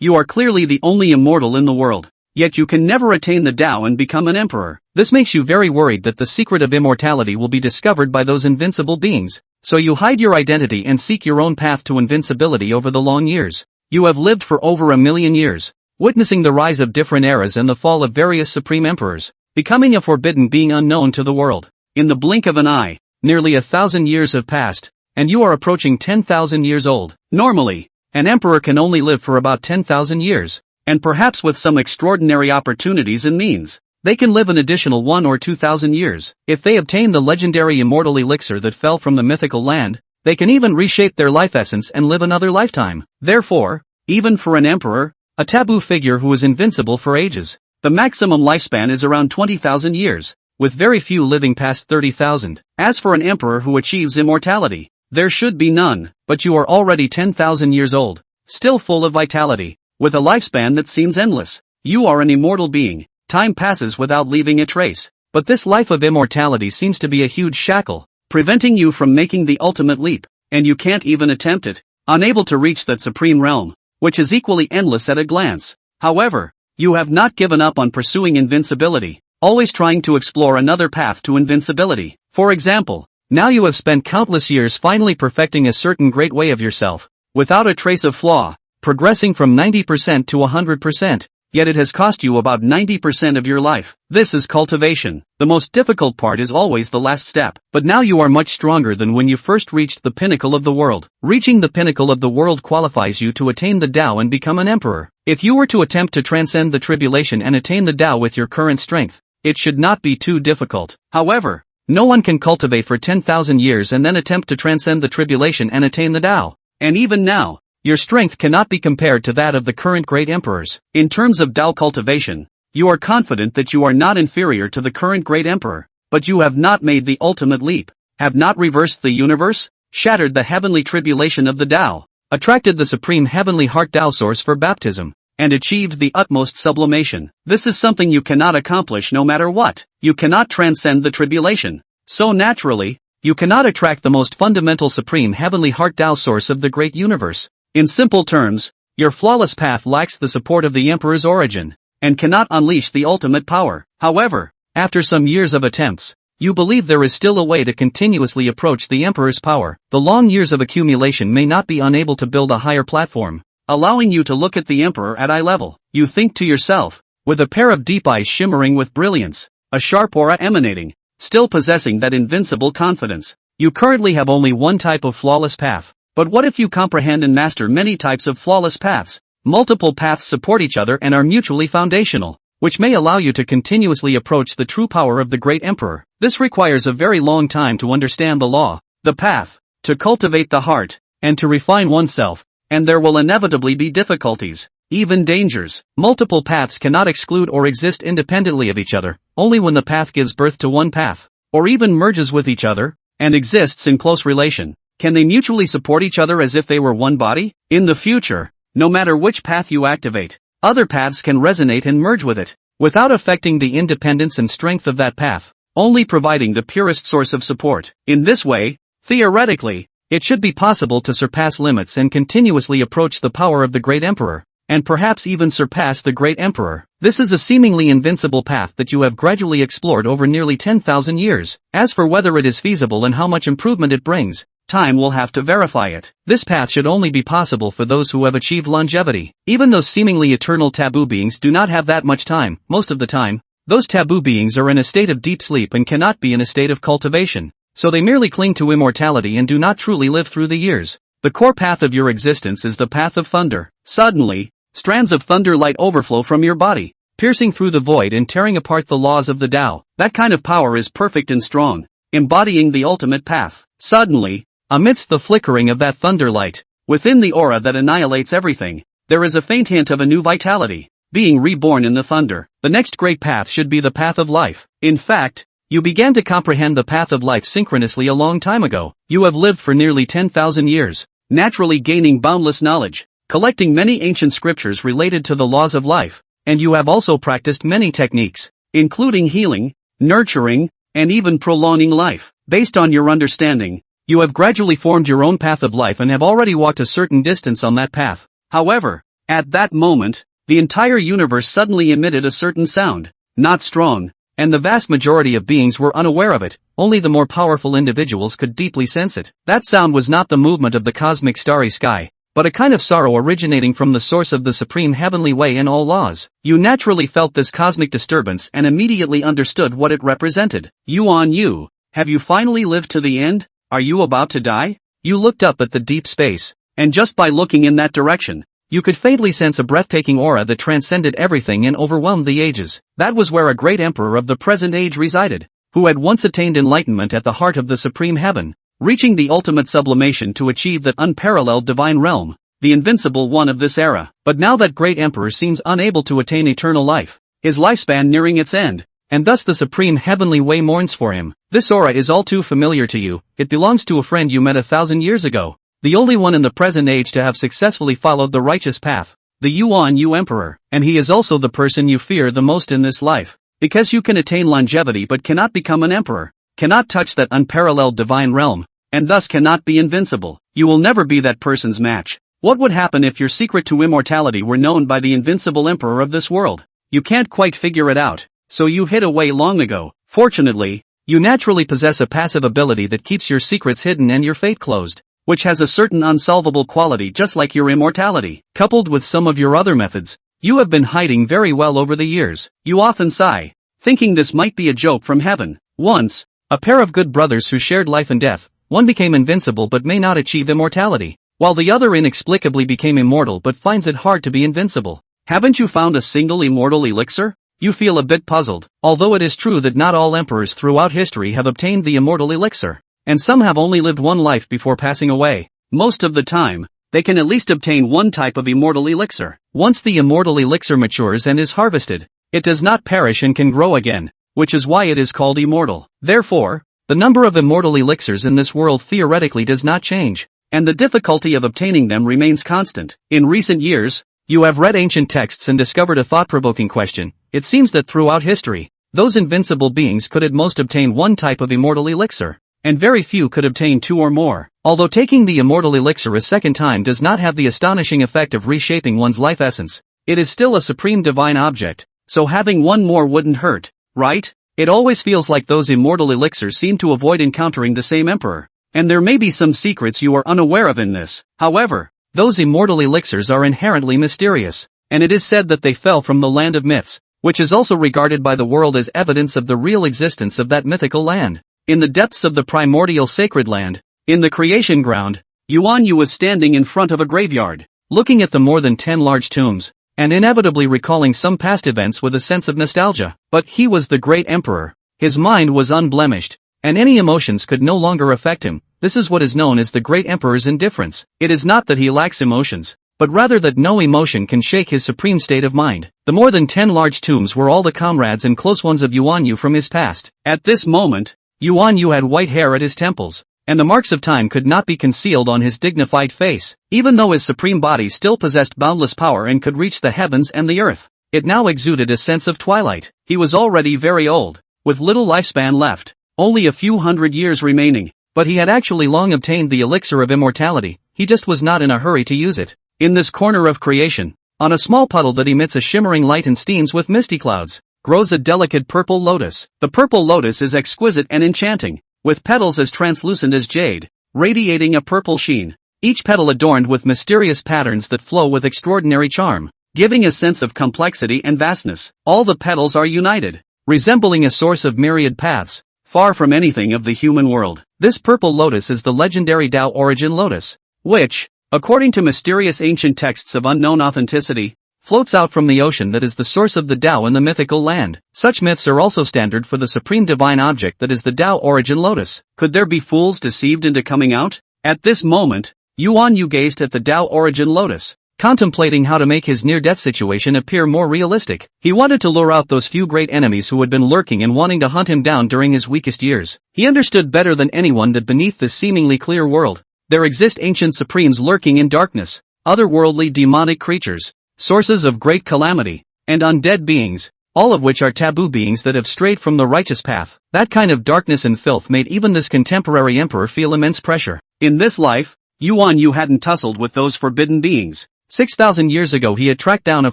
You are clearly the only immortal in the world. Yet you can never attain the Tao and become an emperor. This makes you very worried that the secret of immortality will be discovered by those invincible beings. So you hide your identity and seek your own path to invincibility over the long years. You have lived for over 1,000,000 years, witnessing the rise of different eras and the fall of various supreme emperors, becoming a forbidden being unknown to the world. In the blink of an eye, nearly 1,000 years have passed, and you are approaching 10,000 years old. Normally, an emperor can only live for about 10,000 years, and perhaps with some extraordinary opportunities and means, they can live an additional 1 or 2,000 years. If they obtain the legendary immortal elixir that fell from the mythical land, they can even reshape their life essence and live another lifetime. Therefore, even for an emperor, a taboo figure who is invincible for ages, the maximum lifespan is around 20,000 years, with very few living past 30,000. As for an emperor who achieves immortality, there should be none, but you are already 10,000 years old, still full of vitality, with a lifespan that seems endless. You are an immortal being. Time passes without leaving a trace, but this life of immortality seems to be a huge shackle, preventing you from making the ultimate leap, and you can't even attempt it, unable to reach that supreme realm, which is equally endless at a glance. However, you have not given up on pursuing invincibility, always trying to explore another path to invincibility. For example, now you have spent countless years finally perfecting a certain great way of yourself, without a trace of flaw, progressing from 90% to 100%, yet it has cost you about 90% of your life. This is cultivation. The most difficult part is always the last step, but now you are much stronger than when you first reached the pinnacle of the world. Reaching the pinnacle of the world qualifies you to attain the Tao and become an emperor. If you were to attempt to transcend the tribulation and attain the Tao with your current strength, it should not be too difficult. However, no one can cultivate for 10,000 years and then attempt to transcend the tribulation and attain the Tao. And even now, your strength cannot be compared to that of the current great emperors. In terms of Tao cultivation, you are confident that you are not inferior to the current great emperor, but you have not made the ultimate leap, have not reversed the universe, shattered the heavenly tribulation of the Tao, attracted the supreme heavenly heart Tao source for baptism, and achieved the utmost sublimation. This is something you cannot accomplish no matter what. You cannot transcend the tribulation. So naturally, you cannot attract the most fundamental supreme heavenly heart Tao source of the great universe. In simple terms, your flawless path lacks the support of the emperor's origin, and cannot unleash the ultimate power. However, after some years of attempts, you believe there is still a way to continuously approach the emperor's power. The long years of accumulation may not be unable to build a higher platform, allowing you to look at the emperor at eye level. You think to yourself, with a pair of deep eyes shimmering with brilliance, a sharp aura emanating, still possessing that invincible confidence. You currently have only one type of flawless path. But what if you comprehend and master many types of flawless paths? Multiple paths support each other and are mutually foundational, which may allow you to continuously approach the true power of the great emperor. This requires a very long time to understand the law, the path, to cultivate the heart, and to refine oneself, and there will inevitably be difficulties, even dangers. Multiple paths cannot exclude or exist independently of each other. Only when the path gives birth to one path, or even merges with each other, and exists in close relation, can they mutually support each other as if they were one body? In the future, no matter which path you activate, other paths can resonate and merge with it, without affecting the independence and strength of that path, only providing the purest source of support. In this way, theoretically, it should be possible to surpass limits and continuously approach the power of the great emperor, and perhaps even surpass the great emperor. This is a seemingly invincible path that you have gradually explored over nearly 10,000 years. As for whether it is feasible and how much improvement it brings, time will have to verify it. This path should only be possible for those who have achieved longevity. Even those seemingly eternal taboo beings do not have that much time. Most of the time, those taboo beings are in a state of deep sleep and cannot be in a state of cultivation, so they merely cling to immortality and do not truly live through the years. The core path of your existence is the path of thunder. Suddenly, strands of thunder light overflow from your body, piercing through the void and tearing apart the laws of the Tao. That kind of power is perfect and strong, embodying the ultimate path. Suddenly, amidst the flickering of that thunder light, within the aura that annihilates everything, there is a faint hint of a new vitality, being reborn in the thunder. The next great path should be the path of life. In fact, you began to comprehend the path of life synchronously a long time ago. You have lived for nearly 10,000 years, naturally gaining boundless knowledge, collecting many ancient scriptures related to the laws of life, and you have also practiced many techniques, including healing, nurturing, and even prolonging life. Based on your understanding, you have gradually formed your own path of life and have already walked a certain distance on that path. However, At that moment, the entire universe suddenly emitted a certain sound, not strong, and the vast majority of beings were unaware of it, only the more powerful individuals could deeply sense it. That sound was not the movement of the cosmic starry sky, but a kind of sorrow originating from the source of the supreme heavenly way in all laws. You naturally felt this cosmic disturbance and immediately understood what it represented. Yuan You, have you finally lived to the end? Are you about to die? You looked up at the deep space, and just by looking in that direction, you could faintly sense a breathtaking aura that transcended everything and overwhelmed the ages. That was where a great emperor of the present age resided, who had once attained enlightenment at the heart of the supreme heaven, reaching the ultimate sublimation to achieve that unparalleled divine realm, the invincible one of this era. But now that great emperor seems unable to attain eternal life, his lifespan nearing its end, and thus the supreme heavenly way mourns for him. This aura is all too familiar to you. It belongs to a friend you met 1,000 years ago, the only one in the present age to have successfully followed the righteous path, the Yuan You Emperor, and he is also the person you fear the most in this life, because you can attain longevity but cannot become an emperor, cannot touch that unparalleled divine realm, and thus cannot be invincible. You will never be that person's match. What would happen if your secret to immortality were known by the invincible emperor of this world? You can't quite figure it out, so you hid away long ago. Fortunately, you naturally possess a passive ability that keeps your secrets hidden and your fate closed, which has a certain unsolvable quality just like your immortality. Coupled with some of your other methods, you have been hiding very well over the years. You often sigh, thinking this might be a joke from heaven. Once, a pair of good brothers who shared life and death, one became invincible but may not achieve immortality, while the other inexplicably became immortal but finds it hard to be invincible. Haven't you found a single immortal elixir? You feel a bit puzzled, although it is true that not all emperors throughout history have obtained the immortal elixir, and some have only lived one life before passing away. Most of the time, they can at least obtain one type of immortal elixir. Once the immortal elixir matures and is harvested, it does not perish and can grow again, which is why it is called immortal. Therefore, the number of immortal elixirs in this world theoretically does not change, and the difficulty of obtaining them remains constant. In recent years, you have read ancient texts and discovered a thought-provoking question. It seems that throughout history, those invincible beings could at most obtain one type of immortal elixir, and very few could obtain two or more. Although taking the immortal elixir a second time does not have the astonishing effect of reshaping one's life essence, it is still a supreme divine object, so having one more wouldn't hurt, right? It always feels like those immortal elixirs seem to avoid encountering the same emperor, and there may be some secrets you are unaware of in this. However, those immortal elixirs are inherently mysterious, and it is said that they fell from the land of myths, which is also regarded by the world as evidence of the real existence of that mythical land. In the depths of the primordial sacred land, in the creation ground, Yuan You was standing in front of a graveyard, looking at the more than 10 large tombs, and inevitably recalling some past events with a sense of nostalgia. But he was the great emperor. His mind was unblemished, and any emotions could no longer affect him. This is what is known as the great emperor's indifference. It is not that he lacks emotions, but rather that no emotion can shake his supreme state of mind. The more than 10 large tombs were all the comrades and close ones of Yuan You from his past. At this moment, Yuan You had white hair at his temples, and the marks of time could not be concealed on his dignified face. Even though his supreme body still possessed boundless power and could reach the heavens and the earth, it now exuded a sense of twilight. He was already very old, with little lifespan left, only a few hundred years remaining, but he had actually long obtained the elixir of immortality. He just was not in a hurry to use it. In this corner of creation, on a small puddle that emits a shimmering light and steams with misty clouds, grows a delicate purple lotus. The purple lotus is exquisite and enchanting, with petals as translucent as jade, radiating a purple sheen, each petal adorned with mysterious patterns that flow with extraordinary charm, giving a sense of complexity and vastness. All the petals are united, resembling a source of myriad paths, far from anything of the human world. This purple lotus is the legendary Tao origin lotus, which, according to mysterious ancient texts of unknown authenticity, floats out from the ocean that is the source of the Tao in the mythical land. Such myths are also standard for the supreme divine object that is the Tao origin lotus. Could there be fools deceived into coming out? At this moment, Yuan You gazed at the Tao origin lotus, contemplating how to make his near-death situation appear more realistic. He wanted to lure out those few great enemies who had been lurking and wanting to hunt him down during his weakest years. He understood better than anyone that beneath this seemingly clear world, there exist ancient supremes lurking in darkness, otherworldly demonic creatures, sources of great calamity, and undead beings, all of which are taboo beings that have strayed from the righteous path. That kind of darkness and filth made even this contemporary emperor feel immense pressure. In this life, Yuan You hadn't tussled with those forbidden beings. 6,000 years ago he had tracked down a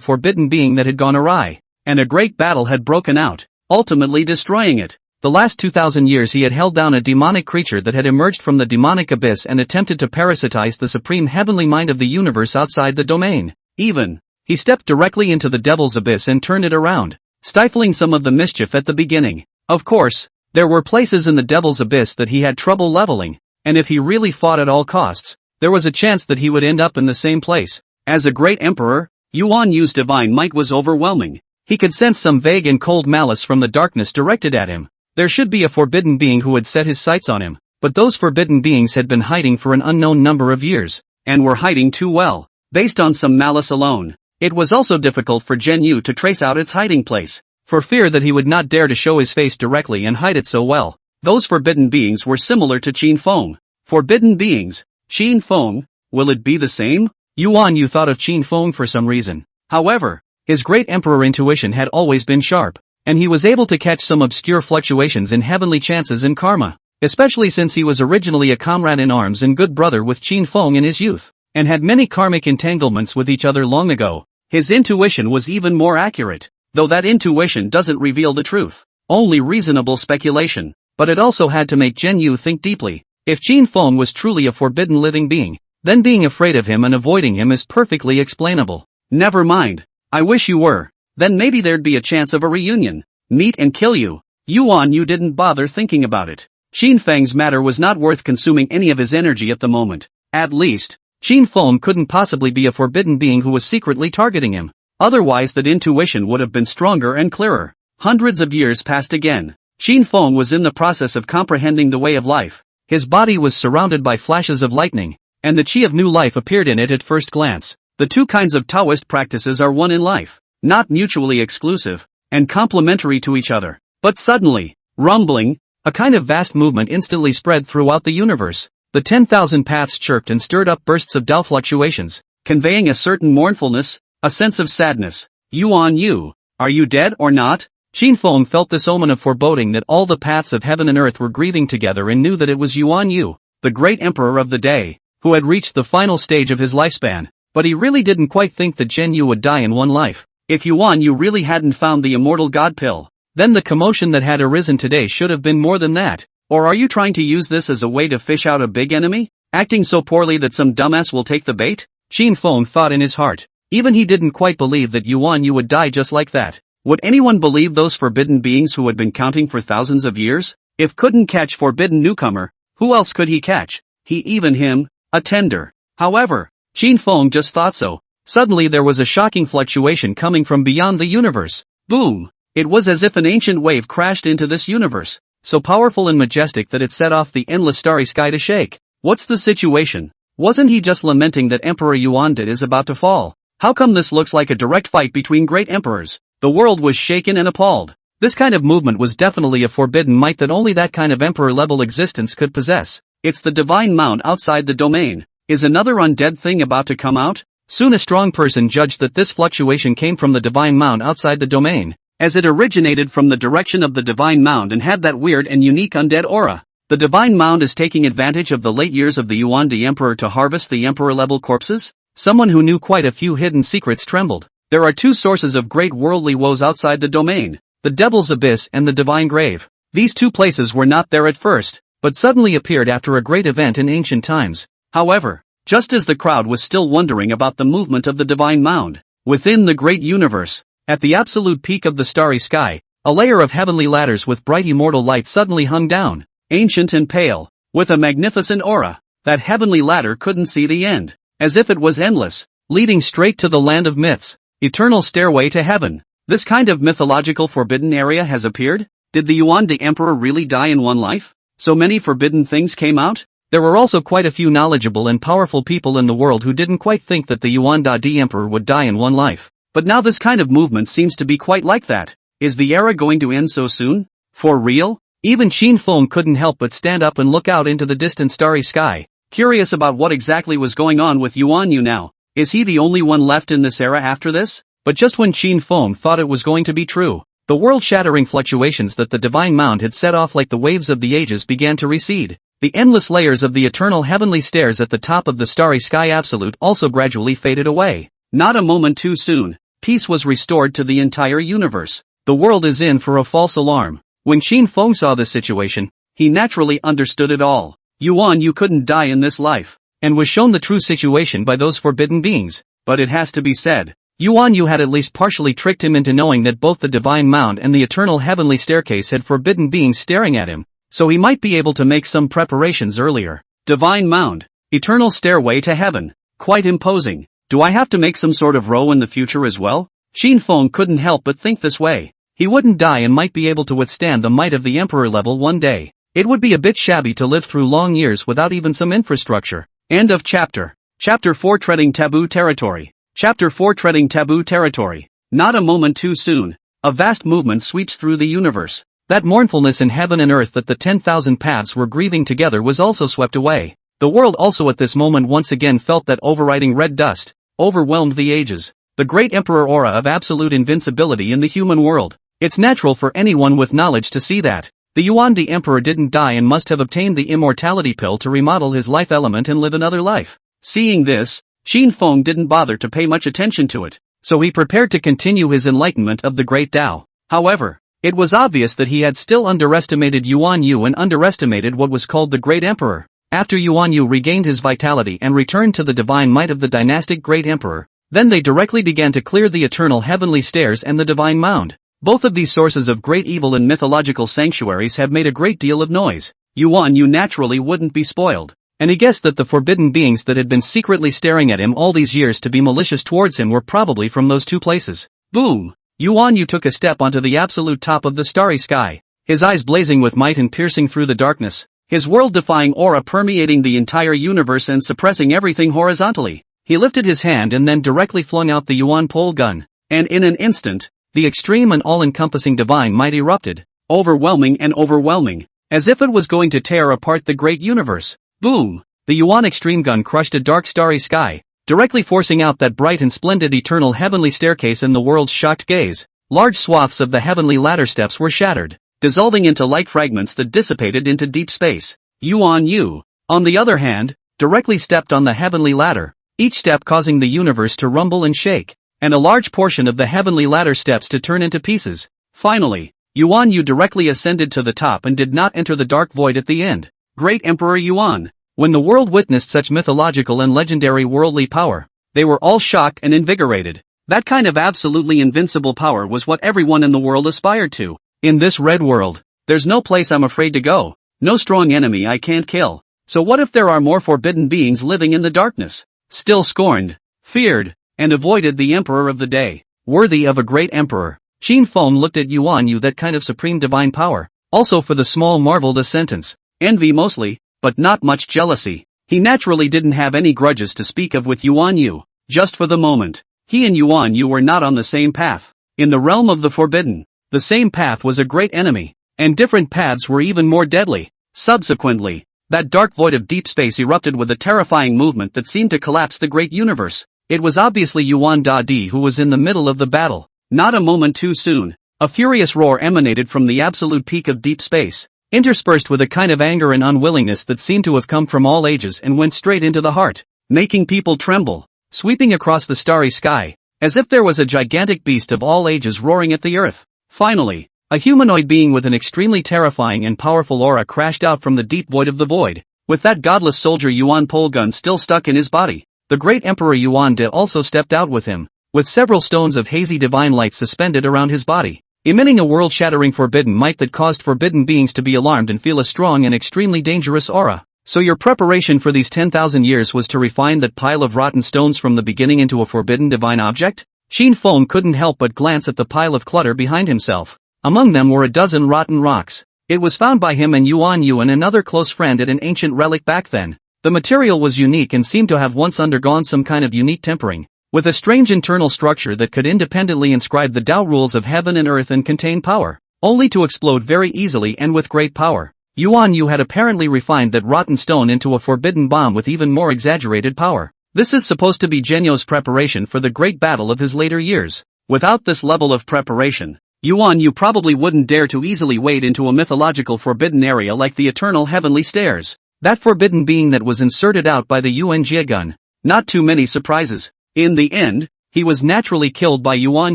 forbidden being that had gone awry, and a great battle had broken out, ultimately destroying it. The last 2,000 years he had held down a demonic creature that had emerged from the demonic abyss and attempted to parasitize the supreme heavenly mind of the universe outside the domain. He stepped directly into the devil's abyss and turned it around, stifling some of the mischief at the beginning. Of course, there were places in the devil's abyss that he had trouble leveling, and if he really fought at all costs, there was a chance that he would end up in the same place. As a great emperor, Yuan Yu's divine might was overwhelming. He could sense some vague and cold malice from the darkness directed at him. There should be a forbidden being who had set his sights on him, but those forbidden beings had been hiding for an unknown number of years, and were hiding too well, based on some malice alone. It was also difficult for Yuan You to trace out its hiding place, for fear that he would not dare to show his face directly and hide it so well. Those forbidden beings were similar to Qin Feng. Forbidden beings, Qin Feng, will it be the same? Yuan Yu thought of Qin Feng for some reason. However, his great emperor intuition had always been sharp, and he was able to catch some obscure fluctuations in heavenly chances and karma, especially since he was originally a comrade in arms and good brother with Qin Feng in his youth, and had many karmic entanglements with each other long ago. His intuition was even more accurate, though that intuition doesn't reveal the truth, only reasonable speculation, but it also had to make Yuan Yu think deeply. If Qin Feng was truly a forbidden living being, then being afraid of him and avoiding him is perfectly explainable. Never mind. I wish you were. Then maybe there'd be a chance of a reunion. Meet and kill you. Yuan Yu didn't bother thinking about it. Qin Feng's matter was not worth consuming any of his energy at the moment. At least, Qin Feng couldn't possibly be a forbidden being who was secretly targeting him. Otherwise that intuition would have been stronger and clearer. Hundreds of years passed again. Qin Feng was in the process of comprehending the way of life. His body was surrounded by flashes of lightning, and the chi of new life appeared in it at first glance. The two kinds of Taoist practices are one in life, not mutually exclusive, and complementary to each other. But suddenly, rumbling, a kind of vast movement instantly spread throughout the universe. The 10,000 paths chirped and stirred up bursts of Tao fluctuations, conveying a certain mournfulness, a sense of sadness. Yuan Yu, are you dead or not? Qin Feng felt this omen of foreboding that all the paths of heaven and earth were grieving together and knew that it was Yuan Yu, the great emperor of the day, who had reached the final stage of his lifespan. But he really didn't quite think that Yuan Yu would die in one life. If Yuan Yu really hadn't found the immortal god pill, then the commotion that had arisen today should have been more than that. Or are you trying to use this as a way to fish out a big enemy? Acting so poorly that some dumbass will take the bait? Qin Feng thought in his heart. Even he didn't quite believe that Yuan Yu would die just like that. Would anyone believe those forbidden beings who had been counting for thousands of years? If couldn't catch forbidden newcomer, who else could he catch? Him, a tender. However, Qin Feng just thought so. Suddenly there was a shocking fluctuation coming from beyond the universe. Boom! It was as if an ancient wave crashed into this universe, so powerful and majestic that it set off the endless starry sky to shake. What's the situation? Wasn't he just lamenting that Emperor Yuan is about to fall? How come this looks like a direct fight between great emperors? The world was shaken and appalled. This kind of movement was definitely a forbidden might that only that kind of emperor-level existence could possess. It's the divine mound outside the domain. Is another undead thing about to come out? Soon a strong person judged that this fluctuation came from the divine mound outside the domain, as it originated from the direction of the divine mound and had that weird and unique undead aura. The divine mound is taking advantage of the late years of the Yuan emperor to harvest the emperor-level corpses? Someone who knew quite a few hidden secrets trembled. There are two sources of great worldly woes outside the domain, the devil's abyss and the divine grave. These two places were not there at first, but suddenly appeared after a great event in ancient times. However, just as the crowd was still wondering about the movement of the divine mound, within the great universe, at the absolute peak of the starry sky, a layer of heavenly ladders with bright immortal light suddenly hung down, ancient and pale, with a magnificent aura. That heavenly ladder couldn't see the end, as if it was endless, leading straight to the land of myths, eternal stairway to heaven. This kind of mythological forbidden area has appeared? Did the Yuan emperor really die in one life? So many forbidden things came out? There were also quite a few knowledgeable and powerful people in the world who didn't quite think that the Yuan emperor would die in one life. But now this kind of movement seems to be quite like that. Is the era going to end so soon? For real? Even Qin Feng couldn't help but stand up and look out into the distant starry sky, curious about what exactly was going on with Yuan Yu now. Is he the only one left in this era after this? But just when Qin Feng thought it was going to be true, the world-shattering fluctuations that the divine mound had set off like the waves of the ages began to recede. The endless layers of the eternal heavenly stairs at the top of the starry sky absolute also gradually faded away. Not a moment too soon, peace was restored to the entire universe. The world is in for a false alarm. When Qin Feng saw this situation, he naturally understood it all. Yuan You couldn't die in this life, and was shown the true situation by those forbidden beings. But it has to be said, Yuan You had at least partially tricked him into knowing that both the divine mound and the eternal heavenly staircase had forbidden beings staring at him, so he might be able to make some preparations earlier. Divine mound, eternal stairway to heaven, quite imposing. Do I have to make some sort of row in the future as well? Qin Feng couldn't help but think this way. He wouldn't die and might be able to withstand the might of the emperor level one day. It would be a bit shabby to live through long years without even some infrastructure. End of chapter. Chapter 4 Treading Taboo Territory. Chapter 4 Treading Taboo Territory. Not a moment too soon. A vast movement sweeps through the universe. That mournfulness in heaven and earth that the 10,000 paths were grieving together was also swept away. The world also at this moment once again felt that overriding red dust, overwhelmed the ages. The great emperor aura of absolute invincibility in the human world. It's natural for anyone with knowledge to see that. The Yuan the emperor didn't die and must have obtained the immortality pill to remodel his life element and live another life. Seeing this, Qin Feng didn't bother to pay much attention to it, so he prepared to continue his enlightenment of the great Tao. However, it was obvious that he had still underestimated Yuan You and underestimated what was called the Great Emperor. After Yuan You regained his vitality and returned to the divine might of the dynastic Great Emperor, then they directly began to clear the eternal heavenly stairs and the divine mound. Both of these sources of great evil in mythological sanctuaries have made a great deal of noise. Yuan You naturally wouldn't be spoiled, and he guessed that the forbidden beings that had been secretly staring at him all these years to be malicious towards him were probably from those two places. Boom! Yuan You took a step onto the absolute top of the starry sky, his eyes blazing with might and piercing through the darkness, his world-defying aura permeating the entire universe and suppressing everything horizontally. He lifted his hand and then directly flung out the Yuan pole gun, and in an instant, the extreme and all-encompassing divine might erupted, overwhelming and overwhelming, as if it was going to tear apart the great universe. Boom! The Yuan extreme gun crushed a dark starry sky, directly forcing out that bright and splendid eternal heavenly staircase in the world's shocked gaze. Large swaths of the heavenly ladder steps were shattered, dissolving into light fragments that dissipated into deep space. Yuan You, on the other hand, directly stepped on the heavenly ladder, each step causing the universe to rumble and shake, and a large portion of the heavenly ladder steps to turn into pieces. Finally, Yuan You directly ascended to the top and did not enter the dark void at the end. Great Emperor Yuan. When the world witnessed such mythological and legendary worldly power, they were all shocked and invigorated. That kind of absolutely invincible power was what everyone in the world aspired to. In this red world, there's no place I'm afraid to go, no strong enemy I can't kill. So what if there are more forbidden beings living in the darkness, still scorned, feared, and avoided the emperor of the day, worthy of a great emperor? Qin Feng looked at Yuan You, that kind of supreme divine power, also for the small marveled a sentence, envy mostly, but not much jealousy. He naturally didn't have any grudges to speak of with Yuan You. Just for the moment, he and Yuan You were not on the same path. In the realm of the forbidden, the same path was a great enemy, and different paths were even more deadly. Subsequently, that dark void of deep space erupted with a terrifying movement that seemed to collapse the great universe. It was obviously Yuan Di who was in the middle of the battle. Not a moment too soon, a furious roar emanated from the absolute peak of deep space, interspersed with a kind of anger and unwillingness that seemed to have come from all ages and went straight into the heart, making people tremble, sweeping across the starry sky, as if there was a gigantic beast of all ages roaring at the earth. Finally, a humanoid being with an extremely terrifying and powerful aura crashed out from the deep void of the void, with that godless soldier Yuan pole gun still stuck in his body. The great Emperor Yuan De also stepped out with him, with several stones of hazy divine light suspended around his body, emitting a world-shattering forbidden might that caused forbidden beings to be alarmed and feel a strong and extremely dangerous aura. So your preparation for these 10,000 years was to refine that pile of rotten stones from the beginning into a forbidden divine object? Qin Feng couldn't help but glance at the pile of clutter behind himself. Among them were a dozen rotten rocks. It was found by him and Yuan You and another close friend at an ancient relic back then. The material was unique and seemed to have once undergone some kind of unique tempering, with a strange internal structure that could independently inscribe the Tao rules of heaven and earth and contain power, only to explode very easily and with great power. Yuan You had apparently refined that rotten stone into a forbidden bomb with even more exaggerated power. This is supposed to be Genyo's preparation for the great battle of his later years. Without this level of preparation, Yuan You probably wouldn't dare to easily wade into a mythological forbidden area like the eternal heavenly stairs. That forbidden being that was inserted out by the Yuan gun. Not too many surprises. In the end, he was naturally killed by Yuan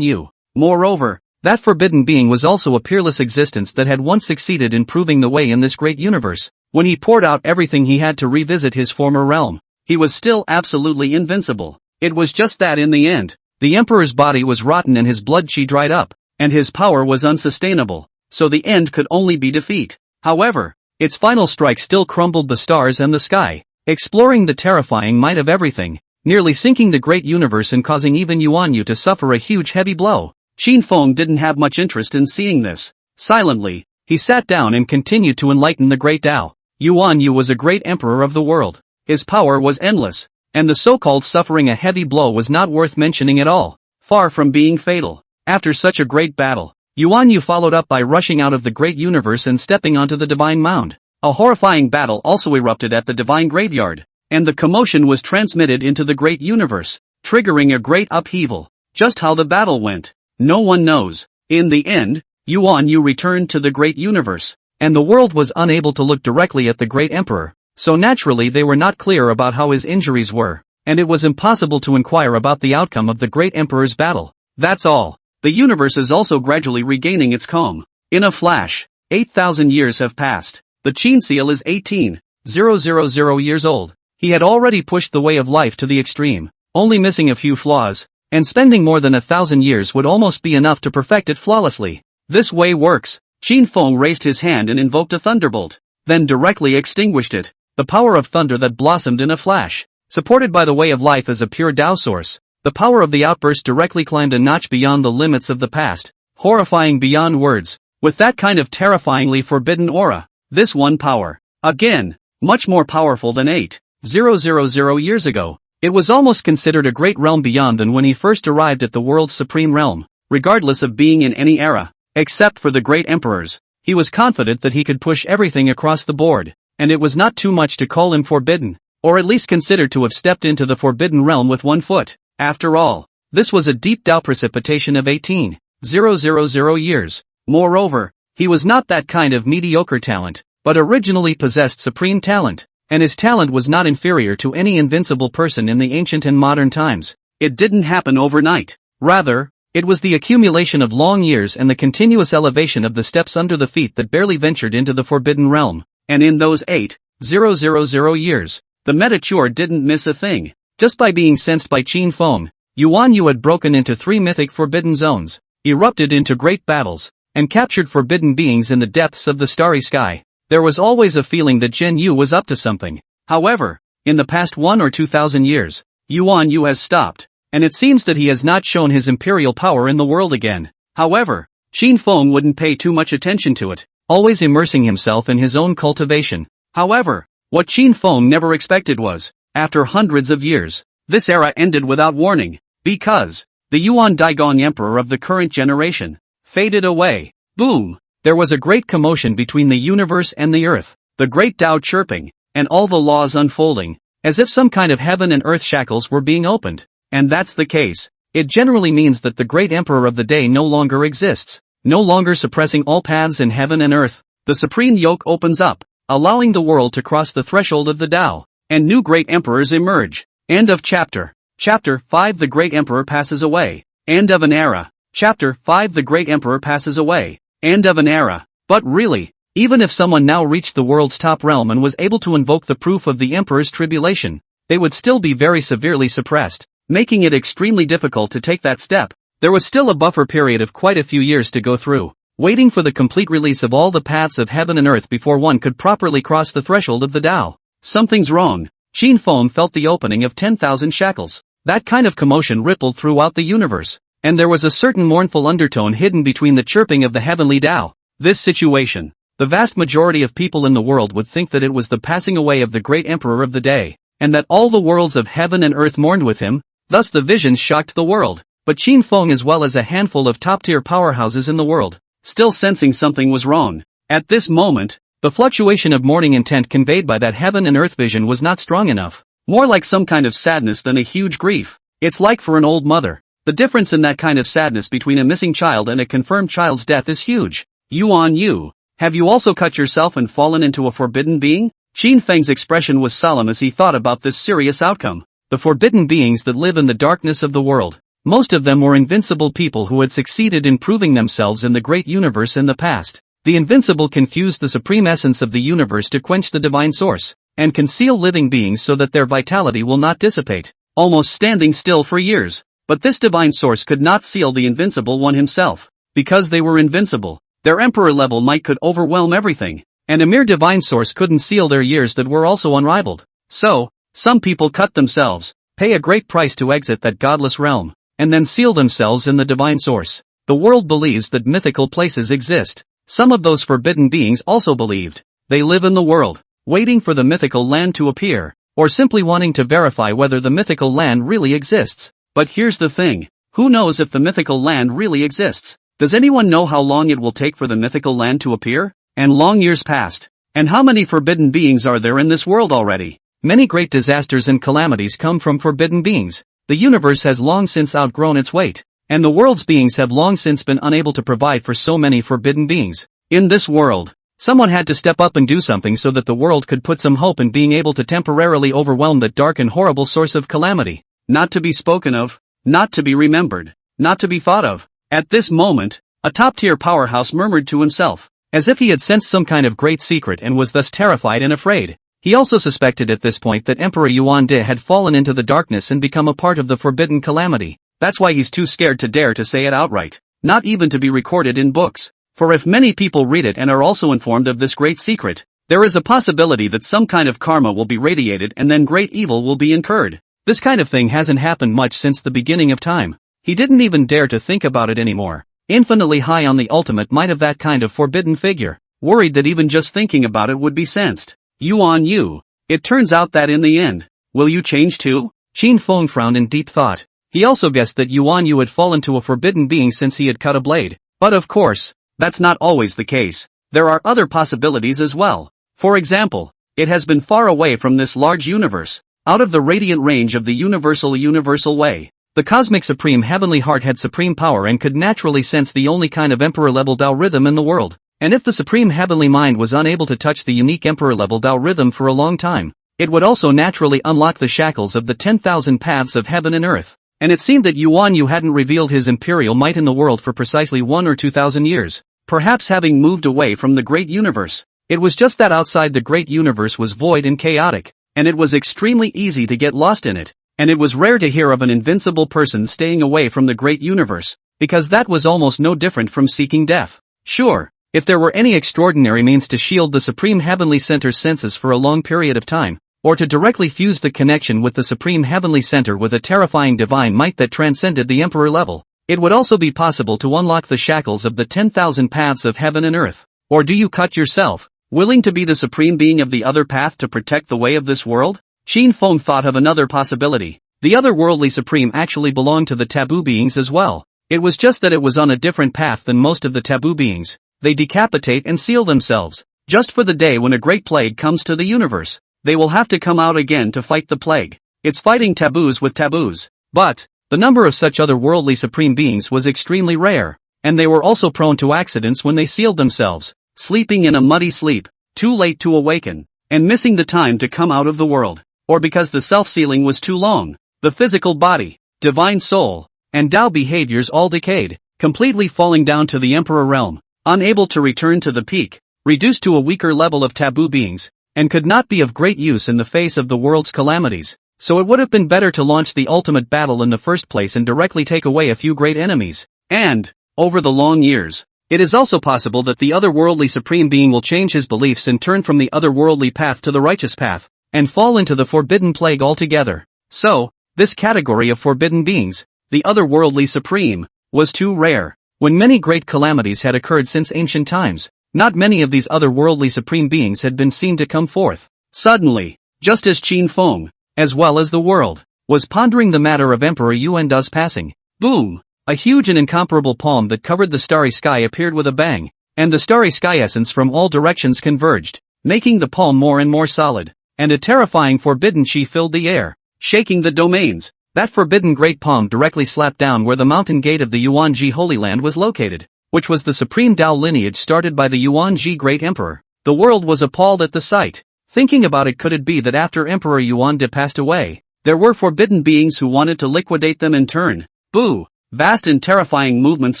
You. Moreover, that forbidden being was also a peerless existence that had once succeeded in proving the way in this great universe. When he poured out everything he had to revisit his former realm, he was still absolutely invincible. It was just that in the end, the Emperor's body was rotten and his blood chi dried up, and his power was unsustainable, so the end could only be defeat. However, its final strike still crumbled the stars and the sky, exploring the terrifying might of everything, nearly sinking the great universe and causing even Yuan You to suffer a huge heavy blow. Qin Feng didn't have much interest in seeing this. Silently, he sat down and continued to enlighten the great Tao. Yuan You was a great emperor of the world. His power was endless, and the so-called suffering a heavy blow was not worth mentioning at all, far from being fatal. After such a great battle, Yuan You followed up by rushing out of the great universe and stepping onto the divine mound. A horrifying battle also erupted at the divine graveyard, and the commotion was transmitted into the great universe, triggering a great upheaval. Just how the battle went, no one knows. In the end, Yuan You returned to the great universe, and the world was unable to look directly at the great emperor, so naturally they were not clear about how his injuries were, and it was impossible to inquire about the outcome of the great emperor's battle. That's all. The universe is also gradually regaining its calm. In a flash, 8,000 years have passed. The Qin seal is 18,000 years old. He had already pushed the way of life to the extreme, only missing a few flaws, and spending more than 1,000 years would almost be enough to perfect it flawlessly. This way works. Qin Feng raised his hand and invoked a thunderbolt, then directly extinguished it. The power of thunder that blossomed in a flash, supported by the way of life as a pure Tao source. The power of the outburst directly climbed a notch beyond the limits of the past, horrifying beyond words. With that kind of terrifyingly forbidden aura, this one power, again, much more powerful than 8,000 years ago. It was almost considered a great realm beyond than when he first arrived at the world's supreme realm. Regardless of being in any era, except for the great emperors, he was confident that he could push everything across the board, and it was not too much to call him forbidden, or at least consider to have stepped into the forbidden realm with one foot. After all, this was a deep Tao precipitation of 18,000 years. Moreover, he was not that kind of mediocre talent, but originally possessed supreme talent. And his talent was not inferior to any invincible person in the ancient and modern times. It didn't happen overnight. Rather, it was the accumulation of long years and the continuous elevation of the steps under the feet that barely ventured into the forbidden realm. And in those 8,000 years, the Metature didn't miss a thing. Just by being sensed by Qin Feng, Yuan You had broken into 3 mythic forbidden zones, erupted into great battles, and captured forbidden beings in the depths of the starry sky. There was always a feeling that Yuan You was up to something. However, in the past 1 or 2,000 years, Yuan You has stopped, and it seems that he has not shown his imperial power in the world again. However, Qin Feng wouldn't pay too much attention to it, always immersing himself in his own cultivation. However, what Qin Feng never expected was, after hundreds of years, this era ended without warning, because the Yuan Daigong Emperor of the current generation faded away. Boom! There was a great commotion between the universe and the earth, the great Tao chirping, and all the laws unfolding, as if some kind of heaven and earth shackles were being opened. And that's the case. It generally means that the great emperor of the day no longer exists, no longer suppressing all paths in heaven and earth. The supreme yoke opens up, allowing the world to cross the threshold of the Tao, and new great emperors emerge. End of chapter. Chapter 5 The Great Emperor passes away. End of an era. Chapter 5 The Great Emperor passes away. End of an era. But really, even if someone now reached the world's top realm and was able to invoke the proof of the emperor's tribulation, they would still be very severely suppressed, making it extremely difficult to take that step. There was still a buffer period of quite a few years to go through, waiting for the complete release of all the paths of heaven and earth before one could properly cross the threshold of the Tao. Something's wrong. Qin Feng felt the opening of 10,000 shackles. That kind of commotion rippled throughout the universe, and there was a certain mournful undertone hidden between the chirping of the heavenly Tao. This situation, the vast majority of people in the world would think that it was the passing away of the great emperor of the day, and that all the worlds of heaven and earth mourned with him. Thus the visions shocked the world. But Qin Feng, as well as a handful of top-tier powerhouses in the world, still sensing something was wrong. At this moment, the fluctuation of mourning intent conveyed by that heaven and earth vision was not strong enough. More like some kind of sadness than a huge grief. It's like for an old mother. The difference in that kind of sadness between a missing child and a confirmed child's death is huge. Yuan You, have you also cut yourself and fallen into a forbidden being? Qin Feng's expression was solemn as he thought about this serious outcome. The forbidden beings that live in the darkness of the world. Most of them were invincible people who had succeeded in proving themselves in the great universe in the past. The invincible confused the supreme essence of the universe to quench the divine source, and conceal living beings so that their vitality will not dissipate, almost standing still for years. But this divine source could not seal the invincible one himself. Because they were invincible, their emperor level might could overwhelm everything, and a mere divine source couldn't seal their years that were also unrivaled. So, some people cut themselves, pay a great price to exit that godless realm, and then seal themselves in the divine source. The world believes that mythical places exist. Some of those forbidden beings also believed. They live in the world, waiting for the mythical land to appear, or simply wanting to verify whether the mythical land really exists. But here's the thing. Who knows if the mythical land really exists? Does anyone know how long it will take for the mythical land to appear? And long years passed. And how many forbidden beings are there in this world already? Many great disasters and calamities come from forbidden beings. The universe has long since outgrown its weight, and the world's beings have long since been unable to provide for so many forbidden beings. In this world, someone had to step up and do something so that the world could put some hope in being able to temporarily overwhelm that dark and horrible source of calamity. Not to be spoken of, not to be remembered, not to be thought of. At this moment, a top-tier powerhouse murmured to himself, as if he had sensed some kind of great secret and was thus terrified and afraid. He also suspected at this point that Emperor Yuan Di had fallen into the darkness and become a part of the forbidden calamity. That's why he's too scared to dare to say it outright, not even to be recorded in books. For if many people read it and are also informed of this great secret, there is a possibility that some kind of karma will be radiated and then great evil will be incurred. This kind of thing hasn't happened much since the beginning of time. He didn't even dare to think about it anymore. Infinitely high on the ultimate might of that kind of forbidden figure, worried that even just thinking about it would be sensed. Yuan You. It turns out that in the end, will you change too? Qin Feng frowned in deep thought. He also guessed that Yuan You had fallen to a forbidden being since he had cut a blade. But of course, that's not always the case. There are other possibilities as well. For example, it has been far away from this large universe, out of the radiant range of the universal way. The cosmic supreme heavenly heart had supreme power and could naturally sense the only kind of emperor-level Tao rhythm in the world. And if the supreme heavenly mind was unable to touch the unique emperor-level Tao rhythm for a long time, it would also naturally unlock the shackles of the 10,000 paths of heaven and earth. And it seemed that Yuan Yu hadn't revealed his imperial might in the world for precisely 1 or 2,000 years, perhaps having moved away from the great universe. It was just that outside the great universe was void and chaotic, and it was extremely easy to get lost in it, and it was rare to hear of an invincible person staying away from the great universe, because that was almost no different from seeking death. Sure, if there were any extraordinary means to shield the supreme heavenly center's senses for a long period of time, or to directly fuse the connection with the supreme heavenly center with a terrifying divine might that transcended the emperor level, it would also be possible to unlock the shackles of the 10,000 paths of heaven and earth. Or do you cut yourself, willing to be the supreme being of the other path to protect the way of this world? Qin Feng thought of another possibility. The otherworldly supreme actually belonged to the taboo beings as well. It was just that it was on a different path than most of the taboo beings. They decapitate and seal themselves, just for the day when a great plague comes to the universe. They will have to come out again to fight the plague. It's fighting taboos with taboos. But the number of such otherworldly supreme beings was extremely rare, and they were also prone to accidents when they sealed themselves, sleeping in a muddy sleep, too late to awaken, and missing the time to come out of the world, or because the self-sealing was too long. The physical body, divine soul, and Tao behaviors all decayed, completely falling down to the emperor realm, unable to return to the peak, reduced to a weaker level of taboo beings, and could not be of great use in the face of the world's calamities. So it would have been better to launch the ultimate battle in the first place and directly take away a few great enemies. And, over the long years, it is also possible that the otherworldly supreme being will change his beliefs and turn from the otherworldly path to the righteous path, and fall into the forbidden plague altogether. So, this category of forbidden beings, the otherworldly supreme, was too rare. When many great calamities had occurred since ancient times, not many of these otherworldly supreme beings had been seen to come forth. Suddenly, just as Qin Feng, as well as the world, was pondering the matter of Emperor Yuan Di's passing, boom! A huge and incomparable palm that covered the starry sky appeared with a bang, and the starry sky essence from all directions converged, making the palm more and more solid, and a terrifying forbidden chi filled the air, shaking the domains. That forbidden great palm directly slapped down where the mountain gate of the Yuan-Ji Holy Land was located, which was the supreme Tao lineage started by the Yuan-Ji Great Emperor. The world was appalled at the sight. Thinking about it, could it be that after Emperor Yuan passed away, there were forbidden beings who wanted to liquidate them in turn? Boo! Vast and terrifying movements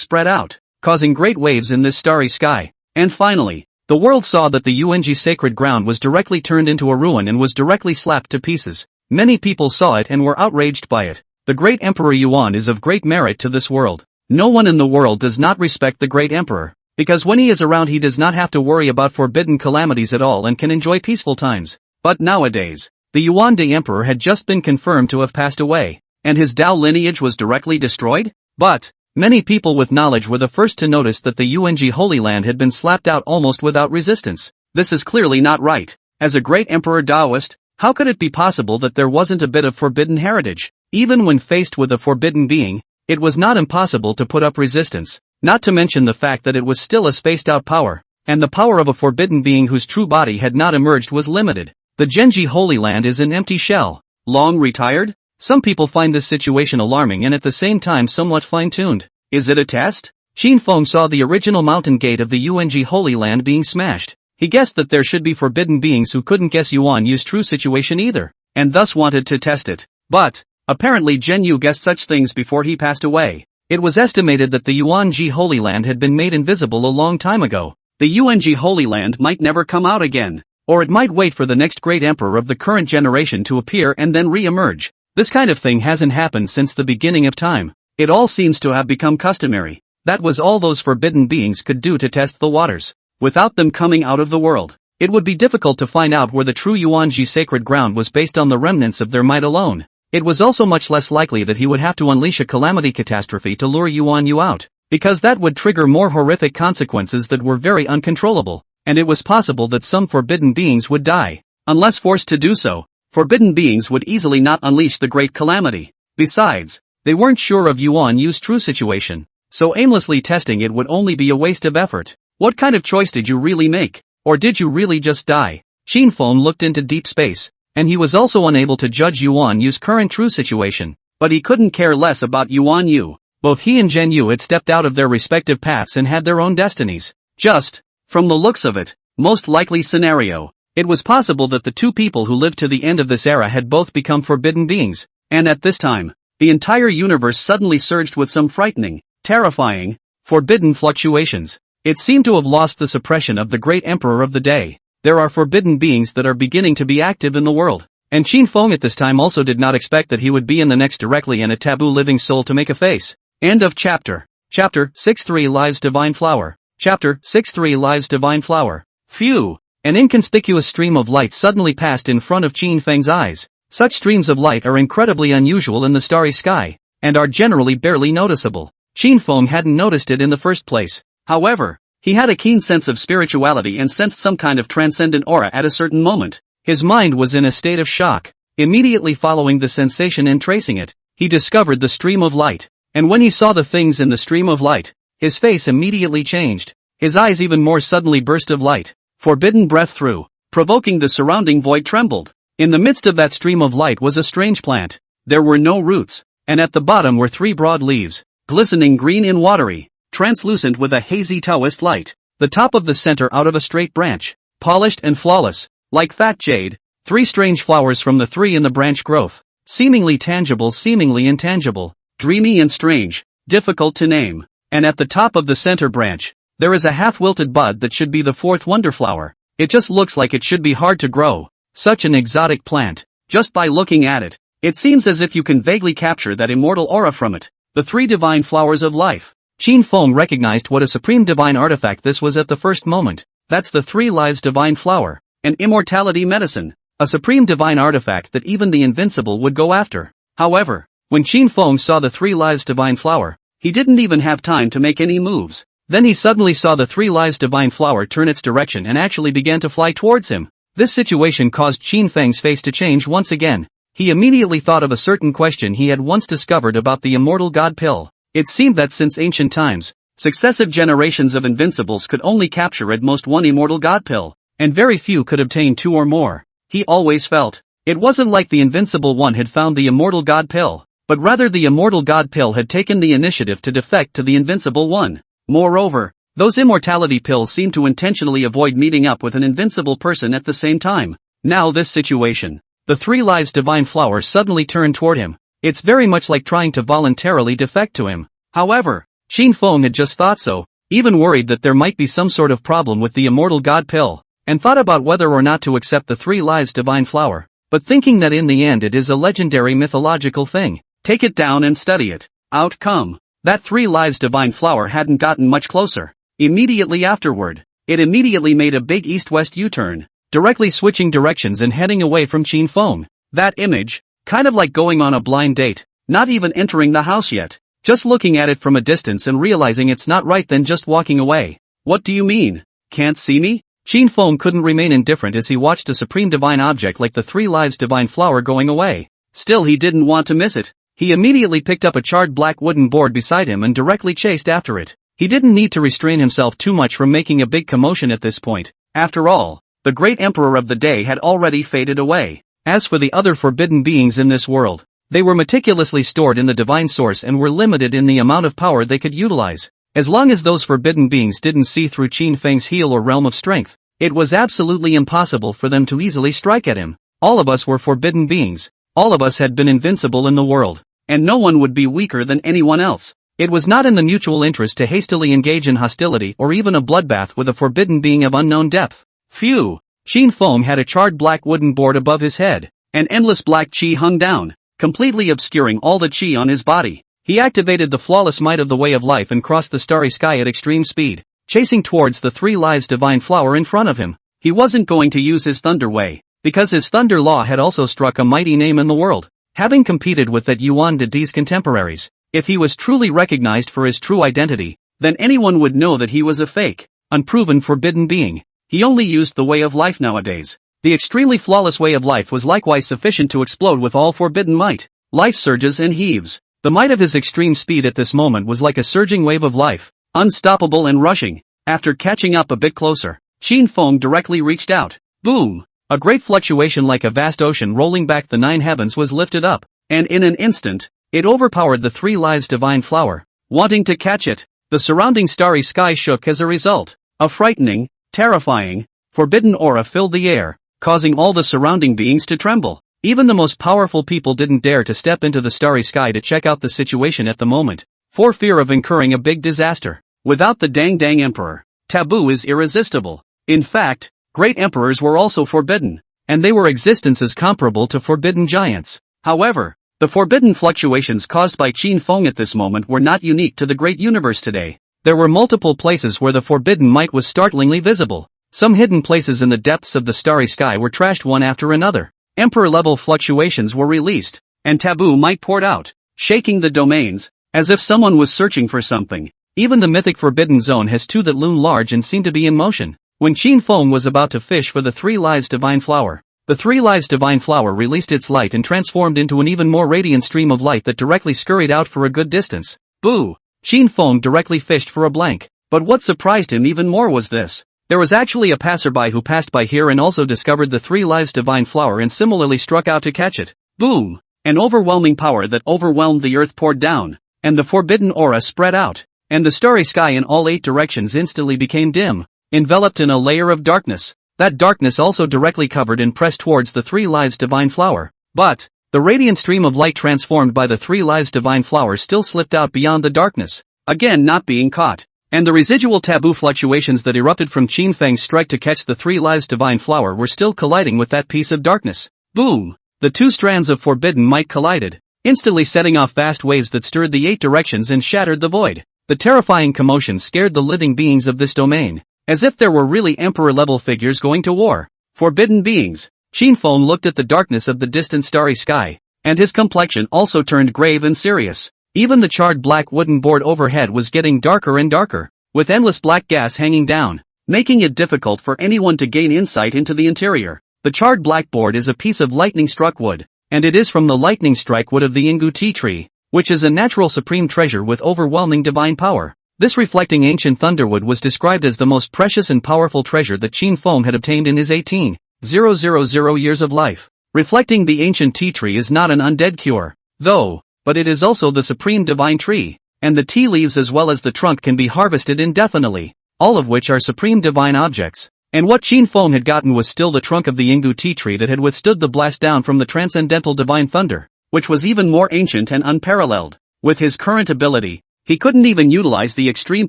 spread out, causing great waves in this starry sky. And finally, the world saw that the Yuan sacred ground was directly turned into a ruin and was directly slapped to pieces. Many people saw it and were outraged by it. The great Emperor Yuan is of great merit to this world. No one in the world does not respect the great emperor, because when he is around he does not have to worry about forbidden calamities at all and can enjoy peaceful times. But nowadays, the Yuan emperor had just been confirmed to have passed away, and his Dao lineage was directly destroyed? But many people with knowledge were the first to notice that the Yuan Holy Land had been slapped out almost without resistance. This is clearly not right. As a great emperor Taoist, how could it be possible that there wasn't a bit of forbidden heritage? Even when faced with a forbidden being, it was not impossible to put up resistance, not to mention the fact that it was still a spaced-out power, and the power of a forbidden being whose true body had not emerged was limited. The Genji Holy Land is an empty shell. Long retired? Some people find this situation alarming and at the same time somewhat fine-tuned. Is it a test? Qin Feng saw the original mountain gate of the Yuan Holy Land being smashed. He guessed that there should be forbidden beings who couldn't guess Yuan Yu's true situation either, and thus wanted to test it. But apparently Zhen Yu guessed such things before he passed away. It was estimated that the Yuan Holy Land had been made invisible a long time ago. The Yuan Holy Land might never come out again, or it might wait for the next great emperor of the current generation to appear and then re-emerge. This kind of thing hasn't happened since the beginning of time. It all seems to have become customary. That was all those forbidden beings could do to test the waters. Without them coming out of the world, it would be difficult to find out where the true Yuan sacred ground was based on the remnants of their might alone. It was also much less likely that he would have to unleash a calamity catastrophe to lure Yuan Yu out, because that would trigger more horrific consequences that were very uncontrollable, and it was possible that some forbidden beings would die. Unless forced to do so, forbidden beings would easily not unleash the great calamity. Besides, they weren't sure of Yuan Yu's true situation, so aimlessly testing it would only be a waste of effort. What kind of choice did you really make? Or did you really just die? Qin Feng looked into deep space, and he was also unable to judge Yuan Yu's current true situation. But he couldn't care less about Yuan Yu. Both he and Zhen Yu had stepped out of their respective paths and had their own destinies. Just, from the looks of it, most likely scenario, it was possible that the two people who lived to the end of this era had both become forbidden beings, and at this time, the entire universe suddenly surged with some frightening, terrifying, forbidden fluctuations. It seemed to have lost the suppression of the great emperor of the day. There are forbidden beings that are beginning to be active in the world, and Qin Feng at this time also did not expect that he would be in the next directly and a taboo living soul to make a face. End of chapter. Chapter 6-3 Lives Divine Flower. Chapter 6-3 Lives Divine Flower. Phew! An inconspicuous stream of light suddenly passed in front of Qin Feng's eyes. Such streams of light are incredibly unusual in the starry sky, and are generally barely noticeable. Qin Feng hadn't noticed it in the first place. However, he had a keen sense of spirituality and sensed some kind of transcendent aura at a certain moment. His mind was in a state of shock. Immediately following the sensation and tracing it, he discovered the stream of light. And when he saw the things in the stream of light, his face immediately changed. His eyes even more suddenly burst of light. Forbidden breath through, provoking the surrounding void trembled. In the midst of that stream of light was a strange plant. There were no roots, and at the bottom were 3 broad leaves, glistening green and watery, translucent with a hazy Taoist light. The top of the center out of a straight branch, polished and flawless, like fat jade, 3 strange flowers from the 3 in the branch growth, seemingly tangible, seemingly intangible, dreamy and strange, difficult to name. And at the top of the center branch, there is a half-wilted bud that should be the 4th wonder flower. It just looks like it should be hard to grow. Such an exotic plant. Just by looking at it, it seems as if you can vaguely capture that immortal aura from it. The 3 divine flowers of life. Qin Feng recognized what a supreme divine artifact this was at the first moment. That's the 3 lives divine flower, an immortality medicine. A supreme divine artifact that even the invincible would go after. However, when Qin Feng saw the 3 lives divine flower, he didn't even have time to make any moves. Then he suddenly saw the 3 lives divine flower turn its direction and actually began to fly towards him. This situation caused Qin Feng's face to change once again. He immediately thought of a certain question he had once discovered about the immortal god pill. It seemed that since ancient times, successive generations of invincibles could only capture at most 1 immortal god pill, and very few could obtain 2 or more. He always felt, it wasn't like the invincible one had found the immortal god pill, but rather the immortal god pill had taken the initiative to defect to the invincible one. Moreover, those immortality pills seemed to intentionally avoid meeting up with an invincible person at the same time. Now this situation. The 3 lives divine flower suddenly turned toward him. It's very much like trying to voluntarily defect to him. However, Qin Feng had just thought so, even worried that there might be some sort of problem with the immortal god pill, and thought about whether or not to accept the 3 lives divine flower, but thinking that in the end it is a legendary mythological thing, take it down and study it. Outcome. That 3 lives divine flower hadn't gotten much closer. Immediately afterward, it immediately made a big east-west U-turn, directly switching directions and heading away from Qin Feng. That image, kind of like going on a blind date, not even entering the house yet, just looking at it from a distance and realizing it's not right, then just walking away. What do you mean? Can't see me? Qin Feng couldn't remain indifferent as he watched a supreme divine object like the 3 lives divine flower going away. Still, he didn't want to miss it. He immediately picked up a charred black wooden board beside him and directly chased after it. He didn't need to restrain himself too much from making a big commotion at this point. After all, the great emperor of the day had already faded away. As for the other forbidden beings in this world, they were meticulously stored in the divine source and were limited in the amount of power they could utilize. As long as those forbidden beings didn't see through Qin Feng's heel or realm of strength, it was absolutely impossible for them to easily strike at him. All of us were forbidden beings. All of us had been invincible in the world, and no one would be weaker than anyone else. It was not in the mutual interest to hastily engage in hostility or even a bloodbath with a forbidden being of unknown depth. Phew! Qin Feng had a charred black wooden board above his head. An endless black qi hung down, completely obscuring all the qi on his body. He activated the flawless might of the way of life and crossed the starry sky at extreme speed, chasing towards the 3 lives divine flower in front of him. He wasn't going to use his thunder way, because his thunder law had also struck a mighty name in the world, having competed with that Yuan Yu's contemporaries. If he was truly recognized for his true identity, then anyone would know that he was a fake, unproven forbidden being. He only used the way of life nowadays. The extremely flawless way of life was likewise sufficient to explode with all forbidden might. Life surges and heaves. The might of his extreme speed at this moment was like a surging wave of life, unstoppable and rushing. After catching up a bit closer, Qin Feng directly reached out. Boom! A great fluctuation like a vast ocean rolling back the 9 heavens was lifted up, and in an instant, it overpowered the 3 lives divine flower. Wanting to catch it, the surrounding starry sky shook as a result. A frightening, terrifying, forbidden aura filled the air, causing all the surrounding beings to tremble. Even the most powerful people didn't dare to step into the starry sky to check out the situation at the moment, for fear of incurring a big disaster. Without the dang emperor, taboo is irresistible. In fact, great emperors were also forbidden, and they were existences comparable to forbidden giants. However, the forbidden fluctuations caused by Qin Feng at this moment were not unique to the great universe today. There were multiple places where the forbidden might was startlingly visible. Some hidden places in the depths of the starry sky were trashed one after another. Emperor-level fluctuations were released, and taboo might poured out, shaking the domains, as if someone was searching for something. Even the mythic forbidden zone has 2 that loom large and seem to be in motion. When Qin Feng was about to fish for the 3 lives divine flower, the 3 lives divine flower released its light and transformed into an even more radiant stream of light that directly scurried out for a good distance. Boo! Qin Feng directly fished for a blank. But what surprised him even more was this. There was actually a passerby who passed by here and also discovered the 3 lives divine flower and similarly struck out to catch it. Boom! An overwhelming power that overwhelmed the earth poured down, and the forbidden aura spread out, and the starry sky in all 8 directions instantly became dim, enveloped in a layer of darkness. That darkness also directly covered and pressed towards the 3 lives divine flower. But the radiant stream of light transformed by the 3 lives divine flower still slipped out beyond the darkness, again not being caught. And the residual taboo fluctuations that erupted from Qin Feng's strike to catch the 3 lives divine flower were still colliding with that piece of darkness. Boom! The 2 strands of forbidden might collided, instantly setting off vast waves that stirred the 8 directions and shattered the void. The terrifying commotion scared the living beings of this domain, as if there were really emperor-level figures going to war. Forbidden beings. Qin Feng looked at the darkness of the distant starry sky, and his complexion also turned grave and serious. Even the charred black wooden board overhead was getting darker and darker, with endless black gas hanging down, making it difficult for anyone to gain insight into the interior. The charred black board is a piece of lightning-struck wood, and it is from the lightning strike wood of the Ingu tea tree, which is a natural supreme treasure with overwhelming divine power. This reflecting ancient thunderwood was described as the most precious and powerful treasure that Qin Feng had obtained in his 18,000 years of life. Reflecting the ancient tea tree is not an undead cure, though, but it is also the supreme divine tree, and the tea leaves as well as the trunk can be harvested indefinitely, all of which are supreme divine objects. And what Qin Feng had gotten was still the trunk of the Yinggu tea tree that had withstood the blast down from the transcendental divine thunder, which was even more ancient and unparalleled. With his current ability, he couldn't even utilize the extreme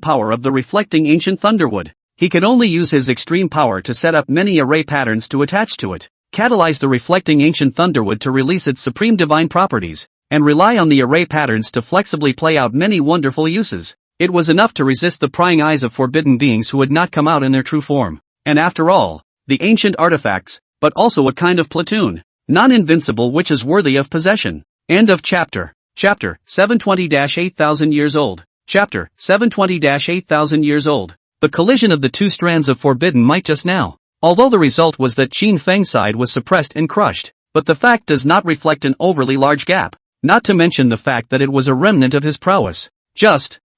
power of the reflecting ancient thunderwood. He could only use his extreme power to set up many array patterns to attach to it, catalyze the reflecting ancient thunderwood to release its supreme divine properties, and rely on the array patterns to flexibly play out many wonderful uses. It was enough to resist the prying eyes of forbidden beings who had not come out in their true form. And after all, the ancient artifacts, but also a kind of platoon, non-invincible which is worthy of possession. End of chapter. Chapter 720-8000 years old. Chapter 720-8000 years old. The collision of the two strands of forbidden might just now. Although the result was that Qin Feng's side was suppressed and crushed, but the fact does not reflect an overly large gap, not to mention the fact that it was a remnant of his prowess.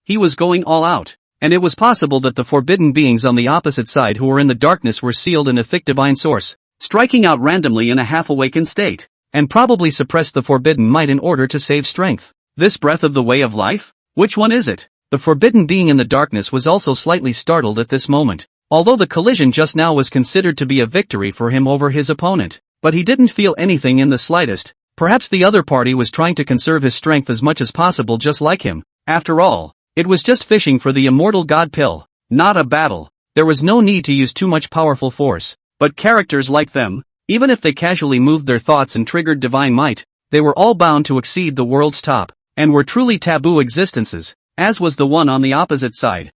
He was going all out, and it was possible that the forbidden beings on the opposite side who were in the darkness were sealed in a thick divine source, striking out randomly in a half-awakened state, and probably suppressed the forbidden might in order to save strength. This breath of the way of life? Which one is it? The forbidden being in the darkness was also slightly startled at this moment, although the collision just now was considered to be a victory for him over his opponent. But he didn't feel anything in the slightest. Perhaps the other party was trying to conserve his strength as much as possible just like him. After all, it was just fishing for the immortal god pill, not a battle. There was no need to use too much powerful force. But characters like them, even if they casually moved their thoughts and triggered divine might, they were all bound to exceed the world's top, and were truly taboo existences, as was the one on the opposite side.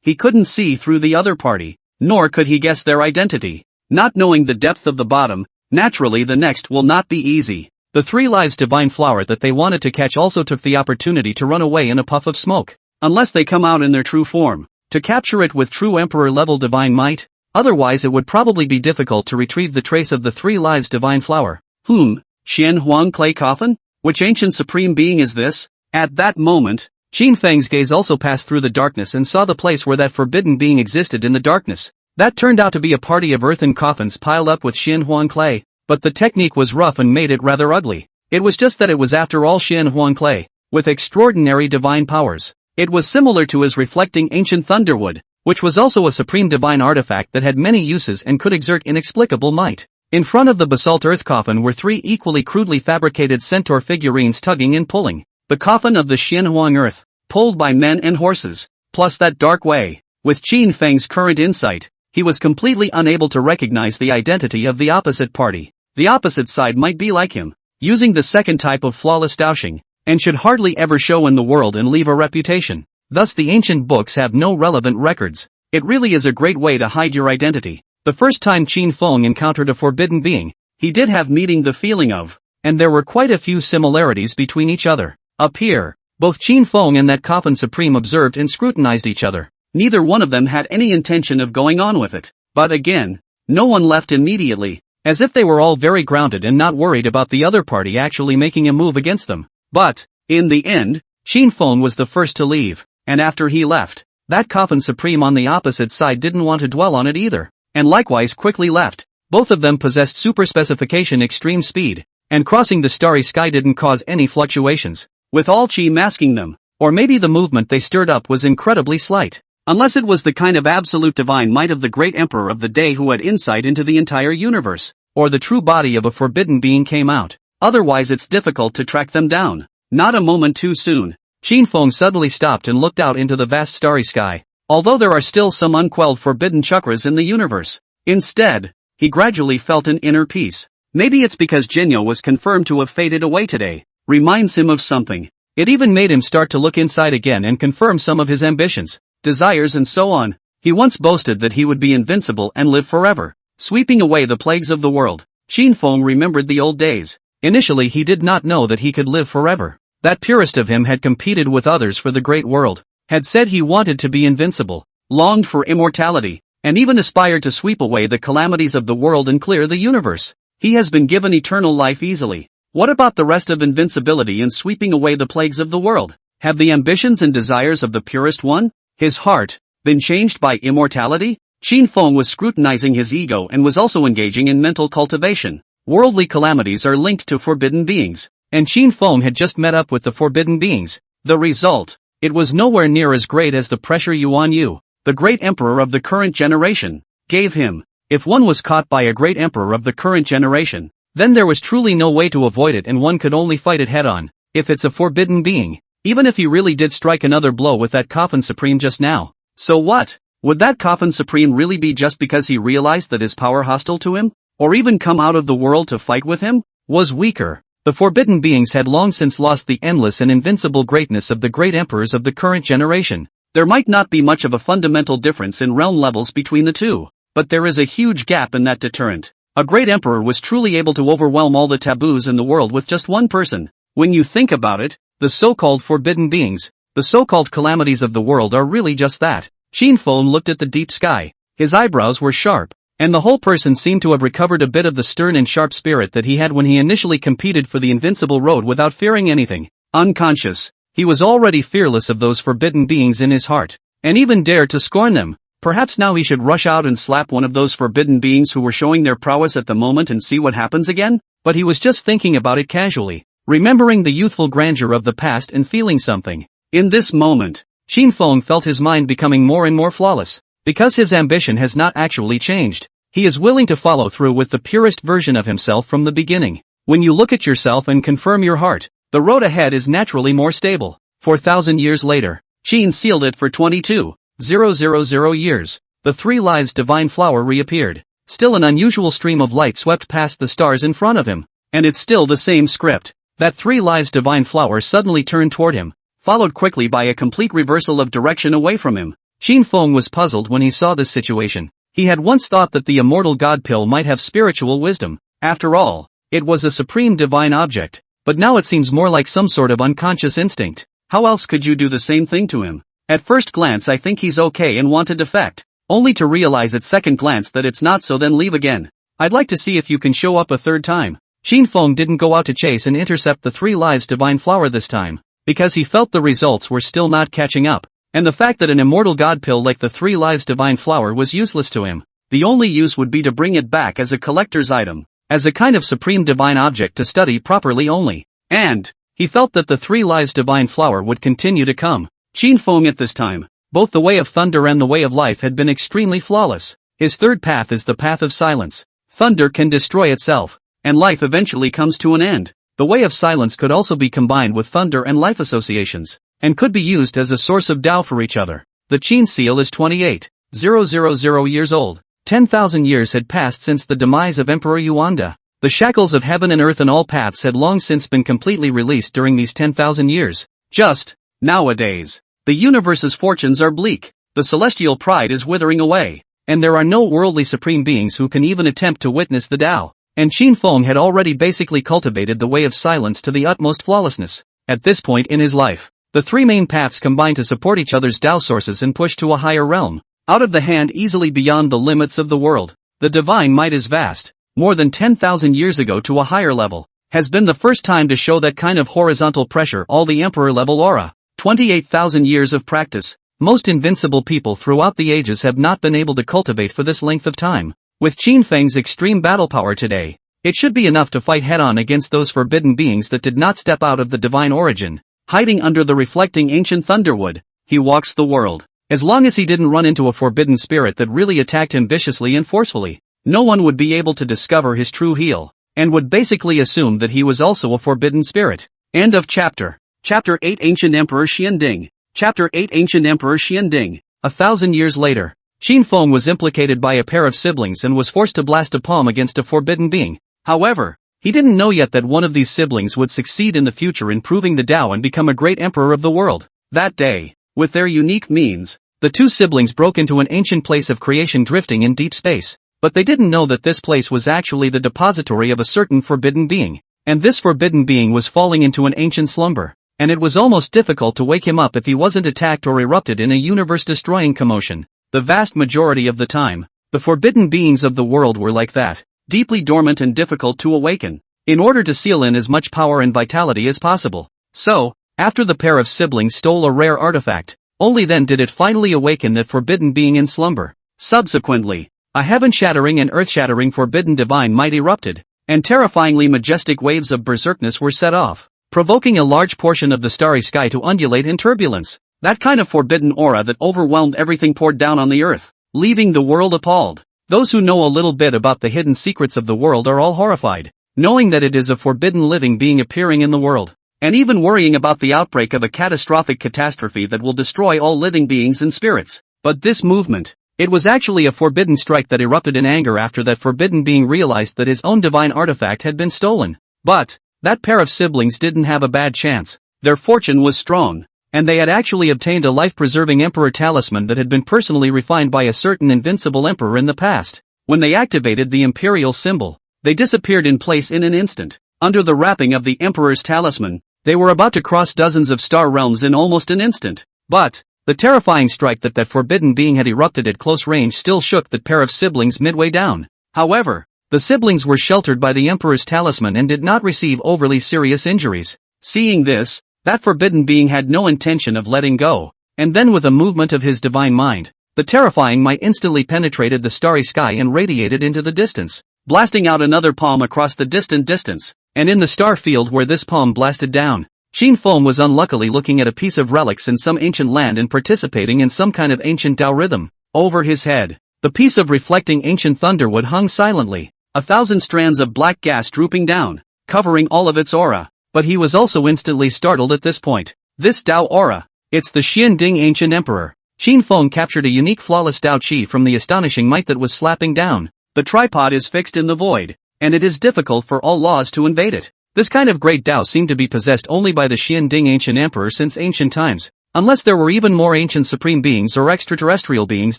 He couldn't see through the other party, nor could he guess their identity. Not knowing the depth of the bottom, naturally the next will not be easy. The three lives divine flower that they wanted to catch also took the opportunity to run away in a puff of smoke. Unless they come out in their true form, to capture it with true emperor level divine might, otherwise it would probably be difficult to retrieve the trace of the three lives divine flower. Xian Huang clay coffin? Which ancient supreme being is this? At that moment, Qin Feng's gaze also passed through the darkness and saw the place where that forbidden being existed in the darkness. That turned out to be a party of earthen coffins piled up with Xian Huang clay, but the technique was rough and made it rather ugly. It was just that it was after all Xian Huang clay, with extraordinary divine powers. It was similar to his reflecting ancient thunderwood, which was also a supreme divine artifact that had many uses and could exert inexplicable might. In front of the basalt earth coffin were three equally crudely fabricated centaur figurines tugging and pulling. The coffin of the Xian Huang earth, pulled by men and horses, plus that dark way. With Qin Feng's current insight, he was completely unable to recognize the identity of the opposite party. The opposite side might be like him, using the second type of flawless dowsing, and should hardly ever show in the world and leave a reputation. Thus the ancient books have no relevant records. It really is a great way to hide your identity. The first time Qin Feng encountered a forbidden being, he did have meeting the feeling of, and there were quite a few similarities between each other. Up here, both Qin Feng and that coffin supreme observed and scrutinized each other. Neither one of them had any intention of going on with it. But again, no one left immediately, as if they were all very grounded and not worried about the other party actually making a move against them. But, in the end, Qin Feng was the first to leave, and after he left, that coffin supreme on the opposite side didn't want to dwell on it either, and likewise quickly left. Both of them possessed super specification extreme speed, and crossing the starry sky didn't cause any fluctuations, with all chi masking them. Or maybe the movement they stirred up was incredibly slight. Unless it was the kind of absolute divine might of the great emperor of the day who had insight into the entire universe, or the true body of a forbidden being came out. Otherwise it's difficult to track them down. Not a moment too soon, Qin Feng suddenly stopped and looked out into the vast starry sky, although there are still some unquelled forbidden chakras in the universe. Instead, he gradually felt an inner peace. Maybe it's because Jinyo was confirmed to have faded away today. Reminds him of something. It even made him start to look inside again and confirm some of his ambitions, desires and so on. He once boasted that he would be invincible and live forever, sweeping away the plagues of the world. Qin Feng remembered the old days. Initially he did not know that he could live forever. That purest of him had competed with others for the great world, had said he wanted to be invincible, longed for immortality, and even aspired to sweep away the calamities of the world and clear the universe. He has been given eternal life easily. What about the rest of invincibility and sweeping away the plagues of the world? Have the ambitions and desires of the purest one, his heart, been changed by immortality? Qin Feng was scrutinizing his ego and was also engaging in mental cultivation. Worldly calamities are linked to forbidden beings, and Qin Feng had just met up with the forbidden beings. The result, it was nowhere near as great as the pressure Yuan You, the great emperor of the current generation. gave him. If one was caught by a great emperor of the current generation, then there was truly no way to avoid it and one could only fight it head-on. If it's a forbidden being, even if he really did strike another blow with that Coffin Supreme just now, so what? Would that Coffin Supreme really be just because he realized that his power hostile to him, or even come out of the world to fight with him, was weaker? The forbidden beings had long since lost the endless and invincible greatness of the great emperors of the current generation. There might not be much of a fundamental difference in realm levels between the two, but there is a huge gap in that deterrent. A great emperor was truly able to overwhelm all the taboos in the world with just one person. When you think about it, the so-called forbidden beings, the so-called calamities of the world are really just that. Qin Feng looked at the deep sky. His eyebrows were sharp, and the whole person seemed to have recovered a bit of the stern and sharp spirit that he had when he initially competed for the invincible road without fearing anything. Unconscious, he was already fearless of those forbidden beings in his heart, and even dared to scorn them. Perhaps now he should rush out and slap one of those forbidden beings who were showing their prowess at the moment and see what happens again? But he was just thinking about it casually, remembering the youthful grandeur of the past and feeling something. In this moment, Qin Feng felt his mind becoming more and more flawless. Because his ambition has not actually changed, he is willing to follow through with the purest version of himself from the beginning. When you look at yourself and confirm your heart, the road ahead is naturally more stable. 4,000 years later, Qin sealed it for 22,000 years. The 3 lives divine flower reappeared. Still an unusual stream of light swept past the stars in front of him. And it's still the same script. That 3 lives divine flower suddenly turned toward him, followed quickly by a complete reversal of direction away from him. Qin Feng was puzzled when he saw this situation. He had once thought that the immortal god pill might have spiritual wisdom. After all, it was a supreme divine object. But now it seems more like some sort of unconscious instinct. How else could you do the same thing to him? At first glance I think he's okay and want to defect, only to realize at second glance that it's not, so then leave again. I'd like to see if you can show up a third time. Qin Feng didn't go out to chase and intercept the 3 lives divine flower this time, because he felt the results were still not catching up. And the fact that an immortal god pill like the 3 lives divine flower was useless to him. The only use would be to bring it back as a collector's item, as a kind of supreme divine object to study properly only. And he felt that the 3 lives divine flower would continue to come. Qin Feng at this time, both the way of thunder and the way of life had been extremely flawless. His third path is the path of silence. Thunder can destroy itself, and life eventually comes to an end. The way of silence could also be combined with thunder and life associations, and could be used as a source of Tao for each other. The Qin seal is 28,000 years old. 10,000 years had passed since the demise of Emperor Yuan. The shackles of heaven and earth and all paths had long since been completely released during these 10,000 years. Just, nowadays, the universe's fortunes are bleak, the celestial pride is withering away, and there are no worldly supreme beings who can even attempt to witness the Tao. And Qin Feng had already basically cultivated the way of silence to the utmost flawlessness. At this point in his life, the 3 main paths combine to support each other's Tao sources and push to a higher realm, out of the hand easily beyond the limits of the world. The divine might is vast, more than 10,000 years ago to a higher level, has been the first time to show that kind of horizontal pressure all the emperor level aura. 28,000 years of practice. Most invincible people throughout the ages have not been able to cultivate for this length of time. With Qin Feng's extreme battle power today, it should be enough to fight head-on against those forbidden beings that did not step out of the divine origin. Hiding under the reflecting ancient thunderwood, he walks the world. As long as he didn't run into a forbidden spirit that really attacked him viciously and forcefully, no one would be able to discover his true heel, and would basically assume that he was also a forbidden spirit. End of chapter. Chapter 8 Ancient Emperor Xianding. Chapter 8 Ancient Emperor Xianding. 1,000 years later, Qin Feng was implicated by a pair of siblings and was forced to blast a palm against a forbidden being. However, he didn't know yet that one of these siblings would succeed in the future in proving the Tao and become a great emperor of the world. That day, with their unique means, the 2 siblings broke into an ancient place of creation drifting in deep space. But they didn't know that this place was actually the depository of a certain forbidden being. And this forbidden being was falling into an ancient slumber. And it was almost difficult to wake him up if he wasn't attacked or erupted in a universe-destroying commotion. The vast majority of the time, the forbidden beings of the world were like that, deeply dormant and difficult to awaken, in order to seal in as much power and vitality as possible. So, after the pair of siblings stole a rare artifact, only then did it finally awaken that forbidden being in slumber. Subsequently, a heaven-shattering and earth-shattering forbidden divine might erupted, and terrifyingly majestic waves of berserkness were set off, provoking a large portion of the starry sky to undulate in turbulence. That kind of forbidden aura that overwhelmed everything poured down on the earth, leaving the world appalled. Those who know a little bit about the hidden secrets of the world are all horrified, knowing that it is a forbidden living being appearing in the world, and even worrying about the outbreak of a catastrophic catastrophe that will destroy all living beings and spirits. But this movement, it was actually a forbidden strike that erupted in anger after that forbidden being realized that his own divine artifact had been stolen. But that pair of siblings didn't have a bad chance. Their fortune was strong, and they had actually obtained a life-preserving emperor talisman that had been personally refined by a certain invincible emperor in the past. When they activated the imperial symbol, they disappeared in place in an instant. Under the wrapping of the emperor's talisman, they were about to cross dozens of star realms in almost an instant. But the terrifying strike that forbidden being had erupted at close range still shook that pair of siblings midway down. However, the siblings were sheltered by the emperor's talisman and did not receive overly serious injuries. Seeing this, that forbidden being had no intention of letting go, and then with a movement of his divine mind, the terrifying might instantly penetrated the starry sky and radiated into the distance, blasting out another palm across the distant distance. And in the star field where this palm blasted down, Qin Feng was unluckily looking at a piece of relics in some ancient land and participating in some kind of ancient Tao rhythm. Over his head, the piece of reflecting ancient thunderwood hung silently, 1,000 strands of black gas drooping down, covering all of its aura. But he was also instantly startled at this point. This Tao aura, it's the Xian Ding Ancient Emperor. Qin Feng captured a unique flawless Tao Qi from the astonishing might that was slapping down. The tripod is fixed in the void, and it is difficult for all laws to invade it. This kind of great Tao seemed to be possessed only by the Xian Ding Ancient Emperor since ancient times, unless there were even more ancient supreme beings or extraterrestrial beings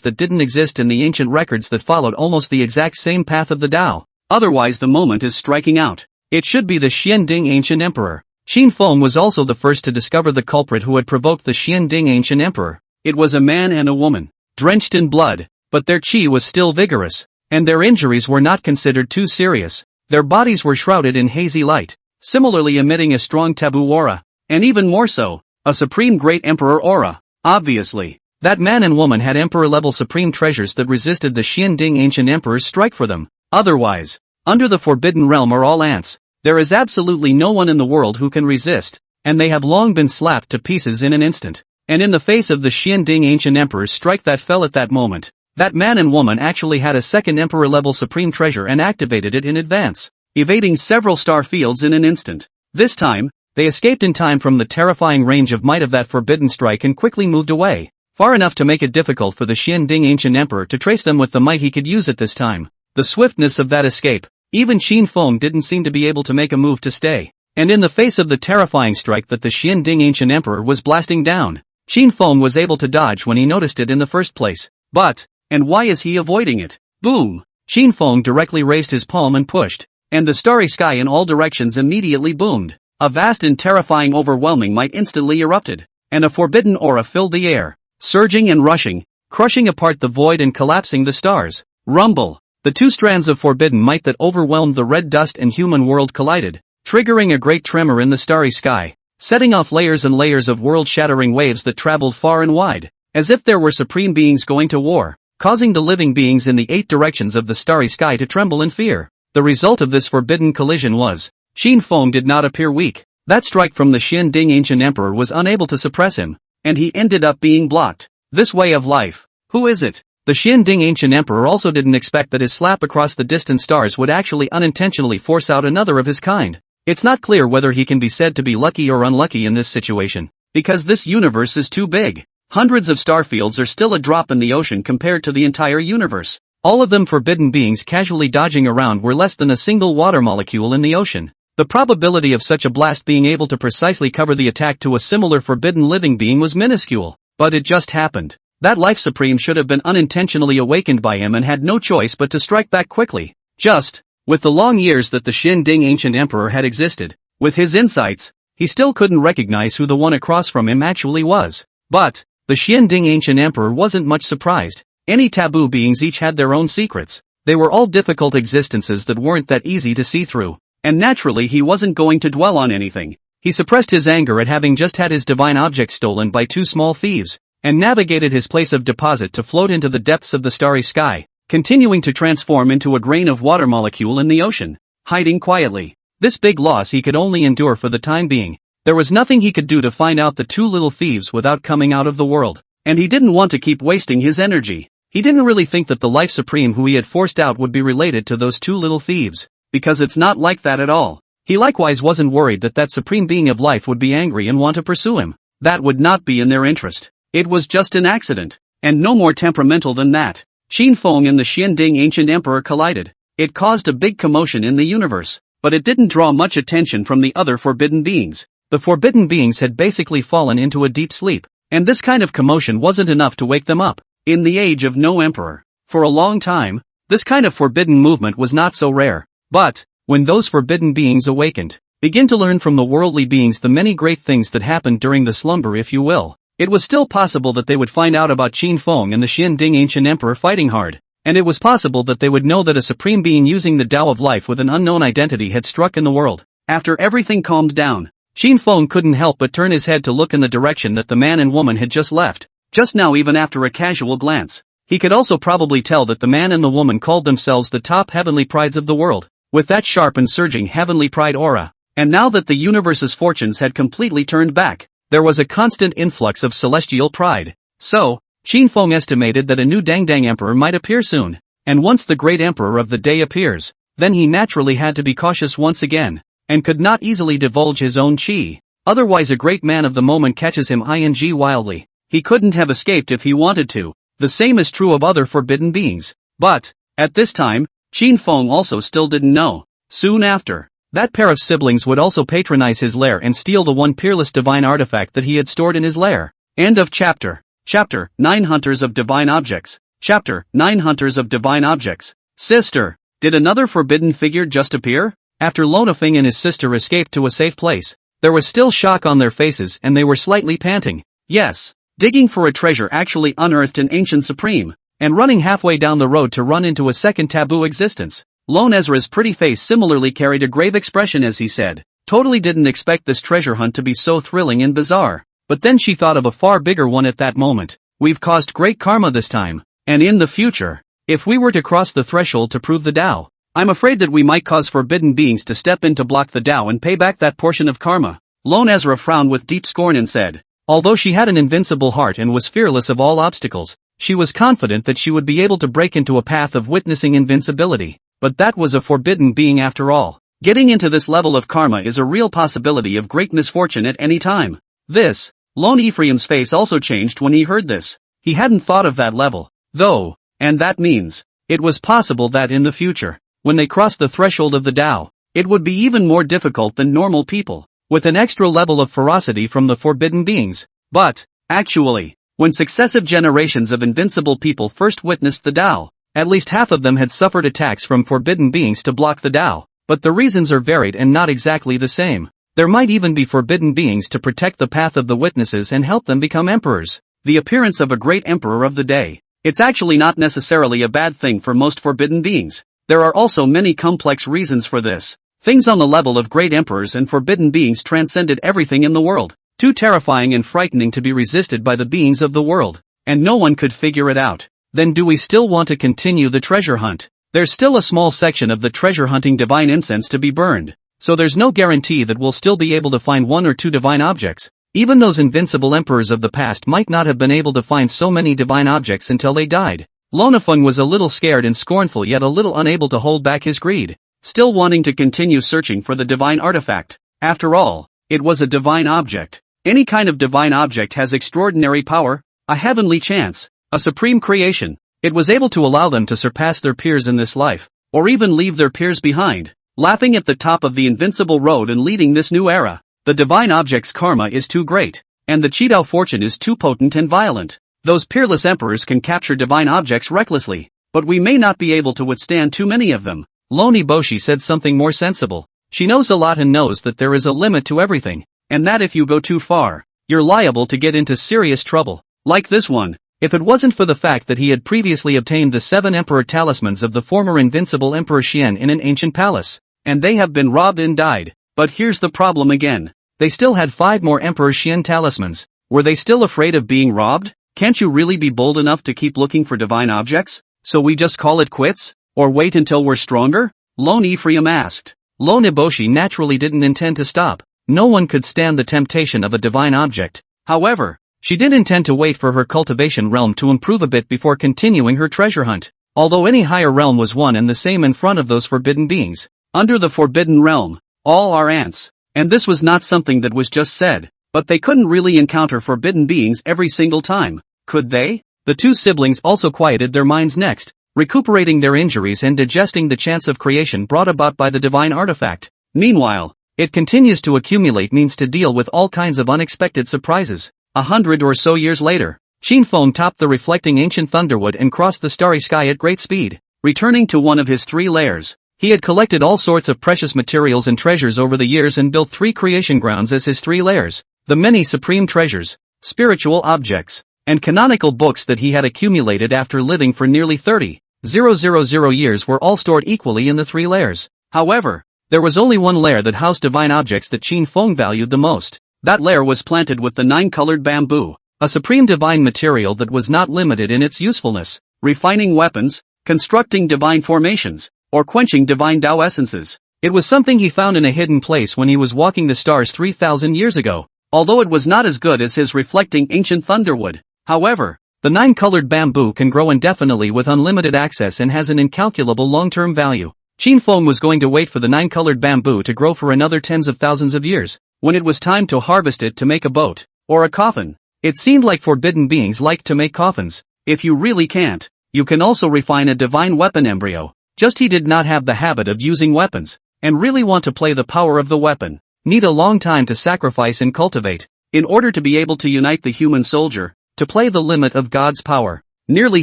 that didn't exist in the ancient records that followed almost the exact same path of the Tao. Otherwise the moment is striking out. It should be the Xian Ding Ancient Emperor. Qin Feng was also the first to discover the culprit who had provoked the Xian Ding Ancient Emperor. It was a man and a woman, drenched in blood, but their qi was still vigorous, and their injuries were not considered too serious. Their bodies were shrouded in hazy light, similarly emitting a strong taboo aura, and even more so, a supreme great emperor aura. Obviously, that man and woman had emperor-level supreme treasures that resisted the Xian Ding Ancient Emperor's strike for them. Otherwise, under the Forbidden Realm are all ants. There is absolutely no one in the world who can resist, and they have long been slapped to pieces in an instant. And in the face of the Xian Ding Ancient Emperor's strike that fell at that moment, that man and woman actually had a second emperor-level supreme treasure and activated it in advance, evading several star fields in an instant. This time, they escaped in time from the terrifying range of might of that forbidden strike and quickly moved away, far enough to make it difficult for the Xian Ding Ancient Emperor to trace them with the might he could use at this time. The swiftness of that escape, even Qin Feng didn't seem to be able to make a move to stay. And in the face of the terrifying strike that the Xian Ding Ancient Emperor was blasting down, Qin Feng was able to dodge when he noticed it in the first place. But, and why is he avoiding it? Boom! Qin Feng directly raised his palm and pushed, and the starry sky in all directions immediately boomed. A vast and terrifying overwhelming might instantly erupted, and a forbidden aura filled the air, surging and rushing, crushing apart the void and collapsing the stars. Rumble! The two strands of forbidden might that overwhelmed the red dust and human world collided, triggering a great tremor in the starry sky, setting off layers and layers of world-shattering waves that traveled far and wide, as if there were supreme beings going to war, causing the living beings in the 8 directions of the starry sky to tremble in fear. The result of this forbidden collision was, Qin Feng did not appear weak. That strike from the Xian Ding Ancient Emperor was unable to suppress him, and he ended up being blocked. This way of life. Who is it? The Xian Ding Ancient Emperor also didn't expect that his slap across the distant stars would actually unintentionally force out another of his kind. It's not clear whether he can be said to be lucky or unlucky in this situation, because this universe is too big. Hundreds of starfields are still a drop in the ocean compared to the entire universe. All of them forbidden beings casually dodging around were less than a single water molecule in the ocean. The probability of such a blast being able to precisely cover the attack to a similar forbidden living being was minuscule, but it just happened. That life supreme should have been unintentionally awakened by him and had no choice but to strike back quickly. Just, with the long years that the Xian Ding Ancient Emperor had existed, with his insights, he still couldn't recognize who the one across from him actually was. But, the Xian Ding Ancient Emperor wasn't much surprised. Any taboo beings each had their own secrets. They were all difficult existences that weren't that easy to see through. And naturally he wasn't going to dwell on anything. He suppressed his anger at having just had his divine object stolen by 2 small thieves, and navigated his place of deposit to float into the depths of the starry sky, continuing to transform into a grain of water molecule in the ocean, hiding quietly. This big loss he could only endure for the time being. There was nothing he could do to find out the 2 little thieves without coming out of the world, and he didn't want to keep wasting his energy. He didn't really think that the Life Supreme who he had forced out would be related to those two little thieves, because it's not like that at all. He likewise wasn't worried that that Supreme Being of Life would be angry and want to pursue him. That would not be in their interest. It was just an accident, and no more temperamental than that. Qin Feng and the Xianding Ancient Emperor collided. It caused a big commotion in the universe, but it didn't draw much attention from the other forbidden beings. The forbidden beings had basically fallen into a deep sleep, and this kind of commotion wasn't enough to wake them up. In the age of no emperor, for a long time, this kind of forbidden movement was not so rare. But, when those forbidden beings awakened, begin to learn from the worldly beings the many great things that happened during the slumber if you will, it was still possible that they would find out about Qin Feng and the Xianding Ancient Emperor fighting hard, and it was possible that they would know that a supreme being using the Tao of life with an unknown identity had struck in the world. After everything calmed down, Qin Feng couldn't help but turn his head to look in the direction that the man and woman had just left. Just now, even after a casual glance, he could also probably tell that the man and the woman called themselves the top heavenly prides of the world, with that sharp and surging heavenly pride aura. And now that the universe's fortunes had completely turned back, there was a constant influx of celestial pride. So, Qin Feng estimated that a new Dangdang Emperor might appear soon, and once the great Emperor of the day appears, then he naturally had to be cautious once again, and could not easily divulge his own chi. Otherwise a great man of the moment catches him wildly. He couldn't have escaped if he wanted to. The same is true of other forbidden beings. But, at this time, Qin Feng also still didn't know. Soon after, that pair of siblings would also patronize his lair and steal the one peerless divine artifact that he had stored in his lair. End of chapter. Chapter 9 Hunters of Divine Objects. Chapter 9 Hunters of Divine Objects. Sister, did another forbidden figure just appear? After Lona Feng and his sister escaped to a safe place, there was still shock on their faces and they were slightly panting. Yes. Digging for a treasure actually unearthed an ancient supreme, and running halfway down the road to run into a second taboo existence. Lone Ezra's pretty face similarly carried a grave expression as he said, totally didn't expect this treasure hunt to be so thrilling and bizarre. But then she thought of a far bigger one at that moment. We've caused great karma this time, and in the future, if we were to cross the threshold to prove the Tao, I'm afraid that we might cause forbidden beings to step in to block the Tao and pay back that portion of karma. Lone Ezra frowned with deep scorn and said, although she had an invincible heart and was fearless of all obstacles, she was confident that she would be able to break into a path of witnessing invincibility. But that was a forbidden being after all. Getting into this level of karma is a real possibility of great misfortune at any time. This, Lone Ephraim's face also changed when he heard this. He hadn't thought of that level, though, and that means, it was possible that in the future, when they crossed the threshold of the Tao, it would be even more difficult than normal people, with an extra level of ferocity from the forbidden beings. But, actually, when successive generations of invincible people first witnessed the Tao, at least half of them had suffered attacks from forbidden beings to block the Tao, but the reasons are varied and not exactly the same. There might even be forbidden beings to protect the path of the witnesses and help them become emperors. The appearance of a great emperor of the day. It's actually not necessarily a bad thing for most forbidden beings. There are also many complex reasons for this. Things on the level of great emperors and forbidden beings transcended everything in the world, too terrifying and frightening to be resisted by the beings of the world, and no one could figure it out. Then do we still want to continue the treasure hunt? There's still a small section of the treasure hunting divine incense to be burned, so there's no guarantee that we'll still be able to find one or two divine objects. Even those invincible emperors of the past might not have been able to find so many divine objects until they died. Lona Feng was a little scared and scornful yet a little unable to hold back his greed, still wanting to continue searching for the divine artifact. After all, it was a divine object. Any kind of divine object has extraordinary power, a heavenly chance, a supreme creation. It was able to allow them to surpass their peers in this life, or even leave their peers behind, laughing at the top of the invincible road and leading this new era. The divine object's karma is too great, and the Qidao fortune is too potent and violent. Those peerless emperors can capture divine objects recklessly, but we may not be able to withstand too many of them. Lone Eboshi said something more sensible. She knows a lot and knows that there is a limit to everything, and that if you go too far, you're liable to get into serious trouble. Like this one. If it wasn't for the fact that he had previously obtained the 7 emperor talismans of the former invincible Emperor Xian in an ancient palace, and they have been robbed and died. But here's the problem again. They still had 5 more Emperor Xian talismans. Were they still afraid of being robbed? Can't you really be bold enough to keep looking for divine objects? So we just call it quits? Or wait until we're stronger? Lone Ephraim asked. Lone Eboshi naturally didn't intend to stop. No one could stand the temptation of a divine object. However, She did intend to wait for her cultivation realm to improve a bit before continuing her treasure hunt. Although any higher realm was one and the same in front of those forbidden beings. Under the forbidden realm, all are ants. And this was not something that was just said, but they couldn't really encounter forbidden beings every single time, could they? The two siblings also quieted their minds next, recuperating their injuries and digesting the chance of creation brought about by the divine artifact. Meanwhile, it continues to accumulate means to deal with all kinds of unexpected surprises. 100 or so years later, Qin Feng topped the reflecting ancient thunderwood and crossed the starry sky at great speed. Returning to one of his 3 lairs, he had collected all sorts of precious materials and treasures over the years and built 3 creation grounds as his 3 lairs. The many supreme treasures, spiritual objects, and canonical books that he had accumulated after living for nearly 30,000 years were all stored equally in the 3 lairs. However, there was only one lair that housed divine objects that Qin Feng valued the most. That lair was planted with the 9-colored bamboo, a supreme divine material that was not limited in its usefulness, refining weapons, constructing divine formations, or quenching divine Tao essences. It was something he found in a hidden place when he was walking the stars 3,000 years ago, although it was not as good as his reflecting ancient thunderwood. However, the 9-colored bamboo can grow indefinitely with unlimited access and has an incalculable long-term value. Qin Feng was going to wait for the 9-colored bamboo to grow for another tens of thousands of years, when it was time to harvest it to make a boat, or a coffin. It seemed like forbidden beings liked to make coffins. If you really can't, you can also refine a divine weapon embryo. Just he did not have the habit of using weapons, and really want to play the power of the weapon. Need a long time to sacrifice and cultivate, in order to be able to unite the human soldier, to play the limit of God's power. Nearly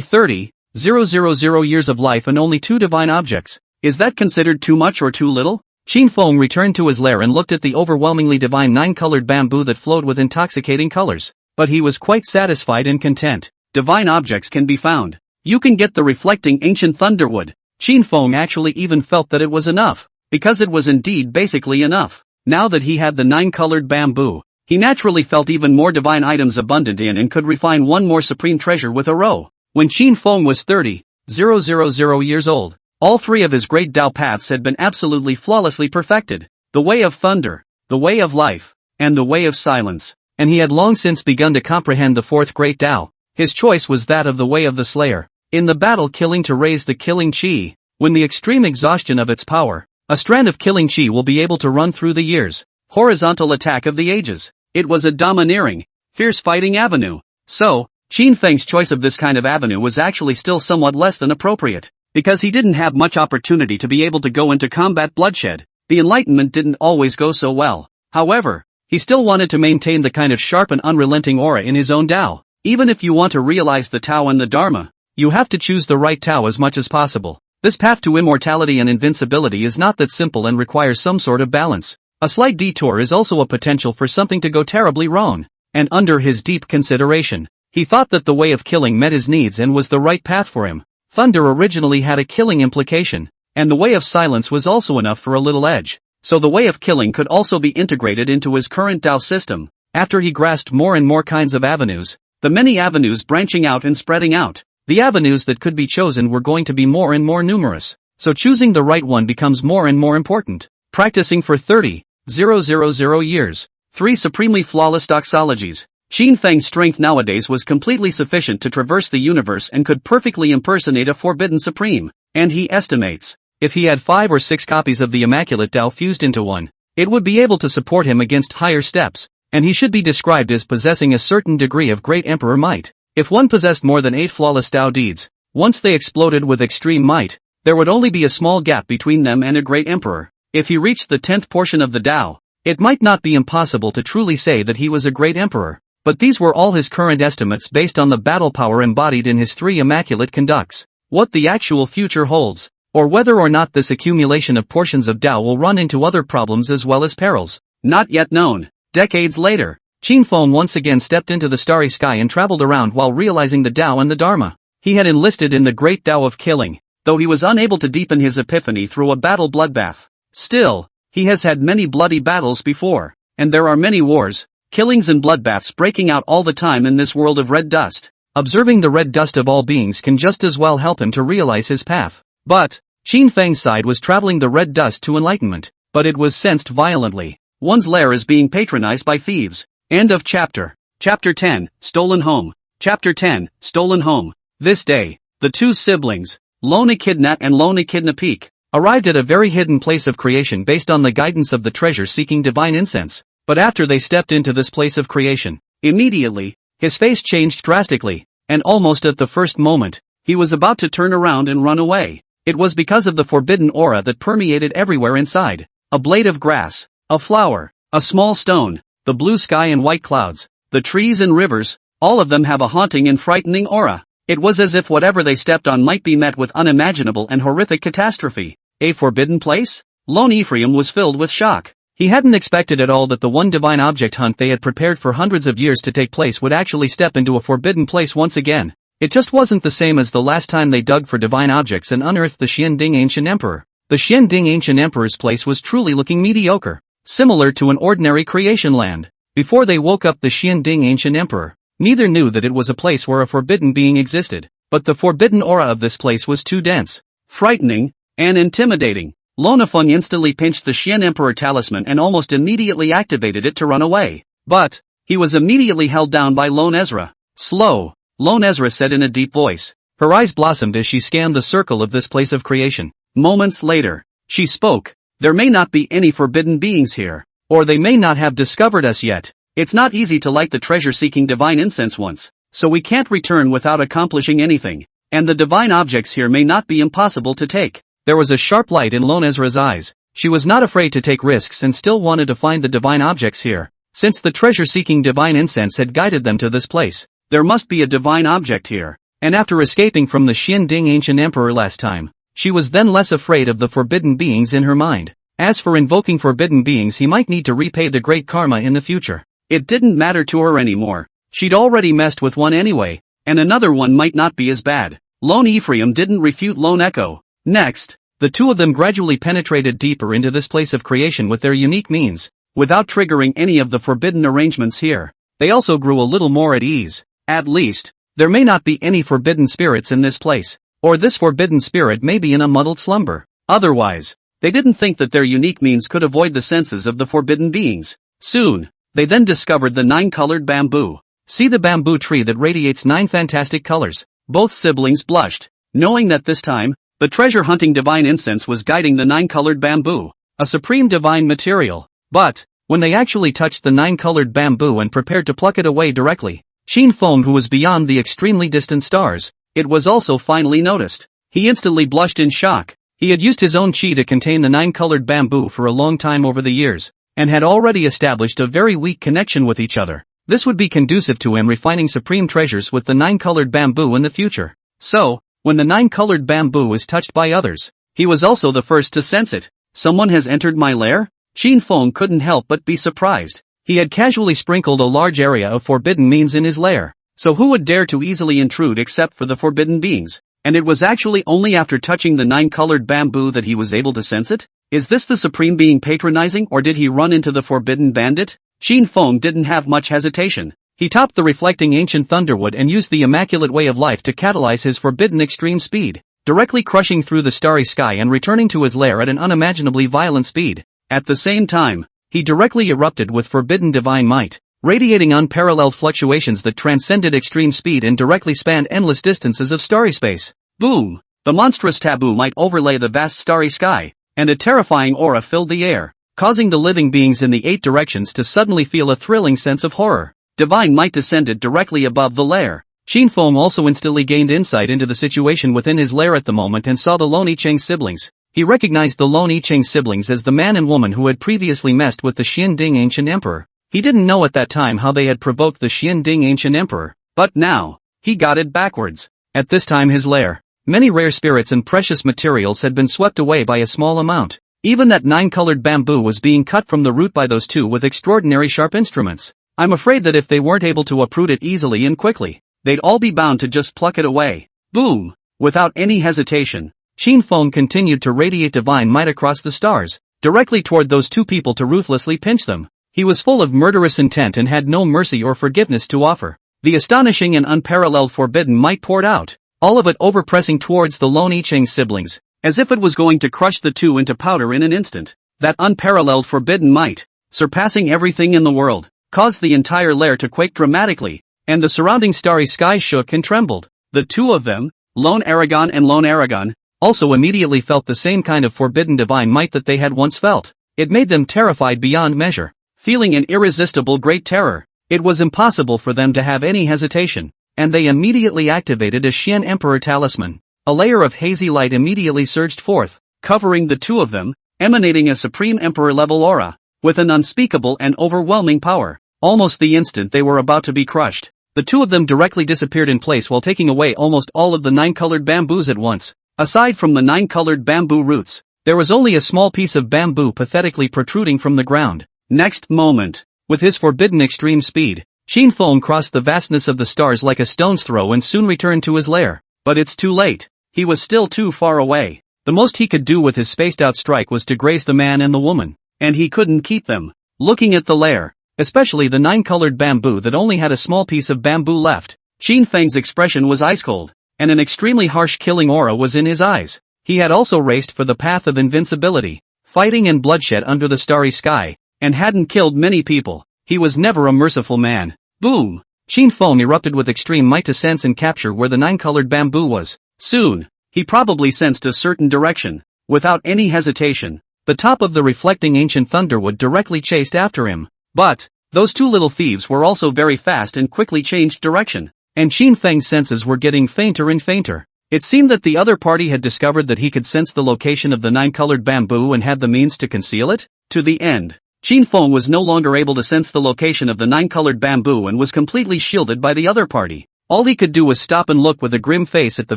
30,000 years of life and only 2 divine objects. Is that considered too much or too little? Qin Feng returned to his lair and looked at the overwhelmingly divine 9-colored bamboo that flowed with intoxicating colors. But he was quite satisfied and content. Divine objects can be found. You can get the reflecting ancient thunderwood. Qin Feng actually even felt that it was enough, because it was indeed basically enough. Now that he had the 9-colored bamboo, he naturally felt even more divine items abundant in and could refine one more supreme treasure with a row. When Qin Feng was 30,000 years old, all 3 of his great Tao paths had been absolutely flawlessly perfected. The way of thunder, the way of life, and the way of silence. And he had long since begun to comprehend the 4th great Tao. His choice was that of the way of the Slayer. In the battle killing to raise the killing chi, when the extreme exhaustion of its power, a strand of killing chi will be able to run through the years. Horizontal attack of the ages. It was a domineering, fierce fighting avenue. So, Qin Feng's choice of this kind of avenue was actually still somewhat less than appropriate, because he didn't have much opportunity to be able to go into combat bloodshed. The enlightenment didn't always go so well. However, he still wanted to maintain the kind of sharp and unrelenting aura in his own Tao. Even if you want to realize the Tao and the Dharma, you have to choose the right Tao as much as possible. This path to immortality and invincibility is not that simple and requires some sort of balance. A slight detour is also a potential for something to go terribly wrong. And under his deep consideration, he thought that the way of killing met his needs and was the right path for him. Thunder originally had a killing implication, and the way of silence was also enough for a little edge. So the way of killing could also be integrated into his current Tao system. After he grasped more and more kinds of avenues, the many avenues branching out and spreading out, the avenues that could be chosen were going to be more and more numerous. So choosing the right one becomes more and more important. Practicing for 30,000 years. 3 supremely flawless doxologies. Qin Feng's strength nowadays was completely sufficient to traverse the universe and could perfectly impersonate a forbidden supreme. And he estimates, if he had 5 or 6 copies of the Immaculate Tao fused into one, it would be able to support him against higher steps, and he should be described as possessing a certain degree of great emperor might. If one possessed more than 8 flawless Tao deeds, once they exploded with extreme might, there would only be a small gap between them and a great emperor. If he reached the 10th portion of the Tao, it might not be impossible to truly say that he was a great emperor. But these were all his current estimates based on the battle power embodied in his 3 immaculate conducts. What the actual future holds, or whether or not this accumulation of portions of Tao will run into other problems as well as perils, not yet known. Decades later, Qin Feng once again stepped into the starry sky and traveled around while realizing the Tao and the Dharma. He had enlisted in the great Tao of killing, though he was unable to deepen his epiphany through a battle bloodbath. Still, he has had many bloody battles before, and there are many wars, killings and bloodbaths breaking out all the time in this world of red dust. Observing the red dust of all beings can just as well help him to realize his path. But, Qin Feng's side was traveling the red dust to enlightenment, but it was sensed violently. One's lair is being patronized by thieves. End of chapter. Chapter 10, Stolen Home. Chapter 10, Stolen Home. This day, the two siblings, Lone Echidna and Lone Echidna Peak, arrived at a very hidden place of creation based on the guidance of the treasure-seeking divine incense. But after they stepped into this place of creation, immediately, his face changed drastically, and almost at the first moment, he was about to turn around and run away. It was because of the forbidden aura that permeated everywhere inside. A blade of grass, a flower, a small stone, the blue sky and white clouds, the trees and rivers, all of them have a haunting and frightening aura. It was as if whatever they stepped on might be met with unimaginable and horrific catastrophe. A forbidden place? Lone Ephraim was filled with shock. He hadn't expected at all that the one divine object hunt they had prepared for hundreds of years to take place would actually step into a forbidden place once again. It just wasn't the same as the last time they dug for divine objects and unearthed the Xian Ding Ancient Emperor. The Xian Ding Ancient Emperor's place was truly looking mediocre, similar to an ordinary creation land. Before they woke up the Xian Ding Ancient Emperor, neither knew that it was a place where a forbidden being existed, but the forbidden aura of this place was too dense, frightening, and intimidating. Lone Feng instantly pinched the Xian Emperor talisman and almost immediately activated it to run away. But he was immediately held down by Lone Ezra. Slow, Lone Ezra said in a deep voice. Her eyes blossomed as she scanned the circle of this place of creation. Moments later, she spoke. There may not be any forbidden beings here, or they may not have discovered us yet. It's not easy to light the treasure-seeking divine incense once, so we can't return without accomplishing anything. And the divine objects here may not be impossible to take. There was a sharp light in Lone Ezra's eyes. She was not afraid to take risks and still wanted to find the divine objects here. Since the treasure-seeking divine incense had guided them to this place, there must be a divine object here. And after escaping from the Xian Ding Ancient Emperor last time, she was then less afraid of the forbidden beings in her mind. As for invoking forbidden beings, he might need to repay the great karma in the future. It didn't matter to her anymore. She'd already messed with one anyway, and another one might not be as bad. Lone Ephraim didn't refute Lone Echo. Next, the two of them gradually penetrated deeper into this place of creation with their unique means, without triggering any of the forbidden arrangements here. They also grew a little more at ease. At least, there may not be any forbidden spirits in this place, or this forbidden spirit may be in a muddled slumber. Otherwise, they didn't think that their unique means could avoid the senses of the forbidden beings. Soon, they then discovered the 9-colored bamboo. See the bamboo tree that radiates 9 fantastic colors. Both siblings blushed, knowing that this time, the treasure-hunting divine incense was guiding the 9-colored bamboo, a supreme divine material. But, when they actually touched the 9-colored bamboo and prepared to pluck it away directly, Qin Feng, who was beyond the extremely distant stars, it was also finally noticed. He instantly blushed in shock. He had used his own chi to contain the 9-colored bamboo for a long time over the years, and had already established a very weak connection with each other. This would be conducive to him refining supreme treasures with the 9-colored bamboo in the future. So, when the 9-colored bamboo is touched by others, he was also the first to sense it. Someone has entered my lair? Qin Feng couldn't help but be surprised. He had casually sprinkled a large area of forbidden means in his lair, so who would dare to easily intrude except for the forbidden beings? And it was actually only after touching the 9-colored bamboo that he was able to sense it? Is this the supreme being patronizing, or did he run into the forbidden bandit? Qin Feng didn't have much hesitation. He topped the reflecting ancient thunderwood and used the immaculate way of life to catalyze his forbidden extreme speed, directly crushing through the starry sky and returning to his lair at an unimaginably violent speed. At the same time, he directly erupted with forbidden divine might, radiating unparalleled fluctuations that transcended extreme speed and directly spanned endless distances of starry space. Boom! The monstrous taboo might overlay the vast starry sky, and a terrifying aura filled the air, causing the living beings in the 8 directions to suddenly feel a thrilling sense of horror. Divine might descended directly above the lair. Qin Feng also instantly gained insight into the situation within his lair at the moment and saw the Lone Icheng siblings. He recognized the Lone Icheng siblings as the man and woman who had previously messed with the Xian Ding Ancient Emperor. He didn't know at that time how they had provoked the Xian Ding Ancient Emperor, but now, he got it backwards. At this time his lair, many rare spirits and precious materials had been swept away by a small amount. Even that 9-colored bamboo was being cut from the root by those two with extraordinary sharp instruments. I'm afraid that if they weren't able to uproot it easily and quickly, they'd all be bound to just pluck it away. Boom! Without any hesitation, Qin Feng continued to radiate divine might across the stars, directly toward those two people to ruthlessly pinch them. He was full of murderous intent and had no mercy or forgiveness to offer. The astonishing and unparalleled forbidden might poured out, all of it overpressing towards the Lone Icheng siblings, as if it was going to crush the two into powder in an instant. That unparalleled forbidden might, surpassing everything in the world, caused the entire lair to quake dramatically, and the surrounding starry sky shook and trembled. The two of them, Lone Aragon and Lone Aragon, also immediately felt the same kind of forbidden divine might that they had once felt. It made them terrified beyond measure. Feeling an irresistible great terror, it was impossible for them to have any hesitation, and they immediately activated a Xian Emperor talisman. A layer of hazy light immediately surged forth, covering the two of them, emanating a supreme emperor-level aura, with an unspeakable and overwhelming power. Almost the instant they were about to be crushed, the two of them directly disappeared in place while taking away almost all of the 9 colored bamboos at once. Aside from the 9 colored bamboo roots, there was only a small piece of bamboo pathetically protruding from the ground. Next moment, with his forbidden extreme speed, Qin Feng crossed the vastness of the stars like a stone's throw and soon returned to his lair. But it's too late. He was still too far away. The most he could do with his spaced-out strike was to graze the man and the woman, and he couldn't keep them. Looking at the lair, especially the 9 colored bamboo that only had a small piece of bamboo left, Qin Feng's expression was ice-cold, and an extremely harsh killing aura was in his eyes. He had also raced for the path of invincibility, fighting and bloodshed under the starry sky, and hadn't killed many people. He was never a merciful man. Boom! Qin Feng erupted with extreme might to sense and capture where the 9 colored bamboo was. Soon, he probably sensed a certain direction. Without any hesitation, the top of the reflecting ancient thunderwood directly chased after him. But those two little thieves were also very fast and quickly changed direction, and Qin Feng's senses were getting fainter and fainter. It seemed that the other party had discovered that he could sense the location of the 9 colored bamboo and had the means to conceal it. To the end, Qin Feng was no longer able to sense the location of the 9 colored bamboo and was completely shielded by the other party. All he could do was stop and look with a grim face at the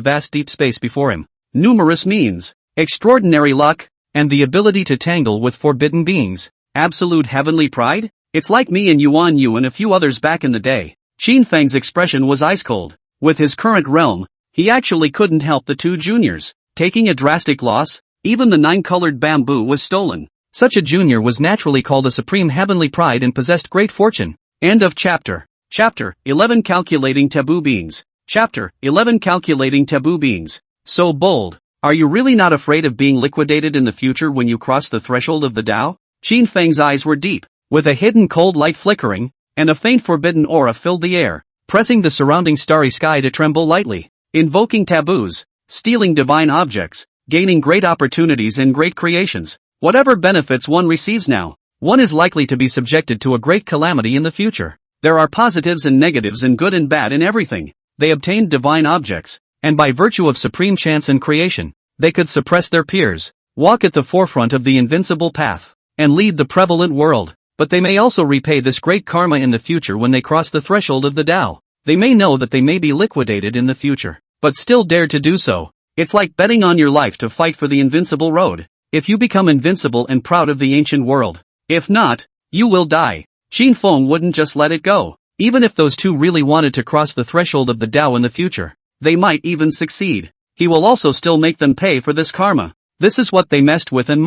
vast deep space before him. Numerous means, extraordinary luck, and the ability to tangle with forbidden beings. Absolute heavenly pride? It's like me and Yuan You and a few others back in the day. Qin Feng's expression was ice-cold. With his current realm, he actually couldn't help the two juniors taking a drastic loss. Even the 9 colored bamboo was stolen. Such a junior was naturally called a supreme heavenly pride and possessed great fortune. End of chapter. Chapter 11 Calculating Taboo Beings. Chapter 11 Calculating Taboo Beings. So bold. Are you really not afraid of being liquidated in the future when you cross the threshold of the Tao? Qin Feng's eyes were deep, with a hidden cold light flickering, and a faint forbidden aura filled the air, pressing the surrounding starry sky to tremble lightly. Invoking taboos, stealing divine objects, gaining great opportunities and great creations. Whatever benefits one receives now, one is likely to be subjected to a great calamity in the future. There are positives and negatives and good and bad in everything. They obtained divine objects, and by virtue of supreme chance and creation, they could suppress their peers, walk at the forefront of the invincible path, and lead the prevalent world. But they may also repay this great karma in the future when they cross the threshold of the Tao. They may know that they may be liquidated in the future, but still dare to do so. It's like betting on your life to fight for the invincible road. If you become invincible and proud of the ancient world, if not, you will die. Qin Feng wouldn't just let it go. Even if those two really wanted to cross the threshold of the Tao in the future, they might even succeed. He will also still make them pay for this karma. This is what they messed with and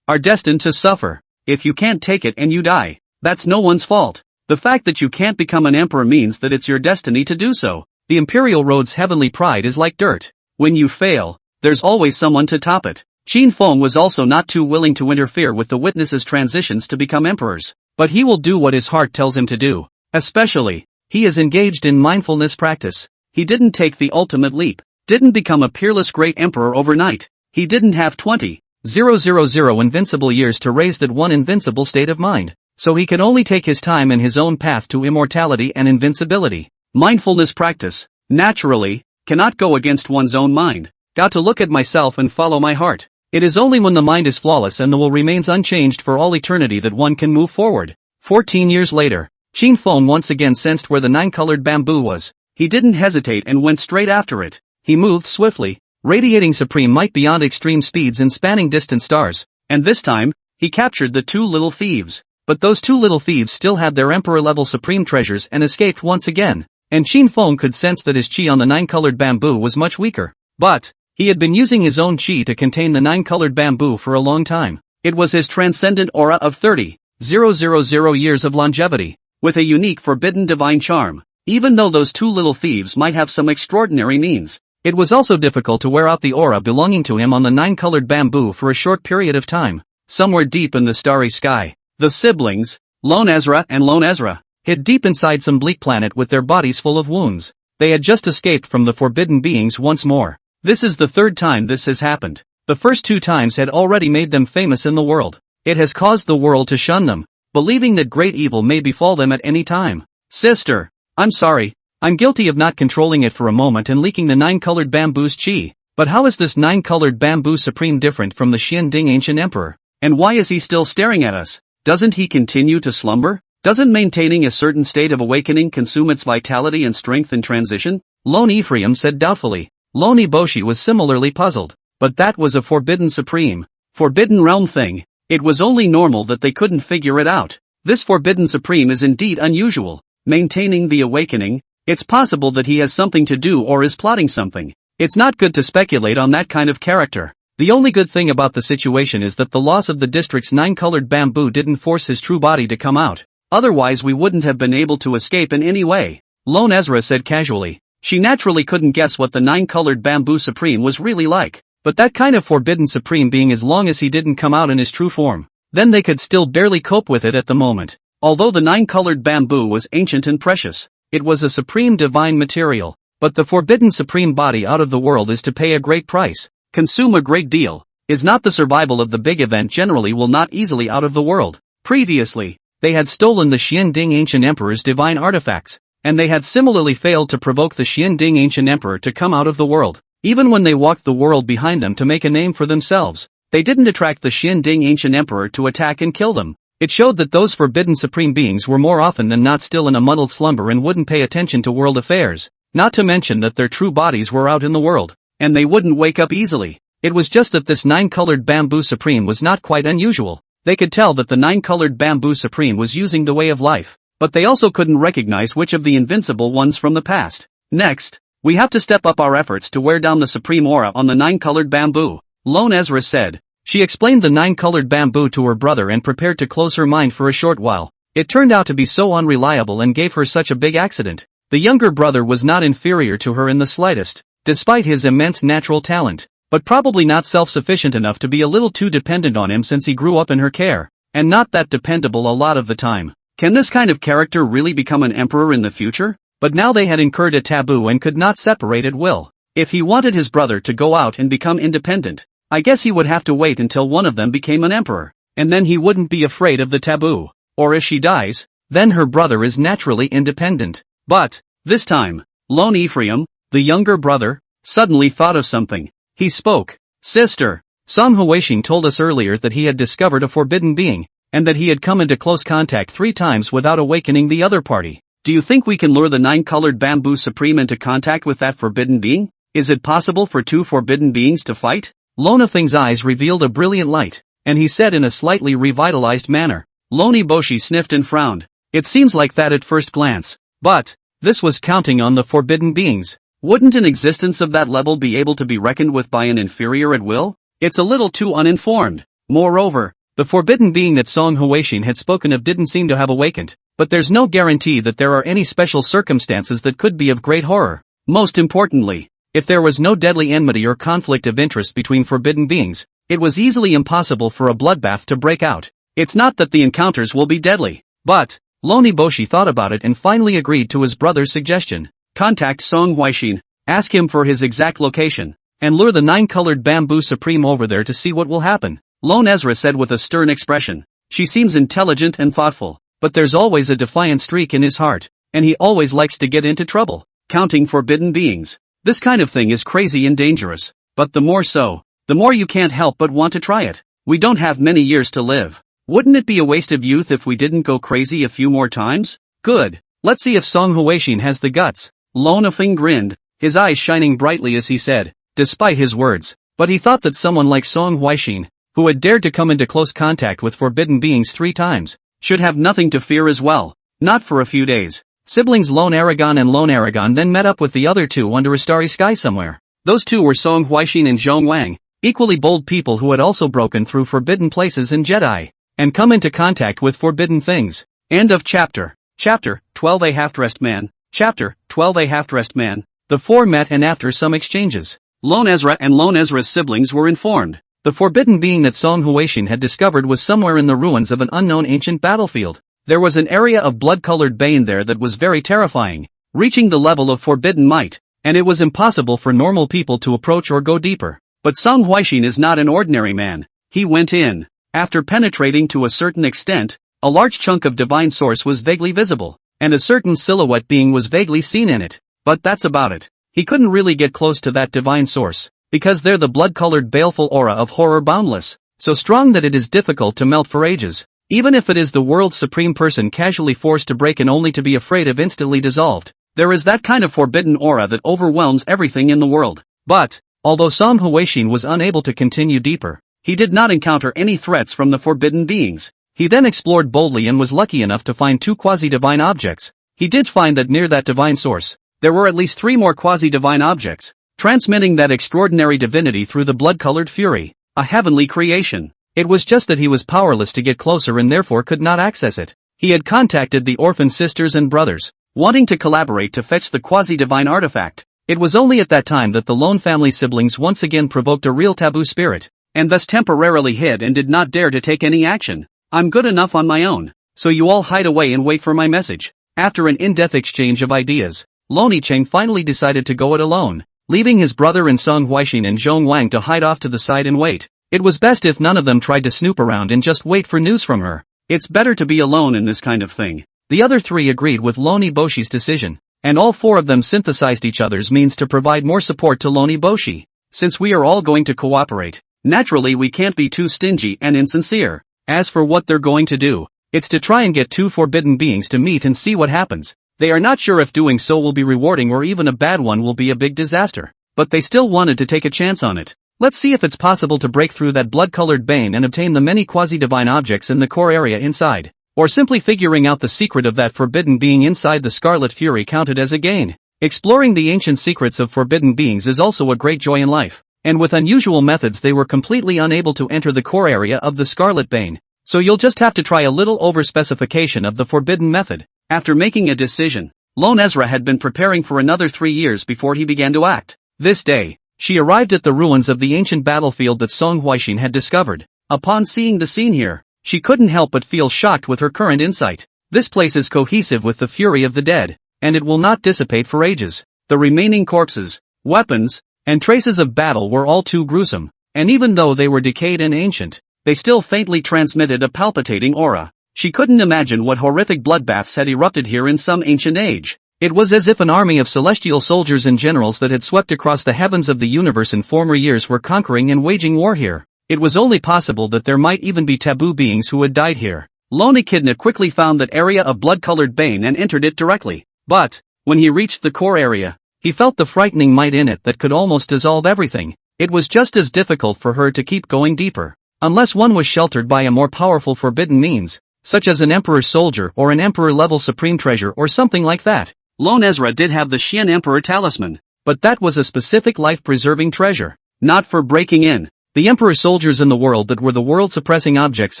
are destined to suffer. If you can't take it and you die, that's no one's fault. The fact that you can't become an emperor means that it's your destiny to do so. The imperial road's heavenly pride is like dirt. When you fail, there's always someone to top it. Qin Feng was also not too willing to interfere with the witness's transitions to become emperors, but he will do what his heart tells him to do. Especially, he is engaged in mindfulness practice. He didn't take the ultimate leap, didn't become a peerless great emperor overnight. He didn't have 20,000 invincible years to raise that one invincible state of mind, so he could only take his time and his own path to immortality and invincibility. Mindfulness practice, naturally, cannot go against one's own mind. Got to look at myself and follow my heart. It is only when the mind is flawless and the will remains unchanged for all eternity that one can move forward. 14 years later, Qin Feng once again sensed where the 9 colored bamboo was. He didn't hesitate and went straight after it. He moved swiftly, radiating supreme might beyond extreme speeds and spanning distant stars, and this time, he captured the two little thieves. But those two little thieves still had their emperor-level supreme treasures and escaped once again, and Qin Feng could sense that his chi on the 9 colored bamboo was much weaker. But he had been using his own chi to contain the 9 colored bamboo for a long time. It was his transcendent aura of 30,000 years of longevity, with a unique forbidden divine charm. Even though those two little thieves might have some extraordinary means, it was also difficult to wear out the aura belonging to him on the 9 colored bamboo for a short period of time. Somewhere deep in the starry sky, the siblings, Lone Ezra and Lone Ezra, hid deep inside some bleak planet with their bodies full of wounds. They had just escaped from the forbidden beings once more. This is the third time this has happened. The first 2 times had already made them famous in the world. It has caused the world to shun them, believing that great evil may befall them at any time. Sister, I'm sorry. I'm guilty of not controlling it for a moment and leaking the 9-colored bamboo's chi. But how is this 9-colored bamboo supreme different from the Xian Ding ancient emperor? And why is he still staring at us? Doesn't he continue to slumber? Doesn't maintaining a certain state of awakening consume its vitality and strength in transition? Lone Ephraim said doubtfully. Lone Eboshi was similarly puzzled. But that was a forbidden supreme, forbidden realm thing. It was only normal that they couldn't figure it out. This forbidden supreme is indeed unusual. Maintaining the awakening, it's possible that he has something to do or is plotting something. It's not good to speculate on that kind of character. The only good thing about the situation is that the loss of the district's 9-colored bamboo didn't force his true body to come out. Otherwise we wouldn't have been able to escape in any way. Lone Ezra said casually. She naturally couldn't guess what the 9-colored bamboo supreme was really like. But that kind of forbidden supreme being, as long as he didn't come out in his true form, then they could still barely cope with it at the moment. Although the 9-colored bamboo was ancient and precious, it was a supreme divine material. But the forbidden supreme body out of the world is to pay a great price, consume a great deal, is not the survival of the big event generally will not easily out of the world. Previously, they had stolen the Xian Ding ancient emperor's divine artifacts, and they had similarly failed to provoke the Xian Ding ancient emperor to come out of the world. Even when they walked the world behind them to make a name for themselves, they didn't attract the Xian Ding ancient emperor to attack and kill them. It showed that those forbidden supreme beings were more often than not still in a muddled slumber and wouldn't pay attention to world affairs, not to mention that their true bodies were out in the world, and they wouldn't wake up easily. It was just that this 9-colored bamboo supreme was not quite unusual. They could tell that the 9-colored bamboo supreme was using the way of life, but they also couldn't recognize which of the invincible ones from the past. Next, we have to step up our efforts to wear down the supreme aura on the 9-colored bamboo, Lone Ezra said. She explained the 9-colored bamboo to her brother and prepared to close her mind for a short while. It turned out to be so unreliable and gave her such a big accident. The younger brother was not inferior to her in the slightest, despite his immense natural talent, but probably not self-sufficient enough to be a little too dependent on him since he grew up in her care, and not that dependable a lot of the time. Can this kind of character really become an emperor in the future? But now they had incurred a taboo and could not separate at will. If he wanted his brother to go out and become independent, I guess he would have to wait until one of them became an emperor, and then he wouldn't be afraid of the taboo. Or if she dies, then her brother is naturally independent. But, this time, Lone Ephraim, the younger brother, suddenly thought of something. He spoke. Sister, Song Huaxing told us earlier that he had discovered a forbidden being, and that he had come into close contact 3 times without awakening the other party. Do you think we can lure the 9-colored bamboo supreme into contact with that forbidden being? Is it possible for 2 forbidden beings to fight? Lone Feng's eyes revealed a brilliant light, and he said in a slightly revitalized manner. Lone Eboshi sniffed and frowned. It seems like that at first glance. But, this was counting on the forbidden beings. Wouldn't an existence of that level be able to be reckoned with by an inferior at will? It's a little too uninformed. Moreover, the forbidden being that Song Huaxing had spoken of didn't seem to have awakened. But there's no guarantee that there are any special circumstances that could be of great horror. Most importantly, if there was no deadly enmity or conflict of interest between forbidden beings, it was easily impossible for a bloodbath to break out. It's not that the encounters will be deadly. But, Lone Eboshi thought about it and finally agreed to his brother's suggestion. Contact Song Huaxing, ask him for his exact location, and lure the 9-colored bamboo supreme over there to see what will happen, Lone Ezra said with a stern expression. She seems intelligent and thoughtful, but there's always a defiant streak in his heart, and he always likes to get into trouble. Counting forbidden beings. This kind of thing is crazy and dangerous, but the more so, the more you can't help but want to try it. We don't have many years to live. Wouldn't it be a waste of youth if we didn't go crazy a few more times? Good. Let's see if Song Huaxing has the guts. Lone Feng grinned, his eyes shining brightly as he said, despite his words, but he thought that someone like Song Huaxing, who had dared to come into close contact with forbidden beings 3 times, should have nothing to fear as well. Not for a few days. Siblings Lone Aragon and Lone Aragon then met up with the other 2 under a starry sky somewhere. Those 2 were Song Huaxing and Zhong Wang, equally bold people who had also broken through forbidden places in Jedi, and come into contact with forbidden things. End of chapter. Chapter 12. A half-dressed man. Chapter 12. A half-dressed man. The 4 met, and after some exchanges, Lone Ezra and Lone Ezra's siblings were informed. The forbidden being that Song Huaxing had discovered was somewhere in the ruins of an unknown ancient battlefield. There was an area of blood-colored bane there that was very terrifying, reaching the level of forbidden might, and it was impossible for normal people to approach or go deeper. But Song Huaixin is not an ordinary man. He went in. After penetrating to a certain extent, a large chunk of divine source was vaguely visible, and a certain silhouette being was vaguely seen in it. But that's about it. He couldn't really get close to that divine source, because they're the blood-colored baleful aura of horror boundless, so strong that it is difficult to melt for ages. Even if it is the world's supreme person casually forced to break in only to be afraid of instantly dissolved, there is that kind of forbidden aura that overwhelms everything in the world. But, although Song Huaixin was unable to continue deeper, he did not encounter any threats from the forbidden beings. He then explored boldly and was lucky enough to find 2 quasi-divine objects. He did find that near that divine source, there were at least 3 more quasi-divine objects, transmitting that extraordinary divinity through the blood-colored fury, a heavenly creation. It was just that he was powerless to get closer and therefore could not access it. He had contacted the orphan sisters and brothers, wanting to collaborate to fetch the quasi-divine artifact. It was only at that time that the lone family siblings once again provoked a real taboo spirit, and thus temporarily hid and did not dare to take any action. I'm good enough on my own, so you all hide away and wait for my message. After an in-depth exchange of ideas, Loni Cheng finally decided to go it alone, leaving his brother and Song Huaixin and Zhong Wang to hide off to the side and wait. It was best if none of them tried to snoop around and just wait for news from her. It's better to be alone in this kind of thing. The other 3 agreed with Loni Boshi's decision, and all 4 of them synthesized each other's means to provide more support to Loni Boshi. Since we are all going to cooperate, naturally we can't be too stingy and insincere. As for what they're going to do, it's to try and get 2 forbidden beings to meet and see what happens. They are not sure if doing so will be rewarding or even a bad one will be a big disaster, but they still wanted to take a chance on it. Let's see if it's possible to break through that blood-colored bane and obtain the many quasi-divine objects in the core area inside. Or simply figuring out the secret of that forbidden being inside the Scarlet Fury counted as a gain. Exploring the ancient secrets of forbidden beings is also a great joy in life, and with unusual methods they were completely unable to enter the core area of the Scarlet Bane, so you'll just have to try a little over-specification of the forbidden method. After making a decision, Lone Ezra had been preparing for another 3 years before he began to act. This day, she arrived at the ruins of the ancient battlefield that Song Huaixin had discovered. Upon seeing the scene here, she couldn't help but feel shocked with her current insight. This place is cohesive with the fury of the dead, and it will not dissipate for ages. The remaining corpses, weapons, and traces of battle were all too gruesome, and even though they were decayed and ancient, they still faintly transmitted a palpitating aura. She couldn't imagine what horrific bloodbaths had erupted here in some ancient age. It was as if an army of celestial soldiers and generals that had swept across the heavens of the universe in former years were conquering and waging war here. It was only possible that there might even be taboo beings who had died here. Lone Echidna quickly found that area of blood-colored bane and entered it directly. But, when he reached the core area, he felt the frightening might in it that could almost dissolve everything. It was just as difficult for her to keep going deeper, unless one was sheltered by a more powerful forbidden means, such as an emperor's soldier or an emperor-level supreme treasure or something like that. Lone Ezra did have the Xian Emperor talisman, but that was a specific life-preserving treasure, not for breaking in. The emperor soldiers in the world that were the world-suppressing objects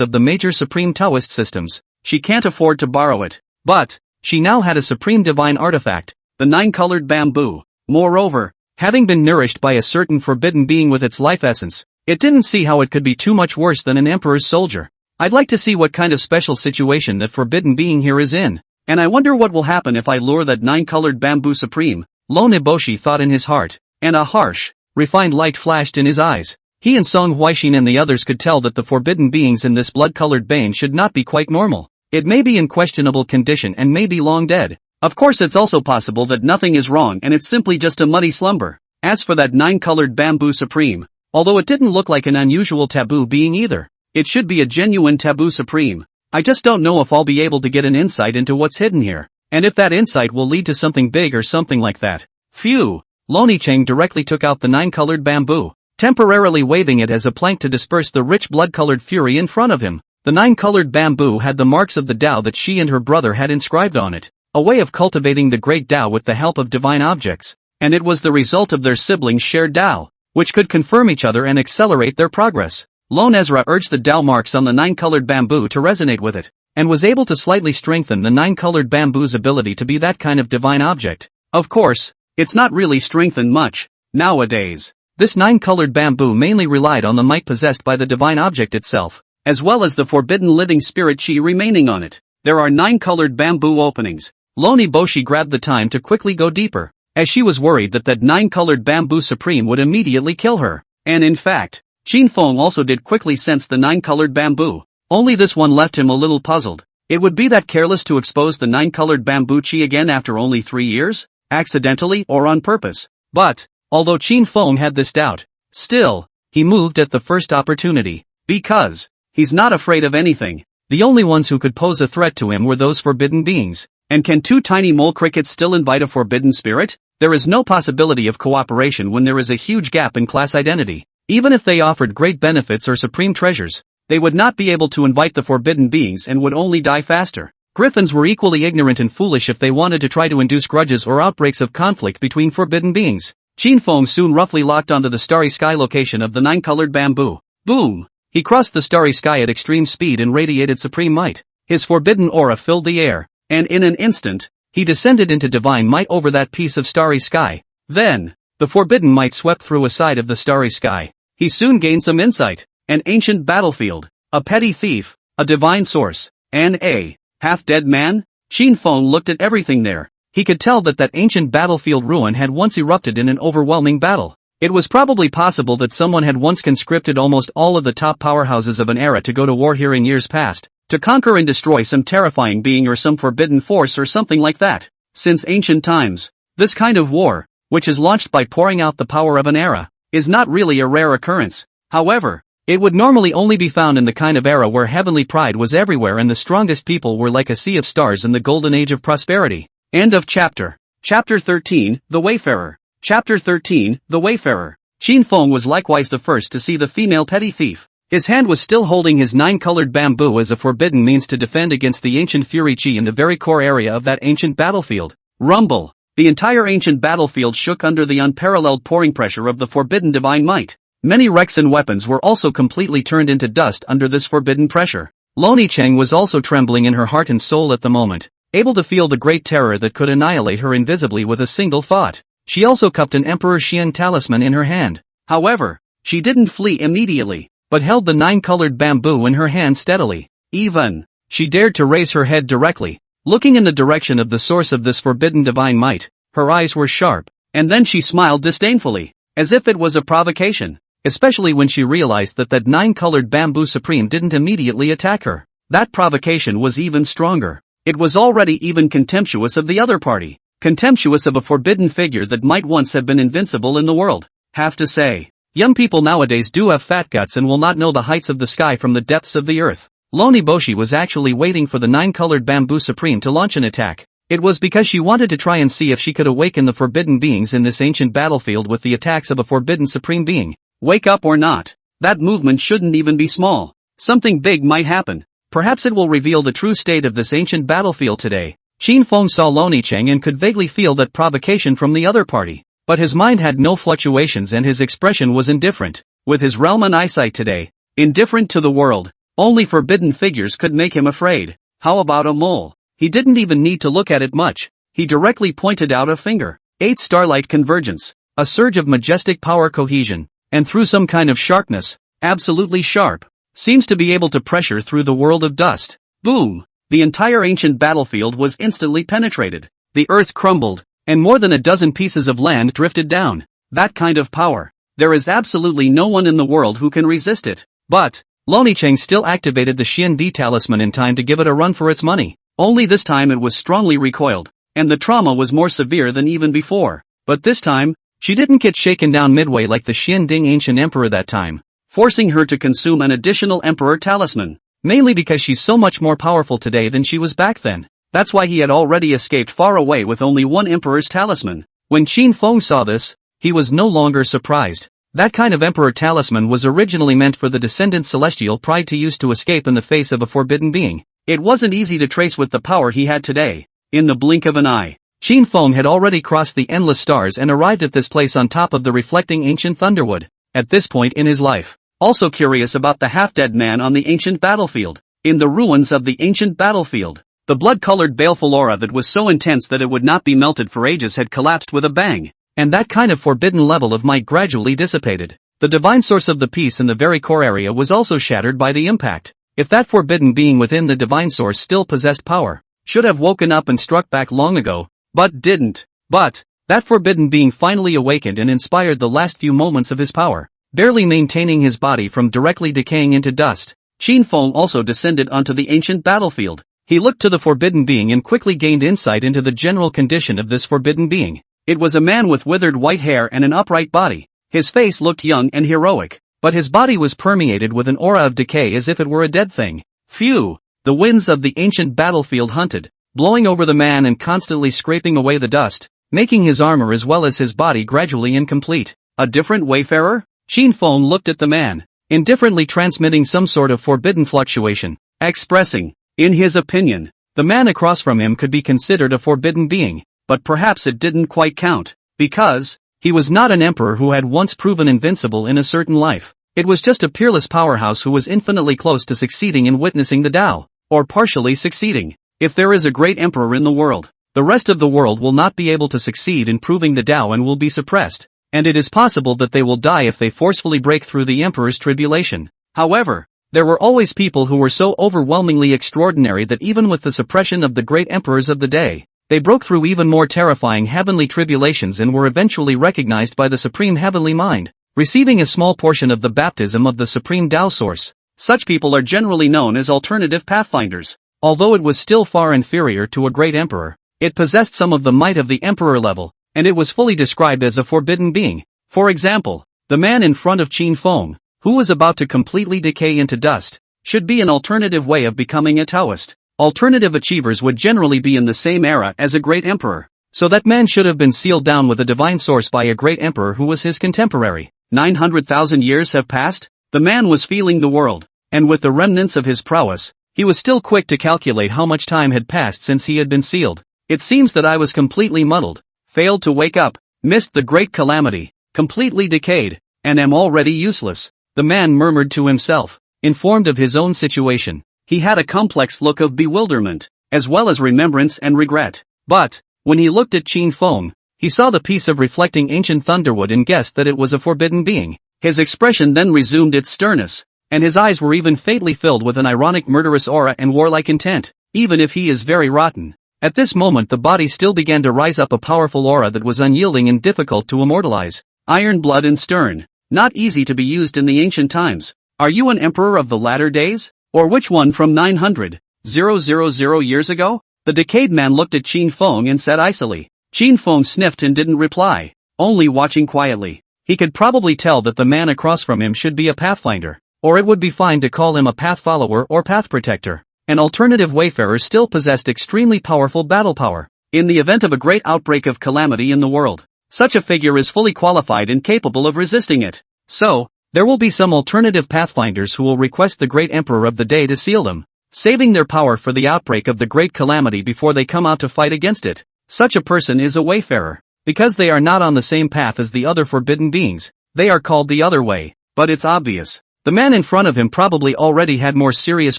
of the major supreme Taoist systems, she can't afford to borrow it. But, she now had a supreme divine artifact, the 9-colored bamboo. Moreover, having been nourished by a certain forbidden being with its life essence, it didn't see how it could be too much worse than an emperor's soldier. I'd like to see what kind of special situation that forbidden being here is in, and I wonder what will happen if I lure that 9-colored bamboo supreme, Lone Eboshi thought in his heart, and a harsh, refined light flashed in his eyes. He and Song Huaixin and the others could tell that the forbidden beings in this blood-colored bane should not be quite normal. It may be in questionable condition and may be long dead. Of course it's also possible that nothing is wrong and it's simply just a muddy slumber. As for that 9-colored bamboo supreme, although it didn't look like an unusual taboo being either, it should be a genuine taboo supreme. I just don't know if I'll be able to get an insight into what's hidden here, and if that insight will lead to something big or something like that. Phew! Loni Cheng directly took out the 9-colored bamboo, temporarily waving it as a plank to disperse the rich blood-colored fury in front of him. The 9-colored bamboo had the marks of the Tao that she and her brother had inscribed on it, a way of cultivating the great Tao with the help of divine objects, and it was the result of their siblings' shared Tao, which could confirm each other and accelerate their progress. Lone Ezra urged the Tao marks on the 9-colored bamboo to resonate with it, and was able to slightly strengthen the 9-colored bamboo's ability to be that kind of divine object. Of course, it's not really strengthened much, nowadays. This 9-colored bamboo mainly relied on the might possessed by the divine object itself, as well as the forbidden living spirit chi remaining on it. there are 9 colored bamboo openings. Loni Boshi grabbed the time to quickly go deeper, as she was worried that 9 colored bamboo supreme would immediately kill her. And in fact, Qin Feng also did quickly sense the 9 colored bamboo. Only this one left him a little puzzled. It would be that careless to expose the 9 colored bamboo chi again after only 3 years? Accidentally or on purpose? But, although Qin Feng had this doubt, still, he moved at the first opportunity. Because he's not afraid of anything. The only ones who could pose a threat to him were those forbidden beings. And can 2 tiny mole crickets still invite a forbidden spirit? There is no possibility of cooperation when there is a huge gap in class identity. Even if they offered great benefits or supreme treasures, they would not be able to invite the forbidden beings and would only die faster. Griffins were equally ignorant and foolish if they wanted to try to induce grudges or outbreaks of conflict between forbidden beings. Qin Feng soon roughly locked onto the starry sky location of the 9 colored bamboo. Boom! He crossed the starry sky at extreme speed and radiated supreme might. His forbidden aura filled the air, and in an instant, he descended into divine might over that piece of starry sky. Then, the forbidden might swept through a side of the starry sky. He soon gained some insight. An ancient battlefield, a petty thief, a divine source, and a half-dead man? Qin Feng looked at everything there. He could tell that ancient battlefield ruin had once erupted in an overwhelming battle. It was probably possible that someone had once conscripted almost all of the top powerhouses of an era to go to war here in years past, to conquer and destroy some terrifying being or some forbidden force or something like that. Since ancient times, this kind of war, which is launched by pouring out the power of an era, is not really a rare occurrence. However, it would normally only be found in the kind of era where heavenly pride was everywhere and the strongest people were like a sea of stars in the golden age of prosperity. End of chapter. Chapter 13, The Wayfarer. Chapter 13, The Wayfarer. Qin Feng was likewise the first to see the female petty thief. His hand was still holding his 9-colored bamboo as a forbidden means to defend against the ancient fury chi in the very core area of that ancient battlefield. Rumble. The entire ancient battlefield shook under the unparalleled pouring pressure of the forbidden divine might. Many wrecks and weapons were also completely turned into dust under this forbidden pressure. Loni Cheng was also trembling in her heart and soul at the moment, able to feel the great terror that could annihilate her invisibly with a single thought. She also cupped an Emperor Xian talisman in her hand. However, she didn't flee immediately, but held the 9-colored bamboo in her hand steadily. Even, she dared to raise her head directly, looking in the direction of the source of this forbidden divine might. Her eyes were sharp, and then she smiled disdainfully, as if it was a provocation, especially when she realized that 9-colored bamboo supreme didn't immediately attack her. That provocation was even stronger. It was already even contemptuous of the other party. Contemptuous of a forbidden figure that might once have been invincible in the world. Have to say, young people nowadays do have fat guts and will not know the heights of the sky from the depths of the earth. Loni Boshi was actually waiting for the 9-colored bamboo supreme to launch an attack. It was because she wanted to try and see if she could awaken the forbidden beings in this ancient battlefield with the attacks of a forbidden supreme being. Wake up or not, that movement shouldn't even be small. Something big might happen. Perhaps it will reveal the true state of this ancient battlefield today. Qin Feng saw Loni Cheng and could vaguely feel that provocation from the other party. But his mind had no fluctuations and his expression was indifferent. With his realm and eyesight today, indifferent to the world, only forbidden figures could make him afraid. How about a mole? He didn't even need to look at it much. He directly pointed out a finger. 8 starlight convergence. A surge of majestic power cohesion. And through some kind of sharpness, absolutely sharp, seems to be able to pressure through the world of dust. Boom! The entire ancient battlefield was instantly penetrated. The earth crumbled, and more than a dozen pieces of land drifted down. That kind of power. There is absolutely no one in the world who can resist it. But, Loni Cheng still activated the Xian D talisman in time to give it a run for its money. Only this time it was strongly recoiled, and the trauma was more severe than even before. But this time, she didn't get shaken down midway like the Xian Ding ancient emperor that time, forcing her to consume an additional emperor talisman. Mainly because she's so much more powerful today than she was back then. That's why he had already escaped far away with only one emperor's talisman. When Qin Feng saw this, he was no longer surprised. That kind of emperor talisman was originally meant for the descendant celestial pride to use to escape in the face of a forbidden being. It wasn't easy to trace with the power he had today. In the blink of an eye, Qin Feng had already crossed the endless stars and arrived at this place on top of the reflecting ancient thunderwood. At this point in his life, also curious about the half-dead man on the ancient battlefield. In the ruins of the ancient battlefield, the blood-colored baleful aura that was so intense that it would not be melted for ages had collapsed with a bang. And that kind of forbidden level of might gradually dissipated. The divine source of the piece in the very core area was also shattered by the impact. If that forbidden being within the divine source still possessed power, should have woken up and struck back long ago, but didn't. But that forbidden being finally awakened and inspired the last few moments of his power, barely maintaining his body from directly decaying into dust. Qin Feng also descended onto the ancient battlefield. He looked to the forbidden being and quickly gained insight into the general condition of this forbidden being. It was a man with withered white hair and an upright body. His face looked young and heroic, but his body was permeated with an aura of decay as if it were a dead thing. Phew! The winds of the ancient battlefield hunted, blowing over the man and constantly scraping away the dust, making his armor as well as his body gradually incomplete. A different wayfarer? Qin Feng looked at the man, indifferently transmitting some sort of forbidden fluctuation, expressing, in his opinion, the man across from him could be considered a forbidden being, but perhaps it didn't quite count, because he was not an emperor who had once proven invincible in a certain life. It was just a peerless powerhouse who was infinitely close to succeeding in witnessing the Tao, or partially succeeding. If there is a great emperor in the world, the rest of the world will not be able to succeed in proving the Tao and will be suppressed, and it is possible that they will die if they forcefully break through the emperor's tribulation. However, there were always people who were so overwhelmingly extraordinary that even with the suppression of the great emperors of the day, they broke through even more terrifying heavenly tribulations and were eventually recognized by the Supreme Heavenly Mind, receiving a small portion of the baptism of the Supreme Tao Source. Such people are generally known as alternative pathfinders. Although it was still far inferior to a great emperor, it possessed some of the might of the emperor level, and it was fully described as a forbidden being. For example, the man in front of Qin Feng, who was about to completely decay into dust, should be an alternative way of becoming a Taoist. Alternative achievers would generally be in the same era as a great emperor, so that man should have been sealed down with a divine source by a great emperor who was his contemporary. 900,000 years have passed. The man was feeling the world, and with the remnants of his prowess, he was still quick to calculate how much time had passed since he had been sealed. It seems that I was completely muddled, failed to wake up, missed the great calamity, completely decayed, and am already useless. The man murmured to himself, informed of his own situation. He had a complex look of bewilderment, as well as remembrance and regret. But, when he looked at Qin Feng, he saw the piece of reflecting ancient thunderwood and guessed that it was a forbidden being. His expression then resumed its sternness, and his eyes were even faintly filled with an ironic murderous aura and warlike intent. Even if he is very rotten. At this moment the body still began to rise up a powerful aura that was unyielding and difficult to immortalize. Iron blood and stern. Not easy to be used in the ancient times. Are you an emperor of the latter days? Or which one from 900,000 years ago? The decayed man looked at Qin Feng and said icily. Qin Feng sniffed and didn't reply, only watching quietly. He could probably tell that the man across from him should be a pathfinder, or it would be fine to call him a path follower or path protector. An alternative wayfarer still possessed extremely powerful battle power. In the event of a great outbreak of calamity in the world, such a figure is fully qualified and capable of resisting it. So, there will be some alternative pathfinders who will request the great emperor of the day to seal them, saving their power for the outbreak of the great calamity before they come out to fight against it. Such a person is a wayfarer. Because they are not on the same path as the other forbidden beings, they are called the other way. But it's obvious. The man in front of him probably already had more serious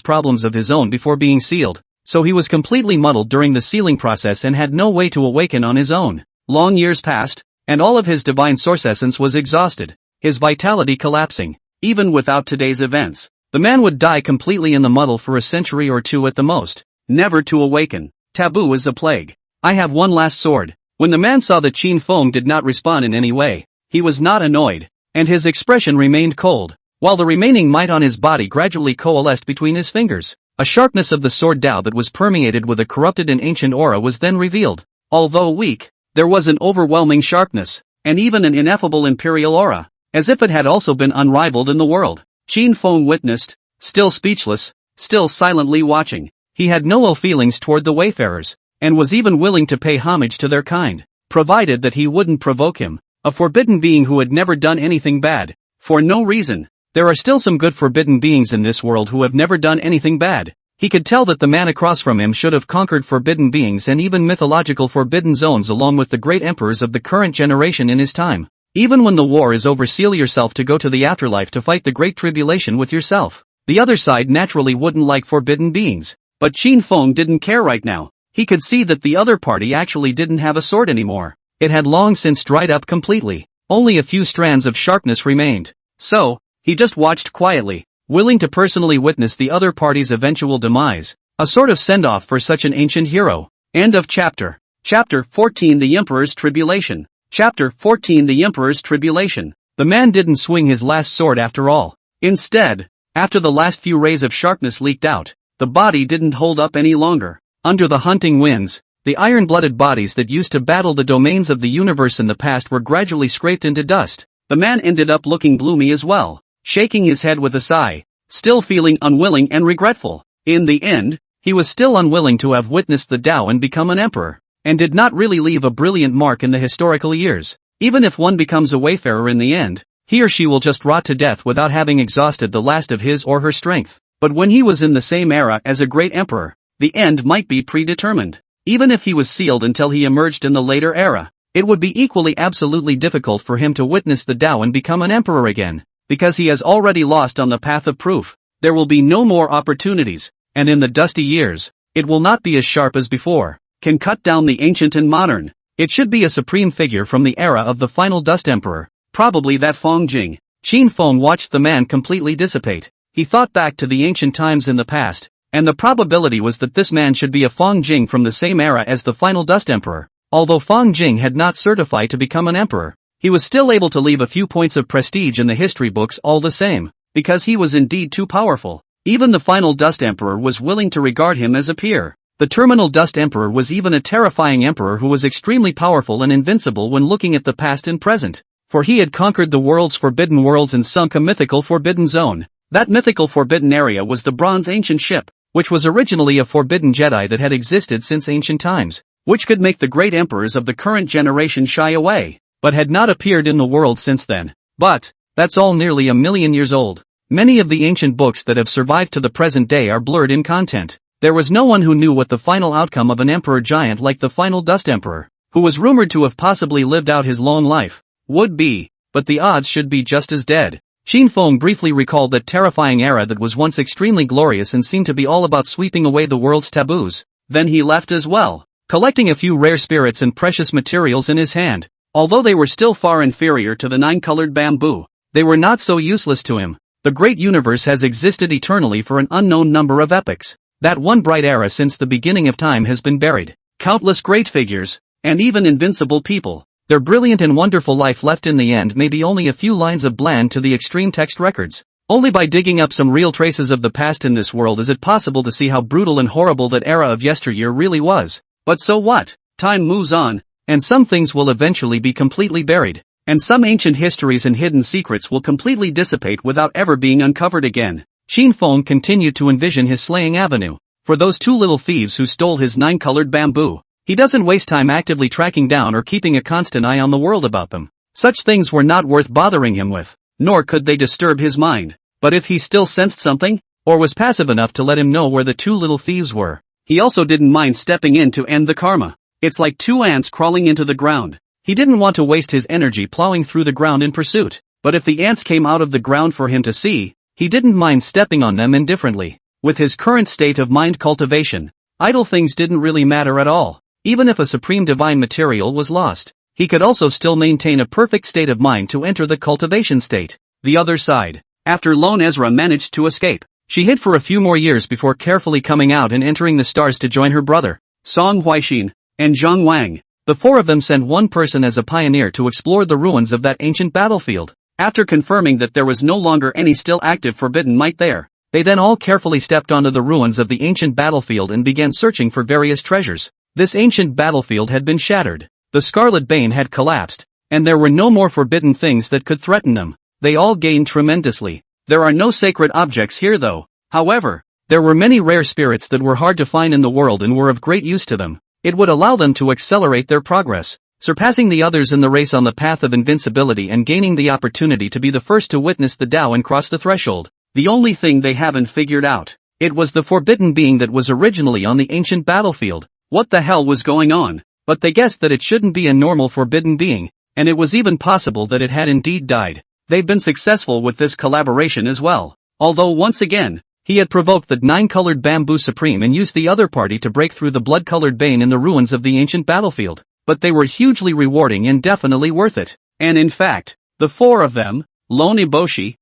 problems of his own before being sealed, so he was completely muddled during the sealing process and had no way to awaken on his own. Long years passed, and all of his divine source essence was exhausted, his vitality collapsing. Even without today's events, the man would die completely in the muddle for a century or two at the most, never to awaken. Taboo is a plague. I have one last sword. When the man saw that Qin Feng did not respond in any way, he was not annoyed, and his expression remained cold, while the remaining might on his body gradually coalesced between his fingers. A sharpness of the sword Tao that was permeated with a corrupted and ancient aura was then revealed. Although weak, there was an overwhelming sharpness, and even an ineffable imperial aura, as if it had also been unrivaled in the world. Qin Feng witnessed, still speechless, still silently watching. He had no ill feelings toward the wayfarers, and was even willing to pay homage to their kind, provided that he wouldn't provoke him, a forbidden being who had never done anything bad, for no reason. There are still some good forbidden beings in this world who have never done anything bad. He could tell that the man across from him should have conquered forbidden beings and even mythological forbidden zones along with the great emperors of the current generation in his time. Even when the war is over, seal yourself to go to the afterlife to fight the great tribulation with yourself. The other side naturally wouldn't like forbidden beings, but Qin Feng didn't care right now. He could see that the other party actually didn't have a sword anymore. It had long since dried up completely. Only a few strands of sharpness remained. So, he just watched quietly. willing to personally witness the other party's eventual demise, a sort of send-off for such an ancient hero. End of chapter. Chapter 14 The Emperor's Tribulation. Chapter 14 The Emperor's Tribulation. The man didn't swing his last sword after all. Instead, after the last few rays of sharpness leaked out, the body didn't hold up any longer. Under the hunting winds, the iron-blooded bodies that used to battle the domains of the universe in the past were gradually scraped into dust. The man ended up looking gloomy as well, shaking his head with a sigh, still feeling unwilling and regretful. In the end, he was still unwilling to have witnessed the Tao and become an emperor, and did not really leave a brilliant mark in the historical years. Even if one becomes a wayfarer in the end, he or she will just rot to death without having exhausted the last of his or her strength. But when he was in the same era as a great emperor, the end might be predetermined. Even if he was sealed until he emerged in the later era, it would be equally absolutely difficult for him to witness the Tao and become an emperor again, because he has already lost on the path of proof. There will be no more opportunities, and in the dusty years, it will not be as sharp as before. Can cut down the ancient and modern. It should be a supreme figure from the era of the final Dust Emperor, probably that Fong Jing. Qin Feng watched the man completely dissipate. He thought back to the ancient times in the past, and the probability was that this man should be a Fong Jing from the same era as the final Dust Emperor. Although Fong Jing had not certified to become an emperor, he was still able to leave a few points of prestige in the history books all the same, because he was indeed too powerful. Even the final Dust Emperor was willing to regard him as a peer. The terminal Dust Emperor was even a terrifying emperor who was extremely powerful and invincible when looking at the past and present, for he had conquered the world's forbidden worlds and sunk a mythical forbidden zone. That mythical forbidden area was the Bronze Ancient Ship, which was originally a forbidden Jedi that had existed since ancient times, which could make the great emperors of the current generation shy away, but had not appeared in the world since then. But that's all nearly 1,000,000 years old. Many of the ancient books that have survived to the present day are blurred in content. There was no one who knew what the final outcome of an emperor giant like the final Dust Emperor, who was rumored to have possibly lived out his long life, would be, but the odds should be just as dead. Qin Feng briefly recalled that terrifying era that was once extremely glorious and seemed to be all about sweeping away the world's taboos. Then he left as well, collecting a few rare spirits and precious materials in his hand. Although they were still far inferior to the 9-colored bamboo, they were not so useless to him. The great universe has existed eternally for an unknown number of epochs. That one bright era since the beginning of time has been buried. Countless great figures, and even invincible people, their brilliant and wonderful life left in the end may be only a few lines of bland to the extreme text records. Only by digging up some real traces of the past in this world is it possible to see how brutal and horrible that era of yesteryear really was. But so what? Time moves on, and some things will eventually be completely buried, and some ancient histories and hidden secrets will completely dissipate without ever being uncovered again. Qin Feng continued to envision his slaying avenue. For those two little thieves who stole his 9-colored bamboo, he doesn't waste time actively tracking down or keeping a constant eye on the world about them. Such things were not worth bothering him with, nor could they disturb his mind. But if he still sensed something, or was passive enough to let him know where the two little thieves were, he also didn't mind stepping in to end the karma. It's like two ants crawling into the ground. He didn't want to waste his energy plowing through the ground in pursuit, but if the ants came out of the ground for him to see, he didn't mind stepping on them indifferently. With his current state of mind cultivation, idle things didn't really matter at all. Even if a supreme divine material was lost, he could also still maintain a perfect state of mind to enter the cultivation state. The other side. After Lone Ezra managed to escape, she hid for a few more years before carefully coming out and entering the stars to join her brother, Song Huaixin, and Zhang Wang. The four of them sent one person as a pioneer to explore the ruins of that ancient battlefield. After confirming that there was no longer any still active forbidden might there, they then all carefully stepped onto the ruins of the ancient battlefield and began searching for various treasures. This ancient battlefield had been shattered, the Scarlet Bane had collapsed, and there were no more forbidden things that could threaten them. They all gained tremendously. There are no sacred objects here though. However, there were many rare spirits that were hard to find in the world and were of great use to them. It would allow them to accelerate their progress, surpassing the others in the race on the path of invincibility and gaining the opportunity to be the first to witness the Tao and cross the threshold. The only thing they haven't figured out, it was the forbidden being that was originally on the ancient battlefield. What the hell was going on? But they guessed that it shouldn't be a normal forbidden being, and it was even possible that it had indeed died. They've been successful with this collaboration as well. Although once again, he had provoked the 9-colored bamboo supreme and used the other party to break through the blood-colored bane in the ruins of the ancient battlefield. But they were hugely rewarding and definitely worth it. And in fact, the four of them, Lone Eboshi,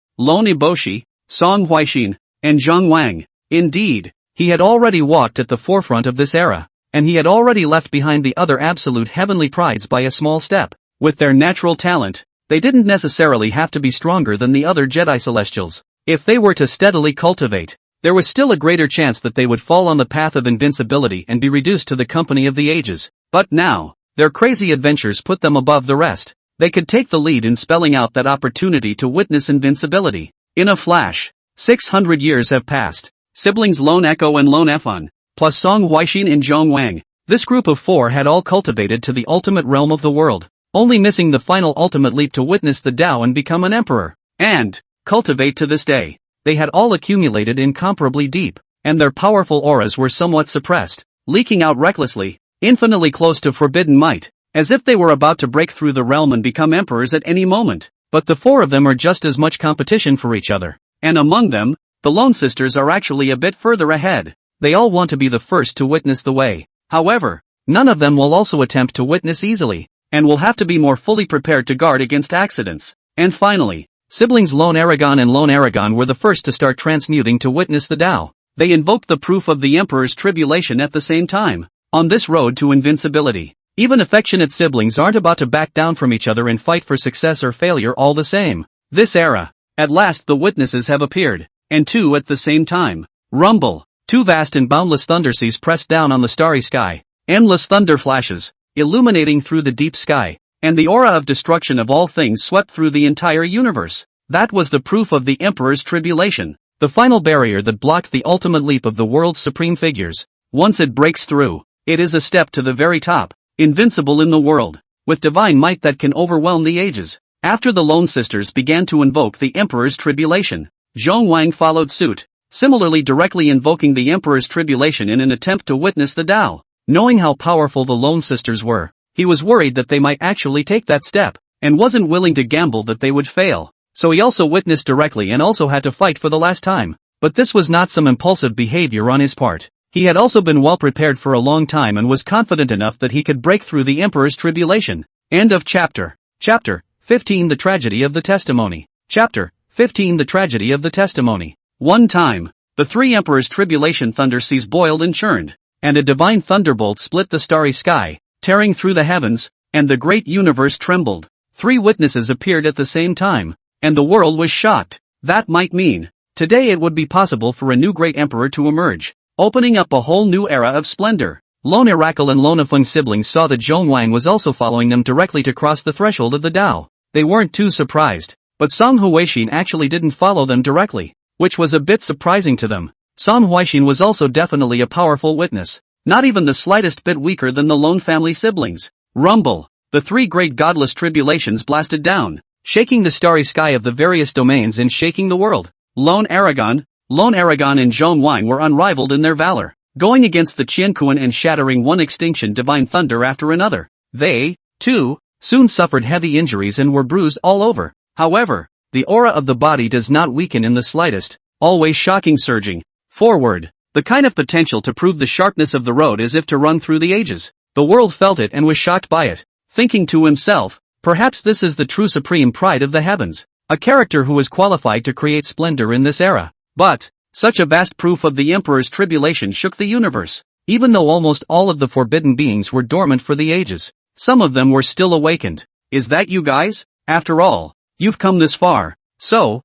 Song Huixin, and Zhang Wang. Indeed, he had already walked at the forefront of this era, and he had already left behind the other absolute heavenly prides by a small step. With their natural talent, they didn't necessarily have to be stronger than the other Jedi Celestials. If they were to steadily cultivate, there was still a greater chance that they would fall on the path of invincibility and be reduced to the company of the ages. But now, their crazy adventures put them above the rest. They could take the lead in spelling out that opportunity to witness invincibility. In a flash, 600 years have passed. Siblings Lone Echo and Lone Efan, plus Song Huixin and Zhang Wang. This group of four had all cultivated to the ultimate realm of the world, only missing the final ultimate leap to witness the Tao and become an emperor. And cultivate to this day. They had all accumulated incomparably deep, and their powerful auras were somewhat suppressed, leaking out recklessly, infinitely close to forbidden might, as if they were about to break through the realm and become emperors at any moment. But the four of them are just as much competition for each other. And among them, the Lone Sisters are actually a bit further ahead. They all want to be the first to witness the way. However, none of them will also attempt to witness easily, and will have to be more fully prepared to guard against accidents. And finally, siblings Lone Aragon and Lone Aragon were the first to start transmuting to witness the Tao. They invoked the proof of the Emperor's tribulation at the same time. On this road to invincibility, even affectionate siblings aren't about to back down from each other and fight for success or failure all the same. This era, at last the witnesses have appeared, and two at the same time. Rumble. Two vast and boundless thunderseas pressed down on the starry sky. Endless thunder flashes, illuminating through the deep sky, and the aura of destruction of all things swept through the entire universe. That was the proof of the Emperor's tribulation, the final barrier that blocked the ultimate leap of the world's supreme figures. Once it breaks through, it is a step to the very top, invincible in the world, with divine might that can overwhelm the ages. After the Lone Sisters began to invoke the Emperor's tribulation, Zhang Wang followed suit, similarly directly invoking the Emperor's tribulation in an attempt to witness the Tao. Knowing how powerful the Lone Sisters were, he was worried that they might actually take that step, and wasn't willing to gamble that they would fail. So he also witnessed directly and also had to fight for the last time. But this was not some impulsive behavior on his part. He had also been well prepared for a long time and was confident enough that he could break through the Emperor's tribulation. End of chapter. Chapter 15 The Tragedy of the Testimony. Chapter 15 The Tragedy of the Testimony. One time, the three Emperors' tribulation thunder seas boiled and churned, and a divine thunderbolt split the starry sky, tearing through the heavens, and the great universe trembled. Three witnesses appeared at the same time, and the world was shocked. That might mean, today it would be possible for a new great emperor to emerge, opening up a whole new era of splendor. Lone Aracle and Lone Feng siblings saw that Zhong Wang was also following them directly to cross the threshold of the Tao. They weren't too surprised, but Song Huixin actually didn't follow them directly, which was a bit surprising to them. Song Huixin was also definitely a powerful witness, not even the slightest bit weaker than the Lone family siblings. Rumble. The three great godless tribulations blasted down, shaking the starry sky of the various domains and shaking the world. Lone Aragon and Zhong Wang were unrivaled in their valor, going against the Qian and shattering one extinction divine thunder after another. They, too, soon suffered heavy injuries and were bruised all over. However, the aura of the body does not weaken in the slightest, always shocking, surging forward, the kind of potential to prove the sharpness of the road as if to run through the ages. The world felt it and was shocked by it, thinking to himself, perhaps this is the true supreme pride of the heavens, a character who is qualified to create splendor in this era. But, such a vast proof of the Emperor's tribulation shook the universe. Even though almost all of the forbidden beings were dormant for the ages, some of them were still awakened. Is that you guys? After all, you've come this far. So,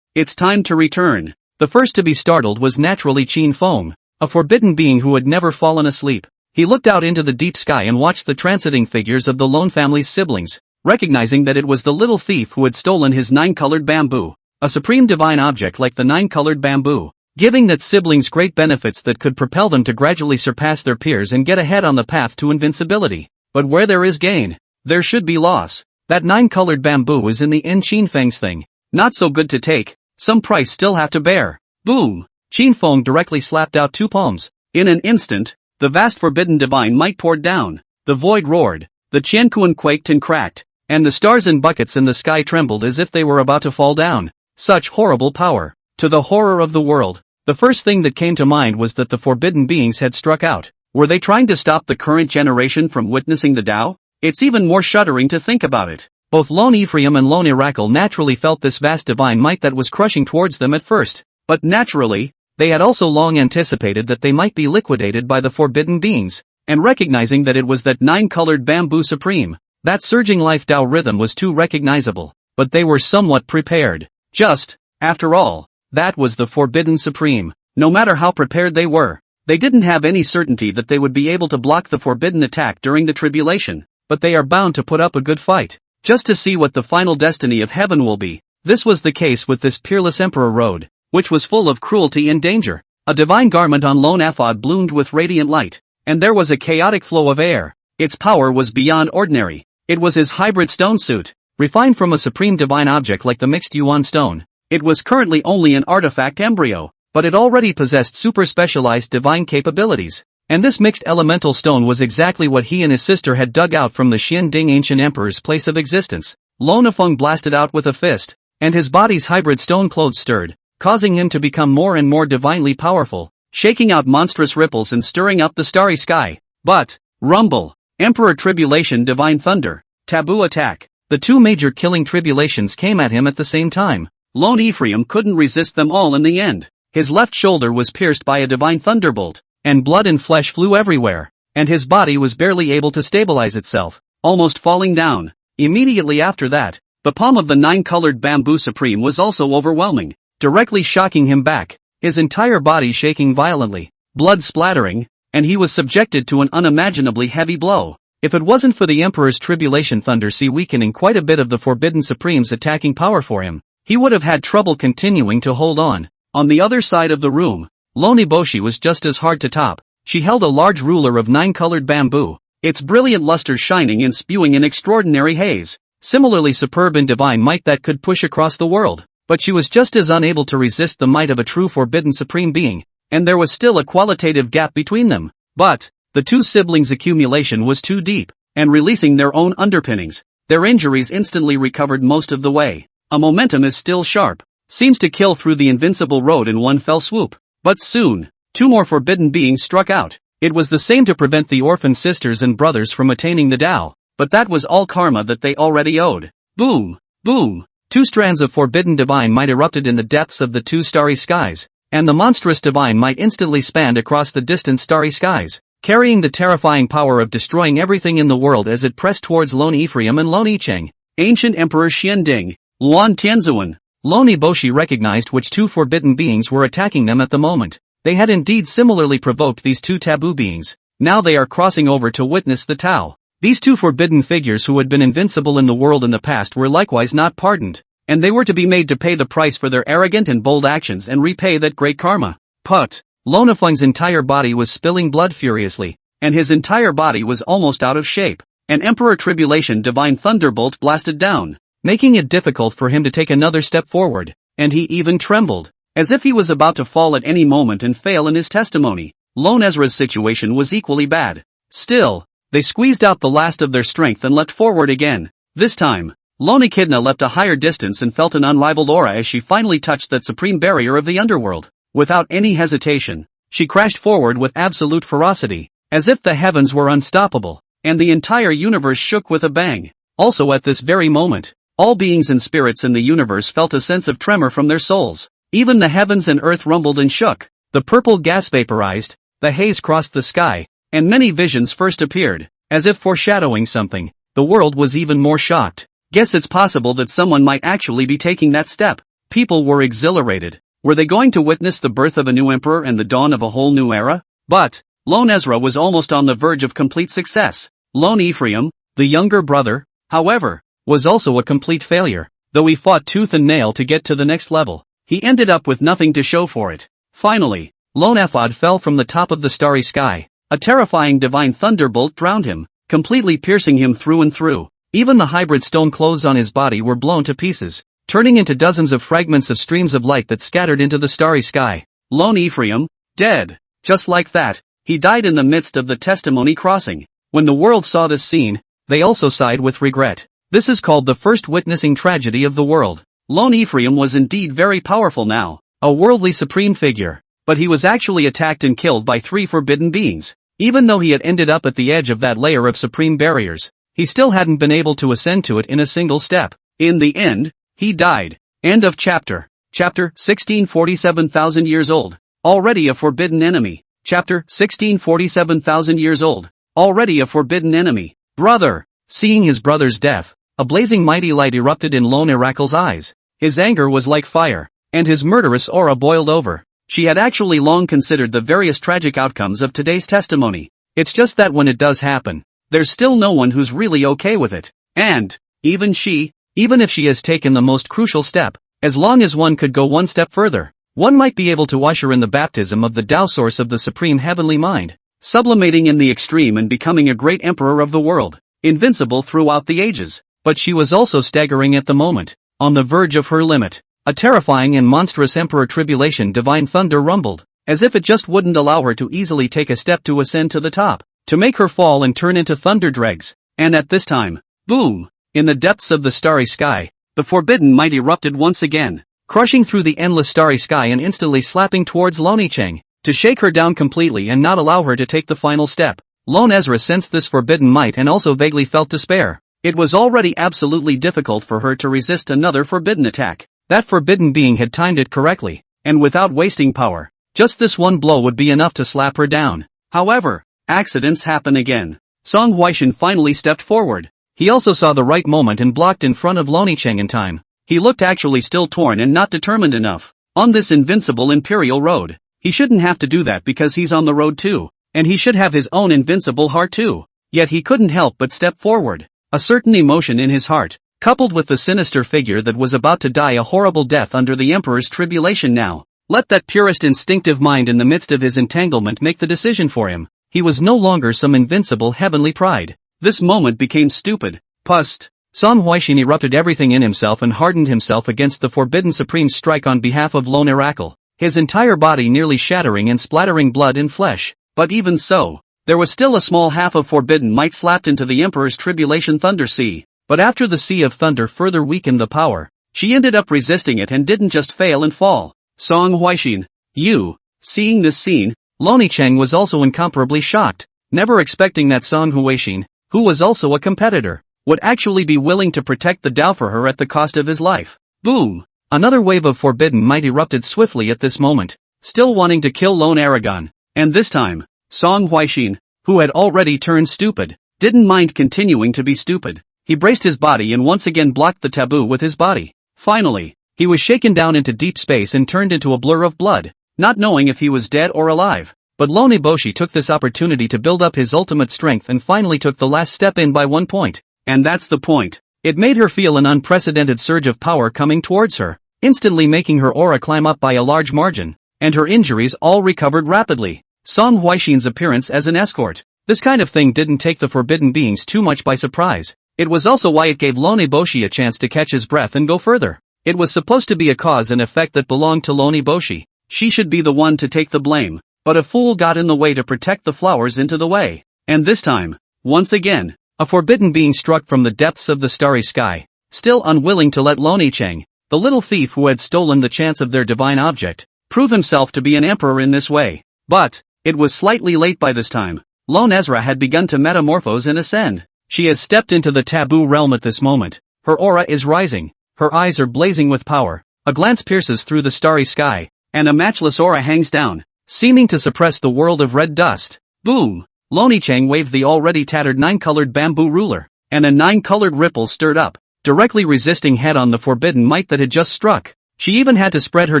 it's time to return. The first to be startled was naturally Qin Feng, a forbidden being who had never fallen asleep. He looked out into the deep sky and watched the transiting figures of the Lone family's siblings, recognizing that it was the little thief who had stolen his 9-colored bamboo, a supreme divine object like the 9-colored bamboo, giving that siblings great benefits that could propel them to gradually surpass their peers and get ahead on the path to invincibility. But where there is gain, there should be loss. That 9-colored bamboo is in the end Qin Feng's thing. Not so good to take, some price still have to bear. Boom! Qin Feng directly slapped out 2 palms. In an instant, the vast forbidden divine might poured down. The void roared, the Qian quaked and cracked, and the stars and buckets in the sky trembled as if they were about to fall down. Such horrible power. To the horror of the world, the first thing that came to mind was that the forbidden beings had struck out. Were they trying to stop the current generation from witnessing the Tao? It's even more shuddering to think about it. Both Lone Ephraim and Lone Iracle naturally felt this vast divine might that was crushing towards them at first. But naturally, they had also long anticipated that they might be liquidated by the forbidden beings, and recognizing that it was that 9-colored bamboo supreme, that surging life Tao rhythm was too recognizable, but they were somewhat prepared. Just, after all, that was the forbidden supreme. No matter how prepared they were, they didn't have any certainty that they would be able to block the forbidden attack during the tribulation, but they are bound to put up a good fight, just to see what the final destiny of heaven will be. This was the case with this peerless Emperor road, which was full of cruelty and danger. A divine garment on Lone Ephod bloomed with radiant light, and there was a chaotic flow of air. Its power was beyond ordinary. It was his hybrid stone suit, refined from a supreme divine object like the mixed Yuan stone. It was currently only an artifact embryo, but it already possessed super specialized divine capabilities. And this mixed elemental stone was exactly what he and his sister had dug out from the Xin Ding ancient emperor's place of existence. Lone Feng blasted out with a fist, and his body's hybrid stone clothes stirred, causing him to become more and more divinely powerful, shaking out monstrous ripples and stirring up the starry sky. But, rumble, Emperor Tribulation Divine Thunder, Taboo Attack. The two major killing tribulations came at him at the same time. Lone Ephraim couldn't resist them all in the end. His left shoulder was pierced by a divine thunderbolt, and blood and flesh flew everywhere, and his body was barely able to stabilize itself, almost falling down. Immediately after that, the palm of the 9-colored bamboo supreme was also overwhelming, directly shocking him back, his entire body shaking violently, blood splattering, and he was subjected to an unimaginably heavy blow. If it wasn't for the Emperor's Tribulation Thunder Sea weakening quite a bit of the Forbidden Supreme's attacking power for him, he would have had trouble continuing to hold on. On the other side of the room, Lone Eboshi was just as hard to top. She held a large ruler of 9-colored bamboo, its brilliant luster shining and spewing an extraordinary haze, similarly superb in divine might that could push across the world. But she was just as unable to resist the might of a true forbidden supreme being, and there was still a qualitative gap between them. But, the two siblings' accumulation was too deep, and releasing their own underpinnings, their injuries instantly recovered most of the way. A momentum is still sharp, seems to kill through the invincible road in one fell swoop. But soon, two more forbidden beings struck out. It was the same to prevent the orphan sisters and brothers from attaining the Tao, but that was all karma that they already owed. Boom! Boom! Two strands of forbidden divine might erupted in the depths of the two starry skies, and the monstrous divine might instantly spanned across the distant starry skies, carrying the terrifying power of destroying everything in the world as it pressed towards Lone Ephraim and Lone Icheng. Ancient Emperor Xian Ding, Luan Tianzuan. Lone Eboshi recognized which two forbidden beings were attacking them at the moment. They had indeed similarly provoked these two taboo beings. Now they are crossing over to witness the Tao. These two forbidden figures who had been invincible in the world in the past were likewise not pardoned, and they were to be made to pay the price for their arrogant and bold actions and repay that great karma. But, Lone Feng's entire body was spilling blood furiously, and his entire body was almost out of shape. An Emperor Tribulation Divine Thunderbolt blasted down, making it difficult for him to take another step forward, and he even trembled, as if he was about to fall at any moment and fail in his testimony. Lone Ezra's situation was equally bad. Still, they squeezed out the last of their strength and leapt forward again. This time, Lone Echidna leapt a higher distance and felt an unrivaled aura as she finally touched that supreme barrier of the underworld. Without any hesitation, she crashed forward with absolute ferocity, as if the heavens were unstoppable, and the entire universe shook with a bang. Also at this very moment, all beings and spirits in the universe felt a sense of tremor from their souls. Even the heavens and earth rumbled and shook. The purple gas vaporized, the haze crossed the sky, and many visions first appeared, as if foreshadowing something. The world was even more shocked. Guess it's possible that someone might actually be taking that step. People were exhilarated. Were they going to witness the birth of a new emperor and the dawn of a whole new era? But, Lone Ezra was almost on the verge of complete success. Lone Ephraim, the younger brother, however, was also a complete failure. Though he fought tooth and nail to get to the next level, he ended up with nothing to show for it. Finally, Lone Ephod fell from the top of the starry sky. A terrifying divine thunderbolt drowned him, completely piercing him through and through. Even the hybrid stone clothes on his body were blown to pieces, turning into dozens of fragments of streams of light that scattered into the starry sky. Lone Ephraim, dead. Just like that, he died in the midst of the testimony crossing. When the world saw this scene, they also sighed with regret. This is called the first witnessing tragedy of the world. Lone Ephraim was indeed very powerful now, a worldly supreme figure, but he was actually attacked and killed by three forbidden beings. Even though he had ended up at the edge of that layer of supreme barriers, he still hadn't been able to ascend to it in a single step. In the end, he died. End of chapter. Chapter 1647,000 years old. Already a forbidden enemy. Chapter 1647,000 years old. Already a forbidden enemy. Brother! Seeing his brother's death, a blazing mighty light erupted in Lone Oracle's eyes. His anger was like fire, and his murderous aura boiled over. She had actually long considered the various tragic outcomes of today's testimony. It's just that when it does happen, there's still no one who's really okay with it. And, even if she has taken the most crucial step, as long as one could go one step further, one might be able to usher in the baptism of the Tao source of the Supreme Heavenly Mind, sublimating in the extreme and becoming a great emperor of the world, invincible throughout the ages. But she was also staggering at the moment, on the verge of her limit. A terrifying and monstrous emperor tribulation divine thunder rumbled, as if it just wouldn't allow her to easily take a step to ascend to the top, to make her fall and turn into thunder dregs. And at this time, boom! In the depths of the starry sky, the forbidden might erupted once again, crushing through the endless starry sky and instantly slapping towards Loni Cheng, to shake her down completely and not allow her to take the final step. Lone Ezra sensed this forbidden might and also vaguely felt despair. It was already absolutely difficult for her to resist another forbidden attack. That forbidden being had timed it correctly, and without wasting power. Just this one blow would be enough to slap her down. However, accidents happen again. Song Huaishan finally stepped forward. He also saw the right moment and blocked in front of Loni Cheng in time. He looked actually still torn and not determined enough. On this invincible imperial road, he shouldn't have to do that because he's on the road too, and he should have his own invincible heart too. Yet he couldn't help but step forward. A certain emotion in his heart, coupled with the sinister figure that was about to die a horrible death under the Emperor's tribulation now, let that purest instinctive mind in the midst of his entanglement make the decision for him. He was no longer some invincible heavenly pride. This moment became stupid. Pust. Song Huaishan erupted everything in himself and hardened himself against the forbidden supreme strike on behalf of Lone Oracle, his entire body nearly shattering and splattering blood and flesh. But even so, there was still a small half of forbidden might slapped into the Emperor's tribulation thunder sea. But after the sea of thunder further weakened the power, she ended up resisting it and didn't just fail and fall. Song Huaishan. You. Seeing this scene, Loni Cheng was also incomparably shocked, never expecting that Song Huaishan, who was also a competitor, would actually be willing to protect the Tao for her at the cost of his life. Boom! Another wave of forbidden might erupted swiftly at this moment, still wanting to kill Lone Aragon. And this time, Song Huaishan, who had already turned stupid, didn't mind continuing to be stupid. He braced his body and once again blocked the taboo with his body. Finally, he was shaken down into deep space and turned into a blur of blood, not knowing if he was dead or alive. But Lone Boshi took this opportunity to build up his ultimate strength and finally took the last step in by 1 point. And that's the point. It made her feel an unprecedented surge of power coming towards her, instantly making her aura climb up by a large margin, and her injuries all recovered rapidly. Song Huaishan's appearance as an escort. This kind of thing didn't take the forbidden beings too much by surprise. It was also why it gave Lone Boshi a chance to catch his breath and go further. It was supposed to be a cause and effect that belonged to Lone Boshi. She should be the one to take the blame. But a fool got in the way to protect the flowers into the way. And this time, once again, a forbidden being struck from the depths of the starry sky, still unwilling to let Loni Cheng, the little thief who had stolen the chance of their divine object, prove himself to be an emperor in this way. But, it was slightly late by this time. Lone Ezra had begun to metamorphose and ascend. She has stepped into the taboo realm at this moment. Her aura is rising. Her eyes are blazing with power. A glance pierces through the starry sky, and a matchless aura hangs down, seeming to suppress the world of red dust. Boom! Loni Cheng waved the already tattered 9-colored bamboo ruler, and a 9-colored ripple stirred up, directly resisting head-on the forbidden might that had just struck. She even had to spread her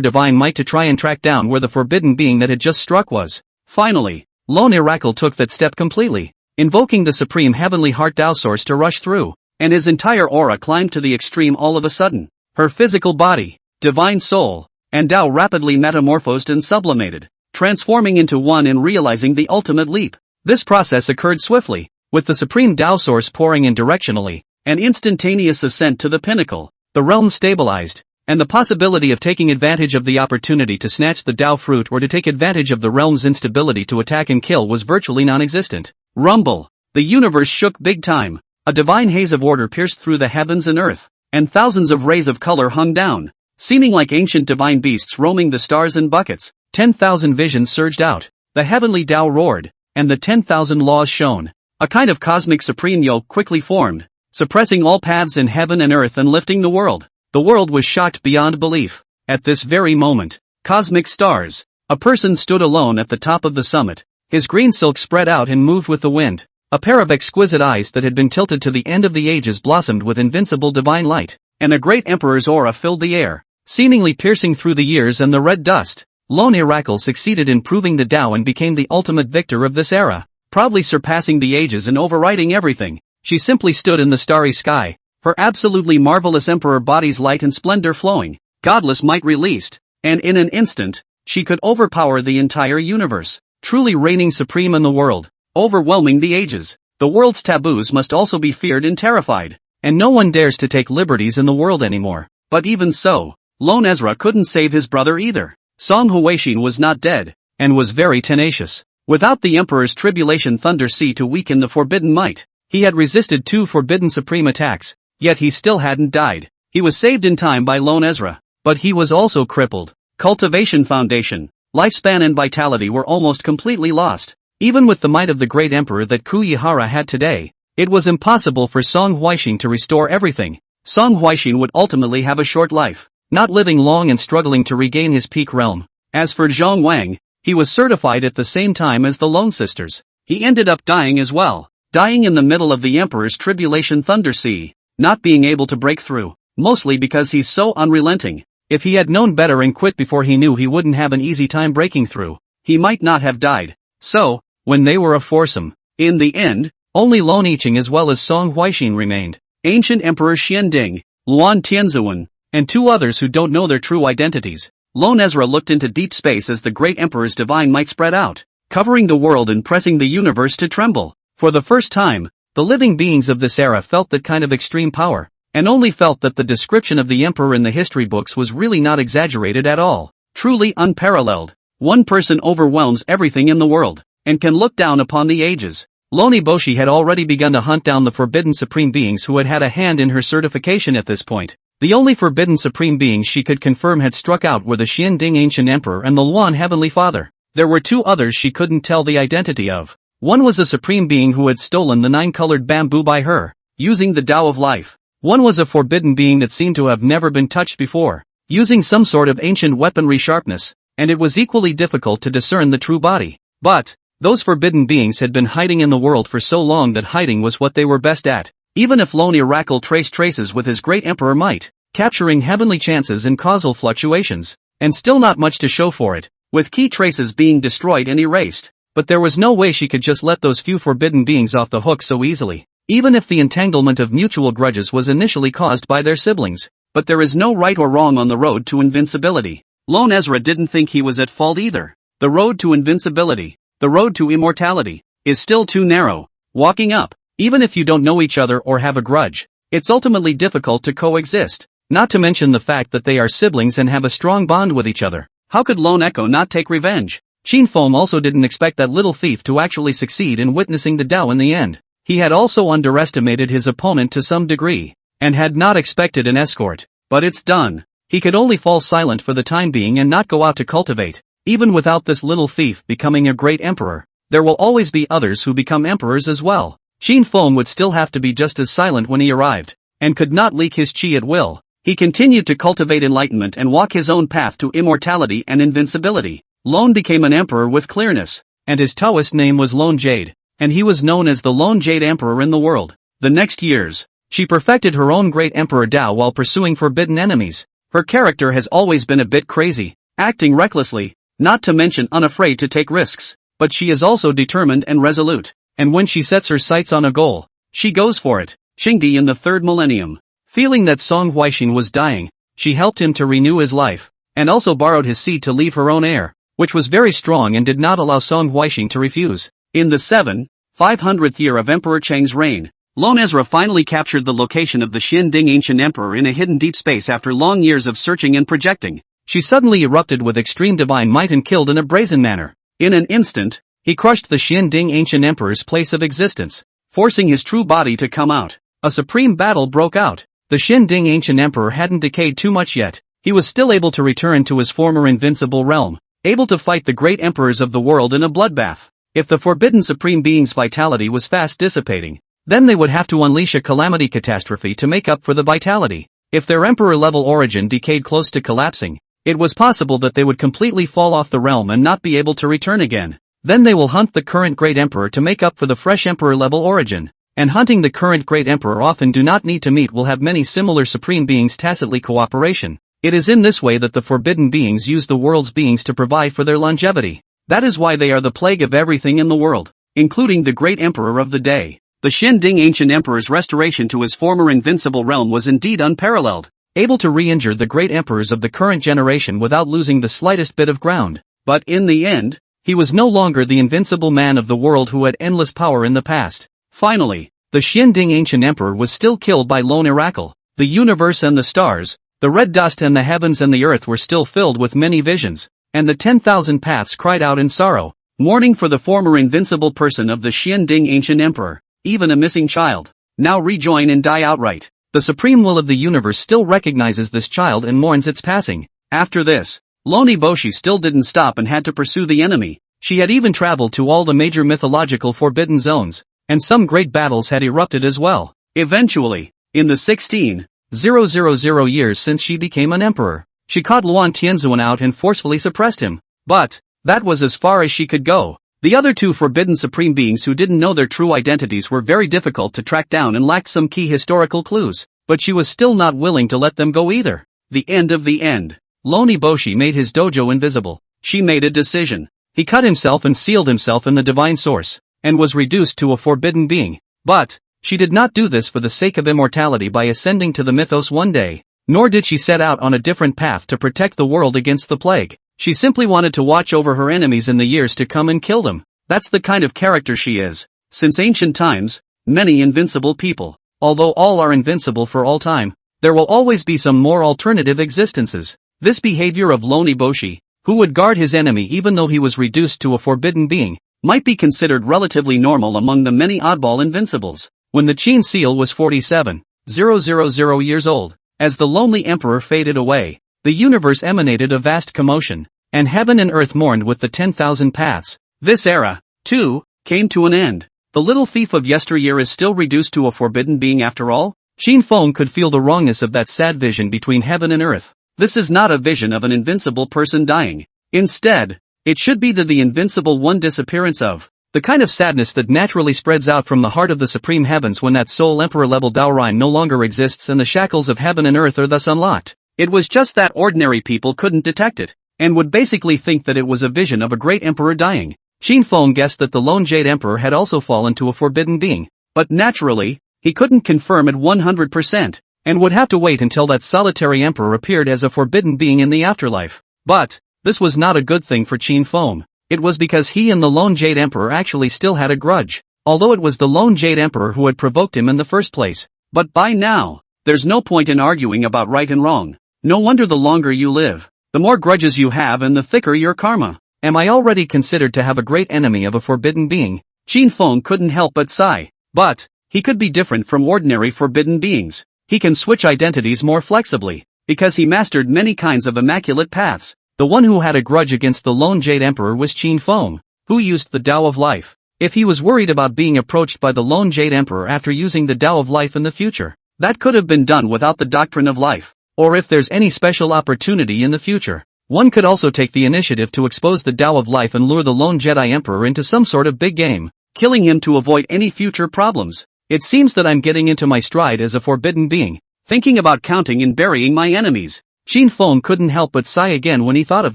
divine might to try and track down where the forbidden being that had just struck was. Finally, Lone Oracle took that step completely, invoking the supreme heavenly heart Tao source to rush through, and his entire aura climbed to the extreme all of a sudden. Her physical body, divine soul, and Tao rapidly metamorphosed and sublimated, transforming into one and realizing the ultimate leap. This process occurred swiftly, with the supreme Tao source pouring in directionally, an instantaneous ascent to the pinnacle. The realm stabilized, and the possibility of taking advantage of the opportunity to snatch the Tao fruit or to take advantage of the realm's instability to attack and kill was virtually non-existent. Rumble! The universe shook big time. A divine haze of order pierced through the heavens and earth, and thousands of rays of color hung down, seeming like ancient divine beasts roaming the stars in buckets. 10,000 visions surged out, the heavenly Tao roared, and the 10,000 laws shone. A kind of cosmic supreme yoke quickly formed, suppressing all paths in heaven and earth and lifting the world. The world was shocked beyond belief. At this very moment, cosmic stars. A person stood alone at the top of the summit. His green silk spread out and moved with the wind. A pair of exquisite eyes that had been tilted to the end of the ages blossomed with invincible divine light, and a great emperor's aura filled the air, seemingly piercing through the years and the red dust. Lone Oracle succeeded in proving the Tao and became the ultimate victor of this era, proudly surpassing the ages and overriding everything. She simply stood in the starry sky, her absolutely marvelous emperor body's light and splendor flowing, godless might released, and in an instant, she could overpower the entire universe, truly reigning supreme in the world, overwhelming the ages. The world's taboos must also be feared and terrified, and no one dares to take liberties in the world anymore. But even so, Lone Ezra couldn't save his brother either. Song Huaixin was not dead, and was very tenacious. Without the Emperor's Tribulation Thunder Sea to weaken the forbidden might, he had resisted 2 forbidden supreme attacks, yet he still hadn't died. He was saved in time by Lone Ezra, but he was also crippled. Cultivation Foundation, lifespan and vitality were almost completely lost. Even with the might of the great emperor that Kuyihara had today, it was impossible for Song Huaixin to restore everything. Song Huaixin would ultimately have a short life, not living long and struggling to regain his peak realm. As for Zhang Wang, he was certified at the same time as the Lone Sisters. He ended up dying as well, dying in the middle of the Emperor's Tribulation Thunder Sea, not being able to break through, mostly because he's so unrelenting. If he had known better and quit before he knew he wouldn't have an easy time breaking through, he might not have died. So, when they were a foursome, in the end, only Lone Yiqing as well as Song Huaixin remained. Ancient Emperor Xianding, Luan Tianzuan, and 2 others who don't know their true identities. Lone Ezra looked into deep space as the great emperor's divine might spread out, covering the world and pressing the universe to tremble. For the first time, the living beings of this era felt that kind of extreme power, and only felt that the description of the emperor in the history books was really not exaggerated at all, truly unparalleled. One person overwhelms everything in the world, and can look down upon the ages. Lone Boshi had already begun to hunt down the forbidden supreme beings who had had a hand in her certification at this point. The only forbidden supreme beings she could confirm had struck out were the Xianding Ancient Emperor and the Luan Heavenly Father. There were 2 others she couldn't tell the identity of. One was a supreme being who had stolen the 9-colored bamboo by her, using the Tao of life. One was a forbidden being that seemed to have never been touched before, using some sort of ancient weaponry sharpness, and it was equally difficult to discern the true body. But, those forbidden beings had been hiding in the world for so long that hiding was what they were best at. Even if Lone Oracle traced traces with his great emperor might, capturing heavenly chances and causal fluctuations, and still not much to show for it, with key traces being destroyed and erased. But there was no way she could just let those few forbidden beings off the hook so easily, even if the entanglement of mutual grudges was initially caused by their siblings. But there is no right or wrong on the road to invincibility. Lone Ezra didn't think he was at fault either. The road to invincibility, the road to immortality, is still too narrow. Walking up, even if you don't know each other or have a grudge, it's ultimately difficult to coexist. Not to mention the fact that they are siblings and have a strong bond with each other. How could Lone Echo not take revenge? Qin Feng also didn't expect that little thief to actually succeed in witnessing the Tao in the end. He had also underestimated his opponent to some degree, and had not expected an escort. But it's done. He could only fall silent for the time being and not go out to cultivate. Even without this little thief becoming a great emperor, there will always be others who become emperors as well. Qin Feng would still have to be just as silent when he arrived, and could not leak his qi at will. He continued to cultivate enlightenment and walk his own path to immortality and invincibility. Lone became an emperor with clearness, and his Taoist name was Lone Jade, and he was known as the Lone Jade Emperor in the world. The next years, she perfected her own great emperor Tao while pursuing forbidden enemies. Her character has always been a bit crazy, acting recklessly, not to mention unafraid to take risks, but she is also determined and resolute, and when she sets her sights on a goal, she goes for it. Xingdi in the 3rd millennium. Feeling that Song Huaixin was dying, she helped him to renew his life, and also borrowed his seed to leave her own heir, which was very strong and did not allow Song Huaixin to refuse. In the 500th year of Emperor Cheng's reign, Lone Ezra finally captured the location of the Xianding Ancient Emperor in a hidden deep space after long years of searching and projecting. She suddenly erupted with extreme divine might and killed in a brazen manner. In an instant, he crushed the Xianding Ancient Emperor's place of existence, forcing his true body to come out. A supreme battle broke out. The Xianding Ancient Emperor hadn't decayed too much yet. He was still able to return to his former invincible realm, able to fight the great emperors of the world in a bloodbath. If the forbidden supreme being's vitality was fast dissipating, then they would have to unleash a calamity catastrophe to make up for the vitality. If their emperor-level origin decayed close to collapsing, it was possible that they would completely fall off the realm and not be able to return again. Then they will hunt the current great emperor to make up for the fresh emperor-level origin. And hunting the current great emperor often do not need to meet will have many similar supreme beings tacitly cooperation. It is in this way that the forbidden beings use the world's beings to provide for their longevity. That is why they are the plague of everything in the world, including the great emperor of the day. The Xin Ding ancient emperor's restoration to his former invincible realm was indeed unparalleled, able to re-injure the great emperors of the current generation without losing the slightest bit of ground. But in the end, he was no longer the invincible man of the world who had endless power in the past. Finally, the Xin Ding ancient emperor was still killed by lone oracle. The universe and the stars, the red dust and the heavens and the earth were still filled with many visions, and the 10,000 paths cried out in sorrow, mourning for the former invincible person of the Xin Ding ancient emperor. Even a missing child, now rejoin and die outright. The supreme will of the universe still recognizes this child and mourns its passing. After this, Loni Boshi still didn't stop and had to pursue the enemy. She had even traveled to all the major mythological forbidden zones, and some great battles had erupted as well. Eventually, in the 16,000 years since she became an emperor, she caught Luan Tianzuan out and forcefully suppressed him. But that was as far as she could go. The other two forbidden supreme beings who didn't know their true identities were very difficult to track down and lacked some key historical clues, but she was still not willing to let them go either. The end of the end. Loni Boshi made his dojo invisible. She made a decision. He cut himself and sealed himself in the divine source, and was reduced to a forbidden being. But she did not do this for the sake of immortality by ascending to the mythos one day, nor did she set out on a different path to protect the world against the plague. She simply wanted to watch over her enemies in the years to come and kill them. That's the kind of character she is. Since ancient times, many invincible people. Although all are invincible for all time, there will always be some more alternative existences. This behavior of Loni Boshi, who would guard his enemy even though he was reduced to a forbidden being, might be considered relatively normal among the many oddball invincibles. When the Qin seal was 47,000 years old, as the lonely emperor faded away, the universe emanated a vast commotion, and heaven and earth mourned with the 10,000 paths. This era, too, came to an end. The little thief of yesteryear is still reduced to a forbidden being after all? Qin Feng could feel the wrongness of that sad vision between heaven and earth. This is not a vision of an invincible person dying. Instead, it should be the invincible one disappearance of. The kind of sadness that naturally spreads out from the heart of the supreme heavens when that soul emperor-level Daorein no longer exists and the shackles of heaven and earth are thus unlocked. It was just that ordinary people couldn't detect it, and would basically think that it was a vision of a great emperor dying. Qin Feng guessed that the lone Jade Emperor had also fallen to a forbidden being, but naturally, he couldn't confirm it 100%, and would have to wait until that solitary emperor appeared as a forbidden being in the afterlife. But this was not a good thing for Qin Feng. It was because he and the lone Jade Emperor actually still had a grudge, although it was the lone Jade Emperor who had provoked him in the first place. But by now, there's no point in arguing about right and wrong. No wonder the longer you live, the more grudges you have and the thicker your karma. Am I already considered to have a great enemy of a forbidden being? Qin Feng couldn't help but sigh. But he could be different from ordinary forbidden beings. He can switch identities more flexibly, because he mastered many kinds of immaculate paths. The one who had a grudge against the lone Jade Emperor was Qin Feng, who used the Tao of Life. If he was worried about being approached by the lone Jade Emperor after using the Tao of Life in the future, that could have been done without the doctrine of life. Or if there's any special opportunity in the future, one could also take the initiative to expose the Tao of Life and lure the lone Jedi Emperor into some sort of big game, killing him to avoid any future problems. It seems that I'm getting into my stride as a forbidden being, thinking about counting and burying my enemies. Qin Feng couldn't help but sigh again when he thought of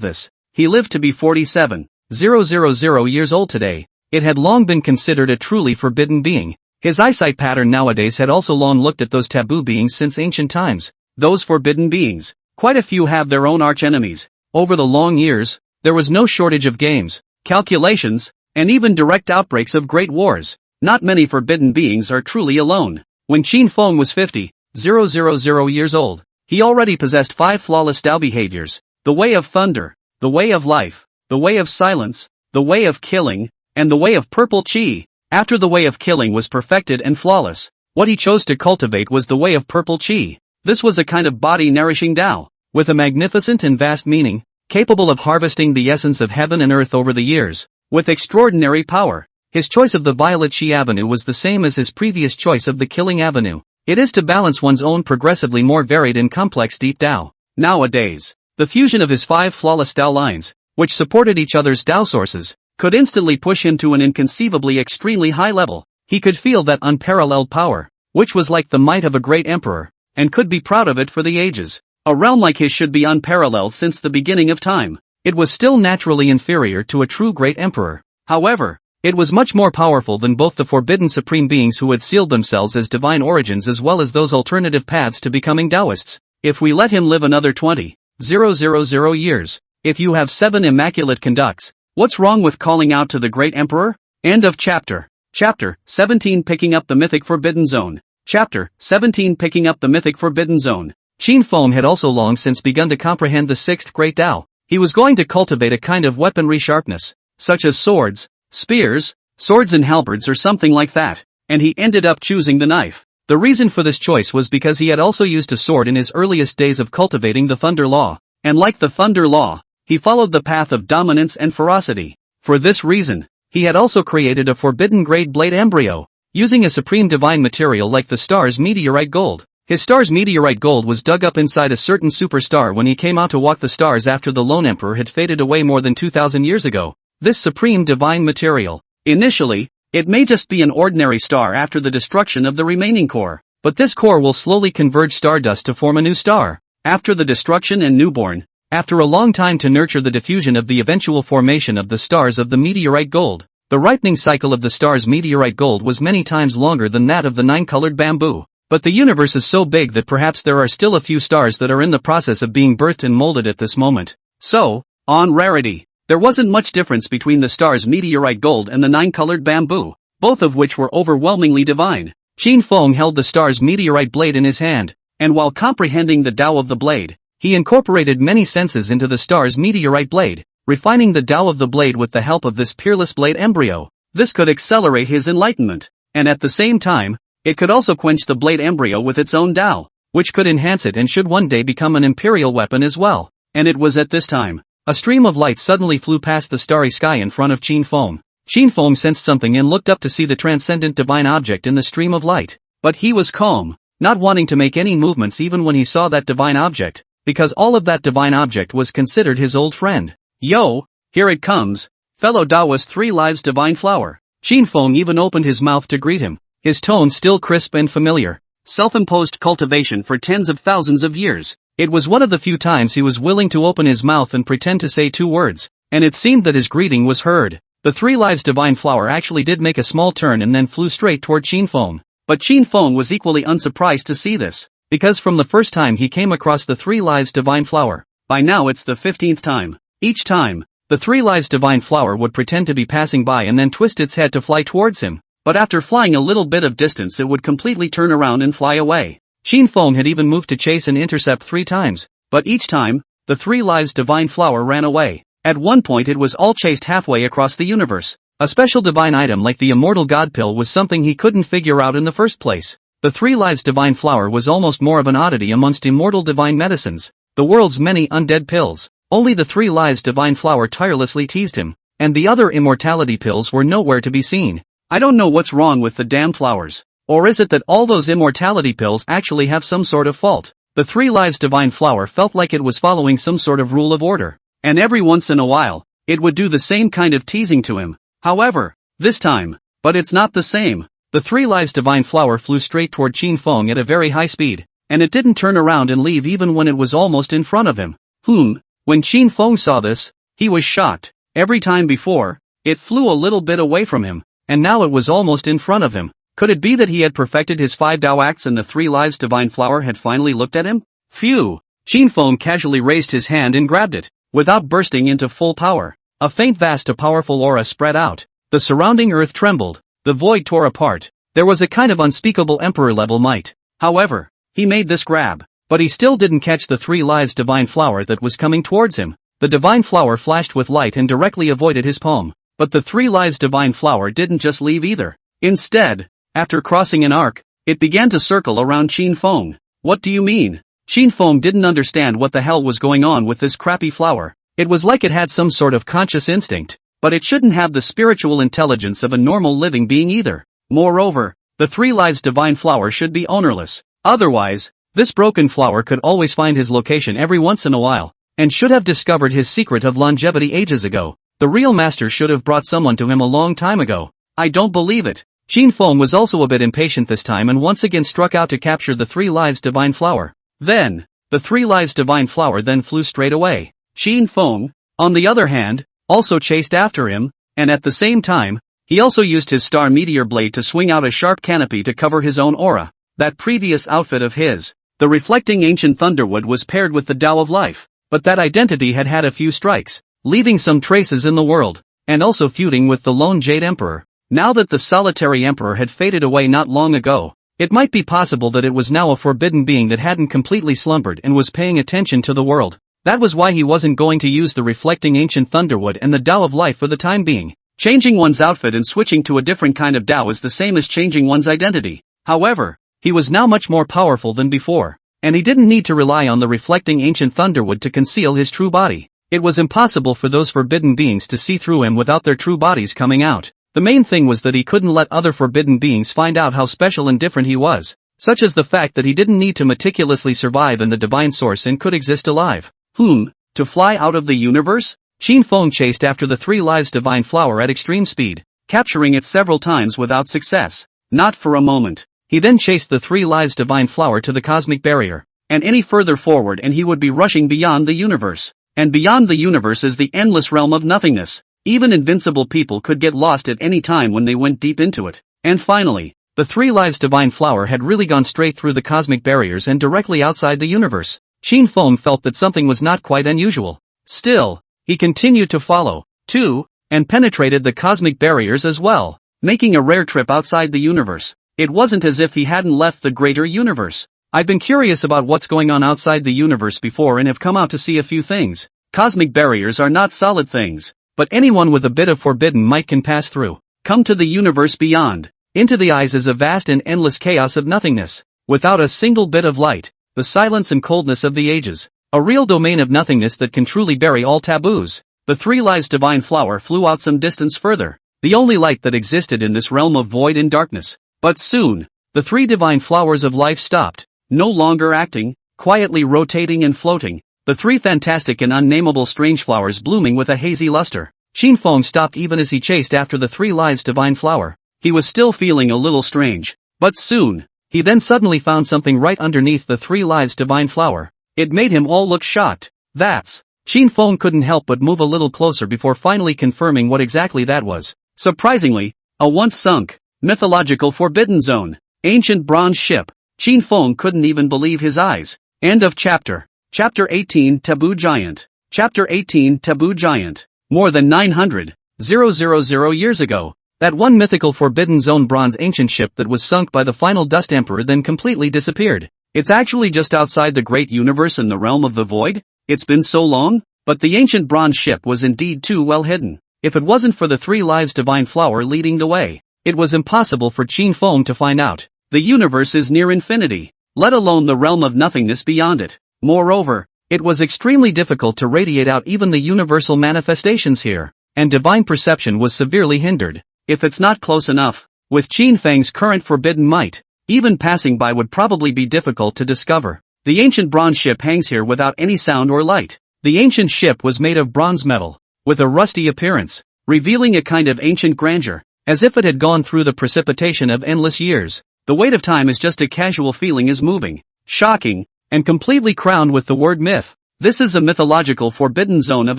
this. He lived to be 47,000 years old today. It had long been considered a truly forbidden being. His eyesight pattern nowadays had also long looked at those taboo beings since ancient times. Those forbidden beings, quite a few have their own arch-enemies. Over the long years, there was no shortage of games, calculations, and even direct outbreaks of great wars. Not many forbidden beings are truly alone. When Qin Feng was 50,000 years old, he already possessed 5 flawless Tao behaviors: the way of thunder, the way of life, the way of silence, the way of killing, and the way of purple qi. After the way of killing was perfected and flawless, what he chose to cultivate was the way of purple qi. This was a kind of body-nourishing Tao, with a magnificent and vast meaning, capable of harvesting the essence of heaven and earth over the years. with extraordinary power. His choice of the Violet Chi Avenue was the same as his previous choice of the Killing Avenue. It is to balance one's own progressively more varied and complex deep Tao. Nowadays, the fusion of his 5 flawless Tao lines, which supported each other's Tao sources, could instantly push him to an inconceivably extremely high level. He could feel that unparalleled power, which was like the might of a great emperor, and could be proud of it for the ages. A realm like his should be unparalleled since the beginning of time. It was still naturally inferior to a true great emperor. However, it was much more powerful than both the forbidden supreme beings who had sealed themselves as divine origins as well as those alternative paths to becoming Taoists. If we let him live another 20,000 years, if you have 7 immaculate conducts, what's wrong with calling out to the great emperor? End of chapter. Chapter 17 Picking up the Mythic Forbidden Zone. Chapter 17 Picking up the Mythic Forbidden Zone. Qin Feng had also long since begun to comprehend the 6th Great Tao. He was going to cultivate a kind of weaponry sharpness, such as swords, spears, swords and halberds or something like that, and he ended up choosing the knife. The reason for this choice was because he had also used a sword in his earliest days of cultivating the Thunder Law, and like the Thunder Law, he followed the path of dominance and ferocity. For this reason, he had also created a forbidden great blade embryo, using a supreme divine material like the star's meteorite gold. His star's meteorite gold was dug up inside a certain superstar when he came out to walk the stars after the lone emperor had faded away more than 2,000 years ago. This supreme divine material, initially, it may just be an ordinary star after the destruction of the remaining core, but this core will slowly converge stardust to form a new star. After the destruction and newborn, after a long time to nurture the diffusion of the eventual formation of the stars of the meteorite gold. The ripening cycle of the star's meteorite gold was many times longer than that of the 9-colored bamboo. But the universe is so big that perhaps there are still a few stars that are in the process of being birthed and molded at this moment. So, on rarity, there wasn't much difference between the star's meteorite gold and the 9-colored bamboo, both of which were overwhelmingly divine. Qin Feng held the star's meteorite blade in his hand, and while comprehending the Tao of the blade, he incorporated many senses into the star's meteorite blade, refining the Tao of the blade with the help of this peerless blade embryo. This could accelerate his enlightenment, and at the same time, it could also quench the blade embryo with its own Tao, which could enhance it and should one day become an imperial weapon as well. And it was at this time, a stream of light suddenly flew past the starry sky in front of Qin Feng. Qin Feng sensed something and looked up to see the transcendent divine object in the stream of light. But he was calm, not wanting to make any movements even when he saw that divine object, because all of that divine object was considered his old friend. Yo, here it comes, fellow Taoist 3 lives divine flower. Qin Feng even opened his mouth to greet him. His tone still crisp and familiar. Self-imposed cultivation for tens of thousands of years. It was one of the few times he was willing to open his mouth and pretend to say 2 words, and it seemed that his greeting was heard. The 3 lives divine flower actually did make a small turn and then flew straight toward Qin Feng. But Qin Feng was equally unsurprised to see this, because from the first time he came across the 3 lives divine flower, by now it's the 15th time. Each time, the 3 lives divine flower would pretend to be passing by and then twist its head to fly towards him. But after flying a little bit of distance it would completely turn around and fly away. Qin Feng had even moved to chase and intercept 3 times, but each time, the 3 lives divine flower ran away. At one point it was all chased halfway across the universe. A special divine item like the Immortal God Pill was something he couldn't figure out in the first place. The 3 lives divine flower was almost more of an oddity amongst immortal divine medicines, the world's many undead pills. Only the 3 lives divine flower tirelessly teased him, and the other immortality pills were nowhere to be seen. I don't know what's wrong with the damn flowers. Or is it that all those immortality pills actually have some sort of fault? The 3 lives divine flower felt like it was following some sort of rule of order, and every once in a while, it would do the same kind of teasing to him. However, this time, but it's not the same. The 3 lives divine flower flew straight toward Qin Feng at a very high speed, and it didn't turn around and leave even when it was almost in front of him. When Qin Feng saw this, he was shocked. Every time before, it flew a little bit away from him, and now it was almost in front of him. Could it be that he had perfected his 5 Tao acts and the 3 lives divine flower had finally looked at him? Phew! Qin Feng casually raised his hand and grabbed it, without bursting into full power. A faint vast powerful aura spread out. The surrounding earth trembled. The void tore apart. There was a kind of unspeakable emperor-level might. However, he made this grab, but he still didn't catch the 3 lives divine flower that was coming towards him. The divine flower flashed with light and directly avoided his palm. But the 3 lives divine flower didn't just leave either. Instead, after crossing an arc, it began to circle around Qin Feng. What do you mean? Qin Feng didn't understand what the hell was going on with this crappy flower. It was like it had some sort of conscious instinct. but it shouldn't have the spiritual intelligence of a normal living being either. Moreover, the 3 lives divine flower should be ownerless. Otherwise, this broken flower could always find his location every once in a while, and should have discovered his secret of longevity ages ago. The real master should have brought someone to him a long time ago. I don't believe it. Qin Feng was also a bit impatient this time and once again struck out to capture the 3 lives divine flower. Then, the 3 lives divine flower then flew straight away. Qin Feng, on the other hand, also chased after him, and at the same time, he also used his star meteor blade to swing out a sharp canopy to cover his own aura. That previous outfit of his, the reflecting ancient thunderwood, was paired with the Tao of life, but that identity had had a few strikes, leaving some traces in the world, and also feuding with the lone Jade Emperor. Now that the solitary emperor had faded away not long ago, it might be possible that it was now a forbidden being that hadn't completely slumbered and was paying attention to the world. That was why he wasn't going to use the reflecting ancient thunderwood and the Tao of life for the time being. Changing one's outfit and switching to a different kind of Tao is the same as changing one's identity. However, he was now much more powerful than before, and he didn't need to rely on the reflecting ancient thunderwood to conceal his true body. It was impossible for those forbidden beings to see through him without their true bodies coming out. The main thing was that he couldn't let other forbidden beings find out how special and different he was, such as the fact that he didn't need to meticulously survive in the divine source and could exist alive. To fly out of the universe? Qin Feng chased after the 3 lives divine flower at extreme speed, capturing it several times without success. Not for a moment. He then chased the 3 lives divine flower to the cosmic barrier, and any further forward and he would be rushing beyond the universe. And beyond the universe is the endless realm of nothingness. Even invincible people could get lost at any time when they went deep into it. And finally, the 3 lives divine flower had really gone straight through the cosmic barriers and directly outside the universe. Qin Feng felt that something was not quite unusual. Still, he continued to follow, too, and penetrated the cosmic barriers as well, making a rare trip outside the universe. It wasn't as if he hadn't left the greater universe. I've been curious about what's going on outside the universe before and have come out to see a few things. Cosmic barriers are not solid things, but anyone with a bit of forbidden might can pass through. Come to the universe beyond. Into the eyes is a vast and endless chaos of nothingness, without a single bit of light. The silence and coldness of the ages. A real domain of nothingness that can truly bury all taboos. The 3 lives divine flower flew out some distance further, the only light that existed in this realm of void and darkness. But soon, the 3 divine flowers of life stopped, no longer acting, quietly rotating and floating, the 3 fantastic and unnameable strange flowers blooming with a hazy luster. Qin Feng stopped even as he chased after the 3 lives divine flower. He was still feeling a little strange, but soon, he then suddenly found something right underneath the 3 lives divine flower. It made him all look shocked. Qin Feng couldn't help but move a little closer before finally confirming what exactly that was. Surprisingly, a once sunk, mythological forbidden zone, ancient bronze ship. Qin Feng couldn't even believe his eyes. End of chapter. Chapter 18 Taboo Giant. Chapter 18 Taboo Giant. More than 900,000 years ago, that one mythical forbidden zone bronze ancient ship that was sunk by the final Dust Emperor then completely disappeared. It's actually just outside the great universe in the realm of the void? It's been so long? But the ancient bronze ship was indeed too well hidden. If it wasn't for the 3 lives divine flower leading the way, it was impossible for Qin Feng to find out. The universe is near infinity, let alone the realm of nothingness beyond it. Moreover, it was extremely difficult to radiate out even the universal manifestations here, and divine perception was severely hindered. If it's not close enough, with Qin Feng's current forbidden might, even passing by would probably be difficult to discover. The ancient bronze ship hangs here without any sound or light. The ancient ship was made of bronze metal, with a rusty appearance, revealing a kind of ancient grandeur, as if it had gone through the precipitation of endless years. The weight of time is just a casual feeling is moving, shocking, and completely crowned with the word myth. This is a mythological forbidden zone of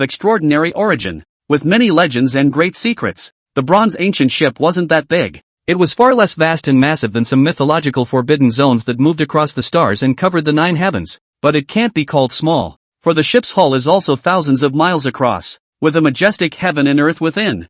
extraordinary origin, with many legends and great secrets. The bronze ancient ship wasn't that big. It was far less vast and massive than some mythological forbidden zones that moved across the stars and covered the 9 heavens, but it can't be called small, for the ship's hull is also thousands of miles across, with a majestic heaven and earth within.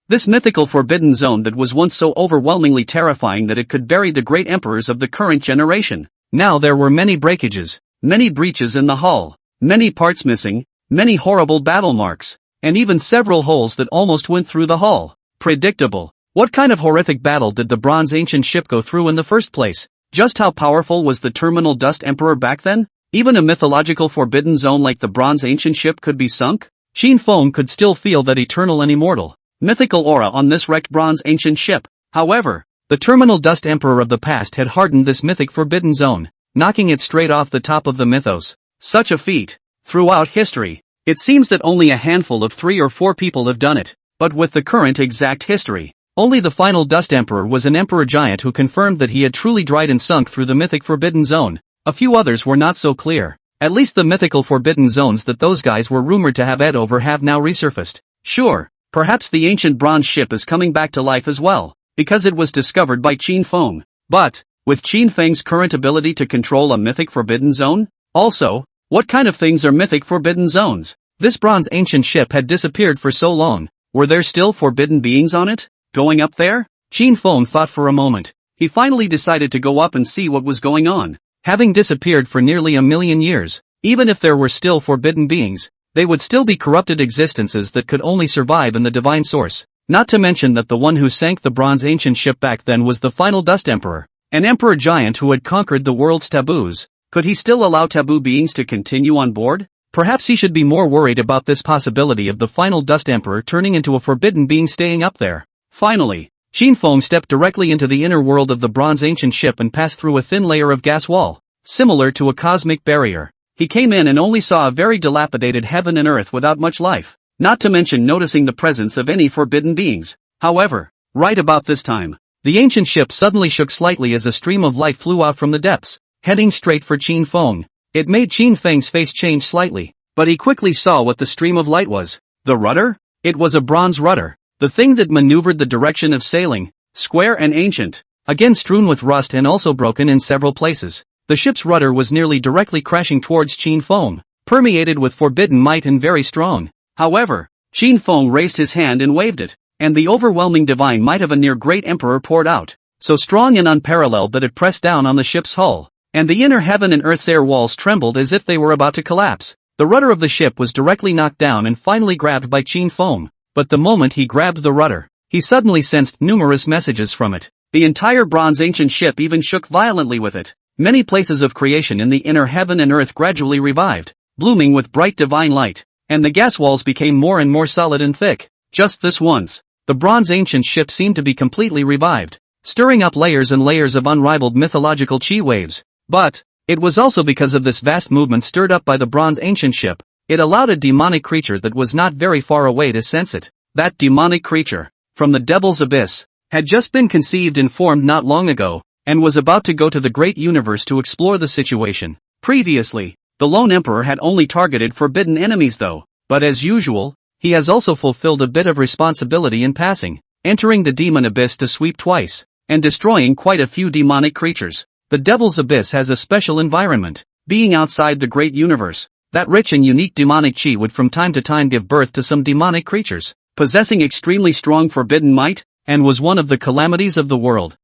This mythical forbidden zone that was once so overwhelmingly terrifying that it could bury the great emperors of the current generation. Now there were many breakages, many breaches in the hull, many parts missing, many horrible battle marks, and even several holes that almost went through the hull. Predictable. What kind of horrific battle did the bronze ancient ship go through in the first place? Just how powerful was the terminal Dust Emperor back then? Even a mythological forbidden zone like the bronze ancient ship could be sunk? Qin Feng could still feel that eternal and immortal, mythical aura on this wrecked bronze ancient ship. However, the terminal dust emperor of the past had hardened this mythic forbidden zone, knocking it straight off the top of the mythos. Such a feat. Throughout history, it seems that only a handful of 3 or 4 people have done it, but with the current exact history, only the final dust emperor was an emperor giant who confirmed that he had truly dried and sunk through the mythic forbidden zone. A few others were not so clear. At least the mythical forbidden zones that those guys were rumored to have ed over have now resurfaced. Sure, perhaps the ancient bronze ship is coming back to life as well, because it was discovered by Qin Feng. But, with Qin Feng's current ability to control a mythic forbidden zone? Also, what kind of things are mythic forbidden zones? This bronze ancient ship had disappeared for so long. Were there still forbidden beings on it? Going up there? Qin Feng thought for a moment. He finally decided to go up and see what was going on. Having disappeared for nearly a million years, even if there were still forbidden beings, they would still be corrupted existences that could only survive in the divine source. Not to mention that the one who sank the bronze ancient ship back then was the final dust emperor, an emperor giant who had conquered the world's taboos. Could he still allow taboo beings to continue on board? Perhaps he should be more worried about this possibility of the final dust emperor turning into a forbidden being staying up there. Finally, Qin Feng stepped directly into the inner world of the bronze ancient ship and passed through a thin layer of gas wall, similar to a cosmic barrier. He came in and only saw a very dilapidated heaven and earth without much life, not to mention noticing the presence of any forbidden beings. However, right about this time, the ancient ship suddenly shook slightly as a stream of light flew out from the depths, heading straight for Qin Feng. It made Qin Feng's face change slightly, but he quickly saw what the stream of light was. The rudder? It was a bronze rudder. The thing that maneuvered the direction of sailing, square and ancient, again strewn with rust and also broken in several places. The ship's rudder was nearly directly crashing towards Qin Feng, permeated with forbidden might and very strong. However, Qin Feng raised his hand and waved it, and the overwhelming divine might of a near-great emperor poured out, so strong and unparalleled that it pressed down on the ship's hull, and the inner heaven and earth's air walls trembled as if they were about to collapse. The rudder of the ship was directly knocked down and finally grabbed by Qin Feng. But the moment he grabbed the rudder, he suddenly sensed numerous messages from it. The entire bronze ancient ship even shook violently with it. Many places of creation in the inner heaven and earth gradually revived, blooming with bright divine light, and the gas walls became more and more solid and thick. Just this once, the bronze ancient ship seemed to be completely revived, stirring up layers and layers of unrivaled mythological chi waves. But, it was also because of this vast movement stirred up by the bronze ancient ship. It allowed a demonic creature that was not very far away to sense it. That demonic creature, from the devil's abyss, had just been conceived and formed not long ago, and was about to go to the great universe to explore the situation. Previously, the lone emperor had only targeted forbidden enemies though, but as usual, he has also fulfilled a bit of responsibility in passing, entering the demon abyss to sweep twice, and destroying quite a few demonic creatures. The devil's abyss has a special environment, being outside the great universe. That rich and unique demonic chi would from time to time give birth to some demonic creatures, possessing extremely strong forbidden might, and was one of the calamities of the world.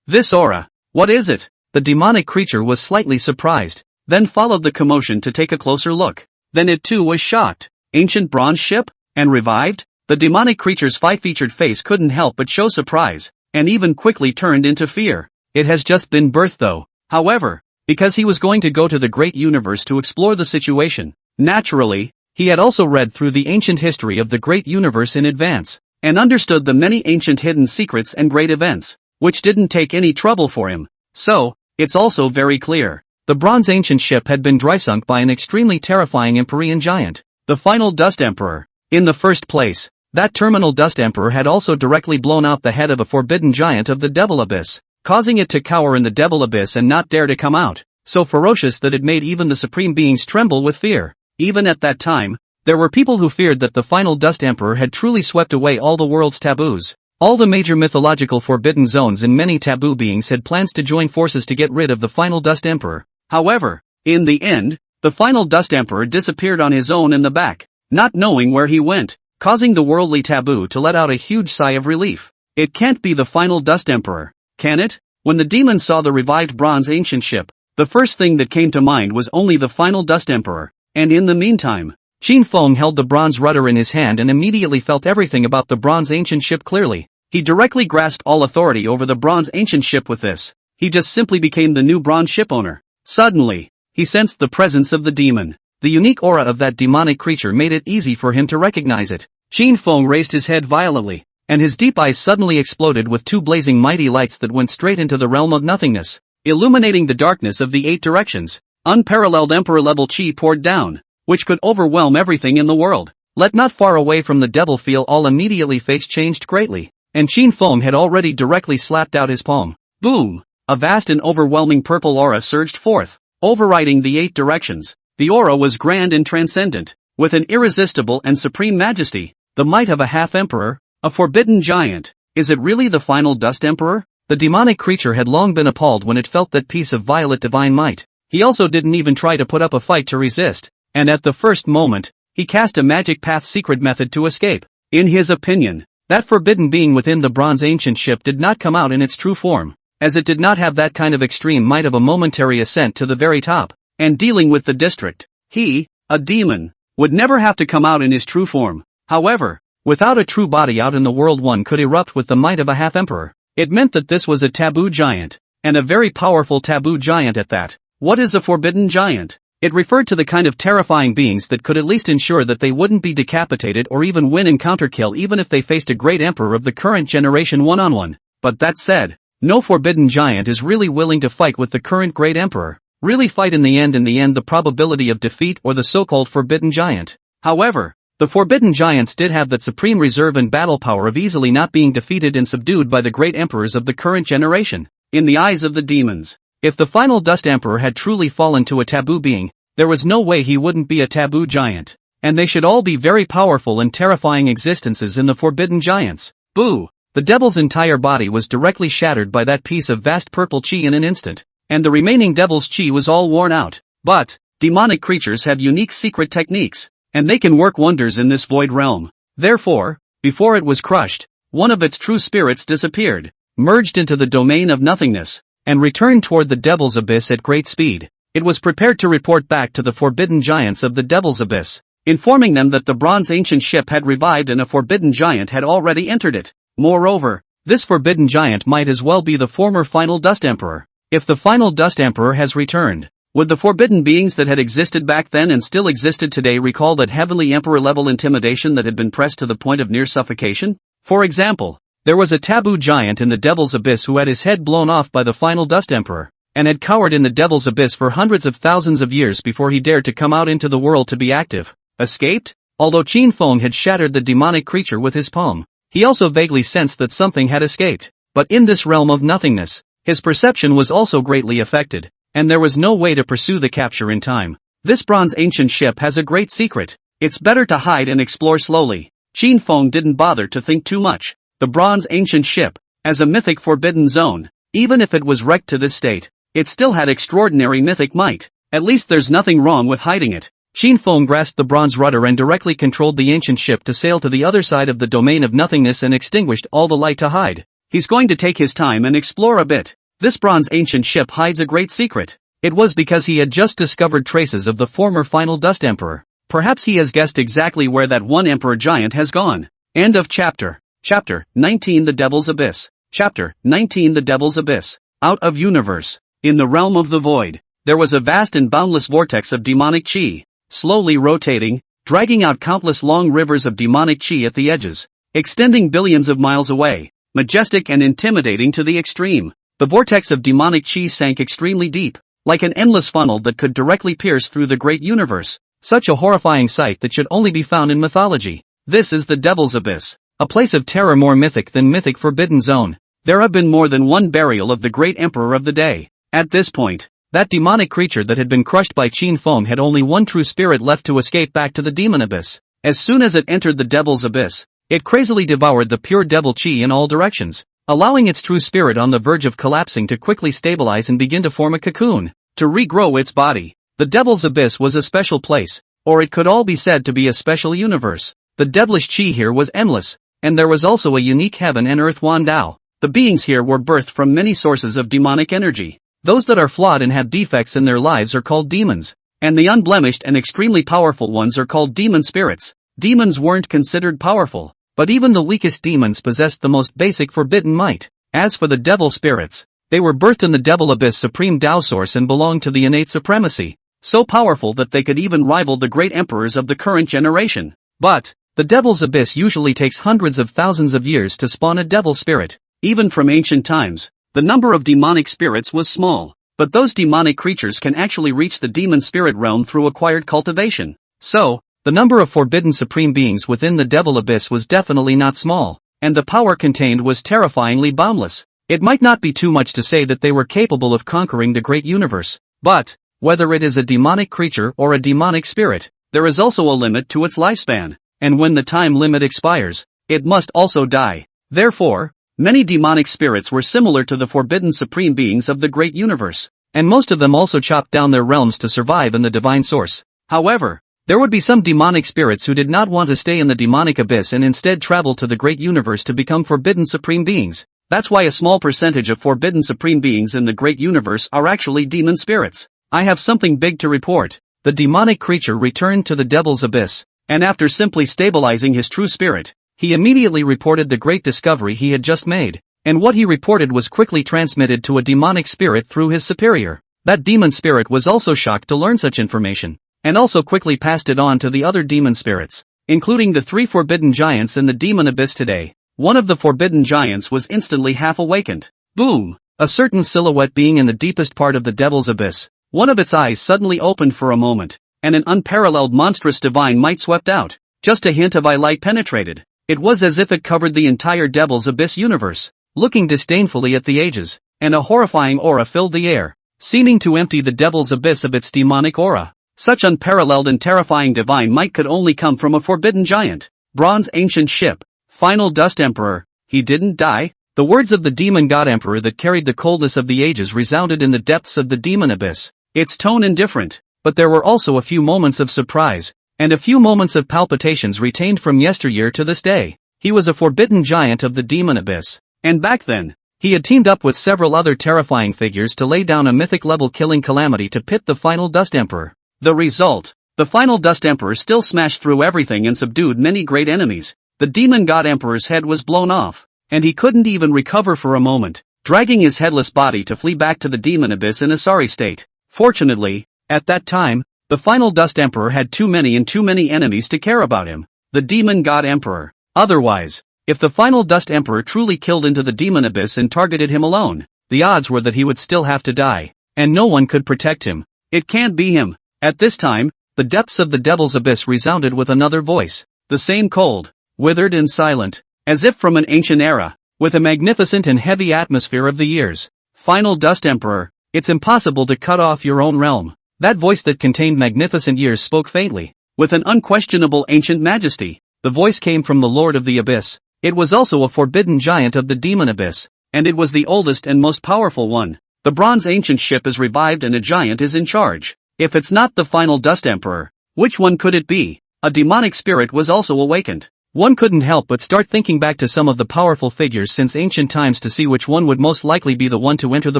This aura, what is it? The demonic creature was slightly surprised, then followed the commotion to take a closer look. Then it too was shocked. Ancient bronze ship? And revived? The demonic creature's 5-featured face couldn't help but show surprise, and even quickly turned into fear. It has just been birthed though. However, because he was going to go to the great universe to explore the situation, naturally, he had also read through the ancient history of the great universe in advance, and understood the many ancient hidden secrets and great events, which didn't take any trouble for him. So, it's also very clear. The bronze ancient ship had been dry sunk by an extremely terrifying Empyrean giant, the final dust emperor. In the first place, that terminal dust emperor had also directly blown out the head of a forbidden giant of the devil abyss, causing it to cower in the devil abyss and not dare to come out, so ferocious that it made even the supreme beings tremble with fear. Even at that time, there were people who feared that the final dust emperor had truly swept away all the world's taboos. All the major mythological forbidden zones and many taboo beings had plans to join forces to get rid of the final dust emperor. However, in the end, the final dust emperor disappeared on his own in the back, not knowing where he went, causing the worldly taboo to let out a huge sigh of relief. It can't be the final dust emperor, can it? When the demons saw the revived bronze ancient ship, the first thing that came to mind was only the final dust emperor, and in the meantime, Qin Feng held the bronze rudder in his hand and immediately felt everything about the bronze ancient ship clearly. He directly grasped all authority over the bronze ancient ship with this. He just simply became the new bronze ship owner. Suddenly, he sensed the presence of the demon. The unique aura of that demonic creature made it easy for him to recognize it. Qin Feng raised his head violently, and his deep eyes suddenly exploded with two blazing mighty lights that went straight into the realm of nothingness, illuminating the darkness of the 8 directions. Unparalleled emperor-level chi poured down, which could overwhelm everything in the world. Let not far away from the devil feel all immediately face changed greatly, and Qin Feng had already directly slapped out his palm. Boom! A vast and overwhelming purple aura surged forth, overriding the 8 directions. The aura was grand and transcendent, with an irresistible and supreme majesty, the might of a half-emperor, a forbidden giant. Is it really the final Dust Emperor? The demonic creature had long been appalled when it felt that piece of violet divine might. He also didn't even try to put up a fight to resist, and at the first moment, he cast a magic path secret method to escape. In his opinion, that forbidden being within the bronze ancient ship did not come out in its true form, as it did not have that kind of extreme might of a momentary ascent to the very top, and dealing with the district. He, a demon, would never have to come out in his true form. However, without a true body out in the world, one could erupt with the might of a half-emperor. It meant that this was a taboo giant, and a very powerful taboo giant at that. What is a forbidden giant? It referred to the kind of terrifying beings that could at least ensure that they wouldn't be decapitated or even win encounter kill even if they faced a great emperor of the current generation one-on-one. But that said, no forbidden giant is really willing to fight with the current great emperor. Really fight in the end the probability of defeat or the so-called forbidden giant. However, the forbidden giants did have that supreme reserve and battle power of easily not being defeated and subdued by the great emperors of the current generation. In the eyes of the demons, if the final Dust Emperor had truly fallen to a taboo being, there was no way he wouldn't be a taboo giant. And they should all be very powerful and terrifying existences in the forbidden giants. Boo! The devil's entire body was directly shattered by that piece of vast purple chi in an instant, and the remaining devil's chi was all worn out. But, demonic creatures have unique secret techniques, and they can work wonders in this void realm. Therefore, before it was crushed, one of its true spirits disappeared, merged into the domain of nothingness, and returned toward the devil's abyss at great speed. It was prepared to report back to the forbidden giants of the devil's abyss, informing them that the bronze ancient ship had revived and a forbidden giant had already entered it. Moreover, this forbidden giant might as well be the former final Dust Emperor. If the final Dust Emperor has returned, would the forbidden beings that had existed back then and still existed today recall that heavenly emperor-level intimidation that had been pressed to the point of near suffocation? For example, there was a taboo giant in the Devil's Abyss who had his head blown off by the final Dust Emperor, and had cowered in the Devil's Abyss for hundreds of thousands of years before he dared to come out into the world to be active. Escaped? Although Qin Feng had shattered the demonic creature with his palm, he also vaguely sensed that something had escaped. But in this realm of nothingness, his perception was also greatly affected, and there was no way to pursue the capture in time. This bronze ancient ship has a great secret. It's better to hide and explore slowly. Qin Feng didn't bother to think too much. The bronze ancient ship, as a mythic forbidden zone, even if it was wrecked to this state, it still had extraordinary mythic might. At least there's nothing wrong with hiding it. Qin Feng grasped the bronze rudder and directly controlled the ancient ship to sail to the other side of the domain of nothingness and extinguished all the light to hide. He's going to take his time and explore a bit. This bronze ancient ship hides a great secret. It was because he had just discovered traces of the former final Dust Emperor. Perhaps he has guessed exactly where that one Emperor Giant has gone. End of chapter. Chapter 19 The Devil's Abyss. Chapter 19 The Devil's Abyss. Out of universe. In the realm of the void, there was a vast and boundless vortex of demonic chi, slowly rotating, dragging out countless long rivers of demonic chi at the edges, extending billions of miles away, majestic and intimidating to the extreme. The vortex of demonic chi sank extremely deep, like an endless funnel that could directly pierce through the great universe. Such a horrifying sight that should only be found in mythology. This is the Devil's Abyss, a place of terror more mythic than mythic forbidden zone. There have been more than one burial of the great emperor of the day. At this point, that demonic creature that had been crushed by Qin Feng had only one true spirit left to escape back to the demon abyss. As soon as it entered the Devil's Abyss, it crazily devoured the pure devil chi in all directions, allowing its true spirit on the verge of collapsing to quickly stabilize and begin to form a cocoon, to regrow its body. The Devil's Abyss was a special place, or it could all be said to be a special universe. The devilish chi here was endless, and there was also a unique heaven and earth Wan Dao. The beings here were birthed from many sources of demonic energy. Those that are flawed and have defects in their lives are called demons, and the unblemished and extremely powerful ones are called demon spirits. Demons weren't considered powerful, but even the weakest demons possessed the most basic forbidden might. As for the devil spirits, they were birthed in the Devil Abyss Supreme Tao source and belonged to the innate supremacy. so powerful that they could even rival the great emperors of the current generation. But the Devil's Abyss usually takes hundreds of thousands of years to spawn a devil spirit. Even from ancient times, the number of demonic spirits was small, but those demonic creatures can actually reach the demon spirit realm through acquired cultivation. So, the number of forbidden supreme beings within the Devil Abyss was definitely not small, and the power contained was terrifyingly boundless. It might not be too much to say that they were capable of conquering the great universe, but whether it is a demonic creature or a demonic spirit, there is also a limit to its lifespan, and when the time limit expires, it must also die. Therefore, many demonic spirits were similar to the forbidden supreme beings of the great universe, and most of them also chopped down their realms to survive in the divine source. However, there would be some demonic spirits who did not want to stay in the demonic abyss and instead travel to the great universe to become forbidden supreme beings. That's why a small percentage of forbidden supreme beings in the great universe are actually demon spirits. I have something big to report. The demonic creature returned to the Devil's Abyss, and after simply stabilizing his true spirit, he immediately reported the great discovery he had just made, and what he reported was quickly transmitted to a demonic spirit through his superior. That demon spirit was also shocked to learn such information, and also quickly passed it on to the other demon spirits, including the 3 forbidden giants in the demon abyss today. One of the forbidden giants was instantly half awakened. Boom! A certain silhouette being in the deepest part of the Devil's Abyss, one of its eyes suddenly opened for a moment, and an unparalleled monstrous divine might swept out. Just a hint of eye light penetrated. It was as if it covered the entire Devil's Abyss universe, looking disdainfully at the ages, and a horrifying aura filled the air, seeming to empty the Devil's Abyss of its demonic aura. Such unparalleled and terrifying divine might could only come from a forbidden giant. Bronze ancient ship. Final Dust Emperor. He didn't die? The words of the demon god emperor that carried the coldness of the ages resounded in the depths of the demon abyss. Its tone indifferent, but there were also a few moments of surprise, and a few moments of palpitations retained from yesteryear to this day. He was a forbidden giant of the demon abyss, and back then, he had teamed up with several other terrifying figures to lay down a mythic-level killing calamity to pit the final Dust Emperor. The result? The final Dust Emperor still smashed through everything and subdued many great enemies. The demon god emperor's head was blown off, and he couldn't even recover for a moment, dragging his headless body to flee back to the demon abyss in a sorry state. Fortunately, at that time, the final Dust Emperor had too many enemies to care about him. The demon god emperor. Otherwise, if the final Dust Emperor truly killed into the demon abyss and targeted him alone, the odds were that he would still have to die, and no one could protect him. It can't be him. At this time, the depths of the Devil's Abyss resounded with another voice, the same cold, withered and silent, as if from an ancient era, with a magnificent and heavy atmosphere of the years. Final Dust Emperor, it's impossible to cut off your own realm. That voice that contained magnificent years spoke faintly, with an unquestionable ancient majesty. The voice came from the Lord of the Abyss. It was also a forbidden giant of the demon abyss, and it was the oldest and most powerful one. The bronze ancient ship is revived and a giant is in charge. If it's not the final Dust Emperor, which one could it be? A demonic spirit was also awakened. One couldn't help but start thinking back to some of the powerful figures since ancient times to see which one would most likely be the one to enter the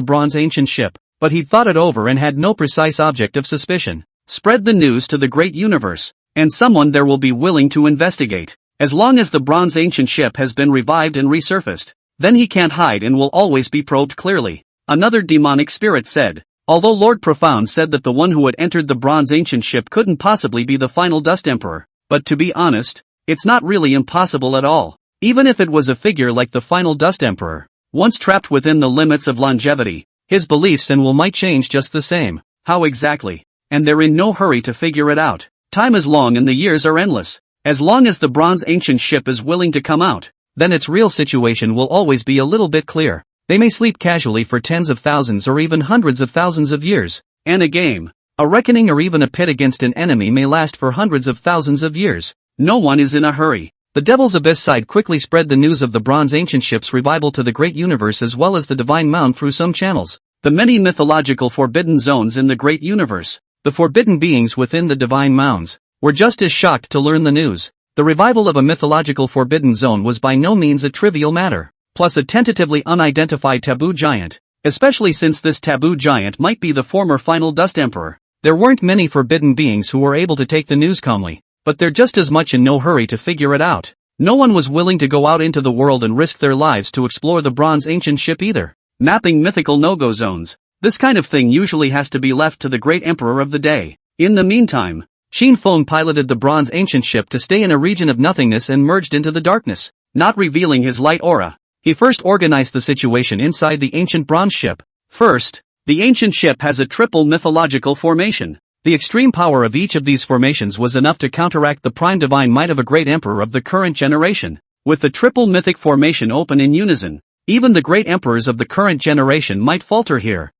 bronze ancient ship, but he'd thought it over and had no precise object of suspicion. Spread the news to the great universe, and someone there will be willing to investigate. As long as the bronze ancient ship has been revived and resurfaced, then he can't hide and will always be probed clearly. Another demonic spirit said. Although Lord Profound said that the one who had entered the bronze ancient ship couldn't possibly be the final Dust Emperor, but to be honest, it's not really impossible at all. Even if it was a figure like the final Dust Emperor, once trapped within the limits of longevity, his beliefs and will might change just the same. How exactly? And they're in no hurry to figure it out. Time is long and the years are endless. As long as the bronze ancient ship is willing to come out, then its real situation will always be a little bit clear. They may sleep casually for tens of thousands or even hundreds of thousands of years, and a game, a reckoning or even a pit against an enemy may last for hundreds of thousands of years. No one is in a hurry. The Devil's Abyss side quickly spread the news of the bronze ancient ship's revival to the great universe as well as the divine mound through some channels. The many mythological forbidden zones in the great universe, the forbidden beings within the divine mounds, were just as shocked to learn the news. The revival of a mythological forbidden zone was by no means a trivial matter. Plus a tentatively unidentified taboo giant, especially since this taboo giant might be the former final Dust Emperor. There weren't many forbidden beings who were able to take the news calmly, but they're just as much in no hurry to figure it out. No one was willing to go out into the world and risk their lives to explore the bronze ancient ship either. Mapping mythical no-go zones. This kind of thing usually has to be left to the great emperor of the day. In the meantime, Qin Feng piloted the bronze ancient ship to stay in a region of nothingness and merged into the darkness, not revealing his light aura. He first organized the situation inside the ancient bronze ship. First, the ancient ship has a triple mythological formation. The extreme power of each of these formations was enough to counteract the prime divine might of a great emperor of the current generation. With the triple mythic formation open in unison, even the great emperors of the current generation might falter here.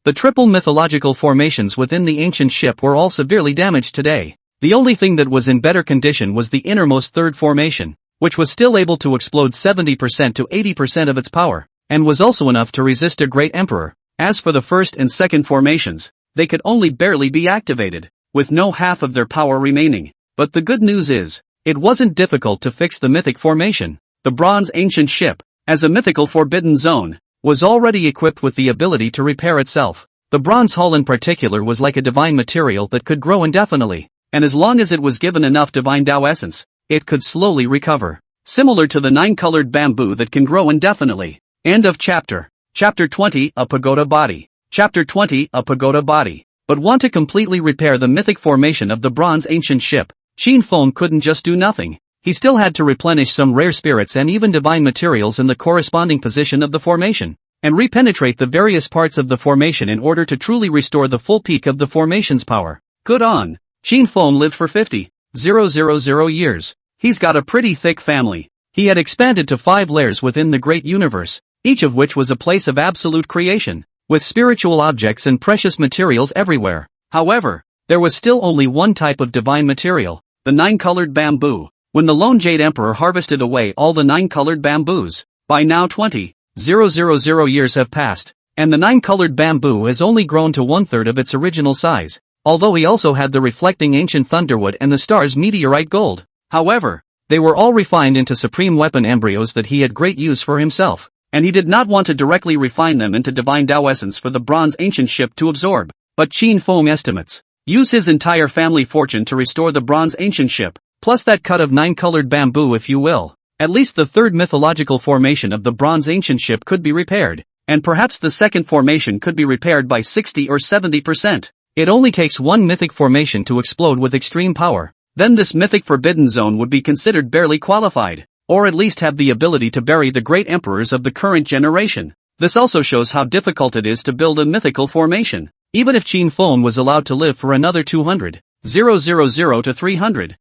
The triple mythological formations within the ancient ship were all severely damaged today. The only thing that was in better condition was the innermost third formation, which was still able to explode 70% to 80% of its power, and was also enough to resist a great emperor. As for the first and second formations, they could only barely be activated, with no half of their power remaining. But the good news is, it wasn't difficult to fix the mythic formation. The bronze ancient ship, as a mythical forbidden zone, was already equipped with the ability to repair itself. The bronze hull in particular was like a divine material that could grow indefinitely, and as long as it was given enough divine Tao essence, it could slowly recover. Similar to the 9-colored bamboo that can grow indefinitely. End of chapter. Chapter 20, A Pagoda Body. Chapter 20, A Pagoda Body. But want to completely repair the mythic formation of the bronze ancient ship, Qin Feng couldn't just do nothing. He still had to replenish some rare spirits and even divine materials in the corresponding position of the formation, and repenetrate the various parts of the formation in order to truly restore the full peak of the formation's power. Good on. Qin Feng lived for 50,000 years. He's got a pretty thick family. He had expanded to 5 lairs within the great universe, each of which was a place of absolute creation, with spiritual objects and precious materials everywhere. However, there was still only one type of divine material, the 9-colored bamboo. When the lone Jade Emperor harvested away all the 9-colored bamboos, by now 20,000 years have passed, and the 9-colored bamboo has only grown to 1/3 of its original size, although he also had the reflecting ancient thunderwood and the star's meteorite gold. However, they were all refined into supreme weapon embryos that he had great use for himself, and he did not want to directly refine them into divine Tao essence for the bronze ancient ship to absorb. But Qin Feng estimates, use his entire family fortune to restore the bronze ancient ship, plus that cut of 9-colored bamboo if you will. At least the third mythological formation of the bronze ancient ship could be repaired, and perhaps the second formation could be repaired by 60 or 70%. It only takes one mythic formation to explode with extreme power. Then this mythic forbidden zone would be considered barely qualified, or at least have the ability to bury the great emperors of the current generation. This also shows how difficult it is to build a mythical formation. Even if Qin Feng was allowed to live for another 200,000 to 300,000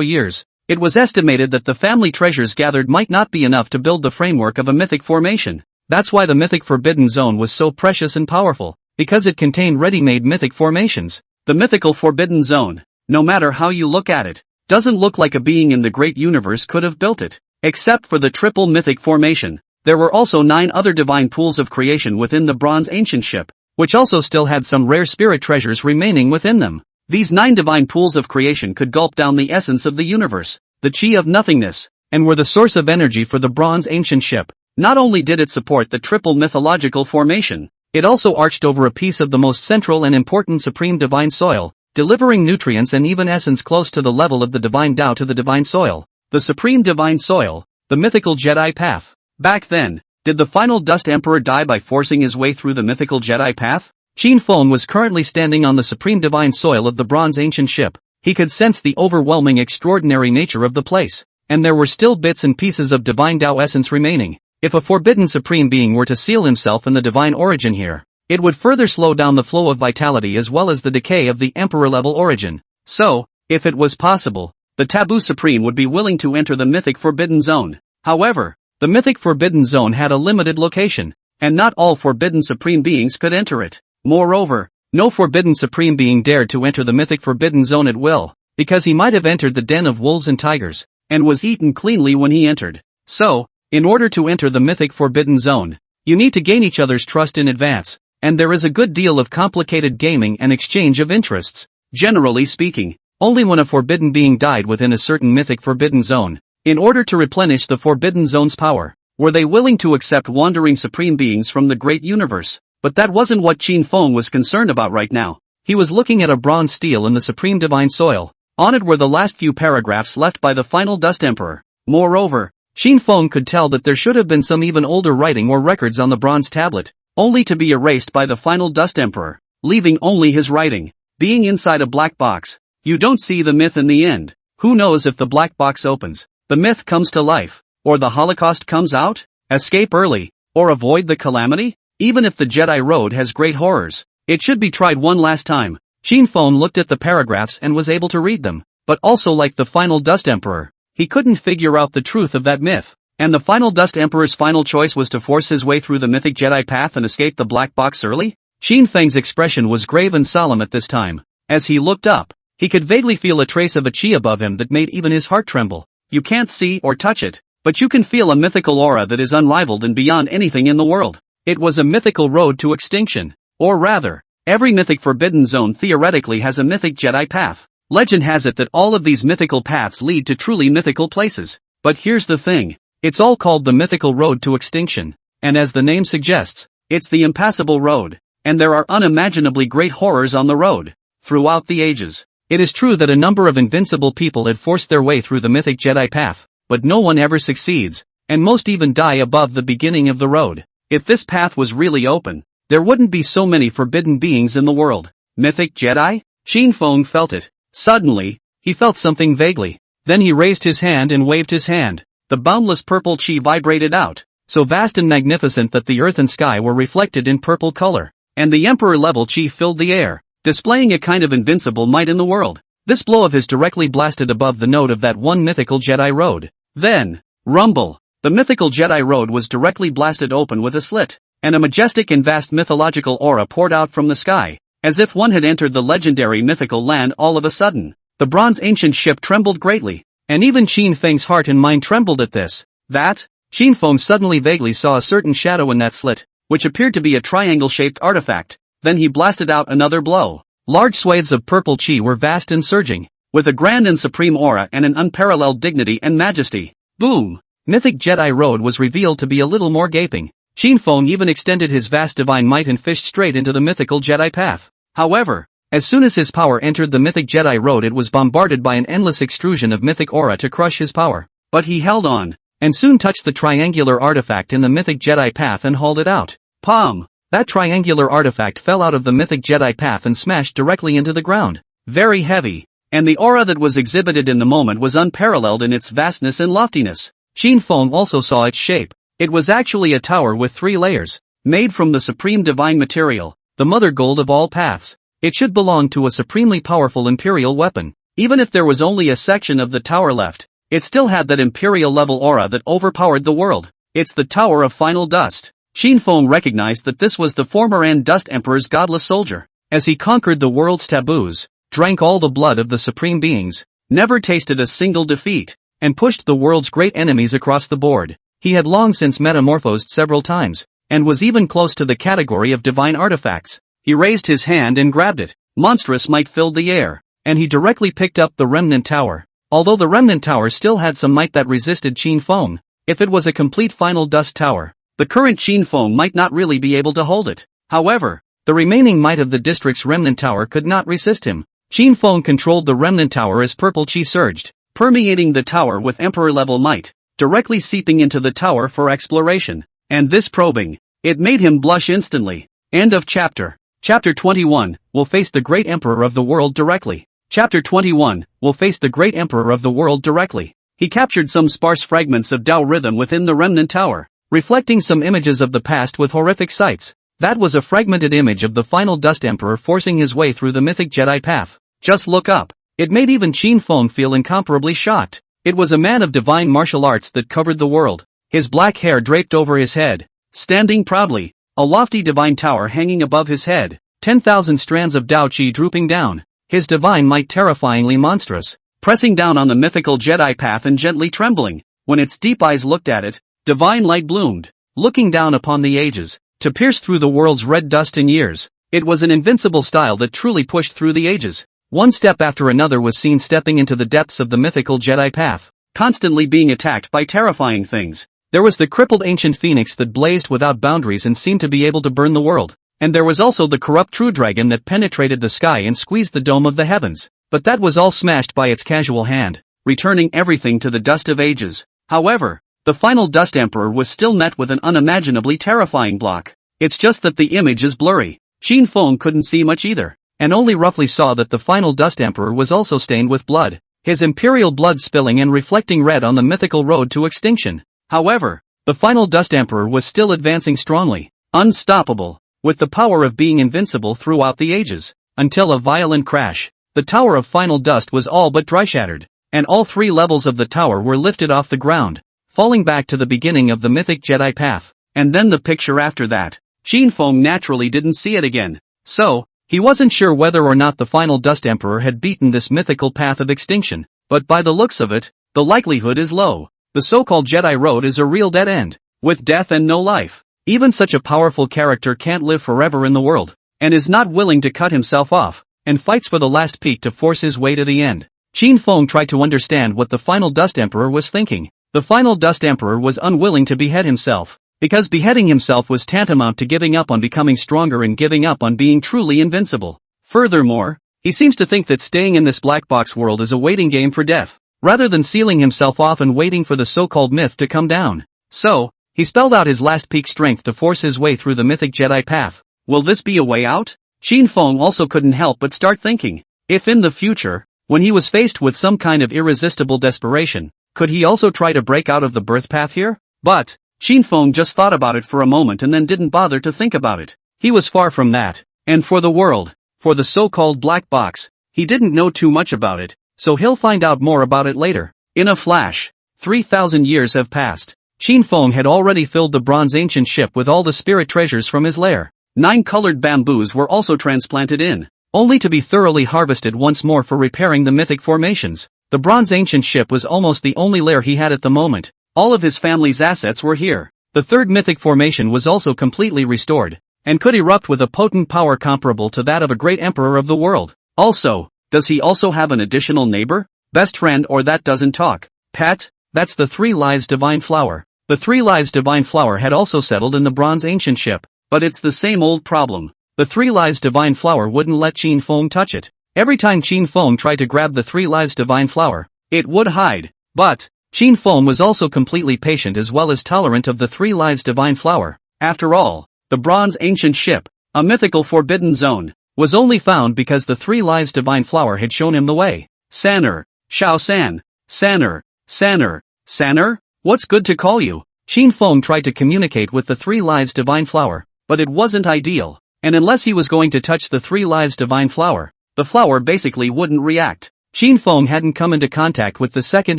years, it was estimated that the family treasures gathered might not be enough to build the framework of a mythic formation. That's why the mythic forbidden zone was so precious and powerful, because it contained ready-made mythic formations. The mythical forbidden zone, no matter how you look at it, doesn't look like a being in the great universe could have built it. Except for the triple mythic formation, there were also 9 other divine pools of creation within the bronze ancient ship, which also still had some rare spirit treasures remaining within them. These 9 divine pools of creation could gulp down the essence of the universe, the chi of nothingness, and were the source of energy for the bronze ancient ship. Not only did it support the triple mythological formation, it also arched over a piece of the most central and important supreme divine soil, delivering nutrients and even essence close to the level of the divine Tao to the divine soil. The supreme divine soil, the mythical Jedi path. Back then, did the final Dust Emperor die by forcing his way through the mythical Jedi path? Qin Feng was currently standing on the supreme divine soil of the bronze ancient ship. He could sense the overwhelming extraordinary nature of the place, and there were still bits and pieces of divine Tao essence remaining. If a forbidden supreme being were to seal himself in the divine origin here, it would further slow down the flow of vitality as well as the decay of the emperor-level origin. So, if it was possible, the taboo supreme would be willing to enter the mythic forbidden zone. However, the mythic forbidden zone had a limited location, and not all forbidden supreme beings could enter it. Moreover, no forbidden supreme being dared to enter the mythic forbidden zone at will, because he might have entered the den of wolves and tigers, and was eaten cleanly when he entered. So, in order to enter the mythic forbidden zone, you need to gain each other's trust in advance, and there is a good deal of complicated gaming and exchange of interests. Generally speaking, only when a forbidden being died within a certain mythic forbidden zone, in order to replenish the forbidden zone's power, were they willing to accept wandering supreme beings from the great universe. But that wasn't what Qin Feng was concerned about right now. He was looking at a bronze stele in the supreme divine soil. On it were the last few paragraphs left by the final Dust Emperor. Moreover, Qin Feng could tell that there should have been some even older writing or records on the bronze tablet. only to be erased by the final Dust Emperor, leaving only his writing. Being inside a black box, you don't see the myth in the end. Who knows if the black box opens, the myth comes to life, or the Holocaust comes out? Escape early, or avoid the calamity? Even if the Jedi Road has great horrors, it should be tried one last time. Qin Feng looked at the paragraphs and was able to read them, but also like the final Dust Emperor, he couldn't figure out the truth of that myth. And the final Dust Emperor's final choice was to force his way through the mythic Jedi path and escape the black box early? Qin Feng's expression was grave and solemn at this time. As he looked up, he could vaguely feel a trace of a chi above him that made even his heart tremble. You can't see or touch it, but you can feel a mythical aura that is unrivaled and beyond anything in the world. It was a mythical road to extinction. Or rather, every mythic forbidden zone theoretically has a mythic Jedi path. Legend has it that all of these mythical paths lead to truly mythical places. But here's the thing. It's all called the mythical road to extinction. And as the name suggests, it's the impassable road. And there are unimaginably great horrors on the road. Throughout the ages, it is true that a number of invincible people had forced their way through the mythic Jedi path, but no one ever succeeds, and most even die above the beginning of the road. If this path was really open, there wouldn't be so many forbidden beings in the world. Mythic Jedi? Qin Feng felt it. Suddenly, he felt something vaguely. Then he raised his hand and waved his hand. The boundless purple chi vibrated out, so vast and magnificent that the earth and sky were reflected in purple color, and the emperor-level chi filled the air, displaying a kind of invincible might in the world. This blow of his directly blasted above the node of that one mythical Jedi road. Then, rumble! The mythical Jedi road was directly blasted open with a slit, and a majestic and vast mythological aura poured out from the sky, as if one had entered the legendary mythical land all of a sudden. The bronze ancient ship trembled greatly, and even Qin Feng's heart and mind trembled at this. That? Qin Feng suddenly vaguely saw a certain shadow in that slit, which appeared to be a triangle-shaped artifact. Then he blasted out another blow. Large swathes of purple chi were vast and surging, with a grand and supreme aura and an unparalleled dignity and majesty. Boom! Mythic Jedi Road was revealed to be a little more gaping. Qin Feng even extended his vast divine might and fished straight into the mythical Jedi path. However, as soon as his power entered the mythic Jedi Road, it was bombarded by an endless extrusion of mythic aura to crush his power. But he held on, and soon touched the triangular artifact in the mythic Jedi path and hauled it out. Pom! That triangular artifact fell out of the mythic Jedi path and smashed directly into the ground. Very heavy. And the aura that was exhibited in the moment was unparalleled in its vastness and loftiness. Qin Feng also saw its shape. It was actually a tower with 3 layers, made from the supreme divine material, the mother gold of all paths. It should belong to a supremely powerful imperial weapon. Even if there was only a section of the tower left, it still had that imperial level aura that overpowered the world. It's the Tower of Final Dust. Qin Feng recognized that this was the former End Dust Emperor's godless soldier. As he conquered the world's taboos, drank all the blood of the supreme beings, never tasted a single defeat, and pushed the world's great enemies across the board. He had long since metamorphosed several times, and was even close to the category of divine artifacts. He raised his hand and grabbed it. Monstrous might filled the air, and he directly picked up the remnant tower. Although the remnant tower still had some might that resisted Qin Feng, if it was a complete final dust tower, the current Qin Feng might not really be able to hold it. However, the remaining might of the district's remnant tower could not resist him. Qin Feng controlled the remnant tower as purple chi surged, permeating the tower with emperor-level might, directly seeping into the tower for exploration. And this probing, it made him blush instantly. End of chapter. Chapter 21, will face the great emperor of the world directly. Chapter 21, will face the great emperor of the world directly. He captured some sparse fragments of Tao rhythm within the remnant tower, reflecting some images of the past with horrific sights. That was a fragmented image of the final Dust Emperor forcing his way through the mythic Jedi path. Just look up. It made even Qin Feng feel incomparably shocked. It was a man of divine martial arts that covered the world. His black hair draped over his head, standing proudly, a lofty divine tower hanging above his head, 10,000 strands of Tao Chi drooping down, his divine might terrifyingly monstrous, pressing down on the mythical Jedi path and gently trembling. When its deep eyes looked at it, divine light bloomed, looking down upon the ages, to pierce through the world's red dust and years. It was an invincible style that truly pushed through the ages. One step after another was seen stepping into the depths of the mythical Jedi path, constantly being attacked by terrifying things. There was the crippled ancient phoenix that blazed without boundaries and seemed to be able to burn the world. And there was also the corrupt true dragon that penetrated the sky and squeezed the dome of the heavens. But that was all smashed by its casual hand, returning everything to the dust of ages. However, the final Dust Emperor was still met with an unimaginably terrifying block. It's just that the image is blurry. Qin Feng couldn't see much either, and only roughly saw that the final Dust Emperor was also stained with blood, his imperial blood spilling and reflecting red on the mythical road to extinction. However, the final Dust Emperor was still advancing strongly, unstoppable, with the power of being invincible throughout the ages, until a violent crash. The Tower of Final Dust was all but dry-shattered, and all 3 levels of the tower were lifted off the ground, falling back to the beginning of the mythic Jedi path. And then the picture after that. Qin Feng naturally didn't see it again. So, he wasn't sure whether or not the final Dust Emperor had beaten this mythical path of extinction, but by the looks of it, the likelihood is low. The so-called Jedi Road is a real dead end, with death and no life. Even such a powerful character can't live forever in the world, and is not willing to cut himself off, and fights for the last peak to force his way to the end. Qin Feng tried to understand what the final Dust Emperor was thinking. The final Dust Emperor was unwilling to behead himself, because beheading himself was tantamount to giving up on becoming stronger and giving up on being truly invincible. Furthermore, he seems to think that staying in this black box world is a waiting game for death, rather than sealing himself off and waiting for the so-called myth to come down. So, he spelled out his last peak strength to force his way through the mythic Jedi path. Will this be a way out? Qin Feng also couldn't help but start thinking, if in the future, when he was faced with some kind of irresistible desperation, could he also try to break out of the birth path here? But, Qin Feng just thought about it for a moment and then didn't bother to think about it. He was far from that. And for the world, for the so-called black box, he didn't know too much about it, so he'll find out more about it later. In a flash, 3,000 years have passed. Qin Feng had already filled the bronze ancient ship with all the spirit treasures from his lair. 9 colored bamboos were also transplanted in, only to be thoroughly harvested once more for repairing the mythic formations. The bronze ancient ship was almost the only lair he had at the moment. All of his family's assets were here. The 3rd mythic formation was also completely restored, and could erupt with a potent power comparable to that of a great emperor of the world. Also, does he also have an additional neighbor, best friend or that doesn't talk? Pet? That's the 3 Lives Divine Flower. The 3 Lives Divine Flower had also settled in the bronze ancient ship, but it's the same old problem. The 3 Lives Divine Flower wouldn't let Qin Feng touch it. Every time Qin Feng tried to grab the 3 Lives Divine Flower, it would hide. But Qin Feng was also completely patient as well as tolerant of the 3 Lives Divine Flower. After all, the bronze ancient ship, a mythical forbidden zone, was only found because the 3 Lives Divine Flower had shown him the way. Sanner, Shao San, Sanner, Sanner, Sanner? What's good to call you? Qin Feng tried to communicate with the 3 Lives Divine Flower, but it wasn't ideal, and unless he was going to touch the 3 Lives Divine Flower, the flower basically wouldn't react. Qin Feng hadn't come into contact with the 2nd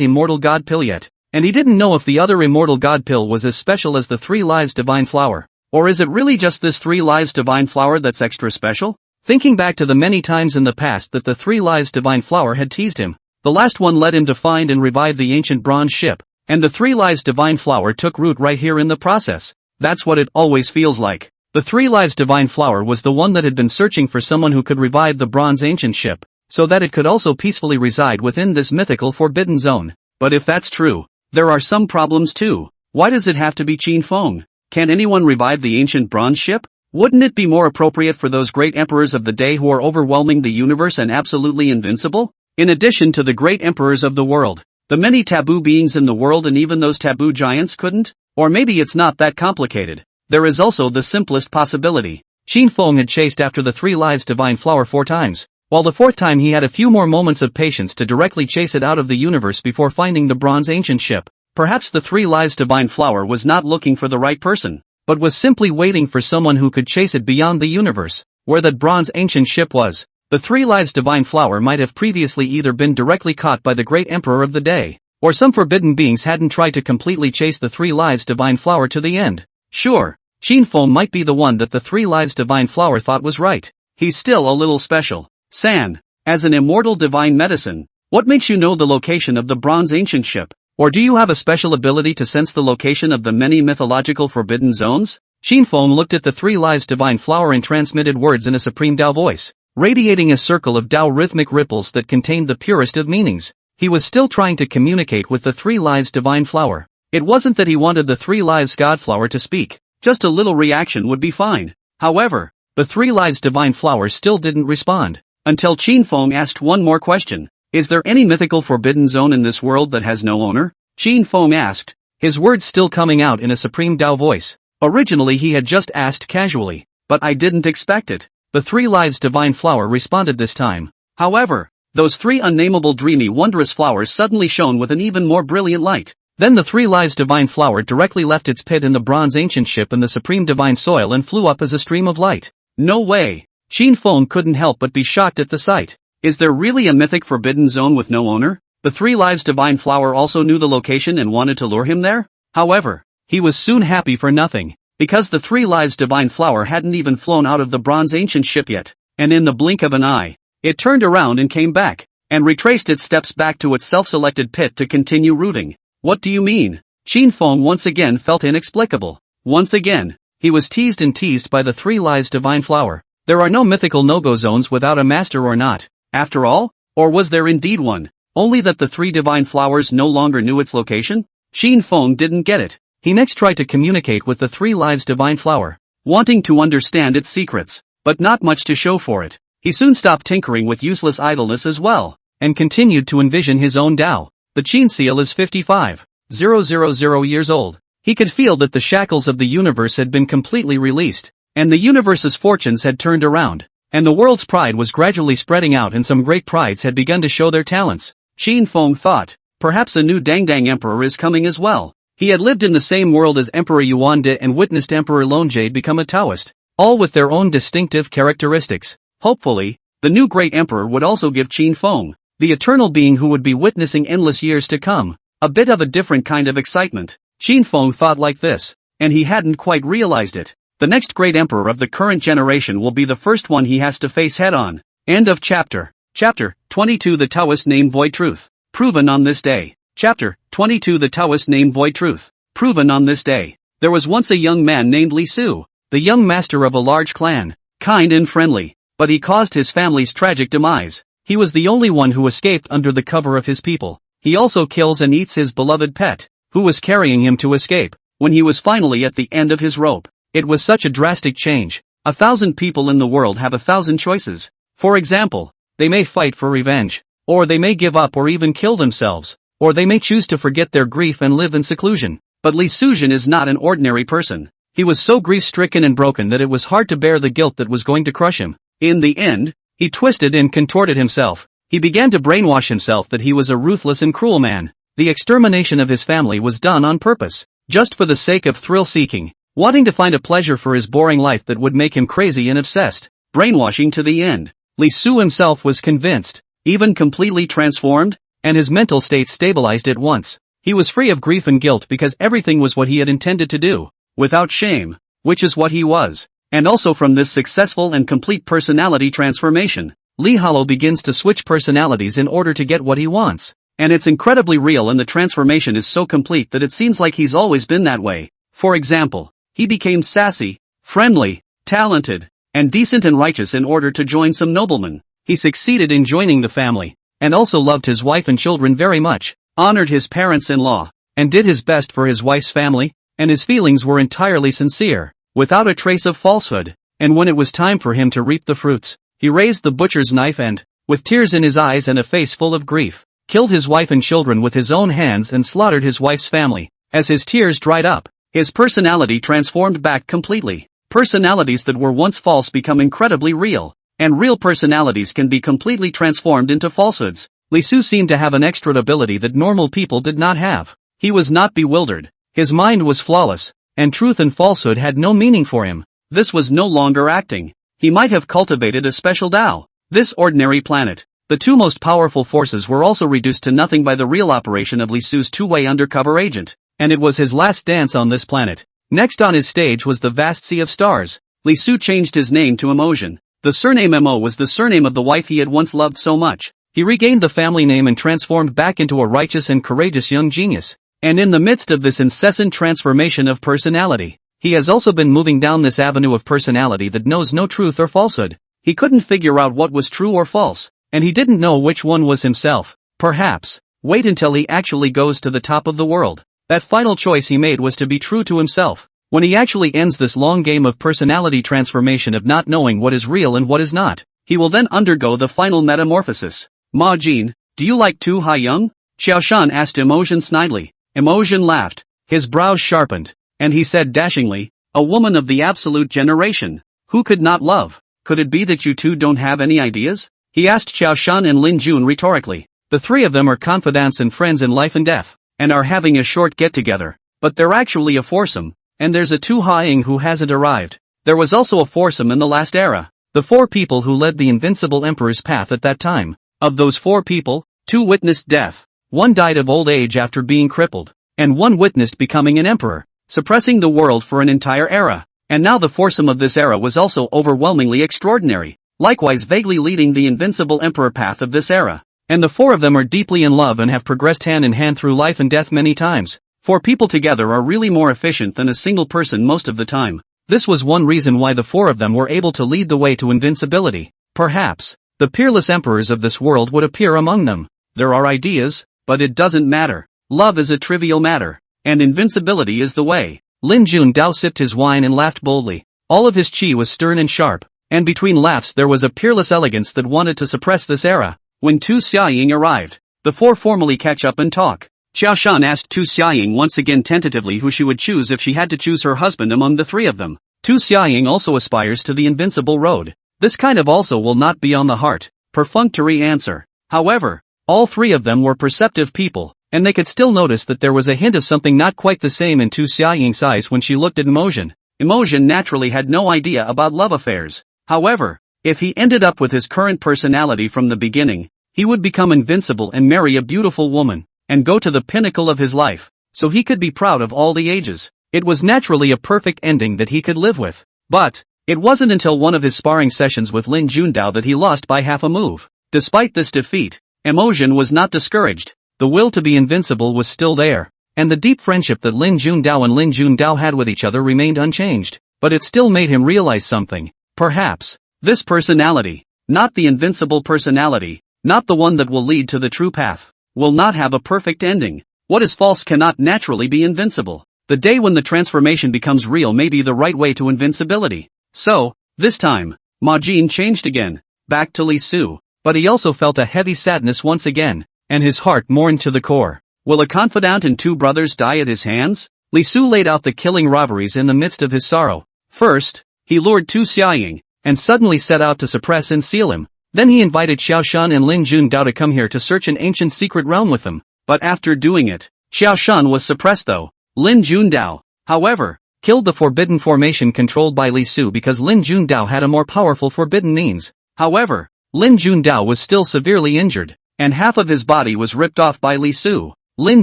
Immortal God Pill yet, and he didn't know if the other Immortal God Pill was as special as the 3 Lives Divine Flower. Or is it really just this 3 Lives Divine Flower that's extra special? Thinking back to the many times in the past that the 3 Lives Divine Flower had teased him, the last one led him to find and revive the ancient bronze ship, and the 3 Lives Divine Flower took root right here in the process. That's what it always feels like. The 3 Lives Divine Flower was the one that had been searching for someone who could revive the bronze ancient ship, so that it could also peacefully reside within this mythical forbidden zone. But if that's true, there are some problems too. Why does it have to be Qin Feng? Can anyone revive the ancient bronze ship? Wouldn't it be more appropriate for those great emperors of the day who are overwhelming the universe and absolutely invincible? In addition to the great emperors of the world, the many taboo beings in the world and even those taboo giants couldn't? Or maybe it's not that complicated. There is also the simplest possibility. Qin Feng had chased after the 3 Lives Divine Flower 4 times, while the 4th time he had a few more moments of patience to directly chase it out of the universe before finding the bronze ancient ship. Perhaps the 3 Lives Divine Flower was not looking for the right person, but was simply waiting for someone who could chase it beyond the universe, where that bronze ancient ship was. The 3 Lives Divine Flower might have previously either been directly caught by the great emperor of the day, or some forbidden beings hadn't tried to completely chase the 3 Lives Divine Flower to the end. Sure, Qin Feng might be the one that the 3 Lives Divine Flower thought was right. He's still a little special. San, as an immortal divine medicine, what makes you know the location of the bronze ancient ship? Or do you have a special ability to sense the location of the many mythological forbidden zones? Qin Feng looked at the 3 Lives Divine Flower and transmitted words in a supreme Tao voice, radiating a circle of Tao rhythmic ripples that contained the purest of meanings. He was still trying to communicate with the 3 Lives Divine Flower. It wasn't that he wanted the 3 Lives God Flower to speak, just a little reaction would be fine. However, the 3 Lives Divine Flower still didn't respond, until Qin Feng asked one more question. Is there any mythical forbidden zone in this world that has no owner? Qin Feng asked, his words still coming out in a supreme Tao voice. Originally he had just asked casually, but I didn't expect it. The 3 lives divine flower responded this time. However, those 3 unnameable dreamy wondrous flowers suddenly shone with an even more brilliant light. Then the 3 lives divine flower directly left its pit in the bronze ancient ship in the supreme divine soil and flew up as a stream of light. No way! Qin Feng couldn't help but be shocked at the sight. Is there really a mythic forbidden zone with no owner? The 3 lives divine flower also knew the location and wanted to lure him there? However, he was soon happy for nothing, because the 3 lives divine flower hadn't even flown out of the bronze ancient ship yet, and in the blink of an eye, it turned around and came back, and retraced its steps back to its self-selected pit to continue rooting. What do you mean? Qin Feng once again felt inexplicable. Once again, he was teased and teased by the 3 lives divine flower. There are no mythical no-go zones without a master or not, after all, or was there indeed one? Only that the 3 divine flowers no longer knew its location? Qin Feng didn't get it. He next tried to communicate with the 3 lives divine flower, wanting to understand its secrets, but not much to show for it. He soon stopped tinkering with useless idleness as well, and continued to envision his own Tao. The Qin seal is 55,000 years old. He could feel that the shackles of the universe had been completely released, and the universe's fortunes had turned around, and the world's pride was gradually spreading out and some great prides had begun to show their talents. Qin Feng thought, perhaps a new Dangdang Emperor is coming as well. He had lived in the same world as Emperor Yuan and witnessed Emperor Longjade become a Taoist, all with their own distinctive characteristics. Hopefully, the new great emperor would also give Qin Feng, the eternal being who would be witnessing endless years to come, a bit of a different kind of excitement. Qin Feng thought like this, and he hadn't quite realized it. The next great emperor of the current generation will be the first one he has to face head-on. End of chapter. Chapter 22 The Taoist Name Void Truth. Proven on this day. Chapter 22 The Taoist Name Void Truth. Proven on this day. There was once a young man named Li Su, the young master of a large clan, kind and friendly, but he caused his family's tragic demise. He was the only one who escaped under the cover of his people. He also kills and eats his beloved pet, who was carrying him to escape, when he was finally at the end of his rope. It was such a drastic change. 1,000 people in the world have 1,000 choices. For example, they may fight for revenge, or they may give up or even kill themselves, or they may choose to forget their grief and live in seclusion. But Li Suzhen is not an ordinary person. He was so grief-stricken and broken that it was hard to bear the guilt that was going to crush him. In the end, he twisted and contorted himself. He began to brainwash himself that he was a ruthless and cruel man. The extermination of his family was done on purpose, just for the sake of thrill-seeking, wanting to find a pleasure for his boring life that would make him crazy and obsessed. Brainwashing to the end. Li Su himself was convinced, even completely transformed, and his mental state stabilized at once. He was free of grief and guilt because everything was what he had intended to do, without shame, which is what he was. And also from this successful and complete personality transformation, Li Hollow begins to switch personalities in order to get what he wants. And it's incredibly real, and the transformation is so complete that it seems like he's always been that way. For example, he became sassy, friendly, talented, and decent and righteous in order to join some noblemen. He succeeded in joining the family, and also loved his wife and children very much, honored his parents-in-law, and did his best for his wife's family, and his feelings were entirely sincere, without a trace of falsehood. And when it was time for him to reap the fruits, he raised the butcher's knife and, with tears in his eyes and a face full of grief, killed his wife and children with his own hands and slaughtered his wife's family. As his tears dried up, his personality transformed back completely. Personalities that were once false become incredibly real, and real personalities can be completely transformed into falsehoods. Li Su seemed to have an extra ability that normal people did not have. He was not bewildered. His mind was flawless, and truth and falsehood had no meaning for him. This was no longer acting. He might have cultivated a special Tao. This ordinary planet. The two most powerful forces were also reduced to nothing by the real operation of Li Su's two-way undercover agent, and it was his last dance on this planet. Next on his stage was the vast sea of stars. Li Su changed his name to Emotion. The surname Mo was the surname of the wife he had once loved so much. He regained the family name and transformed back into a righteous and courageous young genius. And in the midst of this incessant transformation of personality, he has also been moving down this avenue of personality that knows no truth or falsehood. He couldn't figure out what was true or false, and he didn't know which one was himself. Perhaps, wait until he actually goes to the top of the world. That final choice he made was to be true to himself. When he actually ends this long game of personality transformation of not knowing what is real and what is not, he will then undergo the final metamorphosis. Ma Jin, do you like Tu Ha Young? Xiaoshan asked Emotion snidely. Emotion laughed, his brows sharpened, and he said dashingly, A woman of the absolute generation. Who could not love? Could it be that you two don't have any ideas? He asked Xuan and Lin Jun rhetorically. The three of them are confidants and friends in life and death, and are having a short get-together. But they're actually a foursome, and there's a Tu Haing who hasn't arrived. There was also a foursome in the last era. The four people who led the invincible emperor's path at that time. Of those four people, two witnessed death. One died of old age after being crippled, and one witnessed becoming an emperor, suppressing the world for an entire era. And now the foursome of this era was also overwhelmingly extraordinary, likewise vaguely leading the invincible emperor path of this era. And the four of them are deeply in love and have progressed hand in hand through life and death many times. Four people together are really more efficient than a single person most of the time. This was one reason why the four of them were able to lead the way to invincibility. Perhaps the peerless emperors of this world would appear among them. There are ideas, but it doesn't matter. Love is a trivial matter, and invincibility is the way. Lin Jun Dao sipped his wine and laughed boldly. All of his chi was stern and sharp, and between laughs there was a peerless elegance that wanted to suppress this era. When Tu Xiaoying arrived, the four formally catch up and talk. Xuan asked Tu Xiaoying once again tentatively who she would choose if she had to choose her husband among the three of them. Tu Xiaoying also aspires to the invincible road. This kind of also will not be on the heart. Perfunctory answer. However, all three of them were perceptive people, and they could still notice that there was a hint of something not quite the same in Tu Xiaoying's eyes when she looked at Imogen. Imogen naturally had no idea about love affairs. However, if he ended up with his current personality from the beginning, he would become invincible and marry a beautiful woman, and go to the pinnacle of his life, so he could be proud of all the ages. It was naturally a perfect ending that he could live with. But it wasn't until one of his sparring sessions with Lin Jundao that he lost by half a move. Despite this defeat, Imogen was not discouraged. The will to be invincible was still there, and the deep friendship that Lin Jundao and Lin Jundao had with each other remained unchanged. But it still made him realize something. Perhaps this personality, not the invincible personality, not the one that will lead to the true path, will not have a perfect ending. What is false cannot naturally be invincible. The day when the transformation becomes real may be the right way to invincibility. So, this time, Ma Jin changed again, back to Li Su, but he also felt a heavy sadness once again, and his heart mourned to the core. Will a confidant and two brothers die at his hands? Li Su laid out the killing robberies in the midst of his sorrow. First, he lured Tu Xiaoying, and suddenly set out to suppress and seal him. Then he invited Xuan and Lin Jundao to come here to search an ancient secret realm with him. But after doing it, Xuan was suppressed though. Lin Jundao, however, killed the forbidden formation controlled by Li Su because Lin Jundao had a more powerful forbidden means. However, Lin Jundao was still severely injured, and half of his body was ripped off by Li Su. Lin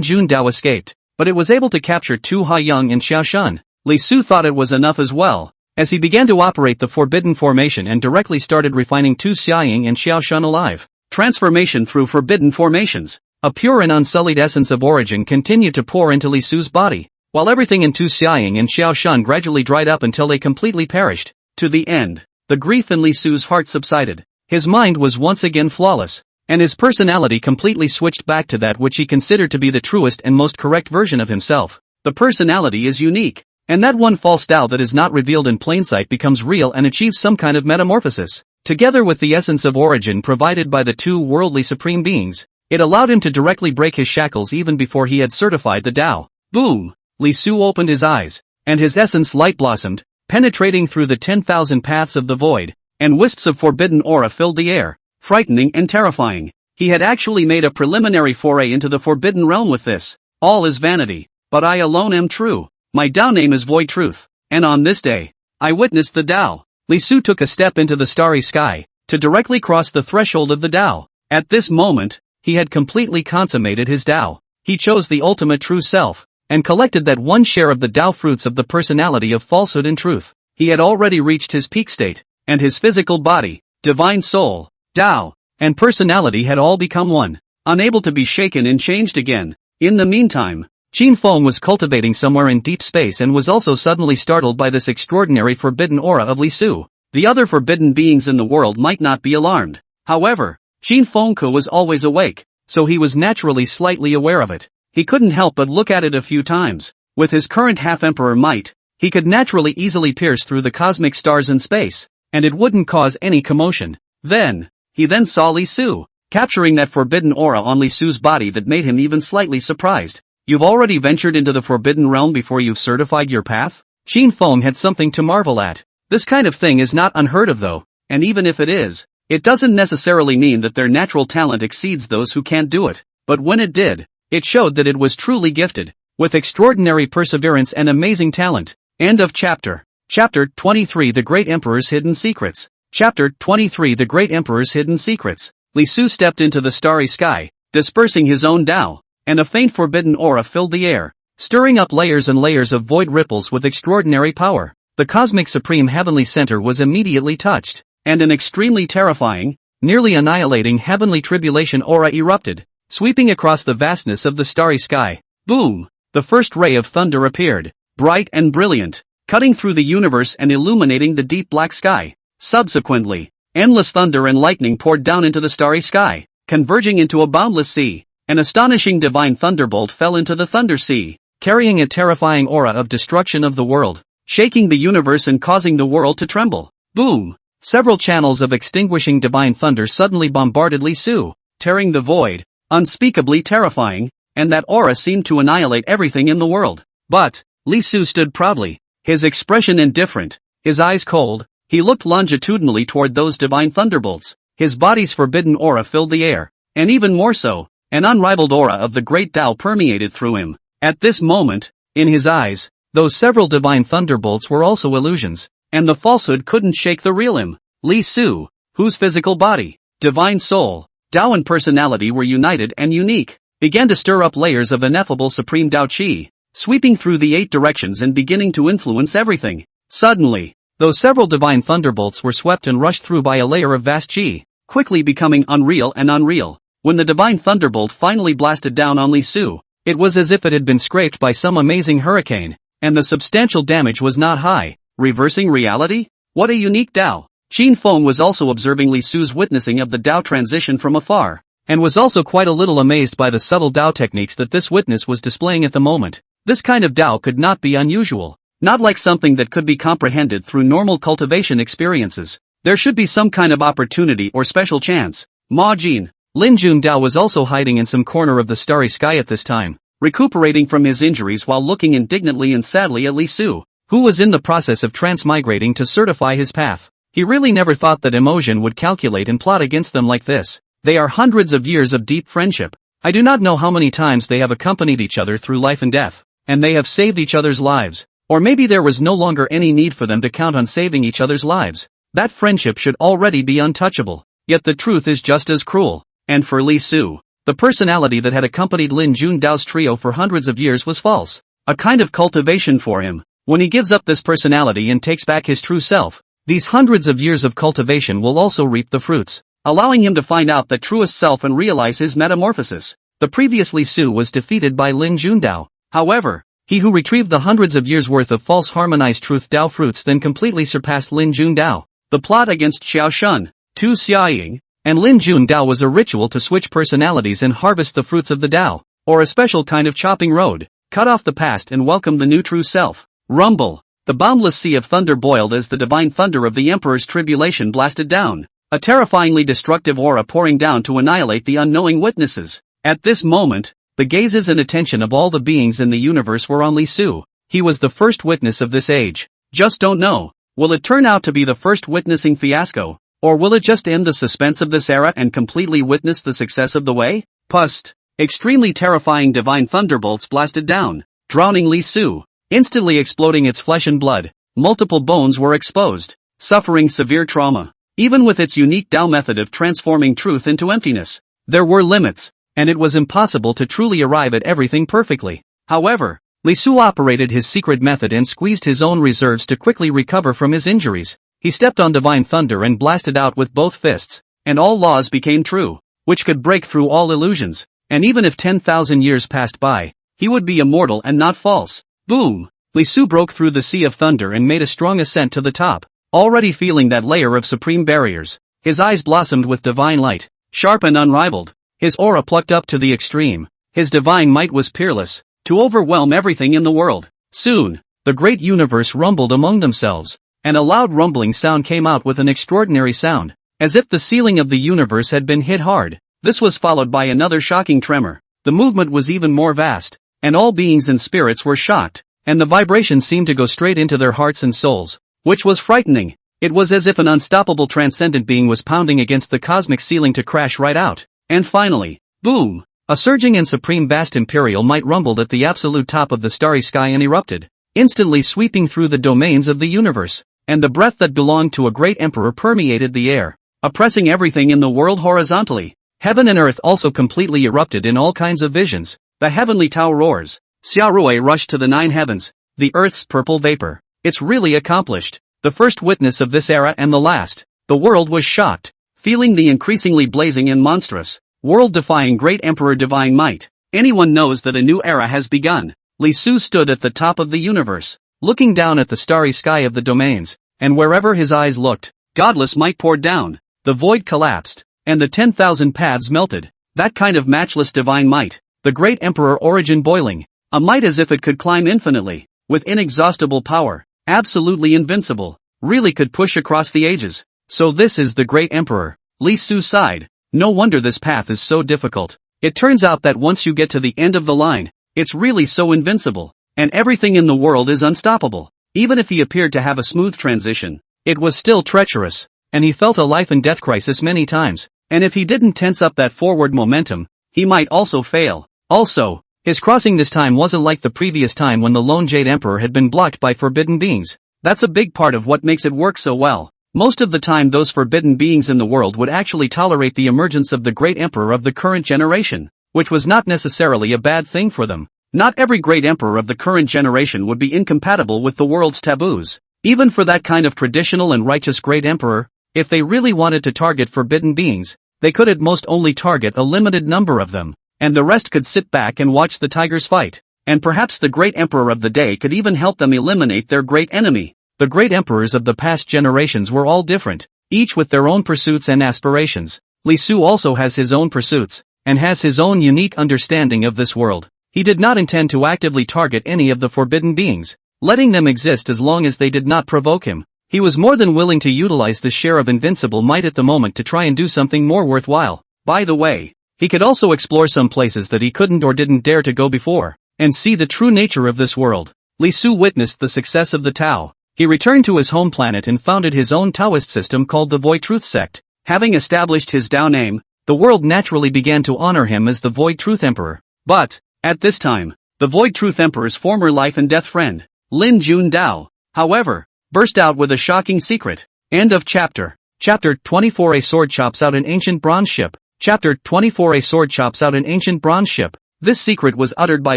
Jundao escaped, but it was able to capture Tu Haiyang and Xuan. Li Su thought it was enough as well, as he began to operate the forbidden formation and directly started refining Tu Xiaoying and Xuan alive. Transformation through forbidden formations. A pure and unsullied essence of origin continued to pour into Li Su's body, while everything in Tu Xiaoying and Xuan gradually dried up until they completely perished. To the end, the grief in Li Su's heart subsided. His mind was once again flawless, and his personality completely switched back to that which he considered to be the truest and most correct version of himself. The personality is unique, and that one false Tao that is not revealed in plain sight becomes real and achieves some kind of metamorphosis. Together with the essence of origin provided by the two worldly supreme beings, it allowed him to directly break his shackles even before he had certified the Tao. Boom! Li Su opened his eyes, and his essence light blossomed, penetrating through the 10,000 paths of the void, and wisps of forbidden aura filled the air, frightening and terrifying. He had actually made a preliminary foray into the forbidden realm with this. All is vanity, but I alone am true. My Tao name is Void Truth, and on this day, I witnessed the Tao. Li Su took a step into the starry sky, to directly cross the threshold of the Tao. At this moment, he had completely consummated his Tao. He chose the ultimate true self, and collected that one share of the Tao fruits of the personality of falsehood and truth. He had already reached his peak state, and his physical body, divine soul, Tao, and personality had all become one, unable to be shaken and changed again. In the meantime, Qin Feng was cultivating somewhere in deep space and was also suddenly startled by this extraordinary forbidden aura of Li Su. The other forbidden beings in the world might not be alarmed. However, Qin Feng was always awake, so he was naturally slightly aware of it. He couldn't help but look at it a few times. With his current half-emperor might, he could naturally easily pierce through the cosmic stars in space, and it wouldn't cause any commotion. He then saw Li Su, capturing that forbidden aura on Li Su's body that made him even slightly surprised. You've already ventured into the forbidden realm before you've certified your path? Qin Feng had something to marvel at. This kind of thing is not unheard of though, and even if it is, it doesn't necessarily mean that their natural talent exceeds those who can't do it, but when it did, it showed that it was truly gifted, with extraordinary perseverance and amazing talent. End of chapter. Chapter 23 The Great Emperor's Hidden Secrets. Chapter 23 The Great Emperor's Hidden Secrets. Li Su stepped into the starry sky, dispersing his own Tao, and a faint forbidden aura filled the air, stirring up layers and layers of void ripples with extraordinary power. The cosmic supreme heavenly center was immediately touched, and an extremely terrifying, nearly annihilating heavenly tribulation aura erupted, sweeping across the vastness of the starry sky. Boom! The first ray of thunder appeared, bright and brilliant, cutting through the universe and illuminating the deep black sky. Subsequently, endless thunder and lightning poured down into the starry sky, converging into a boundless sea. An astonishing divine thunderbolt fell into the thunder sea, carrying a terrifying aura of destruction of the world, shaking the universe and causing the world to tremble. Boom! Several channels of extinguishing divine thunder suddenly bombarded Li Su, tearing the void, unspeakably terrifying, and that aura seemed to annihilate everything in the world. But Li Su stood proudly, his expression indifferent, his eyes cold. He looked longitudinally toward those divine thunderbolts. His body's forbidden aura filled the air, and even more so, an unrivaled aura of the great Tao permeated through him. At this moment, in his eyes, those several divine thunderbolts were also illusions, and the falsehood couldn't shake the real him. Li Su, whose physical body, divine soul, Tao and personality were united and unique, began to stir up layers of ineffable supreme Tao Qi, sweeping through the 8 directions and beginning to influence everything. Suddenly, those several divine thunderbolts were swept and rushed through by a layer of vast Qi, quickly becoming unreal and unreal. When the divine thunderbolt finally blasted down on Li Su, it was as if it had been scraped by some amazing hurricane, and the substantial damage was not high. Reversing reality? What a unique Tao! Qin Feng was also observing Li Su's witnessing of the Tao transition from afar, and was also quite a little amazed by the subtle Tao techniques that this witness was displaying at the moment. This kind of Tao could not be unusual. Not like something that could be comprehended through normal cultivation experiences. There should be some kind of opportunity or special chance. Ma Jin. Lin Jun Dao was also hiding in some corner of the starry sky at this time, recuperating from his injuries while looking indignantly and sadly at Li Su, who was in the process of transmigrating to certify his path. He really never thought that Emotion would calculate and plot against them like this. They are hundreds of years of deep friendship. I do not know how many times they have accompanied each other through life and death, and they have saved each other's lives. Or maybe there was no longer any need for them to count on saving each other's lives. That friendship should already be untouchable. Yet the truth is just as cruel. And for Li Su, the personality that had accompanied Lin Jun Dao's trio for hundreds of years was false. A kind of cultivation for him. When he gives up this personality and takes back his true self, these hundreds of years of cultivation will also reap the fruits, allowing him to find out the truest self and realize his metamorphosis. The previous Li Su was defeated by Lin Jun Dao. However, he who retrieved the hundreds of years worth of false harmonized truth Tao fruits then completely surpassed Lin Jun Dao. The plot against Xiao Shun, Tu Xiaoying, and Lin Jun Dao was a ritual to switch personalities and harvest the fruits of the Tao, or a special kind of chopping road, cut off the past and welcome the new true self. Rumble. The boundless sea of thunder boiled as the divine thunder of the Emperor's tribulation blasted down, a terrifyingly destructive aura pouring down to annihilate the unknowing witnesses. At this moment, the gazes and attention of all the beings in the universe were on Li Su. He was the first witness of this age. Just don't know. Will it turn out to be the first witnessing fiasco? Or will it just end the suspense of this era and completely witness the success of the way? Pust. Extremely terrifying divine thunderbolts blasted down, drowning Li Su, instantly exploding its flesh and blood. Multiple bones were exposed, suffering severe trauma. Even with its unique Tao method of transforming truth into emptiness, there were limits, and it was impossible to truly arrive at everything perfectly. However, Li Su operated his secret method and squeezed his own reserves to quickly recover from his injuries. He stepped on divine thunder and blasted out with both fists, and all laws became true, which could break through all illusions, and even if 10,000 years passed by, he would be immortal and not false. Boom! Li Su broke through the sea of thunder and made a strong ascent to the top, already feeling that layer of supreme barriers. His eyes blossomed with divine light, sharp and unrivaled. His aura plucked up to the extreme. His divine might was peerless, to overwhelm everything in the world. Soon, the great universe rumbled among themselves, and a loud rumbling sound came out with an extraordinary sound, as if the ceiling of the universe had been hit hard. This was followed by another shocking tremor. The movement was even more vast, and all beings and spirits were shocked. and the vibration seemed to go straight into their hearts and souls, which was frightening. It was as if an unstoppable transcendent being was pounding against the cosmic ceiling to crash right out. And finally, boom! A surging and supreme vast imperial might rumbled at the absolute top of the starry sky and erupted, instantly sweeping through the domains of the universe, and the breath that belonged to a great emperor permeated the air, oppressing everything in the world horizontally. Heaven and earth also completely erupted in all kinds of visions. The heavenly Tao roars. Xiaorui rushed to the 9 heavens, the earth's purple vapor. It's really accomplished. The first witness of this era and the last. The world was shocked, feeling the increasingly blazing and monstrous, world-defying great emperor divine might. Anyone knows that a new era has begun. Li Su stood at the top of the universe, looking down at the starry sky of the domains, and wherever his eyes looked, godless might poured down. The void collapsed, and the 10,000 paths melted. That kind of matchless divine might. The great emperor origin boiling. A might as if it could climb infinitely, with inexhaustible power, absolutely invincible, really could push across the ages. So this is the great emperor. Li Su sighed. No wonder this path is so difficult. It turns out that once you get to the end of the line, it's really so invincible, and everything in the world is unstoppable. Even if he appeared to have a smooth transition, it was still treacherous, and he felt a life and death crisis many times, and if he didn't tense up that forward momentum, he might also fail. Also, his crossing this time wasn't like the previous time when the lone Jade Emperor had been blocked by forbidden beings. That's a big part of what makes it work so well. Most of the time those forbidden beings in the world would actually tolerate the emergence of the great emperor of the current generation, which was not necessarily a bad thing for them. Not every great emperor of the current generation would be incompatible with the world's taboos. Even for that kind of traditional and righteous great emperor, if they really wanted to target forbidden beings, they could at most only target a limited number of them, and the rest could sit back and watch the tigers fight. And perhaps the great emperor of the day could even help them eliminate their great enemy. The great emperors of the past generations were all different, each with their own pursuits and aspirations. Li Su also has his own pursuits, and has his own unique understanding of this world. He did not intend to actively target any of the forbidden beings, letting them exist as long as they did not provoke him. He was more than willing to utilize the share of invincible might at the moment to try and do something more worthwhile. By the way, he could also explore some places that he couldn't or didn't dare to go before, and see the true nature of this world. Li Su witnessed the success of the Tao. He returned to his home planet and founded his own Taoist system called the Void Truth Sect. Having established his Tao name, the world naturally began to honor him as the Void Truth Emperor. But, at this time, the Void Truth Emperor's former life and death friend, Lin Jun Dao, however, burst out with a shocking secret. End of chapter. Chapter 24. A sword chops out an ancient bronze ship. Chapter 24. A sword chops out an ancient bronze ship. This secret was uttered by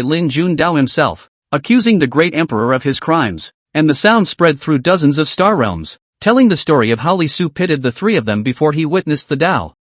Lin Jun Dao himself, accusing the great emperor of his crimes, and the sound spread through dozens of star realms, telling the story of how Li Su pitted the three of them before he witnessed the Tao.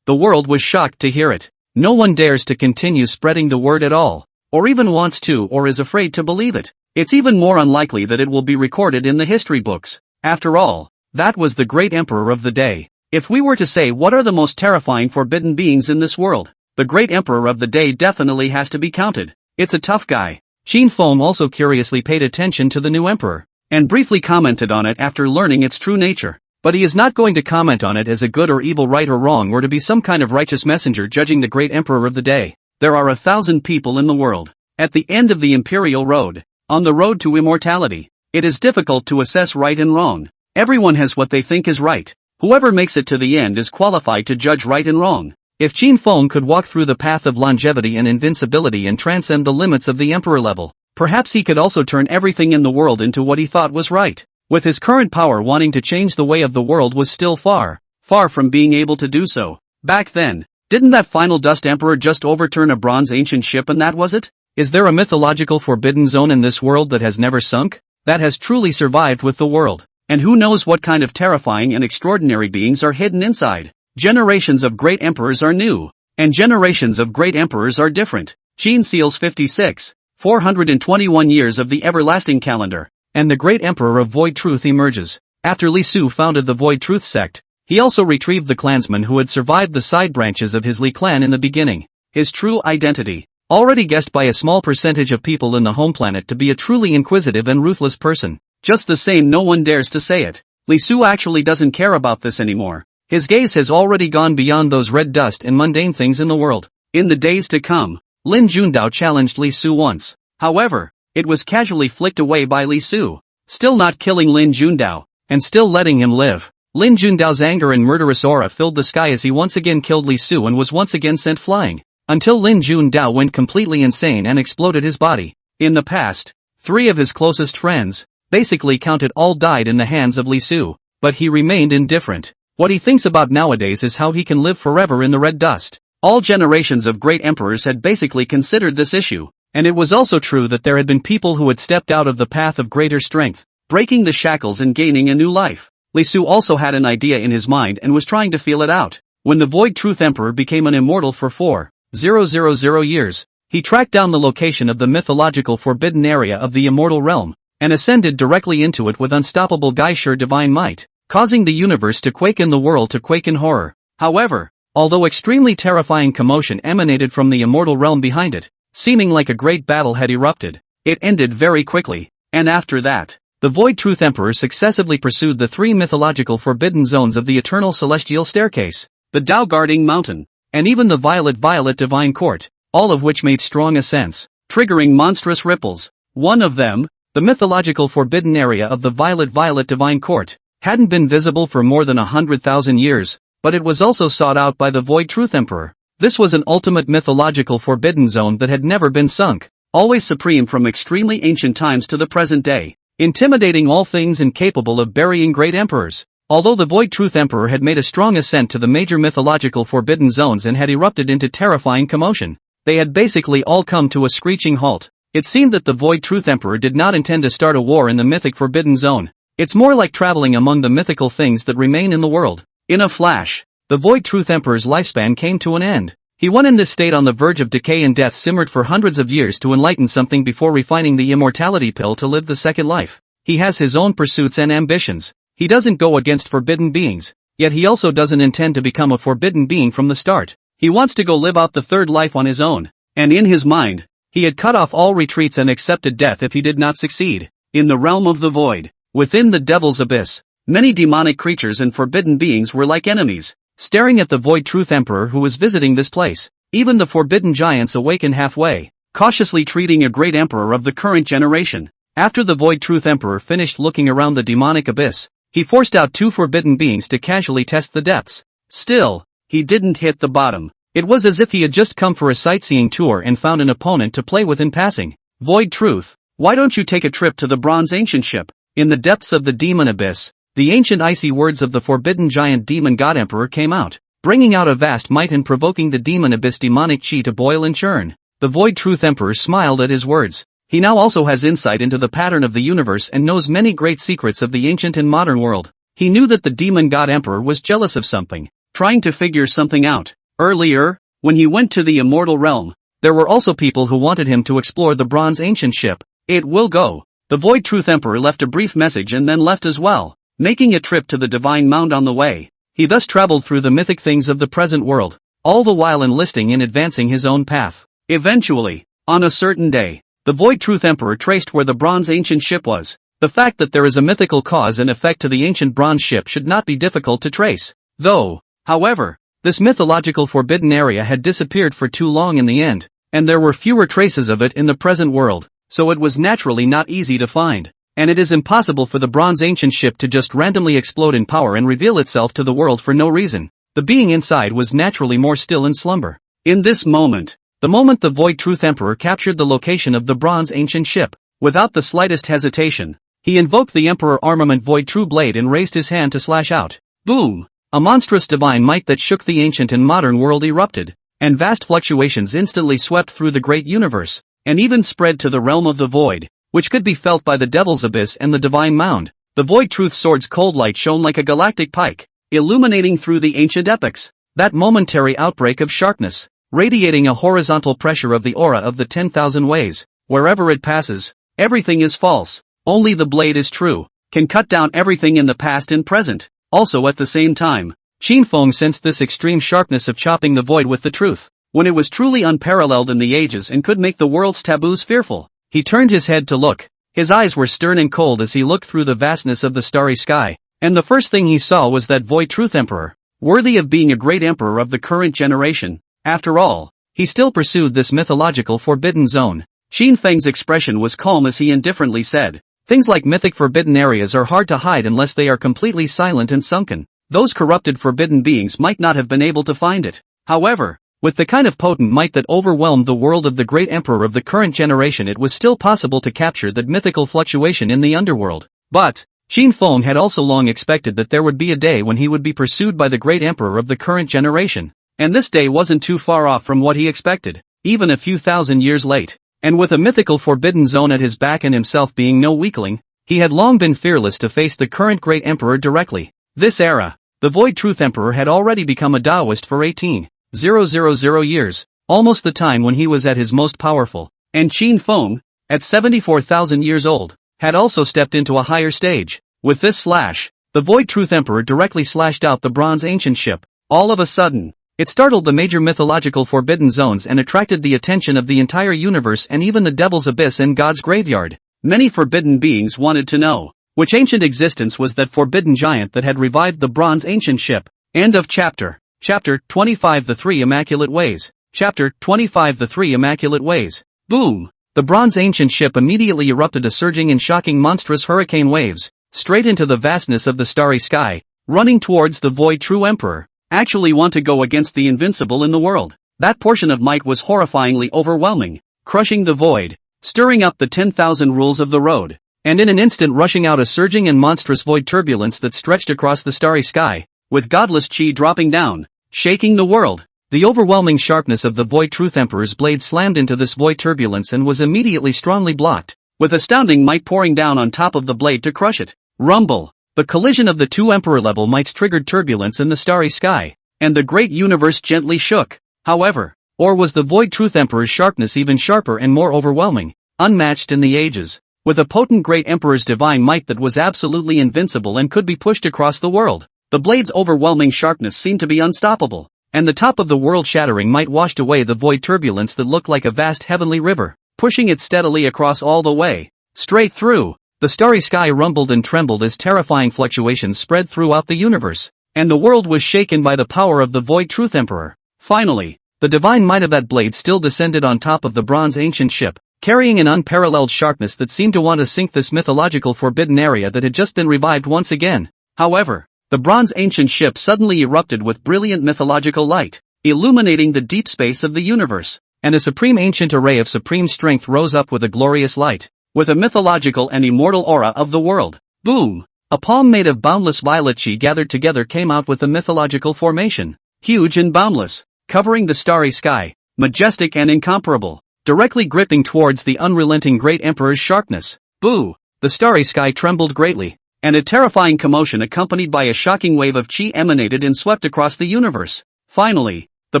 The world was shocked to hear it. No one dares to continue spreading the word at all, or even wants to or is afraid to believe it. It's even more unlikely that it will be recorded in the history books. After all, that was the great emperor of the day. If we were to say what are the most terrifying forbidden beings in this world, the great emperor of the day definitely has to be counted. It's a tough guy. Qin Feng also curiously paid attention to the new emperor, and briefly commented on it after learning its true nature. But he is not going to comment on it as a good or evil, right or wrong, or to be some kind of righteous messenger judging the great emperor of the day. There are 1,000 people in the world. At the end of the imperial road, on the road to immortality, it is difficult to assess right and wrong. Everyone has what they think is right. Whoever makes it to the end is qualified to judge right and wrong. If Qin Feng could walk through the path of longevity and invincibility and transcend the limits of the emperor level, perhaps he could also turn everything in the world into what he thought was right. With his current power, wanting to change the way of the world was still far from being able to do so. Back then, didn't that final dust emperor just overturn a bronze ancient ship and that was it? Is there a mythological forbidden zone in this world that has never sunk? That has truly survived with the world? And who knows what kind of terrifying and extraordinary beings are hidden inside? Generations of great emperors are new, and generations of great emperors are different. Qin seals 56, 421 years of the everlasting calendar, and the great emperor of Void Truth emerges. After Li Su founded the Void Truth sect, he also retrieved the clansmen who had survived the side branches of his Li clan in the beginning. His true identity, already guessed by a small percentage of people in the home planet to be a truly inquisitive and ruthless person. Just the same, no one dares to say it. Li Su actually doesn't care about this anymore. His gaze has already gone beyond those red dust and mundane things in the world. In the days to come, Lin Jundao challenged Li Su once. However, it was casually flicked away by Li Su, still not killing Lin Jundao, and still letting him live. Lin Jundao's anger and murderous aura filled the sky as he once again killed Li Su and was once again sent flying, until Lin Jundao went completely insane and exploded his body. In the past, 3 of his closest friends, basically counted all, died in the hands of Li Su, but he remained indifferent. What he thinks about nowadays is how he can live forever in the red dust. All generations of great emperors had basically considered this issue, and it was also true that there had been people who had stepped out of the path of greater strength, breaking the shackles and gaining a new life. Li Su also had an idea in his mind and was trying to feel it out. When the Void Truth Emperor became an immortal for 4,000 years, he tracked down the location of the mythological forbidden area of the immortal realm, and ascended directly into it with unstoppable Geisher divine might, causing the universe to quake and the world to quake in horror. However, although extremely terrifying commotion emanated from the immortal realm behind it, seeming like a great battle had erupted, it ended very quickly, and after that, the Void Truth Emperor successively pursued the 3 mythological forbidden zones of the Eternal Celestial Staircase, the Tao Guarding Mountain, and even the Violet Divine Court, all of which made strong ascents, triggering monstrous ripples. One of them, the mythological forbidden area of the Violet Divine Court, hadn't been visible for more than 100,000 years, but it was also sought out by the Void Truth Emperor. This was an ultimate mythological forbidden zone that had never been sunk, always supreme from extremely ancient times to the present day, intimidating all things and capable of burying great emperors. Although the Void Truth Emperor had made a strong ascent to the major mythological forbidden zones and had erupted into terrifying commotion, they had basically all come to a screeching halt. It seemed that the Void Truth Emperor did not intend to start a war in the mythic forbidden zone. It's more like traveling among the mythical things that remain in the world. In a flash, the Void Truth Emperor's lifespan came to an end. He went in this state on the verge of decay and death, simmered for hundreds of years to enlighten something before refining the immortality pill to live the second life. He has his own pursuits and ambitions. He doesn't go against forbidden beings, yet he also doesn't intend to become a forbidden being from the start. He wants to go live out the third life on his own, and in his mind, he had cut off all retreats and accepted death if he did not succeed. In the realm of the void, within the Devil's Abyss, many demonic creatures and forbidden beings were like enemies, staring at the Void Truth Emperor who was visiting this place. Even the forbidden giants awakened halfway, cautiously treating a great emperor of the current generation. After the Void Truth Emperor finished looking around the demonic abyss, he forced out 2 forbidden beings to casually test the depths. Still, he didn't hit the bottom. It was as if he had just come for a sightseeing tour and found an opponent to play with in passing. Void Truth, why don't you take a trip to the Bronze Ancient Ship? In the depths of the demon abyss, the ancient icy words of the forbidden giant demon god emperor came out, bringing out a vast might and provoking the demon abyss demonic chi to boil and churn. The Void Truth Emperor smiled at his words. He now also has insight into the pattern of the universe and knows many great secrets of the ancient and modern world. He knew that the demon god emperor was jealous of something, trying to figure something out. Earlier, when he went to the immortal realm, there were also people who wanted him to explore the Bronze Ancient Ship. It will go. The Void Truth Emperor left a brief message and then left as well, making a trip to the Divine Mound on the way. He thus traveled through the mythic things of the present world, all the while enlisting in advancing his own path. Eventually, on a certain day, the Void Truth Emperor traced where the Bronze Ancient Ship was. The fact that there is a mythical cause and effect to the ancient bronze ship should not be difficult to trace. Though, however, this mythological forbidden area had disappeared for too long in the end, and there were fewer traces of it in the present world, so it was naturally not easy to find. And it is impossible for the Bronze Ancient Ship to just randomly explode in power and reveal itself to the world for no reason. The being inside was naturally more still in slumber. In this moment, the moment the Void Truth Emperor captured the location of the Bronze Ancient Ship, without the slightest hesitation, he invoked the Emperor Armament Void True Blade and raised his hand to slash out. Boom! A monstrous divine might that shook the ancient and modern world erupted, and vast fluctuations instantly swept through the great universe, and even spread to the realm of the void, which could be felt by the Devil's Abyss and the Divine Mound. The Void Truth Sword's cold light shone like a galactic pike, illuminating through the ancient epochs. That momentary outbreak of sharpness, radiating a horizontal pressure of the aura of the 10,000 ways. Wherever it passes, everything is false. Only the blade is true, can cut down everything in the past and present. Also at the same time, Qin Feng sensed this extreme sharpness of chopping the void with the truth, when it was truly unparalleled in the ages and could make the world's taboos fearful. He turned his head to look. His eyes were stern and cold as he looked through the vastness of the starry sky, and the first thing he saw was that Void Truth Emperor, worthy of being a great emperor of the current generation. After all, he still pursued this mythological forbidden zone. Qin Feng's expression was calm as he indifferently said, "Things like mythic forbidden areas are hard to hide unless they are completely silent and sunken. Those corrupted forbidden beings might not have been able to find it. However, with the kind of potent might that overwhelmed the world of the great emperor of the current generation, it was still possible to capture that mythical fluctuation in the underworld. But Qin Feng had also long expected that there would be a day when he would be pursued by the great emperor of the current generation. And this day wasn't too far off from what he expected, even a few thousand years late. And with a mythical forbidden zone at his back and himself being no weakling, he had long been fearless to face the current great emperor directly. This era, the Void Truth Emperor had already become a Taoist for 18,000 years, almost the time when he was at his most powerful. And Qin Feng, at 74,000 years old, had also stepped into a higher stage. With this slash, the Void Truth Emperor directly slashed out the Bronze Ancient ship. All of a sudden, it startled the major mythological forbidden zones and attracted the attention of the entire universe and even the Devil's Abyss and God's Graveyard. Many forbidden beings wanted to know which ancient existence was that forbidden giant that had revived the Bronze Ancient ship. End of chapter. Chapter 25 The Three Immaculate Ways. Chapter 25 The Three Immaculate Ways. Boom! The Bronze Ancient ship immediately erupted a surging and shocking monstrous hurricane waves, straight into the vastness of the starry sky, running towards the Void True Emperor. Actually want to go against the invincible in the world. That portion of might was horrifyingly overwhelming, crushing the void, stirring up the 10,000 rules of the road, and in an instant rushing out a surging and monstrous void turbulence that stretched across the starry sky, with godless chi dropping down, shaking the world. The overwhelming sharpness of the Void Truth Emperor's blade slammed into this void turbulence and was immediately strongly blocked, with astounding might pouring down on top of the blade to crush it. Rumble! The collision of the two emperor-level mights triggered turbulence in the starry sky, and the great universe gently shook. However, or was the Void Truth Emperor's sharpness even sharper and more overwhelming, unmatched in the ages, with a potent great emperor's divine might that was absolutely invincible and could be pushed across the world? The blade's overwhelming sharpness seemed to be unstoppable, and the top of the world-shattering might washed away the void turbulence that looked like a vast heavenly river, pushing it steadily across all the way, straight through. The starry sky rumbled and trembled as terrifying fluctuations spread throughout the universe, and the world was shaken by the power of the Void Truth Emperor. Finally, the divine might of that blade still descended on top of the Bronze Ancient ship, carrying an unparalleled sharpness that seemed to want to sink this mythological forbidden area that had just been revived once again. However, the Bronze Ancient ship suddenly erupted with brilliant mythological light, illuminating the deep space of the universe, and a supreme ancient array of supreme strength rose up with a glorious light, with a mythological and immortal aura of the world. Boom! A palm made of boundless violet chi gathered together came out with a mythological formation, huge and boundless, covering the starry sky, majestic and incomparable, directly gripping towards the unrelenting great emperor's sharpness. Boo! The starry sky trembled greatly, and a terrifying commotion accompanied by a shocking wave of chi emanated and swept across the universe. Finally, the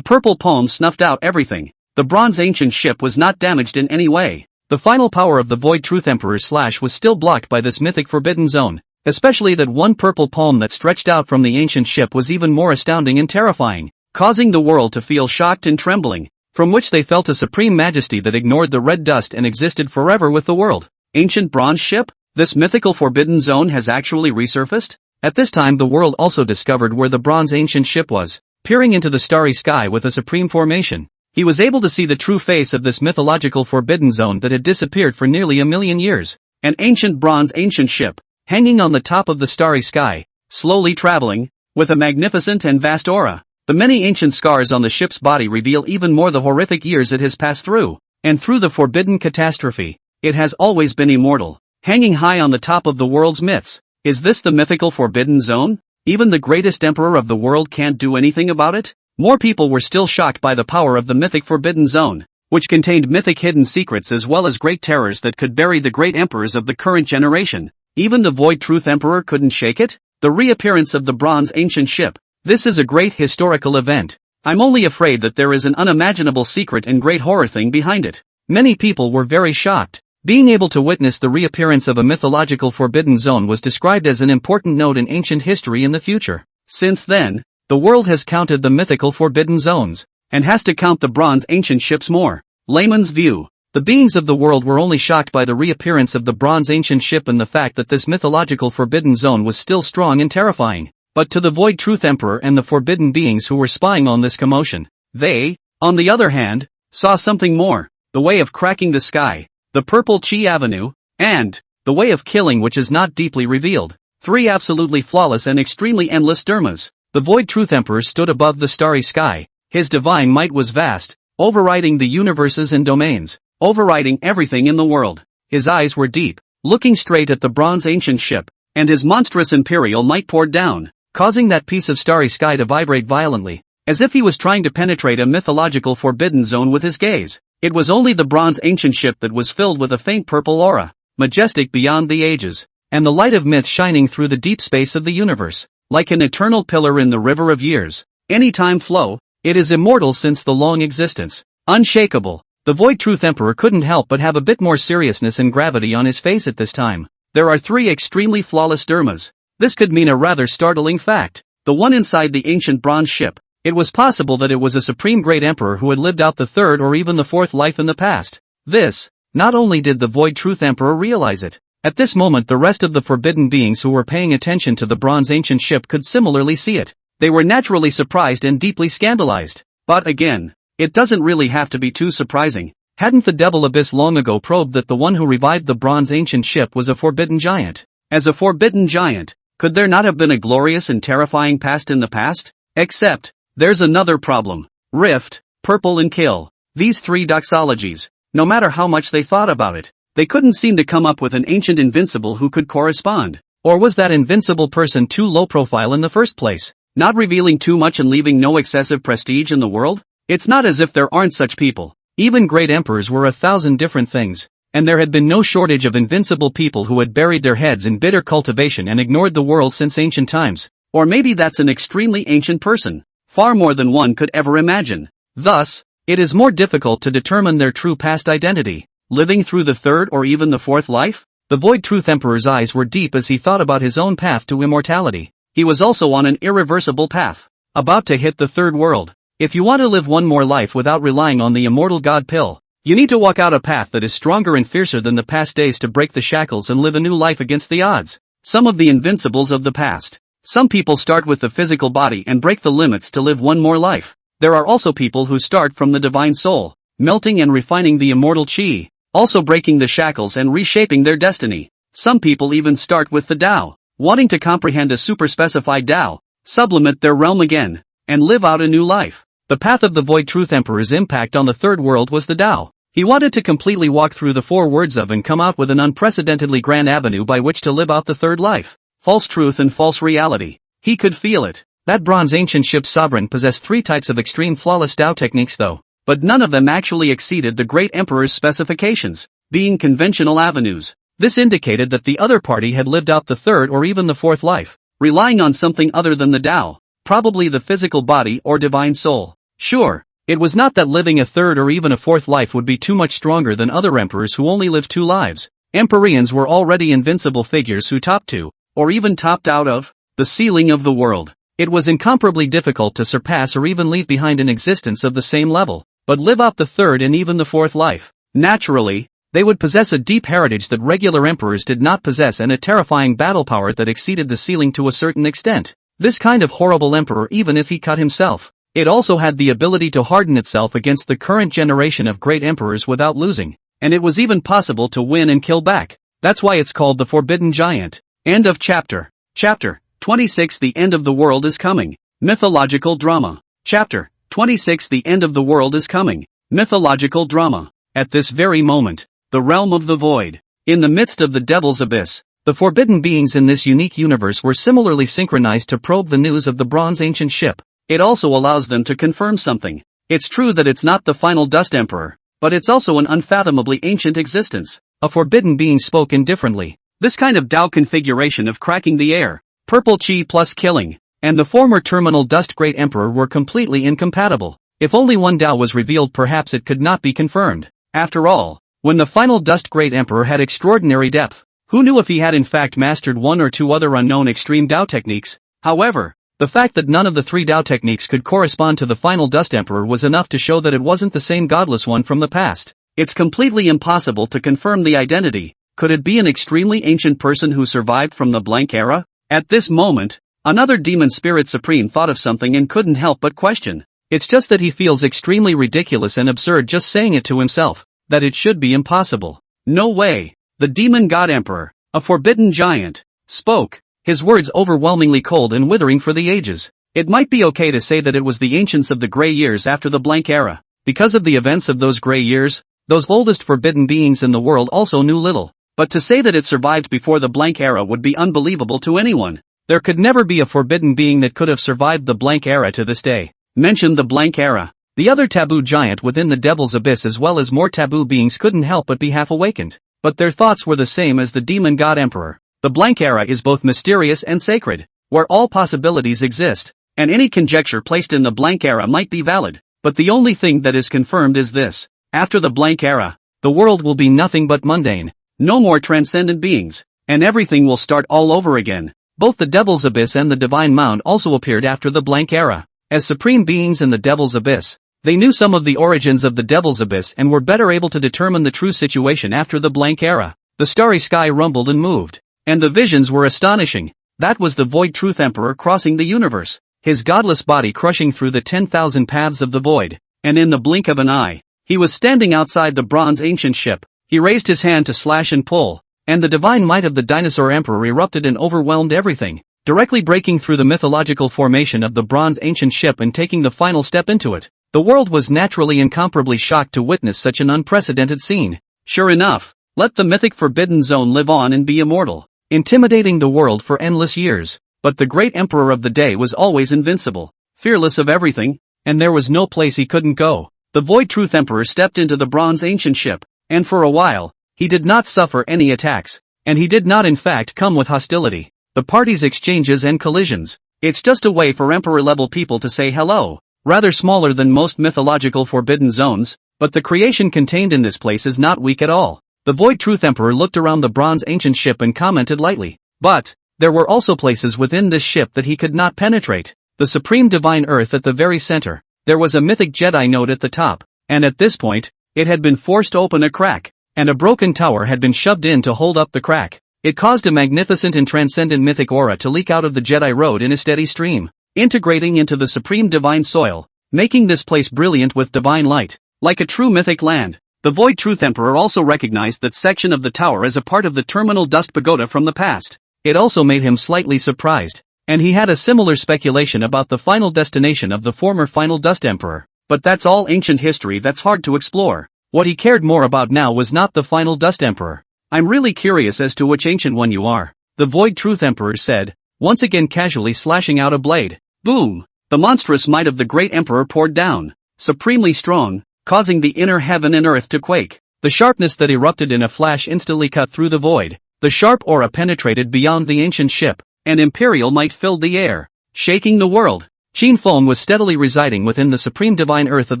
purple palm snuffed out everything. The Bronze Ancient ship was not damaged in any way. The final power of the Void Truth Emperor's slash was still blocked by this mythic forbidden zone, especially that one purple palm that stretched out from the ancient ship was even more astounding and terrifying, causing the world to feel shocked and trembling, from which they felt a supreme majesty that ignored the red dust and existed forever with the world. Ancient bronze ship? This mythical forbidden zone has actually resurfaced? At this time the world also discovered where the Bronze Ancient ship was, peering into the starry sky with a supreme formation. He was able to see the true face of this mythological forbidden zone that had disappeared for nearly 1,000,000 years. An ancient Bronze Ancient ship, hanging on the top of the starry sky, slowly traveling, with a magnificent and vast aura. The many ancient scars on the ship's body reveal even more the horrific years it has passed through, and through the forbidden catastrophe, it has always been immortal, hanging high on the top of the world's myths. Is this the mythical forbidden zone? Even the greatest emperor of the world can't do anything about it? More people were still shocked by the power of the mythic forbidden zone, which contained mythic hidden secrets as well as great terrors that could bury the great emperors of the current generation. Even the Void Truth Emperor couldn't shake it? The reappearance of the Bronze Ancient ship. This is a great historical event. I'm only afraid that there is an unimaginable secret and great horror thing behind it. Many people were very shocked. Being able to witness the reappearance of a mythological forbidden zone was described as an important note in ancient history in the future. Since then, the world has counted the mythical forbidden zones, and has to count the Bronze Ancient ships more. Layman's view. The beings of the world were only shocked by the reappearance of the Bronze Ancient ship and the fact that this mythological forbidden zone was still strong and terrifying. But to the Void Truth Emperor and the forbidden beings who were spying on this commotion, they, on the other hand, saw something more. the way of cracking the sky, the purple chi avenue, and the way of killing, which is not deeply revealed. 3 absolutely flawless and extremely endless dharmas. The Void Truth Emperor stood above the starry sky. His divine might was vast, overriding the universes and domains, overriding everything in the world. His eyes were deep, looking straight at the bronze ancient ship, and his monstrous imperial might poured down, causing that piece of starry sky to vibrate violently, as if he was trying to penetrate a mythological forbidden zone with his gaze. It was only the bronze ancient ship that was filled with a faint purple aura, majestic beyond the ages, and the light of myth shining through the deep space of the universe, like an eternal pillar in the river of years. Any time flow, it is immortal since the long existence, unshakable. The Void Truth Emperor couldn't help but have a bit more seriousness and gravity on his face at this time. There are 3 extremely flawless dharmas. This could mean a rather startling fact. The one inside the ancient bronze ship. It was possible that it was a supreme great emperor who had lived out the 3rd or even the 4th life in the past. This, not only did the Void Truth Emperor realize it, at this moment the rest of the forbidden beings who were paying attention to the bronze ancient ship could similarly see it. They were naturally surprised and deeply scandalized. But again, it doesn't really have to be too surprising. Hadn't the Devil Abyss long ago probed that the one who revived the bronze ancient ship was a forbidden giant? As a forbidden giant, could there not have been a glorious and terrifying past in the past? Except, there's another problem. Rift, purple and kill. These 3 doxologies, no matter how much they thought about it, they couldn't seem to come up with an ancient invincible who could correspond. Or was that invincible person too low profile in the first place, not revealing too much and leaving no excessive prestige in the world? It's not as if there aren't such people. Even great emperors were 1,000 different things, and there had been no shortage of invincible people who had buried their heads in bitter cultivation and ignored the world since ancient times. Or maybe that's an extremely ancient person, far more than one could ever imagine. Thus, it is more difficult to determine their true past identity. Living through the 3rd or even the 4th life? The Void Truth Emperor's eyes were deep as he thought about his own path to immortality. He was also on an irreversible path, about to hit the 3rd world. If you want to live one more life without relying on the immortal god pill, you need to walk out a path that is stronger and fiercer than the past days to break the shackles and live a new life against the odds. Some of the invincibles of the past. Some people start with the physical body and break the limits to live one more life. There are also people who start from the divine soul, melting and refining the immortal chi, also breaking the shackles and reshaping their destiny. Some people even start with the Tao, wanting to comprehend a super-specified Tao, sublimate their realm again, and live out a new life. The path of the Void Truth Emperor's impact on the 3rd world was the Tao. He wanted to completely walk through the 4 words of and come out with an unprecedentedly grand avenue by which to live out the 3rd life. False truth and false reality. He could feel it. That bronze ancient ship sovereign possessed 3 types of extreme flawless Tao techniques though, but none of them actually exceeded the great emperor's specifications, being conventional avenues. This indicated that the other party had lived out the 3rd or even the 4th life, relying on something other than the Tao, probably the physical body or divine soul. Sure, it was not that living a 3rd or even a 4th life would be too much stronger than other emperors who only lived 2 lives. Empyreans were already invincible figures who topped to, or even topped out of, the ceiling of the world. It was incomparably difficult to surpass or even leave behind an existence of the same level, but live out the 3rd and even the 4th life. Naturally, they would possess a deep heritage that regular emperors did not possess and a terrifying battle power that exceeded the ceiling to a certain extent. This kind of horrible emperor, even if he cut himself, it also had the ability to harden itself against the current generation of great emperors without losing, and it was even possible to win and kill back. That's why it's called the Forbidden Giant. End of chapter. Chapter 26 The End of the World is Coming. Mythological Drama. Chapter 26 The End of the World is Coming. Mythological Drama. At this very moment, the realm of the void, in the midst of the Devil's Abyss, the forbidden beings in this unique universe were similarly synchronized to probe the news of the bronze ancient ship. It also allows them to confirm something. It's true that it's not the final Dust Emperor, but it's also an unfathomably ancient existence. A forbidden being spoke indifferently. This kind of Tao configuration of cracking the air, purple chi plus killing, and the former terminal Dust Great Emperor were completely incompatible. If only one Tao was revealed, perhaps it could not be confirmed. After all, when the final Dust Great Emperor had extraordinary depth, who knew if he had in fact mastered 1 or 2 other unknown extreme Tao techniques? However, the fact that none of the 3 Tao techniques could correspond to the final Dust Emperor was enough to show that it wasn't the same godless one from the past. It's completely impossible to confirm the identity. Could it be an extremely ancient person who survived from the blank era? At this moment, another demon spirit supreme thought of something and couldn't help but question. It's just that he feels extremely ridiculous and absurd just saying it to himself. that it should be impossible. No way. The demon god emperor, a forbidden giant, spoke, his words overwhelmingly cold and withering for the ages. It might be okay to say that it was the ancients of the Grey Years after the Blank Era. Because of the events of those Grey Years, those oldest forbidden beings in the world also knew little. But to say that it survived before the Blank Era would be unbelievable to anyone. There could never be a forbidden being that could have survived the Blank Era to this day. Mention the Blank Era. The other taboo giant within the Devil's Abyss as well as more taboo beings couldn't help but be half awakened. But their thoughts were the same as the demon god emperor. The Blank Era is both mysterious and sacred, where all possibilities exist, and any conjecture placed in the Blank Era might be valid. But the only thing that is confirmed is this. After the Blank Era, the world will be nothing but mundane. No more transcendent beings, and everything will start all over again. Both the Devil's Abyss and the Divine Mound also appeared after the Blank Era. As supreme beings in the Devil's Abyss, they knew some of the origins of the Devil's Abyss and were better able to determine the true situation after the Blank Era. The starry sky rumbled and moved, and the visions were astonishing. That was the Void Truth Emperor crossing the universe, his godless body crushing through the 10,000 paths of the void, and in the blink of an eye, he was standing outside the bronze ancient ship. He raised his hand to slash and pull, and the divine might of the Dinosaur Emperor erupted and overwhelmed everything, directly breaking through the mythological formation of the bronze ancient ship and taking the final step into it. The world was naturally incomparably shocked to witness such an unprecedented scene. Sure enough, let the mythic Forbidden Zone live on and be immortal, intimidating the world for endless years. But the great emperor of the day was always invincible, fearless of everything, and there was no place he couldn't go. The Void Truth Emperor stepped into the bronze ancient ship, and for a while, he did not suffer any attacks, and he did not in fact come with hostility. The party's exchanges and collisions, it's just a way for emperor-level people to say hello. Rather smaller than most mythological forbidden zones, but the creation contained in this place is not weak at all. The Void Truth Emperor looked around the bronze ancient ship and commented lightly. But there were also places within this ship that he could not penetrate. The supreme divine earth at the very center. There was a mythic Jedi node at the top, and at this point, it had been forced open a crack, and a broken tower had been shoved in to hold up the crack. It caused a magnificent and transcendent mythic aura to leak out of the Jedi road in a steady stream, integrating into the supreme divine soil, making this place brilliant with divine light, like a true mythic land. The Void Truth Emperor also recognized that section of the tower as a part of the terminal dust pagoda from the past. It also made him slightly surprised, and he had a similar speculation about the final destination of the former Final Dust Emperor. But that's all ancient history that's hard to explore. What he cared more about now was not the Final Dust Emperor. I'm really curious as to which ancient one you are, the Void Truth Emperor said, once again casually slashing out a blade. Boom! The monstrous might of the great emperor poured down, supremely strong, causing the inner heaven and earth to quake. The sharpness that erupted in a flash instantly cut through the void. The sharp aura penetrated beyond the ancient ship, and imperial might filled the air, shaking the world. Qin Feng was steadily residing within the supreme divine earth of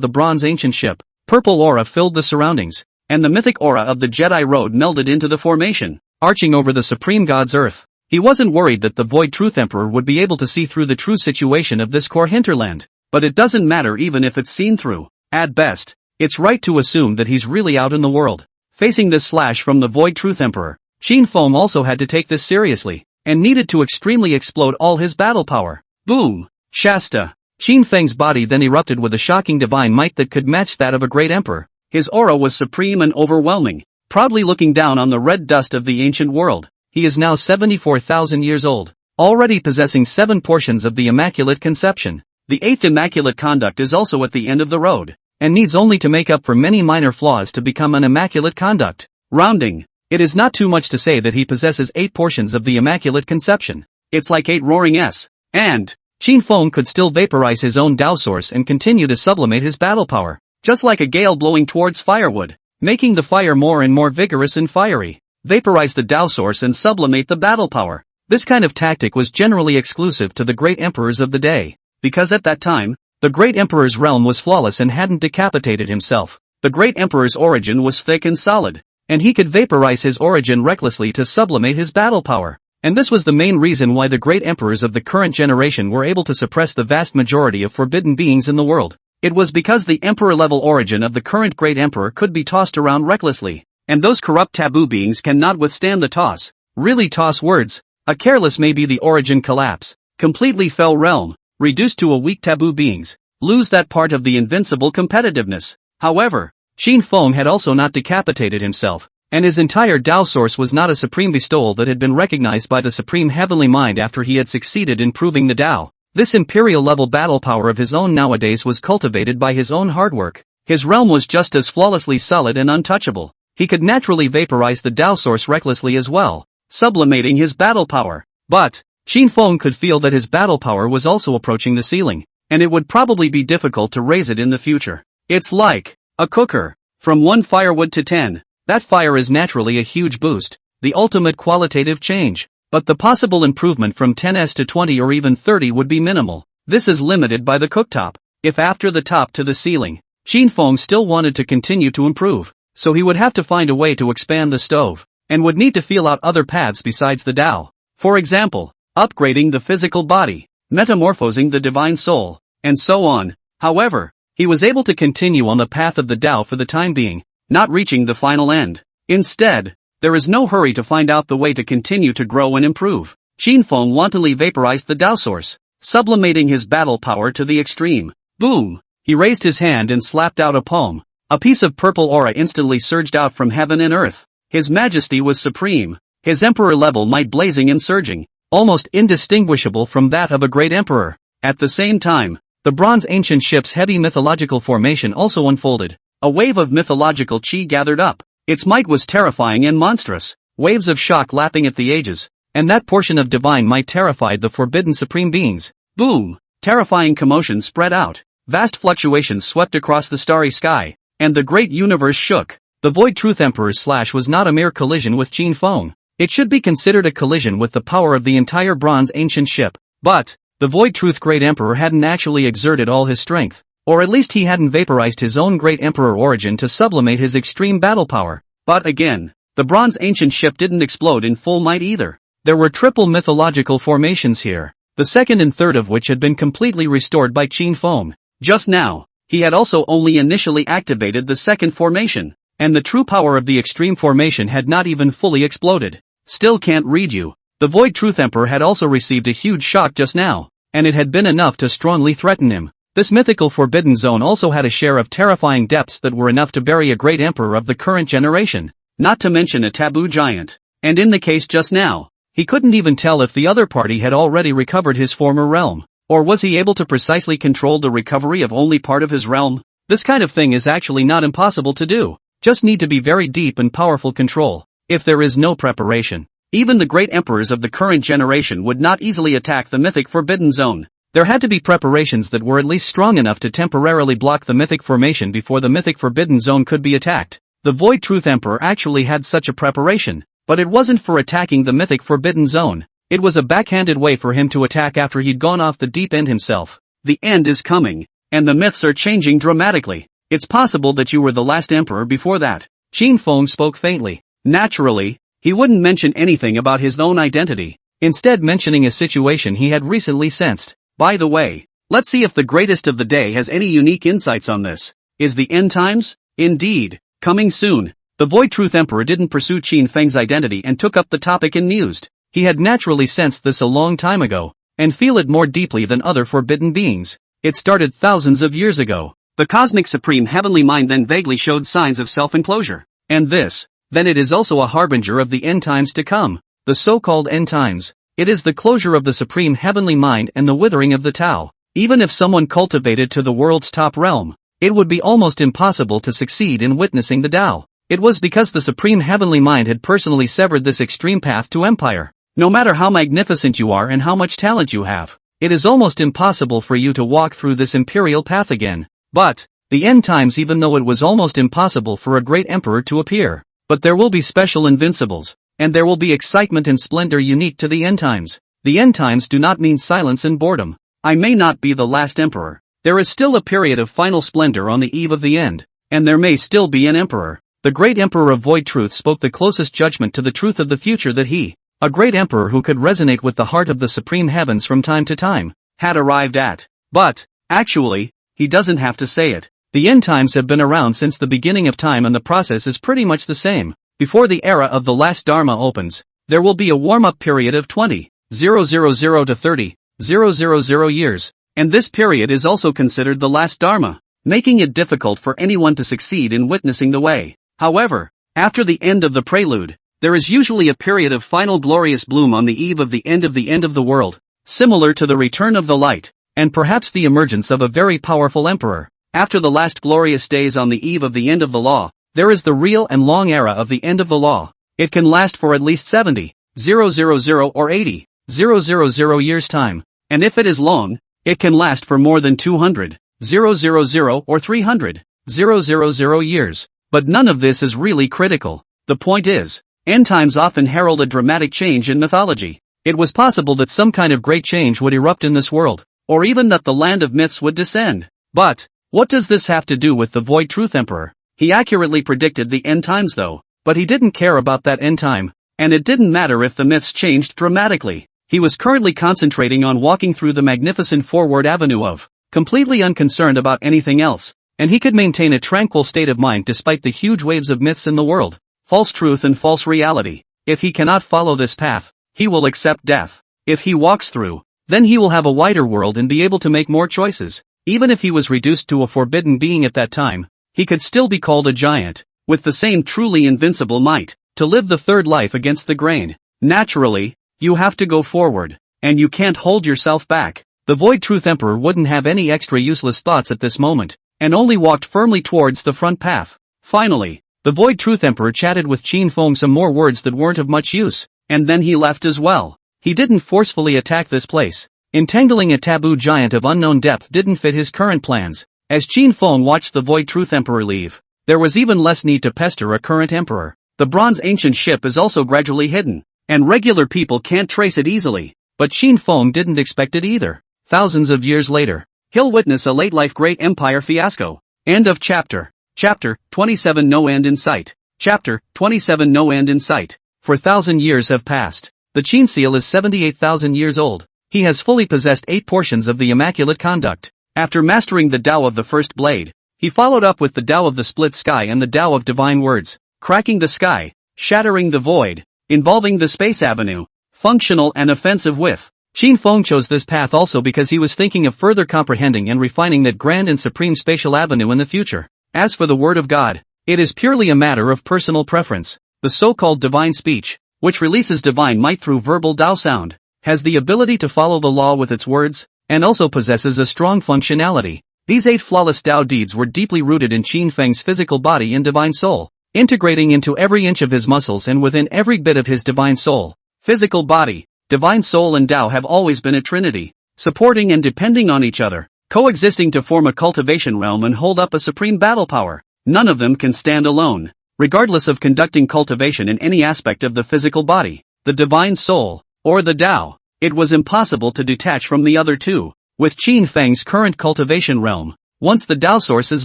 the bronze ancient ship. Purple aura filled the surroundings, and the mythic aura of the Jedi road melded into the formation, arching over the supreme god's earth. He wasn't worried that the Void Truth Emperor would be able to see through the true situation of this core hinterland, but it doesn't matter even if it's seen through. At best, it's right to assume that he's really out in the world. Facing this slash from the Void Truth Emperor, Qin Feng also had to take this seriously, and needed to extremely explode all his battle power. Boom! Shasta! Qin Feng's body then erupted with a shocking divine might that could match that of a great emperor. His aura was supreme and overwhelming, proudly looking down on the red dust of the ancient world. He is now 74,000 years old, already possessing 7 portions of the Immaculate Conception. The 8th Immaculate Conduct is also at the end of the road, and needs only to make up for many minor flaws to become an Immaculate Conduct. Rounding, it is not too much to say that he possesses 8 portions of the Immaculate Conception. It's like 8 roaring S. And Qin Feng could still vaporize his own Tao source and continue to sublimate his battle power, just like a gale blowing towards firewood, making the fire more and more vigorous and fiery. Vaporize the Tao source and sublimate the battle power. This kind of tactic was generally exclusive to the great emperors of the day, because at that time, the great emperor's realm was flawless and hadn't decapitated himself. The great emperor's origin was thick and solid, and he could vaporize his origin recklessly to sublimate his battle power. And this was the main reason why the great emperors of the current generation were able to suppress the vast majority of forbidden beings in the world. It was because the emperor-level origin of the current great emperor could be tossed around recklessly. And those corrupt taboo beings cannot withstand the toss. Really toss words. A careless may be the origin collapse. Completely fell realm, reduced to a weak taboo beings, lose that part of the invincible competitiveness. However, Qin Feng had also not decapitated himself, and his entire Tao source was not a supreme bestowal that had been recognized by the supreme heavenly mind after he had succeeded in proving the Tao. This imperial-level battle power of his own nowadays was cultivated by his own hard work. His realm was just as flawlessly solid and untouchable. He could naturally vaporize the Tao source recklessly as well, sublimating his battle power. But Qin Feng could feel that his battle power was also approaching the ceiling, and it would probably be difficult to raise it in the future. It's like a cooker. From 1 firewood to 10, that fire is naturally a huge boost, the ultimate qualitative change. But the possible improvement from 10s to 20 or even 30 would be minimal. This is limited by the cooktop. If after the top to the ceiling, Qin Feng still wanted to continue to improve, so he would have to find a way to expand the stove, and would need to feel out other paths besides the Tao. For example, upgrading the physical body, metamorphosing the divine soul, and so on. However, he was able to continue on the path of the Tao for the time being, not reaching the final end. Instead, there is no hurry to find out the way to continue to grow and improve. Qin Feng wantonly vaporized the Tao source, sublimating his battle power to the extreme. Boom! He raised his hand and slapped out a palm. A piece of purple aura instantly surged out from heaven and earth. His majesty was supreme, his emperor-level might blazing and surging, almost indistinguishable from that of a great emperor. At the same time, the bronze ancient ship's heavy mythological formation also unfolded. A wave of mythological chi gathered up. Its might was terrifying and monstrous, waves of shock lapping at the ages, and that portion of divine might terrified the forbidden supreme beings. Boom! Terrifying commotion spread out, vast fluctuations swept across the starry sky, and the great universe shook. The Void Truth Emperor's slash was not a mere collision with Qin Feng. It should be considered a collision with the power of the entire bronze ancient ship. But the Void Truth Great Emperor hadn't actually exerted all his strength. Or at least he hadn't vaporized his own great emperor origin to sublimate his extreme battle power. But again, the bronze ancient ship didn't explode in full might either. There were triple mythological formations here, the second and third of which had been completely restored by Qin Feng. Just now, he had also only initially activated the second formation, and the true power of the extreme formation had not even fully exploded. Still can't read you. The Void Truth Emperor had also received a huge shock just now, and it had been enough to strongly threaten him. This mythical forbidden zone also had a share of terrifying depths that were enough to bury a great emperor of the current generation, not to mention a taboo giant. And in the case just now, he couldn't even tell if the other party had already recovered his former realm, or was he able to precisely control the recovery of only part of his realm. This kind of thing is actually not impossible to do, just need to be very deep and powerful control. If there is no preparation, even the great emperors of the current generation would not easily attack the mythic forbidden zone. There had to be preparations that were at least strong enough to temporarily block the mythic formation before the mythic forbidden zone could be attacked. The Void Truth Emperor actually had such a preparation, but it wasn't for attacking the mythic forbidden zone. It was a backhanded way for him to attack after he'd gone off the deep end himself. The end is coming, and the myths are changing dramatically. It's possible that you were the last emperor before that. Qin Feng spoke faintly. Naturally, he wouldn't mention anything about his own identity, instead mentioning a situation he had recently sensed. By the way, let's see if the greatest of the day has any unique insights on this. Is the end times, indeed, coming soon? The Void Truth Emperor didn't pursue Qin Feng's identity and took up the topic and mused. He had naturally sensed this a long time ago, and feel it more deeply than other forbidden beings. It started thousands of years ago. The cosmic supreme heavenly mind then vaguely showed signs of self-enclosure. And this, then it is also a harbinger of the end times to come. The so-called end times. It is the closure of the supreme heavenly mind and the withering of the Tao. Even if someone cultivated to the world's top realm, it would be almost impossible to succeed in witnessing the Tao. It was because the supreme heavenly mind had personally severed this extreme path to empire. No matter how magnificent you are and how much talent you have, it is almost impossible for you to walk through this imperial path again. But the end times, even though it was almost impossible for a great emperor to appear. But there will be special invincibles. And there will be excitement and splendor unique to the end times. The end times do not mean silence and boredom. I may not be the last emperor. There is still a period of final splendor on the eve of the end. And there may still be an emperor. The great emperor of Void Truth spoke the closest judgment to the truth of the future that he, a great emperor who could resonate with the heart of the supreme heavens from time to time, had arrived at. But, actually, he doesn't have to say it. The end times have been around since the beginning of time and the process is pretty much the same. Before the era of the last Dharma opens, there will be a warm-up period of 20,000 to 30,000 years, and this period is also considered the last Dharma. making it difficult for anyone to succeed in witnessing the way. However, after the end of the prelude, there is usually a period of final glorious bloom on the eve of the end of the world, similar to the return of the light, and perhaps the emergence of a very powerful emperor. After the last glorious days on the eve of the end of the law, there is the real and long era of the end of the law. It can last for at least 70,000 or 80,000 years time, and if it is long, it can last for more than 200,000 or 300,000 years. But none of this is really critical. The point is, end times often herald a dramatic change in mythology. It was possible that some kind of great change would erupt in this world, or even that the land of myths would descend. But, what does this have to do with the Void Truth Emperor? He accurately predicted the end times though, but he didn't care about that end time, and it didn't matter if the myths changed dramatically. He was currently concentrating on walking through the magnificent forward avenue of, completely unconcerned about anything else, and he could maintain a tranquil state of mind despite the huge waves of myths in the world, false truth and false reality. If he cannot follow this path, he will accept death. If he walks through, then he will have a wider world and be able to make more choices. Even if he was reduced to a forbidden being at that time, he could still be called a giant, with the same truly invincible might, to live the third life against the grain. Naturally, you have to go forward, and you can't hold yourself back. The Void Truth Emperor wouldn't have any extra useless thoughts at this moment, and only walked firmly towards the front path. Finally, the Void Truth Emperor chatted with Qin Feng some more words that weren't of much use, and then he left as well. He didn't forcefully attack this place. Entangling a taboo giant of unknown depth didn't fit his current plans. As Qin Feng watched the Void Truth Emperor leave, there was even less need to pester a current emperor. The bronze ancient ship is also gradually hidden, and regular people can't trace it easily, but Qin Feng didn't expect it either. Thousands of years later, he'll witness a late-life great empire fiasco. End of chapter. Chapter 27. No end in sight. Chapter 27. No end in sight. For 1,000 years have passed. The Qin seal is 78,000 years old. He has fully possessed 8 portions of the Immaculate Conduct. After mastering the Tao of the First Blade, he followed up with the Tao of the Split Sky and the Tao of Divine Words, cracking the sky, shattering the void, involving the space avenue, functional and offensive with. Qin Feng chose this path also because he was thinking of further comprehending and refining that grand and supreme spatial avenue in the future. As for the Word of God, it is purely a matter of personal preference. The so-called divine speech, which releases divine might through verbal Tao sound, has the ability to follow the law with its words, and also possesses a strong functionality. These 8 flawless Tao deeds were deeply rooted in Qin Feng's physical body and divine soul, integrating into every inch of his muscles and within every bit of his divine soul. Physical body, divine soul and Tao have always been a trinity, supporting and depending on each other, coexisting to form a cultivation realm and hold up a supreme battle power. None of them can stand alone. Regardless of conducting cultivation in any aspect of the physical body, the divine soul, or the Tao, it was impossible to detach from the other two. With Qin Feng's current cultivation realm, once the Tao source is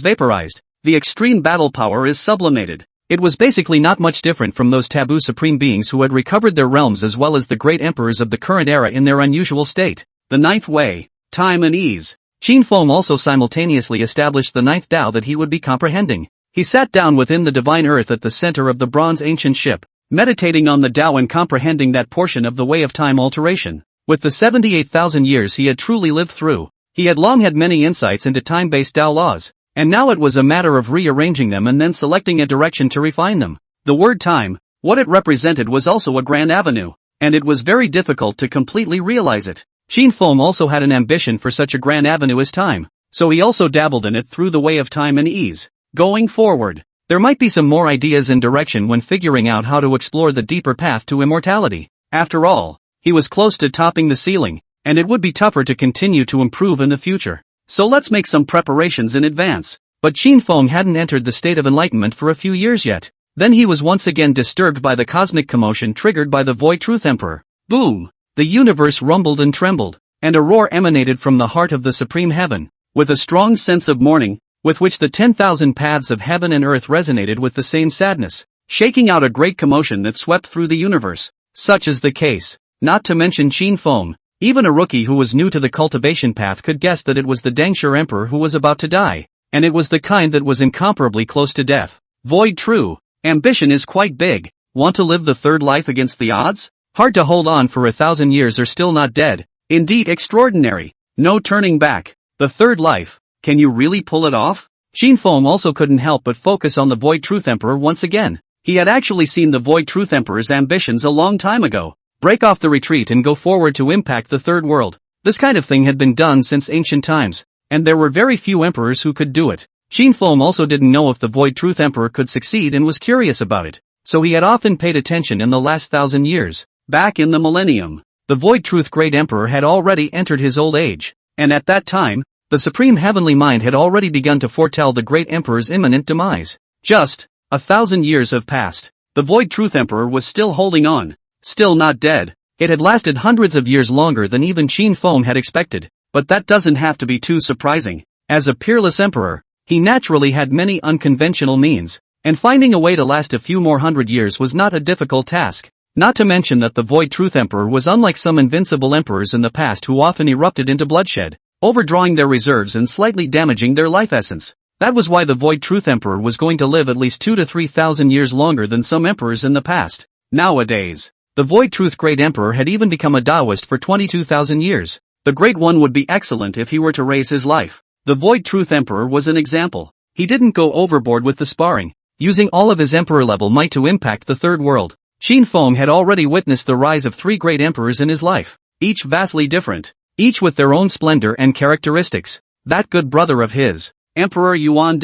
vaporized, the extreme battle power is sublimated. It was basically not much different from those taboo supreme beings who had recovered their realms as well as the great emperors of the current era in their unusual state. The ninth way, time and ease. Qin Feng also simultaneously established the ninth Tao that he would be comprehending. He sat down within the divine earth at the center of the bronze ancient ship, meditating on the Tao and comprehending that portion of the way of time alteration. With the 78,000 years he had truly lived through, he had long had many insights into time-based Tao laws, and now it was a matter of rearranging them and then selecting a direction to refine them. The word time, what it represented was also a grand avenue, and it was very difficult to completely realize it. Qin Feng also had an ambition for such a grand avenue as time, so he also dabbled in it through the way of time and ease. Going forward, there might be some more ideas and direction when figuring out how to explore the deeper path to immortality. After all, he was close to topping the ceiling, and it would be tougher to continue to improve in the future. So let's make some preparations in advance. But Qin Feng hadn't entered the state of enlightenment for a few years yet. Then he was once again disturbed by the cosmic commotion triggered by the Void Truth Emperor. Boom! The universe rumbled and trembled, and a roar emanated from the heart of the supreme heaven, with a strong sense of mourning, with which the 10,000 paths of heaven and earth resonated with the same sadness, shaking out a great commotion that swept through the universe. Such is the case. Not to mention Qin Feng, even a rookie who was new to the cultivation path could guess that it was the Dengshi Emperor who was about to die, and it was the kind that was incomparably close to death. Void true. Ambition is quite big. Want to live the third life against the odds? Hard to hold on for 1,000 years or still not dead. Indeed extraordinary. No turning back. The third life. Can you really pull it off? Qin Feng also couldn't help but focus on the Void Truth Emperor once again. He had actually seen the Void Truth Emperor's ambitions a long time ago. Break off the retreat and go forward to impact the third world. This kind of thing had been done since ancient times, and there were very few emperors who could do it. Qin Feng also didn't know if the Void Truth Emperor could succeed and was curious about it, so he had often paid attention in the last 1,000 years. Back in the millennium, the Void Truth Great Emperor had already entered his old age, and at that time, the Supreme Heavenly Mind had already begun to foretell the Great Emperor's imminent demise. Just 1,000 years have passed. The Void Truth Emperor was still holding on, still not dead. It had lasted hundreds of years longer than even Qin Feng had expected, but that doesn't have to be too surprising. As a peerless emperor, he naturally had many unconventional means, and finding a way to last a few more hundred years was not a difficult task. Not to mention that the Void Truth Emperor was unlike some invincible emperors in the past who often erupted into bloodshed, overdrawing their reserves and slightly damaging their life essence. That was why the Void Truth Emperor was going to live at least 2,000 to 3,000 years longer than some emperors in the past. Nowadays, the Void Truth Great Emperor had even become a Taoist for 22,000 years. The Great One would be excellent if he were to raise his life. The Void Truth Emperor was an example. He didn't go overboard with the sparring, using all of his emperor-level might to impact the third world. Qin Feng had already witnessed the rise of 3 great emperors in his life, each vastly different, each with their own splendor and characteristics. That good brother of his, Emperor Yuan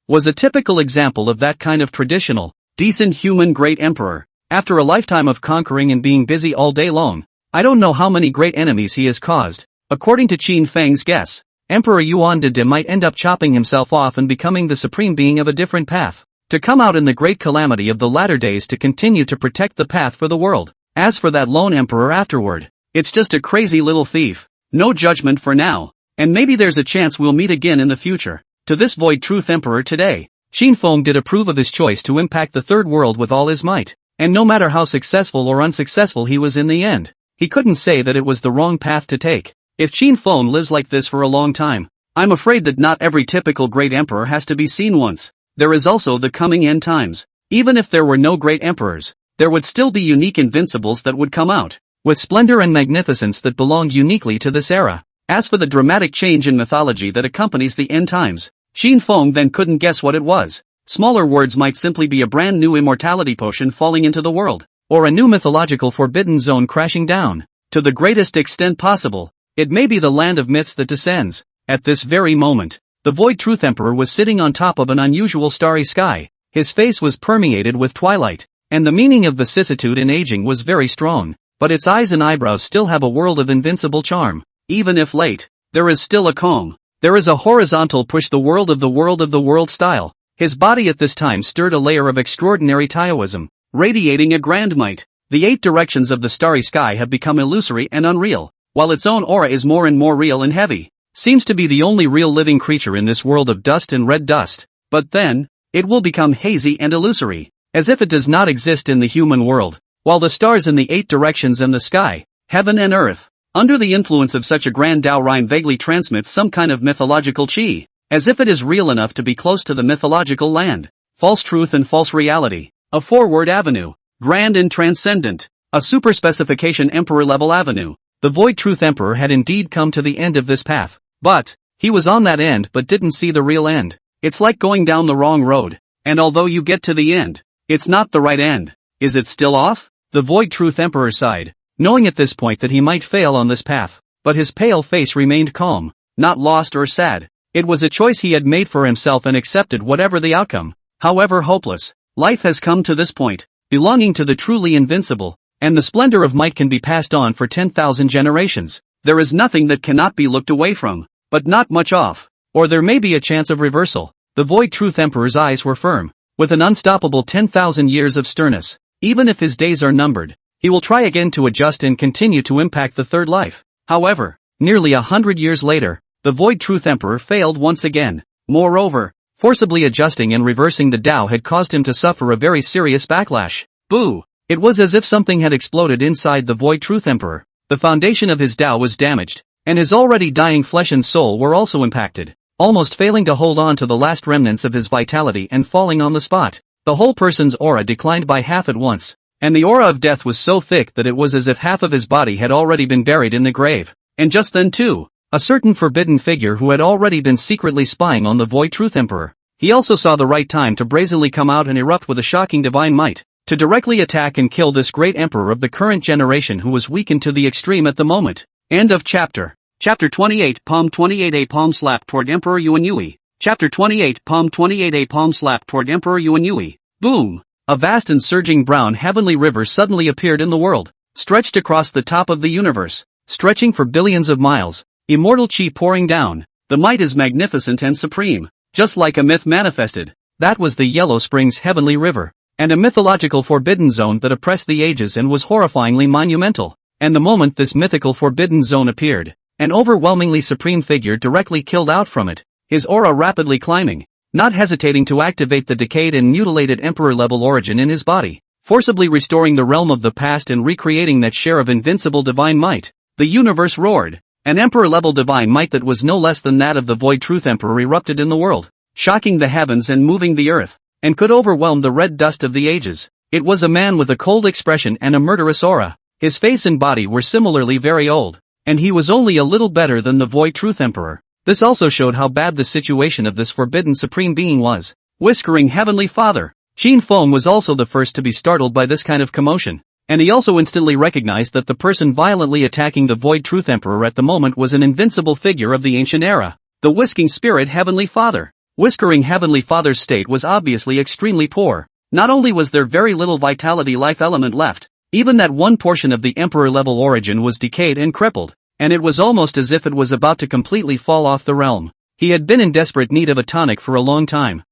was a typical example of that kind of traditional, decent human great emperor. After a lifetime of conquering and being busy all day long, I don't know how many great enemies he has caused. According to Qin Feng's guess, Emperor Yuan might end up chopping himself off and becoming the supreme being of a different path, to come out in the great calamity of the latter days to continue to protect the path for the world. As for that lone emperor afterward, it's just a crazy little thief. No judgment for now, and maybe there's a chance we'll meet again in the future. To this Void Truth Emperor today, Qin Feng did approve of his choice to impact the third world with all his might, and no matter how successful or unsuccessful he was in the end, he couldn't say that it was the wrong path to take. If Qin Feng lives like this for a long time, I'm afraid that not every typical great emperor has to be seen once. There is also the coming end times. Even if there were no great emperors, there would still be unique invincibles that would come out, with splendor and magnificence that belonged uniquely to this era. As for the dramatic change in mythology that accompanies the end times, Qin Feng then couldn't guess what it was. Smaller words might simply be a brand new immortality potion falling into the world, or a new mythological forbidden zone crashing down. To the greatest extent possible, it may be the land of myths that descends. At this very moment, the Void Truth Emperor was sitting on top of an unusual starry sky. His face was permeated with twilight, and the meaning of vicissitude and aging was very strong, but its eyes and eyebrows still have a world of invincible charm. Even if late, there is still a calm. There is a horizontal push, the world of the world style. His body at this time stirred a layer of extraordinary Taoism, radiating a grand might. The 8 directions of the starry sky have become illusory and unreal, while its own aura is more and more real and heavy. Seems to be the only real living creature in this world of dust and red dust. But then, it will become hazy and illusory, as if it does not exist in the human world, while the stars in the 8 directions and the sky, heaven and earth, under the influence of such a grand Tao rhyme vaguely transmits some kind of mythological chi, as if it is real enough to be close to the mythological land. False truth and false reality, a forward avenue, grand and transcendent, a super specification emperor level avenue. The Void Truth Emperor had indeed come to the end of this path, but he was on that end but didn't see the real end. It's like going down the wrong road, and although you get to the end, it's not the right end. Is it still off? The Void Truth Emperor sighed, knowing at this point that he might fail on this path, but his pale face remained calm, not lost or sad. It was a choice he had made for himself and accepted whatever the outcome, however hopeless. Life has come to this point, belonging to the truly invincible, and the splendor of might can be passed on for 10,000 generations. There is nothing that cannot be looked away from, but not much off, or there may be a chance of reversal. The Void Truth Emperor's eyes were firm, with an unstoppable 10,000 years of sternness. Even if his days are numbered, he will try again to adjust and continue to impact the third life. However, nearly 100 years later, the Void Truth Emperor failed once again. Moreover, forcibly adjusting and reversing the Tao had caused him to suffer a very serious backlash. Boo! It was as if something had exploded inside the Void Truth Emperor. The foundation of his Tao was damaged, and his already dying flesh and soul were also impacted, almost failing to hold on to the last remnants of his vitality and falling on the spot. The whole person's aura declined by half at once, and the aura of death was so thick that it was as if half of his body had already been buried in the grave. And just then too, a certain forbidden figure who had already been secretly spying on the Void Truth Emperor. He also saw the right time to brazenly come out and erupt with a shocking divine might, to directly attack and kill this great emperor of the current generation who was weakened to the extreme at the moment. End of chapter. Chapter 28 Palm 28 A palm slap toward Emperor Yuan You. Chapter 28 Palm 28 A palm slap toward Emperor Yuan You. Boom! A vast and surging brown heavenly river suddenly appeared in the world, stretched across the top of the universe, stretching for billions of miles, immortal qi pouring down. The might is magnificent and supreme, just like a myth manifested. That was the Yellow Springs Heavenly River, and a mythological forbidden zone that oppressed the ages and was horrifyingly monumental. And the moment this mythical forbidden zone appeared, an overwhelmingly supreme figure directly killed out from it, his aura rapidly climbing, not hesitating to activate the decayed and mutilated emperor-level origin in his body, forcibly restoring the realm of the past and recreating that share of invincible divine might. The universe roared. An emperor-level divine might that was no less than that of the Void Truth Emperor erupted in the world, shocking the heavens and moving the earth, and could overwhelm the red dust of the ages. It was a man with a cold expression and a murderous aura. His face and body were similarly very old, and he was only a little better than the Void Truth Emperor. This also showed how bad the situation of this forbidden supreme being was. Whiskering Heavenly Father. Qin Feng was also the first to be startled by this kind of commotion, and he also instantly recognized that the person violently attacking the Void Truth Emperor at the moment was an invincible figure of the ancient era, the Whisking Spirit Heavenly Father. Whiskering Heavenly Father's state was obviously extremely poor. Not only was there very little vitality life element left, even that one portion of the Emperor-level origin was decayed and crippled, and it was almost as if it was about to completely fall off the realm. He had been in desperate need of a tonic for a long time.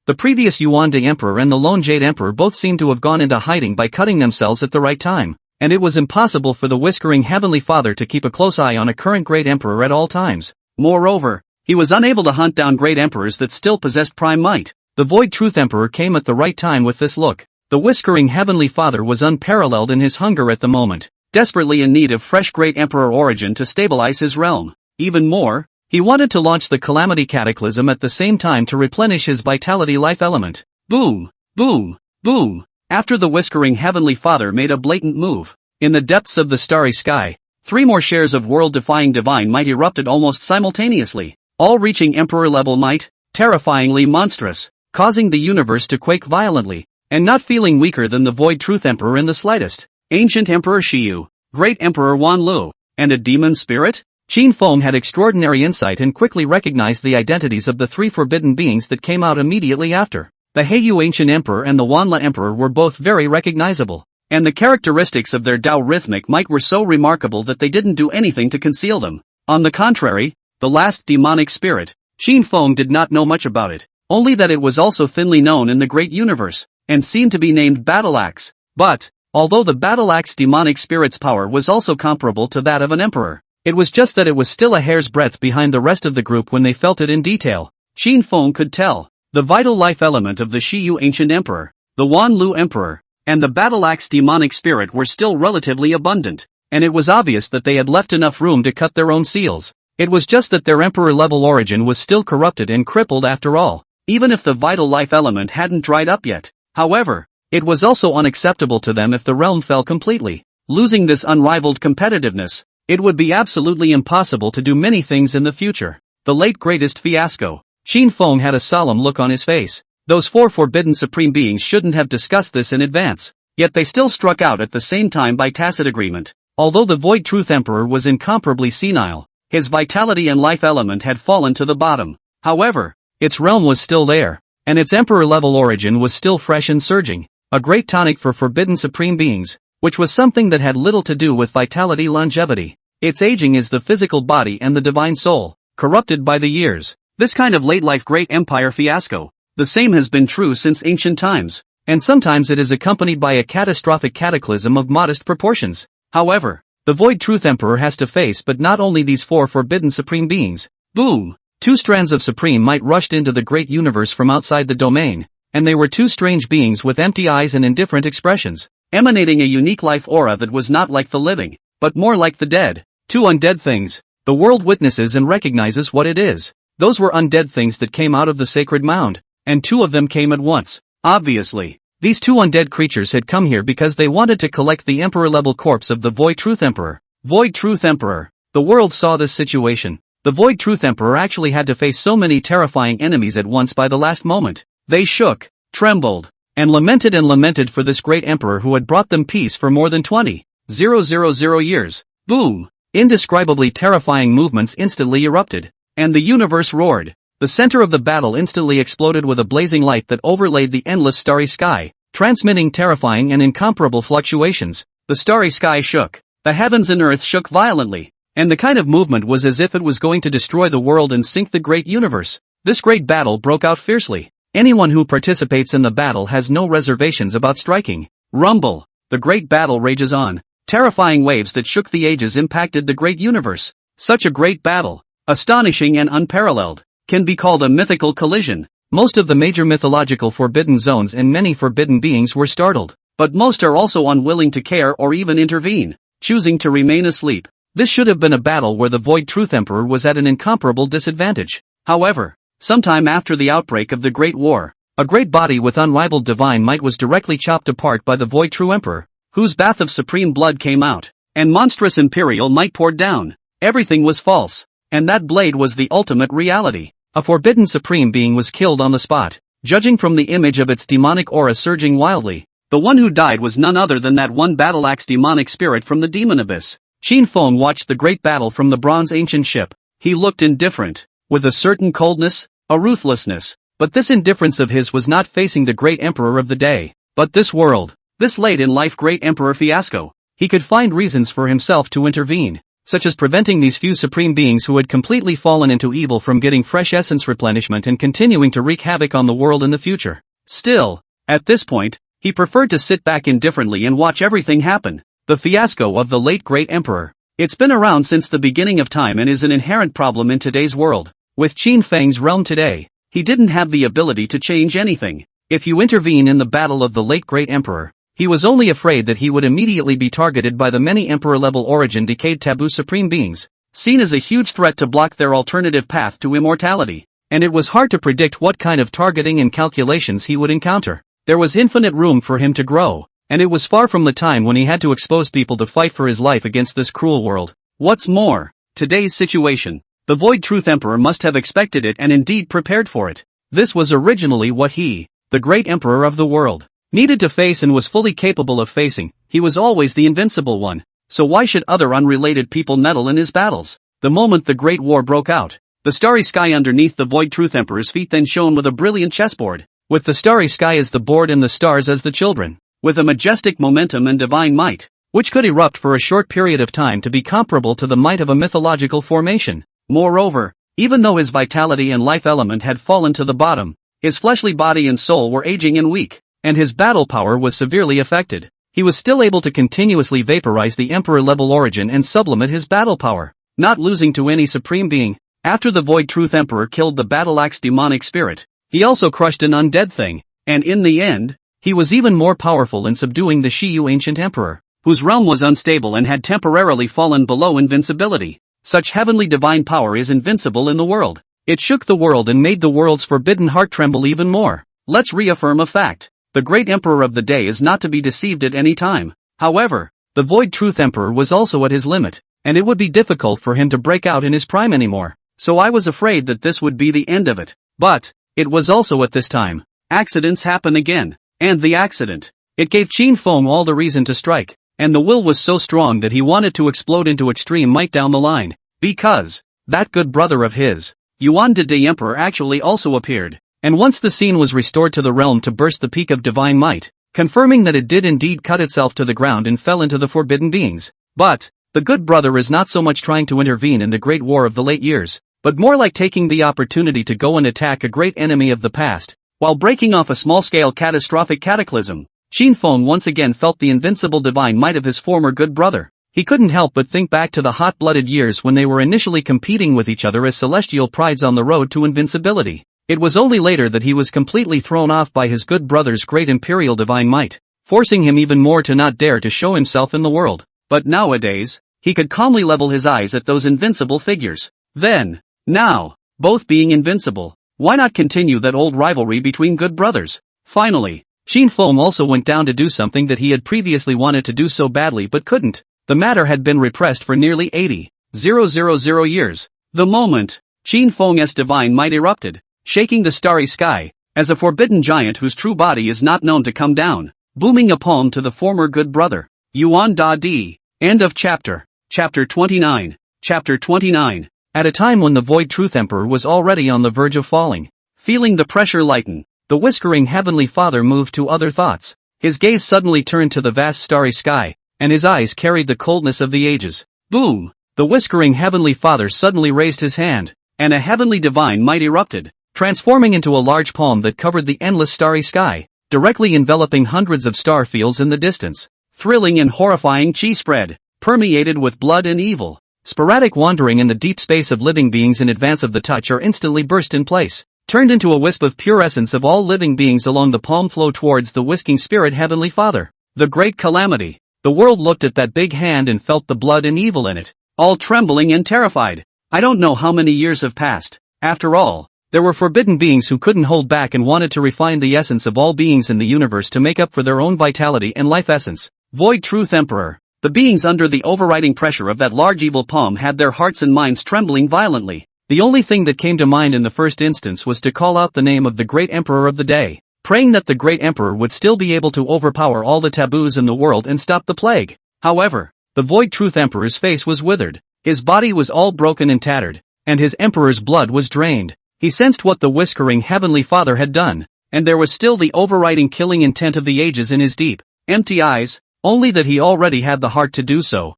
The previous Yuan You Emperor and the Lone Jade Emperor both seemed to have gone into hiding by cutting themselves at the right time, and it was impossible for the Whiskering Heavenly Father to keep a close eye on a current Great Emperor at all times. Moreover, he was unable to hunt down Great Emperors that still possessed prime might. The Void Truth Emperor came at the right time with this look. The Whiskering Heavenly Father was unparalleled in his hunger at the moment, desperately in need of fresh Great Emperor origin to stabilize his realm. Even more, he wanted to launch the Calamity Cataclysm at the same time to replenish his vitality life element. Boom! Boom! Boom! After the Whiskering Heavenly Father made a blatant move, in the depths of the starry sky, 3 more shares of world-defying divine might erupted almost simultaneously, all reaching Emperor-level might, terrifyingly monstrous, causing the universe to quake violently, and not feeling weaker than the Void Truth Emperor in the slightest. Ancient Emperor Xiyu, Great Emperor Yuan You, and a demon spirit? Qin Feng had extraordinary insight and quickly recognized the identities of the 3 forbidden beings that came out immediately after. The Heiyu Ancient Emperor and the Wanla Emperor were both very recognizable, and the characteristics of their Dao rhythmic might were so remarkable that they didn't do anything to conceal them. On the contrary, the last demonic spirit, Qin Feng did not know much about it, only that it was also thinly known in the great universe, and seemed to be named Battle Axe. But, although the Battle Axe demonic spirit's power was also comparable to that of an emperor, it was just that it was still a hair's breadth behind the rest of the group when they felt it in detail. Qin Feng could tell. The vital life element of the Xiyu Ancient Emperor, the Yuan You Emperor, and the Battle Axe demonic spirit were still relatively abundant, and it was obvious that they had left enough room to cut their own seals. It was just that their emperor-level origin was still corrupted and crippled after all, even if the vital life element hadn't dried up yet. However, it was also unacceptable to them if the realm fell completely. Losing this unrivaled competitiveness, it would be absolutely impossible to do many things in the future. The late greatest fiasco. Qin Feng had a solemn look on his face. Those 4 forbidden supreme beings shouldn't have discussed this in advance, yet they still struck out at the same time by tacit agreement. Although the Void Truth Emperor was incomparably senile, his vitality and life element had fallen to the bottom. However, its realm was still there, and its emperor-level origin was still fresh and surging, a great tonic for forbidden supreme beings, which was something that had little to do with vitality longevity. Its aging is the physical body and the divine soul, corrupted by the years. This kind of late-life great empire fiasco, the same has been true since ancient times, and sometimes it is accompanied by a catastrophic cataclysm of modest proportions. However, the Void Truth Emperor has to face but not only these 4 forbidden supreme beings. Boom! 2 strands of supreme might rushed into the great universe from outside the domain, and they were 2 strange beings with empty eyes and indifferent expressions, emanating a unique life aura that was not like the living, but more like the dead. 2 undead things. The world witnesses and recognizes what it is. Those were undead things that came out of the sacred mound, and 2 of them came at once. Obviously, these 2 undead creatures had come here because they wanted to collect the emperor-level corpse of the Void Truth Emperor. Void Truth Emperor. The world saw this situation. The Void Truth Emperor actually had to face so many terrifying enemies at once by the last moment. They shook, trembled, and lamented for this great emperor who had brought them peace for more than 20,000 years. Boom! Indescribably terrifying movements instantly erupted, and the universe roared. The center of the battle instantly exploded with a blazing light that overlaid the endless starry sky, transmitting terrifying and incomparable fluctuations. The starry sky shook, the heavens and earth shook violently, and the kind of movement was as if it was going to destroy the world and sink the great universe. This great battle broke out fiercely. Anyone who participates in the battle has no reservations about striking. Rumble! The great battle rages on. Terrifying waves that shook the ages impacted the great universe. Such a great battle, astonishing and unparalleled, can be called a mythical collision. Most of the major mythological forbidden zones and many forbidden beings were startled, but most are also unwilling to care or even intervene, choosing to remain asleep. This should have been a battle where the Void Truth Emperor was at an incomparable disadvantage. However, sometime after the outbreak of the Great War, a great body with unrivaled divine might was directly chopped apart by the Void True Emperor, whose bath of supreme blood came out, and monstrous imperial might poured down. Everything was false, and that blade was the ultimate reality. A forbidden supreme being was killed on the spot, judging from the image of its demonic aura surging wildly. The one who died was none other than that one battle-axe demonic spirit from the demon abyss. Qin Feng watched the great battle from the bronze ancient ship. He looked indifferent, with a certain coldness, a ruthlessness, but this indifference of his was not facing the great emperor of the day, but this world. This late-in-life great emperor fiasco. He could find reasons for himself to intervene, such as preventing these few supreme beings who had completely fallen into evil from getting fresh essence replenishment and continuing to wreak havoc on the world in the future. Still, at this point, he preferred to sit back indifferently and watch everything happen. The fiasco of the late great emperor. It's been around since the beginning of time and is an inherent problem in today's world. With Qin Feng's realm today, he didn't have the ability to change anything. If you intervene in the battle of the late great emperor, he was only afraid that he would immediately be targeted by the many emperor-level origin decayed taboo supreme beings, seen as a huge threat to block their alternative path to immortality, and it was hard to predict what kind of targeting and calculations he would encounter. There was infinite room for him to grow, and it was far from the time when he had to expose people to fight for his life against this cruel world. What's more, today's situation, the Void Truth Emperor must have expected it and indeed prepared for it. This was originally what he, the great emperor of the world, needed to face and was fully capable of facing. He was always the invincible one, so why should other unrelated people meddle in his battles? The moment the Great War broke out, the starry sky underneath the Void Truth Emperor's feet then shone with a brilliant chessboard, with the starry sky as the board and the stars as the children, with a majestic momentum and divine might, which could erupt for a short period of time to be comparable to the might of a mythological formation. Moreover, even though his vitality and life element had fallen to the bottom, his fleshly body and soul were aging and weak, and his battle power was severely affected. He was still able to continuously vaporize the emperor-level origin and sublimate his battle power, not losing to any supreme being. After the Void Truth Emperor killed the battle-axe demonic spirit, he also crushed an undead thing, and in the end, he was even more powerful in subduing the Shiyu ancient emperor, whose realm was unstable and had temporarily fallen below invincibility. Such heavenly divine power is invincible in the world. It shook the world and made the world's forbidden heart tremble even more. Let's reaffirm a fact. The great emperor of the day is not to be deceived at any time. However, the Void Truth Emperor was also at his limit, and it would be difficult for him to break out in his prime anymore. So I was afraid that this would be the end of it. But, it was also at this time. Accidents happen again. And the accident. It gave Qin Feng all the reason to strike, and the will was so strong that he wanted to explode into extreme might down the line. Because, that good brother of his, Yuan the Emperor actually also appeared. And once the scene was restored to the realm to burst the peak of divine might, confirming that it did indeed cut itself to the ground and fell into the forbidden beings. But, the good brother is not so much trying to intervene in the great war of the late years, but more like taking the opportunity to go and attack a great enemy of the past, while breaking off a small-scale catastrophic cataclysm. Qin Feng once again felt the invincible divine might of his former good brother. He couldn't help but think back to the hot-blooded years when they were initially competing with each other as celestial prides on the road to invincibility. It was only later that he was completely thrown off by his good brother's great imperial divine might, forcing him even more to not dare to show himself in the world. But nowadays, he could calmly level his eyes at those invincible figures. Then, now, both being invincible, why not continue that old rivalry between good brothers? Finally, Qin Feng also went down to do something that he had previously wanted to do so badly but couldn't. The matter had been repressed for nearly 80 000 years. The moment, Qin Feng's divine might erupted, shaking the starry sky, as a forbidden giant whose true body is not known to come down, booming a poem to the former good brother, Yuan Di. End of chapter. Chapter 29. Chapter 29. At a time when the Void Truth Emperor was already on the verge of falling, feeling the pressure lighten, the whiskering Heavenly Father moved to other thoughts. His gaze suddenly turned to the vast starry sky, and his eyes carried the coldness of the ages. Boom! The whiskering Heavenly Father suddenly raised his hand, and a heavenly divine might erupted, transforming into a large palm that covered the endless starry sky, directly enveloping hundreds of star fields in the distance. Thrilling and horrifying chi spread, permeated with blood and evil. Sporadic wandering in the deep space of living beings in advance of the touch are instantly burst in place, turned into a wisp of pure essence of all living beings along the palm flow towards the whisking spirit Heavenly Father. The great calamity. The world looked at that big hand and felt the blood and evil in it, all trembling and terrified. I don't know how many years have passed. After all, there were forbidden beings who couldn't hold back and wanted to refine the essence of all beings in the universe to make up for their own vitality and life essence. Void Truth Emperor. The beings under the overriding pressure of that large evil palm had their hearts and minds trembling violently. The only thing that came to mind in the first instance was to call out the name of the great emperor of the day, praying that the great emperor would still be able to overpower all the taboos in the world and stop the plague. However, the Void Truth Emperor's face was withered, his body was all broken and tattered, and his emperor's blood was drained. He sensed what the whiskering Heavenly Father had done, and there was still the overriding killing intent of the ages in his deep, empty eyes, only that he already had the heart to do so.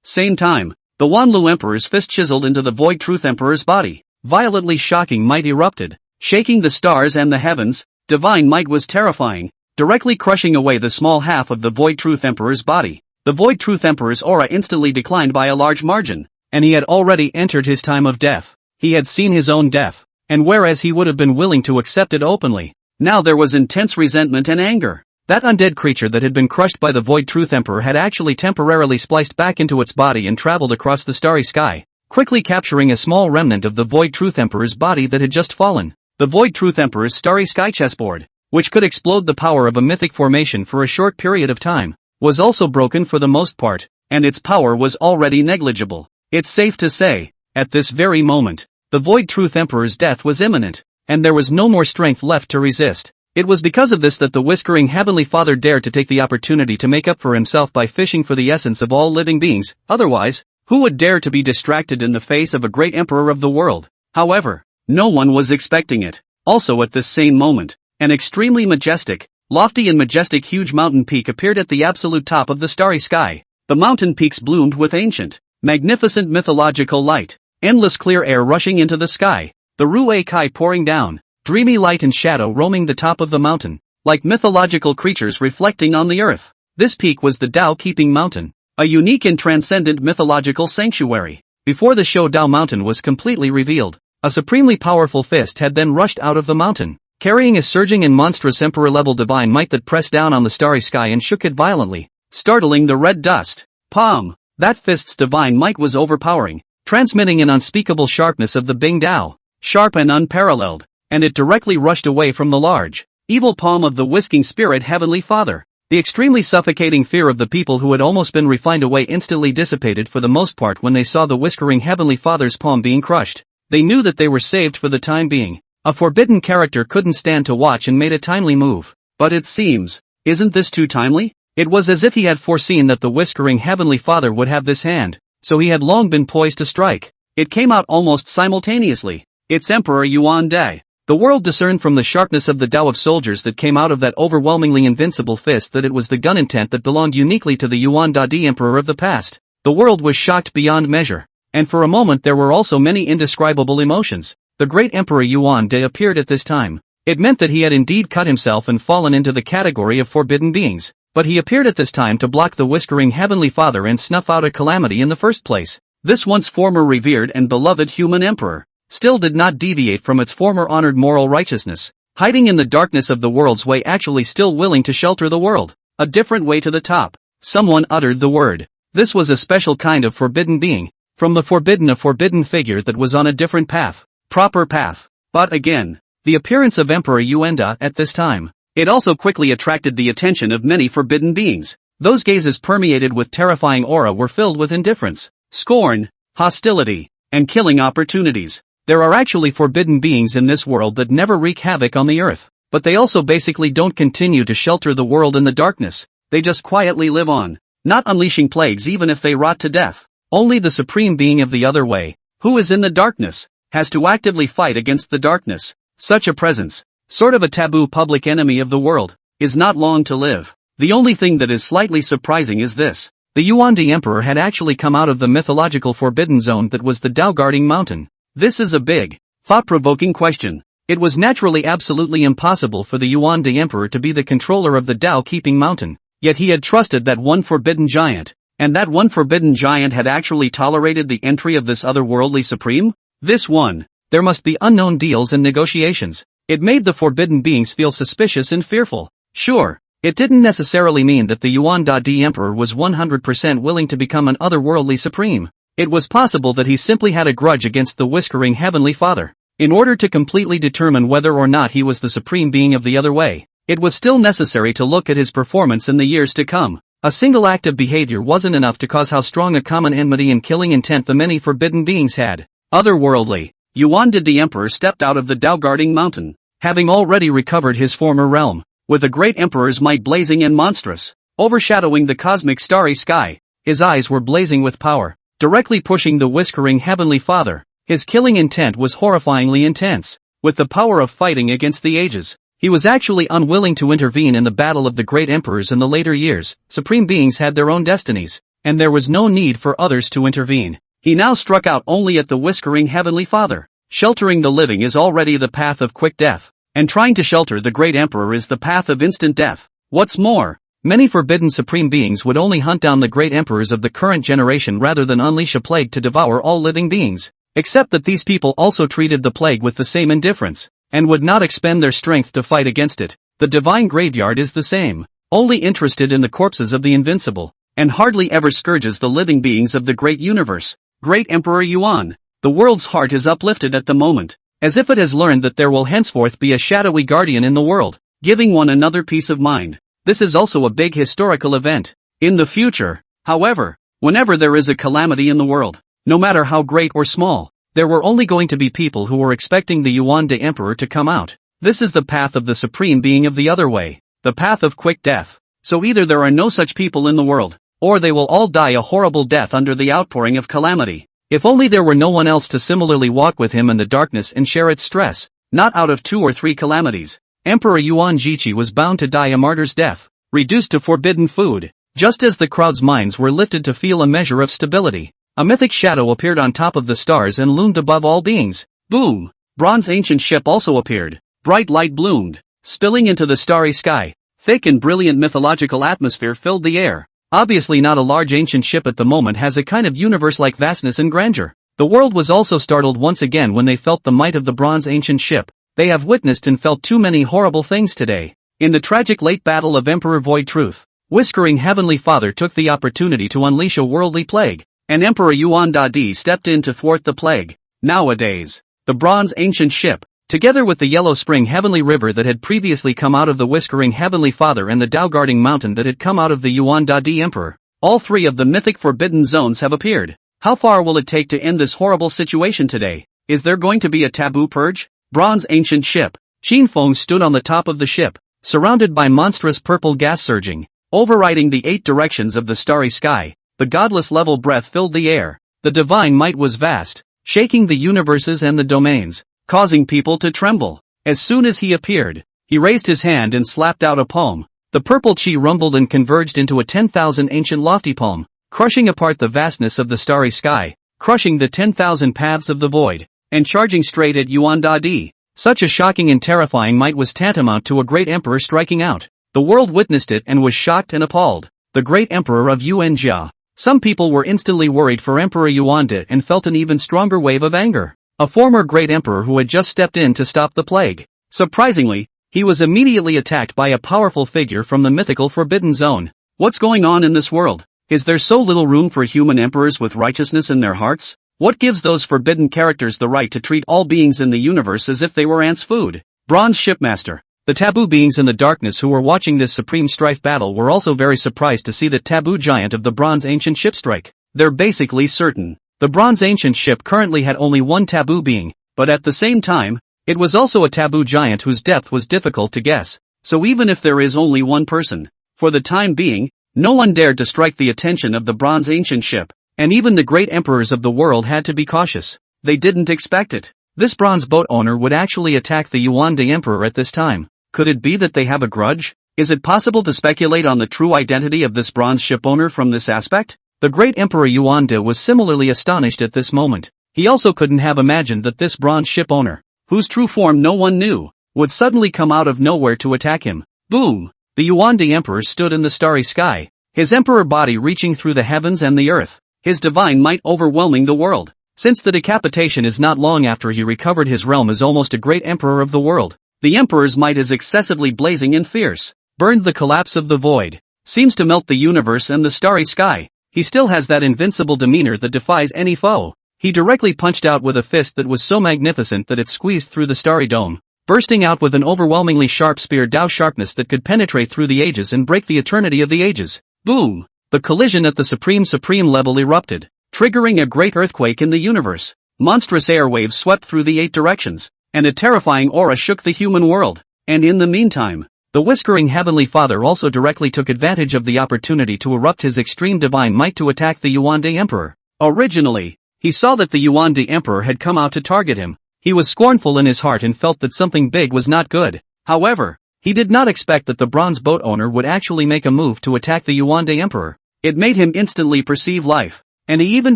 Same time, the Wanlu Emperor's fist chiseled into the Void Truth Emperor's body. Violently shocking might erupted, shaking the stars and the heavens. Divine might was terrifying, directly crushing away the small half of the Void Truth Emperor's body. The Void Truth Emperor's aura instantly declined by a large margin, and he had already entered his time of death. He had seen his own death, and whereas he would have been willing to accept it openly, now there was intense resentment and anger. That undead creature that had been crushed by the Void Truth Emperor had actually temporarily spliced back into its body and traveled across the starry sky, quickly capturing a small remnant of the Void Truth Emperor's body that had just fallen. The Void Truth Emperor's starry sky chessboard, which could explode the power of a mythic formation for a short period of time, was also broken for the most part, and its power was already negligible. It's safe to say, at this very moment, the Void Truth Emperor's death was imminent, and there was no more strength left to resist. It was because of this that the whiskering Heavenly Father dared to take the opportunity to make up for himself by fishing for the essence of all living beings. Otherwise, who would dare to be distracted in the face of a great emperor of the world? However, no one was expecting it. Also at this same moment, an extremely majestic, lofty and majestic huge mountain peak appeared at the absolute top of the starry sky. The mountain peaks bloomed with ancient, magnificent mythological light, endless clear air rushing into the sky, the Rue Kai pouring down, dreamy light and shadow roaming the top of the mountain, like mythological creatures reflecting on the earth. This peak was the Tao-keeping mountain, a unique and transcendent mythological sanctuary. Before the showdown mountain was completely revealed, a supremely powerful fist had then rushed out of the mountain, carrying a surging and monstrous emperor-level divine might that pressed down on the starry sky and shook it violently, startling the red dust. Palm! That fist's divine might was overpowering, transmitting an unspeakable sharpness of the Bing Dao, sharp and unparalleled, and it directly rushed away from the large, evil palm of the whisking spirit Heavenly Father. The extremely suffocating fear of the people who had almost been refined away instantly dissipated for the most part when they saw the whiskering Heavenly Father's palm being crushed. They knew that they were saved for the time being. A forbidden character couldn't stand to watch and made a timely move. But it seems, isn't this too timely? It was as if he had foreseen that the whiskering Heavenly Father would have this hand, so he had long been poised to strike. It came out almost simultaneously. It's Emperor Yuan Dai. The world discerned from the sharpness of the Tao of soldiers that came out of that overwhelmingly invincible fist that it was the gun intent that belonged uniquely to the Yuan Dai Emperor of the past. The world was shocked beyond measure, and for a moment there were also many indescribable emotions. The great Emperor Yuan Dai appeared at this time. It meant that he had indeed cut himself and fallen into the category of forbidden beings, but he appeared at this time to block the whiskering Heavenly Father and snuff out a calamity in the first place. This once former revered and beloved human emperor still did not deviate from its former honored moral righteousness, hiding in the darkness of the world's way, actually still willing to shelter the world. A different way to the top. Someone uttered the word. This was a special kind of forbidden being, from the forbidden, a forbidden figure that was on a different path, proper path. But again, the appearance of Emperor Yuan Dai at this time, it also quickly attracted the attention of many forbidden beings. Those gazes permeated with terrifying aura were filled with indifference. scorn, hostility, and killing opportunities. There are actually forbidden beings in this world that never wreak havoc on the earth, but they also basically don't continue to shelter the world in the darkness, they just quietly live on, not unleashing plagues even if they rot to death. Only the supreme being of the other way, who is in the darkness, has to actively fight against the darkness. Such a presence, sort of a taboo public enemy of the world, is not long to live. The only thing that is slightly surprising is this. The Yuan You Emperor had actually come out of the mythological forbidden zone that was the Tao guarding mountain. This is a big, thought-provoking question. It was naturally absolutely impossible for the Yuan You Emperor to be the controller of the Tao-keeping mountain, yet he had trusted that one forbidden giant, and that one forbidden giant had actually tolerated the entry of this otherworldly supreme? This one. There must be unknown deals and negotiations. It made the forbidden beings feel suspicious and fearful. Sure, it didn't necessarily mean that the Yuan You Emperor was 100% willing to become an otherworldly supreme. It was possible that he simply had a grudge against the whiskering Heavenly Father. In order to completely determine whether or not he was the supreme being of the other way, it was still necessary to look at his performance in the years to come. A single act of behavior wasn't enough to cause how strong a common enmity and killing intent the many forbidden beings had. Otherworldly, Yuan You Emperor stepped out of the Tao guarding mountain, having already recovered his former realm, with a great emperor's might blazing and monstrous, overshadowing the cosmic starry sky. His eyes were blazing with power, directly pushing the whiskering Heavenly Father. His killing intent was horrifyingly intense. With the power of fighting against the ages, he was actually unwilling to intervene in the battle of the great emperors in the later years. Supreme beings had their own destinies, and there was no need for others to intervene. He now struck out only at the whiskering Heavenly Father. Sheltering the living is already the path of quick death, and trying to shelter the great emperor is the path of instant death. What's more, many forbidden supreme beings would only hunt down the great emperors of the current generation rather than unleash a plague to devour all living beings. Except that these people also treated the plague with the same indifference, and would not expend their strength to fight against it. The divine graveyard is the same, only interested in the corpses of the invincible, and hardly ever scourges the living beings of the great universe. Great Emperor Yuan, the world's heart is uplifted at the moment, as if it has learned that there will henceforth be a shadowy guardian in the world, giving one another peace of mind. This is also a big historical event. In the future, however, whenever there is a calamity in the world, no matter how great or small, there were only going to be people who were expecting the Yuan You Emperor to come out. This is the path of the supreme being of the other way, the path of quick death. So either there are no such people in the world, or they will all die a horrible death under the outpouring of calamity. If only there were no one else to similarly walk with him in the darkness and share its stress, not out of 2 or 3 calamities. Emperor Yuan Jiqi was bound to die a martyr's death, reduced to forbidden food. Just as the crowd's minds were lifted to feel a measure of stability, a mythic shadow appeared on top of the stars and loomed above all beings. Boom! Bronze ancient ship also appeared. Bright light bloomed, spilling into the starry sky. Thick and brilliant mythological atmosphere filled the air. Obviously not a large ancient ship at the moment has a kind of universe-like vastness and grandeur. The world was also startled once again when they felt the might of the bronze ancient ship. They have witnessed and felt too many horrible things today. In the tragic late battle of Emperor Void Truth, whiskering Heavenly Father took the opportunity to unleash a worldly plague, and Emperor Yuan Dadi stepped in to thwart the plague. Nowadays, the bronze ancient ship, together with the yellow spring heavenly river that had previously come out of the whiskering Heavenly Father and the Tao guarding mountain that had come out of the Yuan Dadi Emperor, all 3 of the mythic forbidden zones have appeared. How far will it take to end this horrible situation today? Is there going to be a taboo purge? Bronze ancient ship. Qin Feng stood on the top of the ship, surrounded by monstrous purple gas surging, overriding the 8 directions of the starry sky. The godless level breath filled the air. The divine might was vast, shaking the universes and the domains, causing people to tremble. As soon as he appeared, he raised his hand and slapped out a palm. The purple chi rumbled and converged into a 10,000 ancient lofty palm, crushing apart the vastness of the starry sky, crushing the 10,000 paths of the void, and charging straight at Yuan Dadi. Such a shocking and terrifying might was tantamount to a great emperor striking out. The world witnessed it and was shocked and appalled. The great emperor of Yuan Jia. Some people were instantly worried for Emperor Yuan Di and felt an even stronger wave of anger. A former great emperor who had just stepped in to stop the plague. Surprisingly, he was immediately attacked by a powerful figure from the mythical Forbidden Zone. What's going on in this world? Is there so little room for human emperors with righteousness in their hearts? What gives those forbidden characters the right to treat all beings in the universe as if they were ants' food? Bronze Shipmaster. The taboo beings in the darkness who were watching this supreme strife battle were also very surprised to see the taboo giant of the bronze ancient ship strike. they're basically certain. The Bronze Ancient ship currently had only one taboo being, but at the same time, it was also a taboo giant whose depth was difficult to guess. So even if there is only one person, for the time being, no one dared to strike the attention of the Bronze Ancient ship, and even the great emperors of the world had to be cautious. They didn't expect it. This bronze boat owner would actually attack the Yuan Emperor at this time. Could it be that they have a grudge? Is it possible to speculate on the true identity of this bronze ship owner from this aspect? The great Emperor Yuan was similarly astonished at this moment. He also couldn't have imagined that this bronze ship owner, whose true form no one knew, would suddenly come out of nowhere to attack him. Boom! The Yuan Emperor stood in the starry sky, his emperor body reaching through the heavens and the earth, his divine might overwhelming the world. Since the decapitation is not long after he recovered his realm as almost a great emperor of the world, the emperor's might is excessively blazing and fierce. Burned the collapse of the void. Seems to melt the universe and the starry sky. He still has that invincible demeanor that defies any foe. He directly punched out with a fist that was so magnificent that it squeezed through the starry dome, bursting out with an overwhelmingly sharp spear Dao sharpness that could penetrate through the ages and break the eternity of the ages. Boom! The collision at the supreme level erupted, triggering a great earthquake in the universe. Monstrous airwaves swept through the 8 directions, and a terrifying aura shook the human world. And in the meantime, the whiskering Heavenly Father also directly took advantage of the opportunity to erupt his extreme divine might to attack the Yuan Emperor. Originally, he saw that the Yuan Emperor had come out to target him. He was scornful in his heart and felt that something big was not good. However, he did not expect that the bronze boat owner would actually make a move to attack the Yuan Emperor. It made him instantly perceive life, and he even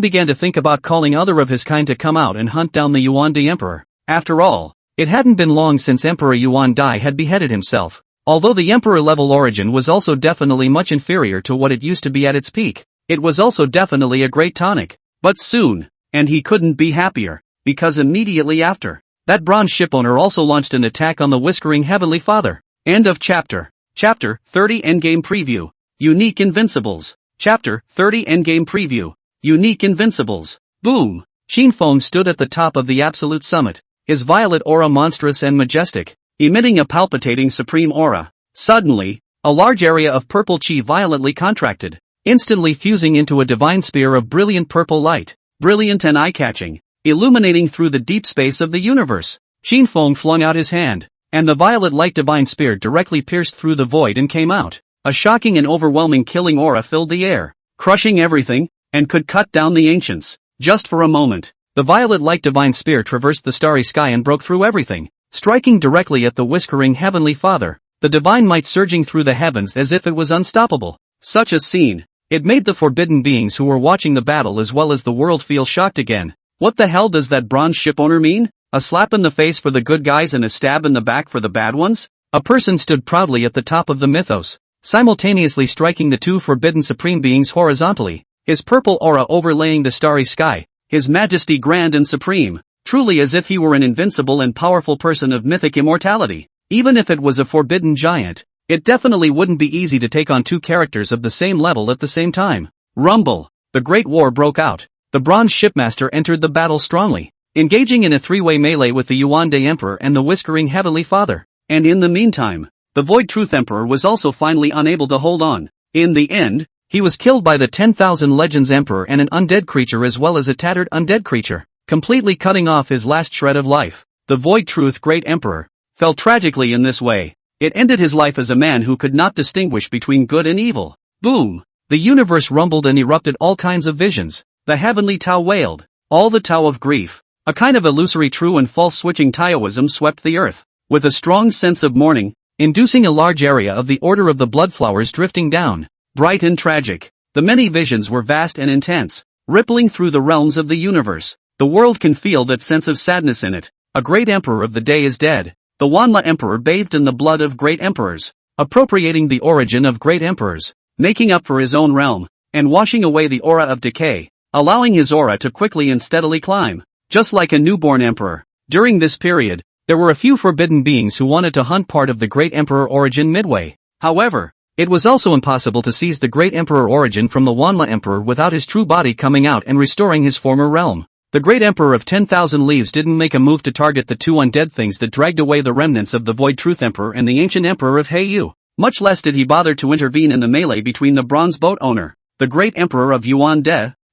began to think about calling other of his kind to come out and hunt down the Yuan Emperor. After all, it hadn't been long since Emperor Yuan had beheaded himself. Although the emperor-level origin was also definitely much inferior to what it used to be at its peak, it was also definitely a great tonic. But soon, and he couldn't be happier, because immediately after, that bronze shipowner also launched an attack on the whiskering Heavenly Father. End of chapter. Chapter 30 Endgame Preview. Unique Invincibles. Chapter 30 Endgame Preview. Unique Invincibles. Boom! Qin Feng stood at the top of the absolute summit, his violet aura monstrous and majestic, emitting a palpitating supreme aura. Suddenly, a large area of purple chi violently contracted, instantly fusing into a divine spear of brilliant purple light, brilliant and eye-catching, illuminating through the deep space of the universe. Qin Feng flung out his hand, and the violet light divine spear directly pierced through the void and came out. A shocking and overwhelming killing aura filled the air, crushing everything, and could cut down the ancients. Just for a moment, the violet light divine spear traversed the starry sky and broke through everything, striking directly at the whiskering Heavenly Father, the divine might surging through the heavens as if it was unstoppable. Such a scene, it made the forbidden beings who were watching the battle as well as the world feel shocked again. What the hell does that bronze shipowner mean? A slap in the face for the good guys and a stab in the back for the bad ones? A person stood proudly at the top of the mythos, simultaneously striking the two forbidden supreme beings horizontally, his purple aura overlaying the starry sky, his majesty grand and supreme, truly as if he were an invincible and powerful person of mythic immortality. Even if it was a forbidden giant, it definitely wouldn't be easy to take on two characters of the same level at the same time. Rumble! The Great War broke out. The bronze shipmaster entered the battle strongly, engaging in a three-way melee with the Yuan Emperor and the whiskering Heavenly Father. And in the meantime, the Void Truth Emperor was also finally unable to hold on. In the end, he was killed by the 10,000 Legends Emperor and an undead creature as well as a tattered undead creature, completely cutting off his last shred of life. The Void Truth Great Emperor fell tragically in this way. It ended his life as a man who could not distinguish between good and evil. Boom! The universe rumbled and erupted all kinds of visions. The heavenly Tao wailed. All the Tao of grief, a kind of illusory true and false switching Taoism swept the earth, with a strong sense of mourning, inducing a large area of the order of the blood flowers drifting down. Bright and tragic, the many visions were vast and intense, rippling through the realms of the universe. The world can feel that sense of sadness in it. A great emperor of the day is dead. The Wanla Emperor bathed in the blood of great emperors, appropriating the origin of great emperors, making up for his own realm, and washing away the aura of decay, allowing his aura to quickly and steadily climb, just like a newborn emperor. During this period, there were a few forbidden beings who wanted to hunt part of the great emperor origin midway. However, it was also impossible to seize the great emperor origin from the Wanla Emperor without his true body coming out and restoring his former realm. The great emperor of 10,000 Leaves didn't make a move to target the two undead things that dragged away the remnants of the Void Truth Emperor and the ancient emperor of Heiyu. Much less did he bother to intervene in the melee between the bronze boat owner, the great emperor of Yuan,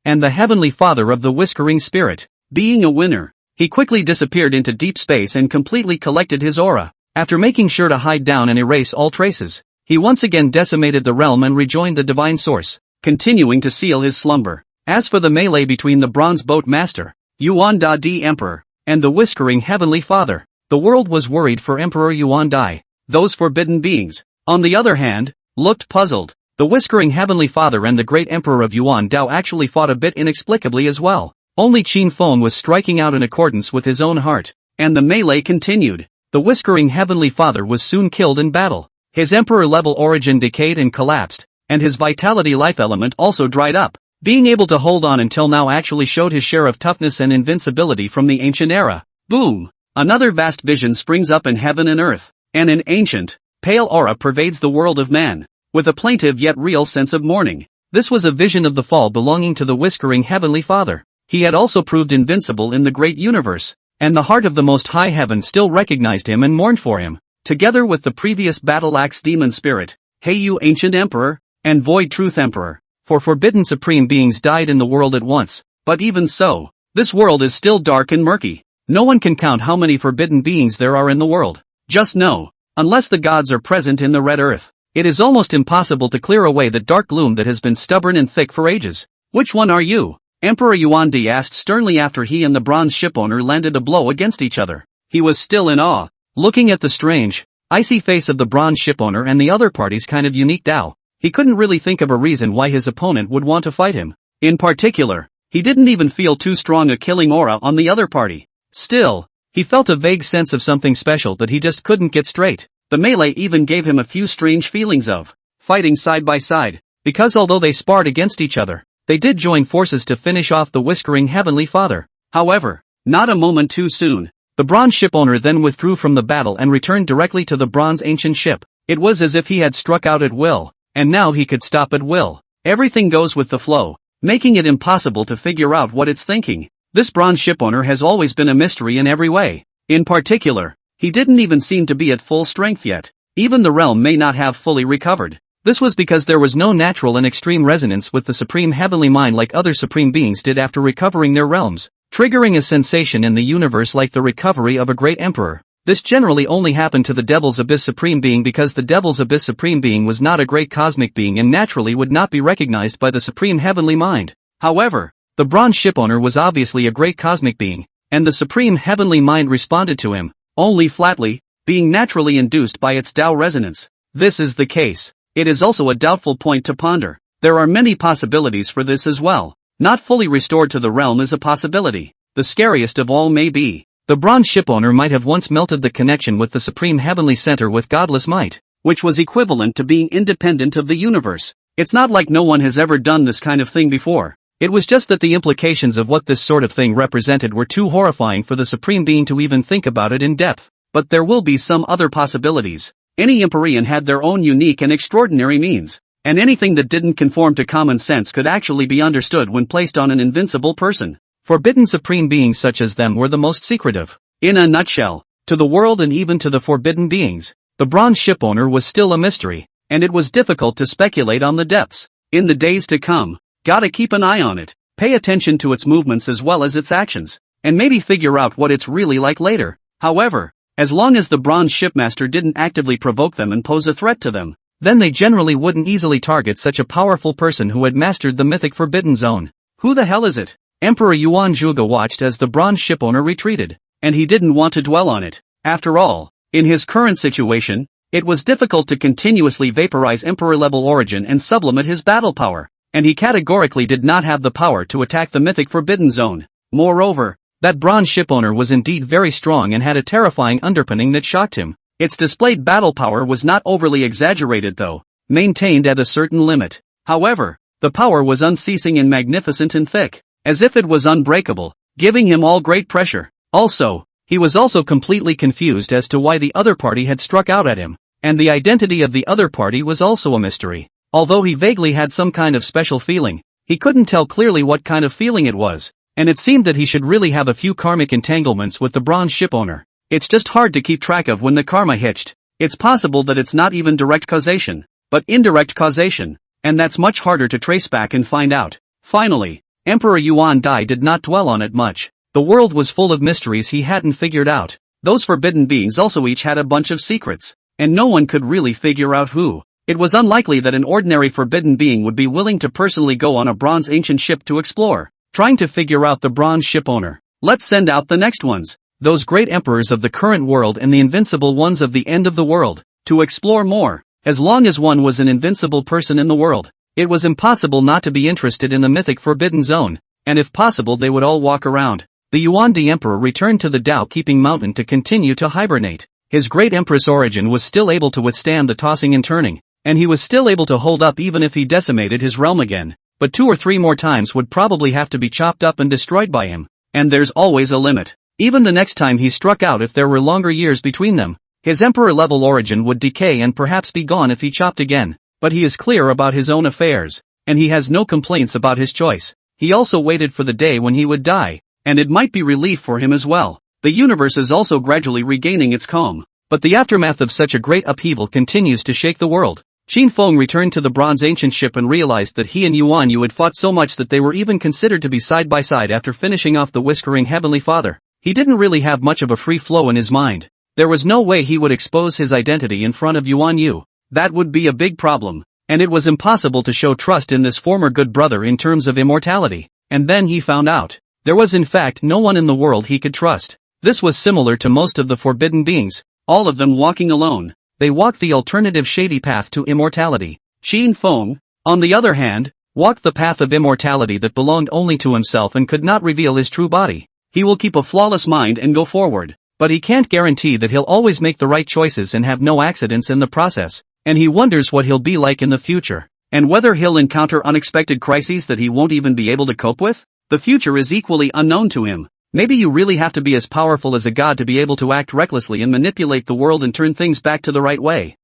and the heavenly father of the whispering spirit. Being a winner, he quickly disappeared into deep space and completely collected his aura. After making sure to hide down and erase all traces, he once again decimated the realm and rejoined the divine source, continuing to seal his slumber. As for the melee between the bronze boat master, Yuan the Emperor, and the whispering heavenly father, the world was worried for Emperor Yuan Dai. Those forbidden beings, on the other hand, looked puzzled. The whispering heavenly father and the great emperor of Yuan Dao actually fought a bit inexplicably as well. Only Qin Feng was striking out in accordance with his own heart, and the melee continued. The whispering heavenly father was soon killed in battle. His emperor-level origin decayed and collapsed, and his vitality life element also dried up. Being able to hold on until now actually showed his share of toughness and invincibility from the ancient era. Boom! Another vast vision springs up in heaven and earth, and an ancient, pale aura pervades the world of man, with a plaintive yet real sense of mourning. This was a vision of the fall belonging to the whispering heavenly father. He had also proved invincible in the great universe, and the heart of the most high heaven still recognized him and mourned for him. Together with the previous battle-axe demon spirit, Hey You Ancient Emperor, and Void Truth Emperor, for forbidden supreme beings died in the world at once. But even so, this world is still dark and murky. No one can count how many forbidden beings there are in the world. Just know, unless the gods are present in the red earth, it is almost impossible to clear away the dark gloom that has been stubborn and thick for ages. Which one are you? Emperor Yuan Di asked sternly after he and the bronze shipowner landed a blow against each other. He was still in awe, looking at the strange, icy face of the bronze shipowner and the other party's kind of unique Dao. He couldn't really think of a reason why his opponent would want to fight him. In particular, he didn't even feel too strong a killing aura on the other party. Still, he felt a vague sense of something special that he just couldn't get straight. The melee even gave him a few strange feelings of fighting side by side, because although they sparred against each other, they did join forces to finish off the whispering heavenly father. However, not a moment too soon. The bronze shipowner then withdrew from the battle and returned directly to the bronze ancient ship. It was as if he had struck out at will, and now he could stop at will. Everything goes with the flow, making it impossible to figure out what it's thinking. This bronze shipowner has always been a mystery in every way. In particular, he didn't even seem to be at full strength yet. Even the realm may not have fully recovered. This was because there was no natural and extreme resonance with the supreme heavenly mind like other supreme beings did after recovering their realms, triggering a sensation in the universe like the recovery of a great emperor. This generally only happened to the Devil's Abyss Supreme Being because the Devil's Abyss Supreme Being was not a great cosmic being and naturally would not be recognized by the Supreme Heavenly Mind. However, the bronze shipowner was obviously a great cosmic being, and the Supreme Heavenly Mind responded to him, only flatly, being naturally induced by its Tao resonance. This is the case. It is also a doubtful point to ponder. There are many possibilities for this as well. Not fully restored to the realm is a possibility. The scariest of all may be, the bronze shipowner might have once melted the connection with the Supreme Heavenly Center with godless might, which was equivalent to being independent of the universe. It's not like no one has ever done this kind of thing before. It was just that the implications of what this sort of thing represented were too horrifying for the Supreme Being to even think about it in depth. But there will be some other possibilities. Any Empyrean had their own unique and extraordinary means, and anything that didn't conform to common sense could actually be understood when placed on an invincible person. Forbidden supreme beings such as them were the most secretive. In a nutshell, to the world and even to the forbidden beings, the bronze shipowner was still a mystery, and it was difficult to speculate on the depths. In the days to come, gotta keep an eye on it, pay attention to its movements as well as its actions, and maybe figure out what it's really like later. However, as long as the bronze shipmaster didn't actively provoke them and pose a threat to them, then they generally wouldn't easily target such a powerful person who had mastered the mythic forbidden zone. Who the hell is it? Emperor Yuan Zhuge watched as the bronze shipowner retreated, and he didn't want to dwell on it. After all, in his current situation, it was difficult to continuously vaporize emperor-level origin and sublimate his battle power, and he categorically did not have the power to attack the mythic forbidden zone. Moreover, that bronze shipowner was indeed very strong and had a terrifying underpinning that shocked him. Its displayed battle power was not overly exaggerated though, maintained at a certain limit. However, the power was unceasing and magnificent and thick, as if it was unbreakable, giving him all great pressure. Also, he was also completely confused as to why the other party had struck out at him, and the identity of the other party was also a mystery. Although he vaguely had some kind of special feeling, he couldn't tell clearly what kind of feeling it was, and it seemed that he should really have a few karmic entanglements with the bronze shipowner. It's just hard to keep track of when the karma hitched. It's possible that it's not even direct causation, but indirect causation, and that's much harder to trace back and find out. Finally, Emperor Yuan did not dwell on it much. The world was full of mysteries he hadn't figured out. Those forbidden beings also each had a bunch of secrets, and no one could really figure out who. It was unlikely that an ordinary forbidden being would be willing to personally go on a bronze ancient ship to explore, trying to figure out the bronze ship owner. Let's send out the next ones, those great emperors of the current world and the invincible ones of the end of the world, to explore more. As long as one was an invincible person in the world, it was impossible not to be interested in the mythic forbidden zone, and if possible they would all walk around. The Yuan Emperor returned to the Tao-keeping mountain to continue to hibernate. His great empress origin was still able to withstand the tossing and turning, and he was still able to hold up even if he decimated his realm again. But 2 or 3 more times would probably have to be chopped up and destroyed by him. And there's always a limit. Even the next time he struck out, if there were longer years between them, his emperor-level origin would decay and perhaps be gone if he chopped again. But he is clear about his own affairs, and he has no complaints about his choice. He also waited for the day when he would die, and it might be relief for him as well. The universe is also gradually regaining its calm, but the aftermath of such a great upheaval continues to shake the world. Qin Feng returned to the bronze ancient ship and realized that he and Yuan You had fought so much that they were even considered to be side by side after finishing off the whiskering Heavenly Father. He didn't really have much of a free flow in his mind. There was no way he would expose his identity in front of Yuan You. That would be a big problem, and it was impossible to show trust in this former good brother in terms of immortality. And then he found out. There was in fact no one in the world he could trust. This was similar to most of the forbidden beings, all of them walking alone. They walked the alternative shady path to immortality. Qin Feng, on the other hand, walked the path of immortality that belonged only to himself and could not reveal his true body. He will keep a flawless mind and go forward, but he can't guarantee that he'll always make the right choices and have no accidents in the process, and he wonders what he'll be like in the future, and whether he'll encounter unexpected crises that he won't even be able to cope with. The future is equally unknown to him. Maybe you really have to be as powerful as a god to be able to act recklessly and manipulate the world and turn things back to the right way.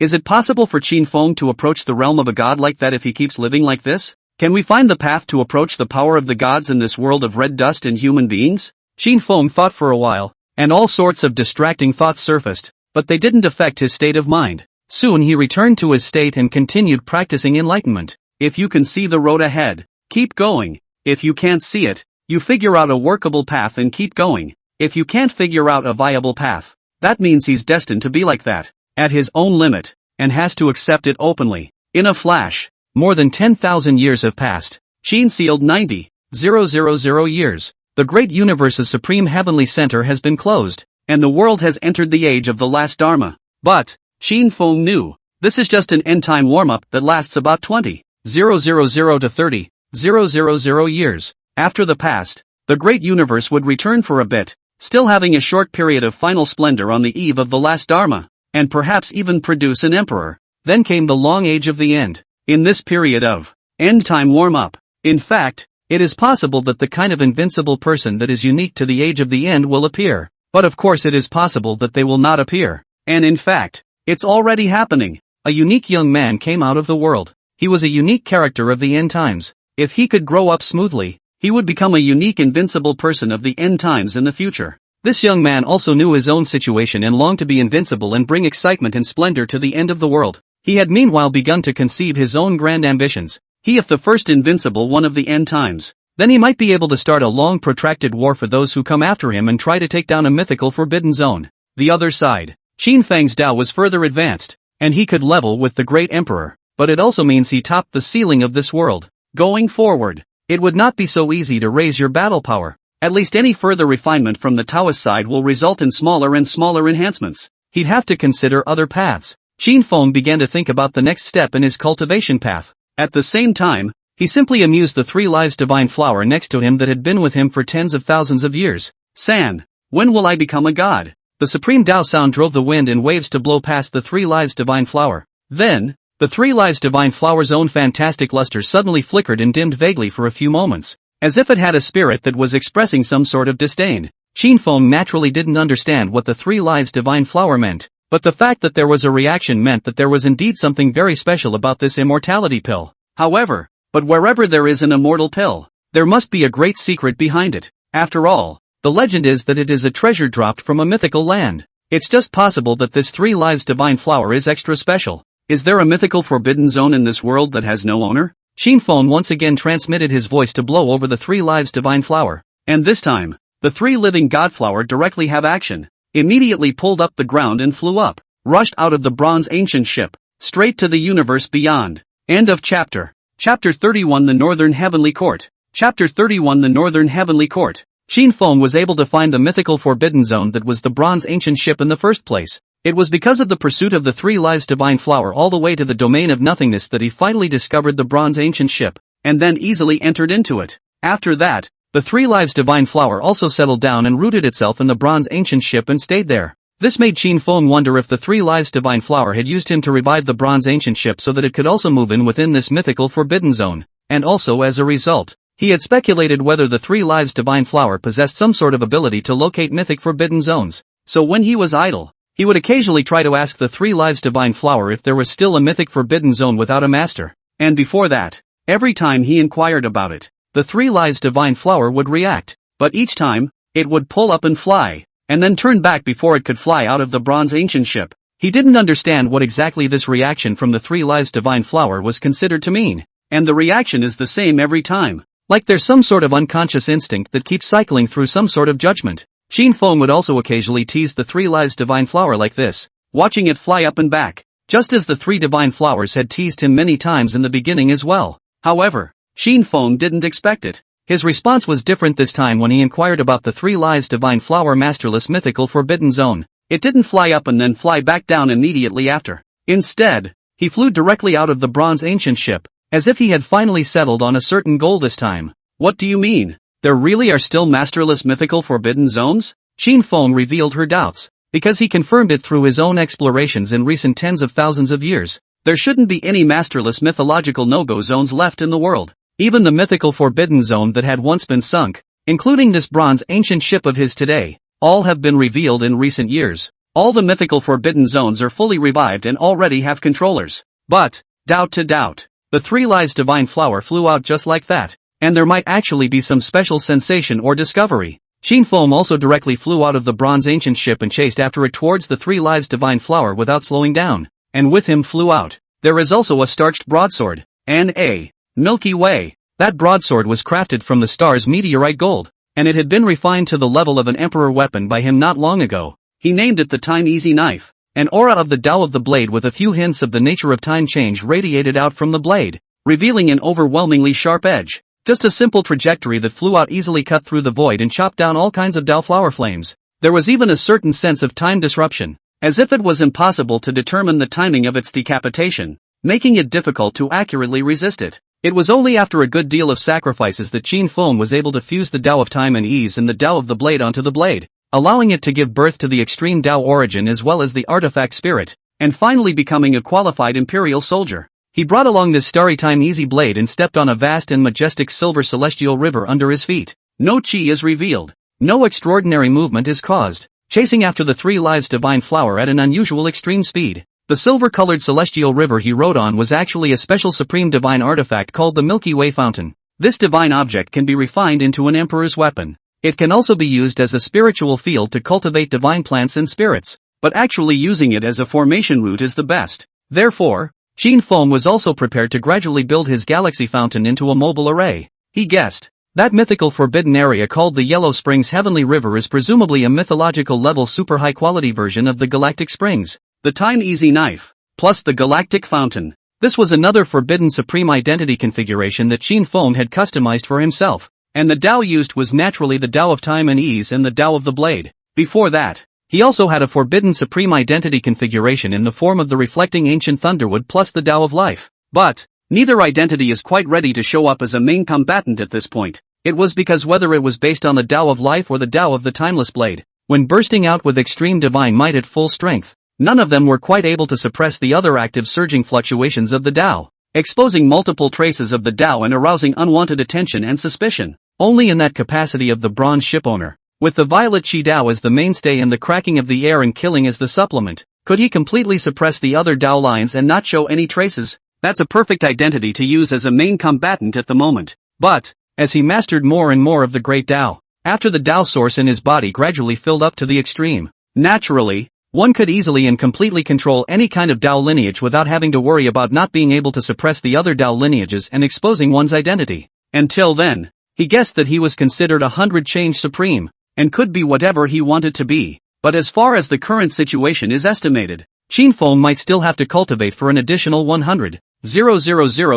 Is it possible for Qin Feng to approach the realm of a god like that if he keeps living like this? Can we find the path to approach the power of the gods in this world of red dust and human beings? Qin Feng thought for a while, and all sorts of distracting thoughts surfaced, but they didn't affect his state of mind. Soon he returned to his state and continued practicing enlightenment. If you can see the road ahead, keep going. If you can't see it, you figure out a workable path and keep going. If you can't figure out a viable path, that means he's destined to be like that, at his own limit, and has to accept it openly. In a flash, more than 10,000 years have passed. Qin sealed 90,000 years. The great universe's supreme heavenly center has been closed, and the world has entered the age of the last Dharma. But Qin Feng knew, this is just an end-time warm-up that lasts about 20,000 to 30,000 years. After the past, the great universe would return for a bit, still having a short period of final splendor on the eve of the last Dharma, and perhaps even produce an emperor. Then came the long age of the end. In this period of end-time warm-up, in fact, it is possible that the kind of invincible person that is unique to the age of the end will appear, but of course it is possible that they will not appear. And in fact, it's already happening. A unique young man came out of the world. He was a unique character of the end times. If he could grow up smoothly, he would become a unique invincible person of the end times in the future. This young man also knew his own situation and longed to be invincible and bring excitement and splendor to the end of the world. He had meanwhile begun to conceive his own grand ambitions. He if the first invincible one of the end times, then he might be able to start a long protracted war for those who come after him and try to take down a mythical forbidden zone. The other side, Qin Feng's Tao was further advanced, and he could level with the great emperor, but it also means he topped the ceiling of this world. Going forward, it would not be so easy to raise your battle power. At least any further refinement from the Taoist side will result in smaller and smaller enhancements. He'd have to consider other paths. Qin Feng began to think about the next step in his cultivation path. At the same time, he simply amused the 3 lives divine flower next to him that had been with him for tens of thousands of years. San, when will I become a god? The supreme Tao sound drove the wind in waves to blow past the 3 lives divine flower. Then, the 3 lives divine flower's own fantastic luster suddenly flickered and dimmed vaguely for a few moments, as if it had a spirit that was expressing some sort of disdain. Qin Feng naturally didn't understand what the 3 lives divine flower meant, but the fact that there was a reaction meant that there was indeed something very special about this immortality pill. However, but wherever there is an immortal pill, there must be a great secret behind it. After all, the legend is that it is a treasure dropped from a mythical land. It's just possible that this 3 lives divine flower is extra special. Is there a mythical forbidden zone in this world that has no owner? Qin Feng once again transmitted his voice to blow over the 3 lives divine flower. And this time, the 3 living godflower directly have action. Immediately pulled up the ground and flew up, rushed out of the bronze ancient ship, straight to the universe beyond. End of chapter. Chapter 31 The Northern Heavenly Court. Chapter 31 The Northern Heavenly Court. Qin Feng was able to find the mythical forbidden zone that was the bronze ancient ship in the first place. It was because of the pursuit of the 3 lives divine flower all the way to the domain of nothingness that he finally discovered the bronze ancient ship, and then easily entered into it. After that, the 3 lives divine flower also settled down and rooted itself in the bronze ancient ship and stayed there. This made Qin Feng wonder if the 3 lives divine flower had used him to revive the bronze ancient ship so that it could also move in within this mythical forbidden zone, and also as a result, he had speculated whether the 3 lives divine flower possessed some sort of ability to locate mythic forbidden zones. So when he was idle, he would occasionally try to ask the 3 lives divine flower if there was still a mythic forbidden zone without a master. And before that, every time he inquired about it, the 3 lives divine flower would react, but each time, it would pull up and fly, and then turn back before it could fly out of the bronze ancient ship. He didn't understand what exactly this reaction from the 3 lives divine flower was considered to mean, and the reaction is the same every time. Like there's some sort of unconscious instinct that keeps cycling through some sort of judgment. Qin Feng would also occasionally tease the 3 lives divine flower like this, watching it fly up and back, just as the 3 divine flowers had teased him many times in the beginning as well. However, Qin Feng didn't expect it. His response was different this time when he inquired about the 3 lives divine flower masterless mythical forbidden zone. It didn't fly up and then fly back down immediately after. Instead, he flew directly out of the bronze ancient ship, as if he had finally settled on a certain goal this time. What do you mean? There really are still masterless mythical forbidden zones? Qin Feng revealed her doubts, because he confirmed it through his own explorations in recent tens of thousands of years. There shouldn't be any masterless mythological no-go zones left in the world. Even the mythical forbidden zone that had once been sunk, including this bronze ancient ship of his today, all have been revealed in recent years. All the mythical forbidden zones are fully revived and already have controllers. But, doubt to doubt, the 3 lives divine flower flew out just like that, and there might actually be some special sensation or discovery. Qin Feng also directly flew out of the bronze ancient ship and chased after it towards the 3 lives divine flower without slowing down, and with him flew out. There is also a starched broadsword, N.A. Milky Way. That broadsword was crafted from the star's meteorite gold, and it had been refined to the level of an emperor weapon by him not long ago. He named it the Time Easy Knife. An aura of the Tao of the blade with a few hints of the nature of time change radiated out from the blade, revealing an overwhelmingly sharp edge. Just a simple trajectory that flew out easily cut through the void and chopped down all kinds of Tao flower flames. There was even a certain sense of time disruption, as if it was impossible to determine the timing of its decapitation, making it difficult to accurately resist it. It was only after a good deal of sacrifices that Qin Feng was able to fuse the Tao of time and ease and the Tao of the blade onto the blade, allowing it to give birth to the extreme Tao origin as well as the artifact spirit, and finally becoming a qualified imperial soldier. He brought along this starry time easy blade and stepped on a vast and majestic silver celestial river under his feet. No chi is revealed. No extraordinary movement is caused, chasing after the 3 lives divine flower at an unusual extreme speed. The silver-colored celestial river he rode on was actually a special supreme divine artifact called the Milky Way Fountain. This divine object can be refined into an emperor's weapon. It can also be used as a spiritual field to cultivate divine plants and spirits, but actually using it as a formation route is the best. Therefore, Qin Feng was also prepared to gradually build his galaxy fountain into a mobile array. He guessed that mythical forbidden area called the Yellow Springs Heavenly River is presumably a mythological level super high quality version of the Galactic Springs. The Time Easy Knife, plus the Galactic Fountain. This was another forbidden supreme identity configuration that Qin Feng had customized for himself, and the Tao used was naturally the Tao of time and ease and the Tao of the blade. Before that, he also had a forbidden supreme identity configuration in the form of the reflecting ancient thunderwood plus the Tao of life. But, neither identity is quite ready to show up as a main combatant at this point. It was because whether it was based on the Tao of life or the Tao of the timeless blade, when bursting out with extreme divine might at full strength, none of them were quite able to suppress the other active surging fluctuations of the Tao, exposing multiple traces of the Tao and arousing unwanted attention and suspicion. Only in that capacity of the bronze ship owner, with the violet Qi Tao as the mainstay and the cracking of the air and killing as the supplement, could he completely suppress the other Tao lines and not show any traces. That's a perfect identity to use as a main combatant at the moment. But, as he mastered more and more of the great Tao, after the Tao source in his body gradually filled up to the extreme, naturally, One could easily and completely control any kind of Dao lineage without having to worry about not being able to suppress the other Dao lineages and exposing one's identity. Until then, he guessed that he was considered 100 change supreme, and could be whatever he wanted to be. But as far as the current situation is estimated, Qin Feng might still have to cultivate for an additional 100,000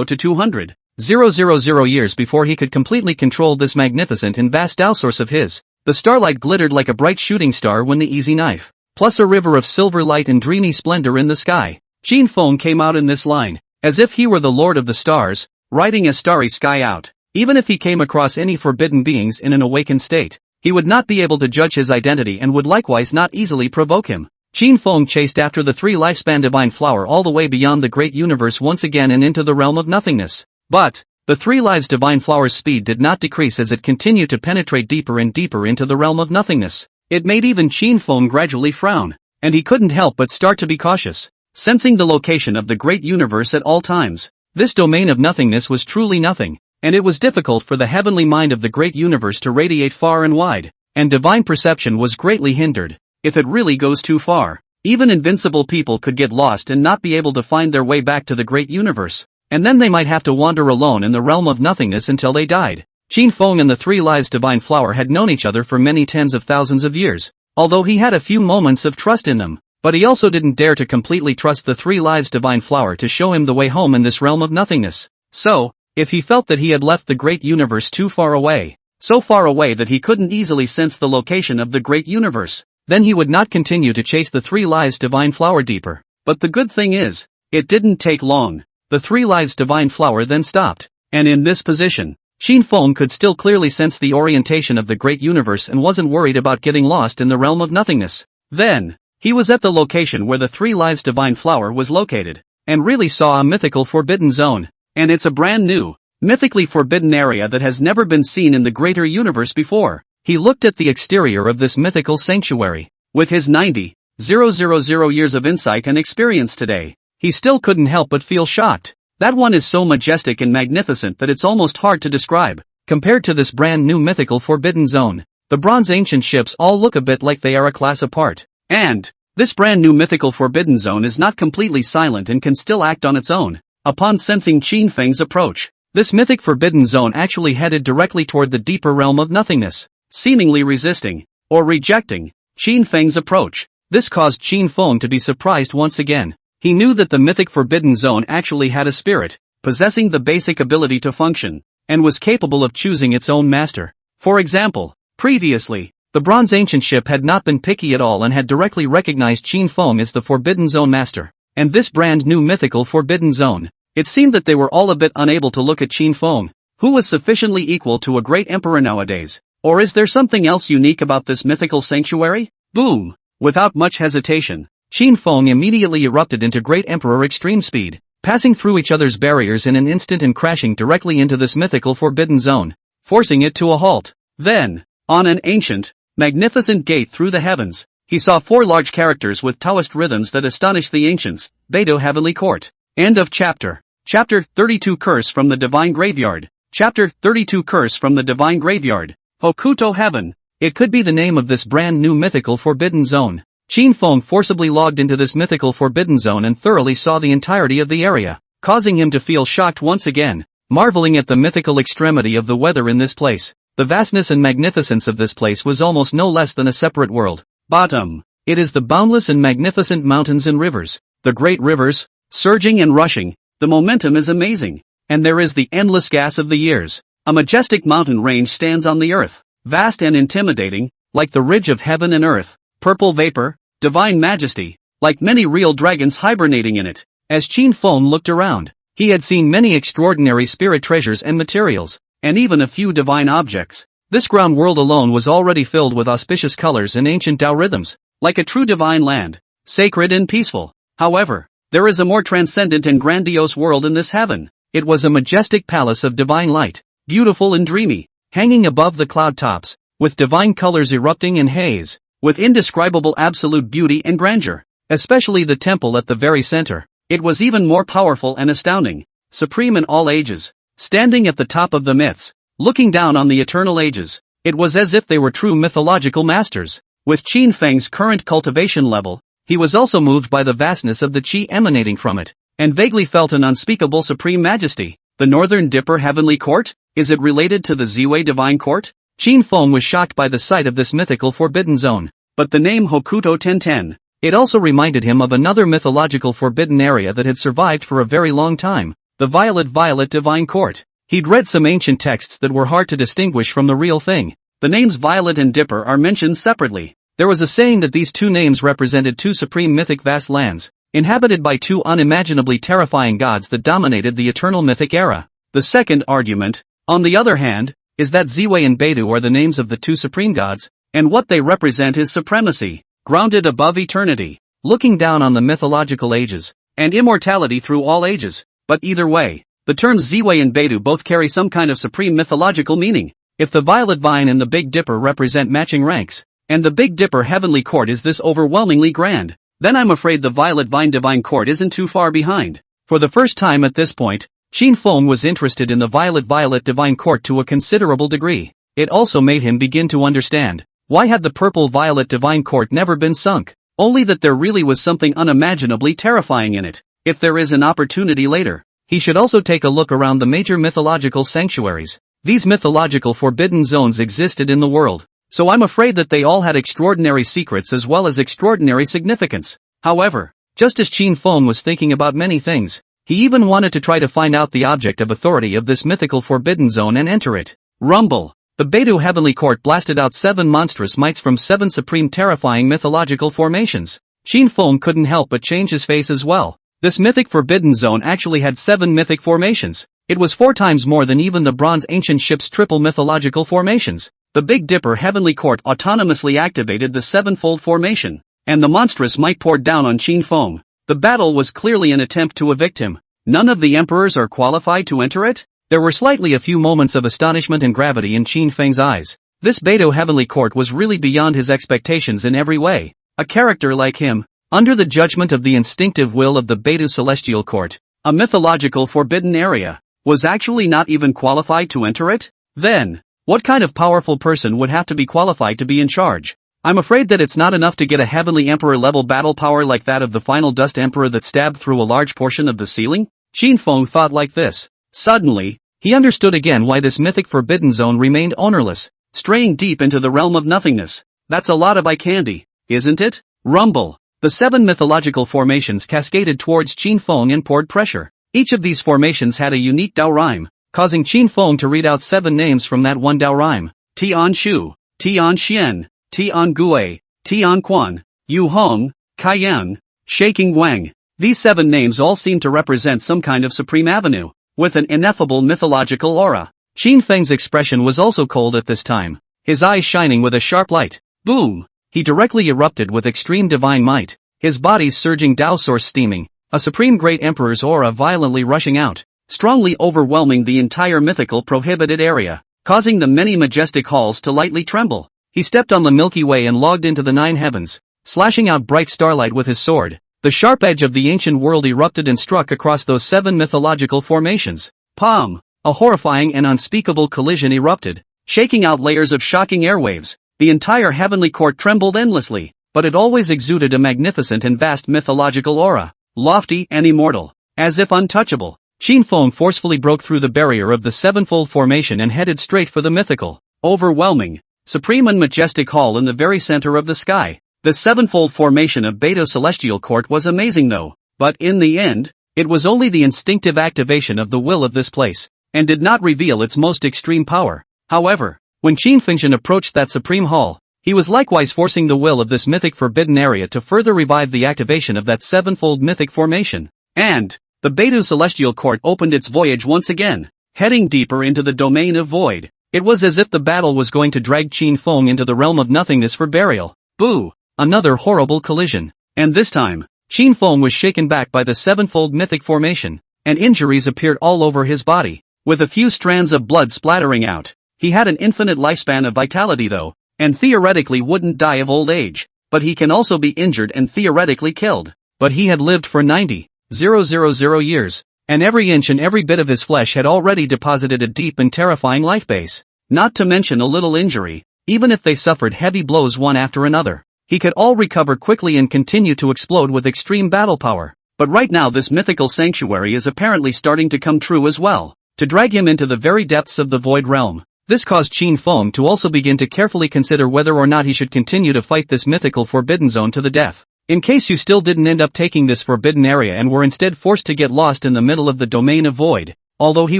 to 200,000 years before he could completely control this magnificent and vast Dao source of his. The starlight glittered like a bright shooting star when the easy knife, plus a river of silver light and dreamy splendor in the sky. Qin Feng came out in this line, as if he were the Lord of the Stars, riding a starry sky out. Even if he came across any forbidden beings in an awakened state, he would not be able to judge his identity and would likewise not easily provoke him. Qin Feng chased after the 3 lifespan divine flower all the way beyond the great universe once again and into the realm of nothingness. But the 3 lives divine flower's speed did not decrease as it continued to penetrate deeper and deeper into the realm of nothingness. It made even Qin Feng gradually frown, and he couldn't help but start to be cautious, sensing the location of the great universe at all times. This domain of nothingness was truly nothing, and it was difficult for the heavenly mind of the great universe to radiate far and wide, and divine perception was greatly hindered. If it really goes too far, even invincible people could get lost and not be able to find their way back to the great universe, and then they might have to wander alone in the realm of nothingness until they died. Qin Feng and the 3 lives divine flower had known each other for many tens of thousands of years, although he had a few moments of trust in them, but he also didn't dare to completely trust the 3 lives divine flower to show him the way home in this realm of nothingness. So, if he felt that he had left the great universe too far away, so far away that he couldn't easily sense the location of the great universe, then he would not continue to chase the 3 lives divine flower deeper. But the good thing is, it didn't take long. The 3 lives divine flower then stopped, and in this position, Qin Feng could still clearly sense the orientation of the great universe and wasn't worried about getting lost in the realm of nothingness. Then, he was at the location where the 3 lives divine flower was located, and really saw a mythical forbidden zone. And it's a brand new, mythically forbidden area that has never been seen in the greater universe before. He looked at the exterior of this mythical sanctuary. With his 90,000 years of insight and experience today, he still couldn't help but feel shocked. That one is so majestic and magnificent that it's almost hard to describe. Compared to this brand new mythical forbidden zone, the bronze ancient ships all look a bit like they are a class apart. And this brand new mythical forbidden zone is not completely silent and can still act on its own. Upon sensing Qin Feng's approach, this mythic forbidden zone actually headed directly toward the deeper realm of nothingness, seemingly resisting, or rejecting, Qin Feng's approach. This caused Qin Feng to be surprised once again. He knew that the mythic forbidden zone actually had a spirit, possessing the basic ability to function, and was capable of choosing its own master. For example, previously, the bronze ancient ship had not been picky at all and had directly recognized Qin Feng as the forbidden zone master. And this brand new mythical forbidden zone, it seemed that they were all a bit unable to look at Qin Feng, who was sufficiently equal to a great emperor nowadays. Or is there something else unique about this mythical sanctuary? Boom! Without much hesitation, Qin Feng immediately erupted into great emperor extreme speed, passing through each other's barriers in an instant and crashing directly into this mythical forbidden zone, forcing it to a halt. Then, on an ancient, magnificent gate through the heavens, he saw 4 large characters with Taoist rhythms that astonished the ancients. Beidou Heavenly Court. End of chapter. Chapter 32 Curse from the Divine Graveyard. Chapter 32 Curse from the Divine Graveyard. Hokuto Heaven. It could be the name of this brand new mythical forbidden zone. Qin Feng forcibly logged into this mythical forbidden zone and thoroughly saw the entirety of the area, causing him to feel shocked once again, marveling at the mythical extremity of the weather in this place. The vastness and magnificence of this place was almost no less than a separate world. Bottom. It is the boundless and magnificent mountains and rivers. The great rivers, surging and rushing. The momentum is amazing. And there is the endless gas of the years. A majestic mountain range stands on the earth, vast and intimidating, like the ridge of heaven and earth. Purple vapor, divine majesty, like many real dragons hibernating in it. As Qin Feng looked around, he had seen many extraordinary spirit treasures and materials, and even a few divine objects. This ground world alone was already filled with auspicious colors and ancient Tao rhythms, like a true divine land, sacred and peaceful. However, there is a more transcendent and grandiose world in this heaven. It was a majestic palace of divine light, beautiful and dreamy, hanging above the cloud tops, with divine colors erupting in haze, with indescribable absolute beauty and grandeur, especially the temple at the very center. It was even more powerful and astounding, supreme in all ages, standing at the top of the myths, looking down on the eternal ages. It was as if they were true mythological masters. With Qin Feng's current cultivation level, he was also moved by the vastness of the qi emanating from it, and vaguely felt an unspeakable supreme majesty. The Northern Dipper Heavenly Court? Is it related to the Ziwei Divine Court? Qin Feng was shocked by the sight of this mythical forbidden zone, but the name Hokuto Tenten. It also reminded him of another mythological forbidden area that had survived for a very long time, the Violet Divine Court. He'd read some ancient texts that were hard to distinguish from the real thing. The names Violet and Dipper are mentioned separately. There was a saying that these two names represented two supreme mythic vast lands, inhabited by two unimaginably terrifying gods that dominated the eternal mythic era. The second argument, on the other hand, is that Ziwei and Beidou are the names of the two supreme gods, and what they represent is supremacy, grounded above eternity, looking down on the mythological ages, and immortality through all ages. But either way, the terms Ziwei and Beidou both carry some kind of supreme mythological meaning. If the Violet Vine and the Big Dipper represent matching ranks, and the Big Dipper Heavenly Court is this overwhelmingly grand, then I'm afraid the Violet Vine Divine Court isn't too far behind. For the first time at this point, Qin Feng was interested in the Violet Divine Court to a considerable degree. It also made him begin to understand, why had the Purple Violet Divine Court never been sunk? Only that there really was something unimaginably terrifying in it. If there is an opportunity later, he should also take a look around the major mythological sanctuaries. These mythological forbidden zones existed in the world, so I'm afraid that they all had extraordinary secrets as well as extraordinary significance. However, just as Qin Feng was thinking about many things, he even wanted to try to find out the object of authority of this mythical forbidden zone and enter it. Rumble! The Beidou Heavenly Court blasted out 7 monstrous mites from 7 supreme terrifying mythological formations. Qin Feng couldn't help but change his face as well. This mythic forbidden zone actually had 7 mythic formations. It was 4 times more than even the Bronze Ancient Ship's triple mythological formations. The Big Dipper Heavenly Court autonomously activated the 7-fold formation, and the monstrous might poured down on Qin Feng. The battle was clearly an attempt to evict him. None of the emperors are qualified to enter it? There were slightly a few moments of astonishment and gravity in Qin Feng's eyes. This Beidou Heavenly Court was really beyond his expectations in every way. A character like him, under the judgment of the instinctive will of the Beidou Celestial Court, a mythological forbidden area, was actually not even qualified to enter it? Then, what kind of powerful person would have to be qualified to be in charge? I'm afraid that it's not enough to get a Heavenly Emperor level battle power like that of the final Dust Emperor that stabbed through a large portion of the ceiling? Qin Feng thought like this. Suddenly, he understood again why this mythic forbidden zone remained ownerless, straying deep into the realm of nothingness. That's a lot of eye candy, isn't it? Rumble! The 7 mythological formations cascaded towards Qin Feng and poured pressure. Each of these formations had a unique Dao rhyme, causing Qin Feng to read out 7 names from that one Dao rhyme. Tian Shu, Tian Xian, Tian Gui, Tian Quan, Yu Hong, Kaiyang, Shaking Wang. These 7 names all seem to represent some kind of supreme avenue, with an ineffable mythological aura. Qin Feng's expression was also cold at this time, his eyes shining with a sharp light. Boom! He directly erupted with extreme divine might, his body's surging Dao source steaming, a supreme great emperor's aura violently rushing out, strongly overwhelming the entire mythical prohibited area, causing the many majestic halls to lightly tremble. He stepped on the Milky Way and logged into the 9 heavens, slashing out bright starlight with his sword. The sharp edge of the ancient world erupted and struck across those 7 mythological formations. Pom! A horrifying and unspeakable collision erupted, shaking out layers of shocking airwaves. The entire heavenly court trembled endlessly, but it always exuded a magnificent and vast mythological aura, lofty and immortal, as if untouchable. Qin Feng forcefully broke through the barrier of the 7-fold formation and headed straight for the mythical, overwhelming, supreme and majestic hall in the very center of the sky. The 7-fold formation of Beidou Celestial Court was amazing though, but in the end, it was only the instinctive activation of the will of this place, and did not reveal its most extreme power. However, when Qin Feng approached that supreme hall, he was likewise forcing the will of this mythic forbidden area to further revive the activation of that 7-fold mythic formation. And, the Beidou Celestial Court opened its voyage once again, heading deeper into the domain of void. It was as if the battle was going to drag Qin Feng into the realm of nothingness for burial. Boo! Another horrible collision. And this time, Qin Feng was shaken back by the 7-fold mythic formation, and injuries appeared all over his body, with a few strands of blood splattering out. He had an infinite lifespan of vitality though, and theoretically wouldn't die of old age, but he can also be injured and theoretically killed. But he had lived for 90,000 years, and every inch and every bit of his flesh had already deposited a deep and terrifying life base. Not to mention a little injury, even if they suffered heavy blows one after another. he could all recover quickly and continue to explode with extreme battle power. But right now this mythical sanctuary is apparently starting to come true as well, to drag him into the very depths of the void realm. This caused Qin Feng to also begin to carefully consider whether or not he should continue to fight this mythical forbidden zone to the death. In case you still didn't end up taking this forbidden area and were instead forced to get lost in the middle of the domain of void, although he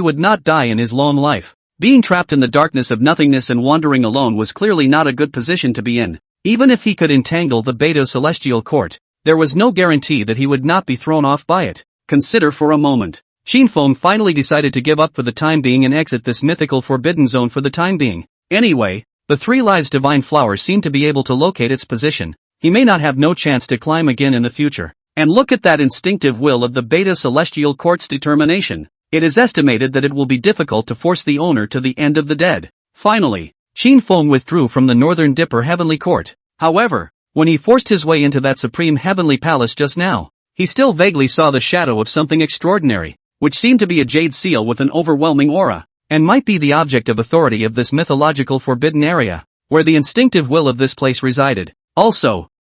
would not die in his lone life. Being trapped in the darkness of nothingness and wandering alone was clearly not a good position to be in. Even if he could entangle the Beidou celestial court, there was no guarantee that he would not be thrown off by it. Consider for a moment. Qin Feng finally decided to give up for the time being and exit this mythical forbidden zone for the time being. Anyway, the 3 lives divine flower seemed to be able to locate its position. He may not have no chance to climb again in the future. And look at that instinctive will of the Beidou celestial court's determination. It is estimated that it will be difficult to force the owner to the end of the dead. Finally, Qin Feng withdrew from the Northern Dipper Heavenly Court. However, when he forced his way into that supreme heavenly palace just now, he still vaguely saw the shadow of something extraordinary, which seemed to be a jade seal with an overwhelming aura, and might be the object of authority of this mythological forbidden area, where the instinctive will of this place resided.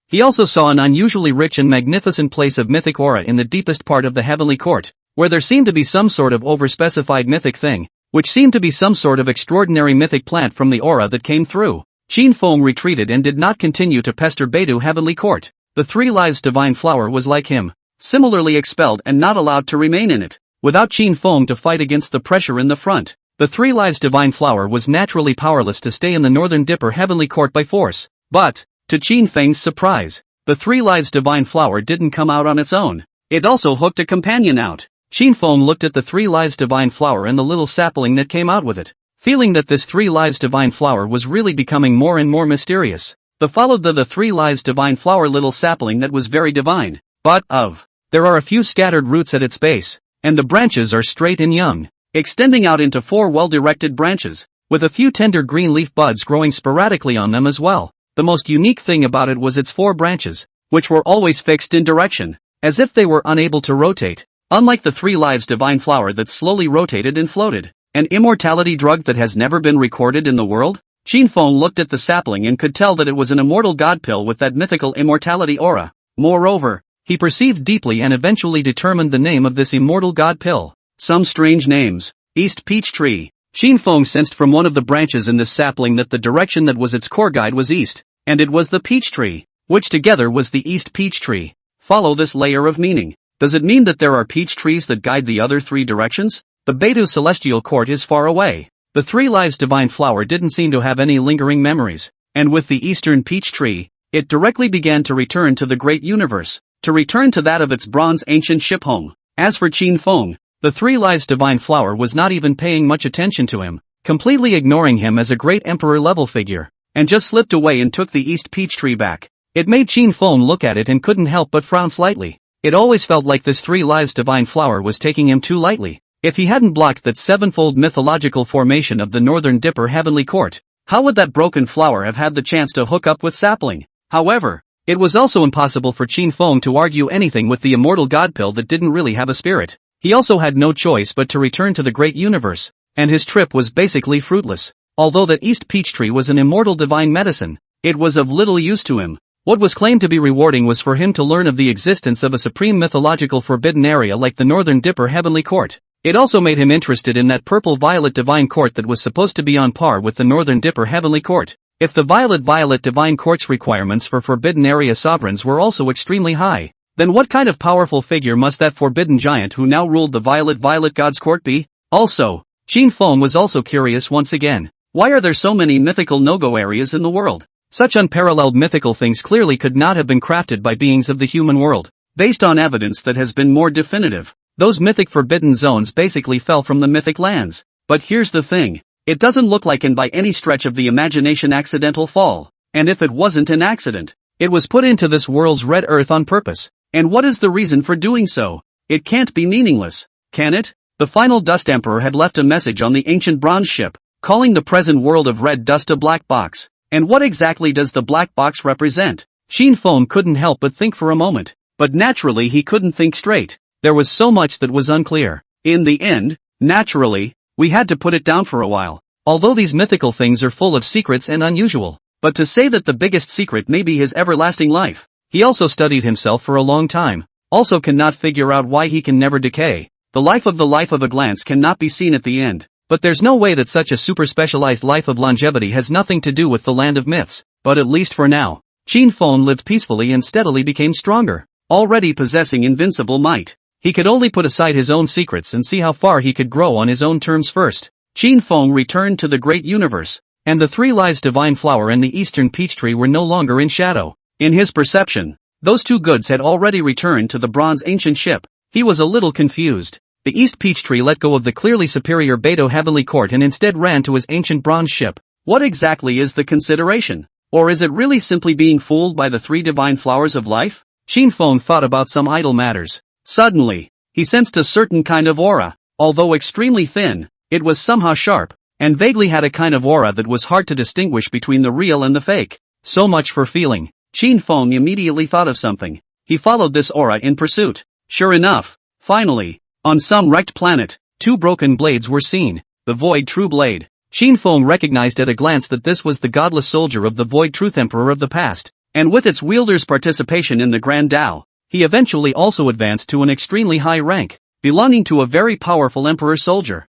He also saw an unusually rich and magnificent place of mythic aura in the deepest part of the heavenly court, where there seemed to be some sort of overspecified mythic thing, which seemed to be some sort of extraordinary mythic plant from the aura that came through. Qin Feng retreated and did not continue to pester Beidou Heavenly Court. The 3 lives divine flower was like him, similarly expelled and not allowed to remain in it. Without Qin Feng to fight against the pressure in the front, the 3 lives divine flower was naturally powerless to stay in the Northern Dipper Heavenly Court by force. But, to Qin Feng's surprise, the 3 lives divine flower didn't come out on its own. It also hooked a companion out. Qin Feng looked at the 3 lives divine flower and the little sapling that came out with it. Feeling that this 3 lives divine flower was really becoming more and more mysterious, followed the 3 lives divine flower little sapling that was very divine. There are a few scattered roots at its base, and the branches are straight and young, extending out into 4 well-directed branches, with a few tender green leaf buds growing sporadically on them as well. The most unique thing about it was its 4 branches, which were always fixed in direction, as if they were unable to rotate, unlike the 3 lives divine flower that slowly rotated and floated. An immortality drug that has never been recorded in the world? Qin Feng looked at the sapling and could tell that it was an immortal god pill with that mythical immortality aura. Moreover, he perceived deeply and eventually determined the name of this immortal god pill. Some strange names. East Peach Tree. Qin Feng sensed from one of the branches in this sapling that the direction that was its core guide was east, and it was the peach tree, which together was the East Peach Tree. Follow this layer of meaning. Does it mean that there are peach trees that guide the other 3 directions? The Beidou celestial court is far away. The 3 lives divine flower didn't seem to have any lingering memories, and with the eastern peach tree, it directly began to return to the great universe, to return to that of its bronze ancient ship home. As for Qin Feng, the 3 lives divine flower was not even paying much attention to him, completely ignoring him as a great emperor level figure, and just slipped away and took the East Peach Tree back. It made Qin Feng look at it and couldn't help but frown slightly. It always felt like this 3 lives divine flower was taking him too lightly. If he hadn't blocked that 7-fold mythological formation of the Northern Dipper Heavenly Court, how would that broken flower have had the chance to hook up with Sapling? However, it was also impossible for Qin Feng to argue anything with the immortal god pill that didn't really have a spirit. He also had no choice but to return to the great universe, and his trip was basically fruitless. Although that East Peach Tree was an immortal divine medicine, it was of little use to him. What was claimed to be rewarding was for him to learn of the existence of a supreme mythological forbidden area like the Northern Dipper Heavenly Court. It also made him interested in that purple-violet divine court that was supposed to be on par with the Northern Dipper Heavenly Court. If the violet-violet divine court's requirements for forbidden area sovereigns were also extremely high, then what kind of powerful figure must that forbidden giant who now ruled the violet-violet god's court be? Also, Qin Feng was also curious once again. Why are there so many mythical no-go areas in the world? Such unparalleled mythical things clearly could not have been crafted by beings of the human world. Based on evidence that has been more definitive, those mythic forbidden zones basically fell from the mythic lands. But here's the thing. It doesn't look like by any stretch of the imagination accidental fall. And if it wasn't an accident, it was put into this world's red earth on purpose. And what is the reason for doing so? It can't be meaningless, can it? The final Dust Emperor had left a message on the ancient bronze ship, calling the present world of red dust a black box. And what exactly does the black box represent? Qin Feng couldn't help but think for a moment. But naturally he couldn't think straight. There was so much that was unclear. In the end, naturally, we had to put it down for a while. Although these mythical things are full of secrets and unusual, but to say that the biggest secret may be his everlasting life. He also studied himself for a long time, also cannot figure out why he can never decay. The life of a glance cannot be seen at the end. But there's no way that such a super specialized life of longevity has nothing to do with the land of myths. But at least for now, Qin Feng lived peacefully and steadily became stronger, already possessing invincible might. He could only put aside his own secrets and see how far he could grow on his own terms first. Qin Feng returned to the great universe, and the Three Lives Divine Flower and the Eastern Peach Tree were no longer in shadow. In his perception, those two goods had already returned to the bronze ancient ship. He was a little confused. The East Peach Tree let go of the clearly superior Beidou Heavenly Court and instead ran to his ancient bronze ship. What exactly is the consideration? Or is it really simply being fooled by the three divine flowers of life? Qin Feng thought about some idle matters. Suddenly, he sensed a certain kind of aura. Although extremely thin, it was somehow sharp, and vaguely had a kind of aura that was hard to distinguish between the real and the fake. So much for feeling. Qin Feng immediately thought of something. He followed this aura in pursuit. Sure enough, finally, on some wrecked planet, two broken blades were seen. The Void True Blade. Qin Feng recognized at a glance that this was the godless soldier of the Void Truth Emperor of the past, and with its wielder's participation in the Grand Tao, he eventually also advanced to an extremely high rank, belonging to a very powerful Emperor soldier.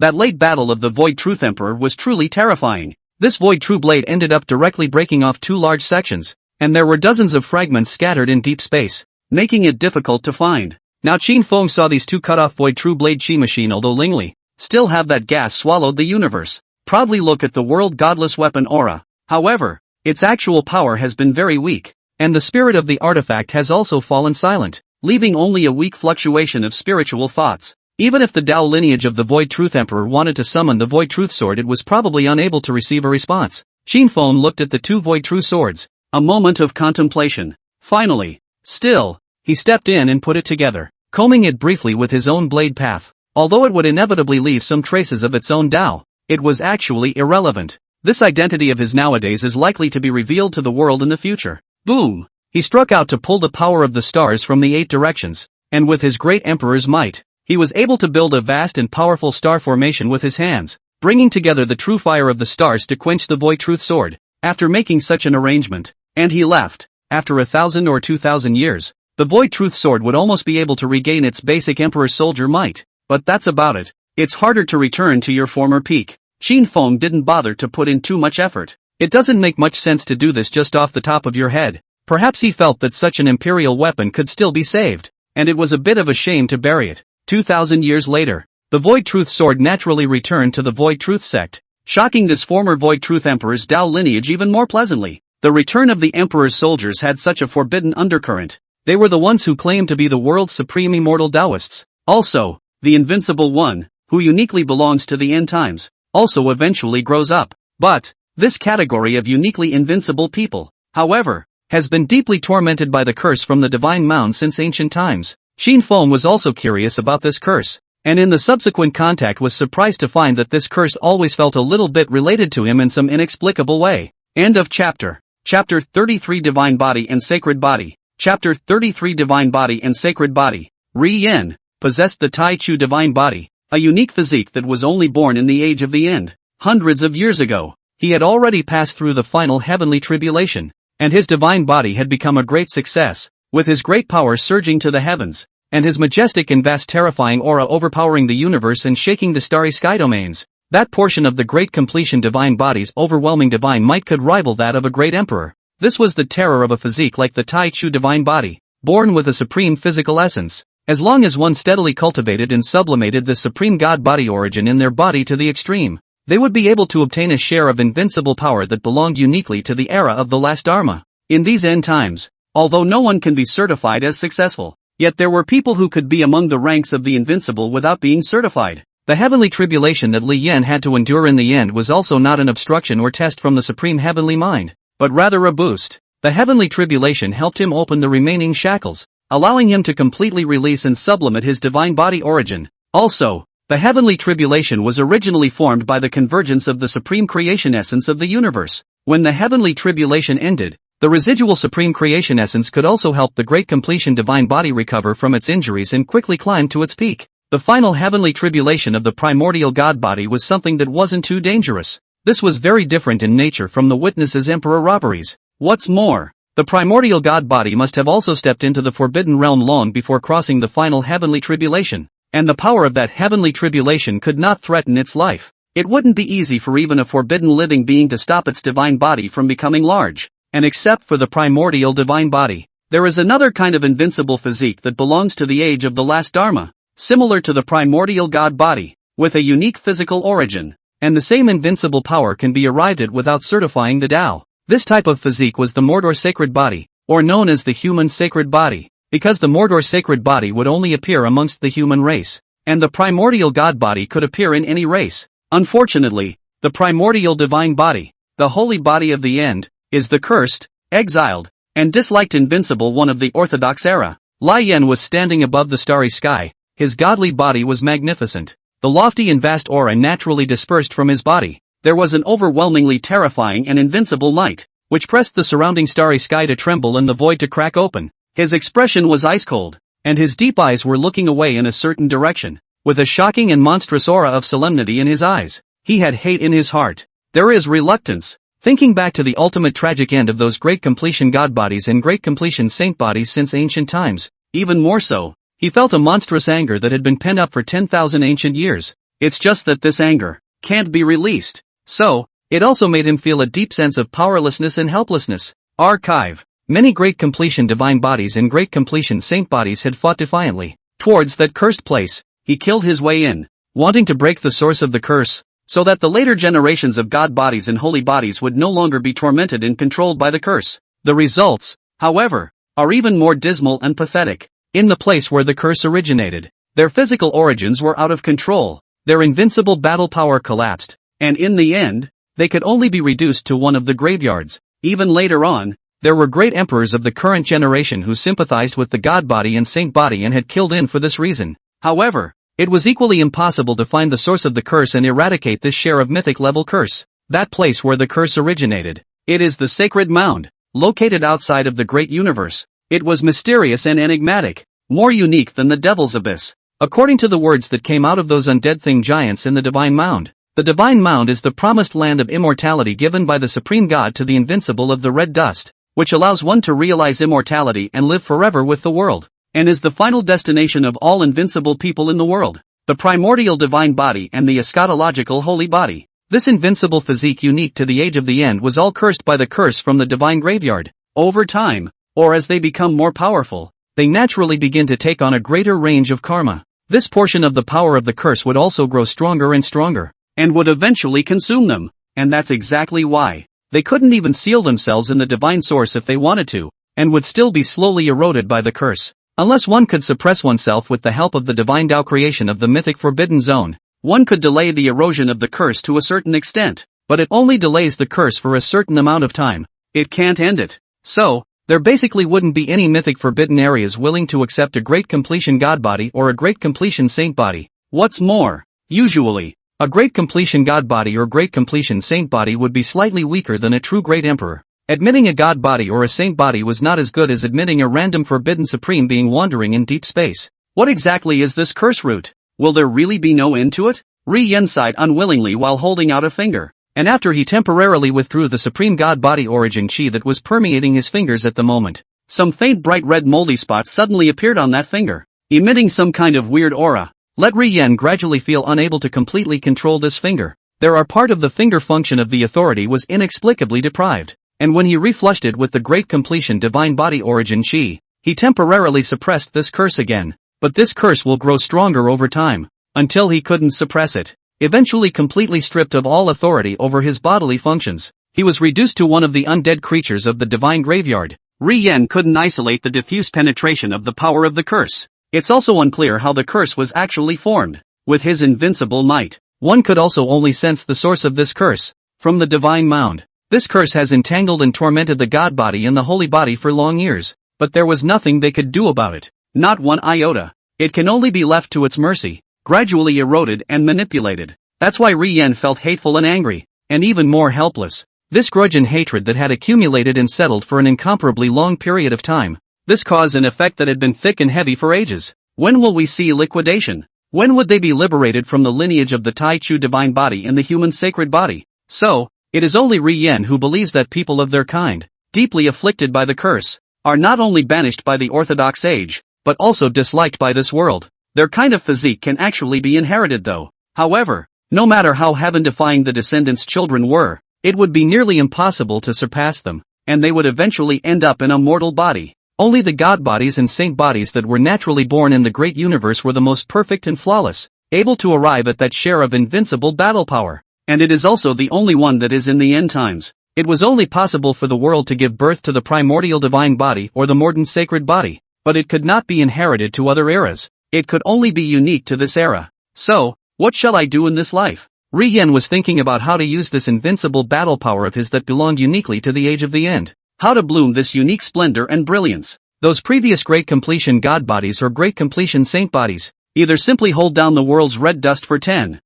That late battle of the Void Truth Emperor was truly terrifying. This Void True Blade ended up directly breaking off two large sections, and there were dozens of fragments scattered in deep space, making it difficult to find. Now Qin Feng saw these two cut-off Void True Blade Qi machine, although Lingli still have that gas swallowed the universe. Proudly look at the world godless weapon aura. However, its actual power has been very weak, and the spirit of the artifact has also fallen silent, leaving only a weak fluctuation of spiritual thoughts. Even if the Tao lineage of the Void Truth Emperor wanted to summon the Void Truth Sword, it was probably unable to receive a response. Qin Feng looked at the two Void True Swords. A moment of contemplation. Finally, still, he stepped in and put it together, combing it briefly with his own blade path. Although it would inevitably leave some traces of its own Tao, it was actually irrelevant. This identity of his nowadays is likely to be revealed to the world in the future. Boom! He struck out to pull the power of the stars from the 8 directions, and with his great emperor's might, he was able to build a vast and powerful star formation with his hands, bringing together the true fire of the stars to quench the Void Truth Sword. After making such an arrangement, and he left, after 1,000 or 2,000 years, the Void Truth Sword would almost be able to regain its basic Emperor Soldier might. But that's about it. It's harder to return to your former peak. Qin Feng didn't bother to put in too much effort. It doesn't make much sense to do this just off the top of your head. Perhaps he felt that such an imperial weapon could still be saved, and it was a bit of a shame to bury it. 2,000 years later, the Void Truth Sword naturally returned to the Void Truth sect, shocking this former Void Truth Emperor's Tao lineage even more pleasantly. The return of the Emperor's soldiers had such a forbidden undercurrent. They were the ones who claimed to be the world's supreme immortal Taoists. Also, the Invincible One, who uniquely belongs to the end times, also eventually grows up. But, this category of uniquely invincible people, however, has been deeply tormented by the curse from the Divine Mound since ancient times. Qin Feng was also curious about this curse, and in the subsequent contact was surprised to find that this curse always felt a little bit related to him in some inexplicable way. End of chapter. Chapter 33 Divine Body and Sacred Body. Chapter 33 Divine Body and Sacred Body. Yen possessed the Tai Chu Divine Body, a unique physique that was only born in the age of the end. Hundreds of years ago, he had already passed through the final heavenly tribulation, and his divine body had become a great success, with his great power surging to the heavens, and his majestic and vast terrifying aura overpowering the universe and shaking the starry sky domains. That portion of the great completion divine body's overwhelming divine might could rival that of a great emperor. This was the terror of a physique like the Tai Chu divine body, born with a supreme physical essence. As long as one steadily cultivated and sublimated the supreme god body origin in their body to the extreme, they would be able to obtain a share of invincible power that belonged uniquely to the era of the last Dharma. In these end times, although no one can be certified as successful, yet there were people who could be among the ranks of the invincible without being certified. The heavenly tribulation that Li Yan had to endure in the end was also not an obstruction or test from the supreme heavenly mind, but rather a boost. The heavenly tribulation helped him open the remaining shackles, allowing him to completely release and sublimate his divine body origin. Also, the heavenly tribulation was originally formed by the convergence of the supreme creation essence of the universe. When the heavenly tribulation ended, the residual supreme creation essence could also help the great completion divine body recover from its injuries and quickly climb to its peak. The final heavenly tribulation of the primordial god body was something that wasn't too dangerous. This was very different in nature from the witness's emperor robberies. What's more, the primordial god body must have also stepped into the forbidden realm long before crossing the final heavenly tribulation, and the power of that heavenly tribulation could not threaten its life. It wouldn't be easy for even a forbidden living being to stop its divine body from becoming large, and except for the primordial divine body, there is another kind of invincible physique that belongs to the age of the last Dharma, similar to the primordial god body, with a unique physical origin, and the same invincible power can be arrived at without certifying the Tao. This type of physique was the Mordor sacred body, or known as the human sacred body, because the Mordor sacred body would only appear amongst the human race, and the primordial god body could appear in any race. Unfortunately, the primordial divine body, the holy body of the end, is the cursed, exiled, and disliked invincible one of the Orthodox era. Lai Yan was standing above the starry sky. His godly body was magnificent. The lofty and vast aura naturally dispersed from his body. There was an overwhelmingly terrifying and invincible light, which pressed the surrounding starry sky to tremble and the void to crack open. His expression was ice cold, and his deep eyes were looking away in a certain direction, with a shocking and monstrous aura of solemnity in his eyes. He had hate in his heart. There is reluctance. Thinking back to the ultimate tragic end of those great completion god bodies and great completion saint bodies since ancient times, even more so, he felt a monstrous anger that had been pent up for 10,000 ancient years. It's just that this anger can't be released. So, it also made him feel a deep sense of powerlessness and helplessness. Archive. Many great completion divine bodies and great completion saint bodies had fought defiantly towards that cursed place. He killed his way in, wanting to break the source of the curse, so that the later generations of god bodies and holy bodies would no longer be tormented and controlled by the curse. The results, however, are even more dismal and pathetic. In the place where the curse originated, their physical origins were out of control, their invincible battle power collapsed, and in the end, they could only be reduced to one of the graveyards. Even later on, there were great emperors of the current generation who sympathized with the god body and saint body and had killed in for this reason. However, it was equally impossible to find the source of the curse and eradicate this share of mythic-level curse. That place where the curse originated. It is the Sacred Mound, located outside of the great universe. It was mysterious and enigmatic, more unique than the Devil's Abyss. According to the words that came out of those undead thing giants in the Divine Mound, the Divine Mound is the promised land of immortality given by the Supreme God to the invincible of the red dust, which allows one to realize immortality and live forever with the world, and is the final destination of all invincible people in the world. The primordial divine body and the eschatological holy body. This invincible physique unique to the age of the end was all cursed by the curse from the divine graveyard. Over time, or as they become more powerful, they naturally begin to take on a greater range of karma. This portion of the power of the curse would also grow stronger and stronger, and would eventually consume them. And that's exactly why they couldn't even seal themselves in the divine source if they wanted to, and would still be slowly eroded by the curse. Unless one could suppress oneself with the help of the divine Tao creation of the mythic forbidden zone, one could delay the erosion of the curse to a certain extent, but it only delays the curse for a certain amount of time. It can't end it. So, there basically wouldn't be any mythic forbidden areas willing to accept a great completion god body or a great completion saint body. What's more, usually, a great completion god body or great completion saint body would be slightly weaker than a true great emperor. Admitting a god body or a saint body was not as good as admitting a random forbidden supreme being wandering in deep space. What exactly is this curse root? Will there really be no end to it? Ri Yen sighed unwillingly while holding out a finger, and after he temporarily withdrew the supreme god body origin chi that was permeating his fingers at the moment, some faint bright red moldy spots suddenly appeared on that finger, emitting some kind of weird aura. Let Ri Yen gradually feel unable to completely control this finger. There are part of the finger function of the authority was inexplicably deprived. And when he reflushed it with the great completion divine body origin chi, he temporarily suppressed this curse again. But this curse will grow stronger over time, until he couldn't suppress it. Eventually completely stripped of all authority over his bodily functions, he was reduced to one of the undead creatures of the divine graveyard. Ri Yen couldn't isolate the diffuse penetration of the power of the curse. It's also unclear how the curse was actually formed. With his invincible might, one could also only sense the source of this curse, from the divine mound. This curse has entangled and tormented the god body and the holy body for long years, but there was nothing they could do about it. Not one iota. It can only be left to its mercy, gradually eroded and manipulated. That's why Ri Yen felt hateful and angry, and even more helpless. This grudge and hatred that had accumulated and settled for an incomparably long period of time. This cause and effect that had been thick and heavy for ages. When will we see liquidation? When would they be liberated from the lineage of the Tai Chu divine body and the human sacred body? So, it is only Yen who believes that people of their kind, deeply afflicted by the curse, are not only banished by the Orthodox age, but also disliked by this world. Their kind of physique can actually be inherited though. However, no matter how heaven-defying the descendants' children were, it would be nearly impossible to surpass them, and they would eventually end up in a mortal body. Only the god bodies and saint bodies that were naturally born in the great universe were the most perfect and flawless, able to arrive at that share of invincible battle power. And it is also the only one that is in the end times. It was only possible for the world to give birth to the primordial divine body or the modern sacred body, but it could not be inherited to other eras. It could only be unique to this era. So, what shall I do in this life? Yen was thinking about how to use this invincible battle power of his that belonged uniquely to the age of the end. How to bloom this unique splendor and brilliance. Those previous great completion god bodies or great completion saint bodies, either simply hold down the world's red dust for 10,000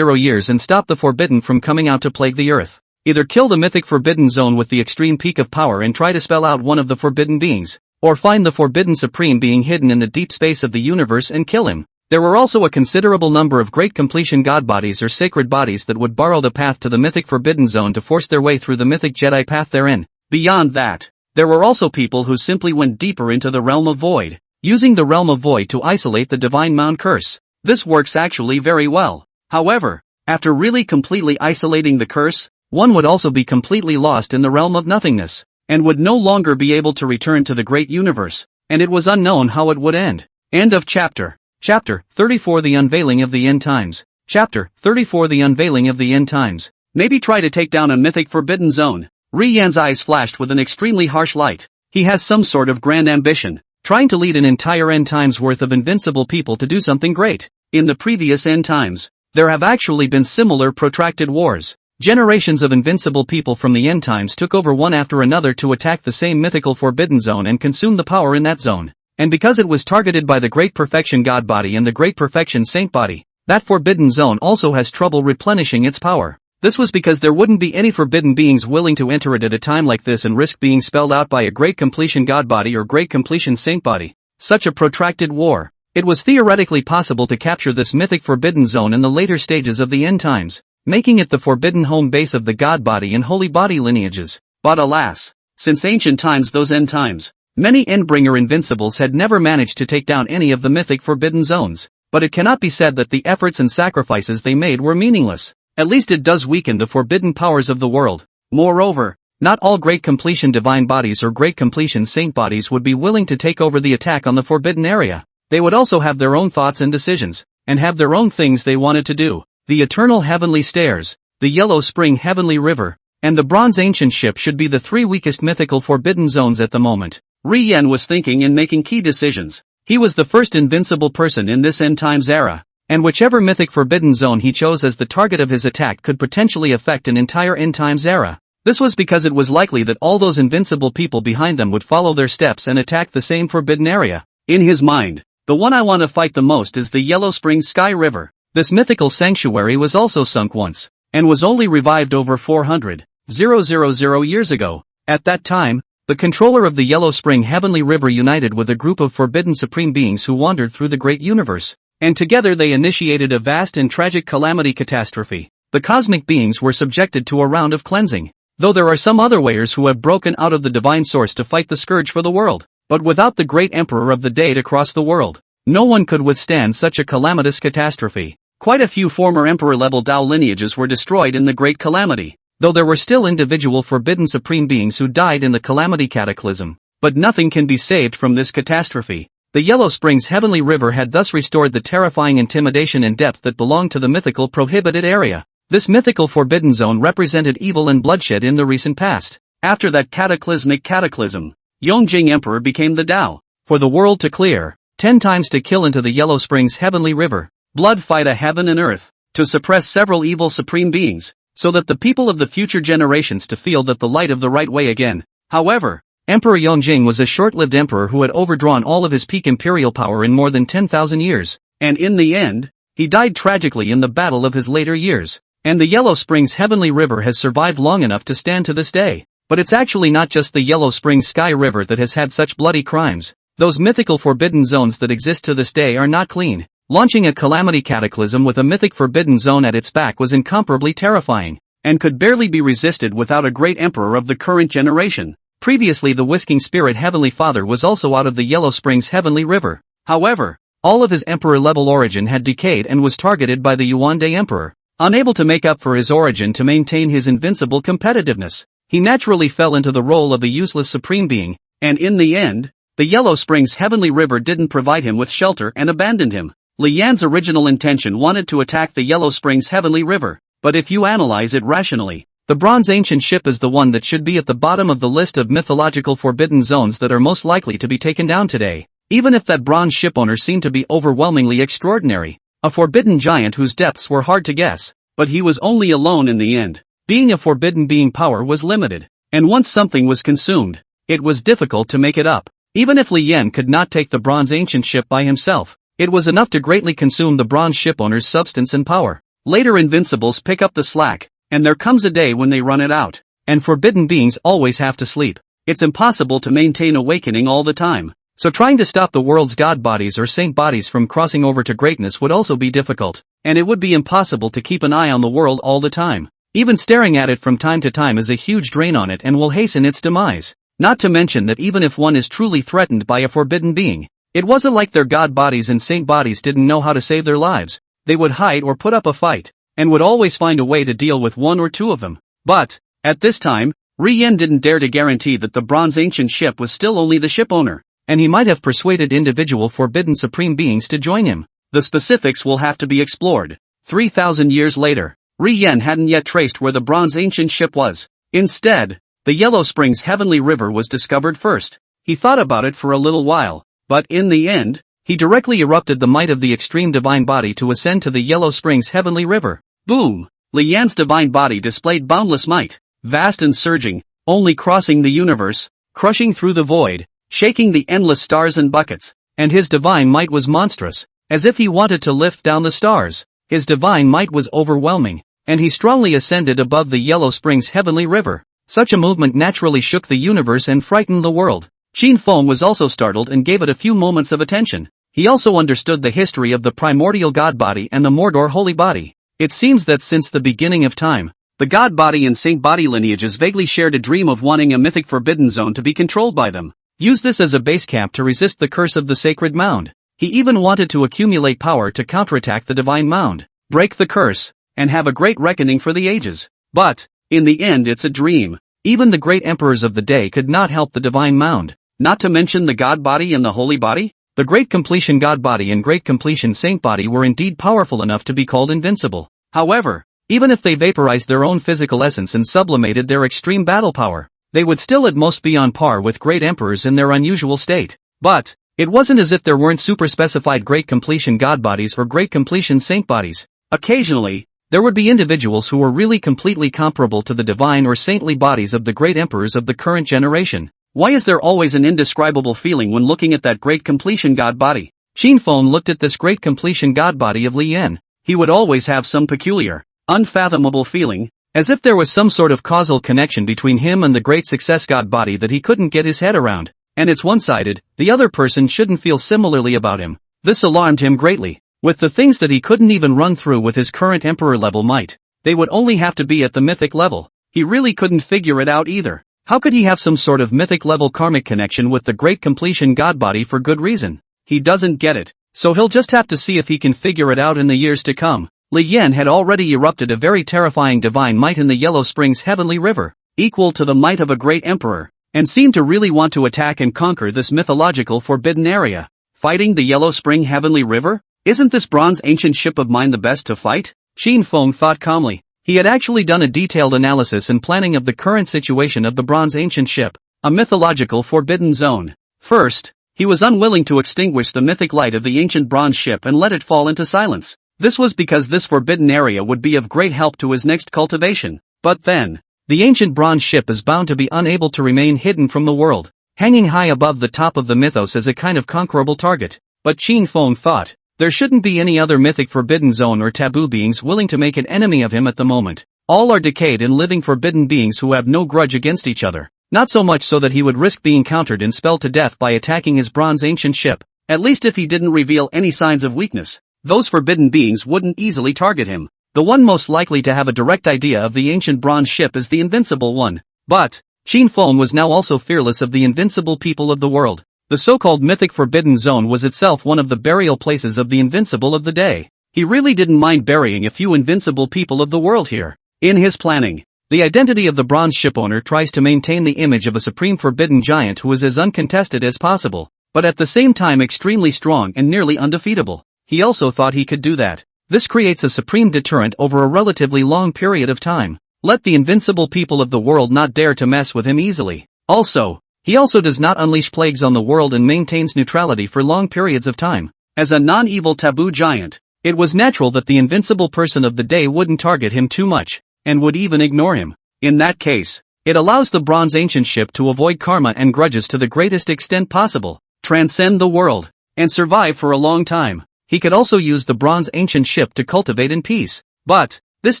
years and stop the forbidden from coming out to plague the earth. Either kill the mythic forbidden zone with the extreme peak of power and try to spell out one of the forbidden beings, or find the forbidden supreme being hidden in the deep space of the universe and kill him. There were also a considerable number of great completion god bodies or sacred bodies that would borrow the path to the mythic forbidden zone to force their way through the mythic Jedi path therein. Beyond that, there were also people who simply went deeper into the realm of void, using the realm of void to isolate the divine mound curse. This works actually very well. However, after really completely isolating the curse, one would also be completely lost in the realm of nothingness, and would no longer be able to return to the great universe, and it was unknown how it would end. End of chapter. Chapter 34 The Unveiling of the End Times. Chapter 34 The Unveiling of the End Times. Maybe try to take down a mythic forbidden zone. Yan's eyes flashed with an extremely harsh light. He has some sort of grand ambition, trying to lead an entire end times worth of invincible people to do something great. In the previous end times, there have actually been similar protracted wars. Generations of invincible people from the end times took over one after another to attack the same mythical forbidden zone and consume the power in that zone. And because it was targeted by the Great Perfection God Body and the Great Perfection Saint Body, that forbidden zone also has trouble replenishing its power. This was because there wouldn't be any forbidden beings willing to enter it at a time like this and risk being spelled out by a Great Completion God Body or Great Completion Saint Body. Such a protracted war. It was theoretically possible to capture this mythic forbidden zone in the later stages of the end times, making it the forbidden home base of the God Body and Holy Body lineages. But alas, since ancient times those end times, many Endbringer invincibles had never managed to take down any of the mythic forbidden zones, but it cannot be said that the efforts and sacrifices they made were meaningless. At least it does weaken the forbidden powers of the world. Moreover, not all Great Completion divine bodies or Great Completion saint bodies would be willing to take over the attack on the forbidden area. They would also have their own thoughts and decisions, and have their own things they wanted to do. The Eternal Heavenly Stairs, the Yellow Spring Heavenly River, and the Bronze Ancient Ship should be the three weakest mythical forbidden zones at the moment. Yen was thinking and making key decisions. He was the first invincible person in this end times era, and whichever mythic forbidden zone he chose as the target of his attack could potentially affect an entire end times era. This was because it was likely that all those invincible people behind them would follow their steps and attack the same forbidden area. In his mind, the one I want to fight the most is the Yellow Spring Sky River. This mythical sanctuary was also sunk once, and was only revived over 400,000 years ago. At that time, the controller of the Yellow Spring Heavenly River united with a group of forbidden supreme beings who wandered through the great universe, and together they initiated a vast and tragic calamity catastrophe. The cosmic beings were subjected to a round of cleansing, though there are some other warriors who have broken out of the divine source to fight the scourge for the world. But without the great emperor of the day across the world, no one could withstand such a calamitous catastrophe. Quite a few former emperor-level Tao lineages were destroyed in the great calamity, though there were still individual forbidden supreme beings who died in the calamity cataclysm. But nothing can be saved from this catastrophe. The Yellow Springs Heavenly River had thus restored the terrifying intimidation and depth that belonged to the mythical prohibited area. This mythical forbidden zone represented evil and bloodshed in the recent past. After that cataclysmic cataclysm, Yongjing Emperor became the Tao. For the world to clear, 10 times to kill into the Yellow Springs Heavenly River, blood fight a heaven and earth, to suppress several evil supreme beings, so that the people of the future generations to feel that the light of the right way again. However, Emperor Yongjing was a short-lived emperor who had overdrawn all of his peak imperial power in more than 10,000 years, and in the end, he died tragically in the battle of his later years. And the Yellow Springs Heavenly River has survived long enough to stand to this day. But it's actually not just the Yellow Springs Sky River that has had such bloody crimes. Those mythical forbidden zones that exist to this day are not clean. Launching a calamity cataclysm with a mythic forbidden zone at its back was incomparably terrifying. and could barely be resisted without a great emperor of the current generation. Previously the Whisking Spirit Heavenly Father was also out of the Yellow Springs Heavenly River. However, all of his emperor-level origin had decayed and was targeted by the Yuan Emperor. Unable to make up for his origin to maintain his invincible competitiveness, he naturally fell into the role of a useless supreme being, and in the end, the Yellow Springs Heavenly River didn't provide him with shelter and abandoned him. Li Yan's original intention wanted to attack the Yellow Springs Heavenly River, but if you analyze it rationally, the Bronze Ancient Ship is the one that should be at the bottom of the list of mythological forbidden zones that are most likely to be taken down today. Even if that bronze shipowner seemed to be overwhelmingly extraordinary, a forbidden giant whose depths were hard to guess, but he was only alone in the end. Being a forbidden being, power was limited, and once something was consumed, it was difficult to make it up. Even if Li Yan could not take the Bronze Ancient Ship by himself, it was enough to greatly consume the bronze shipowner's substance and power. Later invincibles pick up the slack, and there comes a day when they run it out, and forbidden beings always have to sleep. It's impossible to maintain awakening all the time. So trying to stop the world's god bodies or saint bodies from crossing over to greatness would also be difficult, and it would be impossible to keep an eye on the world all the time. Even staring at it from time to time is a huge drain on it and will hasten its demise. Not to mention that even if one is truly threatened by a forbidden being, it wasn't like their god bodies and saint bodies didn't know how to save their lives. They would hide or put up a fight, and would always find a way to deal with one or two of them. But, at this time, Ri Yan didn't dare to guarantee that the Bronze Ancient Ship was still only the shipowner, and he might have persuaded individual forbidden supreme beings to join him. The specifics will have to be explored. 3,000 years later, Ri Yan hadn't yet traced where the Bronze Ancient Ship was. Instead, the Yellow Springs Heavenly River was discovered first. He thought about it for a little while, but in the end, he directly erupted the might of the extreme divine body to ascend to the Yellow Springs Heavenly River. Boom! Li Yan's divine body displayed boundless might, vast and surging, only crossing the universe, crushing through the void, shaking the endless stars and buckets, and his divine might was monstrous, as if he wanted to lift down the stars. His divine might was overwhelming, and he strongly ascended above the Yellow Springs Heavenly River. Such a movement naturally shook the universe and frightened the world. Qin Feng was also startled and gave it a few moments of attention. He also understood the history of the primordial god body and the Mordor holy body. It seems that since the beginning of time, the god body and saint body lineages vaguely shared a dream of wanting a mythic forbidden zone to be controlled by them. Use this as a base camp to resist the curse of the sacred mound. He even wanted to accumulate power to counterattack the divine mound, break the curse, and have a great reckoning for the ages. But, in the end, it's a dream. Even the great emperors of the day could not help the divine mound. Not to mention the god body and the holy body? The Great Completion god body and Great Completion saint body were indeed powerful enough to be called invincible. However, even if they vaporized their own physical essence and sublimated their extreme battle power, they would still at most be on par with great emperors in their unusual state. But, it wasn't as if there weren't super-specified Great Completion god bodies or Great Completion saint bodies. Occasionally, there would be individuals who were really completely comparable to the divine or saintly bodies of the great emperors of the current generation. Why is there always an indescribable feeling when looking at that Great Completion god body? Qin Feng looked at this Great Completion god body of Li Yan. He would always have some peculiar, unfathomable feeling, as if there was some sort of causal connection between him and the great success god body that he couldn't get his head around. And it's one-sided, the other person shouldn't feel similarly about him. This alarmed him greatly. With the things that he couldn't even run through with his current emperor-level might, they would only have to be at the mythic level. He really couldn't figure it out either. How could he have some sort of mythic-level karmic connection with the Great Completion god body for good reason? He doesn't get it, so he'll just have to see if he can figure it out in the years to come. Li Yan had already erupted a very terrifying divine might in the Yellow Springs Heavenly River, equal to the might of a great emperor, and seemed to really want to attack and conquer this mythological forbidden area. Fighting the Yellow Spring Heavenly River? Isn't this Bronze Ancient Ship of mine the best to fight? Qin Feng thought calmly. He had actually done a detailed analysis and planning of the current situation of the Bronze Ancient Ship, a mythological forbidden zone. First, he was unwilling to extinguish the mythic light of the ancient bronze ship and let it fall into silence. This was because this forbidden area would be of great help to his next cultivation. But then, the ancient bronze ship is bound to be unable to remain hidden from the world, hanging high above the top of the mythos as a kind of conquerable target. But Qin Feng thought, there shouldn't be any other mythic forbidden zone or taboo beings willing to make an enemy of him at the moment. All are decayed and living forbidden beings who have no grudge against each other. Not so much so that he would risk being countered and spelled to death by attacking his bronze ancient ship. At least if he didn't reveal any signs of weakness, those forbidden beings wouldn't easily target him. The one most likely to have a direct idea of the ancient bronze ship is the invincible one. But Qin Feng was now also fearless of the invincible people of the world. The so-called mythic forbidden zone was itself one of the burial places of the invincible of the day. He really didn't mind burying a few invincible people of the world here. In his planning, the identity of the bronze shipowner tries to maintain the image of a supreme forbidden giant who is as uncontested as possible, but at the same time extremely strong and nearly undefeatable. He also thought he could do that. This creates a supreme deterrent over a relatively long period of time. Let the invincible people of the world not dare to mess with him easily. He also does not unleash plagues on the world and maintains neutrality for long periods of time. As a non-evil taboo giant, it was natural that the invincible person of the day wouldn't target him too much, and would even ignore him. In that case, it allows the bronze ancient ship to avoid karma and grudges to the greatest extent possible, transcend the world, and survive for a long time. He could also use the bronze ancient ship to cultivate in peace. But this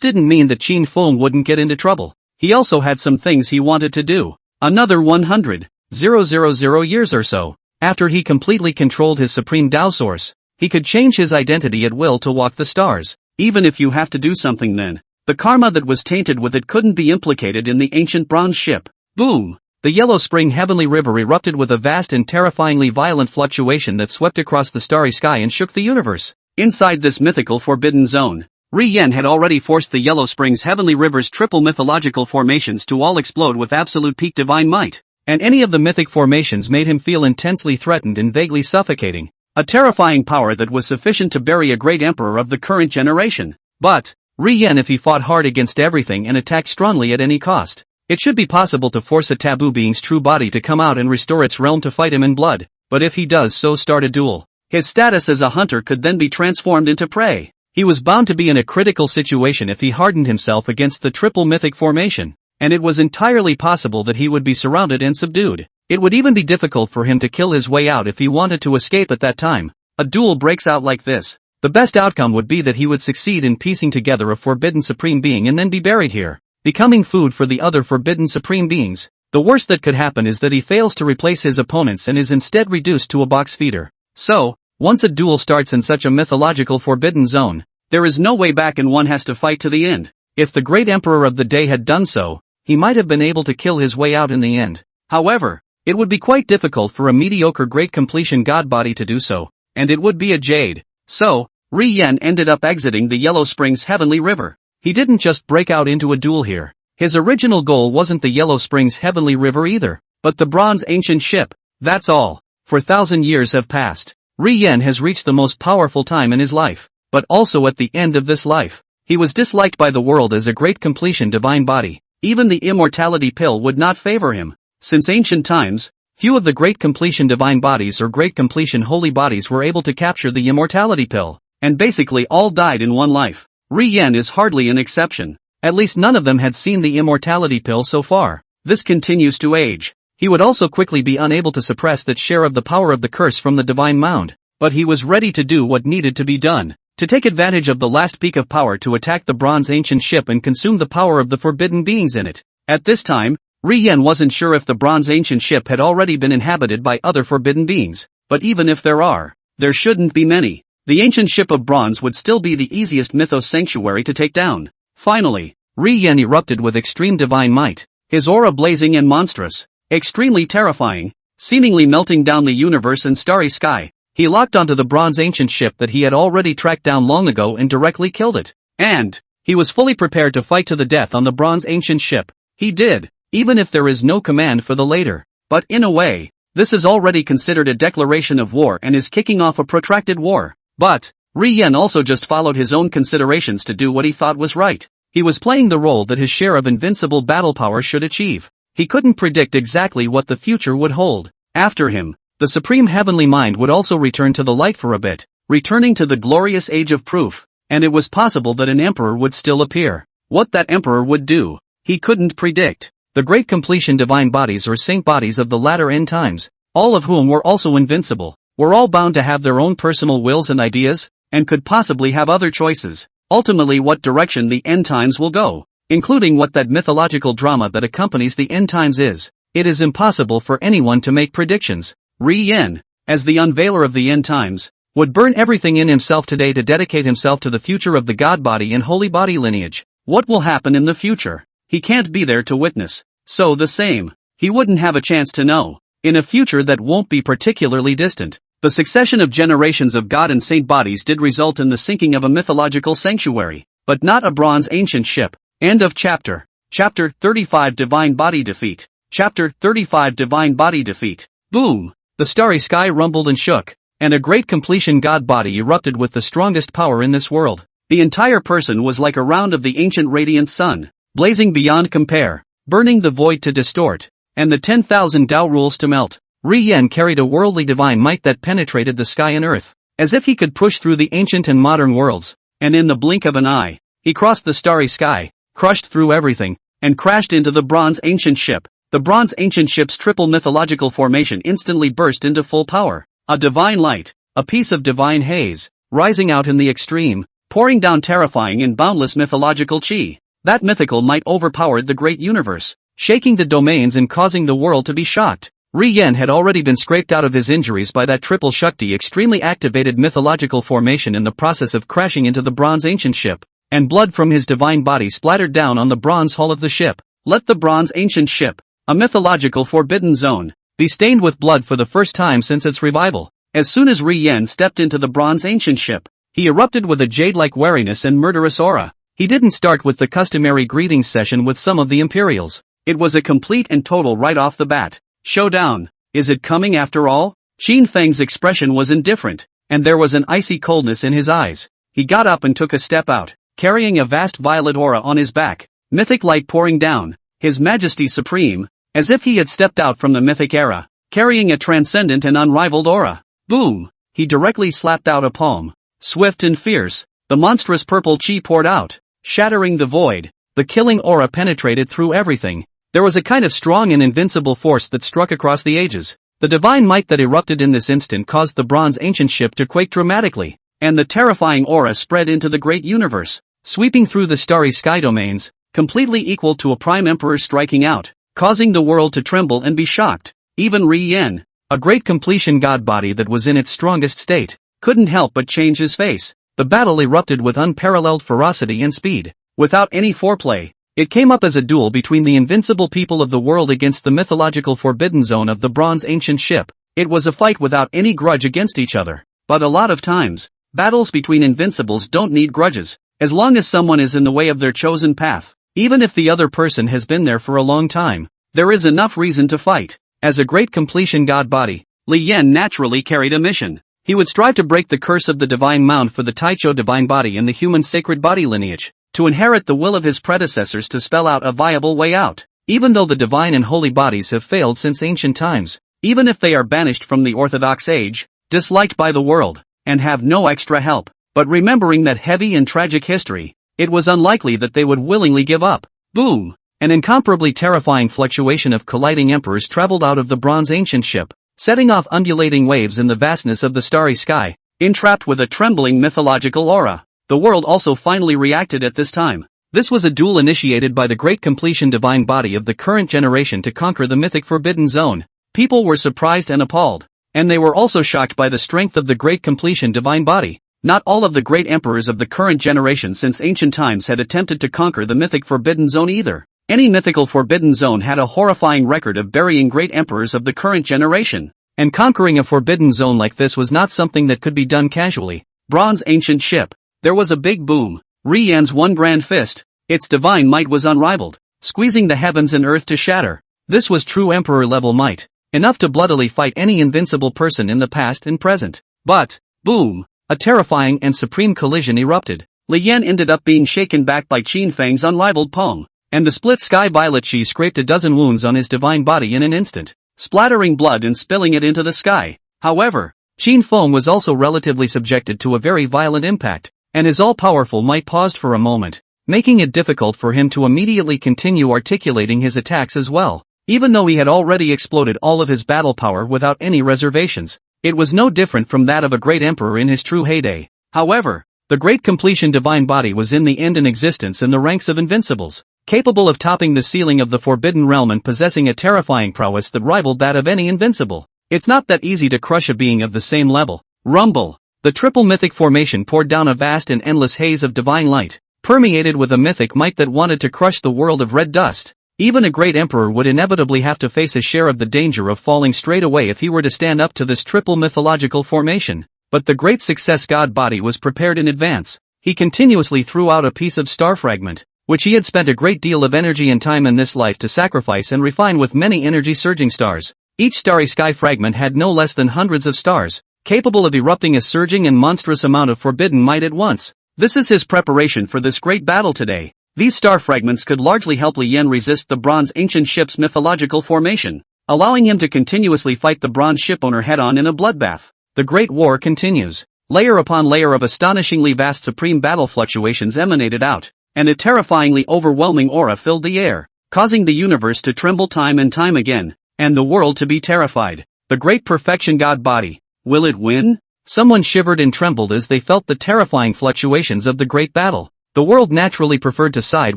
didn't mean that Qin Feng wouldn't get into trouble. He also had some things he wanted to do. Another 100,000 years or so, after he completely controlled his supreme Tao source, he could change his identity at will to walk the stars. Even if you have to do something then, the karma that was tainted with it couldn't be implicated in the ancient bronze ship. Boom! The Yellow Spring Heavenly River erupted with a vast and terrifyingly violent fluctuation that swept across the starry sky and shook the universe. Inside this mythical forbidden zone, Yen had already forced the Yellow Springs Heavenly River's triple mythological formations to all explode with absolute peak divine might. And any of the mythic formations made him feel intensely threatened and vaguely suffocating. A terrifying power that was sufficient to bury a great emperor of the current generation. But Yen, if he fought hard against everything and attacked strongly at any cost, it should be possible to force a taboo being's true body to come out and restore its realm to fight him in blood. But if he does so start a duel, his status as a hunter could then be transformed into prey. He was bound to be in a critical situation if he hardened himself against the triple mythic formation. And it was entirely possible that he would be surrounded and subdued. It would even be difficult for him to kill his way out if he wanted to escape at that time. A duel breaks out like this. The best outcome would be that he would succeed in piecing together a forbidden supreme being and then be buried here, becoming food for the other forbidden supreme beings. The worst that could happen is that he fails to replace his opponents and is instead reduced to a box feeder. So, once a duel starts in such a mythological forbidden zone, there is no way back and one has to fight to the end. If the great emperor of the day had done so, he might have been able to kill his way out in the end. However, it would be quite difficult for a mediocre great completion god body to do so, and it would be a jade. So, Yen ended up exiting the Yellow Springs Heavenly River. He didn't just break out into a duel here. His original goal wasn't the Yellow Springs Heavenly River either, but the bronze ancient ship. That's all. For 1,000 years have passed. Yen has reached the most powerful time in his life, but also at the end of this life. He was disliked by the world as a great completion divine body. Even the immortality pill would not favor him. Since ancient times, few of the great completion divine bodies or great completion holy bodies were able to capture the immortality pill, and basically all died in one life. Yen is hardly an exception. At least none of them had seen the immortality pill so far. This continues to age. He would also quickly be unable to suppress that share of the power of the curse from the divine mound, but he was ready to do what needed to be done. To take advantage of the last peak of power to attack the bronze ancient ship and consume the power of the forbidden beings in it. At this time, Yen wasn't sure if the bronze ancient ship had already been inhabited by other forbidden beings, but even if there are, there shouldn't be many. The ancient ship of bronze would still be the easiest mythos sanctuary to take down. Finally, Yen erupted with extreme divine might, his aura blazing and monstrous, extremely terrifying, seemingly melting down the universe and starry sky. He locked onto the bronze ancient ship that he had already tracked down long ago and directly killed it. And he was fully prepared to fight to the death on the bronze ancient ship. He did, even if there is no command for the later. But in a way, this is already considered a declaration of war and is kicking off a protracted war. But Yen also just followed his own considerations to do what he thought was right. He was playing the role that his share of invincible battle power should achieve. He couldn't predict exactly what the future would hold. After him, the supreme heavenly mind would also return to the light for a bit, returning to the glorious age of proof, and it was possible that an emperor would still appear. What that emperor would do, he couldn't predict. The great completion divine bodies or saint bodies of the latter end times, all of whom were also invincible, were all bound to have their own personal wills and ideas, and could possibly have other choices. Ultimately what direction the end times will go, including what that mythological drama that accompanies the end times is. It is impossible for anyone to make predictions. Yen, as the unveiler of the end times, would burn everything in himself today to dedicate himself to the future of the god body and holy body lineage. What will happen in the future? He can't be there to witness. So the same. He wouldn't have a chance to know. In a future that won't be particularly distant, the succession of generations of god and saint bodies did result in the sinking of a mythological sanctuary, but not a bronze ancient ship. End of chapter. Chapter 35 Divine Body Defeat. Chapter 35 Divine Body Defeat. Boom! The starry sky rumbled and shook, and a great completion god body erupted with the strongest power in this world. The entire person was like a round of the ancient radiant sun, blazing beyond compare, burning the void to distort, and the 10,000 Tao rules to melt. Yen carried a worldly divine might that penetrated the sky and earth, as if he could push through the ancient and modern worlds, and in the blink of an eye, he crossed the starry sky, crushed through everything, and crashed into the bronze ancient ship. The bronze ancient ship's triple mythological formation instantly burst into full power. A divine light, a piece of divine haze, rising out in the extreme, pouring down terrifying and boundless mythological chi. That mythical might overpowered the great universe, shaking the domains and causing the world to be shocked. Yen had already been scraped out of his injuries by that triple Shakti extremely activated mythological formation in the process of crashing into the bronze ancient ship, and blood from his divine body splattered down on the bronze hull of the ship. Let the bronze ancient ship, a mythological forbidden zone, be stained with blood for the first time since its revival. As soon as Yen stepped into the bronze ancient ship, he erupted with a jade-like wariness and murderous aura. He didn't start with the customary greetings session with some of the Imperials. It was a complete and total right off the bat. Showdown. Is it coming after all? Qin Feng's expression was indifferent, and there was an icy coldness in his eyes. He got up and took a step out, carrying a vast violet aura on his back, mythic light pouring down, His Majesty Supreme, as if he had stepped out from the mythic era, carrying a transcendent and unrivaled aura. Boom! He directly slapped out a palm. Swift and fierce, the monstrous purple chi poured out, shattering the void. The killing aura penetrated through everything. There was a kind of strong and invincible force that struck across the ages. The divine might that erupted in this instant caused the bronze ancient ship to quake dramatically, and the terrifying aura spread into the great universe, sweeping through the starry sky domains, completely equal to a prime emperor striking out, causing the world to tremble and be shocked. Even Yen, a great completion god body that was in its strongest state, couldn't help but change his face. The battle erupted with unparalleled ferocity and speed. Without any foreplay, it came up as a duel between the invincible people of the world against the mythological forbidden zone of the bronze ancient ship. It was a fight without any grudge against each other. But a lot of times, battles between invincibles don't need grudges, as long as someone is in the way of their chosen path. Even if the other person has been there for a long time, there is enough reason to fight. As a great completion god body, Yen naturally carried a mission. He would strive to break the curse of the divine mound for the Taicho divine body and the human sacred body lineage, to inherit the will of his predecessors to spell out a viable way out. Even though the divine and holy bodies have failed since ancient times, even if they are banished from the Orthodox age, disliked by the world, and have no extra help, but remembering that heavy and tragic history, it was unlikely that they would willingly give up. Boom! An incomparably terrifying fluctuation of colliding emperors traveled out of the bronze ancient ship, setting off undulating waves in the vastness of the starry sky, entrapped with a trembling mythological aura. The world also finally reacted at this time. This was a duel initiated by the great completion divine body of the current generation to conquer the mythic forbidden zone. People were surprised and appalled, and they were also shocked by the strength of the great completion divine body. Not all of the great emperors of the current generation since ancient times had attempted to conquer the mythic forbidden zone either. Any mythical forbidden zone had a horrifying record of burying great emperors of the current generation, and conquering a forbidden zone like this was not something that could be done casually. Bronze ancient ship. There was a big boom. Yen's one grand fist, its divine might was unrivaled, squeezing the heavens and earth to shatter. This was true emperor-level might, enough to bloodily fight any invincible person in the past and present. But, boom, a terrifying and supreme collision erupted. Yen ended up being shaken back by Qin Feng's unrivaled palm, and the split sky violet chi scraped a dozen wounds on his divine body in an instant, splattering blood and spilling it into the sky. However, Qin Feng was also relatively subjected to a very violent impact, and his all-powerful might paused for a moment, making it difficult for him to immediately continue articulating his attacks as well. Even though he had already exploded all of his battle power without any reservations, it was no different from that of a great emperor in his true heyday. However, the great completion divine body was in the end in existence in the ranks of invincibles, capable of topping the ceiling of the forbidden realm and possessing a terrifying prowess that rivaled that of any invincible. It's not that easy to crush a being of the same level. Rumble. The triple mythic formation poured down a vast and endless haze of divine light, permeated with a mythic might that wanted to crush the world of red dust. Even a great emperor would inevitably have to face a share of the danger of falling straight away if he were to stand up to this triple mythological formation. But the great success god body was prepared in advance. He continuously threw out a piece of star fragment, which he had spent a great deal of energy and time in this life to sacrifice and refine with many energy-surging stars. Each starry sky fragment had no less than hundreds of stars, capable of erupting a surging and monstrous amount of forbidden might at once. This is his preparation for this great battle today. These star fragments could largely help Li Yan resist the bronze ancient ship's mythological formation, allowing him to continuously fight the bronze shipowner head-on in a bloodbath. The Great War continues. Layer upon layer of astonishingly vast supreme battle fluctuations emanated out, and a terrifyingly overwhelming aura filled the air, causing the universe to tremble time and time again, and the world to be terrified. The great perfection god body. Will it win? Someone shivered and trembled as they felt the terrifying fluctuations of the great battle. The world naturally preferred to side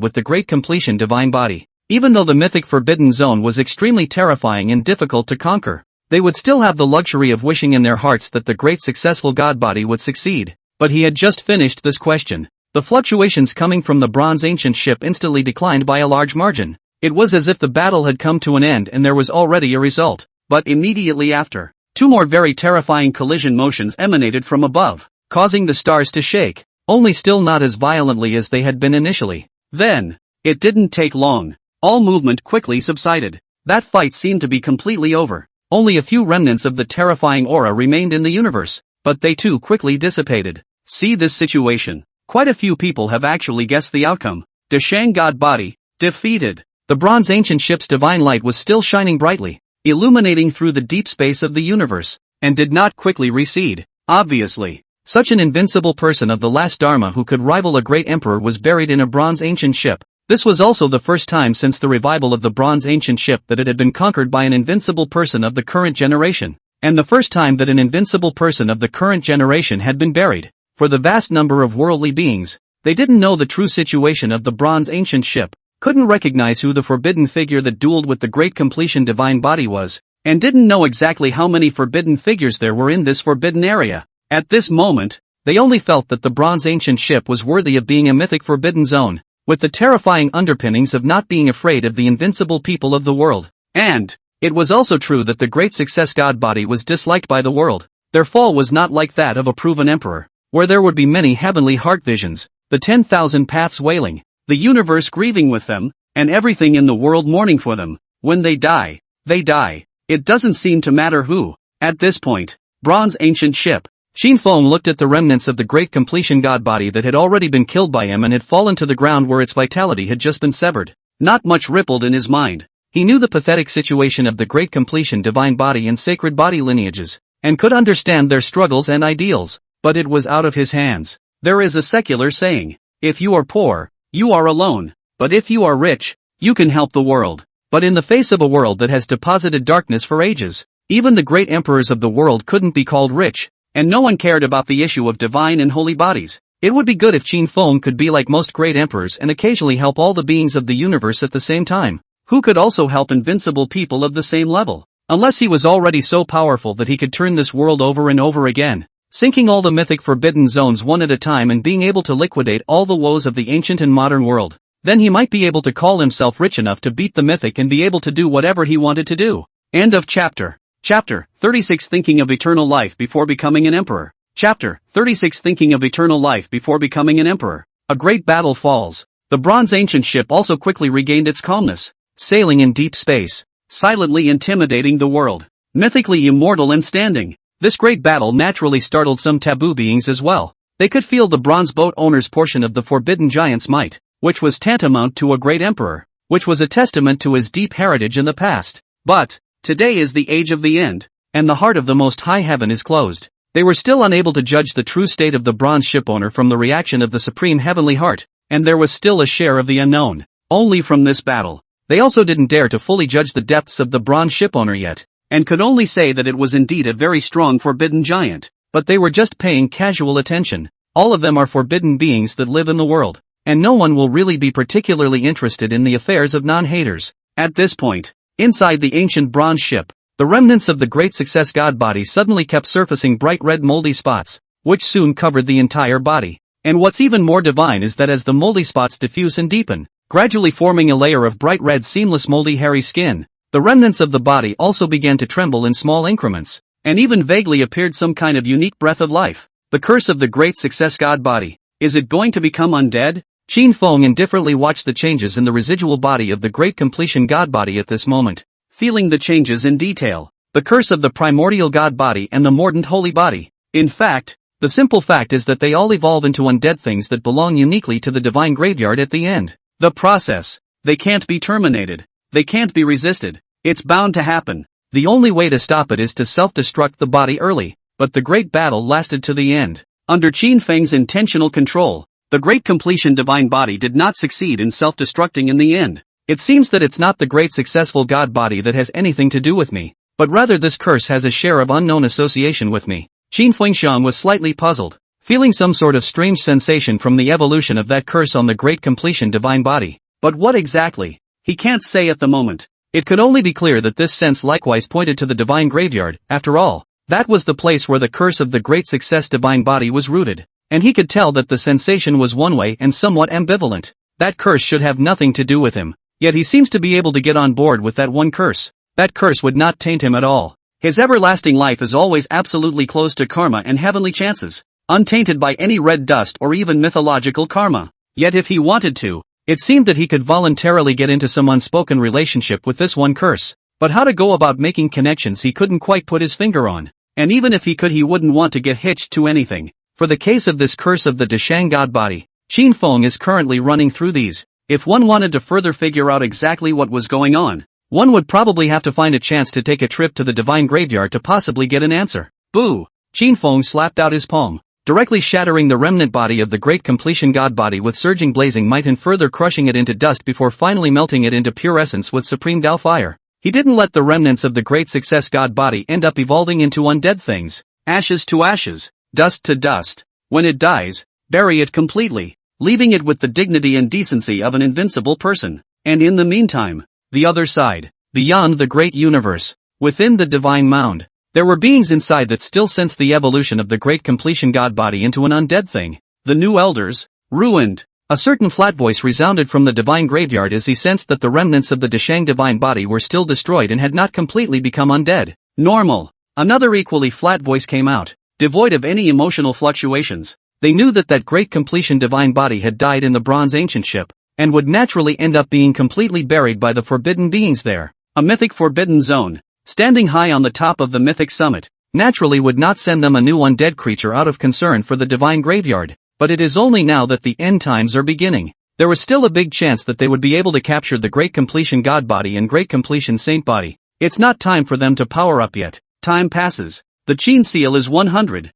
with the great completion divine body. Even though the mythic forbidden zone was extremely terrifying and difficult to conquer, they would still have the luxury of wishing in their hearts that the great successful god body would succeed. But he had just finished this question. The fluctuations coming from the bronze ancient ship instantly declined by a large margin. It was as if the battle had come to an end and there was already a result. But immediately after, two more very terrifying collision motions emanated from above, causing the stars to shake. Only still not as violently as they had been initially. Then, it didn't take long. All movement quickly subsided. That fight seemed to be completely over. Only a few remnants of the terrifying aura remained in the universe, but they too quickly dissipated. See this situation. Quite a few people have actually guessed the outcome. Deshang god body, defeated. The bronze ancient ship's divine light was still shining brightly, illuminating through the deep space of the universe, and did not quickly recede. Obviously, such an invincible person of the last Dharma who could rival a great emperor was buried in a bronze ancient ship. This was also the first time since the revival of the bronze ancient ship that it had been conquered by an invincible person of the current generation, and the first time that an invincible person of the current generation had been buried. For the vast number of worldly beings, they didn't know the true situation of the bronze ancient ship, couldn't recognize who the forbidden figure that dueled with the great completion divine body was, and didn't know exactly how many forbidden figures there were in this forbidden area. At this moment, they only felt that the bronze ancient ship was worthy of being a mythic forbidden zone, with the terrifying underpinnings of not being afraid of the invincible people of the world. And it was also true that the great success god body was disliked by the world. Their fall was not like that of a proven emperor, where there would be many heavenly heart visions, the 10,000 paths wailing, the universe grieving with them, and everything in the world mourning for them. When they die, they die. It doesn't seem to matter who. At this point, bronze ancient ship. Qin Feng looked at the remnants of the great completion god body that had already been killed by him and had fallen to the ground where its vitality had just been severed. Not much rippled in his mind. He knew the pathetic situation of the great completion divine body and sacred body lineages, and could understand their struggles and ideals, but it was out of his hands. There is a secular saying, if you are poor, you are alone, but if you are rich, you can help the world. But in the face of a world that has deposited darkness for ages, even the great emperors of the world couldn't be called rich. And no one cared about the issue of divine and holy bodies. It would be good if Qin Feng could be like most great emperors and occasionally help all the beings of the universe at the same time, who could also help invincible people of the same level. Unless he was already so powerful that he could turn this world over and over again, sinking all the mythic forbidden zones one at a time and being able to liquidate all the woes of the ancient and modern world. Then he might be able to call himself rich enough to beat the mythic and be able to do whatever he wanted to do. End of chapter. Chapter 36 Thinking of Eternal Life Before Becoming an Emperor. Chapter 36 Thinking of Eternal Life Before Becoming an Emperor. A great battle falls. The bronze ancient ship also quickly regained its calmness, sailing in deep space, silently intimidating the world, mythically immortal and standing. This great battle naturally startled some taboo beings as well. They could feel the bronze boat owner's portion of the forbidden giant's might, which was tantamount to a great emperor, which was a testament to his deep heritage in the past. But today is the age of the end, and the heart of the Most High Heaven is closed. They were still unable to judge the true state of the bronze shipowner from the reaction of the supreme heavenly heart, and there was still a share of the unknown. Only from this battle. They also didn't dare to fully judge the depths of the bronze shipowner yet, and could only say that it was indeed a very strong forbidden giant, but they were just paying casual attention. All of them are forbidden beings that live in the world, and no one will really be particularly interested in the affairs of non-haters. At this point, inside the ancient bronze ship, the remnants of the great success god body suddenly kept surfacing bright red moldy spots, which soon covered the entire body. And what's even more divine is that as the moldy spots diffuse and deepen, gradually forming a layer of bright red seamless moldy hairy skin, the remnants of the body also began to tremble in small increments, and even vaguely appeared some kind of unique breath of life. The curse of the great success god body. Is it going to become undead? Qin Feng indifferently watched the changes in the residual body of the great completion god body at this moment, feeling the changes in detail. The curse of the primordial god body and the mordant holy body. In fact, the simple fact is that they all evolve into undead things that belong uniquely to the divine graveyard at the end. The process. They can't be terminated. They can't be resisted. It's bound to happen. The only way to stop it is to self-destruct the body early, but the great battle lasted to the end. Under Qin Feng's intentional control, the great completion divine body did not succeed in self-destructing in the end. It seems that it's not the great successful god body that has anything to do with me, but rather this curse has a share of unknown association with me. Qin Feng was slightly puzzled, feeling some sort of strange sensation from the evolution of that curse on the great completion divine body. But what exactly? He can't say at the moment. It could only be clear that this sense likewise pointed to the divine graveyard. After all, that was the place where the curse of the great success divine body was rooted, and he could tell that the sensation was one-way and somewhat ambivalent. That curse should have nothing to do with him, yet he seems to be able to get on board with that one curse. That curse would not taint him at all. His everlasting life is always absolutely closed to karma and heavenly chances, untainted by any red dust or even mythological karma. Yet if he wanted to, it seemed that he could voluntarily get into some unspoken relationship with this one curse. But how to go about making connections he couldn't quite put his finger on. And even if he could, he wouldn't want to get hitched to anything. For the case of this curse of the Deshang god body, Qin Feng is currently running through these. If one wanted to further figure out exactly what was going on, one would probably have to find a chance to take a trip to the divine graveyard to possibly get an answer. Boo! Qin Feng slapped out his palm, directly shattering the remnant body of the great completion god body with surging blazing might and further crushing it into dust before finally melting it into pure essence with supreme Tao fire. He didn't let the remnants of the great success god body end up evolving into undead things. Ashes to ashes, dust to dust. When it dies, bury it completely, leaving it with the dignity and decency of an invincible person. And in the meantime, the other side, beyond the great universe, within the divine mound, there were beings inside that still sensed the evolution of the great completion god body into an undead thing. The new elders, ruined. A certain flat voice resounded from the divine graveyard as he sensed that the remnants of the Deshang divine body were still destroyed and had not completely become undead. Normal. Another equally flat voice came out, devoid of any emotional fluctuations. They knew that that great completion divine body had died in the bronze ancient ship, and would naturally end up being completely buried by the forbidden beings there. A mythic forbidden zone, standing high on the top of the mythic summit, naturally would not send them a new undead creature out of concern for the divine graveyard. But it is only now that the end times are beginning. There was still a big chance that they would be able to capture the great completion god body and great completion saint body. It's not time for them to power up yet. Time passes. The Qin seal is 100,000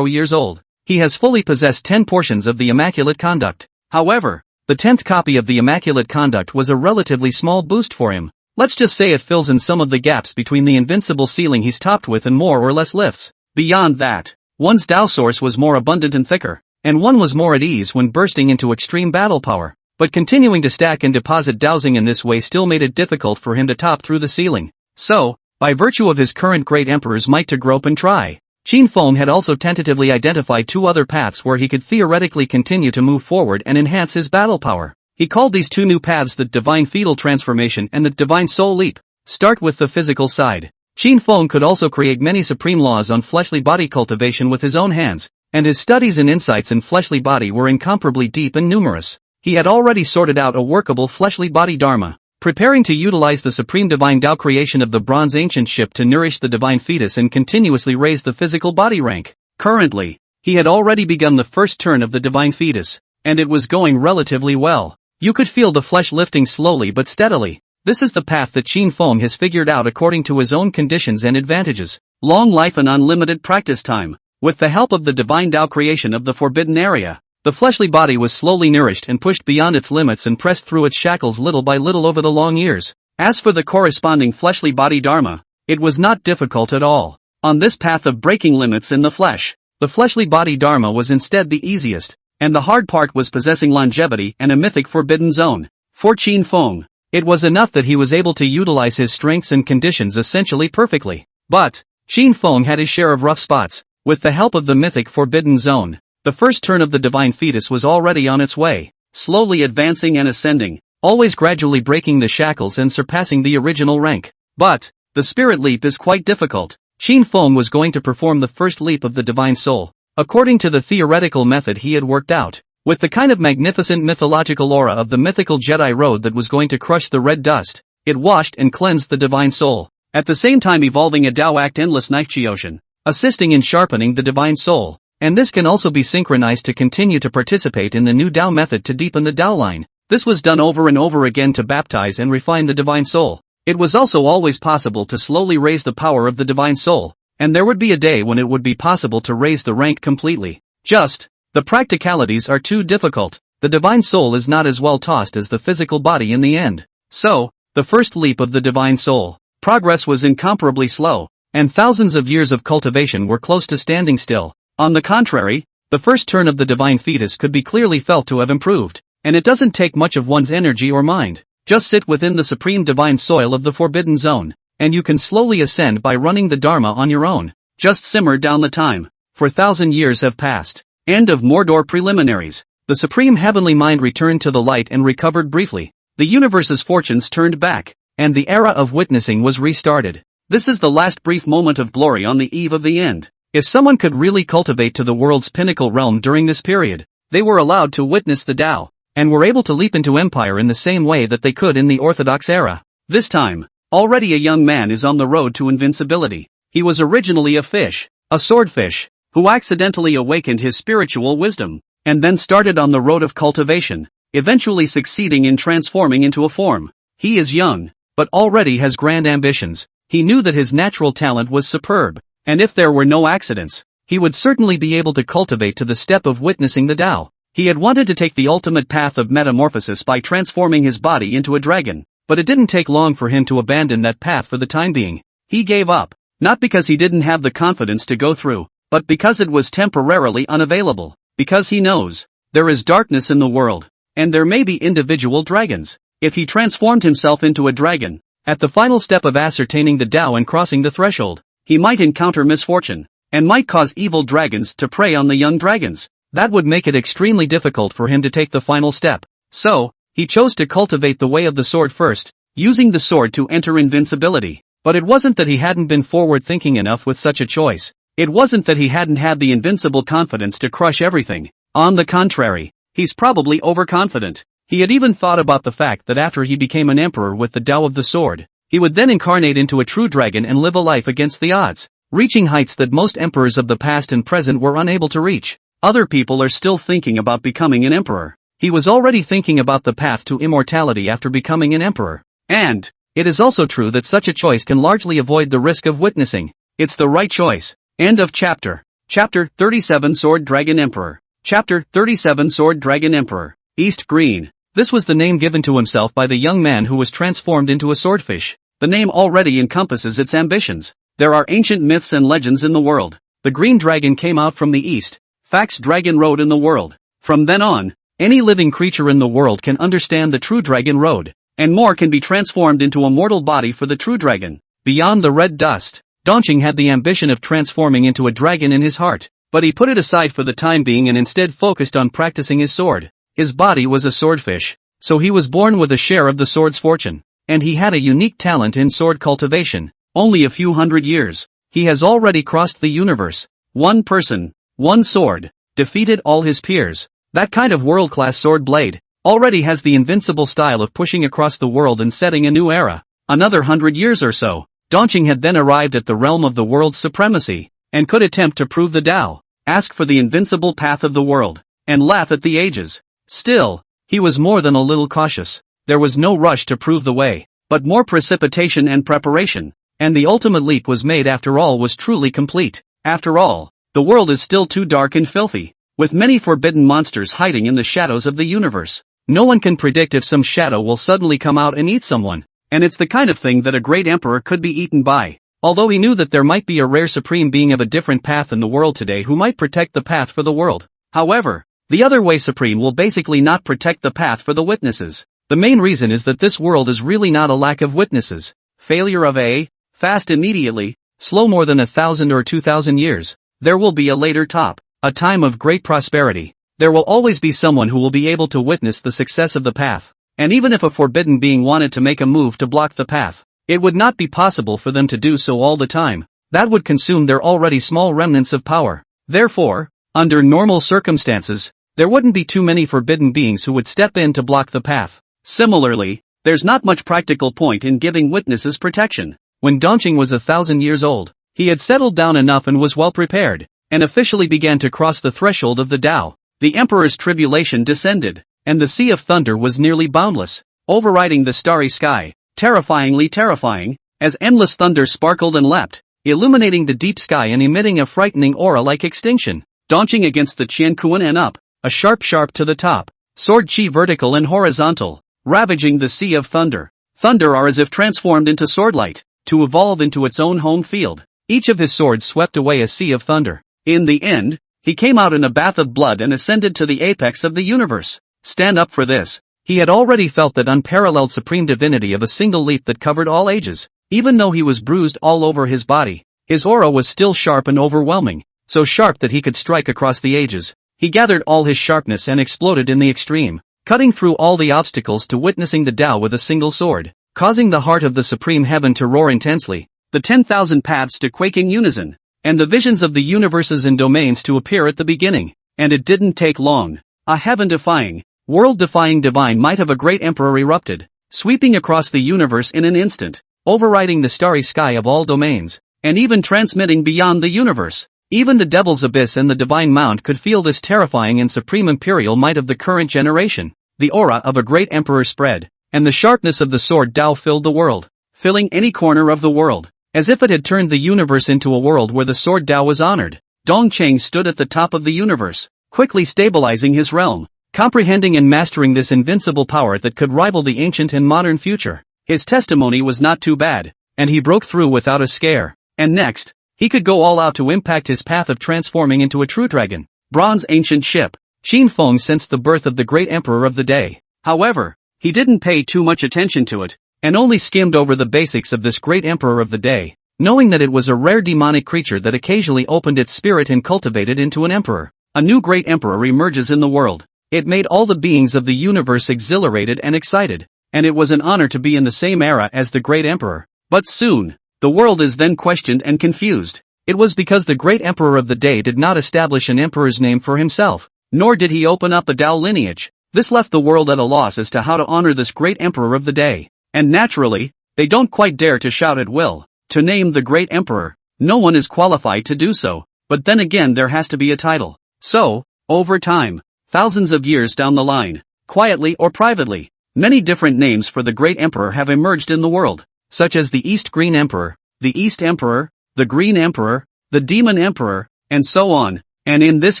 years old. He has fully possessed 10 portions of the Immaculate Conduct. However, the 10th copy of the Immaculate Conduct was a relatively small boost for him. Let's just say it fills in some of the gaps between the invincible ceiling he's topped with and more or less lifts. Beyond that, one's Tao source was more abundant and thicker, and one was more at ease when bursting into extreme battle power. But continuing to stack and deposit dowsing in this way still made it difficult for him to top through the ceiling. So, by virtue of his current great emperor's might to grope and try, Qin Feng had also tentatively identified 2 other paths where he could theoretically continue to move forward and enhance his battle power. He called these 2 new paths the Divine Fetal Transformation and the Divine Soul Leap. Start with the physical side. Qin Feng could also create many supreme laws on fleshly body cultivation with his own hands, and his studies and insights in fleshly body were incomparably deep and numerous. He had already sorted out a workable fleshly body dharma, preparing to utilize the supreme divine Tao creation of the bronze ancient ship to nourish the divine fetus and continuously raise the physical body rank. Currently, he had already begun the first turn of the divine fetus, and it was going relatively well. You could feel the flesh lifting slowly but steadily. This is the path that Qin Feng has figured out according to his own conditions and advantages. Long life and unlimited practice time. With the help of the divine Tao creation of the forbidden area, the fleshly body was slowly nourished and pushed beyond its limits and pressed through its shackles little by little over the long years. As for the corresponding fleshly body dharma, it was not difficult at all. On this path of breaking limits in the flesh, the fleshly body dharma was instead the easiest, and the hard part was possessing longevity and a mythic forbidden zone. For Qin Feng, it was enough that he was able to utilize his strengths and conditions essentially perfectly. But, Qin Feng had his share of rough spots. With the help of the mythic Forbidden Zone, the first turn of the divine fetus was already on its way, slowly advancing and ascending, always gradually breaking the shackles and surpassing the original rank. But the spirit leap is quite difficult. Qin Feng was going to perform the first leap of the divine soul, according to the theoretical method he had worked out, with the kind of magnificent mythological aura of the mythical Jedi road that was going to crush the red dust. It washed and cleansed the divine soul, at the same time evolving a Tao Act endless knife Chiotian, assisting in sharpening the divine soul. And this can also be synchronized to continue to participate in the new Tao method to deepen the Tao line. This was done over and over again to baptize and refine the divine soul. It was also always possible to slowly raise the power of the divine soul, and there would be a day when it would be possible to raise the rank completely. Just, the practicalities are too difficult. The divine soul is not as well tossed as the physical body in the end. So, the first leap of the divine soul, progress was incomparably slow, and thousands of years of cultivation were close to standing still. On the contrary, the first turn of the divine fetus could be clearly felt to have improved, and it doesn't take much of one's energy or mind. Just sit within the supreme divine soil of the Forbidden Zone, and you can slowly ascend by running the Dharma on your own. Just simmer down the time, for 1,000 years have passed. End of Mordor preliminaries. The supreme heavenly mind returned to the light and recovered briefly. The universe's fortunes turned back, and the era of witnessing was restarted. This is the last brief moment of glory on the eve of the end. If someone could really cultivate to the world's pinnacle realm during this period, they were allowed to witness the Tao, and were able to leap into empire in the same way that they could in the Orthodox era. This time, already a young man is on the road to invincibility. He was originally a fish, a swordfish, who accidentally awakened his spiritual wisdom, and then started on the road of cultivation, eventually succeeding in transforming into a form. He is young, but already has grand ambitions. He knew that his natural talent was superb, and if there were no accidents, he would certainly be able to cultivate to the step of witnessing the Tao. He had wanted to take the ultimate path of metamorphosis by transforming his body into a dragon, but it didn't take long for him to abandon that path for the time being. He gave up, not because he didn't have the confidence to go through, but because it was temporarily unavailable, because he knows, there is darkness in the world, and there may be individual dragons. If he transformed himself into a dragon, at the final step of ascertaining the Tao and crossing the threshold, he might encounter misfortune, and might cause evil dragons to prey on the young dragons. That would make it extremely difficult for him to take the final step. So, he chose to cultivate the way of the sword first, using the sword to enter invincibility. But it wasn't that he hadn't been forward-thinking enough with such a choice. It wasn't that he hadn't had the invincible confidence to crush everything. On the contrary, he's probably overconfident. He had even thought about the fact that after he became an emperor with the Tao of the sword, he would then incarnate into a true dragon and live a life against the odds, reaching heights that most emperors of the past and present were unable to reach. Other people are still thinking about becoming an emperor. He was already thinking about the path to immortality after becoming an emperor. And it is also true that such a choice can largely avoid the risk of witnessing. It's the right choice. End of chapter. Chapter 37 Sword Dragon Emperor. Chapter 37 Sword Dragon Emperor. East Green. This was the name given to himself by the young man who was transformed into a swordfish. The name already encompasses its ambitions. There are ancient myths and legends in the world. The green dragon came out from the east. Facts dragon rode in the world. From then on, any living creature in the world can understand the true dragon road, and more can be transformed into a mortal body for the true dragon. Beyond the red dust, Dongqing had the ambition of transforming into a dragon in his heart, but he put it aside for the time being and instead focused on practicing his sword. His body was a swordfish, so he was born with a share of the sword's fortune, and he had a unique talent in sword cultivation. Only a few hundred years, he has already crossed the universe. One person, one sword, defeated all his peers. That kind of world-class sword blade already has the invincible style of pushing across the world and setting a new era. Another 100 years or so, Dongqing had then arrived at the realm of the world's supremacy, and could attempt to prove the Tao, ask for the invincible path of the world, and laugh at the ages. Still, he was more than a little cautious. There was no rush to prove the way, but more precipitation and preparation, and the ultimate leap was made after all was truly complete. After all, the world is still too dark and filthy, with many forbidden monsters hiding in the shadows of the universe. No one can predict if some shadow will suddenly come out and eat someone, and it's the kind of thing that a great emperor could be eaten by. Although he knew that there might be a rare supreme being of a different path in the world today who might protect the path for the world. However, the other way supreme will basically not protect the path for the witnesses. The main reason is that this world is really not a lack of witnesses. Failure of a fast immediately, slow more than 1,000 or 2,000 years. There will be a later top, a time of great prosperity. There will always be someone who will be able to witness the success of the path. And even if a forbidden being wanted to make a move to block the path, it would not be possible for them to do so all the time. That would consume their already small remnants of power. Therefore, under normal circumstances, there wouldn't be too many forbidden beings who would step in to block the path. Similarly, there's not much practical point in giving witnesses protection. When Dongqing was 1,000 years old, he had settled down enough and was well prepared, and officially began to cross the threshold of the Tao. The Emperor's tribulation descended, and the Sea of Thunder was nearly boundless, overriding the starry sky, terrifyingly terrifying, as endless thunder sparkled and leapt, illuminating the deep sky and emitting a frightening aura like extinction. Dongqing against the Qian and up, a sharp to the top, sword chi vertical and horizontal, ravaging the Sea of Thunder. Thunder are as if transformed into swordlight, to evolve into its own home field. Each of his swords swept away a sea of thunder. In the end, he came out in a bath of blood and ascended to the apex of the universe. Stand up for this. He had already felt that unparalleled supreme divinity of a single leap that covered all ages. Even though he was bruised all over his body, his aura was still sharp and overwhelming, so sharp that he could strike across the ages. He gathered all his sharpness and exploded in the extreme, cutting through all the obstacles to witnessing the Tao with a single sword, causing the heart of the supreme heaven to roar intensely, the 10,000 paths to quake in unison, and the visions of the universes and domains to appear at the beginning. And it didn't take long. A heaven-defying, world-defying divine might of a great emperor erupted, sweeping across the universe in an instant, overriding the starry sky of all domains, and even transmitting beyond the universe. Even the Devil's Abyss and the Divine Mount could feel this terrifying and supreme imperial might of the current generation. The aura of a great emperor spread, and the sharpness of the sword Tao filled the world, filling any corner of the world, as if it had turned the universe into a world where the sword Tao was honored. Dongqing stood at the top of the universe, quickly stabilizing his realm, comprehending and mastering this invincible power that could rival the ancient and modern future. His testimony was not too bad, and he broke through without a scare. And next, he could go all out to impact his path of transforming into a true dragon. Bronze ancient ship. Qin Feng sensed the birth of the great emperor of the day. However, he didn't pay too much attention to it, and only skimmed over the basics of this great emperor of the day, knowing that it was a rare demonic creature that occasionally opened its spirit and cultivated into an emperor. A new great emperor emerges in the world. It made all the beings of the universe exhilarated and excited, and it was an honor to be in the same era as the great emperor. But soon, the world is then questioned and confused. It was because the great emperor of the day did not establish an emperor's name for himself, nor did he open up a Tao lineage. This left the world at a loss as to how to honor this great emperor of the day. And naturally, they don't quite dare to shout at will, to name the great emperor. No one is qualified to do so, but then again there has to be a title. So, over time, thousands of years down the line, quietly or privately, many different names for the great emperor have emerged in the world, such as the East Green Emperor, the East Emperor, the Green Emperor, the Demon Emperor, and so on. And in this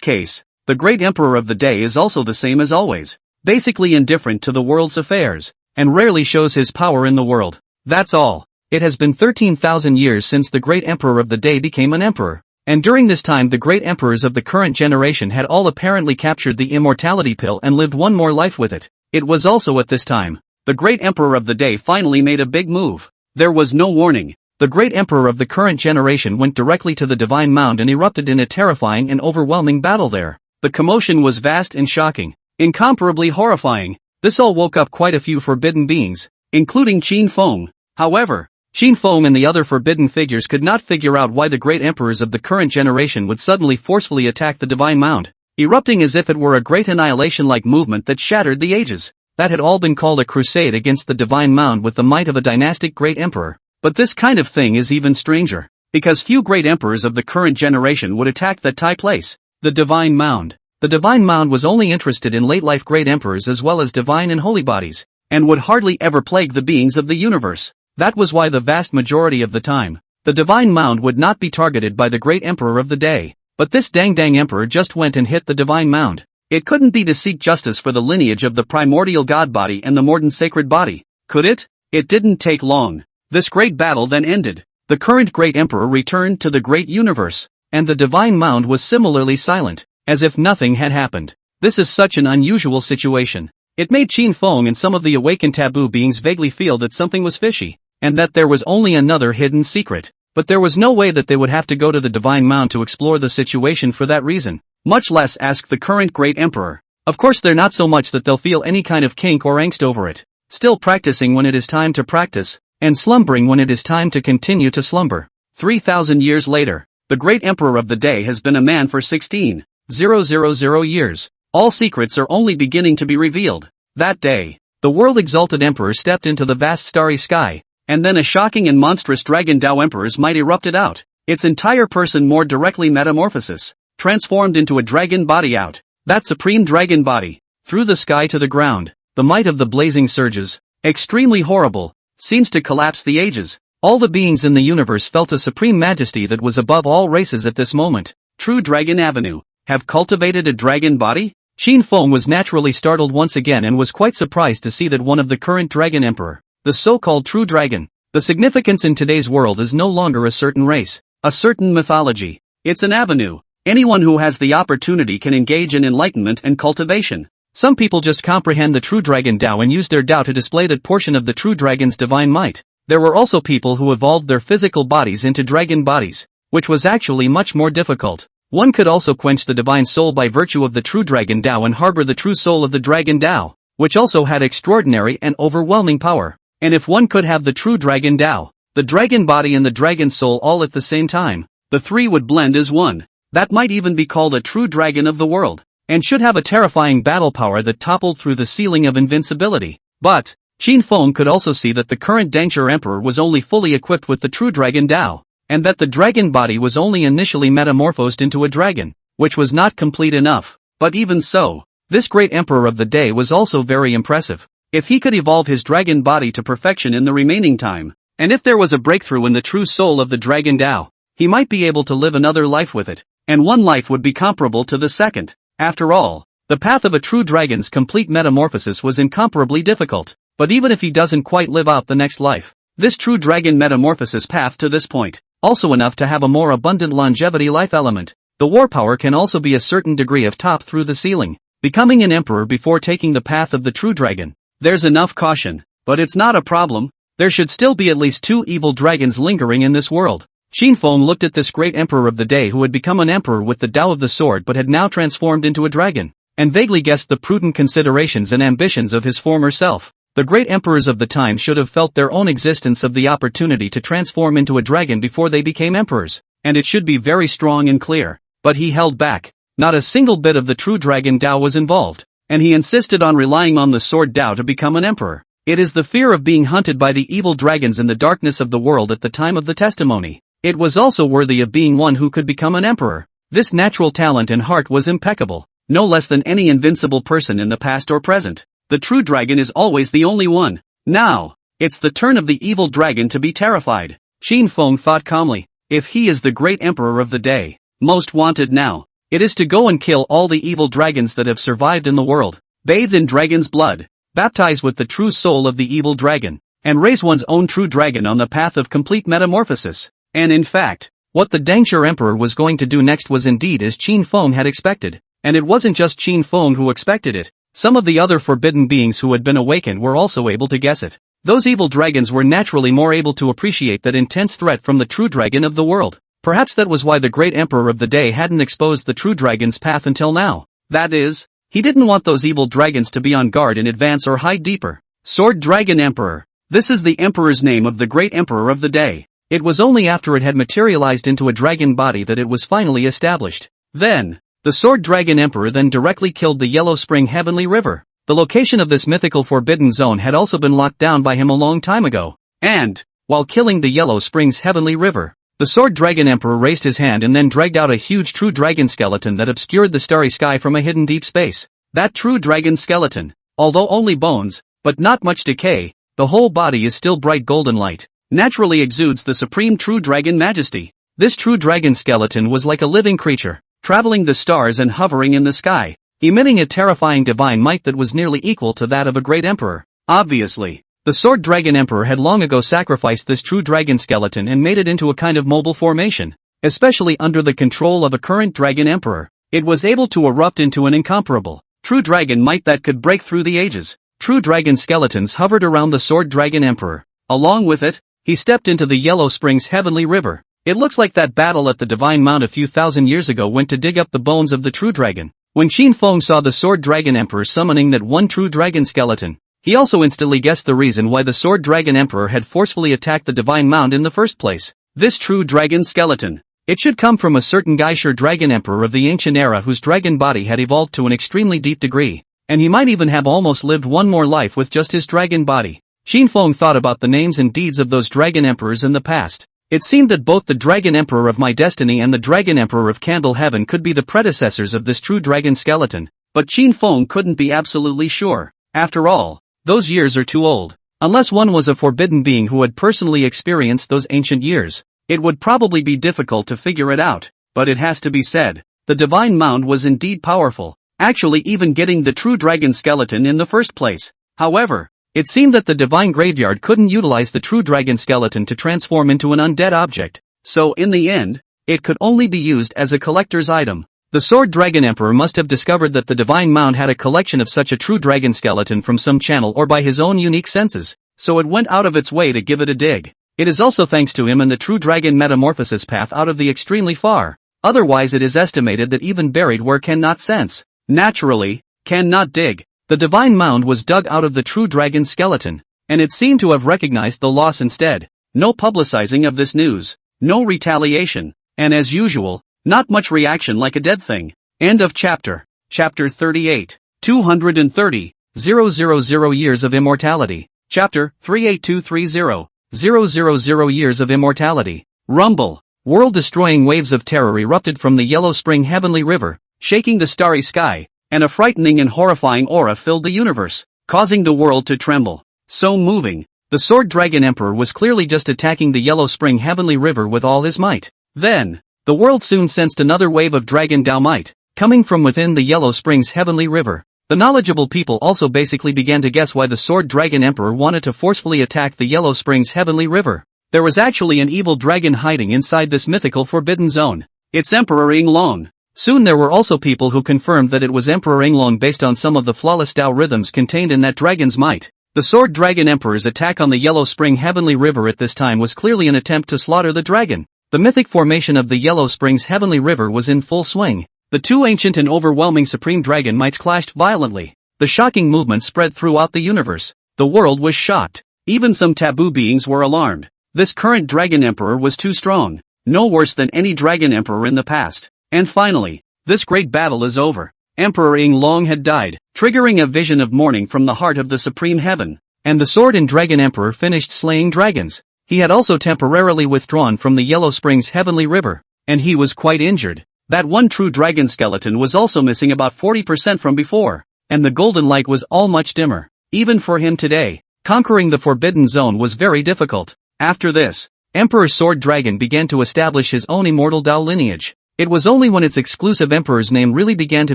case, the great emperor of the day is also the same as always, basically indifferent to the world's affairs, and rarely shows his power in the world. That's all. It has been 13,000 years since the great emperor of the day became an emperor, and during this time the great emperors of the current generation had all apparently captured the immortality pill and lived one more life with it. It was also at this time, the great emperor of the day finally made a big move. There was no warning. The great emperor of the current generation went directly to the Divine Mound and erupted in a terrifying and overwhelming battle there. The commotion was vast and shocking, incomparably horrifying. This all woke up quite a few forbidden beings, including Qin Feng. However, Qin Feng and the other forbidden figures could not figure out why the great emperors of the current generation would suddenly forcefully attack the Divine Mound, erupting as if it were a great annihilation-like movement that shattered the ages. That had all been called a crusade against the Divine Mound with the might of a dynastic great emperor. But this kind of thing is even stranger, because few great emperors of the current generation would attack that Tai place, the Divine Mound. The Divine Mound was only interested in late-life great emperors as well as divine and holy bodies, and would hardly ever plague the beings of the universe. That was why the vast majority of the time, the Divine Mound would not be targeted by the great emperor of the day. But this dang emperor just went and hit the Divine Mound. It couldn't be to seek justice for the lineage of the primordial god body and the modern sacred body, could it? It didn't take long. This great battle then ended. The current great emperor returned to the great universe, and the Divine Mound was similarly silent, as if nothing had happened. This is such an unusual situation. It made Qin Feng and some of the awakened taboo beings vaguely feel that something was fishy, and that there was only another hidden secret. but there was no way that they would have to go to the Divine Mount to explore the situation for that reason, much less ask the current Great Emperor. Of course they're not so much that they'll feel any kind of kink or angst over it, still practicing when it is time to practice, and slumbering when it is time to continue to slumber. 3,000 years later, the Great Emperor of the day has been a man for 16,000 years. All secrets are only beginning to be revealed. That day, the world-exalted emperor stepped into the vast starry sky, and then a shocking and monstrous dragon Tao Emperor's might erupted out, its entire person more directly metamorphosis, transformed into a dragon body out. That supreme dragon body, through the sky to the ground, the might of the blazing surges, extremely horrible, seems to collapse the ages. All the beings in the universe felt a supreme majesty that was above all races at this moment. True Dragon Avenue, have cultivated a dragon body? Qin Feng was naturally startled once again and was quite surprised to see that one of the current dragon emperor, the so-called true dragon. The significance in today's world is no longer a certain race, a certain mythology. It's an avenue. Anyone who has the opportunity can engage in enlightenment and cultivation. Some people just comprehend the true dragon Tao and use their Tao to display that portion of the true dragon's divine might. There were also people who evolved their physical bodies into dragon bodies, which was actually much more difficult. One could also quench the divine soul by virtue of the true dragon Tao and harbor the true soul of the dragon Tao, which also had extraordinary and overwhelming power. And if one could have the true dragon Tao, the dragon body and the dragon soul all at the same time, the three would blend as one. That might even be called a true dragon of the world, and should have a terrifying battle power that toppled through the ceiling of invincibility. But Qin Feng could also see that the current Danger Emperor was only fully equipped with the true dragon Tao, and that the dragon body was only initially metamorphosed into a dragon, which was not complete enough. But even so, this great emperor of the day was also very impressive. If he could evolve his dragon body to perfection in the remaining time, and if there was a breakthrough in the true soul of the dragon Tao, he might be able to live another life with it, and one life would be comparable to the second. After all, the path of a true dragon's complete metamorphosis was incomparably difficult. But even if he doesn't quite live out the next life, this true dragon metamorphosis path to this point, also enough to have a more abundant longevity life element. The war power can also be a certain degree of top through the ceiling, becoming an emperor before taking the path of the true dragon. There's enough caution, but it's not a problem. There should still be at least 2 evil dragons lingering in this world. Qin Feng looked at this great emperor of the day who had become an emperor with the Tao of the sword but had now transformed into a dragon, and vaguely guessed the prudent considerations and ambitions of his former self. The great emperors of the time should have felt their own existence of the opportunity to transform into a dragon before they became emperors, and it should be very strong and clear. But he held back. Not a single bit of the true dragon Tao was involved, and he insisted on relying on the sword Tao to become an emperor. It is the fear of being hunted by the evil dragons in the darkness of the world at the time of the testimony. It was also worthy of being one who could become an emperor. This natural talent and heart was impeccable, no less than any invincible person in the past or present. The true dragon is always the only one. Now, it's the turn of the evil dragon to be terrified. Qin Feng thought calmly. If he is the great emperor of the day, most wanted now, it is to go and kill all the evil dragons that have survived in the world, bathed in dragon's blood, baptized with the true soul of the evil dragon, and raise one's own true dragon on the path of complete metamorphosis. And in fact, what the Danger Emperor was going to do next was indeed as Qin Feng had expected. And it wasn't just Qin Feng who expected it. Some of the other forbidden beings who had been awakened were also able to guess it. Those evil dragons were naturally more able to appreciate that intense threat from the true dragon of the world. Perhaps that was why the great emperor of the day hadn't exposed the true dragon's path until now. That is, he didn't want those evil dragons to be on guard in advance or hide deeper. Sword Dragon Emperor. This is the emperor's name of the great emperor of the day. It was only after it had materialized into a dragon body that it was finally established. Then, the Sword Dragon Emperor then directly killed the Yellow Spring Heavenly River. The location of this mythical forbidden zone had also been locked down by him a long time ago. And, while killing the Yellow Springs Heavenly River, the Sword Dragon Emperor raised his hand and then dragged out a huge true dragon skeleton that obscured the starry sky from a hidden deep space. That true dragon skeleton, although only bones, but not much decay, the whole body is still bright golden light, naturally exudes the supreme true dragon majesty. This true dragon skeleton was like a living creature, traveling the stars and hovering in the sky, emitting a terrifying divine might that was nearly equal to that of a great emperor. Obviously, the Sword Dragon Emperor had long ago sacrificed this true dragon skeleton and made it into a kind of mobile formation. Especially under the control of a current dragon emperor, it was able to erupt into an incomparable, true dragon might that could break through the ages. True dragon skeletons hovered around the Sword Dragon Emperor. Along with it, he stepped into the Yellow Springs Heavenly River, It looks like that battle at the Divine Mount a few thousand years ago went to dig up the bones of the true dragon. When Qin Feng saw the Sword Dragon Emperor summoning that one true dragon skeleton, he also instantly guessed the reason why the Sword Dragon Emperor had forcefully attacked the Divine Mount in the first place. This true dragon skeleton. It should come from a certain Geisher Dragon Emperor of the ancient era whose dragon body had evolved to an extremely deep degree, and he might even have almost lived one more life with just his dragon body. Qin Feng thought about the names and deeds of those dragon emperors in the past. It seemed that both the Dragon Emperor of My Destiny and the Dragon Emperor of Candle Heaven could be the predecessors of this true dragon skeleton, but Qin Feng couldn't be absolutely sure. After all, those years are too old. Unless one was a forbidden being who had personally experienced those ancient years, it would probably be difficult to figure it out. But it has to be said, the Divine Mound was indeed powerful, actually even getting the true dragon skeleton in the first place. However, it seemed that the Divine Graveyard couldn't utilize the true dragon skeleton to transform into an undead object, so in the end, it could only be used as a collector's item. The Sword Dragon Emperor must have discovered that the Divine Mound had a collection of such a true dragon skeleton from some channel or by his own unique senses, so it went out of its way to give it a dig. It is also thanks to him and the true dragon metamorphosis path out of the extremely far. Otherwise it is estimated that even buried where cannot sense, naturally, cannot dig. The Divine Mound was dug out of the true dragon skeleton, and it seemed to have recognized the loss instead. No publicizing of this news, no retaliation, and as usual, not much reaction like a dead thing. End of chapter. Chapter 38. 230, 000 Years of Immortality. Chapter 38230, 000 Years of Immortality. Rumble. World-destroying waves of terror erupted from the Yellow Spring Heavenly River, shaking the starry sky, and a frightening and horrifying aura filled the universe, causing the world to tremble. So moving, the Sword Dragon Emperor was clearly just attacking the Yellow Spring Heavenly River with all his might. Then, the world soon sensed another wave of dragon Dao might, coming from within the Yellow Springs Heavenly River. The knowledgeable people also basically began to guess why the Sword Dragon Emperor wanted to forcefully attack the Yellow Springs Heavenly River. There was actually an evil dragon hiding inside this mythical forbidden zone. It's Emperor Yinglong. Soon there were also people who confirmed that it was Emperor Yinglong based on some of the flawless Dao rhythms contained in that dragon's might. The Sword Dragon Emperor's attack on the Yellow Spring Heavenly River at this time was clearly an attempt to slaughter the dragon. The mythic formation of the Yellow Springs Heavenly River was in full swing. The two ancient and overwhelming supreme dragon mights clashed violently. The shocking movement spread throughout the universe. The world was shocked. Even some taboo beings were alarmed. This current Dragon Emperor was too strong, no worse than any Dragon Emperor in the past. And finally, this great battle is over. Emperor Yinglong had died, triggering a vision of mourning from the heart of the Supreme Heaven. And the Sword and Dragon Emperor finished slaying dragons. He had also temporarily withdrawn from the Yellow Springs Heavenly River, and he was quite injured. That one true dragon skeleton was also missing about 40% from before, and the golden light was all much dimmer. Even for him today, conquering the Forbidden Zone was very difficult. After this, Emperor Sword Dragon began to establish his own immortal Dao lineage. It was only when its exclusive emperor's name really began to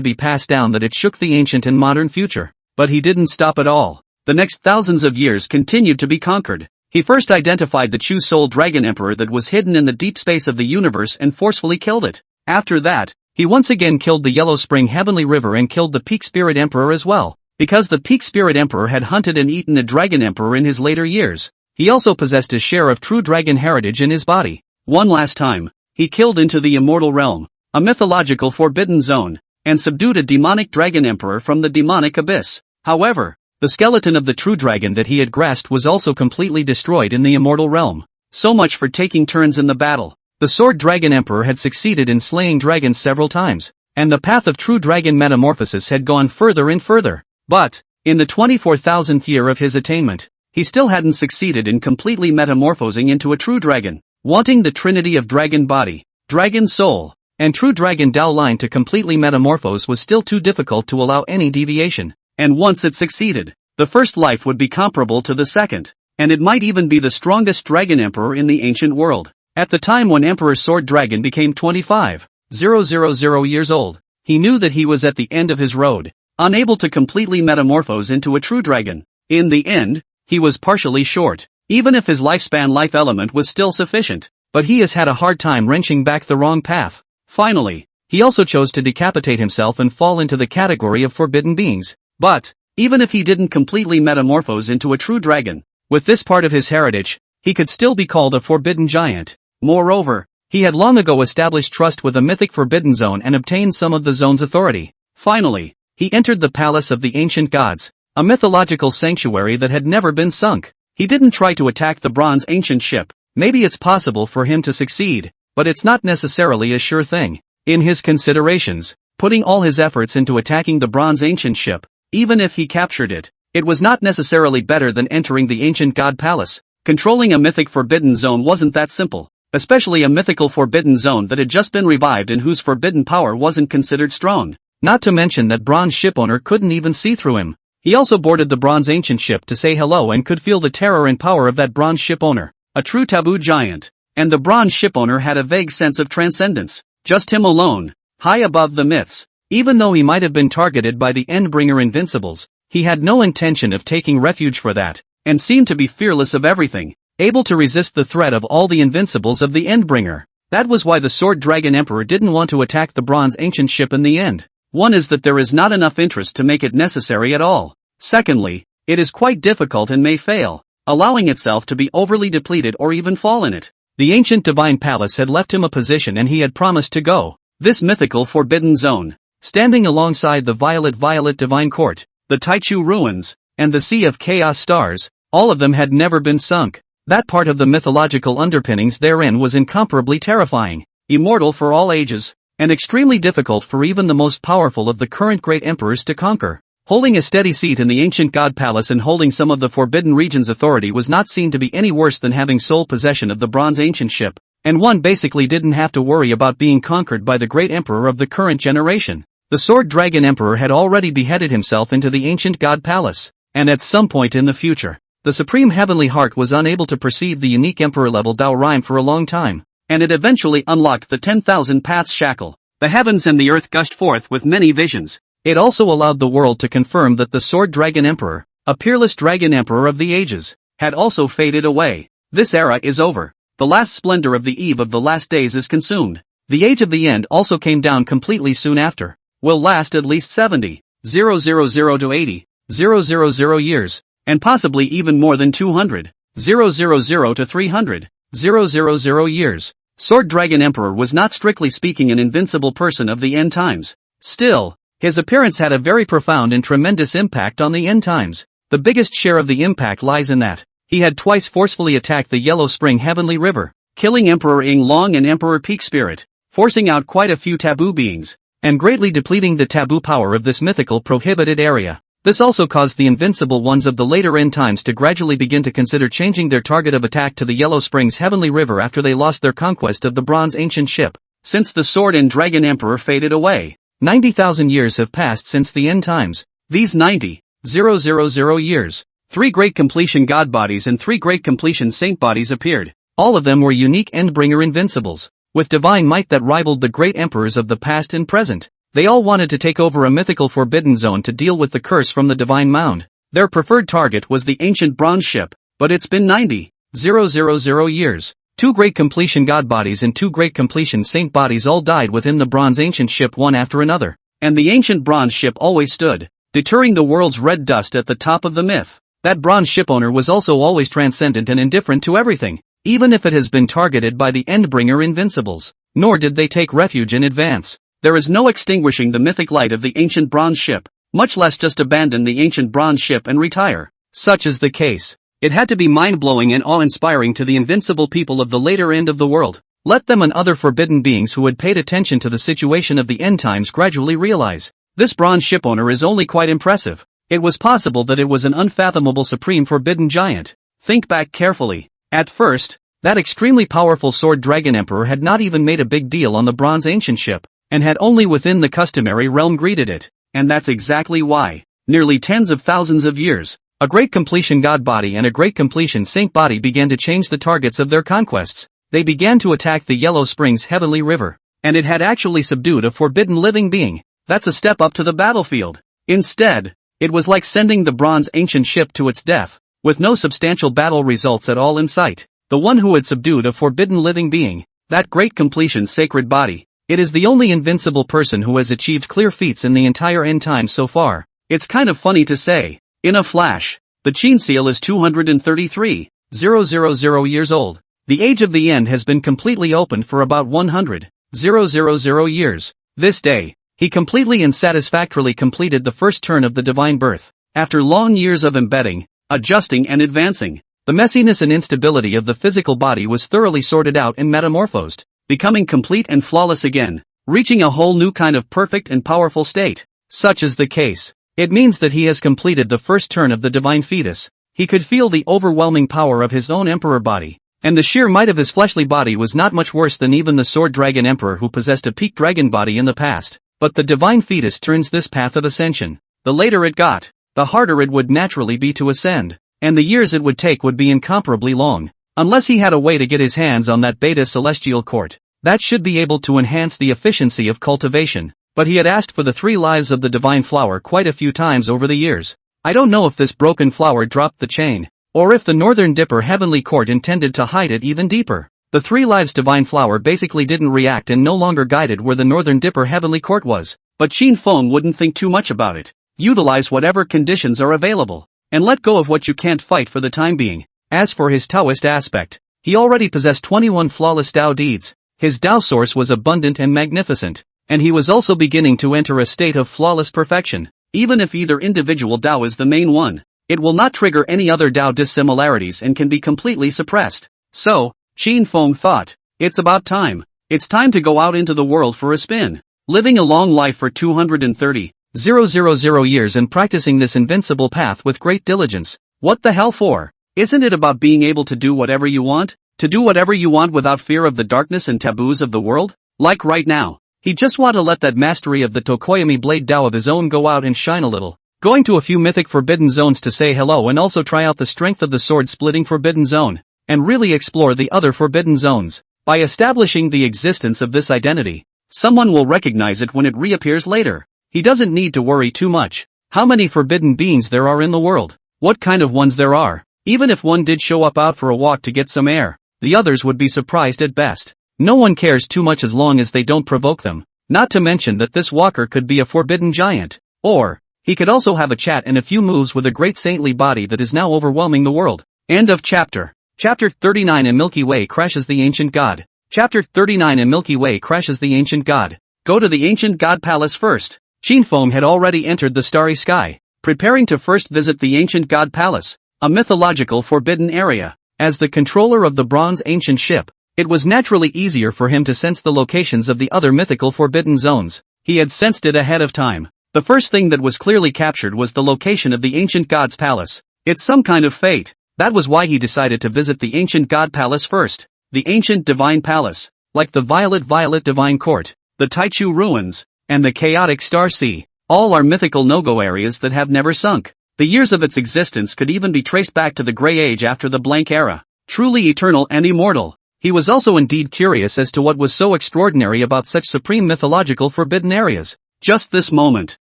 be passed down that it shook the ancient and modern future. But he didn't stop at all. The next thousands of years continued to be conquered. He first identified the true Soul Dragon Emperor that was hidden in the deep space of the universe and forcefully killed it. After that, he once again killed the Yellow Spring Heavenly River and killed the Peak Spirit Emperor as well. Because the Peak Spirit Emperor had hunted and eaten a Dragon Emperor in his later years, he also possessed his share of true dragon heritage in his body. One last time, he killed into the Immortal Realm, a mythological forbidden zone, and subdued a demonic Dragon Emperor from the demonic abyss. However, the skeleton of the true dragon that he had grasped was also completely destroyed in the Immortal Realm. So much for taking turns in the battle. The Sword Dragon Emperor had succeeded in slaying dragons several times, and the path of true dragon metamorphosis had gone further and further. But, in the 24,000th year of his attainment, he still hadn't succeeded in completely metamorphosing into a true dragon. Wanting the trinity of dragon body, dragon soul, and true dragon Dao line to completely metamorphose was still too difficult to allow any deviation. And once it succeeded, the first life would be comparable to the second, and it might even be the strongest dragon emperor in the ancient world. At the time when Emperor Sword Dragon became 25,000 years old, he knew that he was at the end of his road, unable to completely metamorphose into a true dragon. In the end, he was partially short, even if his lifespan life element was still sufficient, but he has had a hard time wrenching back the wrong path. Finally, he also chose to decapitate himself and fall into the category of forbidden beings. But, even if he didn't completely metamorphose into a true dragon, with this part of his heritage, he could still be called a forbidden giant. Moreover, He had long ago established trust with a mythic forbidden zone and obtained some of the zone's authority. Finally, he entered the palace of the ancient gods, a mythological sanctuary that had never been sunk. He didn't try to attack the bronze ancient ship. Maybe it's possible for him to succeed, but it's not necessarily a sure thing. In his considerations, putting all his efforts into attacking the bronze ancient ship, even if he captured it, it was not necessarily better than entering the ancient god palace. Controlling a mythic forbidden zone wasn't that simple, especially a mythical forbidden zone that had just been revived and whose forbidden power wasn't considered strong. Not to mention that bronze shipowner couldn't even see through him. He also boarded the bronze ancient ship to say hello and could feel the terror and power of that bronze shipowner, a true taboo giant. And the bronze shipowner had a vague sense of transcendence, just him alone, high above the myths. Even though he might have been targeted by the Endbringer invincibles, he had no intention of taking refuge for that, and seemed to be fearless of everything, able to resist the threat of all the invincibles of the Endbringer. That was why the Sword Dragon Emperor didn't want to attack the bronze ancient ship in the end. One is that there is not enough interest to make it necessary at all. Secondly, it is quite difficult and may fail, allowing itself to be overly depleted or even fall in it. The ancient divine palace had left him a position and he had promised to go. This mythical forbidden zone, standing alongside the violet divine court, the Taichu ruins, and the sea of chaos stars, all of them had never been sunk. That part of the mythological underpinnings therein was incomparably terrifying, immortal for all ages, and extremely difficult for even the most powerful of the current great emperors to conquer. Holding a steady seat in the ancient god palace and holding some of the forbidden region's authority was not seen to be any worse than having sole possession of the bronze ancient ship, and one basically didn't have to worry about being conquered by the great emperor of the current generation. The Sword Dragon Emperor had already beheaded himself into the ancient god palace, and at some point in the future, the Supreme Heavenly Heart was unable to perceive the unique emperor-level Dao Rhyme for a long time, and it eventually unlocked the 10,000 Paths shackle. The heavens and the earth gushed forth with many visions. It also allowed the world to confirm that the Sword Dragon Emperor, a peerless dragon emperor of the ages, had also faded away. This era is over. The last splendor of the eve of the last days is consumed. The age of the end also came down completely soon after. Will last at least 70,000 to 80,000 years, and possibly even more than 200,000 to 300,000 years. Sword Dragon Emperor was not strictly speaking an invincible person of the end times. Still, his appearance had a very profound and tremendous impact on the end times. The biggest share of the impact lies in that he had twice forcefully attacked the Yellow Spring Heavenly River, killing Emperor Ing Long and Emperor Peak Spirit, forcing out quite a few taboo beings, and greatly depleting the taboo power of this mythical prohibited area. This also caused the invincible ones of the later end times to gradually begin to consider changing their target of attack to the Yellow Springs Heavenly River after they lost their conquest of the bronze ancient ship. Since the Sword and Dragon Emperor faded away, 90,000 years have passed since the end times. These 90,000 years, 3 great completion god bodies and 3 great completion saint bodies appeared. All of them were unique Endbringer invincibles, with divine might that rivaled the great emperors of the past and present. They all wanted to take over a mythical forbidden zone to deal with the curse from the divine mound. Their preferred target was the ancient bronze ship, but it's been 90,000 years. 2 great completion god bodies and 2 great completion saint bodies all died within the bronze ancient ship one after another, and the ancient bronze ship always stood, deterring the world's red dust at the top of the myth. That bronze ship owner was also always transcendent and indifferent to everything, even if it has been targeted by the Endbringer invincibles. Nor did they take refuge in advance. There is no extinguishing the mythic light of the ancient bronze ship, much less just abandon the ancient bronze ship and retire. Such is the case. It had to be mind-blowing and awe-inspiring to the invincible people of the later end of the world. Let them and other forbidden beings who had paid attention to the situation of the end times gradually realize. This bronze ship owner is only quite impressive. It was possible that it was an unfathomable supreme forbidden giant. Think back carefully. At first, that extremely powerful Sword Dragon Emperor had not even made a big deal on the bronze ancient ship, and had only within the customary realm greeted it. And that's exactly why, nearly tens of thousands of years, a great completion god body and a great completion saint body began to change the targets of their conquests. They began to attack the Yellow Springs Heavenly River, and it had actually subdued a forbidden living being. That's a step up to the battlefield. Instead, it was like sending the bronze ancient ship to its death, with no substantial battle results at all in sight. The one who had subdued a forbidden living being, that great completion sacred body, it is the only invincible person who has achieved clear feats in the entire end time so far. It's kind of funny to say. In a flash, the Qin seal is 233,000 years old. The age of the end has been completely opened for about 100,000 years. This day, he completely and satisfactorily completed the first turn of the divine birth. After long years of embedding, adjusting and advancing, the messiness and instability of the physical body was thoroughly sorted out and metamorphosed, becoming complete and flawless again, reaching a whole new kind of perfect and powerful state. Such is the case. It means that he has completed the first turn of the divine fetus. He could feel the overwhelming power of his own emperor body, and the sheer might of his fleshly body was not much worse than even the sword dragon emperor who possessed a peak dragon body in the past. But the divine fetus turns this path of ascension. The later it got, the harder it would naturally be to ascend, and the years it would take would be incomparably long, unless he had a way to get his hands on that beta celestial court. That should be able to enhance the efficiency of cultivation. But he had asked for the 3 lives of the divine flower quite a few times over the years. I don't know if this broken flower dropped the chain, or if the Northern Dipper Heavenly Court intended to hide it even deeper. The 3 lives divine flower basically didn't react and no longer guided where the Northern Dipper Heavenly Court was. But Qin Feng wouldn't think too much about it. Utilize whatever conditions are available, and let go of what you can't fight for the time being. As for his Taoist aspect, he already possessed 21 flawless Tao deeds. His Tao source was abundant and magnificent, and he was also beginning to enter a state of flawless perfection. Even if either individual Tao is the main one, it will not trigger any other Tao dissimilarities and can be completely suppressed. So, Qin Feng thought, it's about time. It's time to go out into the world for a spin. Living a long life for 230,000 years and practicing this invincible path with great diligence. What the hell for? Isn't it about being able to do whatever you want? To do whatever you want without fear of the darkness and taboos of the world? Like right now. He just want to let that mastery of the Tokoyami blade Tao of his own go out and shine a little. Going to a few mythic forbidden zones to say hello and also try out the strength of the sword splitting forbidden zone, and really explore the other forbidden zones. By establishing the existence of this identity, someone will recognize it when it reappears later. He doesn't need to worry too much. How many forbidden beings there are in the world? What kind of ones there are? Even if one did show up out for a walk to get some air, the others would be surprised at best. No one cares too much as long as they don't provoke them. Not to mention that this walker could be a forbidden giant. Or, he could also have a chat and a few moves with a great saintly body that is now overwhelming the world. End of chapter. Chapter 39 A Milky Way crashes the ancient god. Chapter 39 A Milky Way crashes the ancient god. Go to the ancient god palace first. Qin Feng had already entered the starry sky, preparing to first visit the ancient god palace, a mythological forbidden area. As the controller of the bronze ancient ship, it was naturally easier for him to sense the locations of the other mythical forbidden zones. He had sensed it ahead of time. The first thing that was clearly captured was the location of the ancient god's palace. It's some kind of fate. That was why he decided to visit the ancient god palace first. The ancient divine palace, like the violet divine court, the Taichu ruins, and the chaotic star sea, all are mythical no-go areas that have never sunk. The years of its existence could even be traced back to the Grey Age after the Blank Era. Truly eternal and immortal. He was also indeed curious as to what was so extraordinary about such supreme mythological forbidden areas. Just this moment,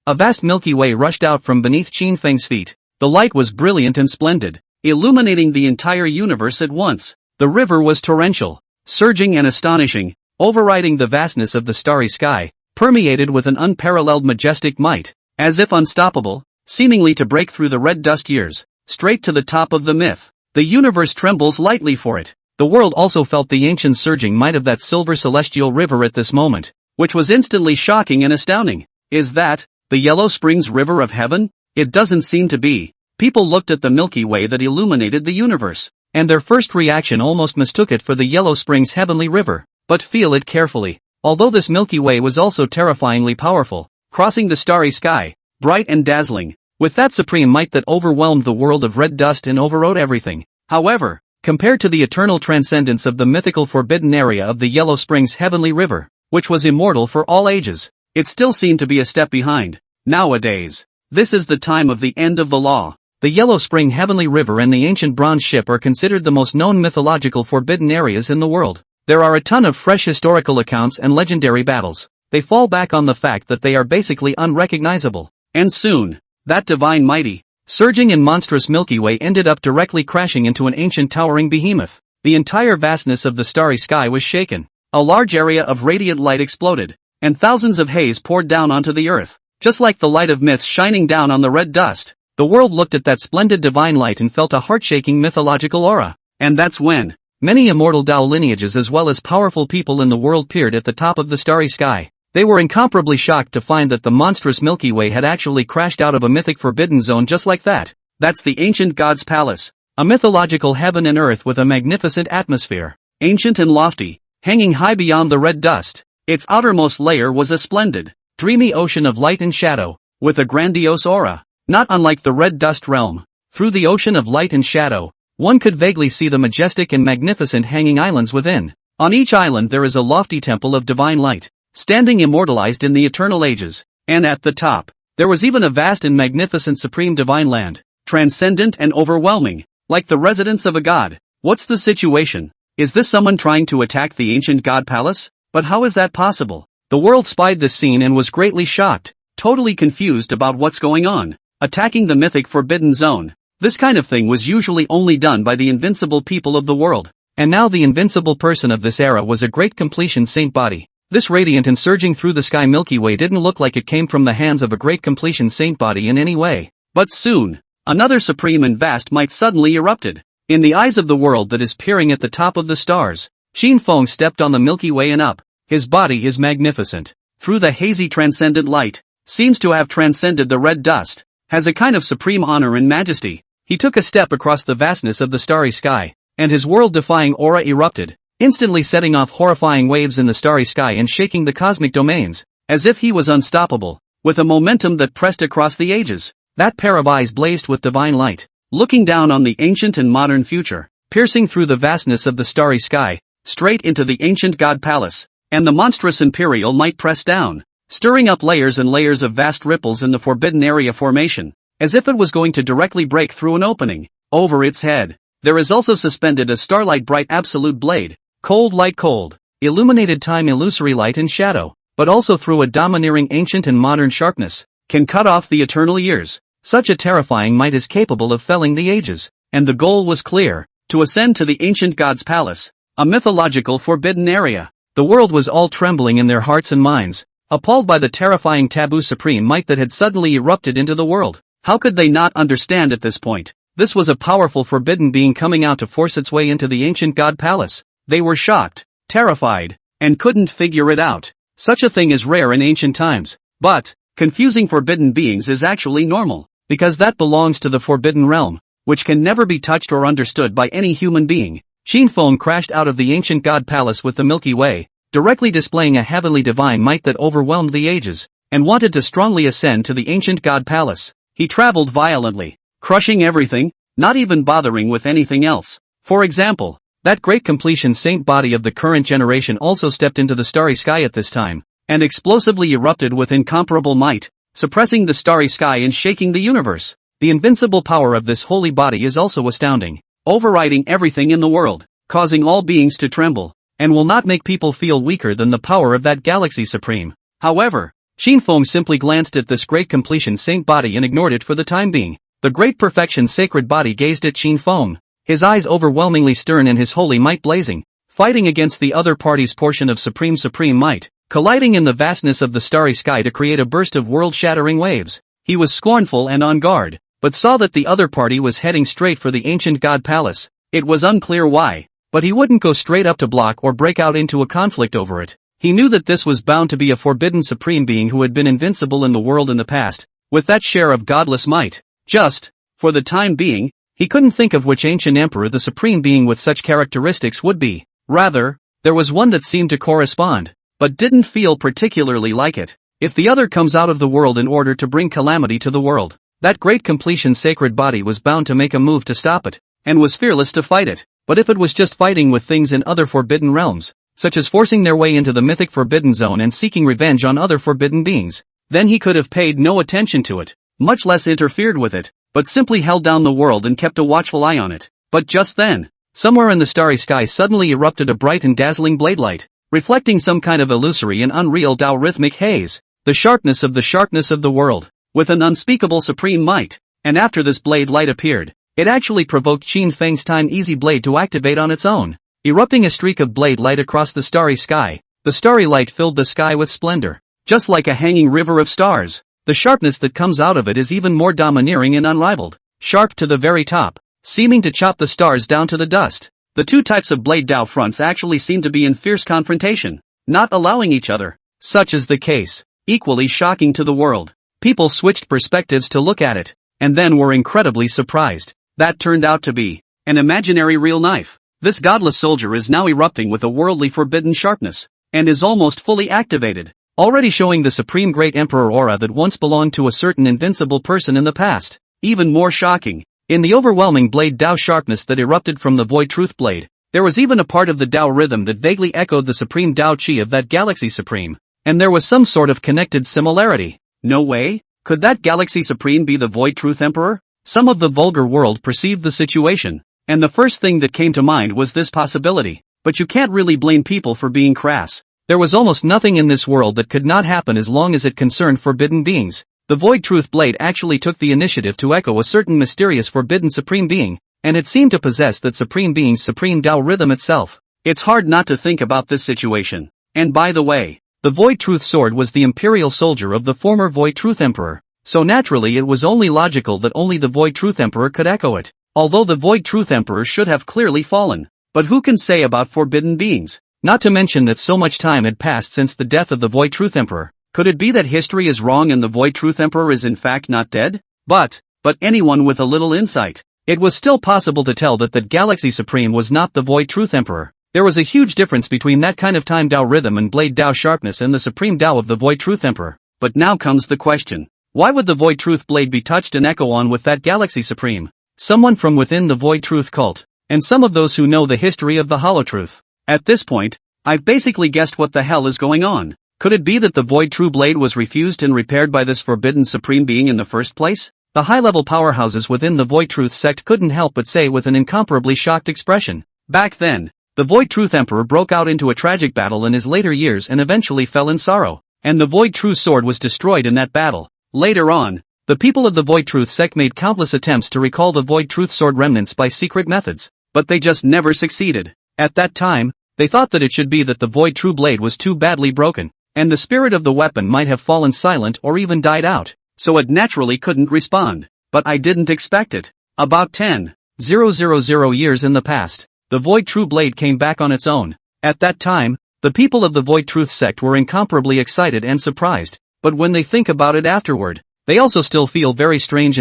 a vast Milky Way rushed out from beneath Qin Feng's feet. The light was brilliant and splendid, illuminating the entire universe at once. The river was torrential, surging and astonishing, overriding the vastness of the starry sky, permeated with an unparalleled majestic might, as if unstoppable, seemingly to break through the red dust years, straight to the top of the myth. The universe trembles lightly for it. The world also felt the ancient surging might of that silver celestial river at this moment, which was instantly shocking and astounding. Is that the Yellow Springs River of Heaven? It doesn't seem to be. People looked at the Milky Way that illuminated the universe, and their first reaction almost mistook it for the Yellow Springs Heavenly River. But feel it carefully. Although this Milky Way was also terrifyingly powerful, crossing the starry sky, bright and dazzling, with that supreme might that overwhelmed the world of red dust and overrode everything. However, compared to the eternal transcendence of the mythical forbidden area of the Yellow Springs Heavenly River, which was immortal for all ages, it still seemed to be a step behind. Nowadays, this is the time of the end of the law. The Yellow Spring Heavenly River and the ancient bronze ship are considered the most known mythological forbidden areas in the world. There are a ton of fresh historical accounts and legendary battles. They fall back on the fact that they are basically unrecognizable. And soon, that divine mighty, surging and monstrous Milky Way ended up directly crashing into an ancient towering behemoth. The entire vastness of the starry sky was shaken. A large area of radiant light exploded, and thousands of haze poured down onto the earth, just like the light of myths shining down on the red dust. The world looked at that splendid divine light and felt a heart-shaking mythological aura. And that's when Many immortal Tao lineages as well as powerful people in the world peered at the top of the starry sky. They were incomparably shocked to find that the monstrous Milky Way had actually crashed out of a mythic forbidden zone just like that. That's the ancient god's palace. A mythological heaven and earth with a magnificent atmosphere. Ancient and lofty, hanging high beyond the red dust. Its outermost layer was a splendid, dreamy ocean of light and shadow, with a grandiose aura. Not unlike the red dust realm. Through the ocean of light and shadow, one could vaguely see the majestic and magnificent hanging islands within. On each island there is a lofty temple of divine light, standing immortalized in the eternal ages. And at the top, there was even a vast and magnificent supreme divine land, transcendent and overwhelming, like the residence of a god. What's the situation? Is this someone trying to attack the ancient god palace? But how is that possible? The world spied this scene and was greatly shocked, totally confused about what's going on. Attacking the mythic forbidden zone. This kind of thing was usually only done by the invincible people of the world. And now the invincible person of this era was a great completion saint body. This radiant and surging through the sky Milky Way didn't look like it came from the hands of a great completion saint body in any way. But soon, another supreme and vast might suddenly erupted. In the eyes of the world that is peering at the top of the stars, Qin Feng stepped on the Milky Way and up. His body is magnificent. Through the hazy transcendent light, seems to have transcended the red dust, has a kind of supreme honor and majesty. He took a step across the vastness of the starry sky, and his world-defying aura erupted, instantly setting off horrifying waves in the starry sky and shaking the cosmic domains, as if he was unstoppable, with a momentum that pressed across the ages. That pair of eyes blazed with divine light, looking down on the ancient and modern future, piercing through the vastness of the starry sky, straight into the ancient god palace, and the monstrous imperial might press down, stirring up layers and layers of vast ripples in the forbidden area formation, as if it was going to directly break through an opening. Over its head, there is also suspended a starlight bright absolute blade, cold light cold, illuminated time illusory light and shadow, but also through a domineering ancient and modern sharpness, can cut off the eternal years. Such a terrifying might is capable of felling the ages, and the goal was clear, to ascend to the ancient god's palace, a mythological forbidden area. The world was all trembling in their hearts and minds, appalled by the terrifying taboo supreme might that had suddenly erupted into the world. How could they not understand at this point? This was a powerful forbidden being coming out to force its way into the ancient god palace. They were shocked, terrified, and couldn't figure it out. Such a thing is rare in ancient times. But, confusing forbidden beings is actually normal, because that belongs to the forbidden realm, which can never be touched or understood by any human being. Qin Feng crashed out of the ancient god palace with the Milky Way, directly displaying a heavenly divine might that overwhelmed the ages, and wanted to strongly ascend to the ancient god palace. He traveled violently, crushing everything, not even bothering with anything else. For example, that great completion saint body of the current generation also stepped into the starry sky at this time, and explosively erupted with incomparable might, suppressing the starry sky and shaking the universe. The invincible power of this holy body is also astounding, overriding everything in the world, causing all beings to tremble, and will not make people feel weaker than the power of that galaxy supreme. However, Qin Feng simply glanced at this great completion saint body and ignored it for the time being. The great perfection sacred body gazed at Qin Feng, his eyes overwhelmingly stern and his holy might blazing, fighting against the other party's portion of supreme might, colliding in the vastness of the starry sky to create a burst of world-shattering waves. He was scornful and on guard, but saw that the other party was heading straight for the ancient god palace. It was unclear why, but he wouldn't go straight up to block or break out into a conflict over it. He knew that this was bound to be a forbidden supreme being who had been invincible in the world in the past, with that share of godless might. Just, for the time being, he couldn't think of which ancient emperor the supreme being with such characteristics would be. Rather, there was one that seemed to correspond, but didn't feel particularly like it. If the other comes out of the world in order to bring calamity to the world, that great completion sacred body was bound to make a move to stop it, and was fearless to fight it. But if it was just fighting with things in other forbidden realms, such as forcing their way into the mythic forbidden zone and seeking revenge on other forbidden beings, then he could have paid no attention to it, much less interfered with it, but simply held down the world and kept a watchful eye on it. But just then, somewhere in the starry sky suddenly erupted a bright and dazzling blade light, reflecting some kind of illusory and unreal Tao rhythmic haze, the sharpness of the world, with an unspeakable supreme might. And after this blade light appeared, it actually provoked Qin Feng's time-easy blade to activate on its own, erupting a streak of blade light across the starry sky. The starry light filled the sky with splendor, just like a hanging river of stars. The sharpness that comes out of it is even more domineering and unrivaled, sharp to the very top, seeming to chop the stars down to the dust. the two types of blade Dao fronts actually seem to be in fierce confrontation, not allowing each other. Such is the case. Equally shocking to the world. People switched perspectives to look at it, and then were incredibly surprised. That turned out to be an imaginary real knife. This godless soldier is now erupting with a worldly forbidden sharpness, and is almost fully activated, already showing the supreme great emperor aura that once belonged to a certain invincible person in the past. Even more shocking, in the overwhelming blade Dao sharpness that erupted from the void truth blade, there was even a part of the Dao rhythm that vaguely echoed the supreme Dao Qi of that galaxy supreme, and there was some sort of connected similarity. No way? Could that galaxy supreme be the void truth emperor? Some of the vulgar world perceived the situation, and the first thing that came to mind was this possibility. But you can't really blame people for being crass. There was almost nothing in this world that could not happen as long as it concerned forbidden beings. The void truth blade actually took the initiative to echo a certain mysterious forbidden supreme being, and it seemed to possess that supreme being's supreme Dao rhythm itself. It's hard not to think about this situation. And by the way, the void truth sword was the imperial soldier of the former void truth emperor, so naturally it was only logical that only the void truth emperor could echo it, although the void truth emperor should have clearly fallen. But who can say about forbidden beings? Not to mention that so much time had passed since the death of the void truth emperor. Could it be that history is wrong and the void truth emperor is in fact not dead? But anyone with a little insight, it was still possible to tell that galaxy supreme was not the void truth emperor. There was a huge difference between that kind of time Dao rhythm and blade Dao sharpness and the supreme Dao of the void truth emperor. But now comes the question. Why would the void truth blade be touched and echo on with that galaxy supreme? Someone from within the void truth cult, and some of those who know the history of the hollow truth. At this point, I've basically guessed what the hell is going on. Could it be that the void true blade was refused and repaired by this forbidden supreme being in the first place? The high-level powerhouses within the void truth sect couldn't help but say with an incomparably shocked expression. Back then, the void truth emperor broke out into a tragic battle in his later years and eventually fell in sorrow, and the void true sword was destroyed in that battle. Later on, the people of the void truth sect made countless attempts to recall the void truth sword remnants by secret methods, but they just never succeeded. At that time, they thought that it should be that the void true blade was too badly broken, and the spirit of the weapon might have fallen silent or even died out, so it naturally couldn't respond. But I didn't expect it. About 10,000 years in the past, the void true blade came back on its own. At that time, the people of the void truth sect were incomparably excited and surprised, but when they think about it afterward, they also still feel very strange,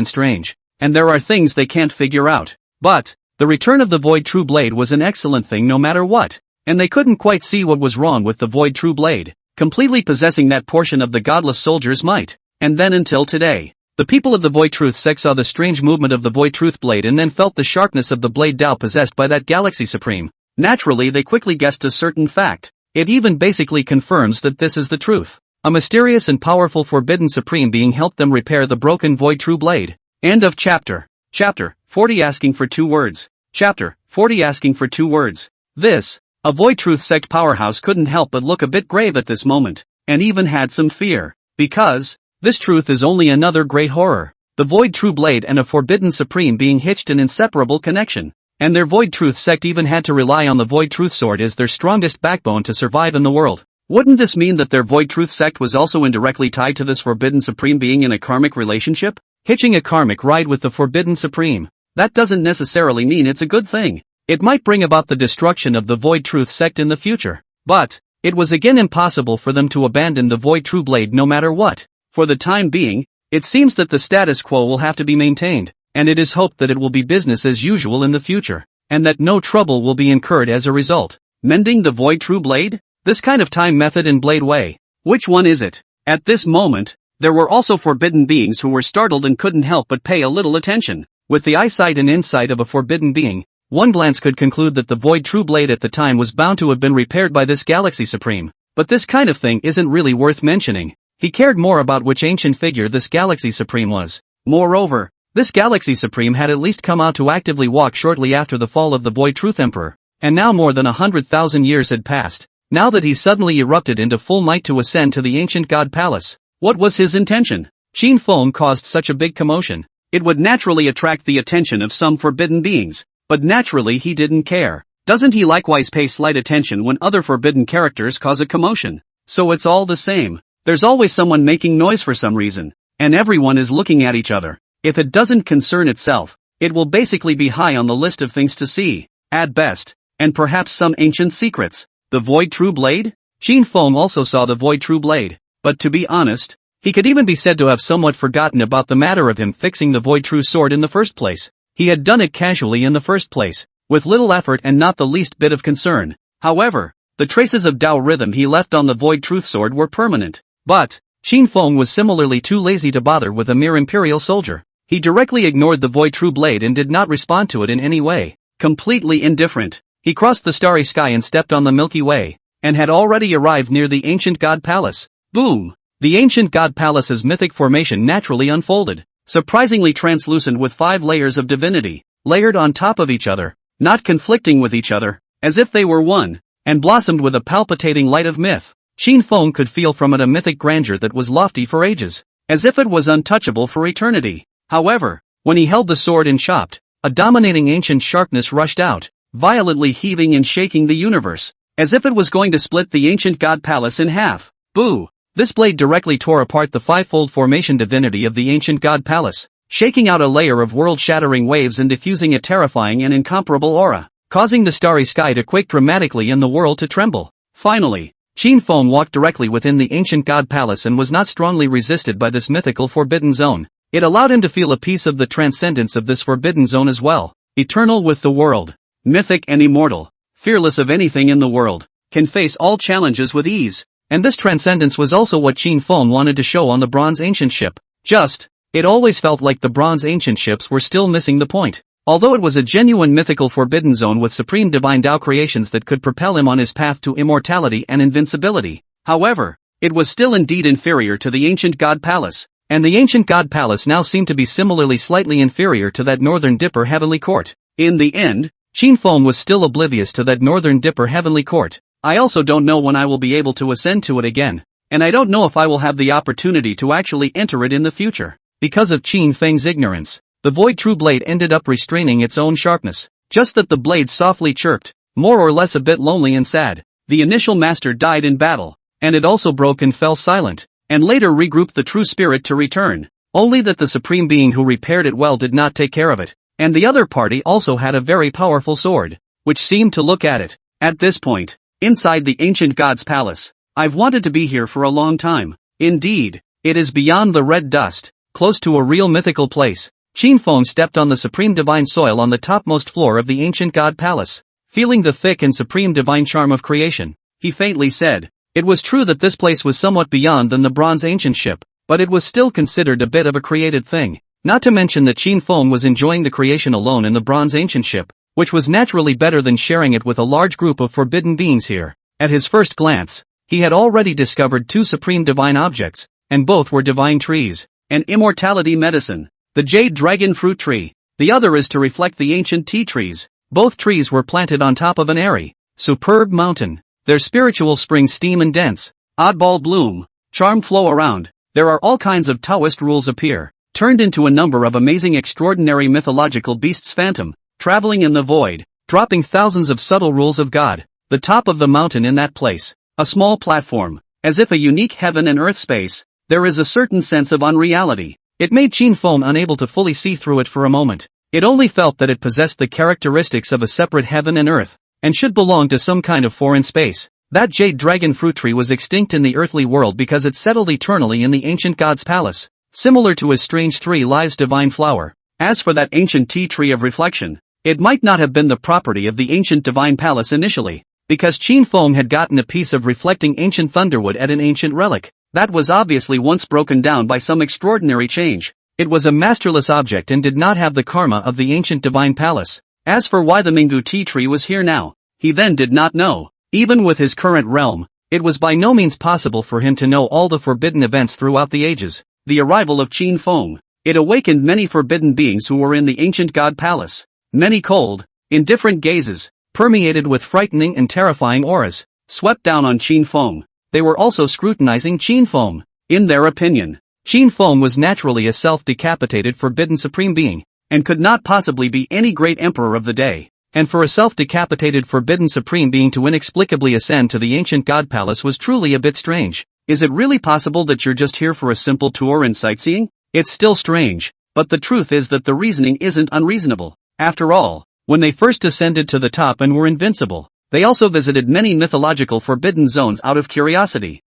and there are things they can't figure out. But the return of the void true blade was an excellent thing no matter what, and they couldn't quite see what was wrong with the void true blade completely possessing that portion of the godless soldier's might. And then until today, the people of the void truth sect saw the strange movement of the void truth blade and then felt the sharpness of the blade Dao possessed by that galaxy supreme. Naturally they quickly guessed a certain fact. It even basically confirms that this is the truth. A mysterious and powerful forbidden supreme being helped them repair the broken void true blade. End of chapter. Chapter 40 asking for 2 words. Chapter 40 asking for 2 words. This, a void truth sect powerhouse couldn't help but look a bit grave at this moment, and even had some fear. Because this truth is only another great horror. The void true blade and a forbidden supreme being hitched an inseparable connection. And their void truth sect even had to rely on the void truth sword as their strongest backbone to survive in the world. Wouldn't this mean that their void truth sect was also indirectly tied to this forbidden supreme being in a karmic relationship? Hitching a karmic ride with the forbidden supreme. That doesn't necessarily mean it's a good thing. It might bring about the destruction of the void truth sect in the future. But it was again impossible for them to abandon the void true blade no matter what. For the time being, it seems that the status quo will have to be maintained, and it is hoped that it will be business as usual in the future, and that no trouble will be incurred as a result. Mending the void true blade? This kind of time method in blade way. Which one is it? At this moment, there were also forbidden beings who were startled and couldn't help but pay a little attention. With the eyesight and insight of a forbidden being, one glance could conclude that the void true blade at the time was bound to have been repaired by this galaxy supreme. But this kind of thing isn't really worth mentioning. He cared more about which ancient figure this galaxy supreme was. Moreover, this galaxy supreme had at least come out to actively walk shortly after the fall of the void truth emperor. And now more than 100,000 years had passed. Now that he suddenly erupted into full might to ascend to the ancient god palace. What was his intention? Qin Feng caused such a big commotion. It would naturally attract the attention of some forbidden beings. But naturally he didn't care. Doesn't he likewise pay slight attention when other forbidden characters cause a commotion? So it's all the same. There's always someone making noise for some reason. And everyone is looking at each other. If it doesn't concern itself, it will basically be high on the list of things to see. At best, and perhaps some ancient secrets. The Void True Blade? Qin Feng also saw the Void True Blade, but to be honest, he could even be said to have somewhat forgotten about the matter of him fixing the Void True Sword in the first place. He had done it casually in the first place, with little effort and not the least bit of concern. However, the traces of Tao rhythm he left on the Void Truth Sword were permanent. But Qin Feng was similarly too lazy to bother with a mere imperial soldier. He directly ignored the Void True Blade and did not respond to it in any way. Completely indifferent, he crossed the starry sky and stepped on the Milky Way, and had already arrived near the ancient god palace. Boom! The ancient god palace's mythic formation naturally unfolded, surprisingly translucent with 5 layers of divinity, layered on top of each other, not conflicting with each other, as if they were one, and blossomed with a palpitating light of myth. Qin Feng could feel from it a mythic grandeur that was lofty for ages, as if it was untouchable for eternity. However, when he held the sword and chopped, a dominating ancient sharpness rushed out, violently heaving and shaking the universe, as if it was going to split the ancient god palace in half. Boo! This blade directly tore apart the 5-fold formation divinity of the ancient god palace, shaking out a layer of world-shattering waves and diffusing a terrifying and incomparable aura, causing the starry sky to quake dramatically and the world to tremble. Finally, Qin Feng walked directly within the ancient god palace and was not strongly resisted by this mythical forbidden zone. It allowed him to feel a piece of the transcendence of this forbidden zone as well, eternal with the world, mythic and immortal, fearless of anything in the world, can face all challenges with ease. And this transcendence was also what Qin Feng wanted to show on the Bronze Ancient ship. It always felt like the Bronze Ancient ships were still missing the point. Although it was a genuine mythical forbidden zone with supreme divine Tao creations that could propel him on his path to immortality and invincibility. However, it was still indeed inferior to the ancient god palace, and the ancient god palace now seemed to be similarly slightly inferior to that Northern Dipper heavenly court. In the end, Qin Feng was still oblivious to that Northern Dipper heavenly court. I also don't know when I will be able to ascend to it again, and I don't know if I will have the opportunity to actually enter it in the future. Because of Qin Feng's ignorance, the Void True Blade ended up restraining its own sharpness, just that the blade softly chirped, more or less a bit lonely and sad. The initial master died in battle, and it also broke and fell silent, and later regrouped the true spirit to return, only that the supreme being who repaired it well did not take care of it, and the other party also had a very powerful sword, which seemed to look at it. At this point, inside the ancient god's palace, I've wanted to be here for a long time. Indeed, it is beyond the red dust, close to a real mythical place. Qin Feng stepped on the supreme divine soil on the topmost floor of the ancient god palace. Feeling the thick and supreme divine charm of creation, he faintly said. It was true that this place was somewhat beyond than the Bronze Ancient ship, but it was still considered a bit of a created thing. Not to mention that Qin Feng was enjoying the creation alone in the Bronze Ancient ship, which was naturally better than sharing it with a large group of forbidden beings here. At his first glance, he had already discovered 2 supreme divine objects, and both were divine trees. An immortality medicine, the Jade Dragon Fruit Tree. The other is to reflect the ancient tea trees. Both trees were planted on top of an airy, superb mountain. Their spiritual springs steam and dense, oddball bloom, charm flow around. There are all kinds of Taoist rules appear, turned into a number of amazing extraordinary mythological beasts phantom, traveling in the void, dropping thousands of subtle rules of God. The top of the mountain in that place, a small platform, as if a unique heaven and earth space, there is a certain sense of unreality. It made Qin Feng unable to fully see through it for a moment. It only felt that it possessed the characteristics of a separate heaven and earth, and should belong to some kind of foreign space. That jade dragon fruit tree was extinct in the earthly world because it settled eternally in the ancient god's palace, similar to his strange 3 lives divine flower. As for that ancient tea tree of reflection, it might not have been the property of the ancient divine palace initially, because Qin Feng had gotten a piece of reflecting ancient thunderwood at an ancient relic. That was obviously once broken down by some extraordinary change. It was a masterless object and did not have the karma of the ancient divine palace. As for why the Minggu tea tree was here now, he then did not know. Even with his current realm, it was by no means possible for him to know all the forbidden events throughout the ages. The arrival of Qin Feng, it awakened many forbidden beings who were in the ancient god palace. Many cold, indifferent gazes, permeated with frightening and terrifying auras, swept down on Qin Feng. They were also scrutinizing Qin Feng. In their opinion, Qin Feng was naturally a self-decapitated forbidden supreme being, and could not possibly be any great emperor of the day. And for a self-decapitated forbidden supreme being to inexplicably ascend to the ancient god palace was truly a bit strange. Is it really possible that you're just here for a simple tour and sightseeing? It's still strange, but the truth is that the reasoning isn't unreasonable. After all, when they first ascended to the top and were invincible. They also visited many mythological forbidden zones out of curiosity.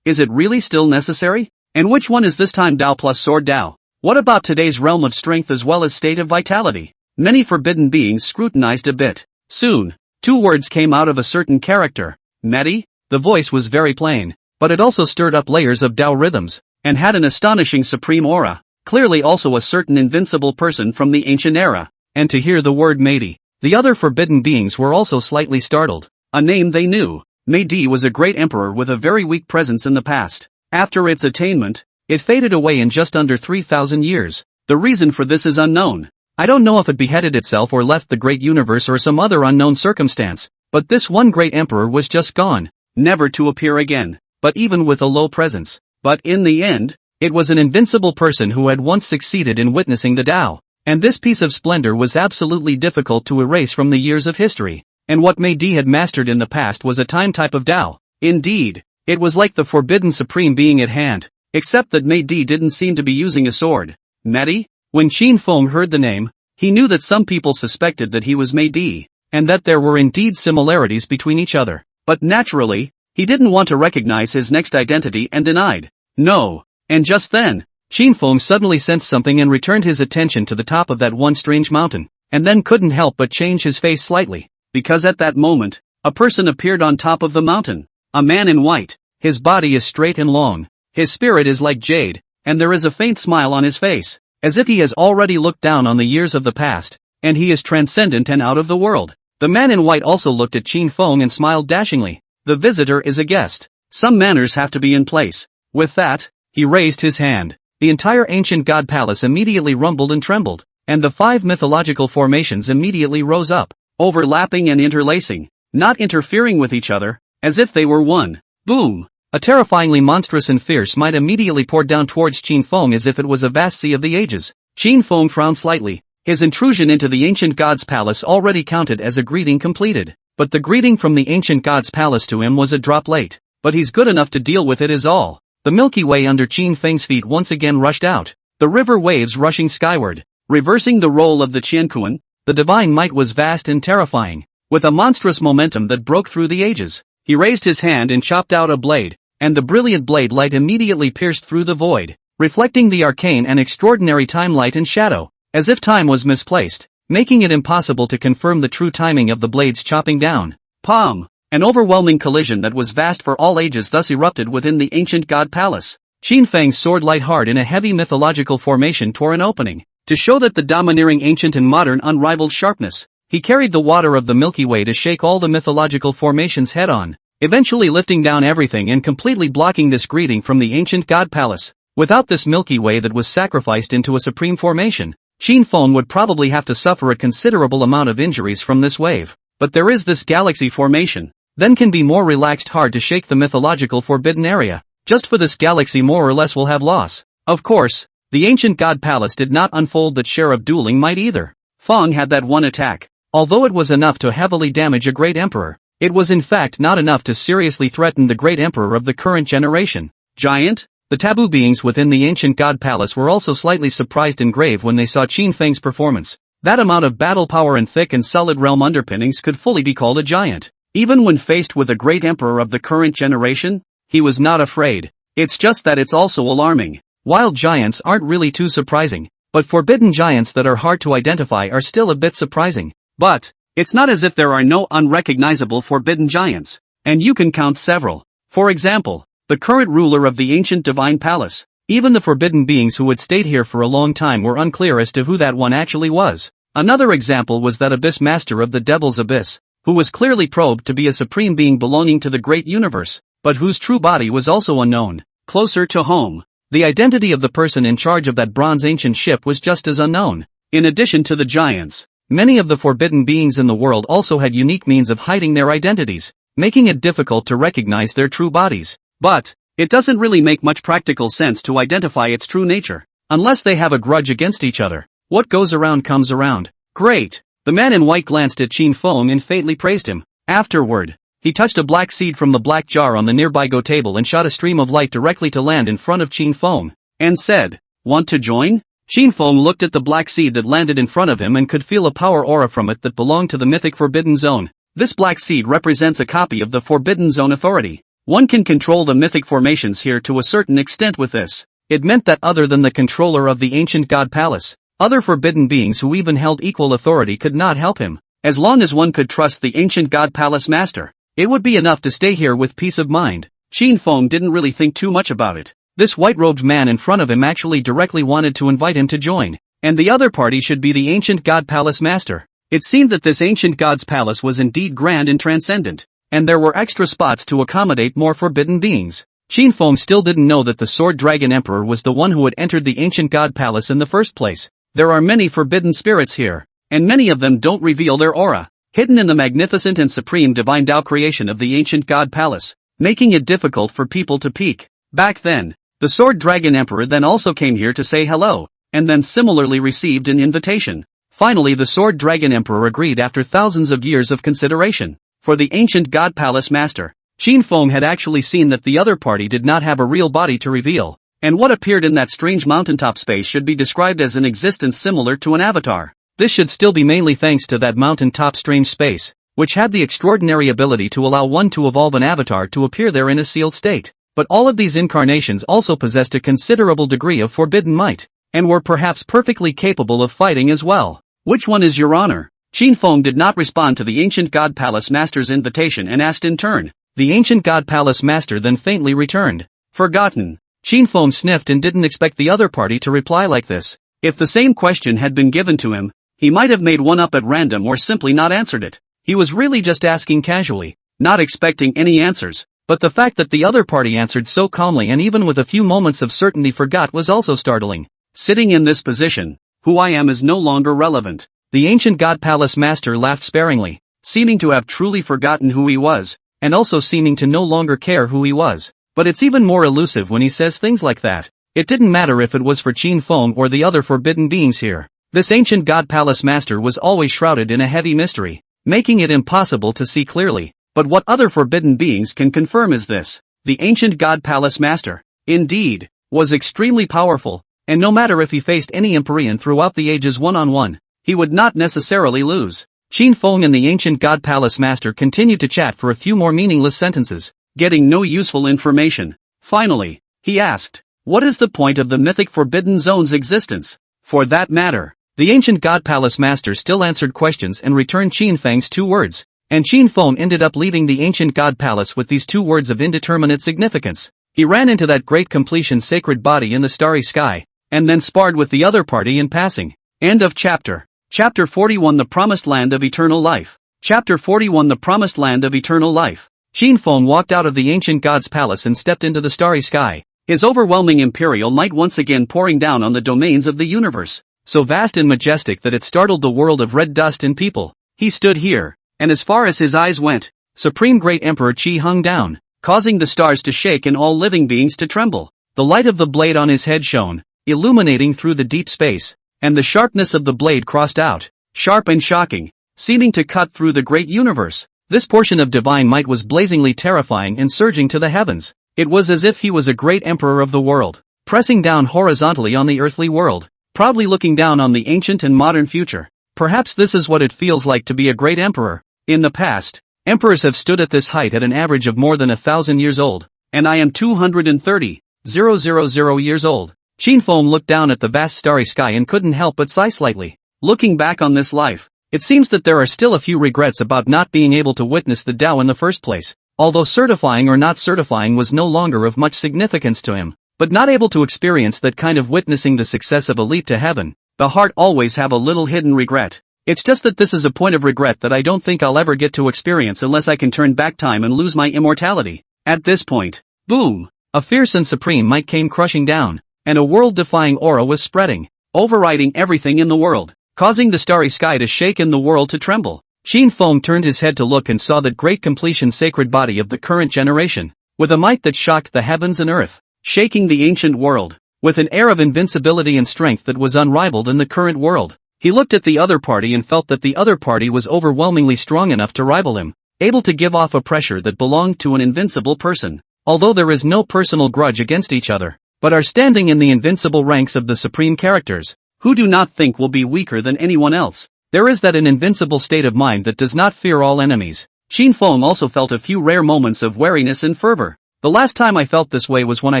Is it really still necessary? And which one is this time Tao plus Sword Tao? What about today's realm of strength as well as state of vitality? Many forbidden beings scrutinized a bit. Soon, 2 words came out of a certain character. Medi? The voice was very plain, but it also stirred up layers of Tao rhythms, and had an astonishing supreme aura. Clearly also a certain invincible person from the ancient era. And to hear the word Medi, the other forbidden beings were also slightly startled. A name they knew. Medi was a great emperor with a very weak presence in the past. After its attainment, it faded away in just under 3,000 years. The reason for this is unknown. I don't know if it beheaded itself or left the great universe or some other unknown circumstance, but this one great emperor was just gone, never to appear again, but even with a low presence. But in the end, it was an invincible person who had once succeeded in witnessing the Tao. And this piece of splendor was absolutely difficult to erase from the years of history. And what Mei-Di had mastered in the past was a time type of Tao. Indeed, it was like the forbidden supreme being at hand, except that Mei-Di didn't seem to be using a sword. Mei-Di? When Qin Feng heard the name, he knew that some people suspected that he was Mei-Di, and that there were indeed similarities between each other. But naturally, he didn't want to recognize his next identity and denied. No. And just then, Qin Feng suddenly sensed something and returned his attention to the top of that one strange mountain, and then couldn't help but change his face slightly, because at that moment, a person appeared on top of the mountain. A man in white. His body is straight and long. His spirit is like jade, and there is a faint smile on his face, as if he has already looked down on the years of the past, and he is transcendent and out of the world. The man in white also looked at Qin Feng and smiled dashingly. The visitor is a guest. Some manners have to be in place. With that, he raised his hand. The entire ancient god palace immediately rumbled and trembled, and the 5 mythological formations immediately rose up, overlapping and interlacing, not interfering with each other, as if they were one. Boom! A terrifyingly monstrous and fierce might immediately poured down towards Qin Feng as if it was a vast sea of the ages. Qin Feng frowned slightly. His intrusion into the ancient god's palace already counted as a greeting completed, but the greeting from the ancient god's palace to him was a drop late. But he's good enough to deal with it is all. The Milky Way under Qin Feng's feet once again rushed out, the river waves rushing skyward, reversing the role of the Qianquan. The divine might was vast and terrifying, with a monstrous momentum that broke through the ages. He raised his hand and chopped out a blade, and the brilliant blade light immediately pierced through the void, reflecting the arcane and extraordinary time light and shadow, as if time was misplaced, making it impossible to confirm the true timing of the blade's chopping down. Palm! An overwhelming collision that was vast for all ages thus erupted within the ancient god palace. Qin Feng's sword light hard in a heavy mythological formation tore an opening, to show that the domineering ancient and modern unrivaled sharpness. He carried the water of the Milky Way to shake all the mythological formations head on, eventually lifting down everything and completely blocking this greeting from the ancient god palace. Without this Milky Way that was sacrificed into a supreme formation, Qin Feng would probably have to suffer a considerable amount of injuries from this wave. But there is this galaxy formation. Then can be more relaxed hard to shake the mythological forbidden area. Just for this galaxy more or less will have loss. Of course, the ancient god palace did not unfold that share of dueling might either. Feng had that one attack. Although it was enough to heavily damage a great emperor, it was in fact not enough to seriously threaten the great emperor of the current generation. Giant? The taboo beings within the ancient god palace were also slightly surprised and grave when they saw Qin Feng's performance. That amount of battle power and thick and solid realm underpinnings could fully be called a giant. Even when faced with a great emperor of the current generation, he was not afraid. It's just that it's also alarming. Wild giants aren't really too surprising, but forbidden giants that are hard to identify are still a bit surprising. But it's not as if there are no unrecognizable forbidden giants, and you can count several. For example, the current ruler of the ancient divine palace. Even the forbidden beings who had stayed here for a long time were unclear as to who that one actually was. Another example was that abyss master of the devil's abyss, who was clearly probed to be a supreme being belonging to the great universe, but whose true body was also unknown. Closer to home, the identity of the person in charge of that bronze ancient ship was just as unknown. In addition to the giants, many of the forbidden beings in the world also had unique means of hiding their identities, making it difficult to recognize their true bodies. But it doesn't really make much practical sense to identify its true nature, unless they have a grudge against each other. What goes around comes around. Great! The man in white glanced at Qin Feng and faintly praised him. Afterward, he touched a black seed from the black jar on the nearby go table and shot a stream of light directly to land in front of Qin Feng, and said, "Want to join?" Qin Feng looked at the black seed that landed in front of him and could feel a power aura from it that belonged to the mythic Forbidden Zone. This black seed represents a copy of the Forbidden Zone authority. One can control the mythic formations here to a certain extent with this. It meant that other than the controller of the ancient god palace, other forbidden beings who even held equal authority could not help him. As long as one could trust the ancient god palace master, it would be enough to stay here with peace of mind. Qin Feng didn't really think too much about it. This white-robed man in front of him actually directly wanted to invite him to join, and the other party should be the ancient god palace master. It seemed that this ancient god's palace was indeed grand and transcendent, and there were extra spots to accommodate more forbidden beings. Qin Feng still didn't know that the Sword Dragon Emperor was the one who had entered the ancient god palace in the first place. There are many forbidden spirits here, and many of them don't reveal their aura, hidden in the magnificent and supreme divine Tao creation of the ancient god palace, making it difficult for people to peek. Back then, the Sword Dragon Emperor then also came here to say hello, and then similarly received an invitation. Finally the Sword Dragon Emperor agreed after thousands of years of consideration. For the ancient god palace master, Qin Feng had actually seen that the other party did not have a real body to reveal, and what appeared in that strange mountaintop space should be described as an existence similar to an avatar. This should still be mainly thanks to that mountaintop strange space, which had the extraordinary ability to allow one to evolve an avatar to appear there in a sealed state. But all of these incarnations also possessed a considerable degree of forbidden might, and were perhaps perfectly capable of fighting as well. Which one is your honor? Qin Feng did not respond to the ancient god palace master's invitation and asked in turn. The ancient god palace master then faintly returned. Forgotten. Qin Feng sniffed and didn't expect the other party to reply like this. If the same question had been given to him, he might have made one up at random or simply not answered it. He was really just asking casually, not expecting any answers. But the fact that the other party answered so calmly and even with a few moments of certainty forgot was also startling. Sitting in this position, who I am is no longer relevant. The ancient god palace master laughed sparingly, seeming to have truly forgotten who he was, and also seeming to no longer care who he was. But it's even more elusive when he says things like that. It didn't matter if it was for Qin Feng or the other forbidden beings here. This ancient god palace master was always shrouded in a heavy mystery, making it impossible to see clearly. But what other forbidden beings can confirm is this. The ancient god palace master, indeed, was extremely powerful, and no matter if he faced any Empyrean throughout the ages one-on-one, he would not necessarily lose. Qin Feng and the ancient god palace master continued to chat for a few more meaningless sentences, getting no useful information. Finally, he asked, what is the point of the mythic Forbidden Zone's existence? For that matter, the ancient god palace master still answered questions and returned Qin Feng's 2 words. And Qin Feng ended up leaving the ancient god palace with these 2 words of indeterminate significance. He ran into that great completion sacred body in the starry sky, and then sparred with the other party in passing. End of chapter. Chapter 41 The Promised Land of Eternal Life. Chapter 41 The Promised Land of Eternal Life. Qin Feng walked out of the ancient god's palace and stepped into the starry sky, his overwhelming imperial might once again pouring down on the domains of the universe, so vast and majestic that it startled the world of red dust and people. He stood here, and as far as his eyes went, Supreme Great Emperor Qi hung down, causing the stars to shake and all living beings to tremble. The light of the blade on his head shone, illuminating through the deep space, and the sharpness of the blade crossed out, sharp and shocking, seeming to cut through the great universe. This portion of divine might was blazingly terrifying and surging to the heavens. It was as if he was a great emperor of the world, pressing down horizontally on the earthly world, proudly looking down on the ancient and modern future. Perhaps this is what it feels like to be a great emperor. In the past, emperors have stood at this height at an average of more than 1,000 years old, and I am 230,000 years old. Qin Feng looked down at the vast starry sky and couldn't help but sigh slightly. Looking back on this life, it seems that there are still a few regrets about not being able to witness the Tao in the first place. Although certifying or not certifying was no longer of much significance to him, but not able to experience that kind of witnessing the success of a leap to heaven, the heart always have a little hidden regret. It's just that this is a point of regret that I don't think I'll ever get to experience unless I can turn back time and lose my immortality. At this point, boom! A fierce and supreme might came crushing down, and a world-defying aura was spreading, overriding everything in the world, causing the starry sky to shake and the world to tremble. Qin Feng turned his head to look and saw that great completion sacred body of the current generation, with a might that shocked the heavens and earth, shaking the ancient world, with an air of invincibility and strength that was unrivaled in the current world. He looked at the other party and felt that the other party was overwhelmingly strong enough to rival him, able to give off a pressure that belonged to an invincible person. Although there is no personal grudge against each other, but are standing in the invincible ranks of the supreme characters, who do not think will be weaker than anyone else. There is that an invincible state of mind that does not fear all enemies. Qin Feng also felt a few rare moments of wariness and fervor. The last time I felt this way was when I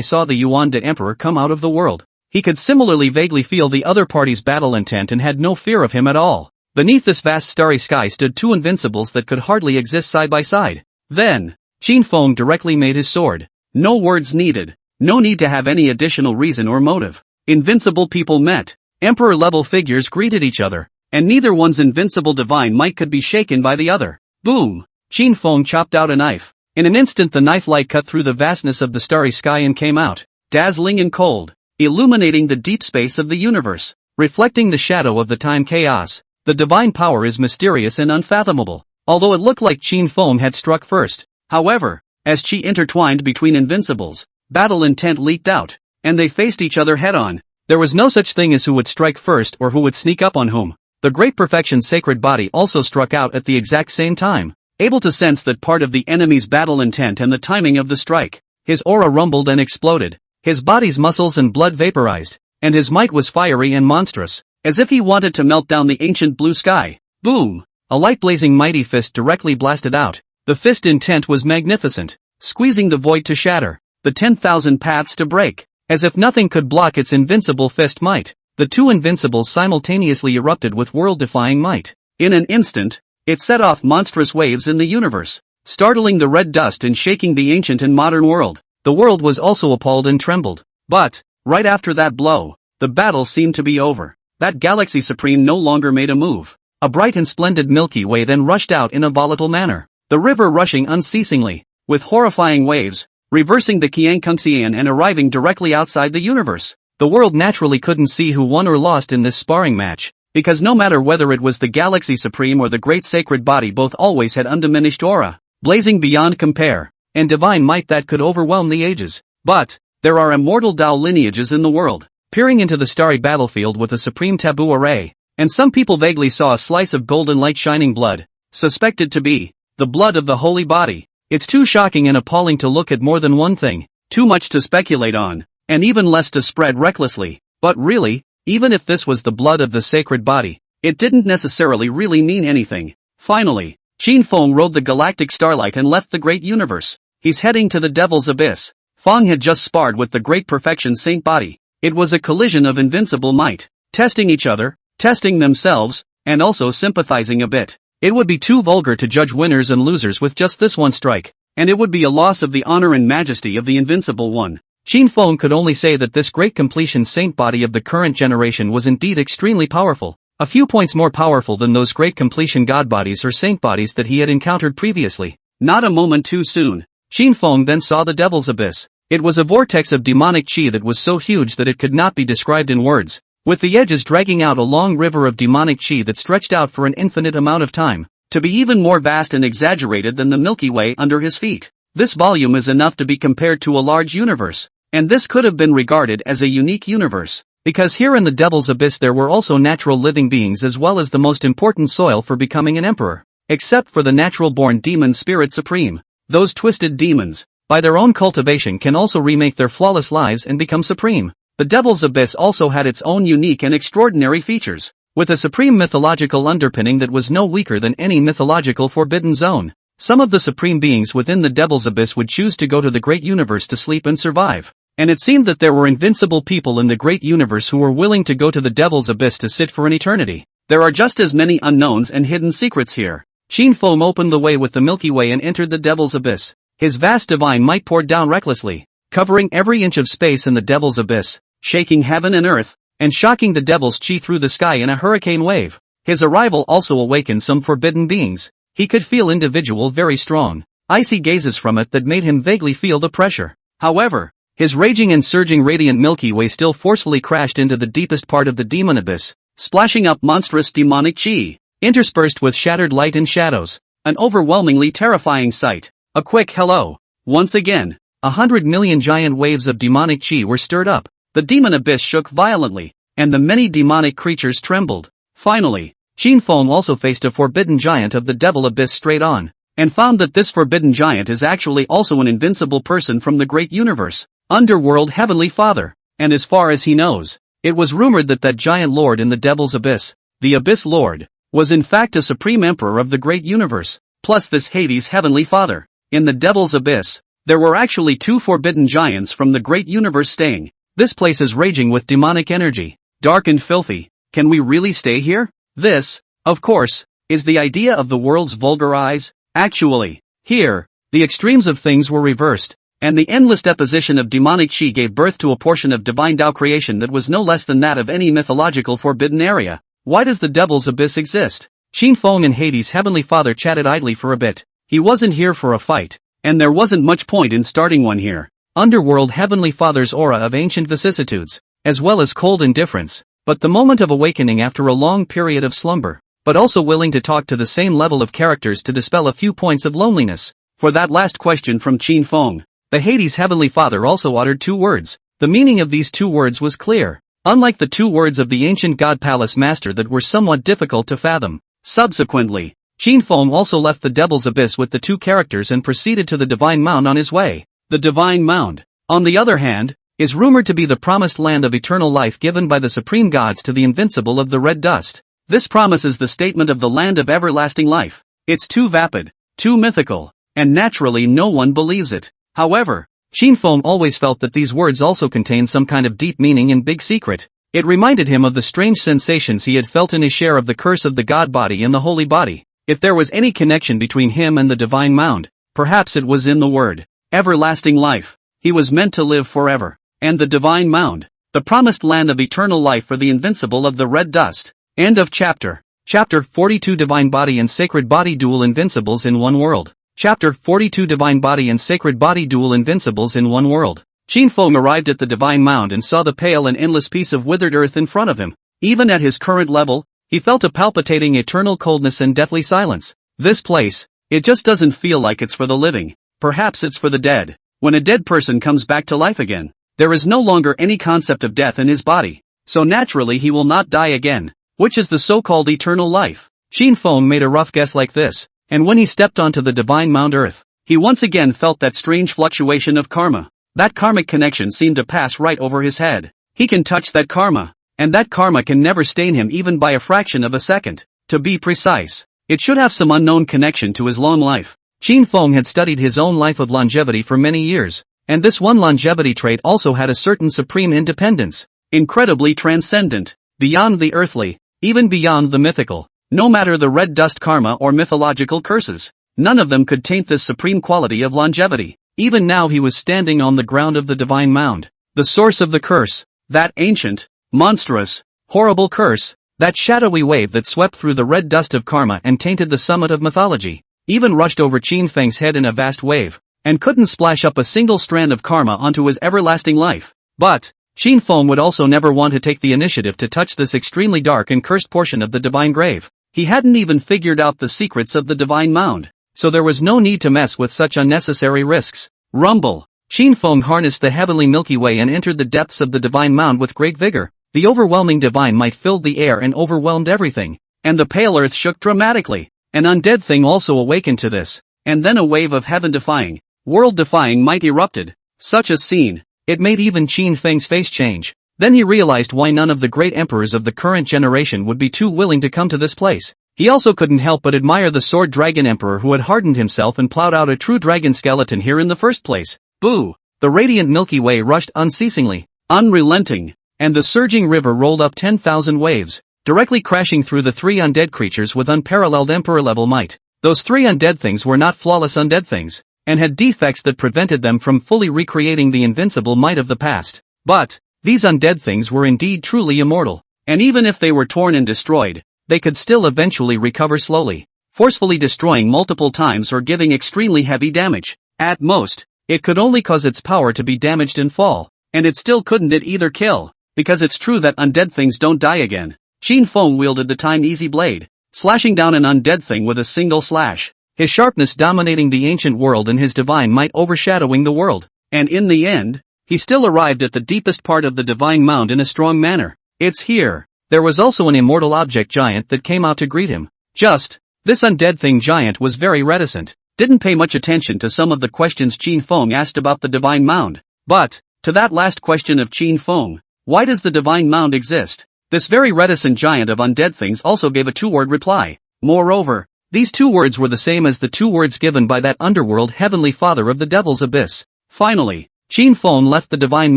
saw the Yuan Emperor come out of the world. He could similarly vaguely feel the other party's battle intent and had no fear of him at all. Beneath this vast starry sky stood two invincibles that could hardly exist side by side. Then, Qin Feng directly made his sword. No words needed. No need to have any additional reason or motive. Invincible people met. Emperor-level figures greeted each other, and neither one's invincible divine might could be shaken by the other. Boom! Qin Feng chopped out a knife. In an instant the knife light cut through the vastness of the starry sky and came out, dazzling and cold, illuminating the deep space of the universe, reflecting the shadow of the time chaos. The divine power is mysterious and unfathomable, although it looked like Qin Feng had struck first. However, as Qi intertwined between invincibles, battle intent leaked out, and they faced each other head-on. There was no such thing as who would strike first or who would sneak up on whom. The Great Perfection's sacred body also struck out at the exact same time, able to sense that part of the enemy's battle intent and the timing of the strike. His aura rumbled and exploded, his body's muscles and blood vaporized, and his might was fiery and monstrous, as if he wanted to melt down the ancient blue sky. Boom! A light-blazing mighty fist directly blasted out. The fist intent was magnificent, squeezing the void to shatter, the 10,000 paths to break. As if nothing could block its invincible fist might, the two invincibles simultaneously erupted with world-defying might. In an instant, it set off monstrous waves in the universe, startling the red dust and shaking the ancient and modern world. The world was also appalled and trembled. But, right after that blow, the battle seemed to be over. That galaxy supreme no longer made a move. A bright and splendid Milky Way then rushed out in a volatile manner, the river rushing unceasingly, with horrifying waves, reversing the Qiangkungxian and arriving directly outside the universe. The world naturally couldn't see who won or lost in this sparring match, because no matter whether it was the Galaxy Supreme or the Great Sacred Body, both always had undiminished aura, blazing beyond compare, and divine might that could overwhelm the ages. But, there are immortal Tao lineages in the world, peering into the starry battlefield with a supreme taboo array, and some people vaguely saw a slice of golden light shining blood, suspected to be the blood of the holy body. It's too shocking and appalling to look at more than one thing, too much to speculate on, and even less to spread recklessly. But really, even if this was the blood of the sacred body, it didn't necessarily really mean anything. Finally, Qin Feng rode the galactic starlight and left the great universe. He's heading to the Devil's Abyss. Fong had just sparred with the Great Perfection Saint Body. It was a collision of invincible might, testing each other, testing themselves, and also sympathizing a bit. It would be too vulgar to judge winners and losers with just this one strike, and it would be a loss of the honor and majesty of the invincible one. Qin Feng could only say that this great completion saint body of the current generation was indeed extremely powerful, a few points more powerful than those great completion god bodies or saint bodies that he had encountered previously. Not a moment too soon, Qin Feng then saw the Devil's Abyss. It was a vortex of demonic qi that was so huge that it could not be described in words, with the edges dragging out a long river of demonic qi that stretched out for an infinite amount of time, to be even more vast and exaggerated than the Milky Way under his feet. This volume is enough to be compared to a large universe, and this could have been regarded as a unique universe, because here in the Devil's Abyss there were also natural living beings as well as the most important soil for becoming an emperor, except for the natural-born demon spirit supreme. Those twisted demons, by their own cultivation, can also remake their flawless lives and become supreme. The Devil's Abyss also had its own unique and extraordinary features, with a supreme mythological underpinning that was no weaker than any mythological forbidden zone. Some of the supreme beings within the Devil's Abyss would choose to go to the great universe to sleep and survive, and it seemed that there were invincible people in the great universe who were willing to go to the Devil's Abyss to sit for an eternity. There are just as many unknowns and hidden secrets here. Qin Feng opened the way with the Milky Way and entered the Devil's Abyss. His vast divine might poured down recklessly, covering every inch of space in the Devil's Abyss, shaking heaven and earth, and shocking the devil's chi through the sky in a hurricane wave. His arrival also awakened some forbidden beings. He could feel individual very strong, icy gazes from it that made him vaguely feel the pressure. However, his raging and surging radiant Milky Way still forcefully crashed into the deepest part of the demon abyss, splashing up monstrous demonic chi, interspersed with shattered light and shadows. An overwhelmingly terrifying sight. A quick hello. Once again, 100 million giant waves of demonic chi were stirred up. The demon abyss shook violently, and the many demonic creatures trembled. Finally, Qin Feng also faced a forbidden giant of the Devil Abyss straight on, and found that this forbidden giant is actually also an invincible person from the great universe. underworld Heavenly Father. And as far as he knows, it was rumored that that giant lord in the Devil's Abyss, the Abyss Lord, was in fact a supreme emperor of the great universe, plus this Hades Heavenly Father. In the Devil's Abyss, there were actually two forbidden giants from the great universe staying. This place is raging with demonic energy, dark and filthy. Can we really stay here? This, of course, is the idea of the world's vulgar eyes. Actually, here, the extremes of things were reversed, and the endless deposition of demonic chi gave birth to a portion of divine Tao creation that was no less than that of any mythological forbidden area. Why does the Devil's Abyss exist? Qin Feng and Hades' Heavenly Father chatted idly for a bit. He wasn't here for a fight, and there wasn't much point in starting one here. Underworld Heavenly Father's aura of ancient vicissitudes, as well as cold indifference, but the moment of awakening after a long period of slumber, but also willing to talk to the same level of characters to dispel a few points of loneliness. For that last question from Qin Feng, the Hades Heavenly Father also uttered two words. The meaning of these two words was clear, unlike the two words of the ancient God Palace Master that were somewhat difficult to fathom. Subsequently, Qin Feng also left the Devil's Abyss with the two characters and proceeded to the Divine Mound on his way. The Divine Mound, on the other hand, is rumored to be the promised land of eternal life given by the supreme gods to the invincible of the red dust. This promises the statement of the land of everlasting life. It's too vapid, too mythical, and naturally no one believes it. However, Qin Feng always felt that these words also contained some kind of deep meaning and big secret. It reminded him of the strange sensations he had felt in his share of the curse of the god body and the holy body. If there was any connection between him and the Divine Mound, perhaps it was in the word, everlasting life. He was meant to live forever. And the Divine Mound, the promised land of eternal life for the invincible of the red dust. End of chapter. Chapter 42 Divine Body and Sacred Body Dual Invincibles in One World. Chapter 42 Divine Body and Sacred Body Dual Invincibles in One World. Qin Feng arrived at the Divine Mound and saw the pale and endless piece of withered earth in front of him. Even at his current level, he felt a palpitating eternal coldness and deathly silence. This place, it just doesn't feel like it's for the living. Perhaps it's for the dead. When a dead person comes back to life again, there is no longer any concept of death in his body. So naturally he will not die again, which is the so-called eternal life. Qin Feng made a rough guess like this, and when he stepped onto the Divine Mound Earth, he once again felt that strange fluctuation of karma. That karmic connection seemed to pass right over his head. He can touch that karma, and that karma can never stain him even by a fraction of a second. To be precise, it should have some unknown connection to his long life. Qin Feng had studied his own life of longevity for many years, and this one longevity trait also had a certain supreme independence, incredibly transcendent, beyond the earthly, even beyond the mythical. No matter the red dust karma or mythological curses, none of them could taint this supreme quality of longevity. Even now he was standing on the ground of the Divine Mound. The source of the curse, that ancient, monstrous, horrible curse, that shadowy wave that swept through the red dust of karma and tainted the summit of mythology, even rushed over Qin Feng's head in a vast wave, and couldn't splash up a single strand of karma onto his everlasting life. But Qin Feng would also never want to take the initiative to touch this extremely dark and cursed portion of the divine grave. He hadn't even figured out the secrets of the Divine Mound, so there was no need to mess with such unnecessary risks. Rumble. Qin Feng harnessed the heavenly Milky Way and entered the depths of the Divine Mound with great vigor. The overwhelming divine might filled the air and overwhelmed everything, and the pale earth shook dramatically. An undead thing also awakened to this, and then a wave of heaven-defying, world-defying might erupted. Such a scene, it made even Qin Feng's face change. Then he realized why none of the great emperors of the current generation would be too willing to come to this place. He also couldn't help but admire the sword dragon emperor who had hardened himself and plowed out a true dragon skeleton here in the first place. Boo! The radiant Milky Way rushed unceasingly, unrelenting, and the surging river rolled up 10,000 waves, directly crashing through the three undead creatures with unparalleled emperor-level might. Those three undead things were not flawless undead things, and had defects that prevented them from fully recreating the invincible might of the past. But these undead things were indeed truly immortal, and even if they were torn and destroyed, they could still eventually recover slowly, forcefully destroying multiple times or giving extremely heavy damage. At most, it could only cause its power to be damaged and fall, and it still couldn't either kill, because it's true that undead things don't die again. Qin Feng wielded the time-easy blade, slashing down an undead thing with a single slash, his sharpness dominating the ancient world and his divine might overshadowing the world. And in the end, he still arrived at the deepest part of the Divine Mound in a strong manner. It's here. There was also an immortal object giant that came out to greet him. This undead thing giant was very reticent, didn't pay much attention to some of the questions Qin Feng asked about the Divine Mound. But To that last question of Qin Feng, why does the divine mound exist? This very reticent giant of undead things also gave a two-word reply. Moreover, these two words were the same as the two words given by that underworld heavenly father of the devil's abyss. Finally, Qin Feng left the divine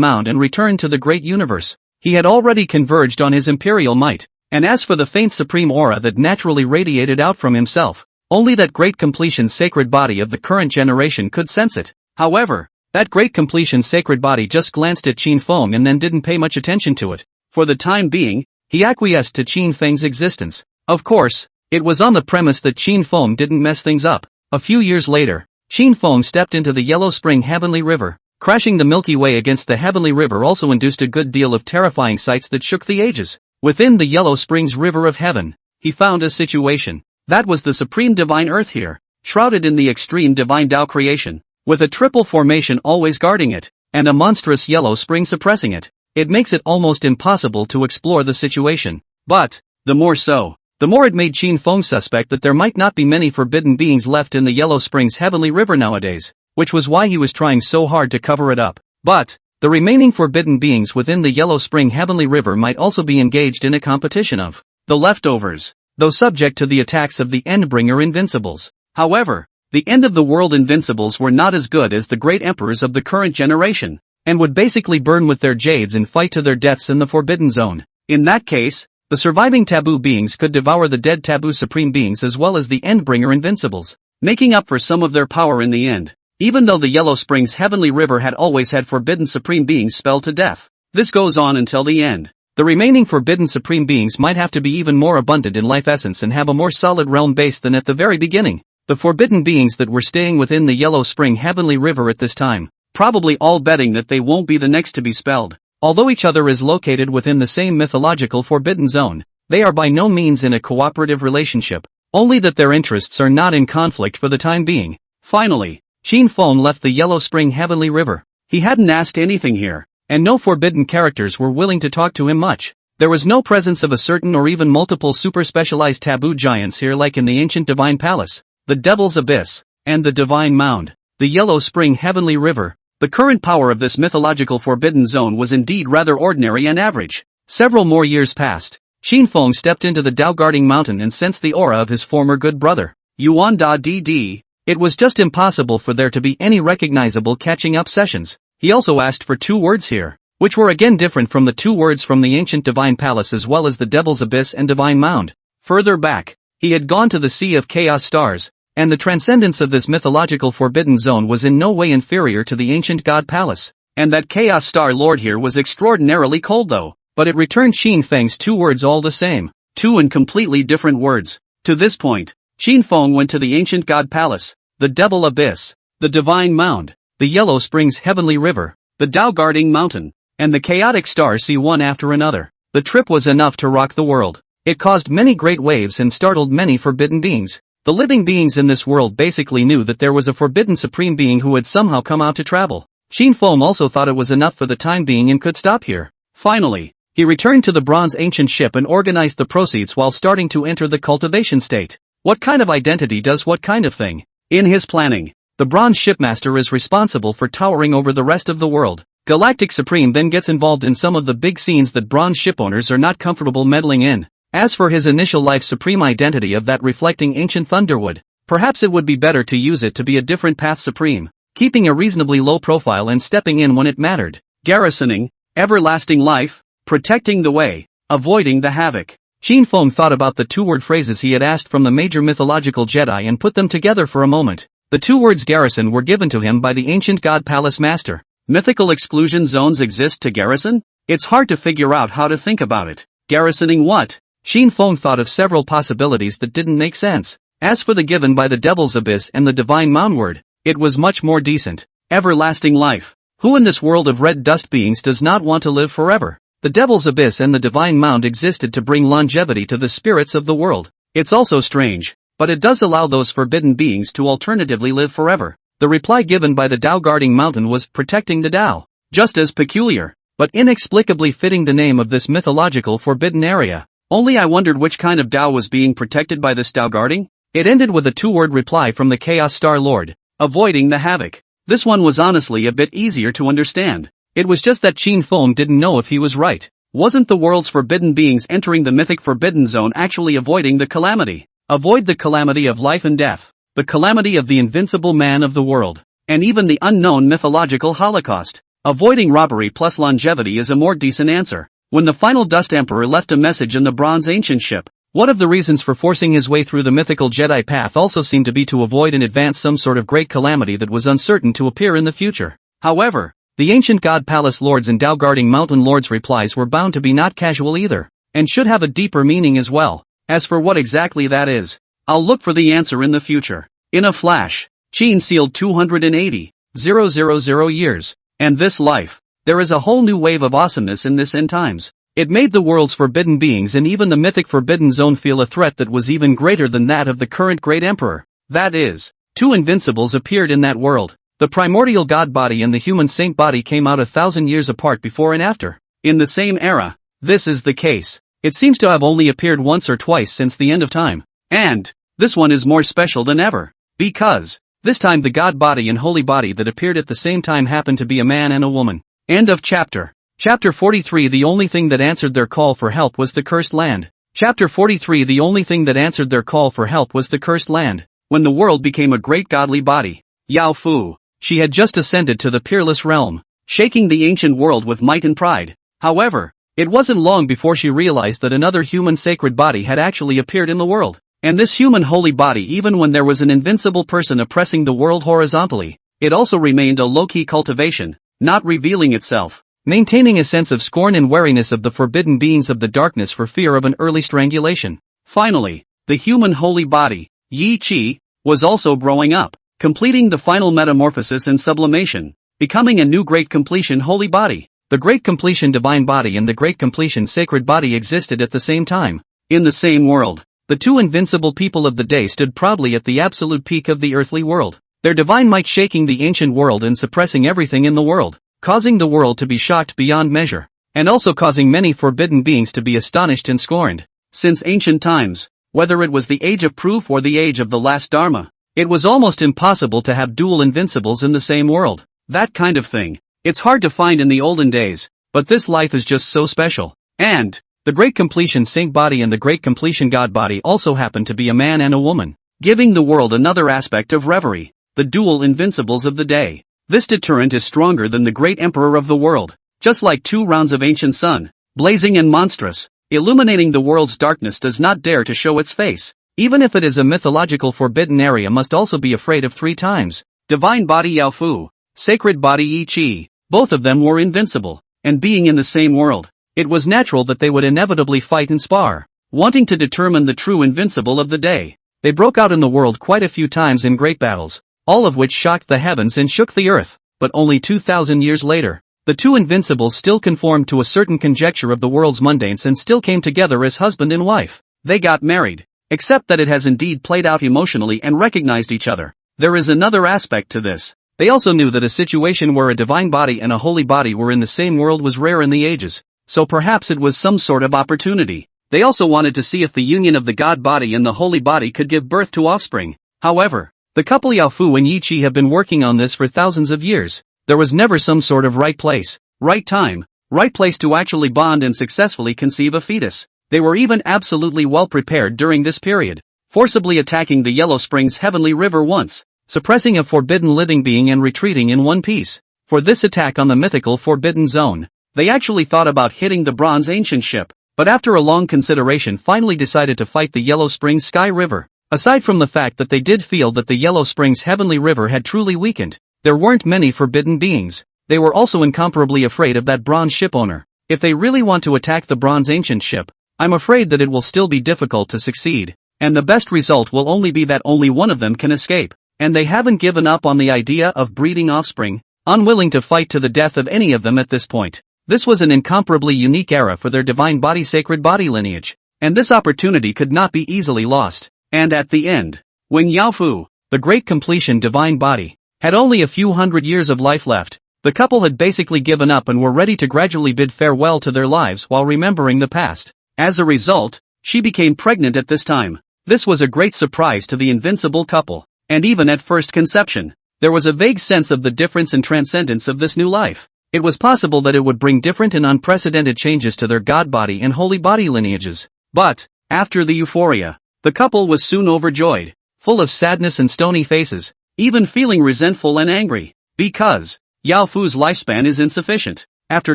mound and returned to the great universe. He had already converged on his imperial might, and as for the faint supreme aura that naturally radiated out from himself, only that great completion sacred body of the current generation could sense it. However, that great completion sacred body just glanced at Qin Feng and then didn't pay much attention to it. For the time being, he acquiesced to Qin Feng's existence. Of course, it was on the premise that Qin Feng didn't mess things up. A few years later, Qin Feng stepped into the Yellow Spring Heavenly River. Crashing the Milky Way against the Heavenly River also induced a good deal of terrifying sights that shook the ages. Within the Yellow Springs River of Heaven, he found a situation. That was the supreme divine earth here, shrouded in the extreme divine Tao creation, with a triple formation always guarding it, and a monstrous yellow spring suppressing it. It makes it almost impossible to explore the situation. But, the more it made Qin Feng suspect that there might not be many forbidden beings left in the Yellow Springs Heavenly River nowadays, which was why he was trying so hard to cover it up. But, the remaining forbidden beings within the Yellow Spring Heavenly River might also be engaged in a competition of the leftovers, though subject to the attacks of the Endbringer Invincibles. However, the end of the world Invincibles were not as good as the great emperors of the current generation, and would basically burn with their jades and fight to their deaths in the Forbidden Zone. In that case, the surviving taboo beings could devour the dead taboo supreme beings as well as the Endbringer Invincibles, making up for some of their power in the end. Even though the Yellow Springs Heavenly River had always had forbidden supreme beings spelled to death, this goes on until the end. The remaining forbidden supreme beings might have to be even more abundant in life essence and have a more solid realm base than at the very beginning. The forbidden beings that were staying within the Yellow Spring Heavenly River at this time, probably all betting that they won't be the next to be spelled. Although each other is located within the same mythological forbidden zone, they are by no means in a cooperative relationship, only that their interests are not in conflict for the time being. Finally, Qin Feng left the Yellow Spring Heavenly River. He hadn't asked anything here, and no forbidden characters were willing to talk to him much. There was no presence of a certain or even multiple super-specialized taboo giants here like in the ancient Divine Palace, the Devil's Abyss, and the Divine Mound. The Yellow Spring Heavenly River. The current power of this mythological forbidden zone was indeed rather ordinary and average. Several more years passed. Qin Feng stepped into the Dao Guarding Mountain and sensed the aura of his former good brother, Yuan Dd. It was just impossible for there to be any recognizable catching up sessions. He also asked for two words here, which were again different from the two words from the ancient Divine Palace as well as the Devil's Abyss and Divine Mound. Further back, he had gone to the Sea of Chaos Stars, and the transcendence of this mythological forbidden zone was in no way inferior to the ancient God Palace. And that Chaos Star Lord here was extraordinarily cold though, but it returned Qin Feng's two words all the same, two and completely different words. To this point, Qin Feng went to the ancient God Palace, the Devil Abyss, the Divine Mound, the Yellow Springs Heavenly River, the Dao Guarding Mountain, and the chaotic Star Sea one after another. The trip was enough to rock the world. It caused many great waves and startled many forbidden beings. The living beings in this world basically knew that there was a forbidden supreme being who had somehow come out to travel. Qin Feng also thought it was enough for the time being and could stop here. Finally, he returned to the bronze ancient ship and organized the proceeds while starting to enter the cultivation state. What kind of identity does what kind of thing? In his planning, the bronze shipmaster is responsible for towering over the rest of the world. Galactic Supreme then gets involved in some of the big scenes that bronze shipowners are not comfortable meddling in. As for his initial life supreme identity of that reflecting ancient thunderwood, perhaps it would be better to use it to be a different path supreme, keeping a reasonably low profile and stepping in when it mattered. Garrisoning, everlasting life, protecting the way, avoiding the havoc. Qin Feng thought about the two-word phrases he had asked from the major mythological Jedi and put them together for a moment. The two words garrison were given to him by the ancient God Palace Master. Mythical exclusion zones exist to garrison? It's hard to figure out how to think about it. Garrisoning what? Qin Feng thought of several possibilities that didn't make sense. As for the given by the Devil's Abyss and the Divine Mound word, it was much more decent. Everlasting life. Who in this world of red dust beings does not want to live forever? The Devil's Abyss and the Divine Mound existed to bring longevity to the spirits of the world. It's also strange, but it does allow those forbidden beings to alternatively live forever. The reply given by the Dao Guarding Mountain was protecting the Dao. Just as peculiar, but inexplicably fitting the name of this mythological forbidden area. Only I wondered which kind of Dao was being protected by this Dao Guarding? It ended with a two-word reply from the Chaos Star Lord, avoiding the havoc. This one was honestly a bit easier to understand. It was just that Qin Feng didn't know if he was right. Wasn't the world's forbidden beings entering the mythic forbidden zone actually avoiding the calamity? Avoid the calamity of life and death, the calamity of the invincible man of the world, and even the unknown mythological holocaust. Avoiding robbery plus longevity is a more decent answer. When the final Dust Emperor left a message in the bronze ancient ship, one of the reasons for forcing his way through the mythical Jedi path also seemed to be to avoid in advance some sort of great calamity that was uncertain to appear in the future. However, the ancient God Palace Lords and Dao-guarding Mountain Lords' replies were bound to be not casual either, and should have a deeper meaning as well. As for what exactly that is, I'll look for the answer in the future. In a flash, Qin sealed 280,000 years, and this life. There is a whole new wave of awesomeness in this end times. It made the world's forbidden beings and even the mythic forbidden zone feel a threat that was even greater than that of the current great emperor. That is, two invincibles appeared in that world. The primordial god body and the human saint body came out 1,000 years apart before and after. In the same era, this is the case. It seems to have only appeared once or twice since the end of time. And this one is more special than ever. Because this time the god body and holy body that appeared at the same time happened to be a man and a woman. End of chapter. Chapter 43. The only thing that answered their call for help was the cursed land. Chapter 43. The only thing that answered their call for help was the cursed land. When the world became a great godly body, Yao Fu, she had just ascended to the peerless realm, shaking the ancient world with might and pride. However, it wasn't long before she realized that another human sacred body had actually appeared in the world. And this human holy body, even when there was an invincible person oppressing the world horizontally, it also remained a low-key cultivation, not revealing itself, maintaining a sense of scorn and wariness of the forbidden beings of the darkness for fear of an early strangulation. Finally, the human holy body, Yi Qi, was also growing up, completing the final metamorphosis and sublimation, becoming a new great completion holy body. The great completion divine body and the great completion sacred body existed at the same time. In the same world, the two invincible people of the day stood proudly at the absolute peak of the earthly world, their divine might shaking the ancient world and suppressing everything in the world, causing the world to be shocked beyond measure, and also causing many forbidden beings to be astonished and scorned. Since ancient times, whether it was the age of proof or the age of the last Dharma, it was almost impossible to have dual invincibles in the same world. That kind of thing. It's hard to find in the olden days, but this life is just so special. And the great completion saint body and the great completion god body also happen to be a man and a woman, giving the world another aspect of reverie, the dual invincibles of the day. This deterrent is stronger than the great emperor of the world, just like 2 rounds of ancient sun, blazing and monstrous, illuminating the world's darkness does not dare to show its face. Even if it is a mythological forbidden area must also be afraid of 3 times. Divine body Yao Fu, sacred body Yi Qi. Both of them were invincible, and being in the same world, it was natural that they would inevitably fight and spar, wanting to determine the true invincible of the day. They broke out in the world quite a few times in great battles, all of which shocked the heavens and shook the earth, but only 2,000 years later, the two invincibles still conformed to a certain conjecture of the world's mundanes and still came together as husband and wife. They got married, except that it has indeed played out emotionally and recognized each other. There is another aspect to this. They also knew that a situation where a divine body and a holy body were in the same world was rare in the ages, so perhaps it was some sort of opportunity. They also wanted to see if the union of the god body and the holy body could give birth to offspring. However, the couple Yao Fu and Yi Qi have been working on this for thousands of years. There was never some sort of right place, right time, right place to actually bond and successfully conceive a fetus. They were even absolutely well prepared during this period, forcibly attacking the Yellow Springs Heavenly River once, suppressing a forbidden living being and retreating in one piece. For this attack on the mythical forbidden zone, they actually thought about hitting the bronze ancient ship, but after a long consideration finally decided to fight the Yellow Springs Sky River. Aside from the fact that they did feel that the Yellow Springs Heavenly River had truly weakened, there weren't many forbidden beings. They were also incomparably afraid of that bronze ship owner. If they really want to attack the bronze ancient ship, I'm afraid that it will still be difficult to succeed, and the best result will only be that only one of them can escape. And they haven't given up on the idea of breeding offspring, unwilling to fight to the death of any of them at this point. This was an incomparably unique era for their divine body sacred body lineage, and this opportunity could not be easily lost. And at the end, when Yao Fu, the great completion divine body, had only a few hundred years of life left, the couple had basically given up and were ready to gradually bid farewell to their lives while remembering the past. As a result, she became pregnant at this time. This was a great surprise to the invincible couple. And even at first conception, there was a vague sense of the difference and transcendence of this new life. It was possible that it would bring different and unprecedented changes to their god body and holy body lineages. But, after the euphoria, the couple was soon overjoyed, full of sadness and stony faces, even feeling resentful and angry, because Yao Fu's lifespan is insufficient. After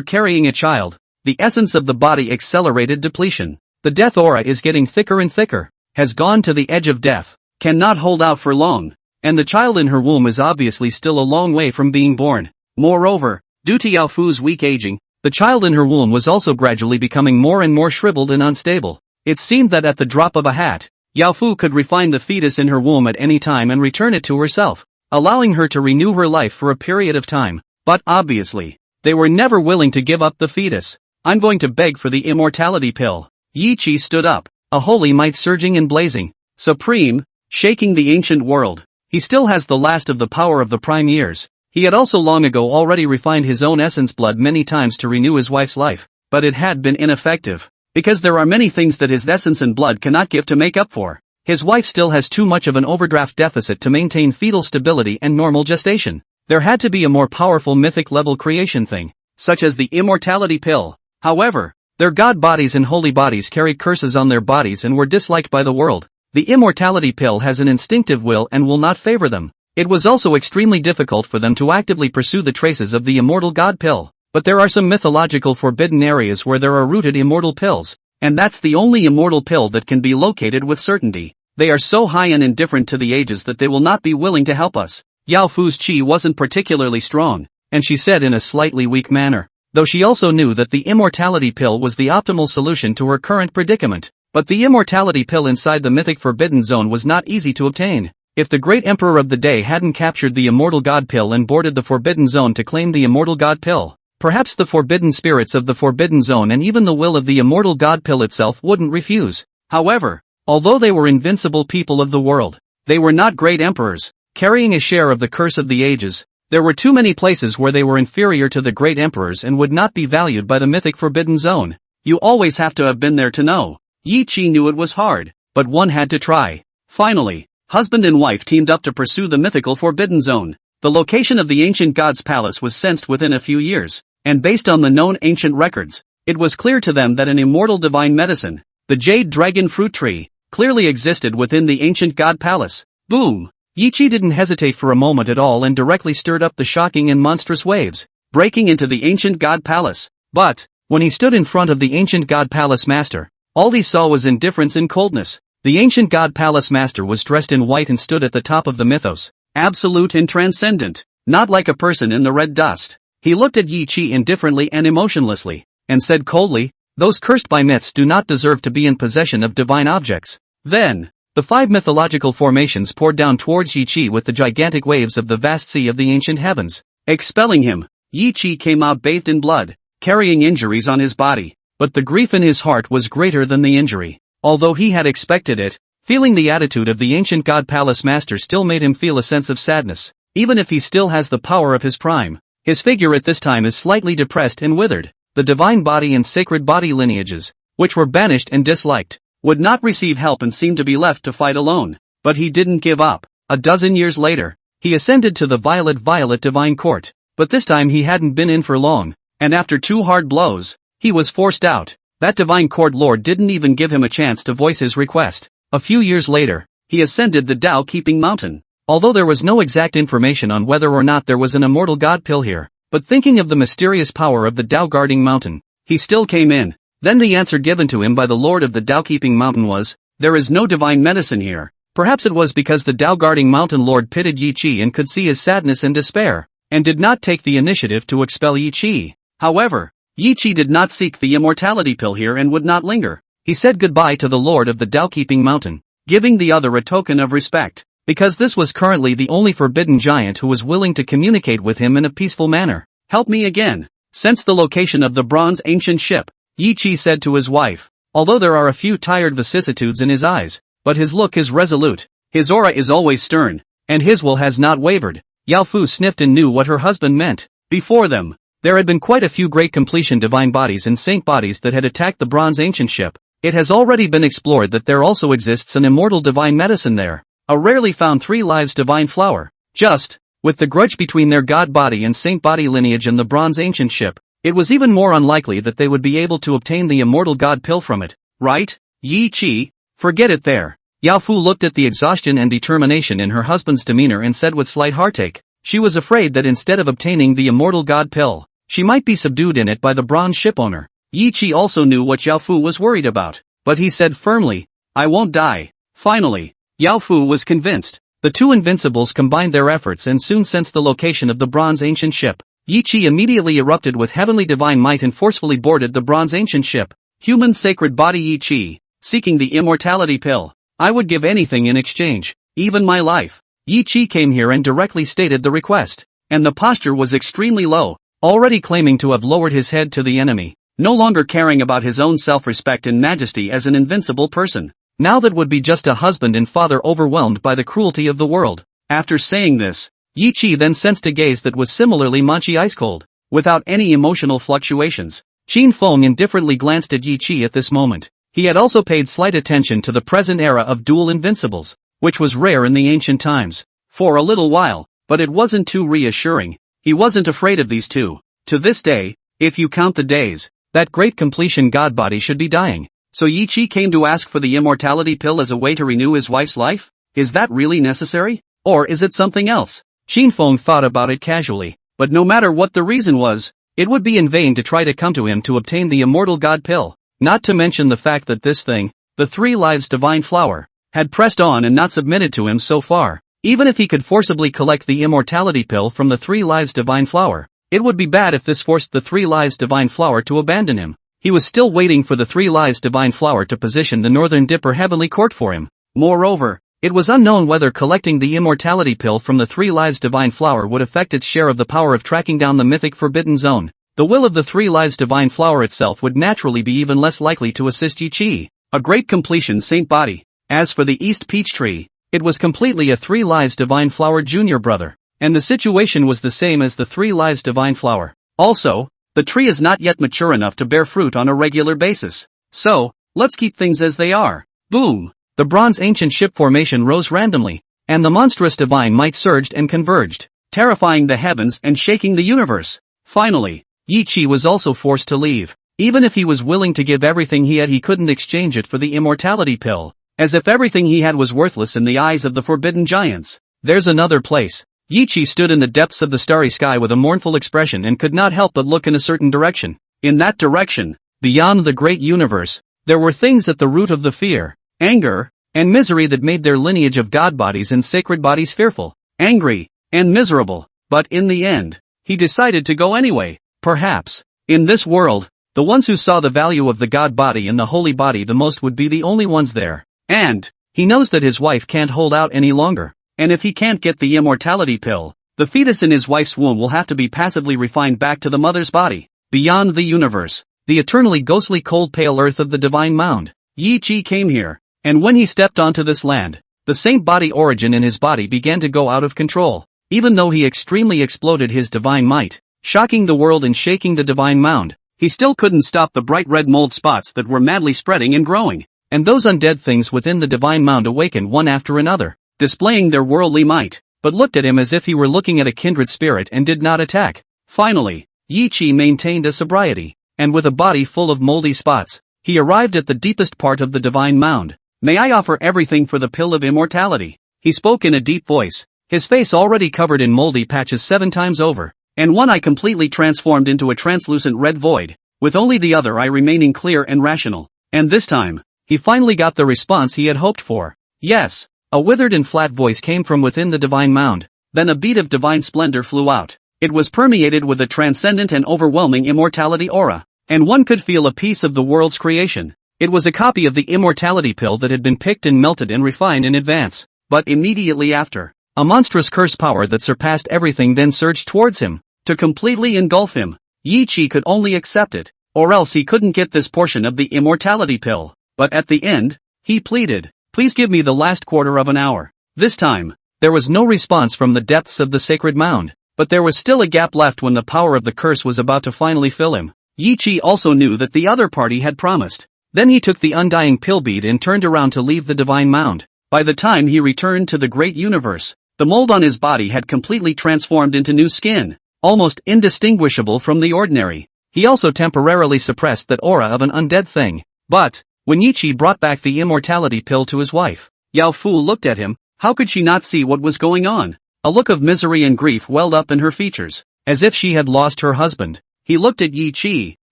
carrying a child, the essence of the body accelerated depletion. The death aura is getting thicker and thicker, has gone to the edge of death, cannot hold out for long, and the child in her womb is obviously still a long way from being born. Moreover, due to Yao Fu's weak aging, the child in her womb was also gradually becoming more and more shriveled and unstable. It seemed that at the drop of a hat, Yao Fu could refine the fetus in her womb at any time and return it to herself, allowing her to renew her life for a period of time. But obviously, they were never willing to give up the fetus. I'm going to beg for the immortality pill. Yi Qi stood up, a holy might surging and blazing, supreme, shaking the ancient world. He still has the last of the power of the prime years. He had also long ago already refined his own essence blood many times to renew his wife's life, but it had been ineffective. Because there are many things that his essence and blood cannot give to make up for. His wife still has too much of an overdraft deficit to maintain fetal stability and normal gestation. There had to be a more powerful mythic level creation thing, such as the immortality pill. However, their god bodies and holy bodies carried curses on their bodies and were disliked by the world. The immortality pill has an instinctive will and will not favor them. It was also extremely difficult for them to actively pursue the traces of the immortal god pill. But there are some mythological forbidden areas where there are rooted immortal pills, and that's the only immortal pill that can be located with certainty. They are so high and indifferent to the ages that they will not be willing to help us. Yao Fu's qi wasn't particularly strong, and she said in a slightly weak manner, though she also knew that the immortality pill was the optimal solution to her current predicament. But the immortality pill inside the mythic forbidden zone was not easy to obtain. If the great emperor of the day hadn't captured the immortal god pill and boarded the forbidden zone to claim the immortal god pill, perhaps the forbidden spirits of the forbidden zone and even the will of the immortal god pill itself wouldn't refuse. However, although they were invincible people of the world, they were not great emperors, carrying a share of the curse of the ages. There were too many places where they were inferior to the great emperors and would not be valued by the mythic forbidden zone. You always have to have been there to know. Yi Qi knew it was hard, but one had to try. Finally, husband and wife teamed up to pursue the mythical forbidden zone. The location of the ancient god's palace was sensed within a few years. And based on the known ancient records, it was clear to them that an immortal divine medicine, the jade dragon fruit tree, clearly existed within the ancient god palace. Boom! Yi Qi didn't hesitate for a moment at all and directly stirred up the shocking and monstrous waves, breaking into the ancient god palace. But, when he stood in front of the ancient god palace master, all he saw was indifference and coldness. The ancient god palace master was dressed in white and stood at the top of the mythos, absolute and transcendent, not like a person in the red dust. He looked at Yi Qi indifferently and emotionlessly, and said coldly, "Those cursed by myths do not deserve to be in possession of divine objects." Then, the 5 mythological formations poured down towards Yi Qi with the gigantic waves of the vast sea of the ancient heavens. Expelling him, Yi Qi came out bathed in blood, carrying injuries on his body, but the grief in his heart was greater than the injury. Although he had expected it, feeling the attitude of the ancient god palace master still made him feel a sense of sadness, even if he still has the power of his prime. His figure at this time is slightly depressed and withered. The divine body and sacred body lineages, which were banished and disliked, would not receive help and seemed to be left to fight alone. But he didn't give up. A dozen years later, he ascended to the violet divine court. But this time he hadn't been in for long, and after 2 hard blows, he was forced out. That divine court lord didn't even give him a chance to voice his request. A few years later, he ascended the Tao-keeping mountain. Although there was no exact information on whether or not there was an immortal god pill here, but thinking of the mysterious power of the Tao guarding mountain, he still came in. Then the answer given to him by the lord of the Tao keeping mountain was, "There is no divine medicine here." Perhaps it was because the Tao guarding mountain lord pitied Yi Qi and could see his sadness and despair, and did not take the initiative to expel Yi Qi. However, Yi Qi did not seek the immortality pill here and would not linger. He said goodbye to the lord of the Tao keeping mountain, giving the other a token of respect. Because this was currently the only forbidden giant who was willing to communicate with him in a peaceful manner. "Help me again." Since the location of the bronze ancient ship, Yi Qi said to his wife, although there are a few tired vicissitudes in his eyes, but his look is resolute, his aura is always stern, and his will has not wavered. Yao Fu sniffed and knew what her husband meant. Before them, there had been quite a few great completion divine bodies and saint bodies that had attacked the bronze ancient ship. It has already been explored that there also exists an immortal divine medicine there. A rarely found 3 lives divine flower. Just With the grudge between their god body and saint body lineage and the bronze ancient ship, it was even more unlikely that they would be able to obtain the immortal god pill from it, right? Yi Qi, forget it there. Yao Fu looked at the exhaustion and determination in her husband's demeanor and said with slight heartache, she was afraid that instead of obtaining the immortal god pill, she might be subdued in it by the bronze ship owner. Yi Qi also knew what Yao Fu was worried about, but he said firmly, I won't die. Finally, Yao Fu was convinced. The two invincibles combined their efforts and soon sensed the location of the bronze ancient ship. Yi Qi immediately erupted with heavenly divine might and forcefully boarded the bronze ancient ship. Human sacred body Yi Qi, seeking the immortality pill. I would give anything in exchange, even my life. Yi Qi came here and directly stated the request. And the posture was extremely low, already claiming to have lowered his head to the enemy, no longer caring about his own self-respect and majesty as an invincible person. Now that would be just a husband and father overwhelmed by the cruelty of the world. After saying this, Yi Qi then sensed a gaze that was similarly manchi ice-cold, without any emotional fluctuations. Qin Feng indifferently glanced at Yi Qi at this moment. He had also paid slight attention to the present era of dual invincibles, which was rare in the ancient times. For a little while, but it wasn't too reassuring. He wasn't afraid of these two. To this day, if you count the days, that great completion god body should be dying. So Yi Qi came to ask for the immortality pill as a way to renew his wife's life? Is that really necessary? Or is it something else? Qin Feng thought about it casually, but no matter what the reason was, it would be in vain to try to come to him to obtain the immortal god pill, not to mention the fact that this thing, the 3 lives divine flower, had pressed on and not submitted to him so far. Even if he could forcibly collect the immortality pill from the 3 lives divine flower, it would be bad if this forced the 3 lives divine flower to abandon him. He was still waiting for the 3 lives divine flower to position the Northern Dipper heavenly court for him. Moreover, it was unknown whether collecting the immortality pill from the 3 lives divine flower would affect its share of the power of tracking down the mythic forbidden zone. The will of the 3 lives divine flower itself would naturally be even less likely to assist Yi Qi, a great completion saint body. As for the East Peach Tree, it was completely a 3 lives divine flower junior brother, and the situation was the same as the 3 lives divine flower. Also, the tree is not yet mature enough to bear fruit on a regular basis. So, let's keep things as they are. Boom! The bronze ancient ship formation rose randomly, and the monstrous divine might surged and converged, terrifying the heavens and shaking the universe. Finally, Yi Qi was also forced to leave. Even if he was willing to give everything he had, he couldn't exchange it for the immortality pill, as if everything he had was worthless in the eyes of the forbidden giants. There's another place. Yi Qi stood in the depths of the starry sky with a mournful expression and could not help but look in a certain direction. In that direction, beyond the great universe, there were things at the root of the fear, anger, and misery that made their lineage of god bodies and sacred bodies fearful, angry, and miserable. But in the end, he decided to go anyway. Perhaps, in this world, the ones who saw the value of the god body and the holy body the most would be the only ones there. And he knows that his wife can't hold out any longer. And if he can't get the immortality pill, the fetus in his wife's womb will have to be passively refined back to the mother's body. Beyond the universe, the eternally ghostly cold pale earth of the divine mound, Yi Qi came here, and when he stepped onto this land, the saint body origin in his body began to go out of control. Even though he extremely exploded his divine might, shocking the world and shaking the divine mound, he still couldn't stop the bright red mold spots that were madly spreading and growing. And those undead things within the divine mound awakened one after another, displaying their worldly might, but looked at him as if he were looking at a kindred spirit and did not attack. Finally, Yi Qi maintained a sobriety, and with a body full of moldy spots, he arrived at the deepest part of the divine mound. May I offer everything for the pill of immortality? He spoke in a deep voice, his face already covered in moldy patches 7 times over, and one eye completely transformed into a translucent red void, with only the other eye remaining clear and rational. And this time, he finally got the response he had hoped for. Yes. A withered and flat voice came from within the divine mound, then a bead of divine splendor flew out. It was permeated with a transcendent and overwhelming immortality aura, and one could feel a piece of the world's creation. It was a copy of the immortality pill that had been picked and melted and refined in advance. But immediately after, a monstrous curse power that surpassed everything then surged towards him, to completely engulf him. Yi Qi could only accept it, or else he couldn't get this portion of the immortality pill. But at the end, he pleaded, "Please give me the last quarter of an hour." This time, there was no response from the depths of the sacred mound, but there was still a gap left when the power of the curse was about to finally fill him. Yi Qi also knew that the other party had promised. Then he took the undying pill bead and turned around to leave the divine mound. By the time he returned to the great universe, The mold on his body had completely transformed into new skin, almost indistinguishable from the ordinary. He also temporarily suppressed that aura of an undead thing. But, when Yiqi brought back the immortality pill to his wife, Yao Fu looked at him. How could she not see what was going on? A look of misery and grief welled up in her features, as if she had lost her husband. He looked at Yiqi,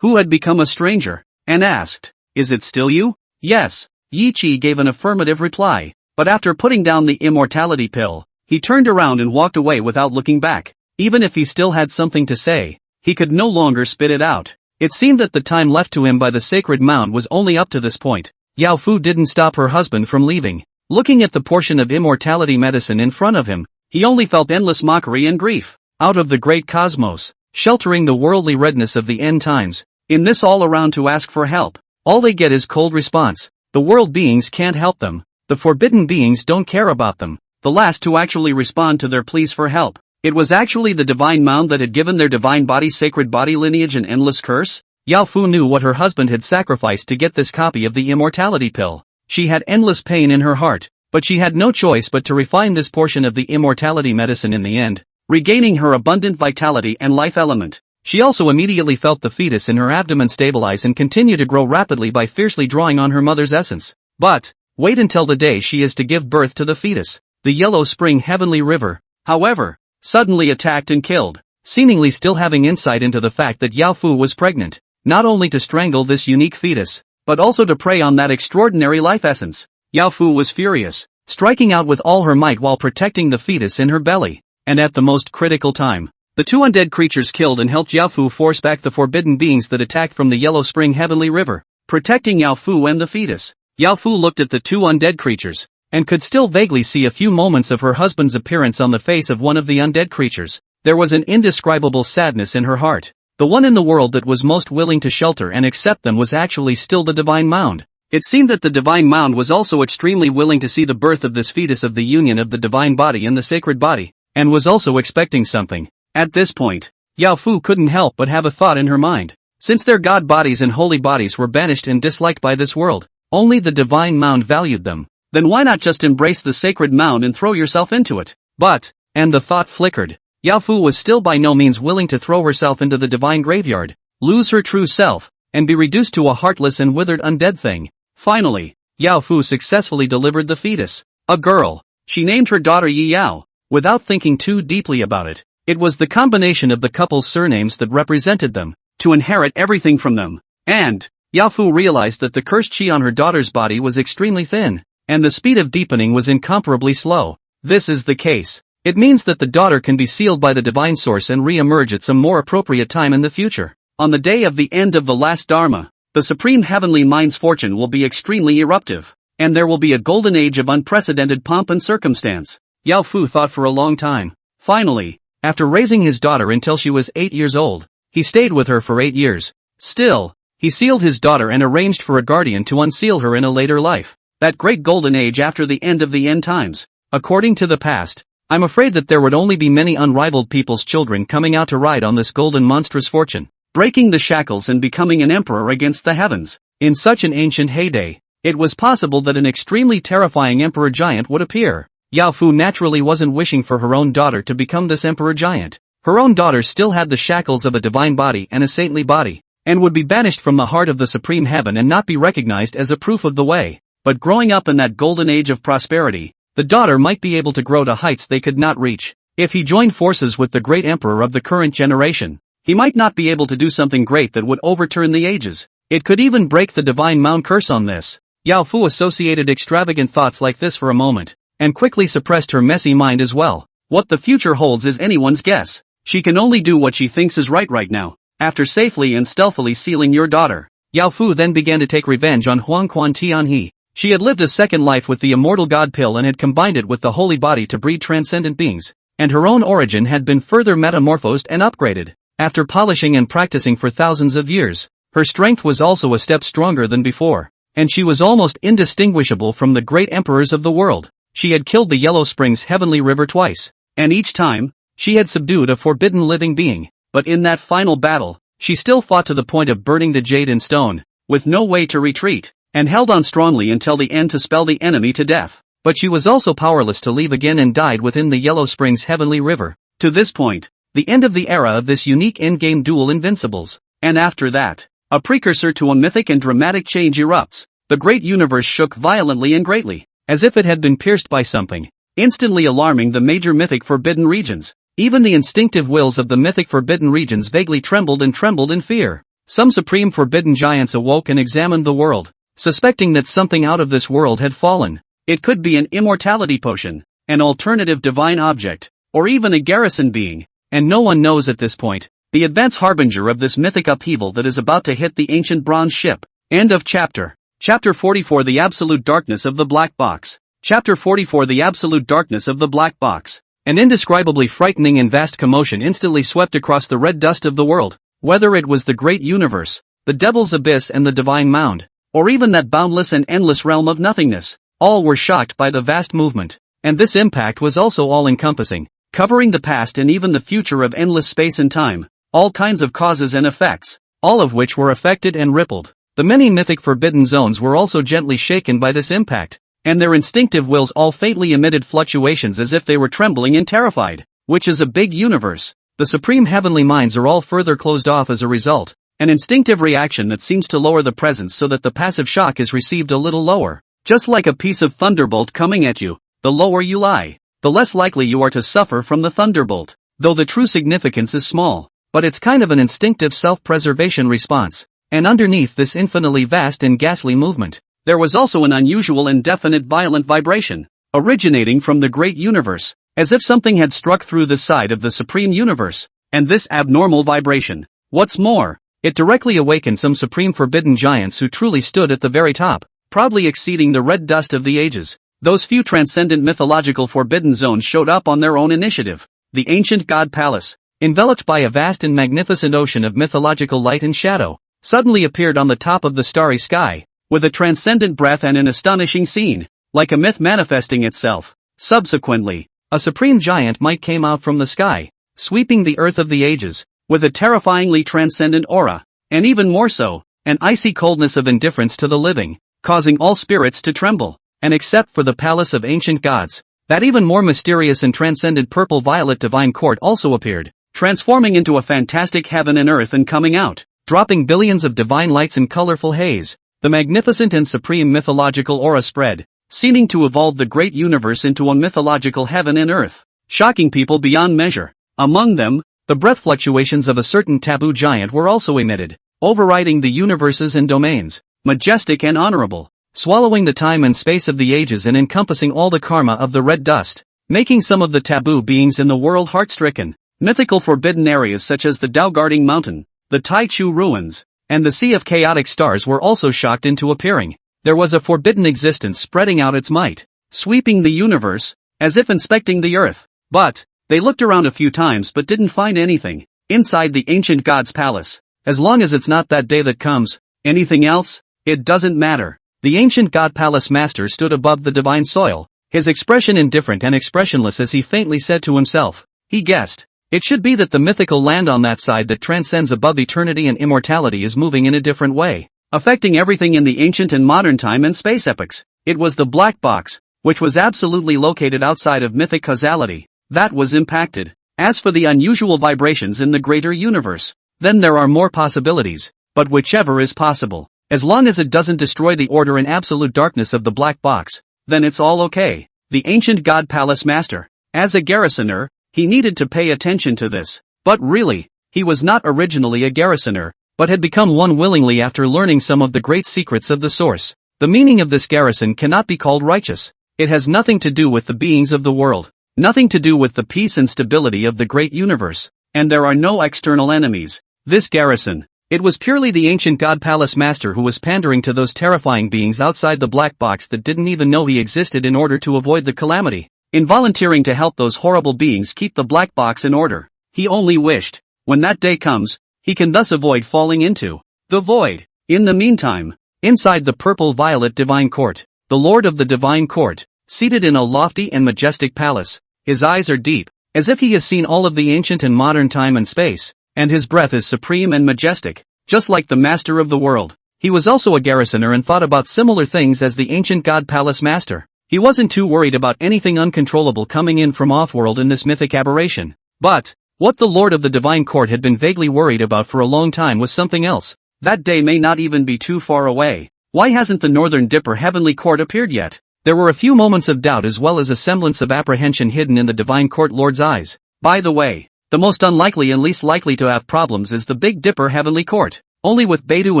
who had become a stranger, and asked, "Is it still you?" "Yes." Yiqi gave an affirmative reply, but after putting down the immortality pill, he turned around and walked away without looking back. Even if he still had something to say, he could no longer spit it out. It seemed that the time left to him by the sacred mound was only up to this point. Yao Fu didn't stop her husband from leaving. Looking at the portion of immortality medicine in front of him, he only felt endless mockery and grief. Out of the great cosmos, sheltering the worldly redness of the end times, in this all around to ask for help, all they get is cold response. The world beings can't help them. The forbidden beings don't care about them. The last to actually respond to their pleas for help. It was actually the divine mound that had given their divine body sacred body lineage an endless curse. Yao Fu knew what her husband had sacrificed to get this copy of the immortality pill. She had endless pain in her heart, but she had no choice but to refine this portion of the immortality medicine in the end, regaining her abundant vitality and life element. She also immediately felt the fetus in her abdomen stabilize and continue to grow rapidly by fiercely drawing on her mother's essence. But, wait until the day she is to give birth to the fetus. The Yellow Spring Heavenly River, however, suddenly attacked and killed, seemingly still having insight into the fact that Yao Fu was pregnant, not only to strangle this unique fetus, but also to prey on that extraordinary life essence. Yao Fu was furious, striking out with all her might while protecting the fetus in her belly, and at the most critical time, the two undead creatures killed and helped Yao Fu force back the forbidden beings that attacked from the Yellow Spring Heavenly River, protecting Yao Fu and the fetus. Yao Fu looked at the two undead creatures, and could still vaguely see a few moments of her husband's appearance on the face of one of the undead creatures. There was an indescribable sadness in her heart. The one in the world that was most willing to shelter and accept them was actually still the divine mound. It seemed that the divine mound was also extremely willing to see the birth of this fetus of the union of the divine body and the sacred body, and was also expecting something. At this point, Yao Fu couldn't help but have a thought in her mind. Since their god bodies and holy bodies were banished and disliked by this world, only the divine mound valued them. Then why not just embrace the sacred mound and throw yourself into it? But, and the thought flickered, Yao Fu was still by no means willing to throw herself into the divine graveyard, lose her true self, and be reduced to a heartless and withered undead thing. Finally, Yao Fu successfully delivered the fetus. A girl. She named her daughter Yi Yao, without thinking too deeply about it. It was the combination of the couple's surnames that represented them, to inherit everything from them. And, Yao Fu realized that the cursed chi on her daughter's body was extremely thin, and the speed of deepening was incomparably slow. This is the case. It means that the daughter can be sealed by the divine source and re-emerge at some more appropriate time in the future. On the day of the end of the last Dharma, the Supreme Heavenly Mind's fortune will be extremely eruptive, and there will be a golden age of unprecedented pomp and circumstance. Yao Fu thought for a long time. Finally, after raising his daughter until she was 8 years old, he stayed with her for 8 years. Still, he sealed his daughter and arranged for a guardian to unseal her in a later life. That great golden age after the end of the end times. According to the past, I'm afraid that there would only be many unrivaled people's children coming out to ride on this golden monstrous fortune, breaking the shackles and becoming an emperor against the heavens. In such an ancient heyday, it was possible that an extremely terrifying emperor giant would appear. Yao Fu naturally wasn't wishing for her own daughter to become this emperor giant. Her own daughter still had the shackles of a divine body and a saintly body, and would be banished from the heart of the supreme heaven and not be recognized as a proof of the way. But growing up in that golden age of prosperity, the daughter might be able to grow to heights they could not reach. If he joined forces with the great emperor of the current generation, he might not be able to do something great that would overturn the ages. It could even break the divine mound curse on this. Yao Fu associated extravagant thoughts like this for a moment, and quickly suppressed her messy mind as well. What the future holds is anyone's guess. She can only do what she thinks is right now. After safely and stealthily sealing your daughter, Yao Fu then began to take revenge on Huang Quan Tianhe. She had lived a second life with the immortal god pill and had combined it with the holy body to breed transcendent beings, and her own origin had been further metamorphosed and upgraded. After polishing and practicing for thousands of years, her strength was also a step stronger than before, and she was almost indistinguishable from the great emperors of the world. She had killed the Yellow Springs Heavenly River twice, and each time, she had subdued a forbidden living being. But in that final battle, she still fought to the point of burning the jade in stone, with no way to retreat, and held on strongly until the end to spell the enemy to death. but she was also powerless to leave again and died within the Yellow Springs Heavenly River. To this point, the end of the era of this unique endgame duel invincibles. And after that, a precursor to a mythic and dramatic change erupts. The great universe shook violently and greatly, as if it had been pierced by something, instantly alarming the major mythic forbidden regions. Even the instinctive wills of the mythic forbidden regions vaguely trembled in fear. Some supreme forbidden giants awoke and examined the world, suspecting that something out of this world had fallen. It could be an immortality potion, an alternative divine object, or even a garrison being, and no one knows at this point, the advance harbinger of this mythic upheaval that is about to hit the ancient bronze ship. End of chapter. Chapter 44 The Absolute Darkness of the Black Box. Chapter 44 The Absolute Darkness of the Black Box. An indescribably frightening and vast commotion instantly swept across the red dust of the world. Whether it was the great universe, the devil's abyss and the divine mound, or even that boundless and endless realm of nothingness, all were shocked by the vast movement. And this impact was also all-encompassing, covering the past and even the future of endless space and time, all kinds of causes and effects, all of which were affected and rippled. The many mythic forbidden zones were also gently shaken by this impact, and their instinctive wills all faintly emitted fluctuations as if they were trembling and terrified. Which is a big universe. The supreme heavenly minds are all further closed off as a result, an instinctive reaction that seems to lower the presence so that the passive shock is received a little lower. Just like a piece of thunderbolt coming at you, the lower you lie, the less likely you are to suffer from the thunderbolt, though the true significance is small, but it's kind of an instinctive self-preservation response. And underneath this infinitely vast and ghastly movement, there was also an unusual and definite violent vibration, originating from the great universe, as if something had struck through the side of the supreme universe. And this abnormal vibration, what's more, it directly awakened some supreme forbidden giants who truly stood at the very top, proudly exceeding the red dust of the ages. Those few transcendent mythological forbidden zones showed up on their own initiative. The ancient god palace, enveloped by a vast and magnificent ocean of mythological light and shadow, suddenly appeared on the top of the starry sky, with a transcendent breath and an astonishing scene, like a myth manifesting itself. Subsequently, a supreme giant might came out from the sky, sweeping the earth of the ages, with a terrifyingly transcendent aura, and even more so, an icy coldness of indifference to the living, causing all spirits to tremble. And except for the palace of ancient gods, that even more mysterious and transcendent purple-violet divine court also appeared, transforming into a fantastic heaven and earth and coming out, dropping billions of divine lights and colorful haze. The magnificent and supreme mythological aura spread, seeming to evolve the great universe into a mythological heaven and earth, shocking people beyond measure. Among them, the breath fluctuations of a certain taboo giant were also emitted, overriding the universes and domains, majestic and honorable, swallowing the time and space of the ages and encompassing all the karma of the red dust, making some of the taboo beings in the world heart-stricken. Mythical forbidden areas such as the Dao-guarding mountain, the Tai Chu ruins, and the Sea of Chaotic Stars were also shocked into appearing. There was a forbidden existence spreading out its might, sweeping the universe, as if inspecting the earth. But, they looked around a few times but didn't find anything, inside the ancient god's palace. As long as it's not that day that comes, anything else, it doesn't matter. The ancient god palace master stood above the divine soil, his expression indifferent and expressionless as he faintly said to himself. He guessed. It should be that the mythical land on that side that transcends above eternity and immortality is moving in a different way, affecting everything in the ancient and modern time and space epochs. It was the black box, which was absolutely located outside of mythic causality, that was impacted. As for the unusual vibrations in the greater universe, then there are more possibilities, but whichever is possible, as long as it doesn't destroy the order and absolute darkness of the black box, then it's all okay. The ancient god palace master, as a garrisoner, he needed to pay attention to this. But really, he was not originally a garrisoner, but had become one willingly after learning some of the great secrets of the source. The meaning of this garrison cannot be called righteous. It has nothing to do with the beings of the world, nothing to do with the peace and stability of the great universe, and there are no external enemies. This garrison, it was purely the ancient god palace master who was pandering to those terrifying beings outside the black box that didn't even know he existed in order to avoid the calamity. In volunteering to help those horrible beings keep the black box in order, he only wished, when that day comes, he can thus avoid falling into the void. In the meantime, inside the purple-violet divine court, the lord of the divine court, seated in a lofty and majestic palace, his eyes are deep, as if he has seen all of the ancient and modern time and space, and his breath is supreme and majestic, just like the master of the world. He was also a garrisoner and thought about similar things as the ancient god palace master. He wasn't too worried about anything uncontrollable coming in from off-world in this mythic aberration. But what the Lord of the Divine Court had been vaguely worried about for a long time was something else. That day may not even be too far away. Why hasn't the Northern Dipper Heavenly Court appeared yet? There were a few moments of doubt as well as a semblance of apprehension hidden in the Divine Court Lord's eyes. By the way, the most unlikely and least likely to have problems is the Big Dipper Heavenly Court. Only with Beidou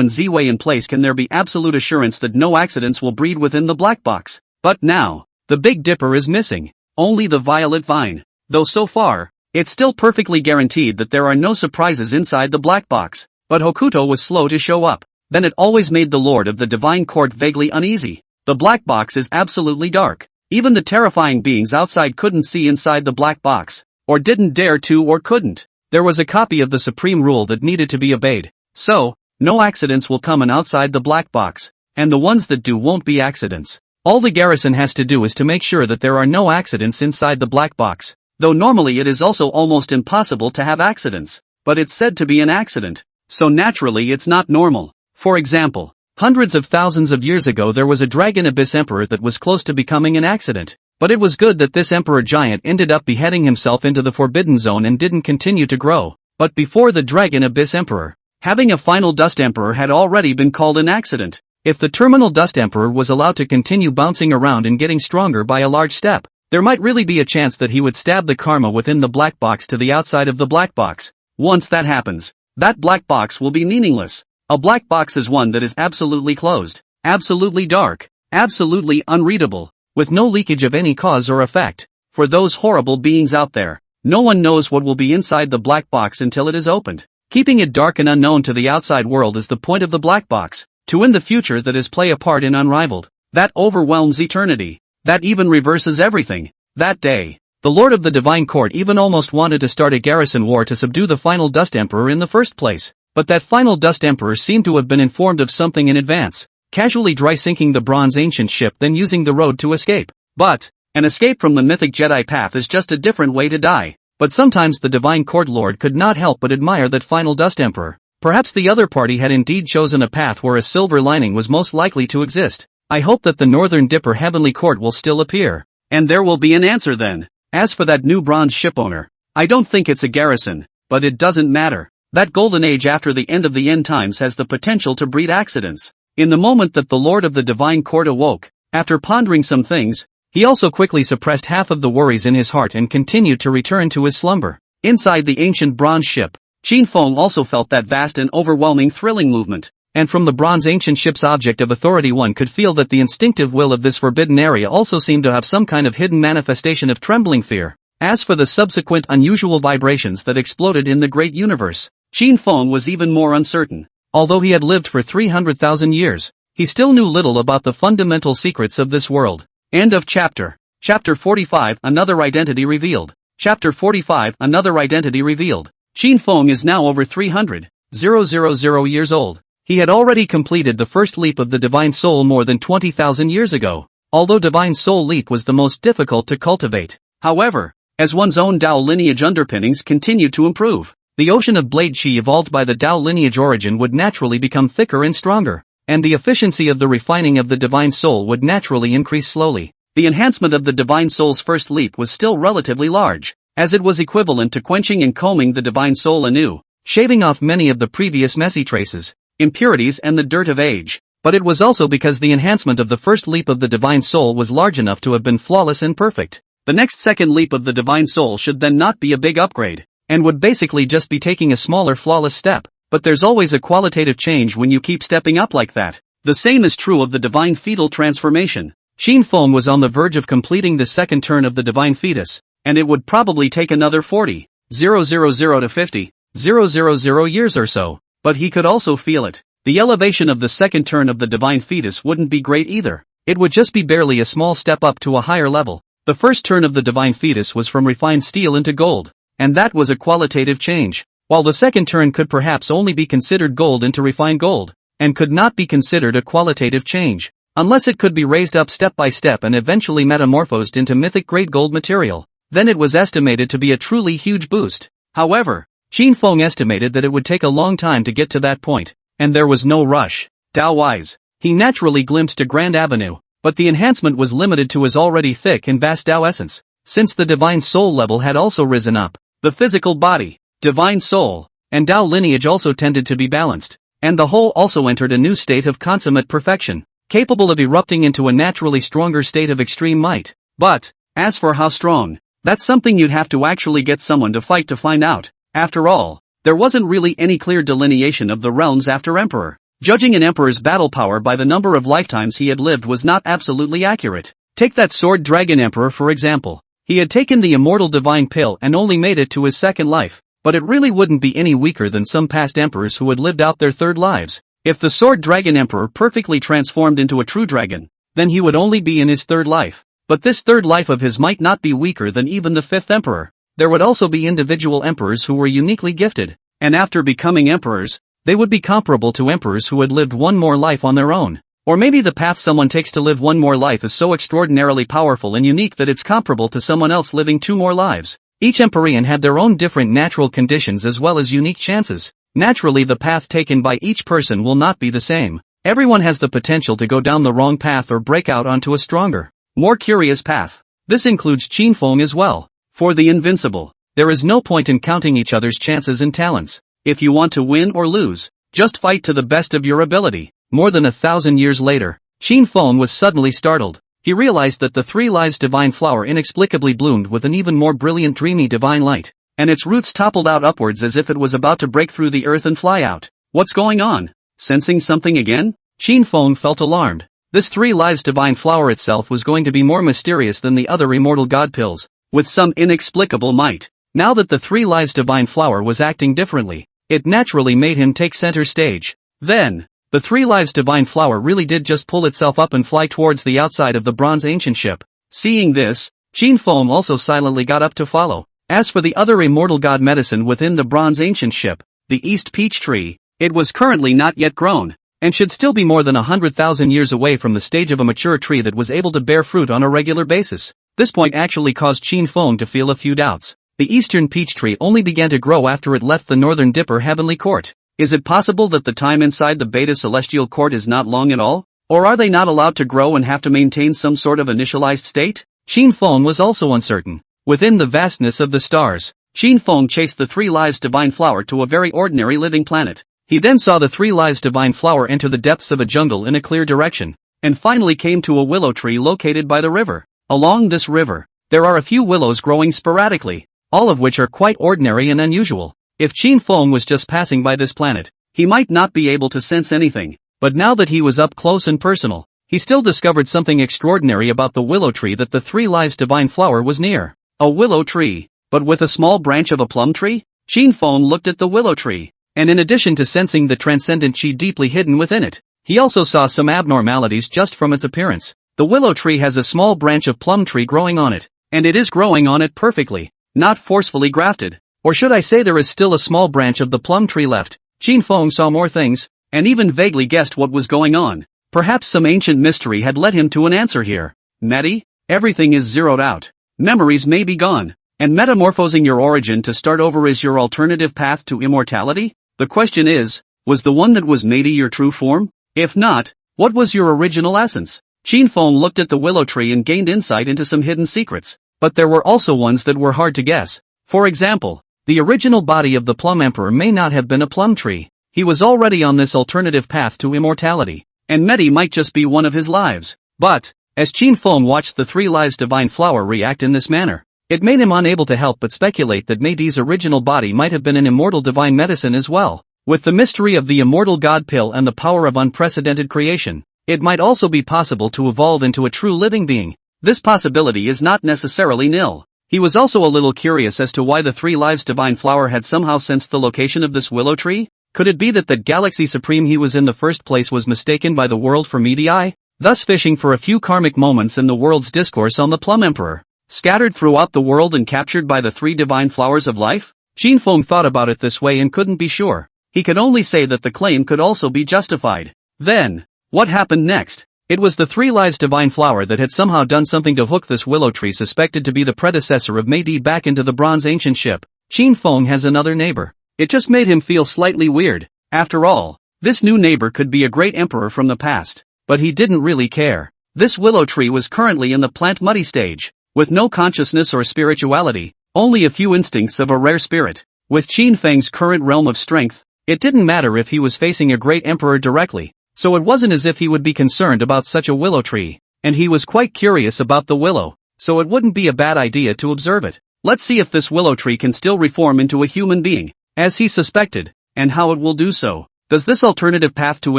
and Ziwei in place can there be absolute assurance that no accidents will breed within the black box. But now, the Big Dipper is missing. Only the Violet Vine. Though so far, it's still perfectly guaranteed that there are no surprises inside the black box. But Hokuto was slow to show up. Then it always made the Lord of the Divine Court vaguely uneasy. The black box is absolutely dark. Even the terrifying beings outside couldn't see inside the black box. Or didn't dare to or couldn't. There was a copy of the supreme rule that needed to be obeyed. So, no accidents will come in outside the black box. And the ones that do won't be accidents. All the garrison has to do is to make sure that there are no accidents inside the black box. Though normally it is also almost impossible to have accidents. But it's said to be an accident. So naturally it's not normal. For example, hundreds of thousands of years ago there was a Dragon Abyss Emperor that was close to becoming an accident. But it was good that this Emperor Giant ended up beheading himself into the Forbidden Zone and didn't continue to grow. But before the Dragon Abyss Emperor, having a final Dust Emperor had already been called an accident. If the Terminal Dust Emperor was allowed to continue bouncing around and getting stronger by a large step, there might really be a chance that he would stab the karma within the black box to the outside of the black box. Once that happens, that black box will be meaningless. A black box is one that is absolutely closed, absolutely dark, absolutely unreadable, with no leakage of any cause or effect. For those horrible beings out there, no one knows what will be inside the black box until it is opened. Keeping it dark and unknown to the outside world is the point of the black box, to win the future that is play a part in Unrivaled. That overwhelms eternity. That even reverses everything. That day, the Lord of the Divine Court even almost wanted to start a garrison war to subdue the final Dust Emperor in the first place. But that final Dust Emperor seemed to have been informed of something in advance, casually dry sinking the bronze ancient ship then using the road to escape. But an escape from the mythic Jedi path is just a different way to die. But sometimes the Divine Court Lord could not help but admire that final Dust Emperor. Perhaps the other party had indeed chosen a path where a silver lining was most likely to exist. I hope that the Northern Dipper Heavenly Court will still appear. And there will be an answer then. As for that new bronze ship owner, I don't think it's a garrison, but it doesn't matter. That golden age after the end of the end times has the potential to breed accidents. In the moment that the Lord of the Divine Court awoke, after pondering some things, he also quickly suppressed half of the worries in his heart and continued to return to his slumber. Inside the ancient bronze ship, Qin Feng also felt that vast and overwhelming thrilling movement. And from the bronze ancient ship's object of authority one could feel that the instinctive will of this forbidden area also seemed to have some kind of hidden manifestation of trembling fear. As for the subsequent unusual vibrations that exploded in the great universe, Qin Feng was even more uncertain. Although he had lived for 300,000 years, he still knew little about the fundamental secrets of this world. End of chapter. Chapter 45, Another Identity Revealed. Chapter 45, Another Identity Revealed. Qin Feng is now over 300,000 years old. He had already completed the first leap of the Divine Soul more than 20,000 years ago, although Divine Soul Leap was the most difficult to cultivate. However, as one's own Dao lineage underpinnings continued to improve, the ocean of blade chi evolved by the Dao lineage origin would naturally become thicker and stronger, and the efficiency of the refining of the Divine Soul would naturally increase slowly. The enhancement of the Divine Soul's first leap was still relatively large, as it was equivalent to quenching and combing the Divine Soul anew, shaving off many of the previous messy traces, impurities and the dirt of age. But it was also because the enhancement of the first leap of the Divine Soul was large enough to have been flawless and perfect. The next second leap of the Divine Soul should then not be a big upgrade, and would basically just be taking a smaller flawless step. But there's always a qualitative change when you keep stepping up like that. The same is true of the Divine Fetal Transformation. Qin Feng was on the verge of completing the second turn of the Divine Fetus, and it would probably take another 40,000 to 50,000 years or so. But he could also feel it. The elevation of the second turn of the Divine Fetus wouldn't be great either. It would just be barely a small step up to a higher level. The first turn of the Divine Fetus was from refined steel into gold, and that was a qualitative change, while the second turn could perhaps only be considered gold into refined gold, and could not be considered a qualitative change, unless it could be raised up step by step and eventually metamorphosed into mythic grade gold material. Then it was estimated to be a truly huge boost. However, Qin Feng estimated that it would take a long time to get to that point, and there was no rush. Dao-wise, he naturally glimpsed a grand avenue, but the enhancement was limited to his already thick and vast Tao essence. Since the divine soul level had also risen up, the physical body, divine soul, and Tao lineage also tended to be balanced, and the whole also entered a new state of consummate perfection, capable of erupting into a naturally stronger state of extreme might. But, as for how strong, that's something you'd have to actually get someone to fight to find out. After all, there wasn't really any clear delineation of the realms after Emperor. Judging an emperor's battle power by the number of lifetimes he had lived was not absolutely accurate. Take that sword dragon emperor for example. He had taken the immortal divine pill and only made it to his second life, but it really wouldn't be any weaker than some past emperors who had lived out their third lives. If the sword dragon emperor perfectly transformed into a true dragon, then he would only be in his third life. But this third life of his might not be weaker than even the fifth emperor. There would also be individual emperors who were uniquely gifted, and after becoming emperors, they would be comparable to emperors who had lived one more life on their own. Or maybe the path someone takes to live one more life is so extraordinarily powerful and unique that it's comparable to someone else living two more lives. Each Empyrean had their own different natural conditions as well as unique chances. Naturally, the path taken by each person will not be the same. Everyone has the potential to go down the wrong path or break out onto a stronger, more curious path. This includes Qin Feng as well. For the invincible, there is no point in counting each other's chances and talents. If you want to win or lose, just fight to the best of your ability. More than 1,000 years later, Qin Feng was suddenly startled. He realized that the Three Lives divine flower inexplicably bloomed with an even more brilliant dreamy divine light, and its roots toppled out upwards as if it was about to break through the earth and fly out. What's going on? Sensing something again? Qin Feng felt alarmed. This Three Lives divine flower itself was going to be more mysterious than the other immortal god pills, with some inexplicable might. Now that the Three Lives divine flower was acting differently, it naturally made him take center stage. Then, the Three Lives divine flower really did just pull itself up and fly towards the outside of the bronze ancient ship. Seeing this, Qin Feng also silently got up to follow. As for the other immortal god medicine within the bronze ancient ship, the East Peach Tree, it was currently not yet grown, and should still be more than 100,000 years away from the stage of a mature tree that was able to bear fruit on a regular basis. This point actually caused Qin Feng to feel a few doubts. The Eastern Peach Tree only began to grow after it left the Northern Dipper Heavenly Court. Is it possible that the time inside the Beta Celestial Court is not long at all? Or are they not allowed to grow and have to maintain some sort of initialized state? Qin Feng was also uncertain. Within the vastness of the stars, Qin Feng chased the Three Lives divine flower to a very ordinary living planet. He then saw the Three Lives divine flower enter the depths of a jungle in a clear direction, and finally came to a willow tree located by the river. Along this river, there are a few willows growing sporadically, all of which are quite ordinary and unusual. If Qin Feng was just passing by this planet, he might not be able to sense anything, but now that he was up close and personal, he still discovered something extraordinary about the willow tree that the Three Lives divine flower was near. A willow tree, but with a small branch of a plum tree? Qin Feng looked at the willow tree, and in addition to sensing the transcendent chi deeply hidden within it, he also saw some abnormalities just from its appearance. The willow tree has a small branch of plum tree growing on it, and it is growing on it perfectly, not forcefully grafted. Or should I say there is still a small branch of the plum tree left. Qin Feng saw more things, and even vaguely guessed what was going on. Perhaps some ancient mystery had led him to an answer here. Medi? Everything is zeroed out. Memories may be gone, and metamorphosing your origin to start over is your alternative path to immortality? The question is, was the one that was Medi your true form? If not, what was your original essence? Qin Feng looked at the willow tree and gained insight into some hidden secrets, but there were also ones that were hard to guess. For example, the original body of the Plum Emperor may not have been a plum tree. He was already on this alternative path to immortality, and Medi might just be one of his lives. But, as Qin Feng watched the Three Lives divine flower react in this manner, it made him unable to help but speculate that Medi's original body might have been an immortal divine medicine as well. With the mystery of the immortal god pill and the power of unprecedented creation, it might also be possible to evolve into a true living being. This possibility is not necessarily nil. He was also a little curious as to why the Three Lives divine flower had somehow sensed the location of this willow tree. Could it be that the galaxy supreme he was in the first place was mistaken by the world for Medii, thus fishing for a few karmic moments in the world's discourse on the Plum Emperor, scattered throughout the world and captured by the three divine flowers of life? Qin Feng thought about it this way and couldn't be sure. He could only say that the claim could also be justified. Then, what happened next? It was the Three Lives divine flower that had somehow done something to hook this willow tree suspected to be the predecessor of Medi back into the bronze ancient ship. Qin Feng has another neighbor. It just made him feel slightly weird. After all, this new neighbor could be a great emperor from the past, but he didn't really care. This willow tree was currently in the plant muddy stage, with no consciousness or spirituality, only a few instincts of a rare spirit. With Qin Feng's current realm of strength, it didn't matter if he was facing a great emperor directly, so it wasn't as if he would be concerned about such a willow tree, and he was quite curious about the willow, so it wouldn't be a bad idea to observe it. Let's see if this willow tree can still reform into a human being, as he suspected, and how it will do so. Does this alternative path to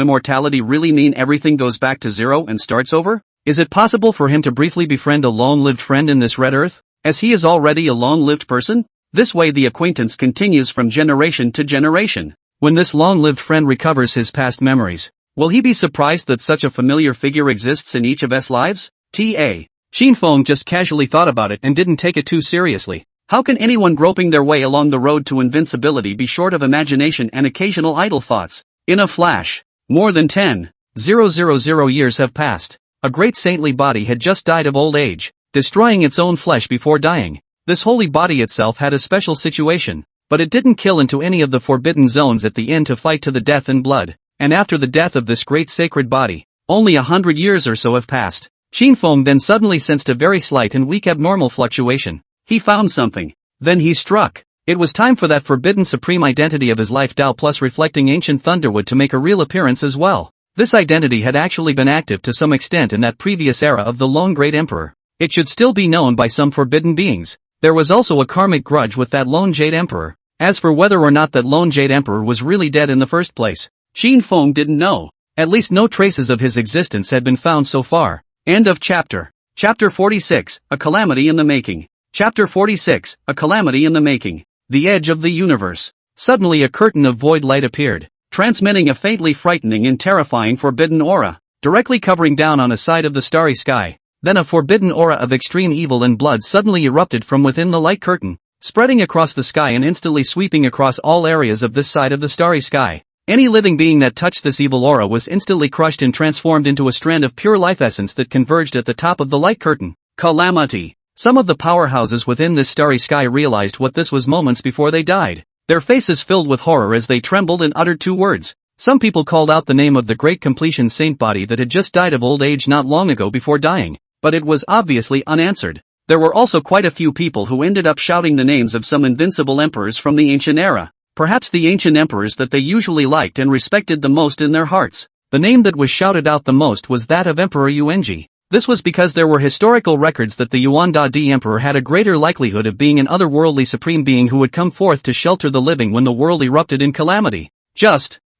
immortality really mean everything goes back to zero and starts over? Is it possible for him to briefly befriend a long-lived friend in this red earth, as he is already a long-lived person? This way the acquaintance continues from generation to generation. When this long-lived friend recovers his past memories, will he be surprised that such a familiar figure exists in each of us lives? Qin Feng just casually thought about it and didn't take it too seriously. How can anyone groping their way along the road to invincibility be short of imagination and occasional idle thoughts? In a flash, more than 10,000 years have passed. A great saintly body had just died of old age, destroying its own flesh before dying. This holy body itself had a special situation, but it didn't kill into any of the forbidden zones at the end to fight to the death in blood. And after the death of this great sacred body, only 100 years or so have passed. Qin Feng then suddenly sensed a very slight and weak abnormal fluctuation. He found something. Then he struck. It was time for that forbidden supreme identity of his life Tao plus reflecting ancient thunderwood to make a real appearance as well. This identity had actually been active to some extent in that previous era of the lone great emperor. It should still be known by some forbidden beings. There was also a karmic grudge with that lone Jade Emperor. As for whether or not that lone Jade Emperor was really dead in the first place, Qin Feng didn't know. At least no traces of his existence had been found so far. End of chapter. Chapter 46, A Calamity in the Making. Chapter 46, A Calamity in the Making. The edge of the universe. Suddenly a curtain of void light appeared, transmitting a faintly frightening and terrifying forbidden aura, directly covering down on a side of the starry sky. Then a forbidden aura of extreme evil and blood suddenly erupted from within the light curtain, spreading across the sky and instantly sweeping across all areas of this side of the starry sky. Any living being that touched this evil aura was instantly crushed and transformed into a strand of pure life essence that converged at the top of the light curtain. Calamity. Some of the powerhouses within this starry sky realized what this was moments before they died. Their faces filled with horror as they trembled and uttered two words. Some people called out the name of the great completion saint body that had just died of old age not long ago before dying, but it was obviously unanswered. There were also quite a few people who ended up shouting the names of some invincible emperors from the ancient era. Perhaps the ancient emperors that they usually liked and respected the most in their hearts. The name that was shouted out the most was that of Emperor Yuan You. This was because there were historical records that the Yuan You Emperor had a greater likelihood of being an otherworldly supreme being who would come forth to shelter the living when the world erupted in calamity.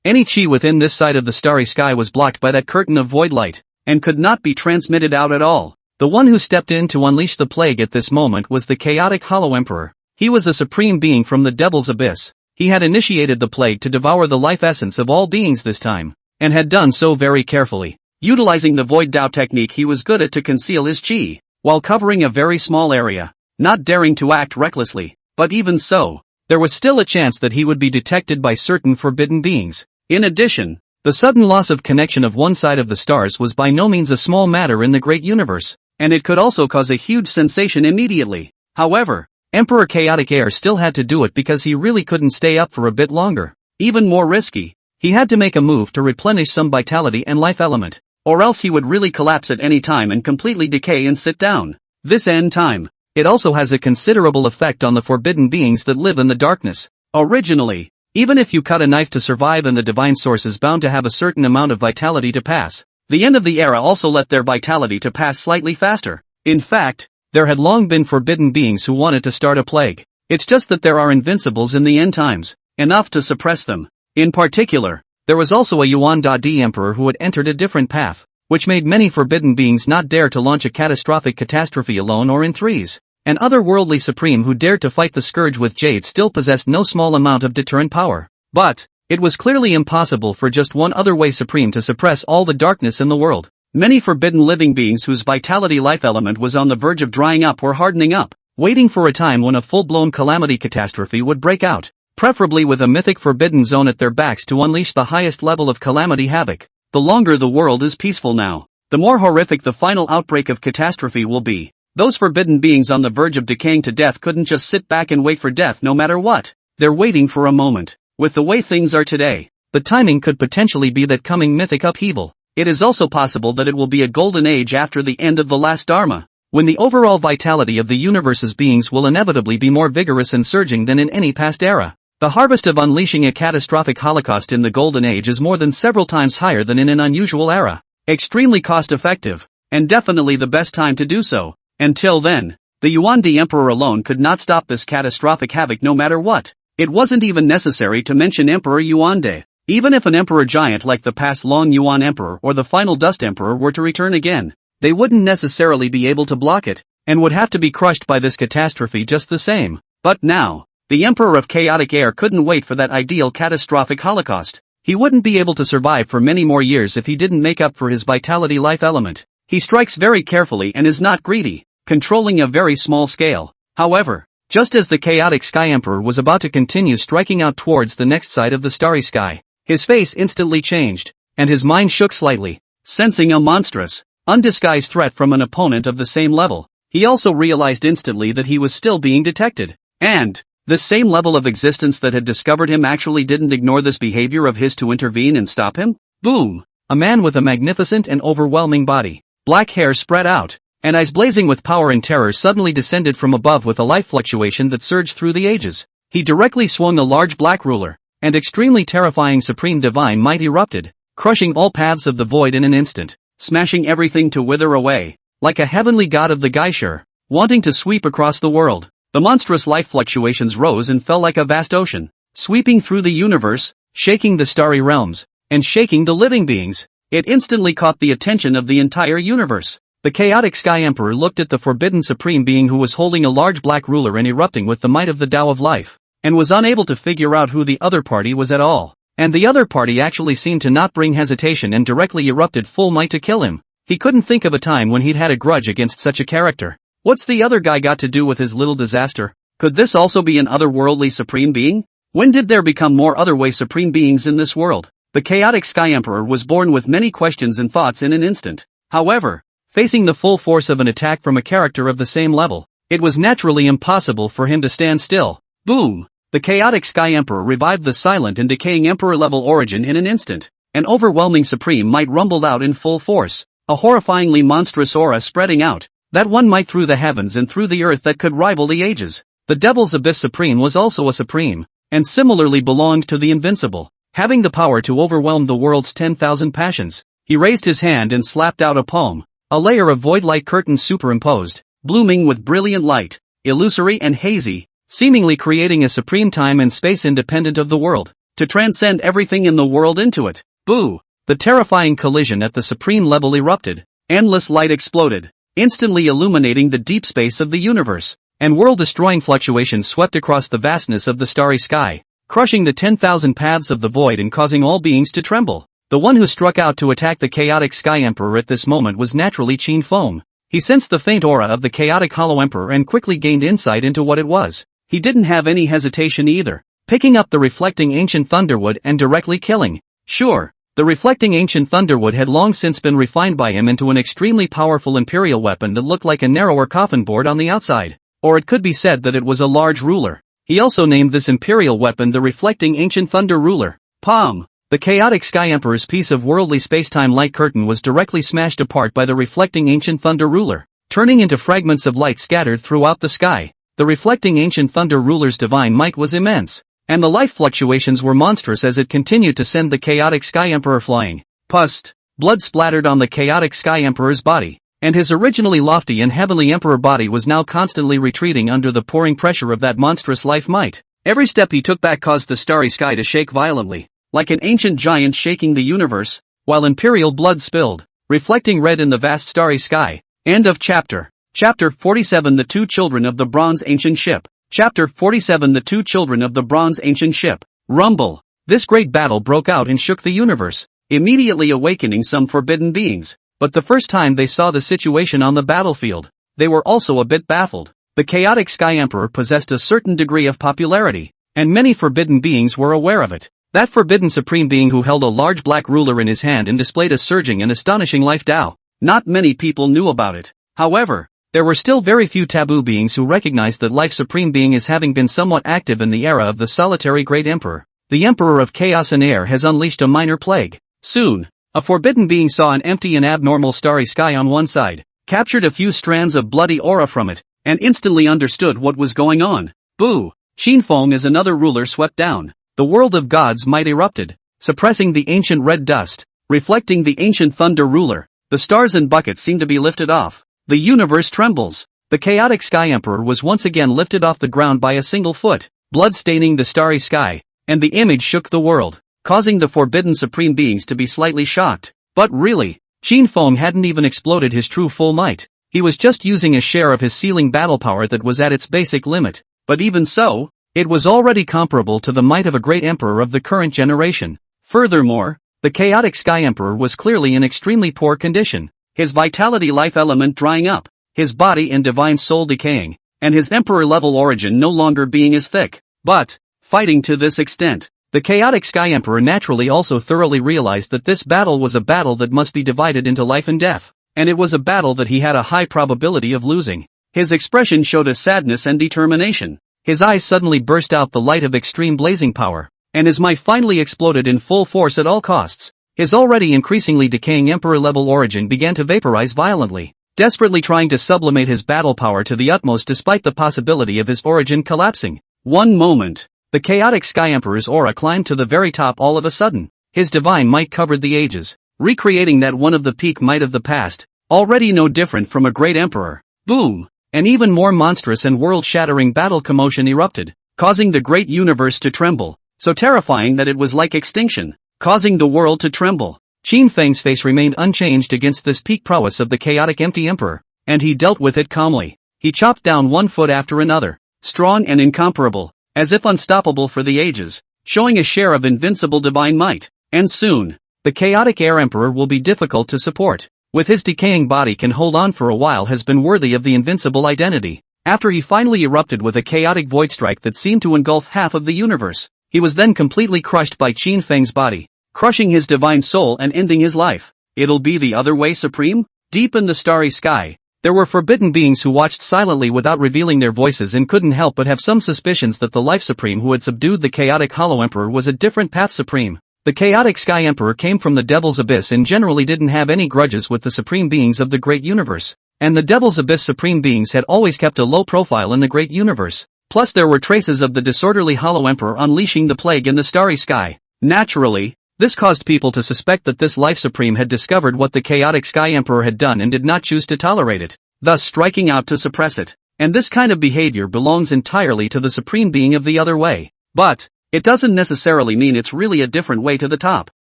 Any chi within this side of the starry sky was blocked by that curtain of void light, and could not be transmitted out at all. The one who stepped in to unleash the plague at this moment was the chaotic Hollow Emperor. He was a supreme being from the Devil's Abyss. He had initiated the plague to devour the life essence of all beings this time, and had done so very carefully. Utilizing the Void Dao technique he was good at to conceal his chi, while covering a very small area, not daring to act recklessly, but even so, there was still a chance that he would be detected by certain forbidden beings. In addition, the sudden loss of connection of one side of the stars was by no means a small matter in the great universe, and it could also cause a huge sensation immediately. However, Emperor Chaotic Air still had to do it because he really couldn't stay up for a bit longer. Even more risky, he had to make a move to replenish some vitality and life element, or else he would really collapse at any time and completely decay and sit down. This end time. It also has a considerable effect on the forbidden beings that live in the darkness. Originally, even if you cut a knife to survive and the divine source is bound to have a certain amount of vitality to pass, the end of the era also let their vitality to pass slightly faster. In fact, there had long been forbidden beings who wanted to start a plague. It's just that there are invincibles in the end times, enough to suppress them. In particular, there was also a Yuan You Emperor who had entered a different path, which made many forbidden beings not dare to launch a catastrophic catastrophe alone or in threes. An otherworldly supreme who dared to fight the scourge with Jade still possessed no small amount of deterrent power. But, it was clearly impossible for just one other way supreme to suppress all the darkness in the world. Many forbidden living beings whose vitality life element was on the verge of drying up or hardening up, waiting for a time when a full-blown calamity catastrophe would break out, preferably with a mythic forbidden zone at their backs to unleash the highest level of calamity havoc. The longer the world is peaceful now, the more horrific the final outbreak of catastrophe will be. Those forbidden beings on the verge of decaying to death couldn't just sit back and wait for death no matter what. They're waiting for a moment. With the way things are today, the timing could potentially be that coming mythic upheaval. It is also possible that it will be a golden age after the end of the last Dharma, when the overall vitality of the universe's beings will inevitably be more vigorous and surging than in any past era. The harvest of unleashing a catastrophic holocaust in the golden age is more than several times higher than in an unusual era. Extremely cost-effective, and definitely the best time to do so. Until then, the Yuan Emperor alone could not stop this catastrophic havoc no matter what. It wasn't even necessary to mention Emperor Yuan. Even if an emperor giant like the past Long Yuan Emperor or the final Dust Emperor were to return again, they wouldn't necessarily be able to block it, and would have to be crushed by this catastrophe just the same. But now, the Emperor of Chaotic Air couldn't wait for that ideal catastrophic holocaust. He wouldn't be able to survive for many more years if he didn't make up for his vitality life element. He strikes very carefully and is not greedy, controlling a very small scale. However, just as the Chaotic Sky Emperor was about to continue striking out towards the next side of the starry sky, his face instantly changed, and his mind shook slightly, sensing a monstrous, undisguised threat from an opponent of the same level. He also realized instantly that he was still being detected, and the same level of existence that had discovered him actually didn't ignore this behavior of his to intervene and stop him. Boom! A man with a magnificent and overwhelming body, black hair spread out, and eyes blazing with power and terror suddenly descended from above with a life fluctuation that surged through the ages. He directly swung a large black ruler, and extremely terrifying supreme divine might erupted, crushing all paths of the void in an instant, smashing everything to wither away, like a heavenly god of the Geishur, wanting to sweep across the world. The monstrous life fluctuations rose and fell like a vast ocean, sweeping through the universe, shaking the starry realms, and shaking the living beings. It instantly caught the attention of the entire universe. The Chaotic Sky Emperor looked at the forbidden supreme being who was holding a large black ruler and erupting with the might of the Tao of life, and was unable to figure out who the other party was at all. And the other party actually seemed to not bring hesitation and directly erupted full might to kill him. He couldn't think of a time when he'd had a grudge against such a character. What's the other guy got to do with his little disaster? Could this also be an otherworldly supreme being? When did there become more otherway supreme beings in this world? The Chaotic Sky Emperor was born with many questions and thoughts in an instant. However, facing the full force of an attack from a character of the same level, it was naturally impossible for him to stand still. Boom! The Chaotic Sky Emperor revived the silent and decaying Emperor-level origin in an instant. An overwhelming supreme might rumbled out in full force, a horrifyingly monstrous aura spreading out, that one might through the heavens and through the earth that could rival the ages. The Devil's Abyss Supreme was also a supreme, and similarly belonged to the invincible, having the power to overwhelm the world's 10,000 passions. He raised his hand and slapped out a poem, a layer of void light curtains superimposed, blooming with brilliant light, illusory and hazy, seemingly creating a supreme time and space independent of the world, to transcend everything in the world into it. Boo! The terrifying collision at the supreme level erupted, endless light exploded, instantly illuminating the deep space of the universe, and world-destroying fluctuations swept across the vastness of the starry sky, crushing the 10,000 paths of the void and causing all beings to tremble. The one who struck out to attack the Chaotic Sky Emperor at this moment was naturally Qin Feng. He sensed the faint aura of the Chaotic Hollow Emperor and quickly gained insight into what it was. He didn't have any hesitation either, picking up the reflecting ancient thunderwood and directly killing. Sure, the reflecting ancient thunderwood had long since been refined by him into an extremely powerful imperial weapon that looked like a narrower coffin board on the outside. Or it could be said that it was a large ruler. He also named this imperial weapon the reflecting ancient thunder ruler. Palm! The Chaotic Sky Emperor's piece of worldly space-time light curtain was directly smashed apart by the reflecting ancient thunder ruler, turning into fragments of light scattered throughout the sky. The reflecting ancient thunder ruler's divine might was immense, and the life fluctuations were monstrous as it continued to send the Chaotic Sky Emperor flying. Pus, blood splattered on the Chaotic Sky Emperor's body, and his originally lofty and heavenly emperor body was now constantly retreating under the pouring pressure of that monstrous life might. Every step he took back caused the starry sky to shake violently, like an ancient giant shaking the universe, while imperial blood spilled, reflecting red in the vast starry sky. End of chapter. Chapter 47 The Two Children of the Bronze Ancient Ship. Chapter 47 The Two Children of the Bronze Ancient Ship. Rumble. This great battle broke out and shook the universe, immediately awakening some forbidden beings. But the first time they saw the situation on the battlefield, they were also a bit baffled. The Chaotic Sky Emperor possessed a certain degree of popularity, and many forbidden beings were aware of it. That forbidden supreme being who held a large black ruler in his hand and displayed a surging and astonishing life Tao. Not many people knew about it. However, there were still very few taboo beings who recognized that life supreme being as having been somewhat active in the era of the solitary great emperor. The Emperor of Chaos and Air has unleashed a minor plague. Soon, A forbidden being saw an empty and abnormal starry sky on one side, captured a few strands of bloody aura from it, and instantly understood what was going on. Boo! Qin Feng as another ruler swept down. The world of gods might erupted, suppressing the ancient red dust, reflecting the ancient thunder ruler. The stars and buckets seem to be lifted off. The universe trembles. The chaotic Sky Emperor was once again lifted off the ground by a single foot, blood staining the starry sky, and the image shook the world, causing the forbidden supreme beings to be slightly shocked. But really, Qin Feng hadn't even exploded his true full might. He was just using a share of his ceiling battle power that was at its basic limit. But even so, it was already comparable to the might of a great emperor of the current generation. Furthermore, the chaotic Sky Emperor was clearly in extremely poor condition, his vitality life element drying up, his body and divine soul decaying, and his emperor-level origin no longer being as thick. But, fighting to this extent, the chaotic Sky Emperor naturally also thoroughly realized that this battle was a battle that must be divided into life and death, and it was a battle that he had a high probability of losing. His expression showed a sadness and determination. His eyes suddenly burst out the light of extreme blazing power, and his might finally exploded in full force at all costs. His already increasingly decaying emperor-level origin began to vaporize violently, desperately trying to sublimate his battle power to the utmost despite the possibility of his origin collapsing. One moment, the chaotic Sky Emperor's aura climbed to the very top all of a sudden. His divine might covered the ages, recreating that one of the peak might of the past, already no different from a great emperor. Boom! An even more monstrous and world-shattering battle commotion erupted, causing the great universe to tremble, so terrifying that it was like extinction, causing the world to tremble. Qin Feng's face remained unchanged against this peak prowess of the chaotic empty emperor, and he dealt with it calmly. He chopped down one foot after another, strong and incomparable, as if unstoppable for the ages, showing a share of invincible divine might. And soon, the chaotic air emperor will be difficult to support. With his decaying body can hold on for a while has been worthy of the invincible identity. After he finally erupted with a chaotic void strike that seemed to engulf half of the universe, he was then completely crushed by Qin Feng's body, crushing his divine soul and ending his life. It'll be the other way, Supreme? Deep in the starry sky, there were forbidden beings who watched silently without revealing their voices and couldn't help but have some suspicions that the Life Supreme who had subdued the chaotic Hollow Emperor was a different path Supreme. The chaotic Sky Emperor came from the Devil's Abyss and generally didn't have any grudges with the supreme beings of the great universe. And the Devil's Abyss supreme beings had always kept a low profile in the great universe. Plus there were traces of the disorderly Hollow Emperor unleashing the plague in the starry sky. Naturally, this caused people to suspect that this Life Supreme had discovered what the chaotic Sky Emperor had done and did not choose to tolerate it, thus striking out to suppress it. And this kind of behavior belongs entirely to the supreme being of the other way. But it doesn't necessarily mean it's really a different way to the top.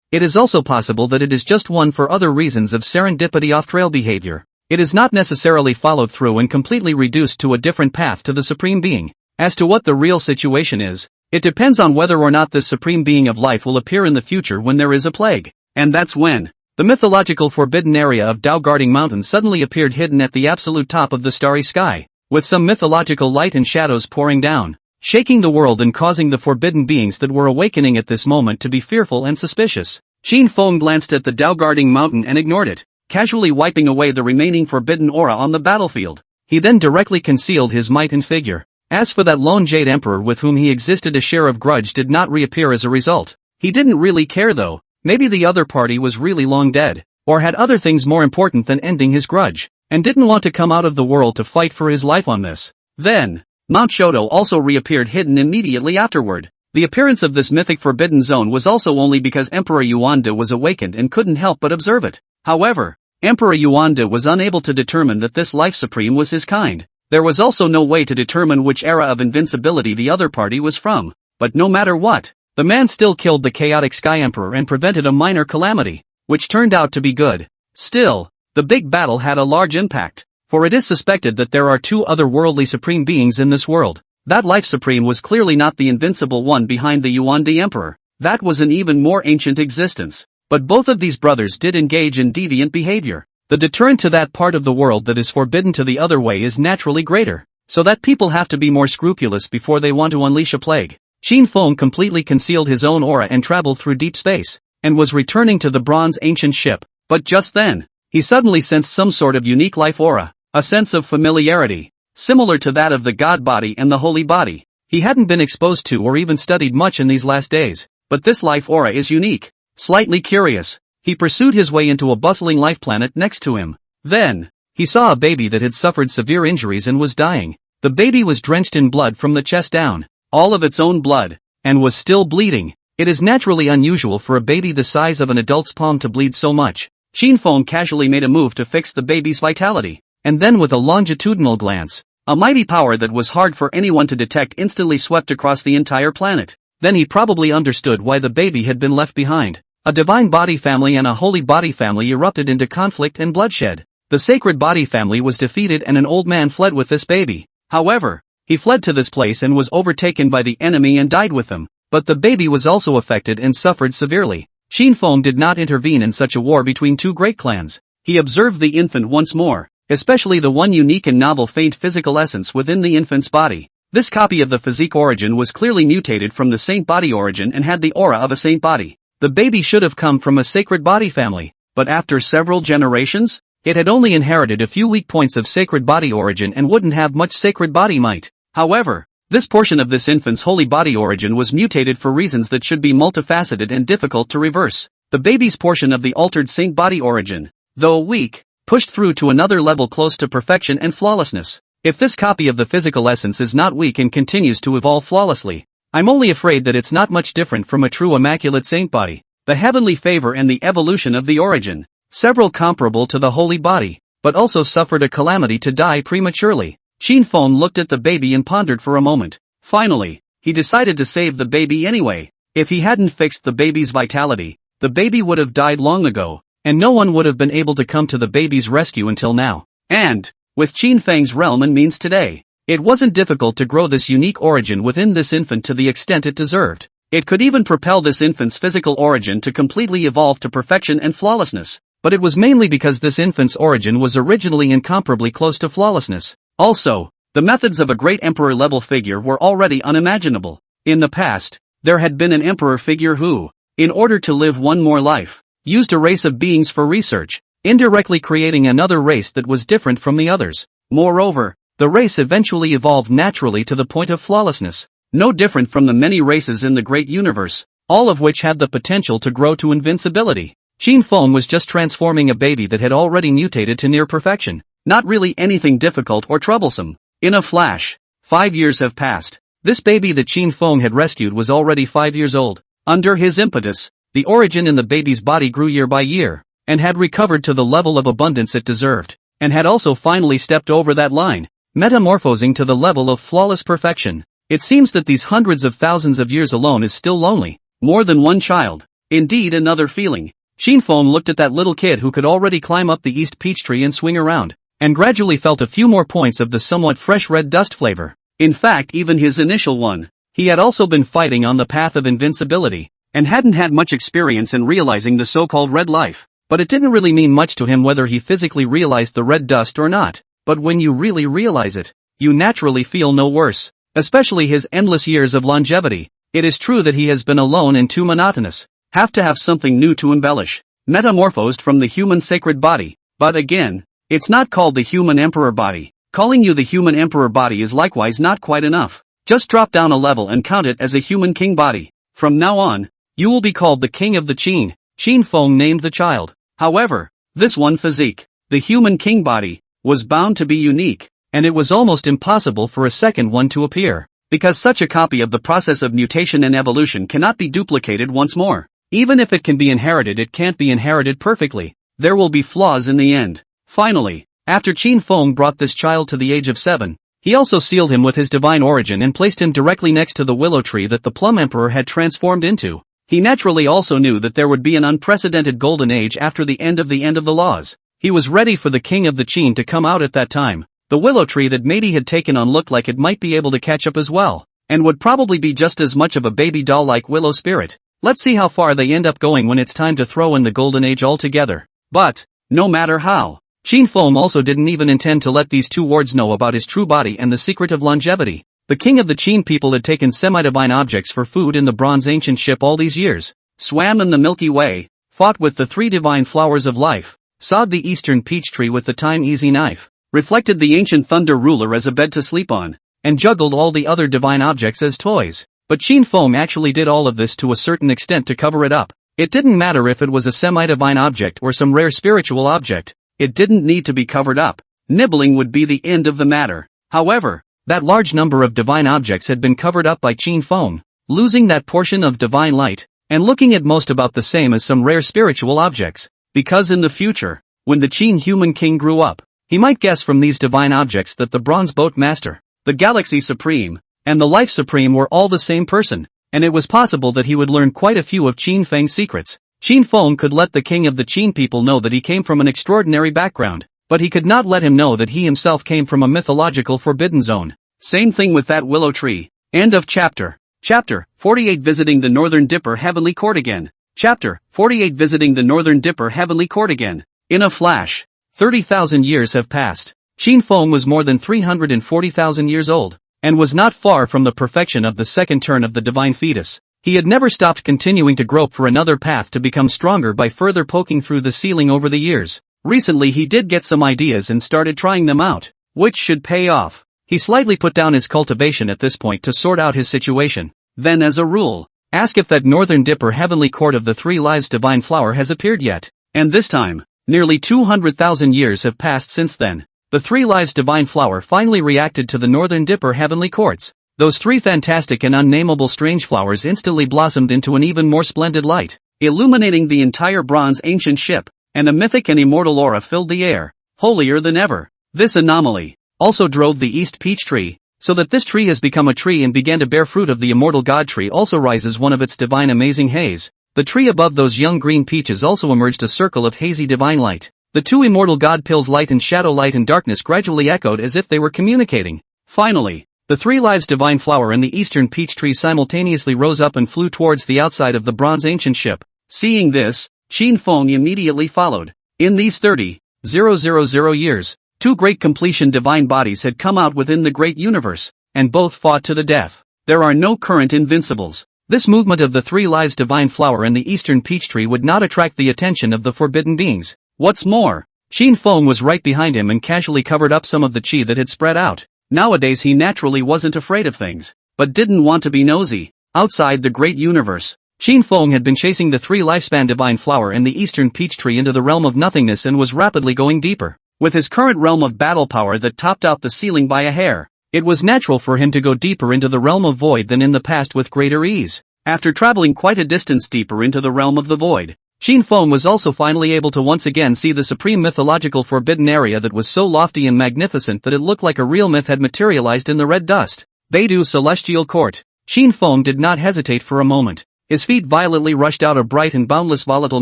It is also possible that it is just one for other reasons of serendipity off-trail behavior. It is not necessarily followed through and completely reduced to a different path to the supreme being. As to what the real situation is, it depends on whether or not this supreme being of life will appear in the future when there is a plague. And that's when the mythological forbidden area of Dao Guarding Mountain suddenly appeared hidden at the absolute top of the starry sky, with some mythological light and shadows pouring down, shaking the world and causing the forbidden beings that were awakening at this moment to be fearful and suspicious. Qin Feng glanced at the Dao Guarding Mountain and ignored it, casually wiping away the remaining forbidden aura on the battlefield. He then directly concealed his might and figure. As for that lone Jade Emperor with whom he existed a share of grudge did not reappear as a result. He didn't really care though. Maybe the other party was really long dead, or had other things more important than ending his grudge, and didn't want to come out of the world to fight for his life on this. Then, Mount Shoto also reappeared hidden immediately afterward. The appearance of this mythic forbidden zone was also only because Emperor Yuan You was awakened and couldn't help but observe it. However, Emperor Yuan You was unable to determine that this Life Supreme was his kind. There was also no way to determine which era of invincibility the other party was from. But no matter what, the man still killed the chaotic Sky Emperor and prevented a minor calamity, which turned out to be good. Still, the big battle had a large impact, for it is suspected that there are two otherworldly supreme beings in this world. That Life Supreme was clearly not the invincible one behind the Yuan You Emperor. That was an even more ancient existence. But both of these brothers did engage in deviant behavior. The deterrent to that part of the world that is forbidden to the other way is naturally greater, so that people have to be more scrupulous before they want to unleash a plague. Qin Feng completely concealed his own aura and traveled through deep space, and was returning to the bronze ancient ship. But just then, he suddenly sensed some sort of unique life aura, a sense of familiarity, similar to that of the God body and the holy body. He hadn't been exposed to or even studied much in these last days, but this life aura is unique. Slightly curious, he pursued his way into a bustling life planet next to him. Then, he saw a baby that had suffered severe injuries and was dying. The baby was drenched in blood from the chest down, all of its own blood, and was still bleeding. It is naturally unusual for a baby the size of an adult's palm to bleed so much. Qin Feng casually made a move to fix the baby's vitality, and then with a longitudinal glance, a mighty power that was hard for anyone to detect instantly swept across the entire planet. Then he probably understood why the baby had been left behind. A divine body family and a holy body family erupted into conflict and bloodshed. The sacred body family was defeated and an old man fled with this baby. However, he fled to this place and was overtaken by the enemy and died with them. But the baby was also affected and suffered severely. Qin Feng did not intervene in such a war between two great clans. He observed the infant once more, especially the one unique and novel faint physical essence within the infant's body. This copy of the physique origin was clearly mutated from the saint body origin and had the aura of a saint body. The baby should have come from a sacred body family, but after several generations, it had only inherited a few weak points of sacred body origin and wouldn't have much sacred body might. However, this portion of this infant's holy body origin was mutated for reasons that should be multifaceted and difficult to reverse. The baby's portion of the altered saint body origin, though weak, pushed through to another level close to perfection and flawlessness. If this copy of the physical essence is not weak and continues to evolve flawlessly, I'm only afraid that it's not much different from a true immaculate saint body. The heavenly favor and the evolution of the origin, several comparable to the holy body, but also suffered a calamity to die prematurely. Qin Feng looked at the baby and pondered for a moment. Finally, he decided to save the baby anyway. If he hadn't fixed the baby's vitality, the baby would have died long ago, and no one would have been able to come to the baby's rescue until now. And, with Qin Feng's realm and means today, it wasn't difficult to grow this unique origin within this infant to the extent it deserved. It could even propel this infant's physical origin to completely evolve to perfection and flawlessness. But it was mainly because this infant's origin was originally incomparably close to flawlessness. Also, the methods of a great emperor-level figure were already unimaginable. In the past, there had been an emperor figure who, in order to live one more life, used a race of beings for research, indirectly creating another race that was different from the others. Moreover, the race eventually evolved naturally to the point of flawlessness, no different from the many races in the great universe, all of which had the potential to grow to invincibility. Qin Feng was just transforming a baby that had already mutated to near perfection. Not really anything difficult or troublesome. In a flash, 5 years have passed. This baby that Qin Feng had rescued was already 5 years old. Under his impetus, the origin in the baby's body grew year by year, and had recovered to the level of abundance it deserved, and had also finally stepped over that line, metamorphosing to the level of flawless perfection. It seems that these hundreds of thousands of years alone is still lonely. More than one child. Indeed, another feeling. Qin Feng looked at that little kid who could already climb up the east peach tree and swing around, and gradually felt a few more points of the somewhat fresh red dust flavor. In fact, even his initial one. He had also been fighting on the path of invincibility, and hadn't had much experience in realizing the so-called red life. But it didn't really mean much to him whether he physically realized the red dust or not. But when you really realize it, you naturally feel no worse. Especially his endless years of longevity. It is true that he has been alone and too monotonous. Have to have something new to embellish. Metamorphosed from the human sacred body. But again, it's not called the human emperor body. Calling you the human emperor body is likewise not quite enough. Just drop down a level and count it as a human king body. From now on, you will be called the king of the Qin. Qin Feng named the child. However, this one physique, the human king body, was bound to be unique, and it was almost impossible for a second one to appear, because such a copy of the process of mutation and evolution cannot be duplicated once more. Even if it can be inherited, it can't be inherited perfectly. There will be flaws in the end. Finally, after Qin Feng brought this child to the age of 7, he also sealed him with his divine origin and placed him directly next to the willow tree that the Plum Emperor had transformed into. He naturally also knew that there would be an unprecedented golden age after the end of the laws. He was ready for the king of the Qin to come out at that time. The willow tree that Matey had taken on looked like it might be able to catch up as well, and would probably be just as much of a baby doll like willow spirit. Let's see how far they end up going when it's time to throw in the golden age altogether. But, no matter how, Qin Feng also didn't even intend to let these two wards know about his true body and the secret of longevity. The king of the Qin people had taken semi-divine objects for food in the bronze ancient ship all these years, swam in the Milky Way, fought with the 3 divine flowers of life, sawed the eastern peach tree with the time-easy knife, reflected the ancient thunder ruler as a bed to sleep on, and juggled all the other divine objects as toys. But Qin Feng actually did all of this to a certain extent to cover it up. It didn't matter if it was a semi-divine object or some rare spiritual object. It didn't need to be covered up. Nibbling would be the end of the matter. However, that large number of divine objects had been covered up by Qin Feng, losing that portion of divine light, and looking at most about the same as some rare spiritual objects. Because in the future, when the Qin human king grew up, he might guess from these divine objects that the Bronze Boat Master, the Galaxy Supreme, and the Life Supreme were all the same person, and it was possible that he would learn quite a few of Qin Feng's secrets. Qin Feng could let the king of the Qin people know that he came from an extraordinary background, but he could not let him know that he himself came from a mythological forbidden zone. Same thing with that willow tree. End of chapter. Chapter 48 Visiting the Northern Dipper Heavenly Court again. Chapter 48 Visiting the Northern Dipper Heavenly Court again. In a flash, 30,000 years have passed. Qin Feng was more than 340,000 years old, and was not far from the perfection of the second turn of the divine fetus. He had never stopped continuing to grope for another path to become stronger by further poking through the ceiling over the years. Recently he did get some ideas and started trying them out, which should pay off. He slightly put down his cultivation at this point to sort out his situation. Then as a rule, ask if that Northern Dipper Heavenly Court of the Three Lives Divine Flower has appeared yet. And this time, nearly 200,000 years have passed since then. The Three Lives Divine Flower finally reacted to the Northern Dipper Heavenly Courts. Those three fantastic and unnameable strange flowers instantly blossomed into an even more splendid light, illuminating the entire bronze ancient ship, and a mythic and immortal aura filled the air, holier than ever. This anomaly also drove the East Peach Tree, so that this tree has become a tree and began to bear fruit of the immortal God tree also rises one of its divine amazing haze. The tree above those young green peaches also emerged a circle of hazy divine light. The two immortal God pills light and shadow light and darkness gradually echoed as if they were communicating. Finally, the Three Lives Divine Flower and the Eastern Peach Tree simultaneously rose up and flew towards the outside of the bronze ancient ship. Seeing this, Qin Feng immediately followed. In these 30,000 years, two great completion divine bodies had come out within the great universe, and both fought to the death. There are no current invincibles. This movement of the Three Lives Divine Flower and the Eastern Peach Tree would not attract the attention of the forbidden beings. What's more, Qin Feng was right behind him and casually covered up some of the qi that had spread out. Nowadays he naturally wasn't afraid of things, but didn't want to be nosy. Outside the great universe, Qin Feng had been chasing the Three Lifespan Divine Flower and the Eastern Peach Tree into the realm of nothingness and was rapidly going deeper. With his current realm of battle power that topped out the ceiling by a hair, it was natural for him to go deeper into the realm of void than in the past with greater ease. After traveling quite a distance deeper into the realm of the void, Qin Feng was also finally able to once again see the supreme mythological forbidden area that was so lofty and magnificent that it looked like a real myth had materialized in the red dust. Beidou Celestial Court. Qin Feng did not hesitate for a moment. His feet violently rushed out a bright and boundless volatile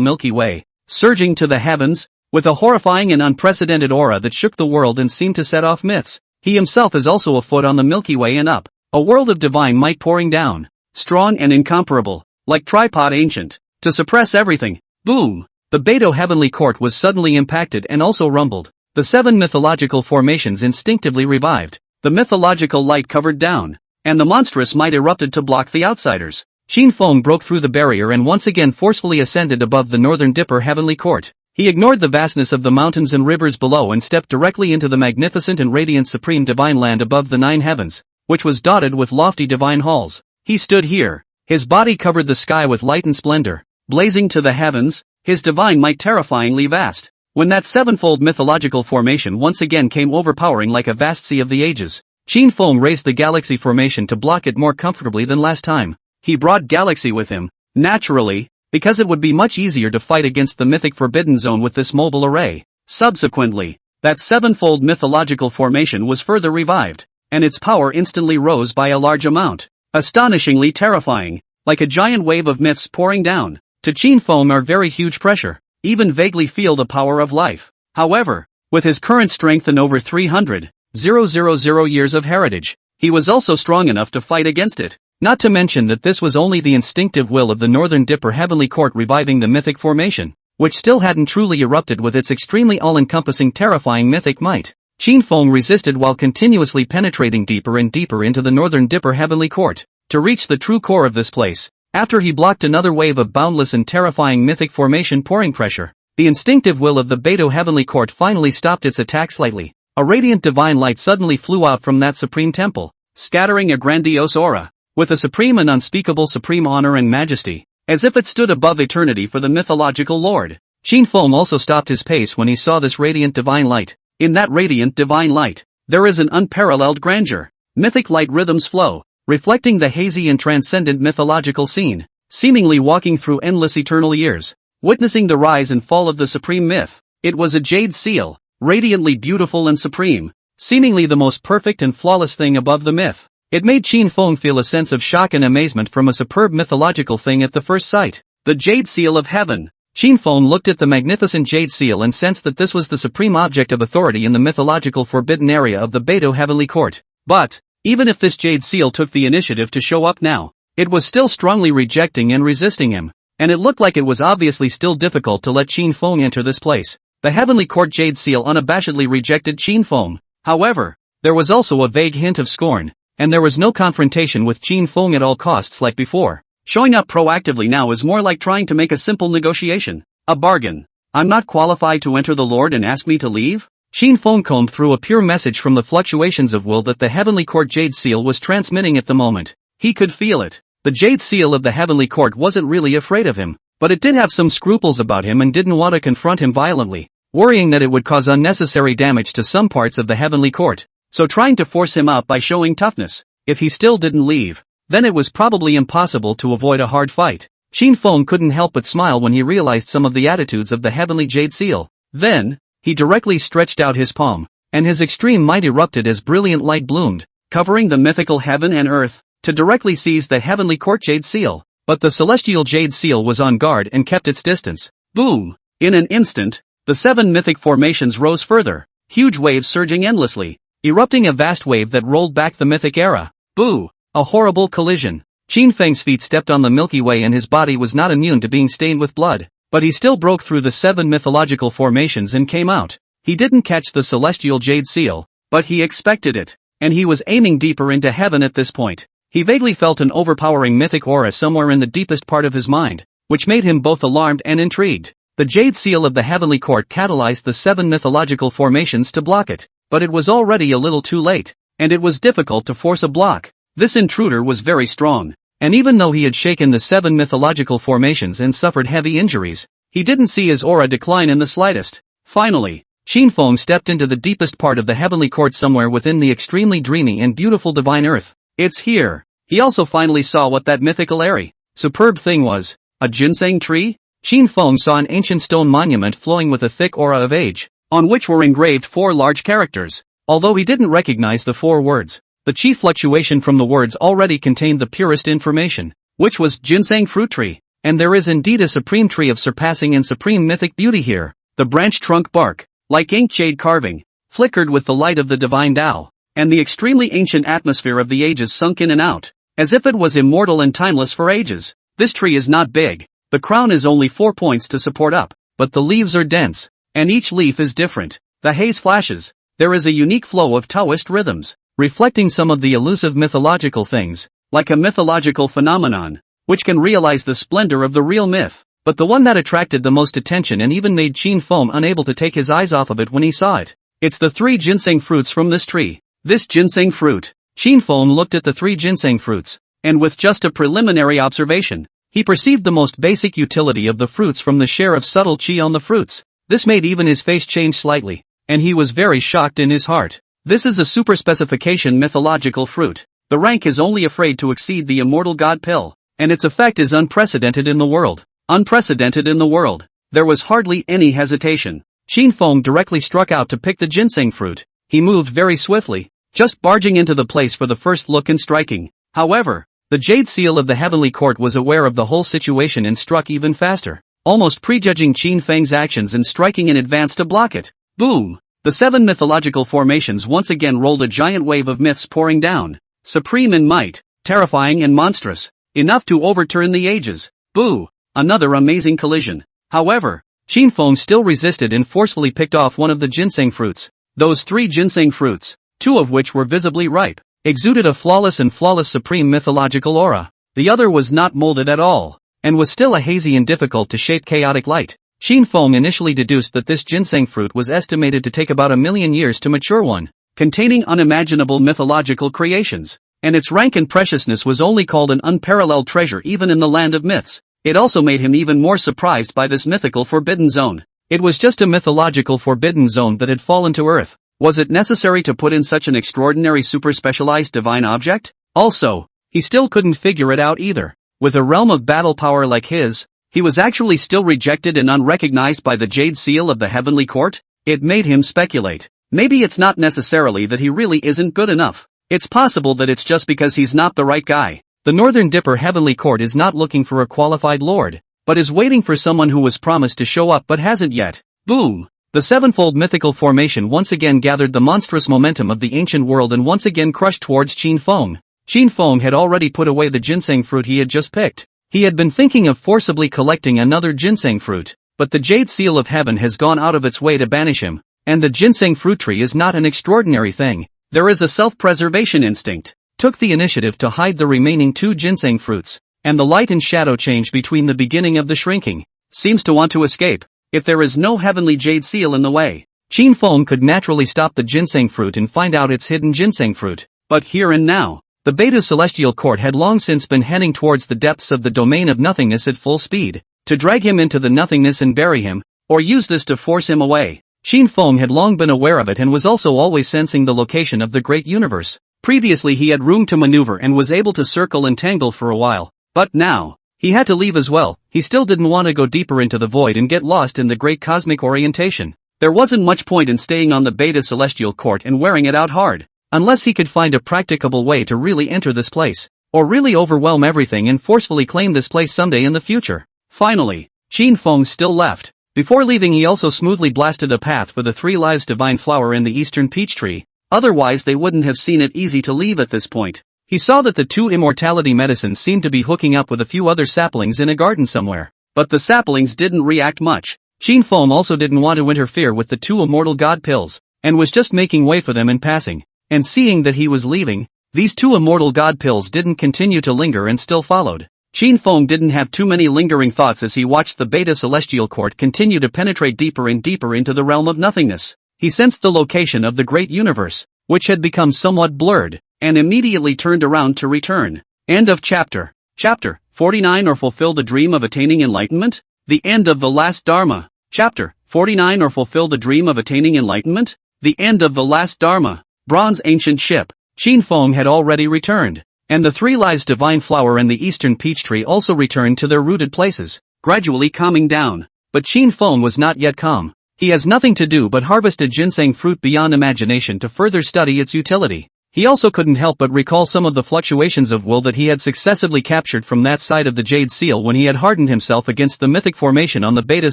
Milky Way, surging to the heavens, with a horrifying and unprecedented aura that shook the world and seemed to set off myths. He himself is also afoot on the Milky Way and up, a world of divine might pouring down, strong and incomparable, like tripod ancient, to suppress everything. Boom! The Beidou Heavenly Court was suddenly impacted and also rumbled. The seven mythological formations instinctively revived. The mythological light covered down, and the monstrous might erupted to block the outsiders. Qin Feng broke through the barrier and once again forcefully ascended above the Northern Dipper Heavenly Court. He ignored the vastness of the mountains and rivers below and stepped directly into the magnificent and radiant supreme divine land above the nine heavens, which was dotted with lofty divine halls. He stood here. His body covered the sky with light and splendor, blazing to the heavens, his divine might terrifyingly vast. When that sevenfold mythological formation once again came overpowering like a vast sea of the ages, Qin Feng raised the galaxy formation to block it more comfortably than last time. He brought galaxy with him, naturally, because it would be much easier to fight against the mythic forbidden zone with this mobile array. Subsequently, that sevenfold mythological formation was further revived, and its power instantly rose by a large amount. Astonishingly terrifying, like a giant wave of myths pouring down. To Qin Feng are very huge pressure, even vaguely feel the power of life. However, with his current strength and over 300,000 years of heritage, he was also strong enough to fight against it. Not to mention that this was only the instinctive will of the Northern Dipper Heavenly Court reviving the mythic formation, which still hadn't truly erupted with its extremely all-encompassing terrifying mythic might. Qin Feng resisted while continuously penetrating deeper and deeper into the Northern Dipper Heavenly Court, to reach the true core of this place. After he blocked another wave of boundless and terrifying mythic formation pouring pressure, the instinctive will of the Beidou Heavenly Court finally stopped its attack slightly. A radiant divine light suddenly flew out from that supreme temple, scattering a grandiose aura. With a supreme and unspeakable supreme honor and majesty, as if it stood above eternity for the mythological lord. Qin Feng also stopped his pace when he saw this radiant divine light. In that radiant divine light, there is an unparalleled grandeur. Mythic light rhythms flow, reflecting the hazy and transcendent mythological scene, seemingly walking through endless eternal years, witnessing the rise and fall of the supreme myth. It was a jade seal, radiantly beautiful and supreme, seemingly the most perfect and flawless thing above the myth. It made Qin Feng feel a sense of shock and amazement from a superb mythological thing at the first sight. The jade seal of heaven. Qin Feng looked at the magnificent jade seal and sensed that this was the supreme object of authority in the mythological forbidden area of the Beidou Heavenly Court. But, even if this jade seal took the initiative to show up now, it was still strongly rejecting and resisting him, and it looked like it was obviously still difficult to let Qin Feng enter this place. The Heavenly Court jade seal unabashedly rejected Qin Feng. However, there was also a vague hint of scorn, and there was no confrontation with Qin Feng at all costs like before. Showing up proactively now is more like trying to make a simple negotiation, a bargain. I'm not qualified to enter the Lord and ask me to leave? Qin Feng combed through a pure message from the fluctuations of will that the Heavenly Court jade seal was transmitting at the moment. He could feel it. The jade seal of the Heavenly Court wasn't really afraid of him, but it did have some scruples about him and didn't want to confront him violently, worrying that it would cause unnecessary damage to some parts of the Heavenly Court. So trying to force him up by showing toughness, if he still didn't leave, then it was probably impossible to avoid a hard fight. Qin Feng couldn't help but smile when he realized some of the attitudes of the Heavenly Jade Seal. Then, he directly stretched out his palm, and his extreme might erupted as brilliant light bloomed, covering the mythical heaven and earth, to directly seize the Heavenly Court Jade Seal. But the Celestial Jade Seal was on guard and kept its distance. Boom! In an instant, the 7 mythic formations rose further, huge waves surging endlessly, erupting a vast wave that rolled back the mythic era. Boo! A horrible collision. Qin Feng's feet stepped on the Milky Way and his body was not immune to being stained with blood, but he still broke through the 7 mythological formations and came out. He didn't catch the Celestial Jade Seal, but he expected it, and he was aiming deeper into heaven at this point. He vaguely felt an overpowering mythic aura somewhere in the deepest part of his mind, which made him both alarmed and intrigued. The Jade Seal of the Heavenly Court catalyzed the 7 mythological formations to block it, but it was already a little too late, and it was difficult to force a block. This intruder was very strong, and even though he had shaken the 7 mythological formations and suffered heavy injuries, he didn't see his aura decline in the slightest. Finally, Qin Feng stepped into the deepest part of the Heavenly Court somewhere within the extremely dreamy and beautiful divine earth. It's here. He also finally saw what that mythical airy, superb thing was. A ginseng tree? Qin Feng saw an ancient stone monument flowing with a thick aura of age, on which were engraved 4 large characters, although he didn't recognize the 4 words. The chief fluctuation from the words already contained the purest information, which was Jinsang Fruit tree, and there is indeed a supreme tree of surpassing and supreme mythic beauty here. The branch trunk bark, like inked jade carving, flickered with the light of the divine Tao, and the extremely ancient atmosphere of the ages sunk in and out, as if it was immortal and timeless for ages. This tree is not big, the crown is only 4 points to support up, but the leaves are dense, and each leaf is different. The haze flashes, there is a unique flow of Taoist rhythms, reflecting some of the elusive mythological things, like a mythological phenomenon, which can realize the splendor of the real myth. But the one that attracted the most attention and even made Qin Feng unable to take his eyes off of it when he saw it. It's the 3 ginseng fruits from this tree. This ginseng fruit. Qin Feng looked at the 3 ginseng fruits, and with just a preliminary observation, he perceived the most basic utility of the fruits from the share of subtle qi on the fruits. This made even his face change slightly, and he was very shocked in his heart. This is a super specification mythological fruit. The rank is only afraid to exceed the immortal god pill, and its effect is unprecedented in the world. Unprecedented in the world. There was hardly any hesitation. Qin Feng directly struck out to pick the ginseng fruit. He moved very swiftly, just barging into the place for the first look and striking. However, the Jade Seal of the Heavenly Court was aware of the whole situation and struck even faster, almost prejudging Qin Feng's actions and striking in advance to block it. Boom! The 7 mythological formations once again rolled a giant wave of myths pouring down, supreme in might, terrifying and monstrous, enough to overturn the ages. Boo! Another amazing collision. However, Qin Feng still resisted and forcefully picked off one of the ginseng fruits. Those 3 ginseng fruits, 2 of which were visibly ripe, exuded a flawless supreme mythological aura. The other was not molded at all, and was still a hazy and difficult to shape chaotic light. Qin Feng initially deduced that this ginseng fruit was estimated to take about 1,000,000 years to mature, one containing unimaginable mythological creations, and its rank and preciousness was only called an unparalleled treasure even in the land of myths. It also made him even more surprised by this mythical forbidden zone. It was just a mythological forbidden zone that had fallen to Earth. Was it necessary to put in such an extraordinary super specialized divine object? Also, he still couldn't figure it out either. With a realm of battle power like his, he was actually still rejected and unrecognized by the Jade Seal of the Heavenly Court? It made him speculate. Maybe it's not necessarily that he really isn't good enough. It's possible that it's just because he's not the right guy. The Northern Dipper Heavenly Court is not looking for a qualified lord, but is waiting for someone who was promised to show up but hasn't yet. Boom! The sevenfold mythical formation once again gathered the monstrous momentum of the ancient world and once again crushed towards Qin Feng. Qin Feng had already put away the ginseng fruit he had just picked. He had been thinking of forcibly collecting another ginseng fruit, but the Jade Seal of Heaven has gone out of its way to banish him. And the ginseng fruit tree is not an extraordinary thing. There is a self-preservation instinct. Took the initiative to hide the remaining 2 ginseng fruits, and the light and shadow change between the beginning of the shrinking. Seems to want to escape. If there is no heavenly jade seal in the way, Qin Feng could naturally stop the ginseng fruit and find out its hidden ginseng fruit. But here and now, the Beta Celestial Court had long since been heading towards the depths of the domain of nothingness at full speed, to drag him into the nothingness and bury him, or use this to force him away. Qin Feng had long been aware of it and was also always sensing the location of the great universe. Previously he had room to maneuver and was able to circle and tangle for a while, but now, he had to leave as well. He still didn't want to go deeper into the void and get lost in the great cosmic orientation. There wasn't much point in staying on the Beta Celestial Court and wearing it out hard, unless he could find a practicable way to really enter this place, or really overwhelm everything and forcefully claim this place someday in the future. Finally, Qin Feng still left. Before leaving he also smoothly blasted a path for the 3 lives divine flower in the eastern peach tree, otherwise they wouldn't have seen it easy to leave at this point. He saw that the 2 immortality medicines seemed to be hooking up with a few other saplings in a garden somewhere, but the saplings didn't react much. Qin Feng also didn't want to interfere with the 2 immortal god pills, and was just making way for them in passing. And seeing that he was leaving, these 2 immortal god pills didn't continue to linger and still followed. Qin Feng didn't have too many lingering thoughts as he watched the Beta Celestial Court continue to penetrate deeper and deeper into the realm of nothingness. He sensed the location of the great universe, which had become somewhat blurred, and immediately turned around to return. End of chapter. Chapter 49 or fulfill the dream of attaining enlightenment? The end of the last Dharma. Chapter 49 or fulfill the dream of attaining enlightenment? The end of the last Dharma. Bronze ancient ship. Qin Feng had already returned, and the 3 lives divine flower and the eastern peach tree also returned to their rooted places, gradually calming down. But Qin Feng was not yet calm. He has nothing to do but harvest a ginseng fruit beyond imagination to further study its utility. He also couldn't help but recall some of the fluctuations of will that he had successively captured from that side of the Jade Seal when he had hardened himself against the mythic formation on the Beta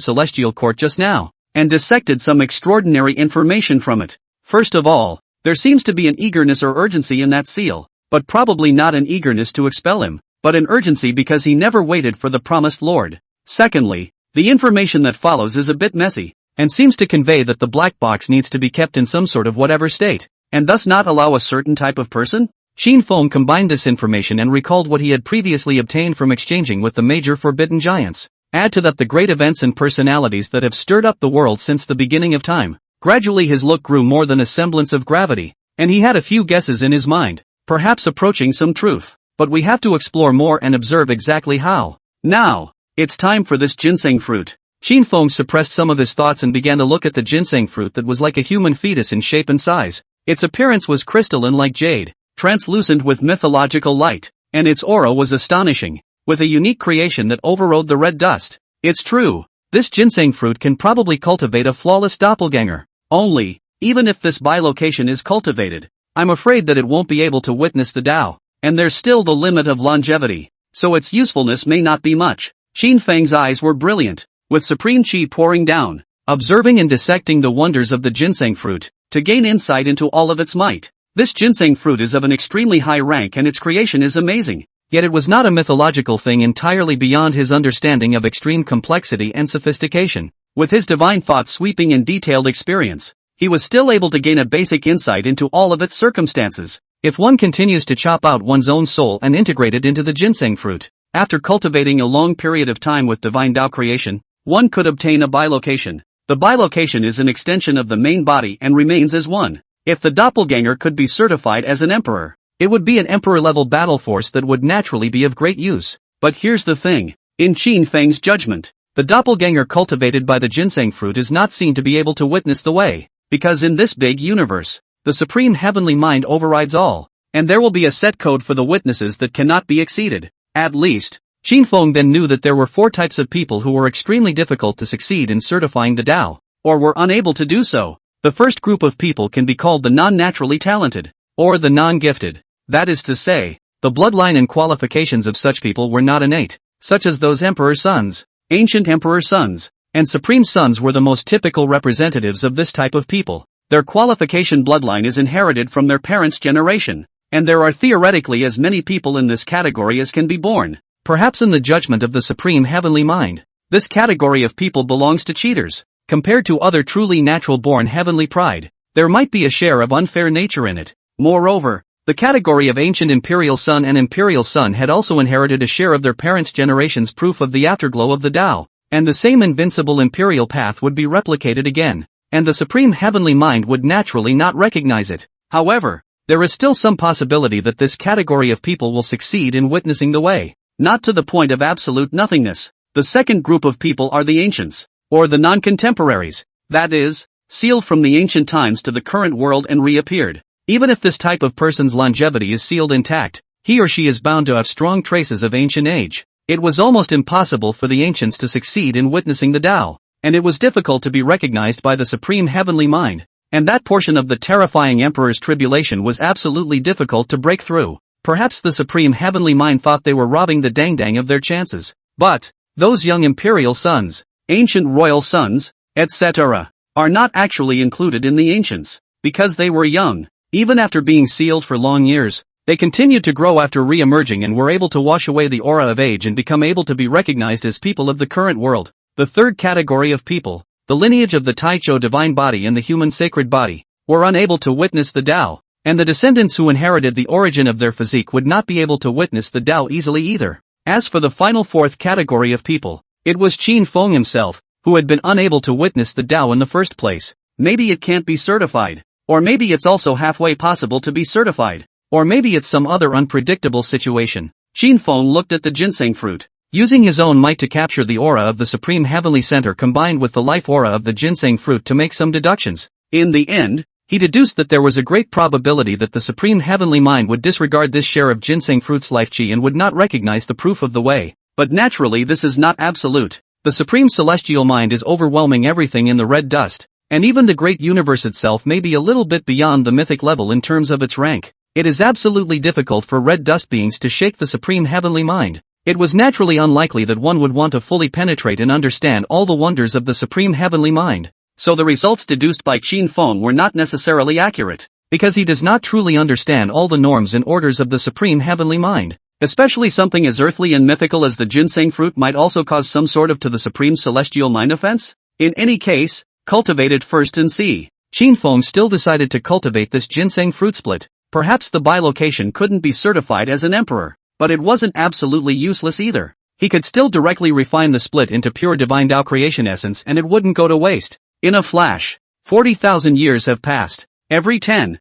Celestial Court just now, and dissected some extraordinary information from it. First of all, there seems to be an eagerness or urgency in that seal, but probably not an eagerness to expel him, but an urgency because he never waited for the promised Lord. Secondly, the information that follows is a bit messy, and seems to convey that the black box needs to be kept in some sort of whatever state, and thus not allow a certain type of person? Qin Feng combined this information and recalled what he had previously obtained from exchanging with the major forbidden giants. Add to that the great events and personalities that have stirred up the world since the beginning of time. Gradually his look grew more than a semblance of gravity, and he had a few guesses in his mind, perhaps approaching some truth, but we have to explore more and observe exactly how. Now, it's time for this ginseng fruit. Qin Feng suppressed some of his thoughts and began to look at the ginseng fruit that was like a human fetus in shape and size. Its appearance was crystalline like jade, translucent with mythological light, and its aura was astonishing, with a unique creation that overrode the red dust. It's true, this ginseng fruit can probably cultivate a flawless doppelganger. Only, even if this bilocation is cultivated, I'm afraid that it won't be able to witness the Tao, and there's still the limit of longevity, so its usefulness may not be much. Qin Feng's eyes were brilliant, with supreme qi pouring down, observing and dissecting the wonders of the ginseng fruit, to gain insight into all of its might. This ginseng fruit is of an extremely high rank and its creation is amazing, yet it was not a mythological thing entirely beyond his understanding of extreme complexity and sophistication. With his divine thought sweeping and detailed experience, he was still able to gain a basic insight into all of its circumstances. If one continues to chop out one's own soul and integrate it into the ginseng fruit, after cultivating a long period of time with divine Tao creation, one could obtain a bilocation. The bilocation is an extension of the main body and remains as one. If the doppelganger could be certified as an emperor, it would be an emperor-level battle force that would naturally be of great use. But here's the thing, In Qin Feng's judgment, the doppelganger cultivated by the Jinsang Fruit is not seen to be able to witness the way, because in this big universe, the supreme heavenly mind overrides all, and there will be a set code for the witnesses that cannot be exceeded. At least, Qin Feng then knew that there were 4 types of people who were extremely difficult to succeed in certifying the Tao, or were unable to do so. The first group of people can be called the non-naturally talented, or the non-gifted. That is to say, the bloodline and qualifications of such people were not innate, such as those emperor sons, ancient emperor sons, and supreme sons were the most typical representatives of this type of people. Their qualification bloodline is inherited from their parents' generation, and there are theoretically as many people in this category as can be born. Perhaps in the judgment of the supreme heavenly mind, this category of people belongs to cheaters. Compared to other truly natural-born heavenly pride, there might be a share of unfair nature in it. Moreover, the category of ancient imperial son and imperial son had also inherited a share of their parents' generation's proof of the afterglow of the Tao, and the same invincible imperial path would be replicated again, and the supreme heavenly mind would naturally not recognize it. However, there is still some possibility that this category of people will succeed in witnessing the way, not to the point of absolute nothingness. The second group of people are the ancients, or the non-contemporaries, that is, sealed from the ancient times to the current world and reappeared. Even if this type of person's longevity is sealed intact, he or she is bound to have strong traces of ancient age. It was almost impossible for the ancients to succeed in witnessing the Tao, and it was difficult to be recognized by the supreme heavenly mind, and that portion of the terrifying emperor's tribulation was absolutely difficult to break through. Perhaps the supreme heavenly mind thought they were robbing the dang of their chances. But those young imperial sons, ancient royal sons, etc., are not actually included in the ancients, because they were young. Even after being sealed for long years, they continued to grow after re-emerging and were able to wash away the aura of age and become able to be recognized as people of the current world. The third category of people, the lineage of the Taicho divine body and the human sacred body, were unable to witness the Tao, and the descendants who inherited the origin of their physique would not be able to witness the Tao easily either. As for the final fourth category of people, it was Qin Feng himself, who had been unable to witness the Tao in the first place. Maybe it can't be certified. Or maybe it's also halfway possible to be certified. Or maybe it's some other unpredictable situation. Qin Feng looked at the ginseng fruit. Using his own might to capture the aura of the supreme heavenly center combined with the life aura of the ginseng fruit to make some deductions. In the end, he deduced that there was a great probability that the supreme heavenly mind would disregard this share of ginseng fruit's life chi and would not recognize the proof of the way. But naturally this is not absolute. The supreme celestial mind is overwhelming everything in the red dust. And even the great universe itself may be a little bit beyond the mythic level in terms of its rank. It is absolutely difficult for red dust beings to shake the supreme heavenly mind. It was naturally unlikely that one would want to fully penetrate and understand all the wonders of the supreme heavenly mind. So the results deduced by Qin Feng were not necessarily accurate, because he does not truly understand all the norms and orders of the supreme heavenly mind. Especially something as earthly and mythical as the ginseng fruit might also cause some sort of to the supreme celestial mind offense. In any case, cultivate it first and see. Qin Feng still decided to cultivate this ginseng fruit split. Perhaps the bilocation couldn't be certified as an emperor, but it wasn't absolutely useless either. He could still directly refine the split into pure divine Tao creation essence and it wouldn't go to waste. In a flash, 40,000 years have passed. Every 10,000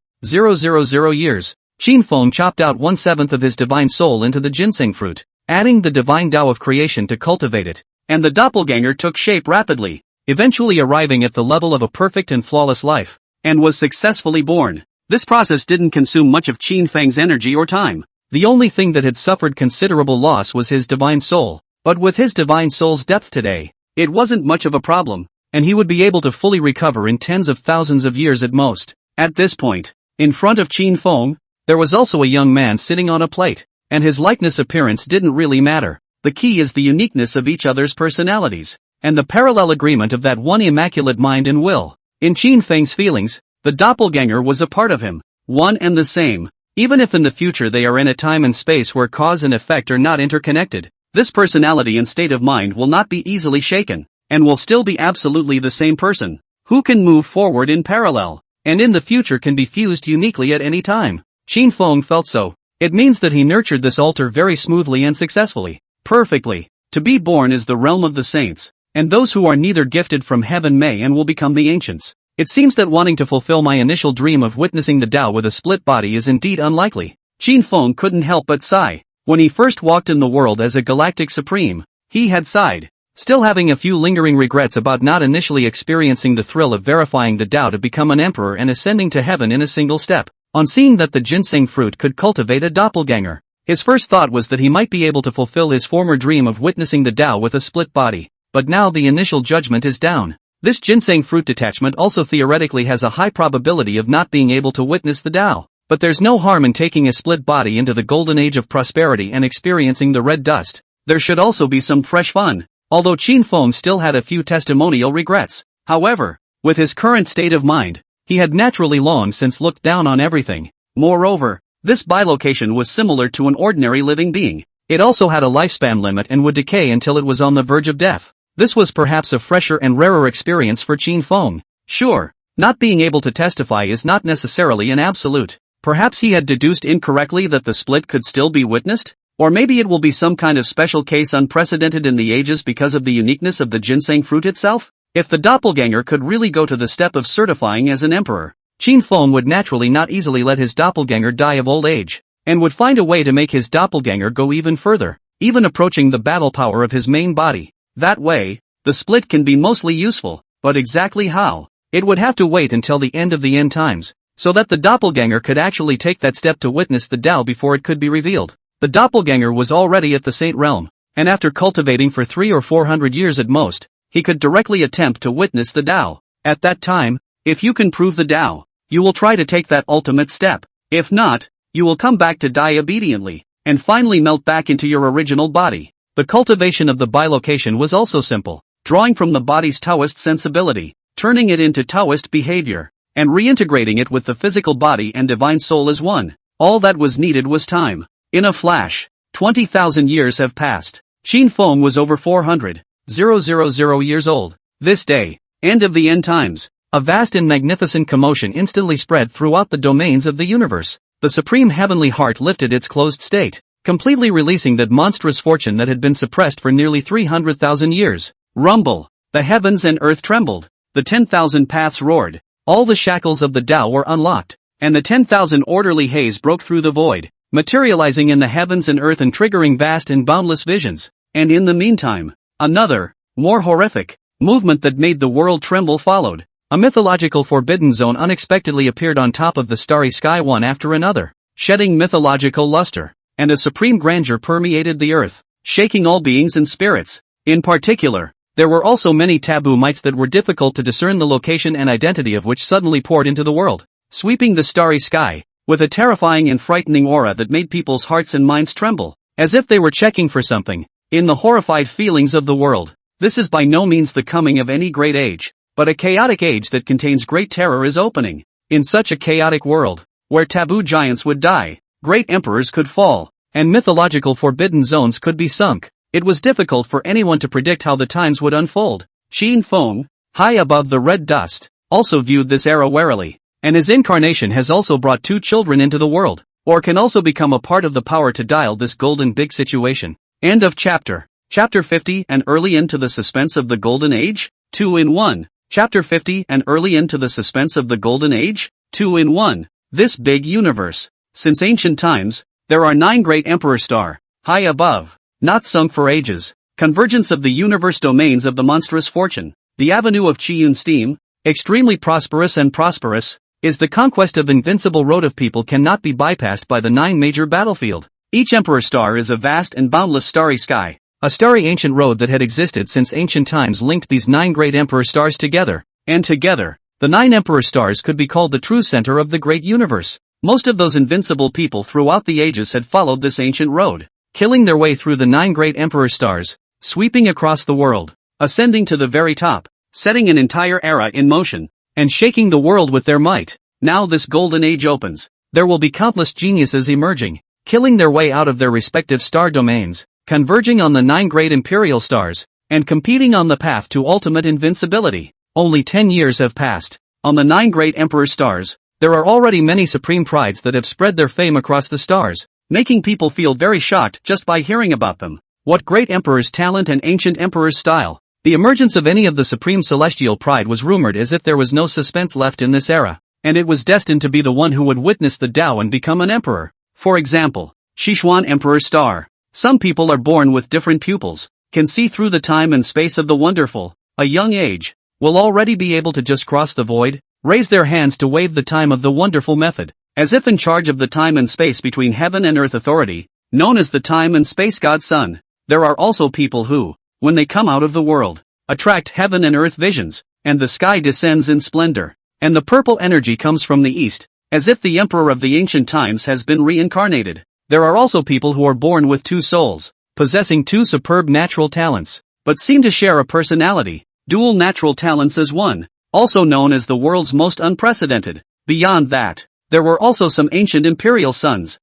years, Qin Feng chopped out 1/7 of his divine soul into the ginseng fruit, adding the divine Tao of creation to cultivate it, and the doppelganger took shape rapidly, eventually arriving at the level of a perfect and flawless life, and was successfully born. This process didn't consume much of Qin Feng's energy or time. The only thing that had suffered considerable loss was his divine soul, but with his divine soul's depth today, it wasn't much of a problem, and he would be able to fully recover in tens of thousands of years at most. At this point, in front of Qin Feng, there was also a young man sitting on a plate, and his likeness appearance didn't really matter. The key is the uniqueness of each other's personalities, and the parallel agreement of that one immaculate mind and will. In Qin Feng's feelings, the doppelganger was a part of him, one and the same, even if in the future they are in a time and space where cause and effect are not interconnected. This personality and state of mind will not be easily shaken, and will still be absolutely the same person, who can move forward in parallel, and in the future can be fused uniquely at any time. Qin Feng felt so. It means that he nurtured this altar very smoothly and successfully, perfectly. To be born is the realm of the saints, and those who are neither gifted from heaven may and will become the ancients. It seems that wanting to fulfill my initial dream of witnessing the Tao with a split body is indeed unlikely. Qin Feng couldn't help but sigh. When he first walked in the world as a galactic supreme, He had sighed, still having a few lingering regrets about not initially experiencing the thrill of verifying the Tao to become an emperor and ascending to heaven in a single step. On seeing that the ginseng fruit could cultivate a doppelganger, his first thought was that he might be able to fulfill his former dream of witnessing the Tao with a split body, but now the initial judgment is down. This ginseng fruit detachment also theoretically has a high probability of not being able to witness the Tao, but there's no harm in taking a split body into the golden age of prosperity and experiencing the red dust. There should also be some fresh fun. Although Qin Feng still had a few testimonial regrets. However, with his current state of mind, he had naturally long since looked down on everything. Moreover, this bilocation was similar to an ordinary living being. It also had a lifespan limit and would decay until it was on the verge of death. This was perhaps a fresher and rarer experience for Qin Feng. Sure, not being able to testify is not necessarily an absolute. Perhaps he had deduced incorrectly that the split could still be witnessed? Or maybe it will be some kind of special case unprecedented in the ages because of the uniqueness of the ginseng fruit itself? If the doppelganger could really go to the step of certifying as an emperor, Qin Feng would naturally not easily let his doppelganger die of old age, and would find a way to make his doppelganger go even further, even approaching the battle power of his main body. That way, the split can be mostly useful, but exactly how? It would have to wait until the end of the end times, so that the doppelganger could actually take that step to witness the Tao before it could be revealed. The doppelganger was already at the Saint realm, and after cultivating for 300 or 400 years at most, he could directly attempt to witness the Tao. At that time, if you can prove the Tao, you will try to take that ultimate step. If not, you will come back to die obediently, and finally melt back into your original body. The cultivation of the bilocation was also simple, drawing from the body's Taoist sensibility, turning it into Taoist behavior, and reintegrating it with the physical body and divine soul as one. All that was needed was time. In a flash, 20,000 years have passed. Qin Feng was over 400,000 years old. This day, end of the end times, a vast and magnificent commotion instantly spread throughout the domains of the universe. The supreme heavenly heart lifted its closed state, completely releasing that monstrous fortune that had been suppressed for nearly 300,000 years. Rumble. The heavens and earth trembled. The 10,000 paths roared. All the shackles of the Tao were unlocked, and the 10,000 orderly haze broke through the void, materializing in the heavens and earth and triggering vast and boundless visions. And in the meantime, another, more horrific, movement that made the world tremble followed. A mythological forbidden zone unexpectedly appeared on top of the starry sky one after another, shedding mythological luster, and a supreme grandeur permeated the earth, shaking all beings and spirits. In particular, there were also many taboo mites that were difficult to discern the location and identity of which suddenly poured into the world, sweeping the starry sky, with a terrifying and frightening aura that made people's hearts and minds tremble, as if they were checking for something, in the horrified feelings of the world. This is by no means the coming of any great age, but a chaotic age that contains great terror is opening. In such a chaotic world, where taboo giants would die, great emperors could fall, and mythological forbidden zones could be sunk, it was difficult for anyone to predict how the times would unfold. Qin Feng, high above the red dust, also viewed this era warily, and his incarnation has also brought 2 children into the world, or can also become a part of the power to dial this golden big situation. End of chapter. Chapter 50 and early into the suspense of the golden age? 2 in 1. Chapter 50 and early into the suspense of the golden age? 2 in 1. This big universe. Since ancient times, there are 9 great emperor star, high above, not sunk for ages. Convergence of the universe domains of the monstrous fortune. The avenue of Qiyun steam, extremely prosperous and prosperous, is the conquest of invincible road of people cannot be bypassed by the 9 major battlefield. Each emperor star is a vast and boundless starry sky. A starry ancient road that had existed since ancient times linked these 9 great emperor stars together, and together, the 9 emperor stars could be called the true center of the great universe. Most of those invincible people throughout the ages had followed this ancient road, killing their way through the 9 great emperor stars, sweeping across the world, ascending to the very top, setting an entire era in motion, and shaking the world with their might. Now this golden age opens. There will be countless geniuses emerging, killing their way out of their respective star domains, converging on the 9 great imperial stars, and competing on the path to ultimate invincibility. Only 10 years have passed. On the 9 great emperor stars, there are already many supreme prides that have spread their fame across the stars, making people feel very shocked just by hearing about them. What great emperor's talent and ancient emperor's style. The emergence of any of the supreme celestial pride was rumored as if there was no suspense left in this era, and it was destined to be the one who would witness the Tao and become an emperor. For example, Xuan Emperor Star. Some people are born with different pupils, can see through the time and space of the wonderful, a young age, will already be able to just cross the void, raise their hands to wave the time of the wonderful method, as if in charge of the time and space between heaven and earth authority, known as the time and space god Sun. There are also people who, when they come out of the world, attract heaven and earth visions, and the sky descends in splendor, and the purple energy comes from the east, as if the emperor of the ancient times has been reincarnated. There are also people who are born with two souls, possessing two superb natural talents, but seem to share a personality, dual natural talents as one, also known as the world's most unprecedented. Beyond that, there were also some ancient imperial sons,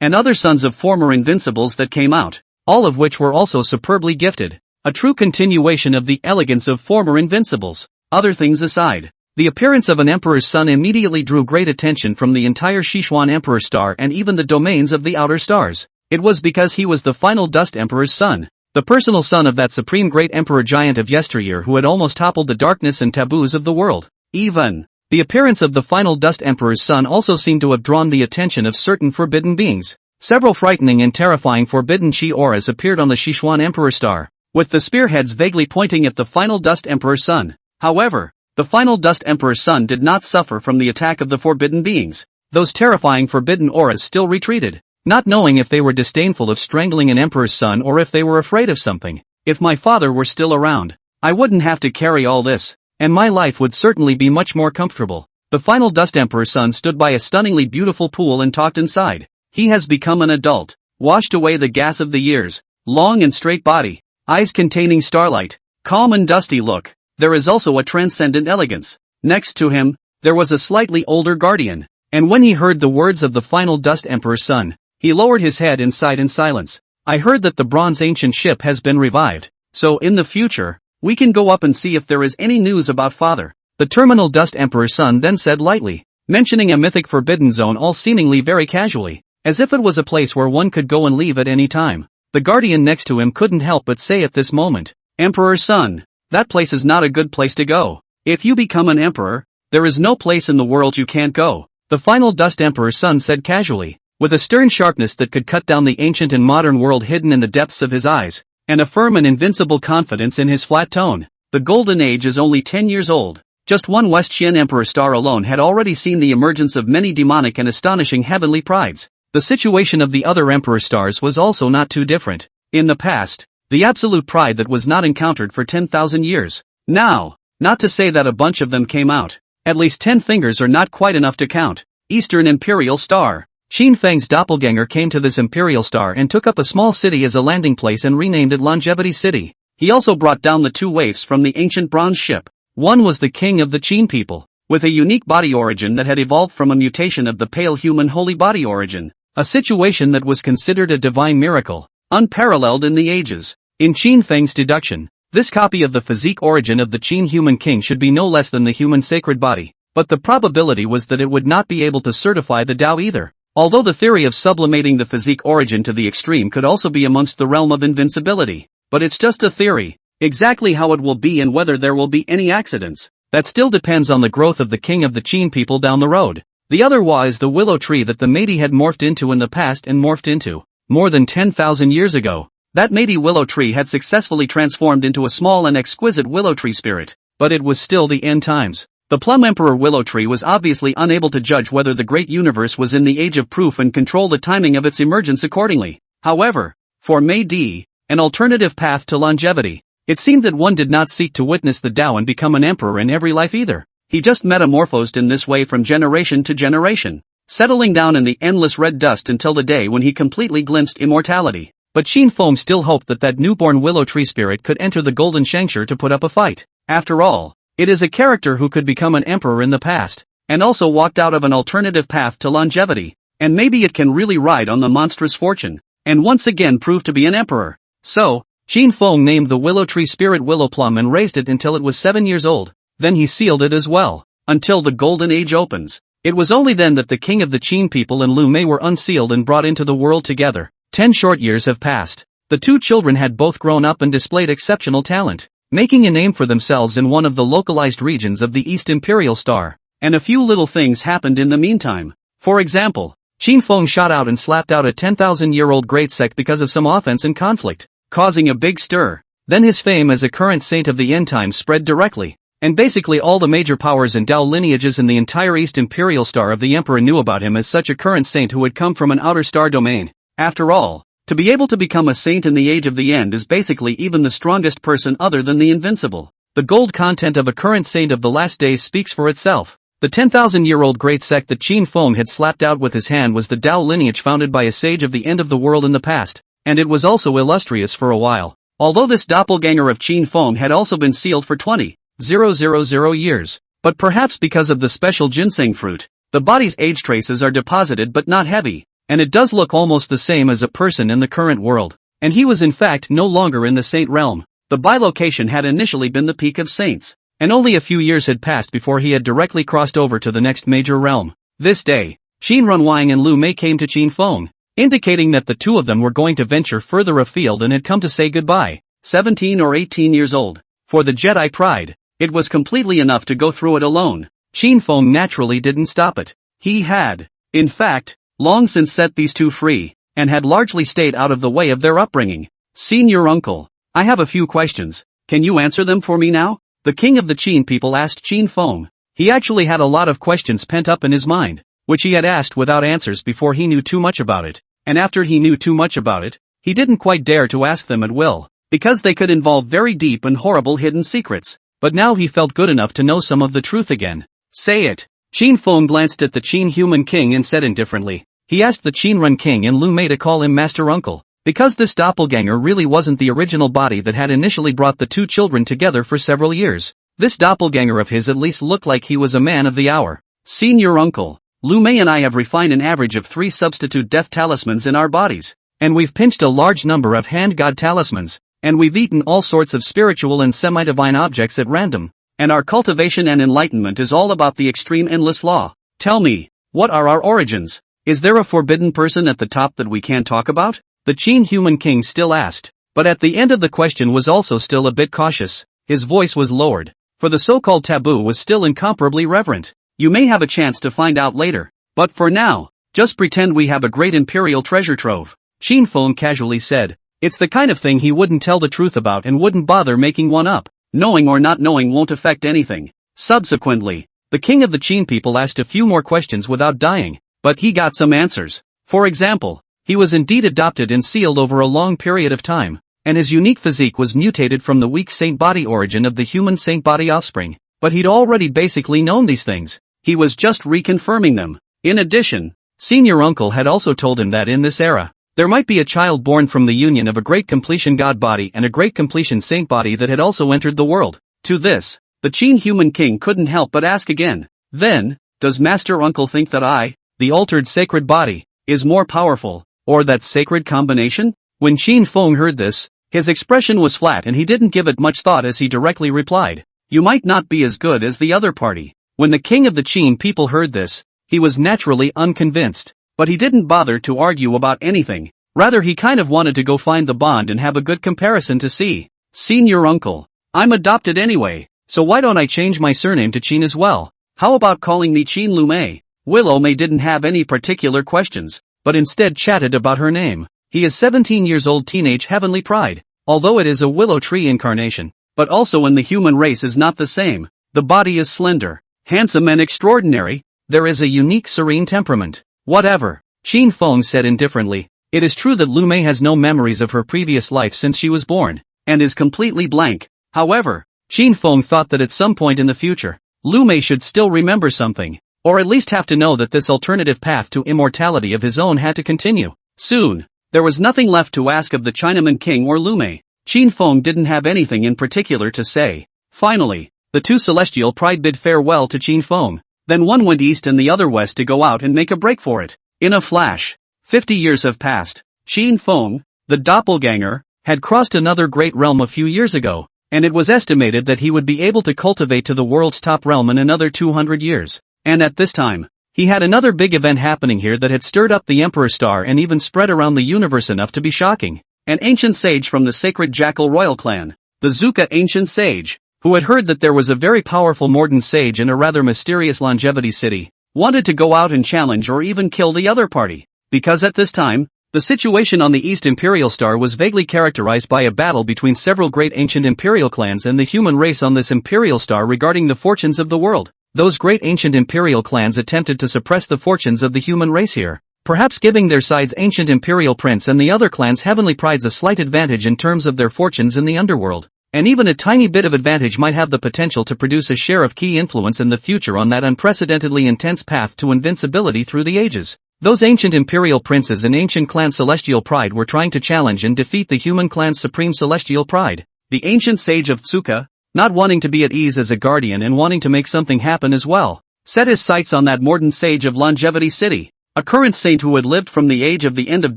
and other sons of former invincibles that came out, all of which were also superbly gifted, a true continuation of the elegance of former invincibles. Other things aside, the appearance of an emperor's son immediately drew great attention from the entire Xuan emperor star and even the domains of the outer stars. It was because he was the final dust emperor's son, the personal son of that supreme great emperor giant of yesteryear who had almost toppled the darkness and taboos of the world. Even the appearance of the final dust emperor's son also seemed to have drawn the attention of certain forbidden beings. Several frightening and terrifying forbidden chi auras appeared on the Xuan emperor star, with the spearheads vaguely pointing at the final dust emperor's son. However, the final dust emperor's son did not suffer from the attack of the forbidden beings. Those terrifying forbidden auras still retreated, not knowing if they were disdainful of strangling an emperor's son or if they were afraid of something. If my father were still around, I wouldn't have to carry all this, and my life would certainly be much more comfortable. The final dust emperor's son stood by a stunningly beautiful pool and talked inside. He has become an adult, washed away the gas of the years, long and straight body, eyes containing starlight, calm and dusty look. There is also a transcendent elegance. Next to him, there was a slightly older guardian, and when he heard the words of the final dust emperor's son, he lowered his head and sighed in silence. I heard that the bronze ancient ship has been revived, so in the future, we can go up and see if there is any news about father. The terminal dust emperor's son then said lightly, mentioning a mythic forbidden zone all seemingly very casually, as if it was a place where one could go and leave at any time. The guardian next to him couldn't help but say at this moment, Emperor's son, that place is not a good place to go. If you become an emperor, there is no place in the world you can't go. The final dust emperor's son said casually, with a stern sharpness that could cut down the ancient and modern world hidden in the depths of his eyes, and a firm and invincible confidence in his flat tone. The golden age is only 10 years old. Just one West Qian emperor star alone had already seen the emergence of many demonic and astonishing heavenly prides. The situation of the other emperor stars was also not too different. In the past, the absolute pride that was not encountered for 10,000 years. Now, not to say that a bunch of them came out. At least 10 fingers are not quite enough to count. Eastern Imperial Star. Qin Feng's doppelganger came to this Imperial Star and took up a small city as a landing place and renamed it Longevity City. He also brought down the two waifs from the ancient bronze ship. One was the king of the Qin people, with a unique body origin that had evolved from a mutation of the pale human holy body origin, a situation that was considered a divine miracle, unparalleled in the ages. In Qin Feng's deduction, this copy of the physique origin of the Qin human king should be no less than the human sacred body, but the probability was that it would not be able to certify the Tao either. Although the theory of sublimating the physique origin to the extreme could also be amongst the realm of invincibility, but it's just a theory. Exactly how it will be and whether there will be any accidents, that still depends on the growth of the king of the Qin people down the road. The other Hua is the willow tree that the Meidi had morphed into in the past and morphed into, more than 10,000 years ago. That Meidi willow tree had successfully transformed into a small and exquisite willow tree spirit, but it was still the end times. The Plum Emperor willow tree was obviously unable to judge whether the great universe was in the age of proof and control the timing of its emergence accordingly. However, for Meidi, an alternative path to longevity, it seemed that one did not seek to witness the Tao and become an emperor in every life either. He just metamorphosed in this way from generation to generation, settling down in the endless red dust until the day when he completely glimpsed immortality. But Qin Feng still hoped that that newborn willow tree spirit could enter the golden Shangshur to put up a fight. After all, it is a character who could become an emperor in the past, and also walked out of an alternative path to longevity, and maybe it can really ride on the monstrous fortune, and once again prove to be an emperor. So, Qin Feng named the willow tree spirit Willow Plum and raised it until it was 7 years old, then he sealed it as well, until the golden age opens. It was only then that the king of the Qin people and Lu Mei were unsealed and brought into the world together. 10 short years have passed. The two children had both grown up and displayed exceptional talent, making a name for themselves in one of the localized regions of the East Imperial Star. And a few little things happened in the meantime. For example, Qin Feng shot out and slapped out a 10,000-year-old great sect because of some offense and conflict. causing a big stir. Then his fame as a current saint of the end times spread directly, and basically all the major powers and Dao lineages in the entire East Imperial Star of the Emperor knew about him as such a current saint who had come from an outer star domain. After all, to be able to become a saint in the age of the end is basically even the strongest person other than the invincible. The gold content of a current saint of the last days speaks for itself. The 10,000-year-old great sect that Qin Feng had slapped out with his hand was the Dao lineage founded by a sage of the end of the world in the past, and it was also illustrious for a while. Although this doppelganger of Qin Feng had also been sealed for 20,000 years, but perhaps because of the special Jinsang Fruit, the body's age traces are deposited but not heavy, and it does look almost the same as a person in the current world. And he was in fact no longer in the saint realm. The bilocation had initially been the peak of saints, and only a few years had passed before he had directly crossed over to the next major realm. This day, Qin Runhuang and Lu Mei came to Qin Feng, indicating that the two of them were going to venture further afield and had come to say goodbye. 17 or 18 years old. For the Jedi pride, it was completely enough to go through it alone. Qin Feng naturally didn't stop it. He had, in fact, long since set these two free, and had largely stayed out of the way of their upbringing. Senior uncle, I have a few questions. Can you answer them for me now? The king of the Qin people asked Qin Feng. He actually had a lot of questions pent up in his mind, which he had asked without answers before he knew too much about it, and after he knew too much about it, he didn't quite dare to ask them at will, because they could involve very deep and horrible hidden secrets. But now he felt good enough to know some of the truth again. Say it. Qin Feng glanced at the Qin human king and said indifferently. He asked the Qin Run king and Lu Mei to call him Master Uncle, because this doppelganger really wasn't the original body that had initially brought the two children together for several years. This doppelganger of his at least looked like he was a man of the hour. Senior uncle, Lu Mei and I have refined an average of 3 substitute death talismans in our bodies, and we've pinched a large number of hand god talismans, and we've eaten all sorts of spiritual and semi-divine objects at random, and our cultivation and enlightenment is all about the extreme endless law. Tell me, what are our origins? Is there a forbidden person at the top that we can't talk about? The Qin human king still asked, but at the end of the question was also still a bit cautious. His voice was lowered, for the so-called taboo was still incomparably reverent. You may have a chance to find out later, but for now, just pretend we have a great imperial treasure trove. Qin Feng casually said. It's the kind of thing he wouldn't tell the truth about and wouldn't bother making one up. Knowing or not knowing won't affect anything. Subsequently, the king of the Qin people asked a few more questions without dying, but he got some answers. For example, he was indeed adopted and sealed over a long period of time, and his unique physique was mutated from the weak saint body origin of the human saint body offspring, but he'd already basically known these things. He was just reconfirming them. In addition, senior uncle had also told him that in this era, there might be a child born from the union of a great completion god body and a great completion saint body that had also entered the world. To this, the Qin human king couldn't help but ask again. Then, does Master Uncle think that I, the altered sacred body, is more powerful, or that sacred combination? When Qin Feng heard this, his expression was flat and he didn't give it much thought as he directly replied. You might not be as good as the other party. When the king of the Qin people heard this, he was naturally unconvinced. But he didn't bother to argue about anything. Rather he kind of wanted to go find the bond and have a good comparison to see. Senior uncle, I'm adopted anyway, so why don't I change my surname to Qin as well? How about calling me Qin Lu Mei? Willow Mei didn't have any particular questions, but instead chatted about her name. He is 17 years old teenage heavenly pride, although it is a willow tree incarnation, but also in the human race is not the same. The body is slender, handsome and extraordinary. There is a unique serene temperament. Whatever, Qin Feng said indifferently. It is true that Lu Mei has no memories of her previous life since she was born, and is completely blank. However, Qin Feng thought that at some point in the future, Lu Mei should still remember something, or at least have to know that this alternative path to immortality of his own had to continue. Soon, there was nothing left to ask of the Chinaman king or Lu Mei. Qin Feng didn't have anything in particular to say. Finally, the two celestial pride bid farewell to Qin Feng. Then one went east and the other west to go out and make a break for it. In a flash, 50 years have passed. Qin Feng, the doppelganger, had crossed another great realm a few years ago, and it was estimated that he would be able to cultivate to the world's top realm in another 200 years. And at this time, he had another big event happening here that had stirred up the Emperor Star and even spread around the universe enough to be shocking. An ancient sage from the sacred Jackal royal clan, the Zuka ancient sage, who had heard that there was a very powerful Morden sage in a rather mysterious longevity city, wanted to go out and challenge or even kill the other party, because at this time, The situation on the East Imperial Star was vaguely characterized by a battle between several great ancient imperial clans and the human race on this imperial star regarding the fortunes of the world. Those great ancient imperial clans attempted to suppress the fortunes of the human race here, perhaps giving their side's ancient imperial prince and the other clans' heavenly prides a slight advantage in terms of their fortunes in the underworld. And even a tiny bit of advantage might have the potential to produce a share of key influence in the future on that unprecedentedly intense path to invincibility through the ages. Those ancient imperial princes and ancient clan celestial pride were trying to challenge and defeat the human clan's supreme celestial pride. The ancient sage of Tsuka, not wanting to be at ease as a guardian and wanting to make something happen as well, set his sights on that mordant sage of Longevity City. A current saint who had lived from the age of the end of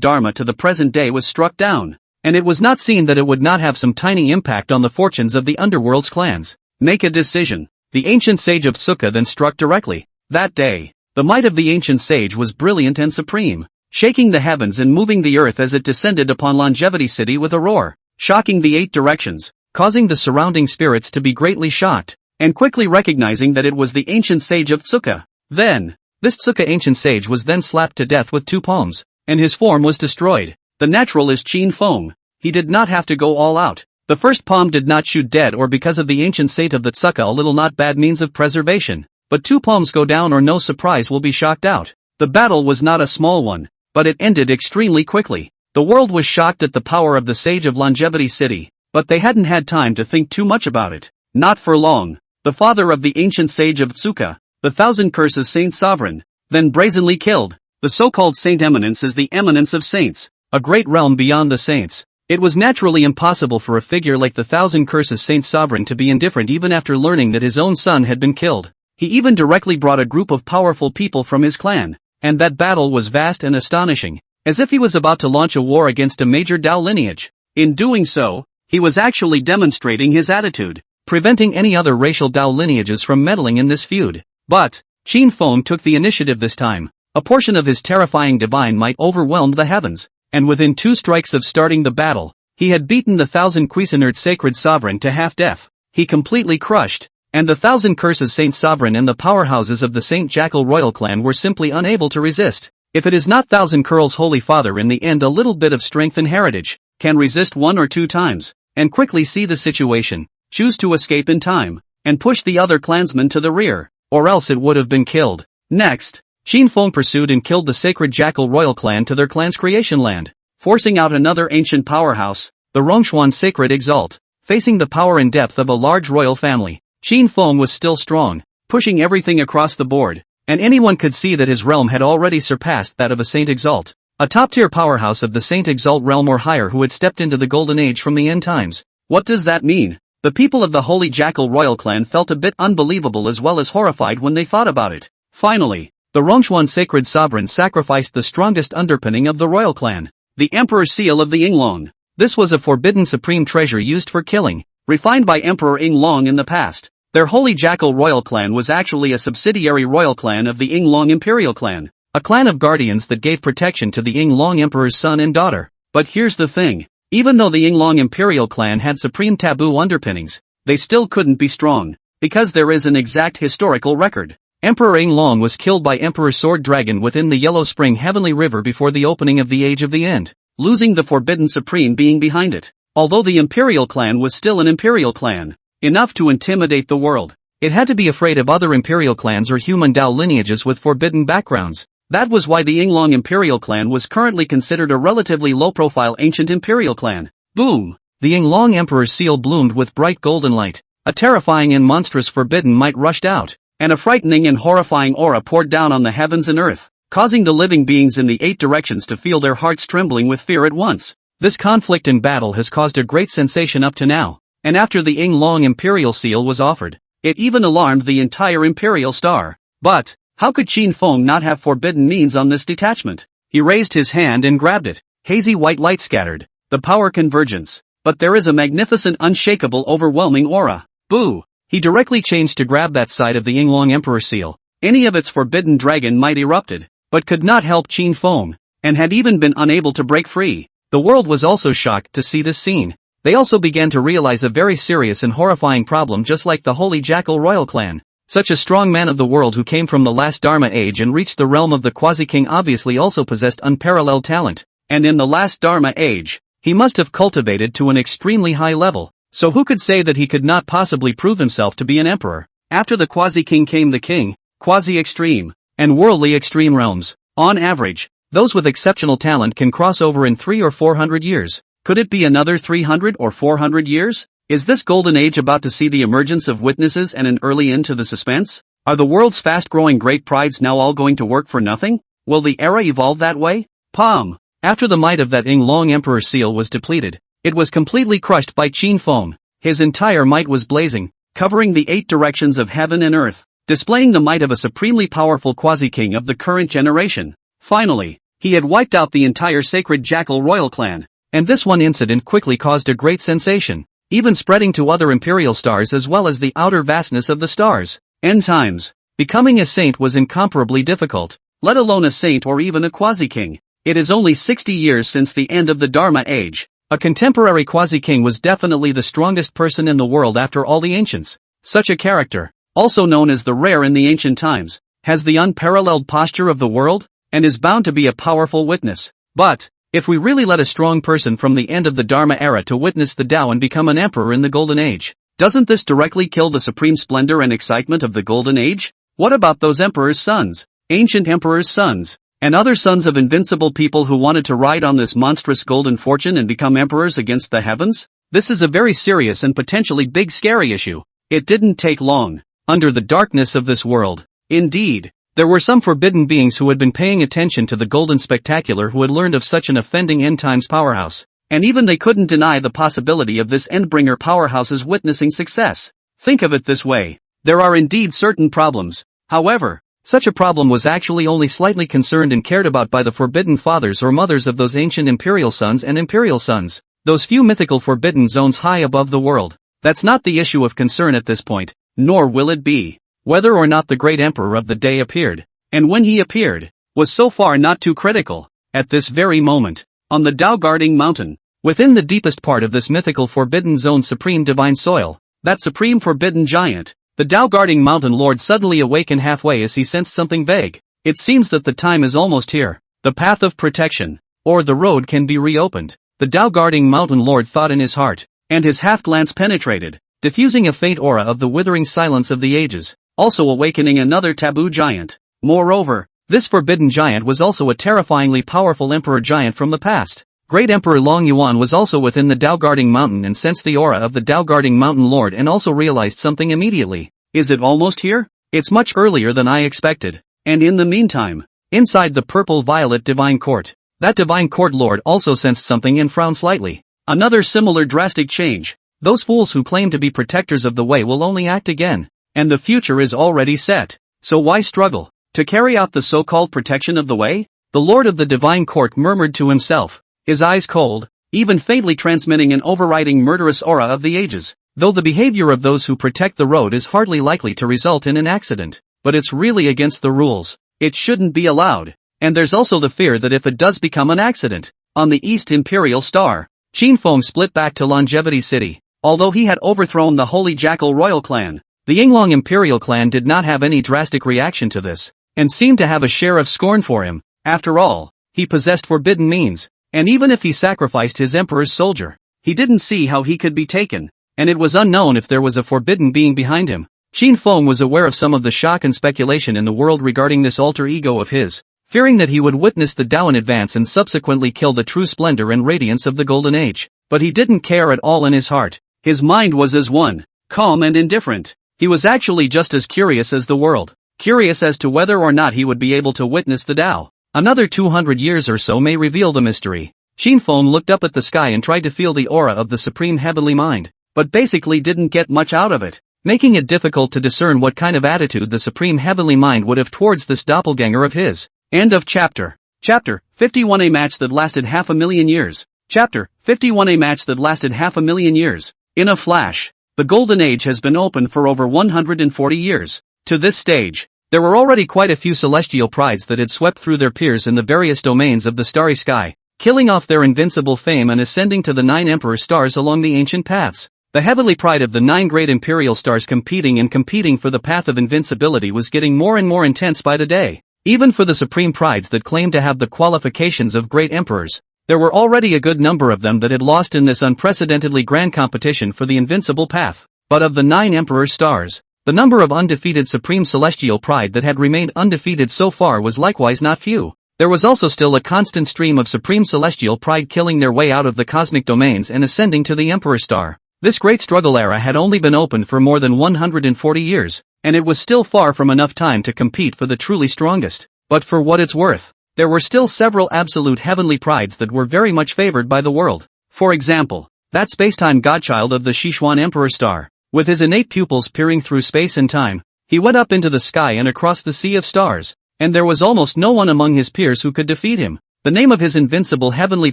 Dharma to the present day was struck down, and it was not seen that it would not have some tiny impact on the fortunes of the underworld's clans. Make a decision. The ancient sage of Tsuka then struck directly. That day, the might of the ancient sage was brilliant and supreme, shaking the heavens and moving the earth as it descended upon Longevity City with a roar, shocking the 8 directions, causing the surrounding spirits to be greatly shocked, and quickly recognizing that it was the ancient sage of Tsuka. Then, this Tsuka ancient sage was then slapped to death with 2 palms, and his form was destroyed. The natural is Qin Feng. He did not have to go all out. The first palm did not shoot dead or because of the ancient saint of the Tsuka a little not bad means of preservation. But 2 palms go down or no surprise will be shocked out. The battle was not a small one, but it ended extremely quickly. The world was shocked at the power of the sage of Longevity City, but they hadn't had time to think too much about it. Not for long. The father of the ancient sage of Tsuka, the Thousand Curses Saint Sovereign, then brazenly killed. The so-called Saint Eminence is the eminence of saints, a great realm beyond the saints. It was naturally impossible for a figure like the Thousand Curses Saint Sovereign to be indifferent even after learning that his own son had been killed. He even directly brought a group of powerful people from his clan, and that battle was vast and astonishing, as if he was about to launch a war against a major Dao lineage. In doing so, he was actually demonstrating his attitude, preventing any other racial Dao lineages from meddling in this feud. But, Qin Feng took the initiative this time. A portion of his terrifying divine might overwhelmed the heavens, and within 2 strikes of starting the battle, he had beaten the Thousand Cuisinert Sacred Sovereign to half-death. He completely crushed, and the Thousand Curses Saint Sovereign and the powerhouses of the Saint Jackal Royal Clan were simply unable to resist. If it is not Thousand Curls Holy Father in the end a little bit of strength and heritage, can resist 1 or 2 times, and quickly see the situation, choose to escape in time, and push the other clansmen to the rear, or else it would have been killed. Next, Qin Feng pursued and killed the Sacred Jackal Royal Clan to their clan's creation land, forcing out another ancient powerhouse, the Rongshuan Sacred Exalt. Facing the power and depth of a large royal family, Qin Feng was still strong, pushing everything across the board, and anyone could see that his realm had already surpassed that of a Saint Exalt, a top-tier powerhouse of the Saint Exalt realm or higher who had stepped into the Golden Age from the end times. What does that mean? The people of the Holy Jackal Royal Clan felt a bit unbelievable as well as horrified when they thought about it. Finally, the Rongshuan Sacred Sovereign sacrificed the strongest underpinning of the royal clan, the Emperor's Seal of the Yinglong. This was a forbidden supreme treasure used for killing, refined by Emperor Yinglong in the past. Their Holy Jackal Royal Clan was actually a subsidiary royal clan of the Yinglong Imperial Clan, a clan of guardians that gave protection to the Yinglong Emperor's son and daughter. But here's the thing, even though the Yinglong Imperial Clan had supreme taboo underpinnings, they still couldn't be strong, because there is an exact historical record. Emperor Yinglong was killed by Emperor Sword Dragon within the Yellow Spring Heavenly River before the opening of the Age of the End, losing the Forbidden Supreme being behind it. Although the Imperial Clan was still an Imperial Clan, enough to intimidate the world, it had to be afraid of other Imperial clans or human Dao lineages with forbidden backgrounds. That was why the Yinglong Imperial Clan was currently considered a relatively low-profile ancient Imperial Clan. Boom! The Yinglong Emperor's seal bloomed with bright golden light. A terrifying and monstrous forbidden might rushed out, and a frightening and horrifying aura poured down on the heavens and earth, causing the living beings in the 8 directions to feel their hearts trembling with fear at once. This conflict and battle has caused a great sensation up to now, and after the Yinglong Imperial Seal was offered, it even alarmed the entire Imperial Star. But, how could Qin Feng not have forbidden means on this detachment? He raised his hand and grabbed it. Hazy white light scattered, the power convergence. But there is a magnificent unshakable overwhelming aura. Boo! He directly changed to grab that side of the Yinglong Emperor Seal. Any of its forbidden dragon might erupted, but could not help Qin Feng, and had even been unable to break free. The world was also shocked to see this scene. They also began to realize a very serious and horrifying problem, just like the Holy Jackal Royal Clan. Such a strong man of the world who came from the last Dharma age and reached the realm of the Quasi-King obviously also possessed unparalleled talent. and in the last Dharma age, he must have cultivated to an extremely high level, so who could say that he could not possibly prove himself to be an emperor? After the quasi-king came the king, quasi-extreme, and worldly extreme realms. On average, those with exceptional talent can cross over in 300 or 400 years. Could it be another 300 or 400 years? Is this golden age about to see the emergence of witnesses and an early end to the suspense? Are the world's fast-growing great prides now all going to work for nothing? Will the era evolve that way? Palm. After the might of that Long Emperor seal was depleted, it was completely crushed by Qin Feng. His entire might was blazing, covering the 8 directions of heaven and earth, displaying the might of a supremely powerful quasi-king of the current generation. Finally, he had wiped out the entire sacred jackal royal clan, and this one incident quickly caused a great sensation, even spreading to other imperial stars as well as the outer vastness of the stars. End times. Becoming a saint was incomparably difficult, let alone a saint or even a quasi-king. It is only 60 years since the end of the Dharma age. A contemporary quasi-king was definitely the strongest person in the world after all the ancients. Such a character, also known as the rare in the ancient times, has the unparalleled posture of the world, and is bound to be a powerful witness. But, if we really let a strong person from the end of the Dharma era to witness the Tao and become an emperor in the Golden Age, doesn't this directly kill the supreme splendor and excitement of the Golden Age? What about those emperors' sons, ancient emperors' sons, and other sons of invincible people who wanted to ride on this monstrous golden fortune and become emperors against the heavens? This is a very serious and potentially big scary issue. It didn't take long. Under the darkness of this world, indeed, there were some forbidden beings who had been paying attention to the golden spectacular who had learned of such an offending end times powerhouse, and even they couldn't deny the possibility of this endbringer powerhouse's witnessing success. Think of it this way, there are indeed certain problems, however, such a problem was actually only slightly concerned and cared about by the forbidden fathers or mothers of those ancient imperial sons and imperial sons, those few mythical forbidden zones high above the world. That's not the issue of concern at this point, nor will it be. Whether or not the great emperor of the day appeared, and when he appeared, was so far not too critical. At this very moment, on the Tao guarding mountain, within the deepest part of this mythical forbidden zone's supreme divine soil, that supreme forbidden giant, the Tao guarding mountain lord suddenly awakened halfway as he sensed something vague. It seems that the time is almost here. The path of protection, or the road can be reopened. The Tao guarding mountain lord thought in his heart, and his half-glance penetrated, diffusing a faint aura of the withering silence of the ages, also awakening another taboo giant. Moreover, this forbidden giant was also a terrifyingly powerful emperor giant from the past. Great Emperor Long Yuan was also within the Tao guarding mountain and sensed the aura of the Tao guarding mountain lord and also realized something immediately. Is it almost here? It's much earlier than I expected. And in the meantime, inside the purple-violet divine court, that divine court lord also sensed something and frowned slightly. Another similar drastic change. Those fools who claim to be protectors of the way will only act again. And the future is already set. So why struggle to carry out the so-called protection of the way? The lord of the divine court murmured to himself, his eyes cold, even faintly transmitting an overriding murderous aura of the ages. Though the behavior of those who protect the road is hardly likely to result in an accident, but it's really against the rules. It shouldn't be allowed. And there's also the fear that if it does become an accident, on the East Imperial Star, Qin Feng split back to Longevity City. Although he had overthrown the Holy Jackal royal clan, the Yinglong Imperial clan did not have any drastic reaction to this, and seemed to have a share of scorn for him. After all, he possessed forbidden means, and even if he sacrificed his emperor's soldier, he didn't see how he could be taken, and it was unknown if there was a forbidden being behind him. Qin Feng was aware of some of the shock and speculation in the world regarding this alter ego of his, fearing that he would witness the Tao in advance and subsequently kill the true splendor and radiance of the Golden Age. But he didn't care at all in his heart. His mind was as one, calm and indifferent. He was actually just as curious as the world, curious as to whether or not he would be able to witness the Tao. Another 200 years or so may reveal the mystery. Qin Feng looked up at the sky and tried to feel the aura of the supreme heavenly mind, but basically didn't get much out of it, making it difficult to discern what kind of attitude the supreme heavenly mind would have towards this doppelganger of his. End of chapter. Chapter 51. A match that lasted 500,000 years. Chapter 51. A match that lasted 500,000 years. In a flash, the Golden Age has been open for over 140 years. To this stage, there were already quite a few celestial prides that had swept through their peers in the various domains of the starry sky, killing off their invincible fame and ascending to the 9 emperor stars along the ancient paths. The heavenly pride of the 9 great imperial stars competing for the path of invincibility was getting more and more intense by the day. Even for the supreme prides that claimed to have the qualifications of great emperors, There were already a good number of them that had lost in this unprecedentedly grand competition for the invincible path. But of the 9 Emperor stars, the number of undefeated Supreme Celestial Pride that had remained undefeated so far was likewise not few. There was also still a constant stream of Supreme Celestial Pride killing their way out of the cosmic domains and ascending to the Emperor star. This great struggle era had only been opened for more than 140 years, and it was still far from enough time to compete for the truly strongest. But for what it's worth, there were still several absolute heavenly prides that were very much favored by the world. For example, that spacetime godchild of the Xuan Emperor star. With his innate pupils peering through space and time, he went up into the sky and across the sea of stars, and there was almost no one among his peers who could defeat him. The name of his invincible heavenly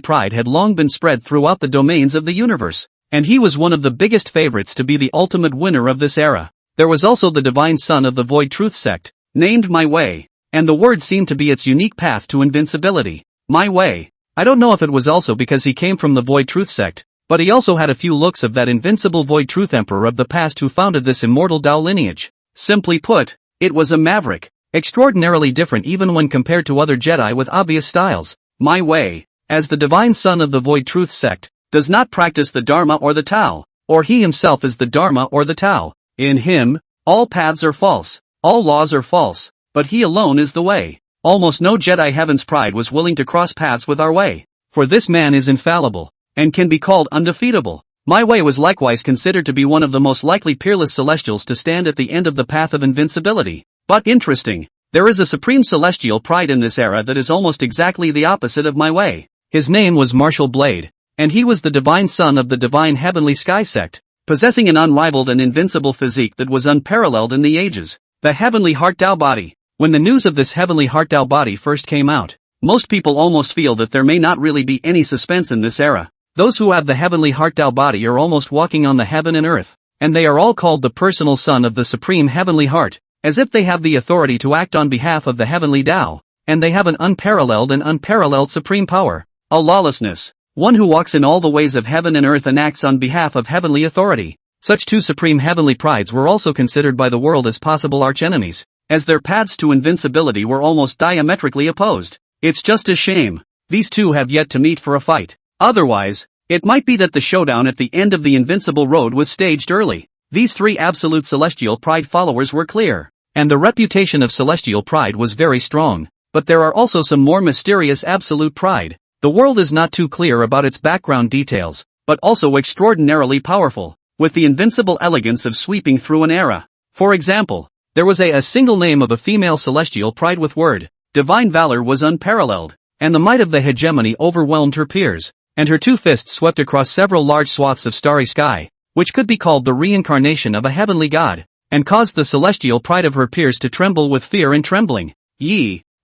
pride had long been spread throughout the domains of the universe, and he was one of the biggest favorites to be the ultimate winner of this era. There was also the divine son of the Void Truth sect, named My Way, and the word seemed to be its unique path to invincibility. My Way. I don't know if it was also because he came from the Void Truth sect, but he also had a few looks of that invincible Void Truth Emperor of the past who founded this immortal Tao lineage. Simply put, it was a maverick, extraordinarily different even when compared to other Jedi with obvious styles. My Way, as the divine son of the Void Truth sect, does not practice the Dharma or the Tao, or he himself is the Dharma or the Tao. In him, all paths are false, all laws are false, but he alone is the way. Almost no Jedi Heaven's pride was willing to cross paths with our way, for this man is infallible, and can be called undefeatable. My Way was likewise considered to be one of the most likely peerless celestials to stand at the end of the path of invincibility. But interesting, there is a supreme celestial pride in this era that is almost exactly the opposite of My Way. His name was Martial Blade, and he was the divine son of the divine heavenly sky sect, possessing an unrivaled and invincible physique that was unparalleled in the ages. The heavenly heart Tao body. When the news of this heavenly heart Tao body first came out, most people almost feel that there may not really be any suspense in this era. Those who have the heavenly heart Tao body are almost walking on the heaven and earth, and they are all called the personal son of the supreme heavenly heart, as if they have the authority to act on behalf of the heavenly Tao, and they have an unparalleled supreme power, a lawlessness, one who walks in all the ways of heaven and earth and acts on behalf of heavenly authority. Such two supreme heavenly prides were also considered by the world as possible archenemies, as their paths to invincibility were almost diametrically opposed. It's just a shame these two have yet to meet for a fight. Otherwise, it might be that the showdown at the end of the invincible road was staged early. These 3 absolute celestial pride followers were clear, and the reputation of celestial pride was very strong. But there are also some more mysterious absolute pride. The world is not too clear about its background details, but also extraordinarily powerful, with the invincible elegance of sweeping through an era. For example, there was a single name of a female celestial pride with word. Divine valor was unparalleled, and the might of the hegemony overwhelmed her peers, and her 2 fists swept across several large swaths of starry sky, which could be called the reincarnation of a heavenly god, and caused the celestial pride of her peers to tremble with fear and trembling.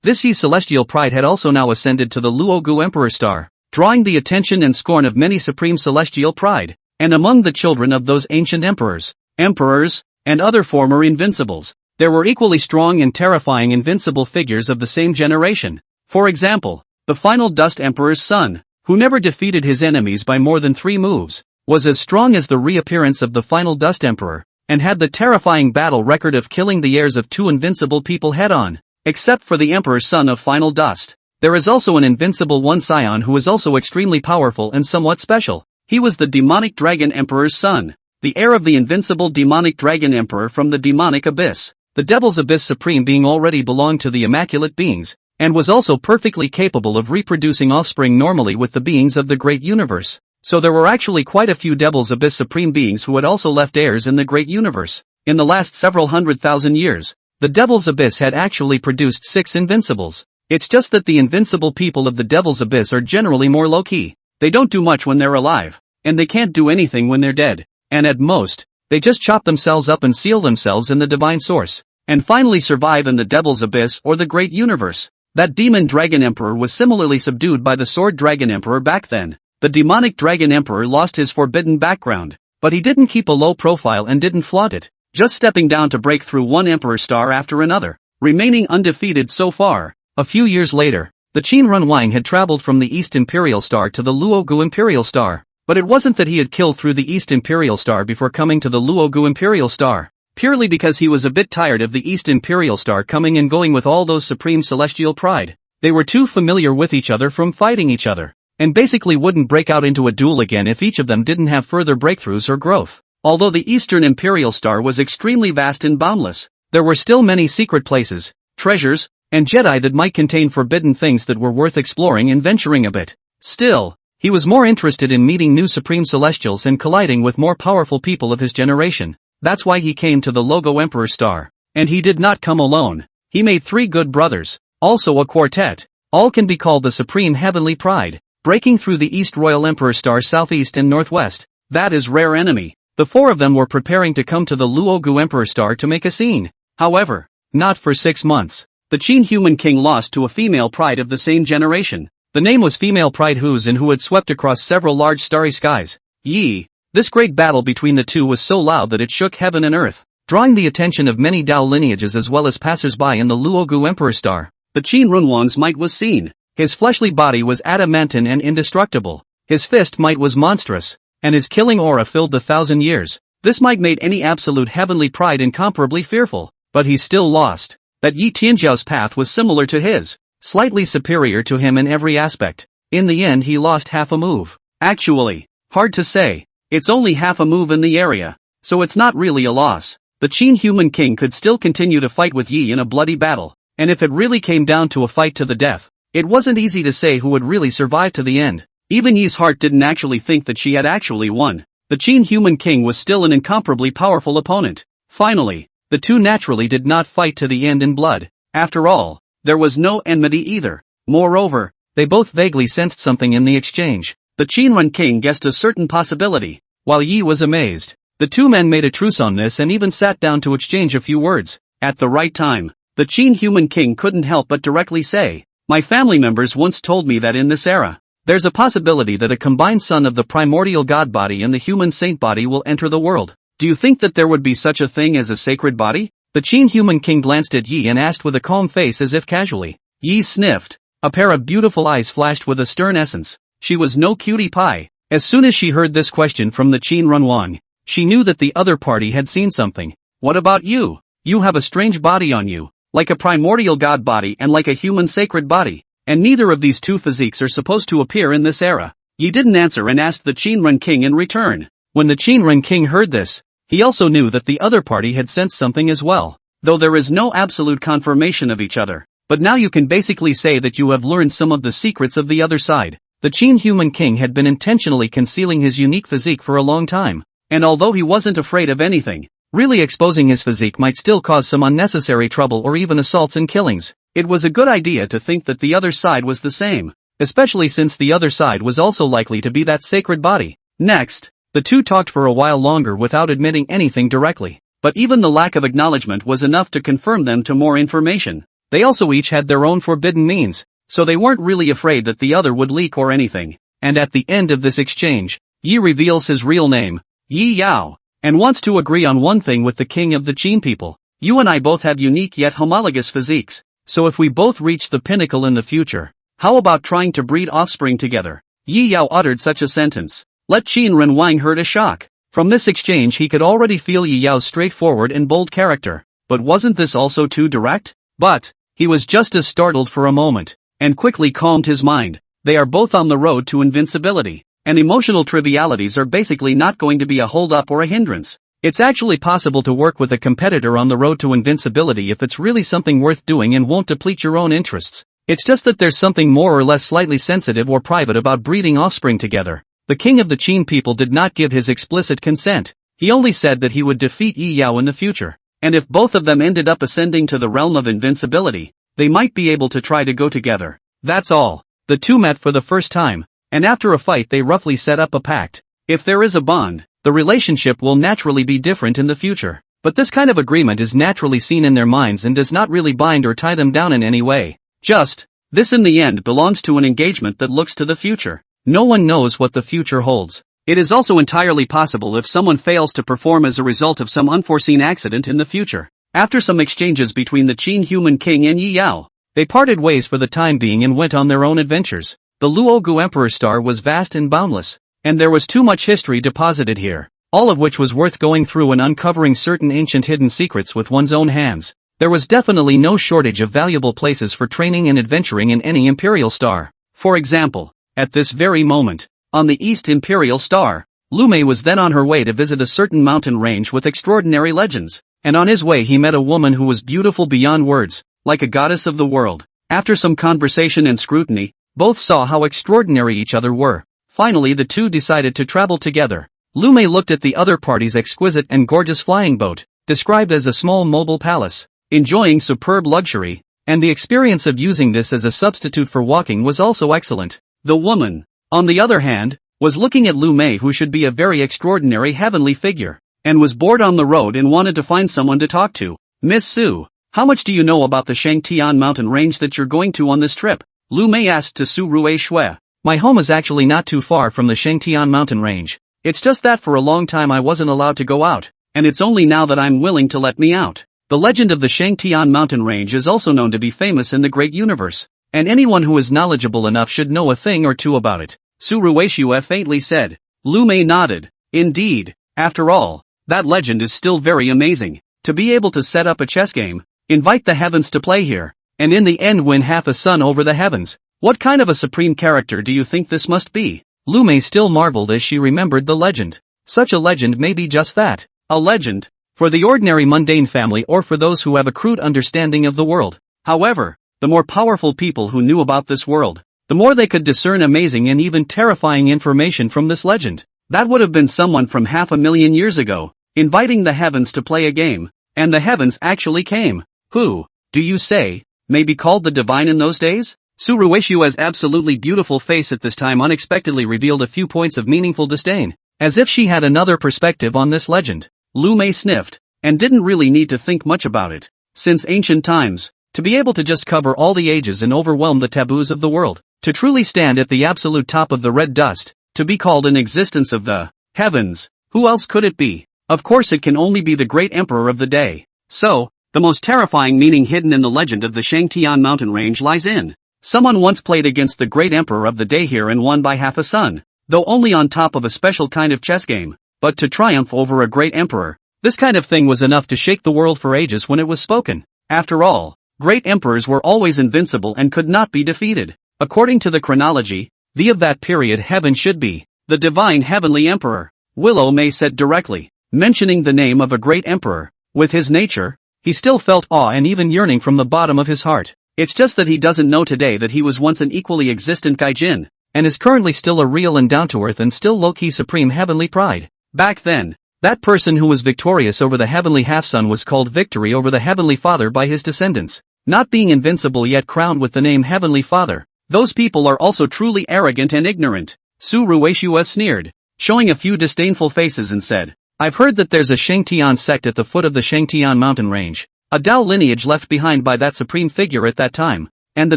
This celestial pride had also now ascended to the Luogu Emperor star, drawing the attention and scorn of many supreme celestial pride, and among the children of those ancient emperors, and other former invincibles, there were equally strong and terrifying invincible figures of the same generation. For example, the final Dust Emperor's son, who never defeated his enemies by more than 3 moves, was as strong as the reappearance of the final Dust Emperor, and had the terrifying battle record of killing the heirs of 2 invincible people head-on. Except for the Emperor's son of Final Dust, there is also an invincible one Scion who is also extremely powerful and somewhat special. He was the demonic Dragon Emperor's son, the heir of the invincible demonic Dragon Emperor from the demonic abyss. The Devil's Abyss Supreme being already belonged to the Immaculate Beings, and was also perfectly capable of reproducing offspring normally with the beings of the Great Universe. So there were actually quite a few Devil's Abyss Supreme beings who had also left heirs in the Great Universe. In the last several 100,000 years, the Devil's Abyss had actually produced 6 invincibles. It's just that the invincible people of the Devil's Abyss are generally more low-key. They don't do much when they're alive, and they can't do anything when they're dead, and at most, they just chop themselves up and seal themselves in the Divine Source, and finally survive in the Devil's Abyss or the Great Universe. That Demon Dragon Emperor was similarly subdued by the Sword Dragon Emperor back then. The Demonic Dragon Emperor lost his forbidden background, but he didn't keep a low profile and didn't flaunt it, just stepping down to break through one Emperor star after another, remaining undefeated so far. A few years later, the Qin Runwang had traveled from the East Imperial Star to the Luogu Imperial Star, but it wasn't that he had killed through the East Imperial Star before coming to the Luogu Imperial Star, purely because he was a bit tired of the East Imperial Star coming and going with all those supreme celestial pride. They were too familiar with each other from fighting each other, and basically wouldn't break out into a duel again if each of them didn't have further breakthroughs or growth. Although the Eastern Imperial Star was extremely vast and boundless, there were still many secret places, treasures, and Jedi that might contain forbidden things that were worth exploring and venturing a bit. Still, he was more interested in meeting new Supreme Celestials and colliding with more powerful people of his generation. That's why he came to the Logo Emperor Star. And he did not come alone. He made 3 good brothers, also a quartet. All can be called the Supreme Heavenly Pride, breaking through the East Royal Emperor Star southeast and northwest. That is rare enemy. The 4 of them were preparing to come to the Luogu Emperor Star to make a scene. However, not for 6 months. The Qin human king lost to a female pride of the same generation. The name was Female Pride Huzan, who had swept across several large starry skies. Yi. This great battle between the two was so loud that it shook heaven and earth, drawing the attention of many Dao lineages as well as passers-by in the Luogu Emperor Star. But Qin Runhuang's might was seen. His fleshly body was adamantine and indestructible. His fist might was monstrous, and his killing aura filled the 1,000 years. This might made any absolute heavenly pride incomparably fearful. But he still lost. That Yi Tianjiao's path was similar to his, slightly superior to him in every aspect. In the end he lost half a move. Actually, hard to say. It's only half a move in the area, so it's not really a loss. The Qin human king could still continue to fight with Yi in a bloody battle, and if it really came down to a fight to the death, it wasn't easy to say who would really survive to the end. Even Yi's heart didn't actually think that she had actually won. The Qin human king was still an incomparably powerful opponent. Finally, the two naturally did not fight to the end in blood. After all, there was no enmity either. Moreover, they both vaguely sensed something in the exchange. The Qinren king guessed a certain possibility, while Yi was amazed. The two men made a truce on this and even sat down to exchange a few words. At the right time, the Qin human king couldn't help but directly say, "My family members once told me that in this era, there's a possibility that a combined son of the primordial god body and the human saint body will enter the world. Do you think that there would be such a thing as a sacred body?" The Qin human king glanced at Yi and asked with a calm face as if casually. Yi sniffed. A pair of beautiful eyes flashed with a stern essence. She was no cutie pie. As soon as she heard this question from the Qin Runhuang, she knew that the other party had seen something. "What about you? You have a strange body on you, like a primordial god body and like a human sacred body, and neither of these two physiques are supposed to appear in this era." Yi didn't answer and asked the Qinren king in return. When the Qinren king heard this, he also knew that the other party had sensed something as well, though there is no absolute confirmation of each other. But now you can basically say that you have learned some of the secrets of the other side. The Qin human king had been intentionally concealing his unique physique for a long time, and although he wasn't afraid of anything, really exposing his physique might still cause some unnecessary trouble or even assaults and killings. It was a good idea to think that the other side was the same, especially since the other side was also likely to be that sacred body. Next, the two talked for a while longer without admitting anything directly, but even the lack of acknowledgement was enough to confirm them to more information. They also each had their own forbidden means, so they weren't really afraid that the other would leak or anything. And at the end of this exchange, Yi reveals his real name, Yi Yao, and wants to agree on one thing with the king of the Qin people. "You and I both have unique yet homologous physiques, so if we both reach the pinnacle in the future, how about trying to breed offspring together?" Yi Yao uttered such a sentence. Let Qin Renwang heard a shock. From this exchange he could already feel Yi Yao's straightforward and bold character. But wasn't this also too direct? But he was just as startled for a moment, and quickly calmed his mind. They are both on the road to invincibility, and emotional trivialities are basically not going to be a hold-up or a hindrance. It's actually possible to work with a competitor on the road to invincibility if it's really something worth doing and won't deplete your own interests. It's just that there's something more or less slightly sensitive or private about breeding offspring together. The king of the Qin people did not give his explicit consent. He only said that he would defeat Yi Yao in the future, and if both of them ended up ascending to the realm of invincibility, they might be able to try to go together. That's all. The two met for the first time, and after a fight they roughly set up a pact. If there is a bond, the relationship will naturally be different in the future. But this kind of agreement is naturally seen in their minds and does not really bind or tie them down in any way. Just, this in the end belongs to an engagement that looks to the future. No one knows what the future holds. It is also entirely possible if someone fails to perform as a result of some unforeseen accident in the future. After some exchanges between the Qin human king and Yi Yao, they parted ways for the time being and went on their own adventures. The Luogu Emperor Star was vast and boundless, and there was too much history deposited here, all of which was worth going through and uncovering certain ancient hidden secrets with one's own hands. There was definitely no shortage of valuable places for training and adventuring in any Imperial Star. For example, at this very moment. On the East Imperial Star, Lu Mei was then on her way to visit a certain mountain range with extraordinary legends, and on his way he met a woman who was beautiful beyond words, like a goddess of the world. After some conversation and scrutiny, both saw how extraordinary each other were. Finally the two decided to travel together. Lu Mei looked at the other party's exquisite and gorgeous flying boat, described as a small mobile palace, enjoying superb luxury, and the experience of using this as a substitute for walking was also excellent. The woman, on the other hand, was looking at Lu Mei, who should be a very extraordinary heavenly figure, and was bored on the road and wanted to find someone to talk to. Miss Su, how much do you know about the Shangtian mountain range that you're going to on this trip? Lu Mei asked to Su Rui Shui. My home is actually not too far from the Shangtian mountain range. It's just that for a long time I wasn't allowed to go out, and it's only now that I'm willing to let me out. The legend of the Shangtian mountain range is also known to be famous in the great universe, and anyone who is knowledgeable enough should know a thing or two about it. Su Ruishue faintly said. Lu Mei nodded. Indeed, after all, that legend is still very amazing. To be able to set up a chess game, invite the heavens to play here, and in the end win half a sun over the heavens. What kind of a supreme character do you think this must be? Lu Mei still marveled as she remembered the legend. Such a legend may be just that, a legend, for the ordinary mundane family or for those who have a crude understanding of the world. However, the more powerful people who knew about this world, the more they could discern amazing and even terrifying information from this legend. That would have been someone from 500,000 years ago, inviting the heavens to play a game, and the heavens actually came. Who, do you say, may be called the divine in those days? Su Ruishua's absolutely beautiful face at this time unexpectedly revealed a few points of meaningful disdain, as if she had another perspective on this legend. Lu Mei sniffed, and didn't really need to think much about it. Since ancient times, to be able to just cover all the ages and overwhelm the taboos of the world, to truly stand at the absolute top of the red dust, to be called an existence of the heavens, who else could it be? Of course it can only be the great emperor of the day. So, the most terrifying meaning hidden in the legend of the Shangtian mountain range lies in. Someone once played against the great emperor of the day here and won by half a sun, though only on top of a special kind of chess game. But to triumph over a great emperor, this kind of thing was enough to shake the world for ages when it was spoken. After all, great emperors were always invincible and could not be defeated. According to the chronology, the of that period heaven should be the divine heavenly emperor. Willow May said directly, mentioning the name of a great emperor. With his nature, he still felt awe and even yearning from the bottom of his heart. It's just that he doesn't know today that he was once an equally existent gaijin, and is currently still a real and down-to-earth and still low-key supreme heavenly pride. Back then, that person who was victorious over the heavenly half-sun was called victory over the heavenly father by his descendants. Not being invincible yet crowned with the name heavenly father, those people are also truly arrogant and ignorant. Su Ruishua sneered, showing a few disdainful faces and said, I've heard that there's a Shangtian sect at the foot of the Shangtian mountain range, a Dao lineage left behind by that supreme figure at that time, and the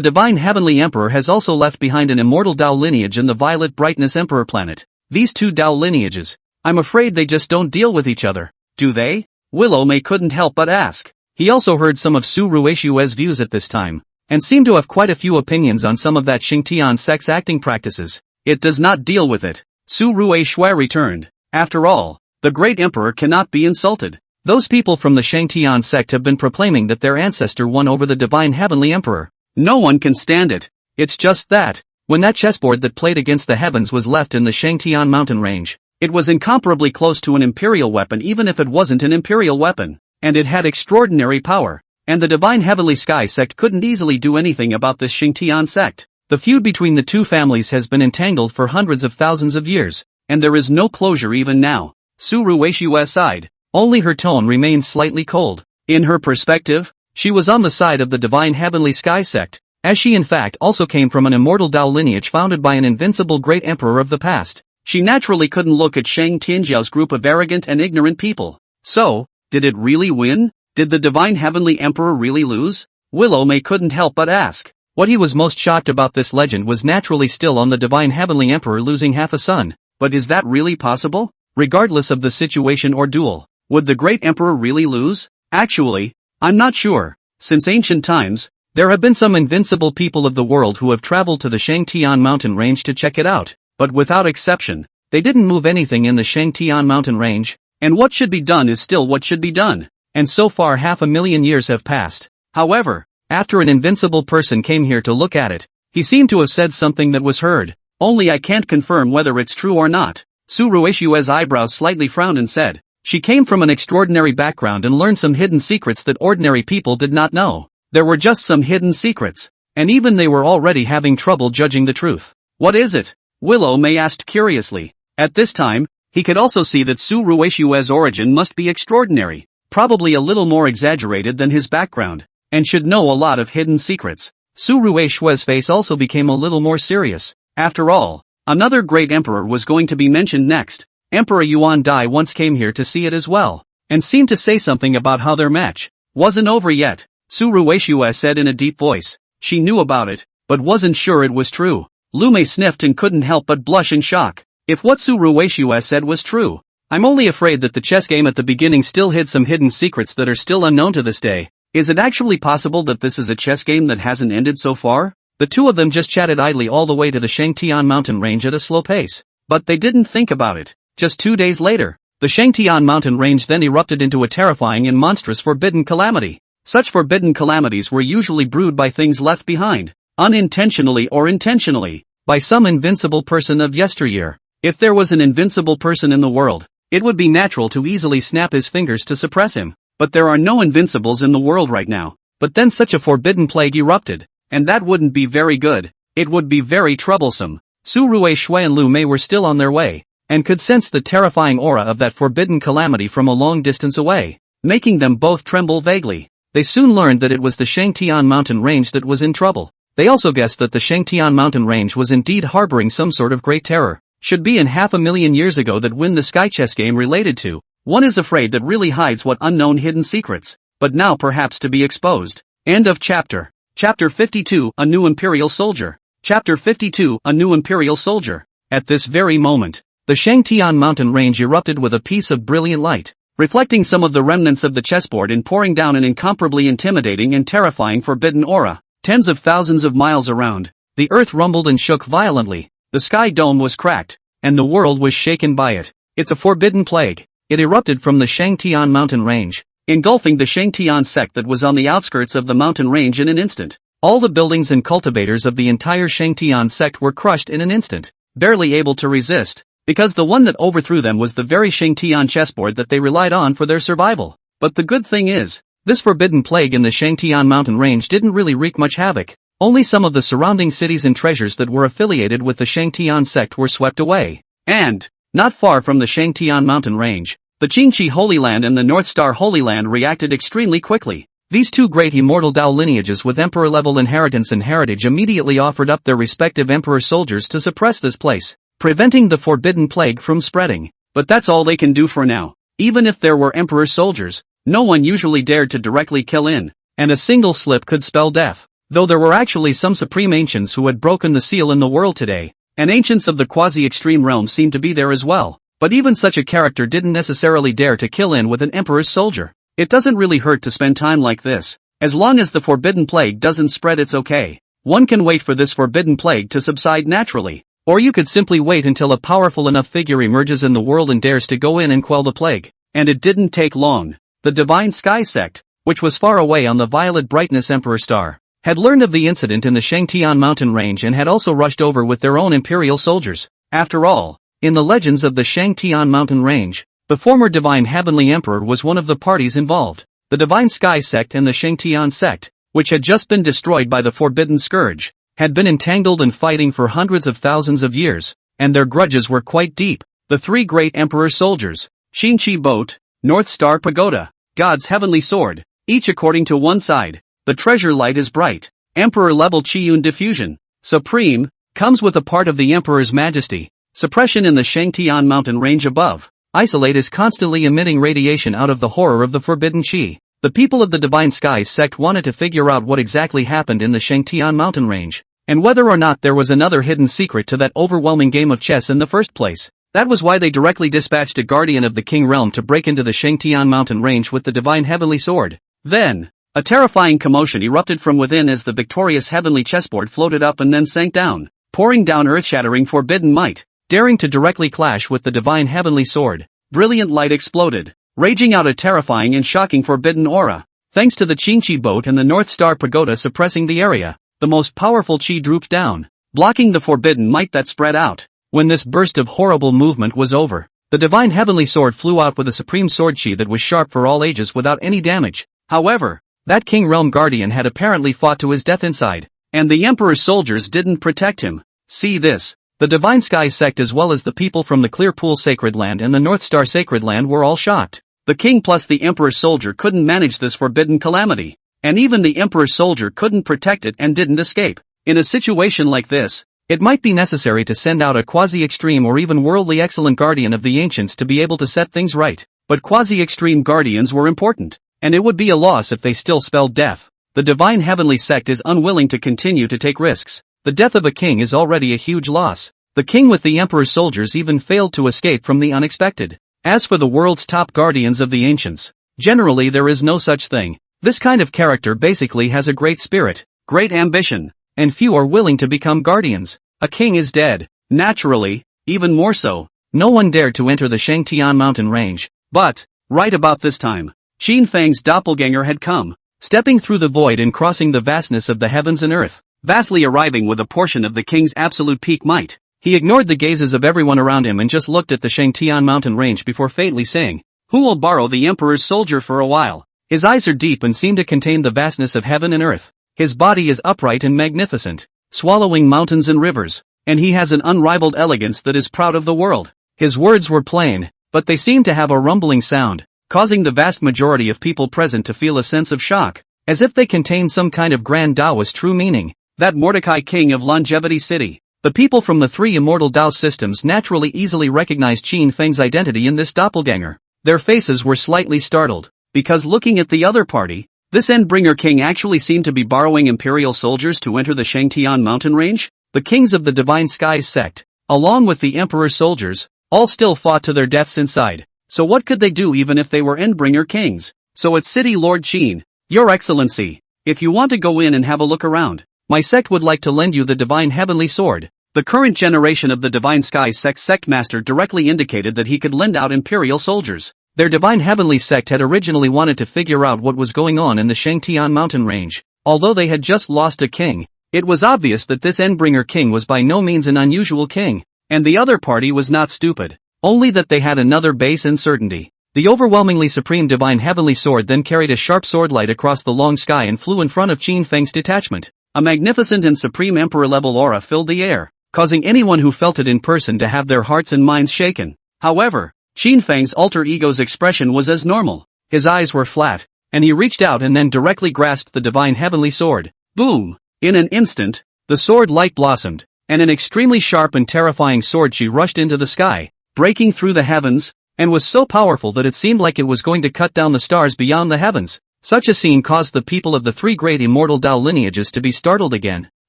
divine heavenly emperor has also left behind an immortal Dao lineage in the violet brightness emperor planet. These two Dao lineages, I'm afraid they just don't deal with each other, do they? Willow May couldn't help but ask. He also heard some of Su Ruishua's views at this time, and seemed to have quite a few opinions on some of that Shangtian sect's acting practices. It does not deal with it. Su Ruishua returned. After all, the great emperor cannot be insulted. Those people from the Shangtian sect have been proclaiming that their ancestor won over the divine heavenly emperor. No one can stand it. It's just that, when that chessboard that played against the heavens was left in the Shangtian mountain range, it was incomparably close to an imperial weapon even if it wasn't an imperial weapon, and it had extraordinary power, and the divine heavenly sky sect couldn't easily do anything about this Shangtian sect. The feud between the two families has been entangled for hundreds of thousands of years, and there is no closure even now. Su Ruishua sighed. Only her tone remained slightly cold. In her perspective, she was on the side of the divine heavenly sky sect, as she in fact also came from an immortal Dao lineage founded by an invincible great emperor of the past. She naturally couldn't look at Shang Tianjiao's group of arrogant and ignorant people. So, did it really win? Did the divine heavenly emperor really lose? Willow May couldn't help but ask. What he was most shocked about this legend was naturally still on the divine heavenly emperor losing half a sun. But is that really possible? Regardless of the situation or duel, would the great emperor really lose? Actually, I'm not sure. Since ancient times, there have been some invincible people of the world who have traveled to the Shangtian mountain range to check it out, but without exception, they didn't move anything in the Shangtian mountain range, and what should be done is still what should be done. And so far 500,000 years have passed. However, after an invincible person came here to look at it, he seemed to have said something that was heard. Only I can't confirm whether it's true or not. Su Ruishue's eyebrows slightly frowned and said, she came from an extraordinary background and learned some hidden secrets that ordinary people did not know. There were just some hidden secrets, and even they were already having trouble judging the truth. What is it? Willow May asked curiously. At this time, he could also see that Su Ruishue's origin must be extraordinary, probably a little more exaggerated than his background, and should know a lot of hidden secrets. Su Ruishue's face also became a little more serious. After all, another great emperor was going to be mentioned next. Emperor Yuan Dai once came here to see it as well, and seemed to say something about how their match wasn't over yet. Su Ruishue said in a deep voice. She knew about it, but wasn't sure it was true. Lu Mei sniffed and couldn't help but blush in shock. If what Su Ruishue said was true, I'm only afraid that the chess game at the beginning still hid some hidden secrets that are still unknown to this day. Is it actually possible that this is a chess game that hasn't ended so far? The two of them just chatted idly all the way to the Shangtian mountain range at a slow pace. But they didn't think about it. Just 2 days later, the Shangtian mountain range then erupted into a terrifying and monstrous forbidden calamity. Such forbidden calamities were usually brewed by things left behind, unintentionally or intentionally, by some invincible person of yesteryear. If there was an invincible person in the world, it would be natural to easily snap his fingers to suppress him. But there are no invincibles in the world right now. But then such a forbidden plague erupted, and that wouldn't be very good. It would be very troublesome. Su Ruishue and Lu Mei were still on their way, and could sense the terrifying aura of that forbidden calamity from a long distance away, making them both tremble vaguely. They soon learned that it was the Shangtian mountain range that was in trouble. They also guessed that the Shangtian mountain range was indeed harboring some sort of great terror. Should be in 500,000 years ago that when the sky chess game related to, one is afraid that really hides what unknown hidden secrets, but now perhaps to be exposed. End of chapter. Chapter 52, A New Imperial Soldier. Chapter 52, A New Imperial Soldier. At this very moment, the Shangtian mountain range erupted with a piece of brilliant light, reflecting some of the remnants of the chessboard and pouring down an incomparably intimidating and terrifying forbidden aura. Tens of thousands of miles around, the earth rumbled and shook violently. The sky dome was cracked, and the world was shaken by it. It's a forbidden plague. It erupted from the Shangtian mountain range, engulfing the Shangtian sect that was on the outskirts of the mountain range in an instant. All the buildings and cultivators of the entire Shangtian sect were crushed in an instant, barely able to resist, because the one that overthrew them was the very Shangtian chessboard that they relied on for their survival. But the good thing is, this forbidden plague in the Shangtian mountain range didn't really wreak much havoc. Only some of the surrounding cities and treasures that were affiliated with the Shangtian sect were swept away. And, not far from the Shangtian mountain range, the Qingqi Holy Land and the North Star Holy Land reacted extremely quickly. These two great immortal Dao lineages with emperor-level inheritance and heritage immediately offered up their respective emperor soldiers to suppress this place, preventing the forbidden plague from spreading. But that's all they can do for now. Even if there were emperor soldiers, no one usually dared to directly kill in, and a single slip could spell death. Though there were actually some supreme ancients who had broken the seal in the world today, and ancients of the quasi-extreme realm seemed to be there as well. But even such a character didn't necessarily dare to kill in with an emperor's soldier. It doesn't really hurt to spend time like this. As long as the forbidden plague doesn't spread, it's okay. One can wait for this forbidden plague to subside naturally. Or you could simply wait until a powerful enough figure emerges in the world and dares to go in and quell the plague. And it didn't take long. The Divine Sky Sect, which was far away on the Violet Brightness Emperor Star, had learned of the incident in the Shangtian mountain range and had also rushed over with their own imperial soldiers. After all, in the legends of the Shangtian mountain range, the former Divine Heavenly Emperor was one of the parties involved. The Divine Sky Sect and the Shangtian sect, which had just been destroyed by the Forbidden Scourge, had been entangled and fighting for hundreds of thousands of years, and their grudges were quite deep. The three great emperor soldiers, Qingqi Boat, North Star Pagoda, God's Heavenly Sword, each according to one side. The treasure light is bright. Emperor-level Qiyun diffusion, supreme, comes with a part of the Emperor's majesty. Suppression in the Shangtian mountain range above. Isolate is constantly emitting radiation out of the horror of the forbidden Qi. The people of the Divine Skies sect wanted to figure out what exactly happened in the Shangtian mountain range, and whether or not there was another hidden secret to that overwhelming game of chess in the first place. That was why they directly dispatched a guardian of the King Realm to break into the Shangtian mountain range with the Divine Heavenly Sword. Then, a terrifying commotion erupted from within as the victorious heavenly chessboard floated up and then sank down, pouring down earth-shattering forbidden might. Daring to directly clash with the Divine Heavenly Sword, brilliant light exploded, raging out a terrifying and shocking forbidden aura. Thanks to the Qingqi Boat and the North Star Pagoda suppressing the area, the most powerful Qi drooped down. blocking the forbidden might that spread out. When this burst of horrible movement was over, the divine heavenly sword flew out with a supreme sword sheath that was sharp for all ages without any damage. However, that King Realm Guardian had apparently fought to his death inside, and the Emperor's soldiers didn't protect him. See this. The Divine Sky sect as well as the people from the Clear Pool Sacred Land and the North Star Sacred Land were all shocked. The king plus the Emperor's soldier couldn't manage this forbidden calamity, and even the Emperor's soldier couldn't protect it and didn't escape. In a situation like this, it might be necessary to send out a quasi-extreme or even worldly excellent guardian of the ancients to be able to set things right. But quasi-extreme guardians were important, and it would be a loss if they still spelled death. The Divine Heavenly Sect is unwilling to continue to take risks. The death of a king is already a huge loss. The king with the Emperor's soldiers even failed to escape from the unexpected. As for the world's top guardians of the ancients, generally there is no such thing. This kind of character basically has a great spirit, great ambition, and few are willing to become guardians. A king is dead. Naturally, even more so, no one dared to enter the Shangtian mountain range. But, right about this time, Qin Feng's doppelganger had come, stepping through the void and crossing the vastness of the heavens and earth, vastly arriving with a portion of the king's absolute peak might. He ignored the gazes of everyone around him and just looked at the Shangtian mountain range before faintly saying, "Who will borrow the Emperor's soldier for a while?" His eyes are deep and seem to contain the vastness of heaven and earth. His body is upright and magnificent, swallowing mountains and rivers, and he has an unrivaled elegance that is proud of the world. His words were plain, but they seemed to have a rumbling sound, causing the vast majority of people present to feel a sense of shock, as if they contained some kind of grand Taoist true meaning. That Mordecai king of Longevity City. The people from the three immortal Tao systems naturally easily recognized Qin Feng's identity in this doppelganger. Their faces were slightly startled, because looking at the other party, this Endbringer king actually seemed to be borrowing imperial soldiers to enter the Shangtian mountain range. The kings of the Divine Skies sect, along with the Emperor's soldiers, all still fought to their deaths inside. So what could they do even if they were Endbringer kings? So it's City Lord Qin, Your Excellency, if you want to go in and have a look around, my sect would like to lend you the Divine Heavenly Sword. The current generation of the Divine Skies sect master directly indicated that he could lend out imperial soldiers. Their Divine Heavenly sect had originally wanted to figure out what was going on in the Shangtian mountain range. Although they had just lost a king, it was obvious that this Endbringer king was by no means an unusual king, and the other party was not stupid, only that they had another base uncertainty. The overwhelmingly supreme Divine Heavenly Sword then carried a sharp swordlight across the long sky and flew in front of Qin Feng's detachment. A magnificent and supreme emperor-level aura filled the air, causing anyone who felt it in person to have their hearts and minds shaken. However, Qin Feng's alter ego's expression was as normal. His eyes were flat, and he reached out and then directly grasped the Divine Heavenly Sword. Boom! In an instant, the sword light blossomed, and an extremely sharp and terrifying sword she rushed into the sky, breaking through the heavens, and was so powerful that it seemed like it was going to cut down the stars beyond the heavens. Such a scene caused the people of the three great immortal Tao lineages to be startled again.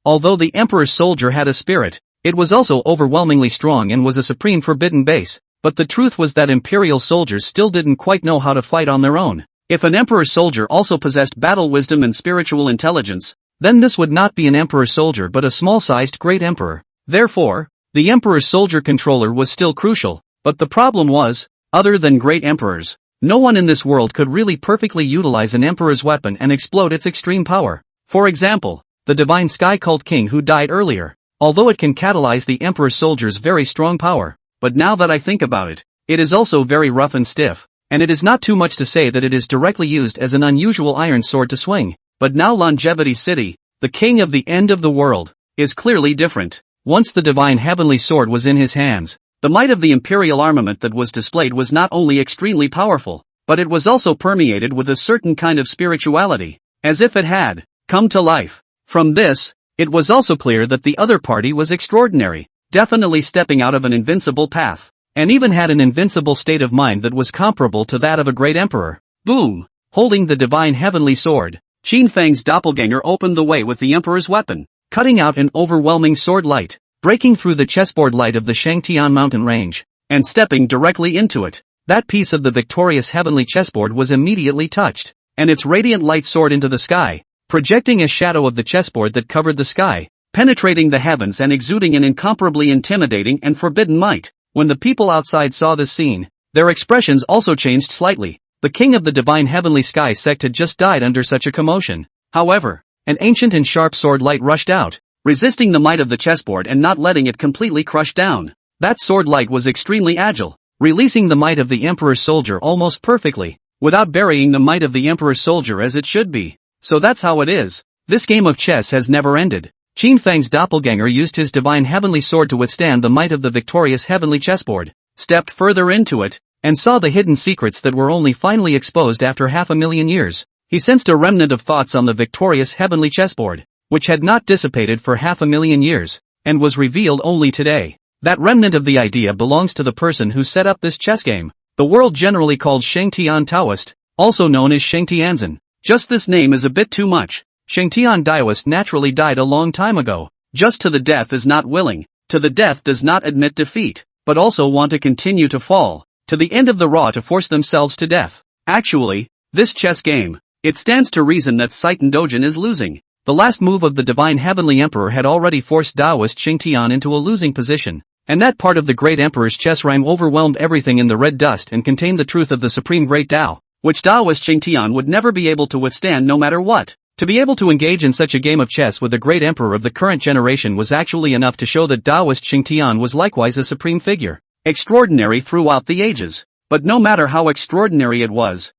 Although the Emperor's soldier had a spirit, it was also overwhelmingly strong and was a supreme forbidden base, but the truth was that Imperial soldiers still didn't quite know how to fight on their own. If an Emperor's soldier also possessed battle wisdom and spiritual intelligence, then this would not be an Emperor's soldier but a small-sized Great Emperor. Therefore, the Emperor's soldier controller was still crucial, but the problem was, other than Great Emperors, no one in this world could really perfectly utilize an Emperor's weapon and explode its extreme power. For example, the Divine Sky Cult King who died earlier. Although it can catalyze the Emperor's soldiers' very strong power, but now that I think about it, it is also very rough and stiff, and it is not too much to say that it is directly used as an unusual iron sword to swing. But now Longevity City, the king of the end of the world, is clearly different. Once the Divine Heavenly Sword was in his hands, the might of the imperial armament that was displayed was not only extremely powerful, but it was also permeated with a certain kind of spirituality, as if it had come to life. From this, it was also clear that the other party was extraordinary, definitely stepping out of an invincible path, and even had an invincible state of mind that was comparable to that of a great emperor. Boom! Holding the Divine Heavenly Sword, Qin Feng's doppelganger opened the way with the emperor's weapon, cutting out an overwhelming sword light, breaking through the chessboard light of the Shangtian mountain range, and stepping directly into it. That piece of the victorious heavenly chessboard was immediately touched, and its radiant light soared into the sky, projecting a shadow of the chessboard that covered the sky, penetrating the heavens and exuding an incomparably intimidating and forbidden might. When the people outside saw this scene, their expressions also changed slightly. The king of the Divine Heavenly Sky sect had just died under such a commotion. However, an ancient and sharp sword light rushed out, resisting the might of the chessboard and not letting it completely crush down. That sword light was extremely agile, releasing the might of the Emperor's soldier almost perfectly, without burying the might of the Emperor's soldier as it should be. So that's how it is. This game of chess has never ended. Qin Feng's doppelganger used his divine heavenly sword to withstand the might of the victorious heavenly chessboard, stepped further into it, and saw the hidden secrets that were only finally exposed after 500,000 years. He sensed a remnant of thoughts on the victorious heavenly chessboard, which had not dissipated for 500,000 years, and was revealed only today. That remnant of the idea belongs to the person who set up this chess game, the world generally called Shangtian Taoist, also known as Shangtianzhen. Just this name is a bit too much. Shangtian Taoist naturally died a long time ago. Just to the death is not willing, to the death does not admit defeat, but also want to continue to fall, to the end of the raw to force themselves to death. Actually, this chess game, it stands to reason that Seitan Dojin is losing. The last move of the Divine Heavenly Emperor had already forced Taoist Shangtian into a losing position, and that part of the Great Emperor's chess rhyme overwhelmed everything in the red dust and contained the truth of the Supreme Great Tao, which Taoist Shangtian would never be able to withstand no matter what. To be able to engage in such a game of chess with the great emperor of the current generation was actually enough to show that Taoist Shangtian was likewise a supreme figure, extraordinary throughout the ages. But no matter how extraordinary it was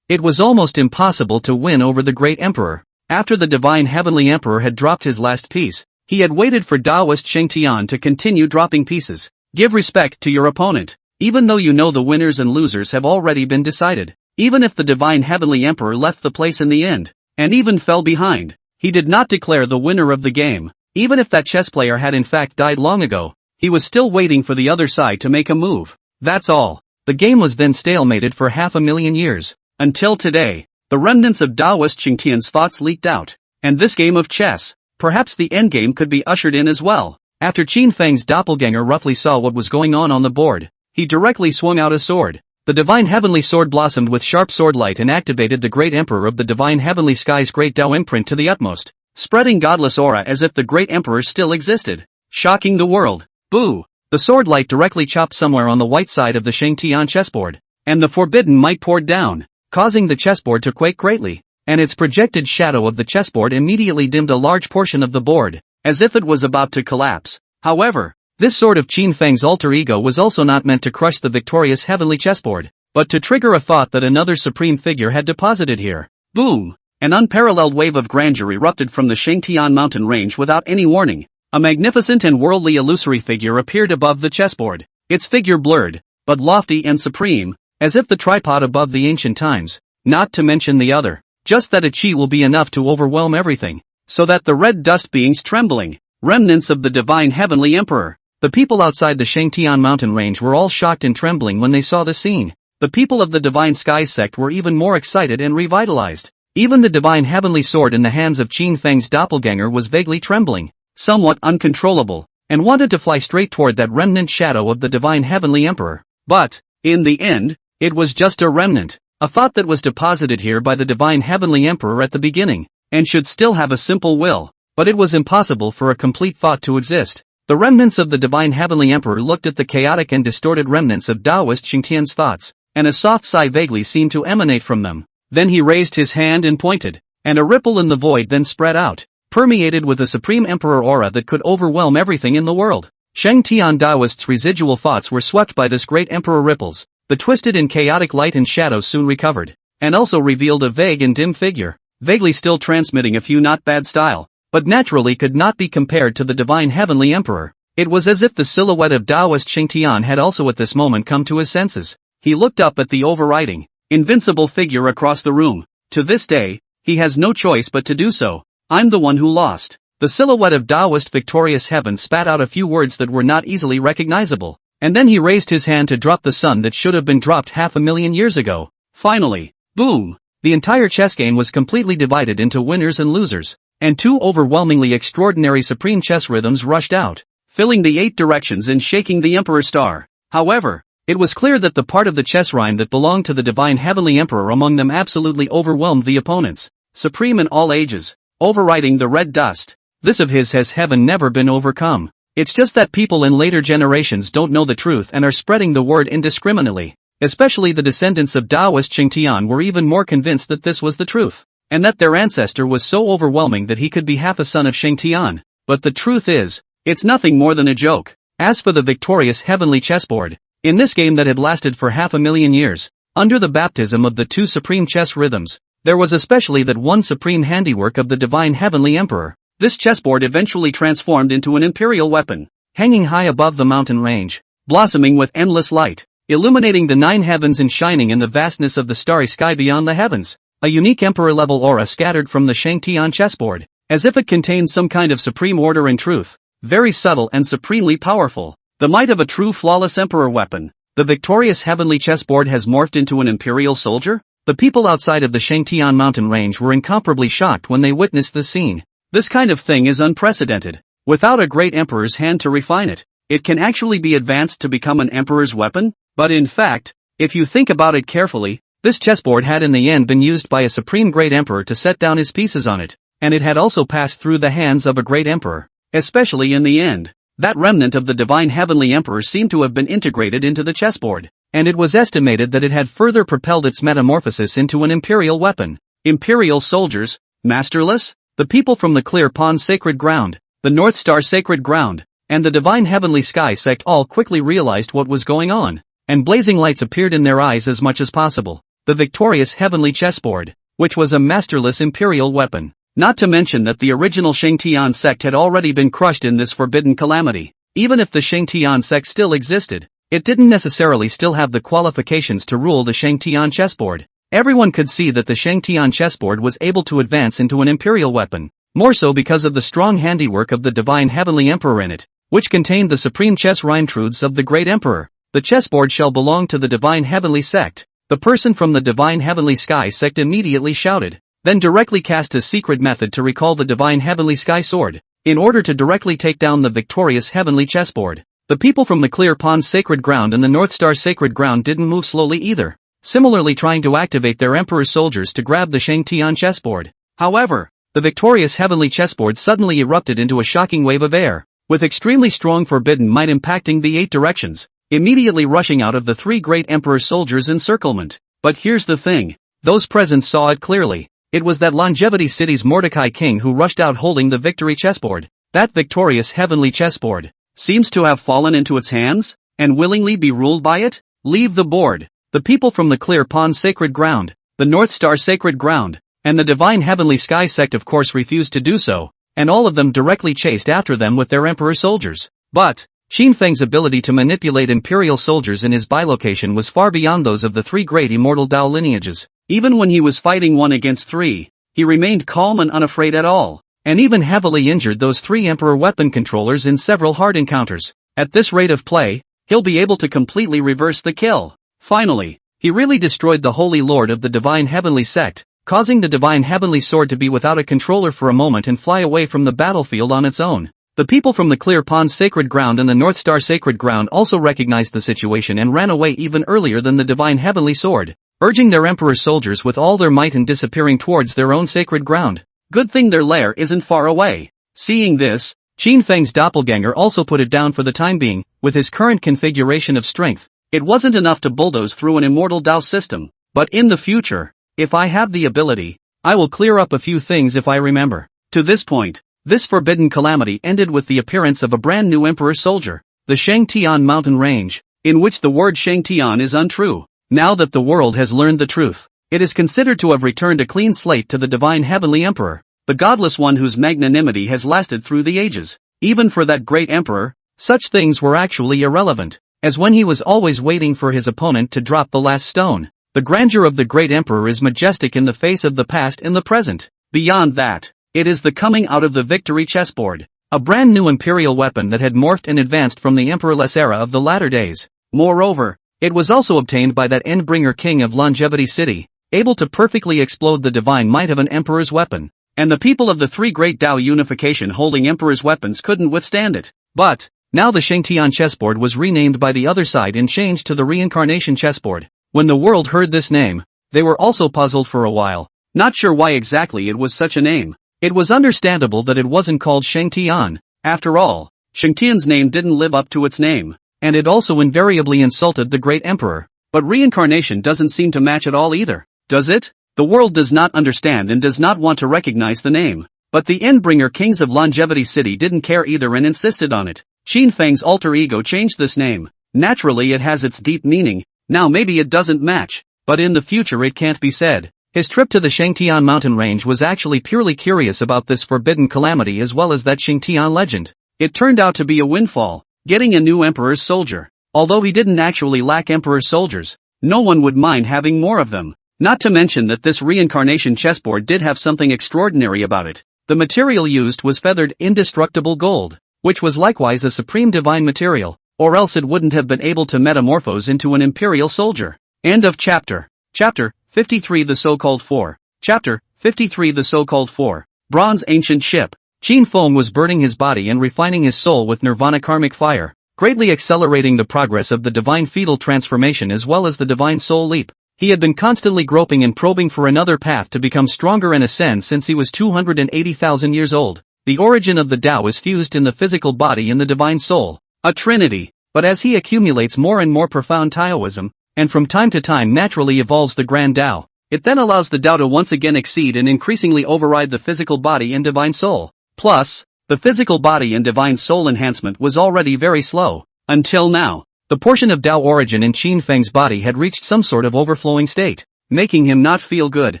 almost impossible to win over the great emperor. After the divine heavenly emperor had dropped his last piece, he had waited for Taoist Shangtian to continue dropping pieces. Give respect to your opponent, even though you know the winners and losers have already been decided. Even if the divine heavenly emperor left the place in the end, and even fell behind, he did not declare the winner of the game. Even if that chess player had in fact died long ago, he was still waiting for the other side to make a move. That's all. The game was then stalemated for 500,000 years. Until today, the remnants of Taoist Shangtian's thoughts leaked out. And this game of chess, perhaps the endgame could be ushered in as well. After Qin Feng's doppelganger roughly saw what was going on the board, he directly swung out a sword. The divine heavenly sword blossomed with sharp swordlight and activated the great emperor of the divine heavenly sky's great Tao imprint to the utmost, spreading godless aura as if the great emperor still existed, shocking the world. Boo! The swordlight directly chopped somewhere on the white side of the Shangtian chessboard, and the forbidden might poured down, causing the chessboard to quake greatly, and its projected shadow of the chessboard immediately dimmed a large portion of the board, as if it was about to collapse. However, this sword of Qin Feng's alter ego was also not meant to crush the victorious heavenly chessboard, but to trigger a thought that another supreme figure had deposited here. Boom! An unparalleled wave of grandeur erupted from the Shangtian mountain range without any warning. A magnificent and worldly illusory figure appeared above the chessboard, its figure blurred, but lofty and supreme, as if the tripod above the ancient times, not to mention the other. Just that a chi will be enough to overwhelm everything, so that the red dust beings trembling, remnants of the divine heavenly emperor. The people outside the Shangtian mountain range were all shocked and trembling when they saw the scene. The people of the Divine Skies sect were even more excited and revitalized. Even the divine heavenly sword in the hands of Qin Feng's doppelganger was vaguely trembling, somewhat uncontrollable, and wanted to fly straight toward that remnant shadow of the divine heavenly emperor. But, in the end, it was just a remnant, a thought that was deposited here by the divine heavenly emperor at the beginning, and should still have a simple will, but it was impossible for a complete thought to exist. The remnants of the divine heavenly emperor looked at the chaotic and distorted remnants of Taoist Shangtian's thoughts, and a soft sigh vaguely seemed to emanate from them. Then he raised his hand and pointed, and a ripple in the void then spread out, permeated with a supreme emperor aura that could overwhelm everything in the world. Shangtian Taoist's residual thoughts were swept by this great emperor ripples. The twisted and chaotic light and shadow soon recovered, and also revealed a vague and dim figure, vaguely still transmitting a few not bad style, but naturally could not be compared to the divine heavenly emperor. It was as if the silhouette of Taoist Shangtian had also at this moment come to his senses. He looked up at the overriding, invincible figure across the room. To this day, he has no choice but to do so. I'm the one who lost. The silhouette of Taoist victorious heaven spat out a few words that were not easily recognizable, and then he raised his hand to drop the sun that should have been dropped 500,000 years ago. Finally, boom! The entire chess game was completely divided into winners and losers, and two overwhelmingly extraordinary supreme chess rhythms rushed out, filling the 8 directions and shaking the Emperor Star. However, it was clear that the part of the chess rhyme that belonged to the divine heavenly emperor among them absolutely overwhelmed the opponents, supreme in all ages, overriding the red dust. This of his has heaven never been overcome. It's just that people in later generations don't know the truth and are spreading the word indiscriminately. Especially the descendants of Taoist Shangtian were even more convinced that this was the truth, and that their ancestor was so overwhelming that he could be half a son of Shangtian. but the truth is, it's nothing more than a joke. As for the victorious heavenly chessboard, in this game that had lasted for 500,000 years, under the baptism of the two supreme chess rhythms, there was especially that one supreme handiwork of the divine heavenly emperor. This chessboard eventually transformed into an imperial weapon, hanging high above the mountain range, blossoming with endless light, illuminating the 9 heavens and shining in the vastness of the starry sky beyond the heavens. A unique emperor-level aura scattered from the Shangtian chessboard, as if it contained some kind of supreme order and truth, very subtle and supremely powerful. The might of a true flawless emperor weapon. The victorious heavenly chessboard has morphed into an imperial soldier? The people outside of the Shangtian mountain range were incomparably shocked when they witnessed the scene. This kind of thing is unprecedented. Without a great emperor's hand to refine it, it can actually be advanced to become an emperor's weapon? But in fact, if you think about it carefully, this chessboard had in the end been used by a supreme great emperor to set down his pieces on it, and it had also passed through the hands of a great emperor. Especially in the end, that remnant of the divine heavenly emperor seemed to have been integrated into the chessboard, and it was estimated that it had further propelled its metamorphosis into an imperial weapon. Imperial soldiers, masterless? The people from the Clear Pond Sacred Ground, the North Star Sacred Ground, and the Divine Heavenly Sky sect all quickly realized what was going on, and blazing lights appeared in their eyes as much as possible. The victorious heavenly chessboard, which was a masterless imperial weapon. Not to mention that the original Shangtian sect had already been crushed in this forbidden calamity. Even if the Shangtian sect still existed, it didn't necessarily still have the qualifications to rule the Shangtian chessboard. Everyone could see that the Shangtian chessboard was able to advance into an imperial weapon, more so because of the strong handiwork of the divine heavenly emperor in it, which contained the supreme chess rhyme truths of the great emperor. The chessboard shall belong to the divine heavenly sect. The person from the divine heavenly sky sect immediately shouted, then directly cast his secret method to recall the divine heavenly sky sword, in order to directly take down the victorious heavenly chessboard. The people from the Clear Pond Sacred Ground and the North Star Sacred Ground didn't move slowly either, similarly trying to activate their emperor's soldiers to grab the Shangtian chessboard. However, the victorious heavenly chessboard suddenly erupted into a shocking wave of air, with extremely strong forbidden might impacting the 8 directions, immediately rushing out of the 3 great emperor's soldiers' encirclement. But here's the thing, those present saw it clearly. It was that Longevity City's Mordecai King who rushed out holding the victory chessboard. That victorious heavenly chessboard seems to have fallen into its hands, and willingly be ruled by it. Leave the board. The people from the Clear Pond Sacred Ground, the North Star Sacred Ground, and the Divine Heavenly Sky sect of course refused to do so, and all of them directly chased after them with their emperor soldiers. But Qin Feng's ability to manipulate imperial soldiers in his bilocation was far beyond those of the 3 great immortal Dao lineages. Even when he was fighting 1 against 3, he remained calm and unafraid at all, and even heavily injured those 3 emperor weapon controllers in several hard encounters. At this rate of play, he'll be able to completely reverse the kill. Finally, he really destroyed the Holy Lord of the Divine Heavenly Sect, causing the Divine Heavenly Sword to be without a controller for a moment and fly away from the battlefield on its own. The people from the Clear Pond Sacred Ground and the North Star Sacred Ground also recognized the situation and ran away even earlier than the Divine Heavenly Sword, urging their emperor's soldiers with all their might and disappearing towards their own sacred ground. Good thing their lair isn't far away. Seeing this, Qin Feng's doppelganger also put it down for the time being. With his current configuration of strength, it wasn't enough to bulldoze through an immortal Dao system, but in the future, if I have the ability, I will clear up a few things if I remember. To this point, this forbidden calamity ended with the appearance of a brand new emperor soldier, the Shangtian mountain range, in which the word Shangtian is untrue. Now that the world has learned the truth, it is considered to have returned a clean slate to the divine heavenly emperor, the godless one whose magnanimity has lasted through the ages. Even for that great emperor, such things were actually irrelevant, as when he was always waiting for his opponent to drop the last stone. The grandeur of the great emperor is majestic in the face of the past and the present. Beyond that, it is the coming out of the victory chessboard, a brand new imperial weapon that had morphed and advanced from the emperorless era of the latter days. Moreover, it was also obtained by that Endbringer king of Longevity City, able to perfectly explode the divine might of an emperor's weapon, and the people of the 3 great Dao unification holding emperor's weapons couldn't withstand it. But now the Shangtian chessboard was renamed by the other side and changed to the Reincarnation chessboard. When the world heard this name, they were also puzzled for a while, not sure why exactly it was such a name. It was understandable that it wasn't called Shangtian. After all, Shangtian's name didn't live up to its name, and it also invariably insulted the great emperor. But reincarnation doesn't seem to match at all either, does it? The world does not understand and does not want to recognize the name. But the Endbringer kings of Longevity City didn't care either and insisted on it. Qin Feng's alter ego changed this name. Naturally it has its deep meaning, now maybe it doesn't match, but in the future it can't be said. His trip to the Shangtian mountain range was actually purely curious about this forbidden calamity as well as that Shangtian legend. It turned out to be a windfall, getting a new emperor's soldier. Although he didn't actually lack emperor's soldiers, no one would mind having more of them. Not to mention that this reincarnation chessboard did have something extraordinary about it. The material used was feathered indestructible gold, which was likewise a supreme divine material, or else it wouldn't have been able to metamorphose into an imperial soldier. End of chapter. Chapter 53 The so-called Four. Chapter 53 The so-called Four. Bronze Ancient Ship. Qin Feng was burning his body and refining his soul with nirvana karmic fire, greatly accelerating the progress of the divine fetal transformation as well as the divine soul leap. He had been constantly groping and probing for another path to become stronger and ascend since he was 280,000 years old. The origin of the Tao is fused in the physical body and the divine soul, a trinity. But as he accumulates more and more profound Taoism, and from time to time naturally evolves the Grand Tao, it then allows the Tao to once again exceed and increasingly override the physical body and divine soul. Plus, the physical body and divine soul enhancement was already very slow, until now. The portion of Tao origin in Qin Feng's body had reached some sort of overflowing state, making him not feel good.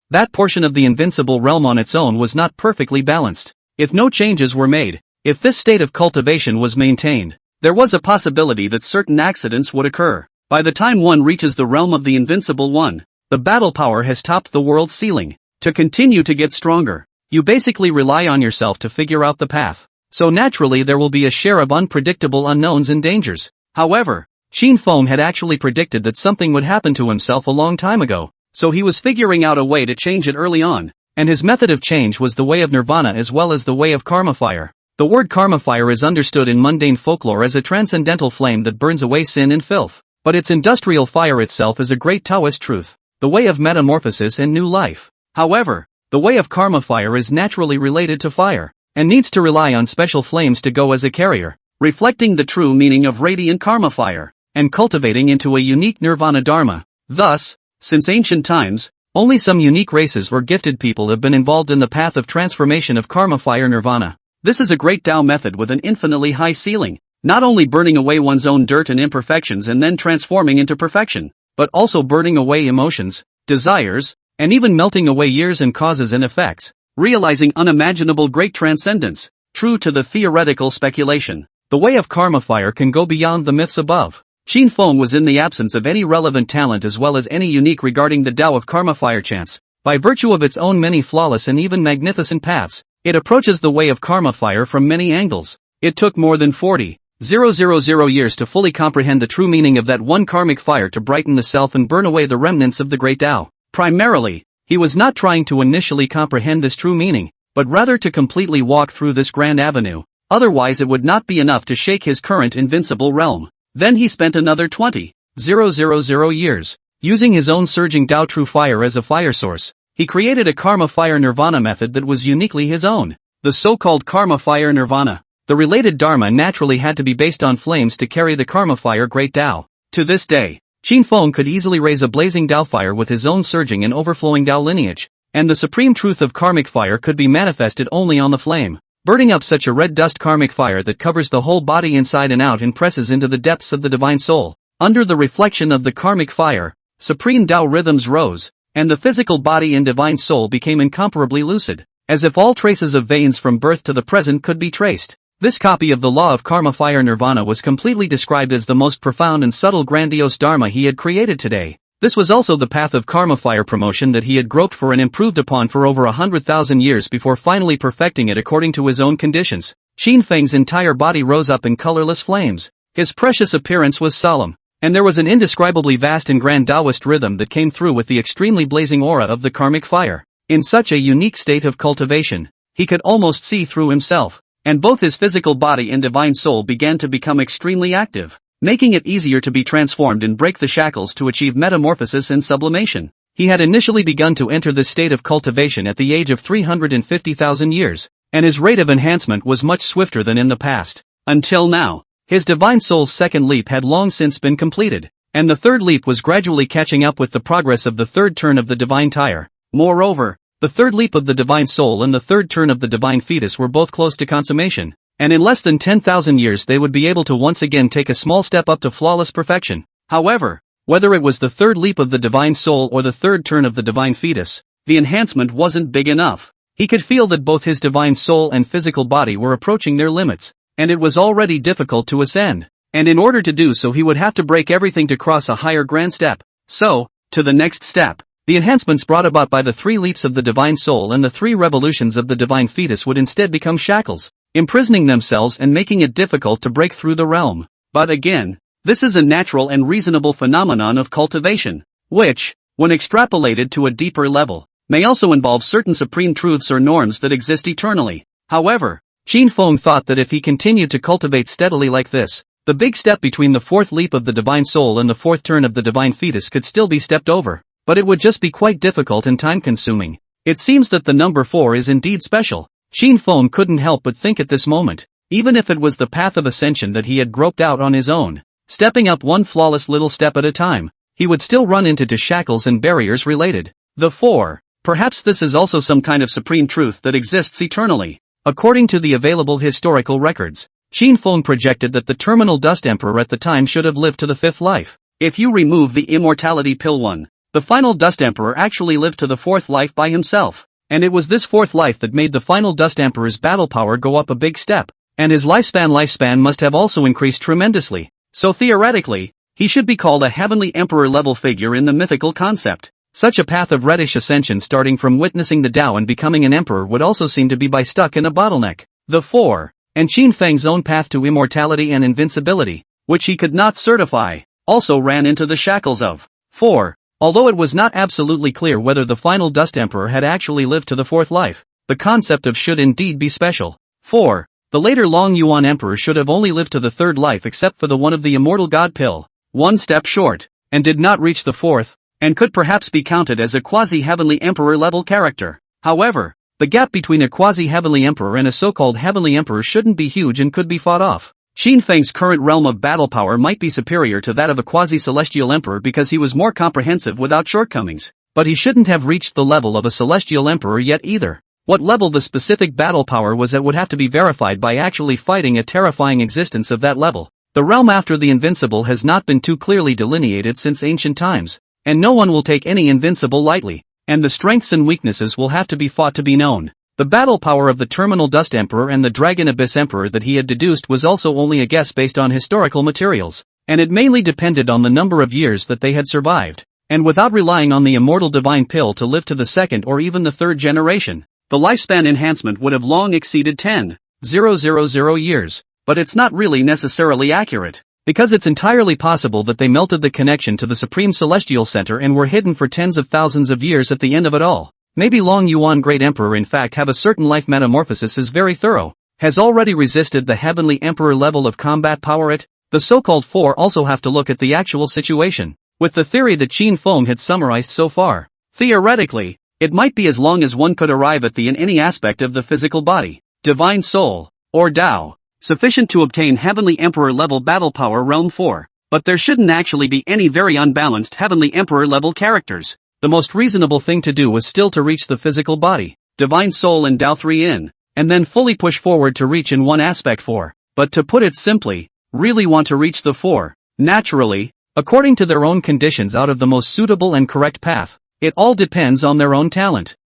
That portion of the invincible realm on its own was not perfectly balanced. If no changes were made, if this state of cultivation was maintained, there was a possibility that certain accidents would occur. By the time one reaches the realm of the invincible one, the battle power has topped the world's ceiling. To continue to get stronger, you basically rely on yourself to figure out the path. So naturally there will be a share of unpredictable unknowns and dangers. However, Qin Feng had actually predicted that something would happen to himself a long time ago, so he was figuring out a way to change it early on, and his method of change was the way of nirvana as well as the way of karma fire. The word karma fire is understood in mundane folklore as a transcendental flame that burns away sin and filth, but its industrial fire itself is a great Taoist truth, the way of metamorphosis and new life. However, the way of karma fire is naturally related to fire, and needs to rely on special flames to go as a carrier, reflecting the true meaning of radiant karma fire, and cultivating into a unique nirvana dharma. Thus, since ancient times, only some unique races or gifted people have been involved in the path of transformation of karma fire nirvana. This is a great Tao method with an infinitely high ceiling, not only burning away one's own dirt and imperfections and then transforming into perfection, but also burning away emotions, desires, and even melting away years and causes and effects, realizing unimaginable great transcendence. True to the theoretical speculation, the way of karma fire can go beyond the myths above. Qin Feng was in the absence of any relevant talent as well as any unique regarding the Tao of karma fire chance. By virtue of its own many flawless and even magnificent paths, it approaches the way of karma fire from many angles. It took more than 40,000 years to fully comprehend the true meaning of that one karmic fire to brighten the self and burn away the remnants of the great Tao. Primarily, he was not trying to initially comprehend this true meaning, but rather to completely walk through this grand avenue. Otherwise it would not be enough to shake his current invincible realm. Then he spent another 20,000 years, using his own surging Tao true fire as a fire source. He created a karma fire nirvana method that was uniquely his own, the so-called karma fire nirvana. The related dharma naturally had to be based on flames to carry the karma fire great Tao. To this day, Qin Feng could easily raise a blazing Tao fire with his own surging and overflowing Tao lineage, and the supreme truth of karmic fire could be manifested only on the flame, burning up such a red dust karmic fire that covers the whole body inside and out and presses into the depths of the divine soul. Under the reflection of the karmic fire, supreme Tao rhythms rose, and the physical body and divine soul became incomparably lucid, as if all traces of veins from birth to the present could be traced. This copy of the law of karma fire nirvana was completely described as the most profound and subtle grandiose dharma he had created today. This was also the path of karma fire promotion that he had groped for and improved upon for over 100,000 years before finally perfecting it according to his own conditions. Qin Feng's entire body rose up in colorless flames. His precious appearance was solemn, and there was an indescribably vast and grand Taoist rhythm that came through with the extremely blazing aura of the karmic fire. In such a unique state of cultivation, he could almost see through himself, and both his physical body and divine soul began to become extremely active, making it easier to be transformed and break the shackles to achieve metamorphosis and sublimation. He had initially begun to enter this state of cultivation at the age of 350,000 years, and his rate of enhancement was much swifter than in the past. Until now, his divine soul's second leap had long since been completed, and the third leap was gradually catching up with the progress of the third turn of the divine tire. Moreover, The third leap of the divine soul and the third turn of the divine fetus were both close to consummation, and in less than 10,000 years they would be able to once again take a small step up to flawless perfection. However, whether it was the third leap of the divine soul or the third turn of the divine fetus, the enhancement wasn't big enough. He could feel that both his divine soul and physical body were approaching their limits, and it was already difficult to ascend. And in order to do so he would have to break everything to cross a higher grand step. So, to the next step. The enhancements brought about by the 3 leaps of the divine soul and the 3 revolutions of the divine fetus would instead become shackles, imprisoning themselves and making it difficult to break through the realm. But again, this is a natural and reasonable phenomenon of cultivation, which, when extrapolated to a deeper level, may also involve certain supreme truths or norms that exist eternally. However, Qin Feng thought that if he continued to cultivate steadily like this, the big step between the 4th leap of the divine soul and the 4th turn of the divine fetus could still be stepped over, but it would just be quite difficult and time-consuming. It seems that the number 4 is indeed special. Qin Feng couldn't help but think at this moment, even if it was the path of ascension that he had groped out on his own, stepping up one flawless little step at a time, he would still run into shackles and barriers related. The 4. Perhaps this is also some kind of supreme truth that exists eternally. According to the available historical records, Qin Feng projected that the terminal Dust Emperor at the time should have lived to the 5th life. If you remove the immortality pill 1, the final Dust Emperor actually lived to the 4th life by himself, and it was this 4th life that made the final Dust Emperor's battle power go up a big step, and his lifespan must have also increased tremendously. So theoretically, he should be called a heavenly emperor level figure in the mythical concept. Such a path of reddish ascension starting from witnessing the Tao and becoming an emperor would also seem to be by stuck in a bottleneck. The 4. And Qin Feng's own path to immortality and invincibility, which he could not certify, also ran into the shackles of 4. Although it was not absolutely clear whether the final Dust Emperor had actually lived to the 4th life, the concept of should indeed be special. 4. The later Long Yuan Emperor should have only lived to the 3rd life except for the one of the immortal god pill, one step short, and did not reach the 4th, and could perhaps be counted as a quasi-heavenly emperor level character. However, the gap between a quasi-heavenly emperor and a so-called heavenly emperor shouldn't be huge and could be fought off. Qin Feng's current realm of battle power might be superior to that of a quasi-celestial emperor because he was more comprehensive without shortcomings, but he shouldn't have reached the level of a celestial emperor yet either. What level the specific battle power was at would have to be verified by actually fighting a terrifying existence of that level. The realm after the invincible has not been too clearly delineated since ancient times, and no one will take any invincible lightly, and the strengths and weaknesses will have to be fought to be known. The battle power of the Terminal Dust Emperor and the Dragon Abyss Emperor that he had deduced was also only a guess based on historical materials, and it mainly depended on the number of years that they had survived, and without relying on the immortal divine pill to live to the 2nd or even the 3rd generation, the lifespan enhancement would have long exceeded 10,000 years, but it's not really necessarily accurate, because it's entirely possible that they melted the connection to the Supreme Celestial Center and were hidden for tens of thousands of years at the end of it all. Maybe Long Yuan Great Emperor in fact have a certain life metamorphosis is very thorough, has already resisted the heavenly emperor level of combat power the so-called 4 also have to look at the actual situation, with the theory that Qin Feng had summarized so far. Theoretically, it might be as long as one could arrive at the in any aspect of the physical body, divine soul, or Tao, sufficient to obtain heavenly emperor level battle power realm 4, but there shouldn't actually be any very unbalanced heavenly emperor level characters. The most reasonable thing to do was still to reach the physical body, divine soul and Tao 3 in, and then fully push forward to reach in one aspect 4, but to put it simply, really want to reach the 4, naturally, according to their own conditions out of the most suitable and correct path. It all depends on their own talent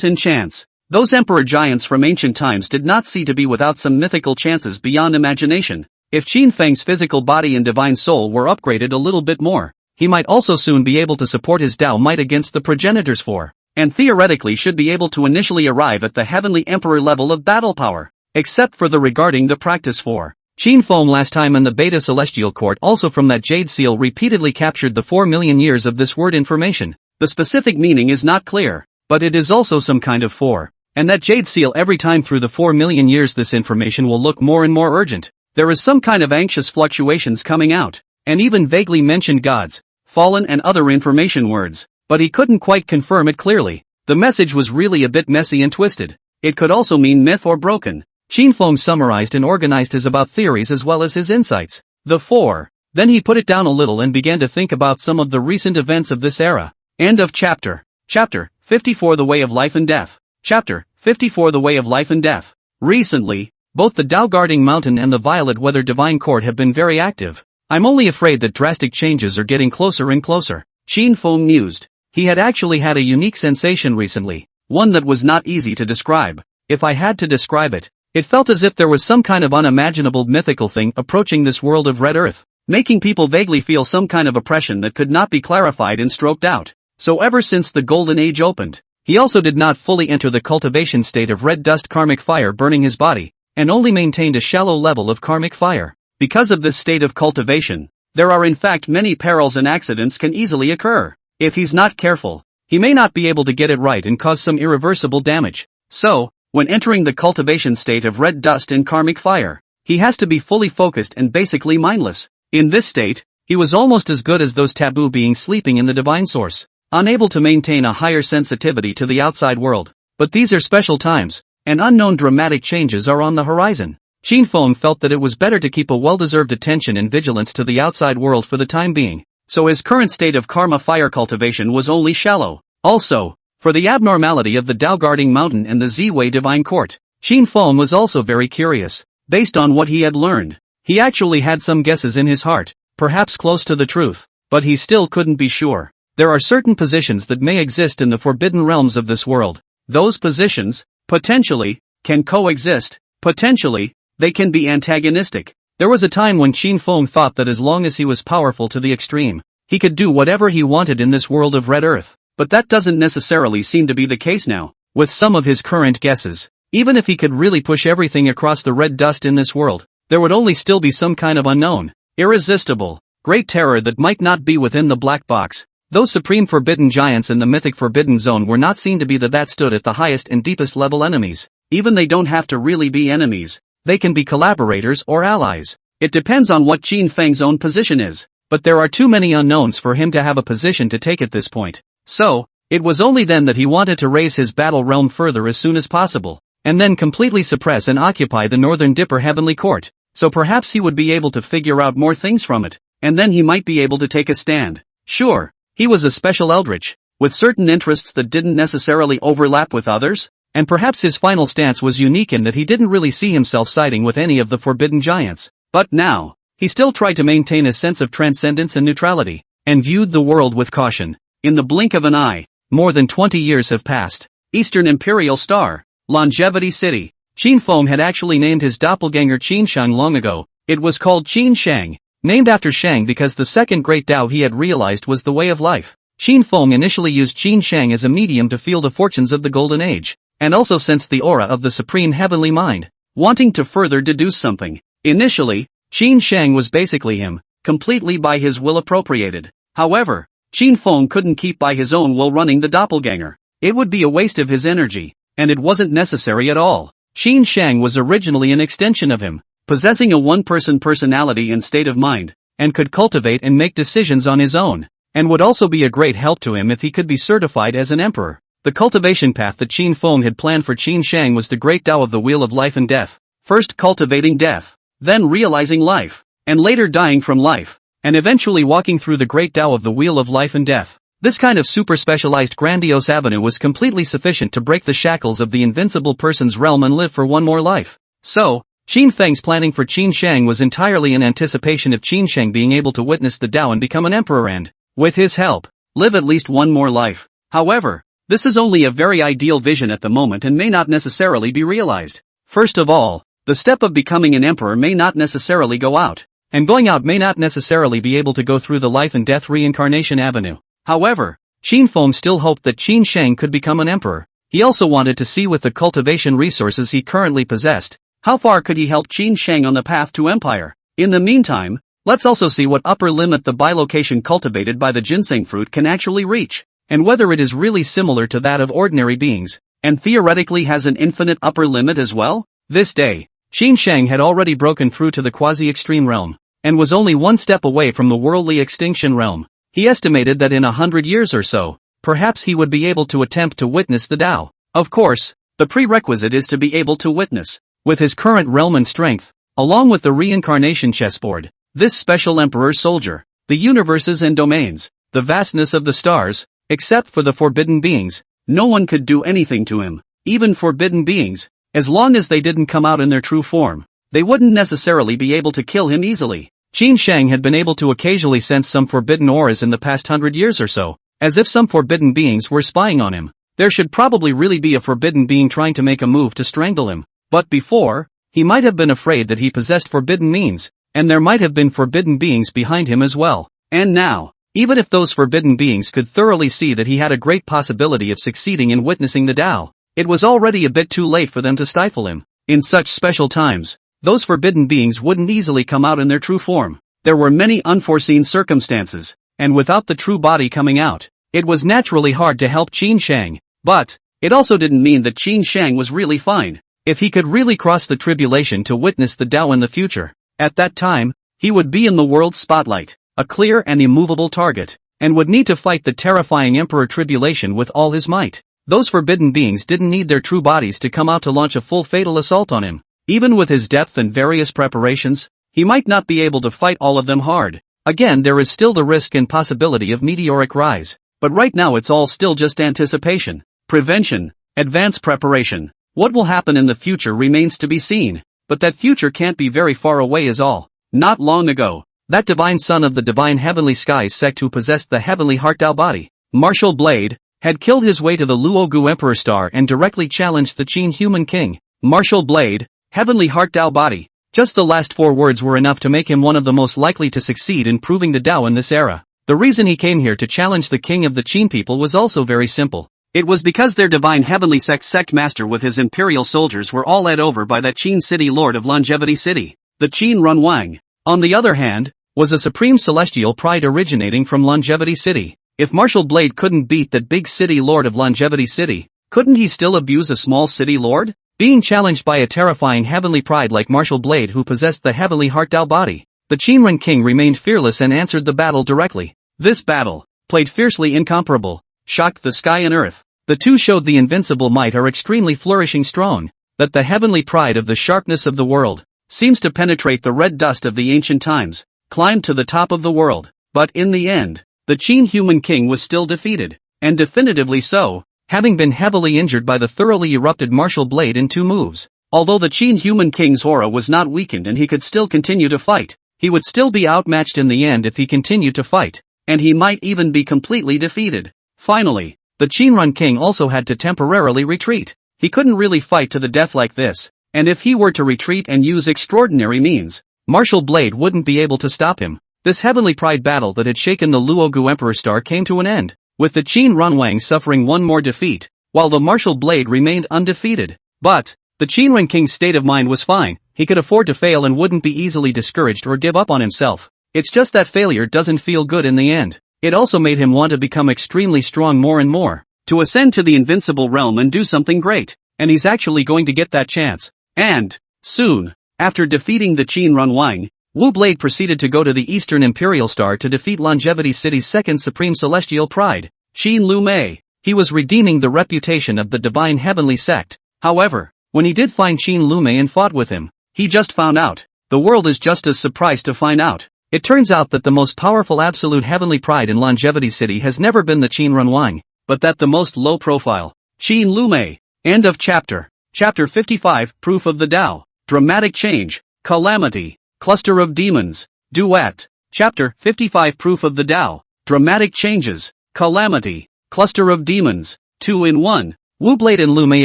and chance. Those emperor giants from ancient times did not seem to be without some mythical chances beyond imagination. If Qin Feng's physical body and divine soul were upgraded a little bit more, he might also soon be able to support his Tao might against the progenitors 4, and theoretically should be able to initially arrive at the heavenly emperor level of battle power, except for the regarding the practice 4. Qin Feng last time in the Beta Celestial Court also from that Jade Seal repeatedly captured the 4 million years of this word information. The specific meaning is not clear, but it is also some kind of 4, and that Jade Seal every time through the 4 million years this information will look more and more urgent. There is some kind of anxious fluctuations coming out, and even vaguely mentioned gods, fallen and other information words, but he couldn't quite confirm it clearly. The message was really a bit messy and twisted. It could also mean myth or broken. Qin Feng summarized and organized his about theories as well as his insights. The 4. Then he put it down a little and began to think about some of the recent events of this era. End of chapter. Chapter 54 The Way of Life and Death. Chapter 54 The Way of Life and Death. Recently, both the Tao Guarding Mountain and the Violet Weather Divine Court have been very active. I'm only afraid that drastic changes are getting closer and closer. Qin Feng mused. He had actually had a unique sensation recently, one that was not easy to describe. If I had to describe it, it felt as if there was some kind of unimaginable mythical thing approaching this world of Red Earth, making people vaguely feel some kind of oppression that could not be clarified and stroked out. So ever since the Golden Age opened, he also did not fully enter the cultivation state of red dust karmic fire burning his body, and only maintained a shallow level of karmic fire. Because of this state of cultivation, there are in fact many perils and accidents can easily occur. If he's not careful, he may not be able to get it right and cause some irreversible damage. So, when entering the cultivation state of red dust and karmic fire, he has to be fully focused and basically mindless. In this state, he was almost as good as those taboo beings sleeping in the divine source, unable to maintain a higher sensitivity to the outside world. But these are special times, and unknown dramatic changes are on the horizon. Qin Feng felt that it was better to keep a well-deserved attention and vigilance to the outside world for the time being, so his current state of karma fire cultivation was only shallow. Also, for the abnormality of the Tao Guarding Mountain and the Z-Way Divine Court, Qin Feng was also very curious. Based on what he had learned, he actually had some guesses in his heart, perhaps close to the truth, but he still couldn't be sure. There are certain positions that may exist in the forbidden realms of this world. Those positions, potentially, can coexist. Potentially, they can be antagonistic. There was a time when Qin Feng thought that as long as he was powerful to the extreme, he could do whatever he wanted in this world of Red Earth. But that doesn't necessarily seem to be the case now. With some of his current guesses, even if he could really push everything across the red dust in this world, there would only still be some kind of unknown, irresistible, great terror that might not be within the black box. Those supreme forbidden giants in the mythic forbidden zone were not seen to be that stood at the highest and deepest level enemies. Even they don't have to really be enemies. They can be collaborators or allies. It depends on what Qin Feng's own position is. But there are too many unknowns for him to have a position to take at this point. So, it was only then that he wanted to raise his battle realm further as soon as possible, and then completely suppress and occupy the Northern Dipper Heavenly Court, so perhaps he would be able to figure out more things from it, and then he might be able to take a stand. Sure, he was a special eldritch, with certain interests that didn't necessarily overlap with others, and perhaps his final stance was unique in that he didn't really see himself siding with any of the forbidden giants. But now, he still tried to maintain a sense of transcendence and neutrality, and viewed the world with caution. In the blink of an eye, more than 20 years have passed. Eastern Imperial Star, Longevity City. Qin Feng had actually named his doppelganger Qin Shang long ago. It was called Qin Shang, named after Shang because the second great Tao he had realized was the way of life. Qin Feng initially used Qin Shang as a medium to feel the fortunes of the Golden Age, and also sense the aura of the Supreme Heavenly Mind, wanting to further deduce something. Initially, Qin Shang was basically him, completely by his will appropriated. However, Qin Feng couldn't keep by his own will running the doppelganger. It would be a waste of his energy, and it wasn't necessary at all. Qin Shang was originally an extension of him, possessing a one-person personality and state of mind, and could cultivate and make decisions on his own, and would also be a great help to him if he could be certified as an emperor. The cultivation path that Qin Feng had planned for Qin Shang was the great Tao of the Wheel of Life and Death, first cultivating death, then realizing life, and later dying from life, and eventually walking through the great Tao of the Wheel of Life and Death. This kind of super-specialized grandiose avenue was completely sufficient to break the shackles of the invincible person's realm and live for one more life. So, Qin Feng's planning for Qin Shang was entirely in anticipation of Qin Shang being able to witness the Tao and become an emperor and, with his help, live at least one more life. However, this is only a very ideal vision at the moment and may not necessarily be realized. First of all, the step of becoming an emperor may not necessarily go out, and going out may not necessarily be able to go through the life and death reincarnation avenue. However, Qin Feng still hoped that Qin Shang could become an emperor. He also wanted to see with the cultivation resources he currently possessed, how far could he help Qin Shang on the path to empire. In the meantime, let's also see what upper limit the bilocation cultivated by the Jinsang Fruit can actually reach, and whether it is really similar to that of ordinary beings, and theoretically has an infinite upper limit as well. This day, Qin Shang had already broken through to the quasi-extreme realm, and was only one step away from the worldly extinction realm. He estimated that in 100 years or so, perhaps he would be able to attempt to witness the Tao. Of course, the prerequisite is to be able to witness. With his current realm and strength, along with the reincarnation chessboard, this special emperor's soldier, the universes and domains, the vastness of the stars, Except for the forbidden beings, no one could do anything to him. Even forbidden beings, as long as they didn't come out in their true form, they wouldn't necessarily be able to kill him easily. Qin Feng had been able to occasionally sense some forbidden auras in the past 100 years or so, as if some forbidden beings were spying on him. There should probably really be a forbidden being trying to make a move to strangle him. But before, he might have been afraid that he possessed forbidden means, and there might have been forbidden beings behind him as well. And now, even if those forbidden beings could thoroughly see that he had a great possibility of succeeding in witnessing the Tao, it was already a bit too late for them to stifle him. In such special times, those forbidden beings wouldn't easily come out in their true form. There were many unforeseen circumstances, and without the true body coming out, it was naturally hard to help Qin Feng. But it also didn't mean that Qin Feng was really fine. If he could really cross the tribulation to witness the Tao in the future, at that time, he would be in the world's spotlight, a clear and immovable target, and would need to fight the terrifying Emperor Tribulation with all his might. Those forbidden beings didn't need their true bodies to come out to launch a full fatal assault on him. Even with his depth and various preparations, he might not be able to fight all of them hard. Again, there is still the risk and possibility of meteoric rise, but right now it's all still just anticipation, prevention, advanced preparation. What will happen in the future remains to be seen, but that future can't be very far away is all. Not long ago, that divine son of the divine heavenly skies sect who possessed the heavenly heart Tao body, Martial Blade, had killed his way to the Luogu Emperor Star and directly challenged the Qin human king. Martial Blade, heavenly heart Tao body. Just the last 4 words were enough to make him one of the most likely to succeed in proving the Tao in this era. The reason he came here to challenge the king of the Qin people was also very simple. It was because their divine heavenly sect master with his imperial soldiers were all led over by that Qin city lord of Longevity City. The Qin Runwang, on the other hand, was a supreme celestial pride originating from Longevity City. If Martial Blade couldn't beat that big city lord of Longevity City, couldn't he still abuse a small city lord? Being challenged by a terrifying heavenly pride like Martial Blade who possessed the heavenly heart Tao body, the Qinren king remained fearless and answered the battle directly. This battle, played fiercely incomparable, shocked the sky and earth. The two showed the invincible might are extremely flourishing strong, that the heavenly pride of the sharpness of the world, seems to penetrate the red dust of the ancient times, climbed to the top of the world. But in the end, the Qin human king was still defeated, and definitively so, having been heavily injured by the thoroughly erupted Martial Blade in 2 moves. Although the Qin human king's aura was not weakened and he could still continue to fight, he would still be outmatched in the end if he continued to fight, and he might even be completely defeated. Finally, the Qinren king also had to temporarily retreat. He couldn't really fight to the death like this, and if he were to retreat and use extraordinary means, Martial Blade wouldn't be able to stop him. This heavenly pride battle that had shaken the Luogu Emperor Star came to an end, with the Qin Runwang suffering one more defeat, while the Martial Blade remained undefeated. But the Qinren king's state of mind was fine. He could afford to fail and wouldn't be easily discouraged or give up on himself. It's just that failure doesn't feel good in the end. It also made him want to become extremely strong more and more, to ascend to the invincible realm and do something great, and he's actually going to get that chance. And soon, after defeating the Qin Runwang, Wu Blade proceeded to go to the Eastern Imperial Star to defeat Longevity City's second supreme celestial pride, Qin Lu Mei. He was redeeming the reputation of the divine heavenly sect. However, when he did find Qin Lu Mei and fought with him, he just found out. The world is just as surprised to find out. It turns out that the most powerful absolute heavenly pride in Longevity City has never been the Qin Runwang, but that the most low-profile, Qin Lu Mei. End of chapter. Chapter 55, Proof of the Tao. Dramatic Change, Calamity, Cluster of Demons, Duet. Chapter 55, Proof of the Tao. Dramatic Changes, Calamity, Cluster of Demons, 2 in 1. Wu Blade and Lu Mei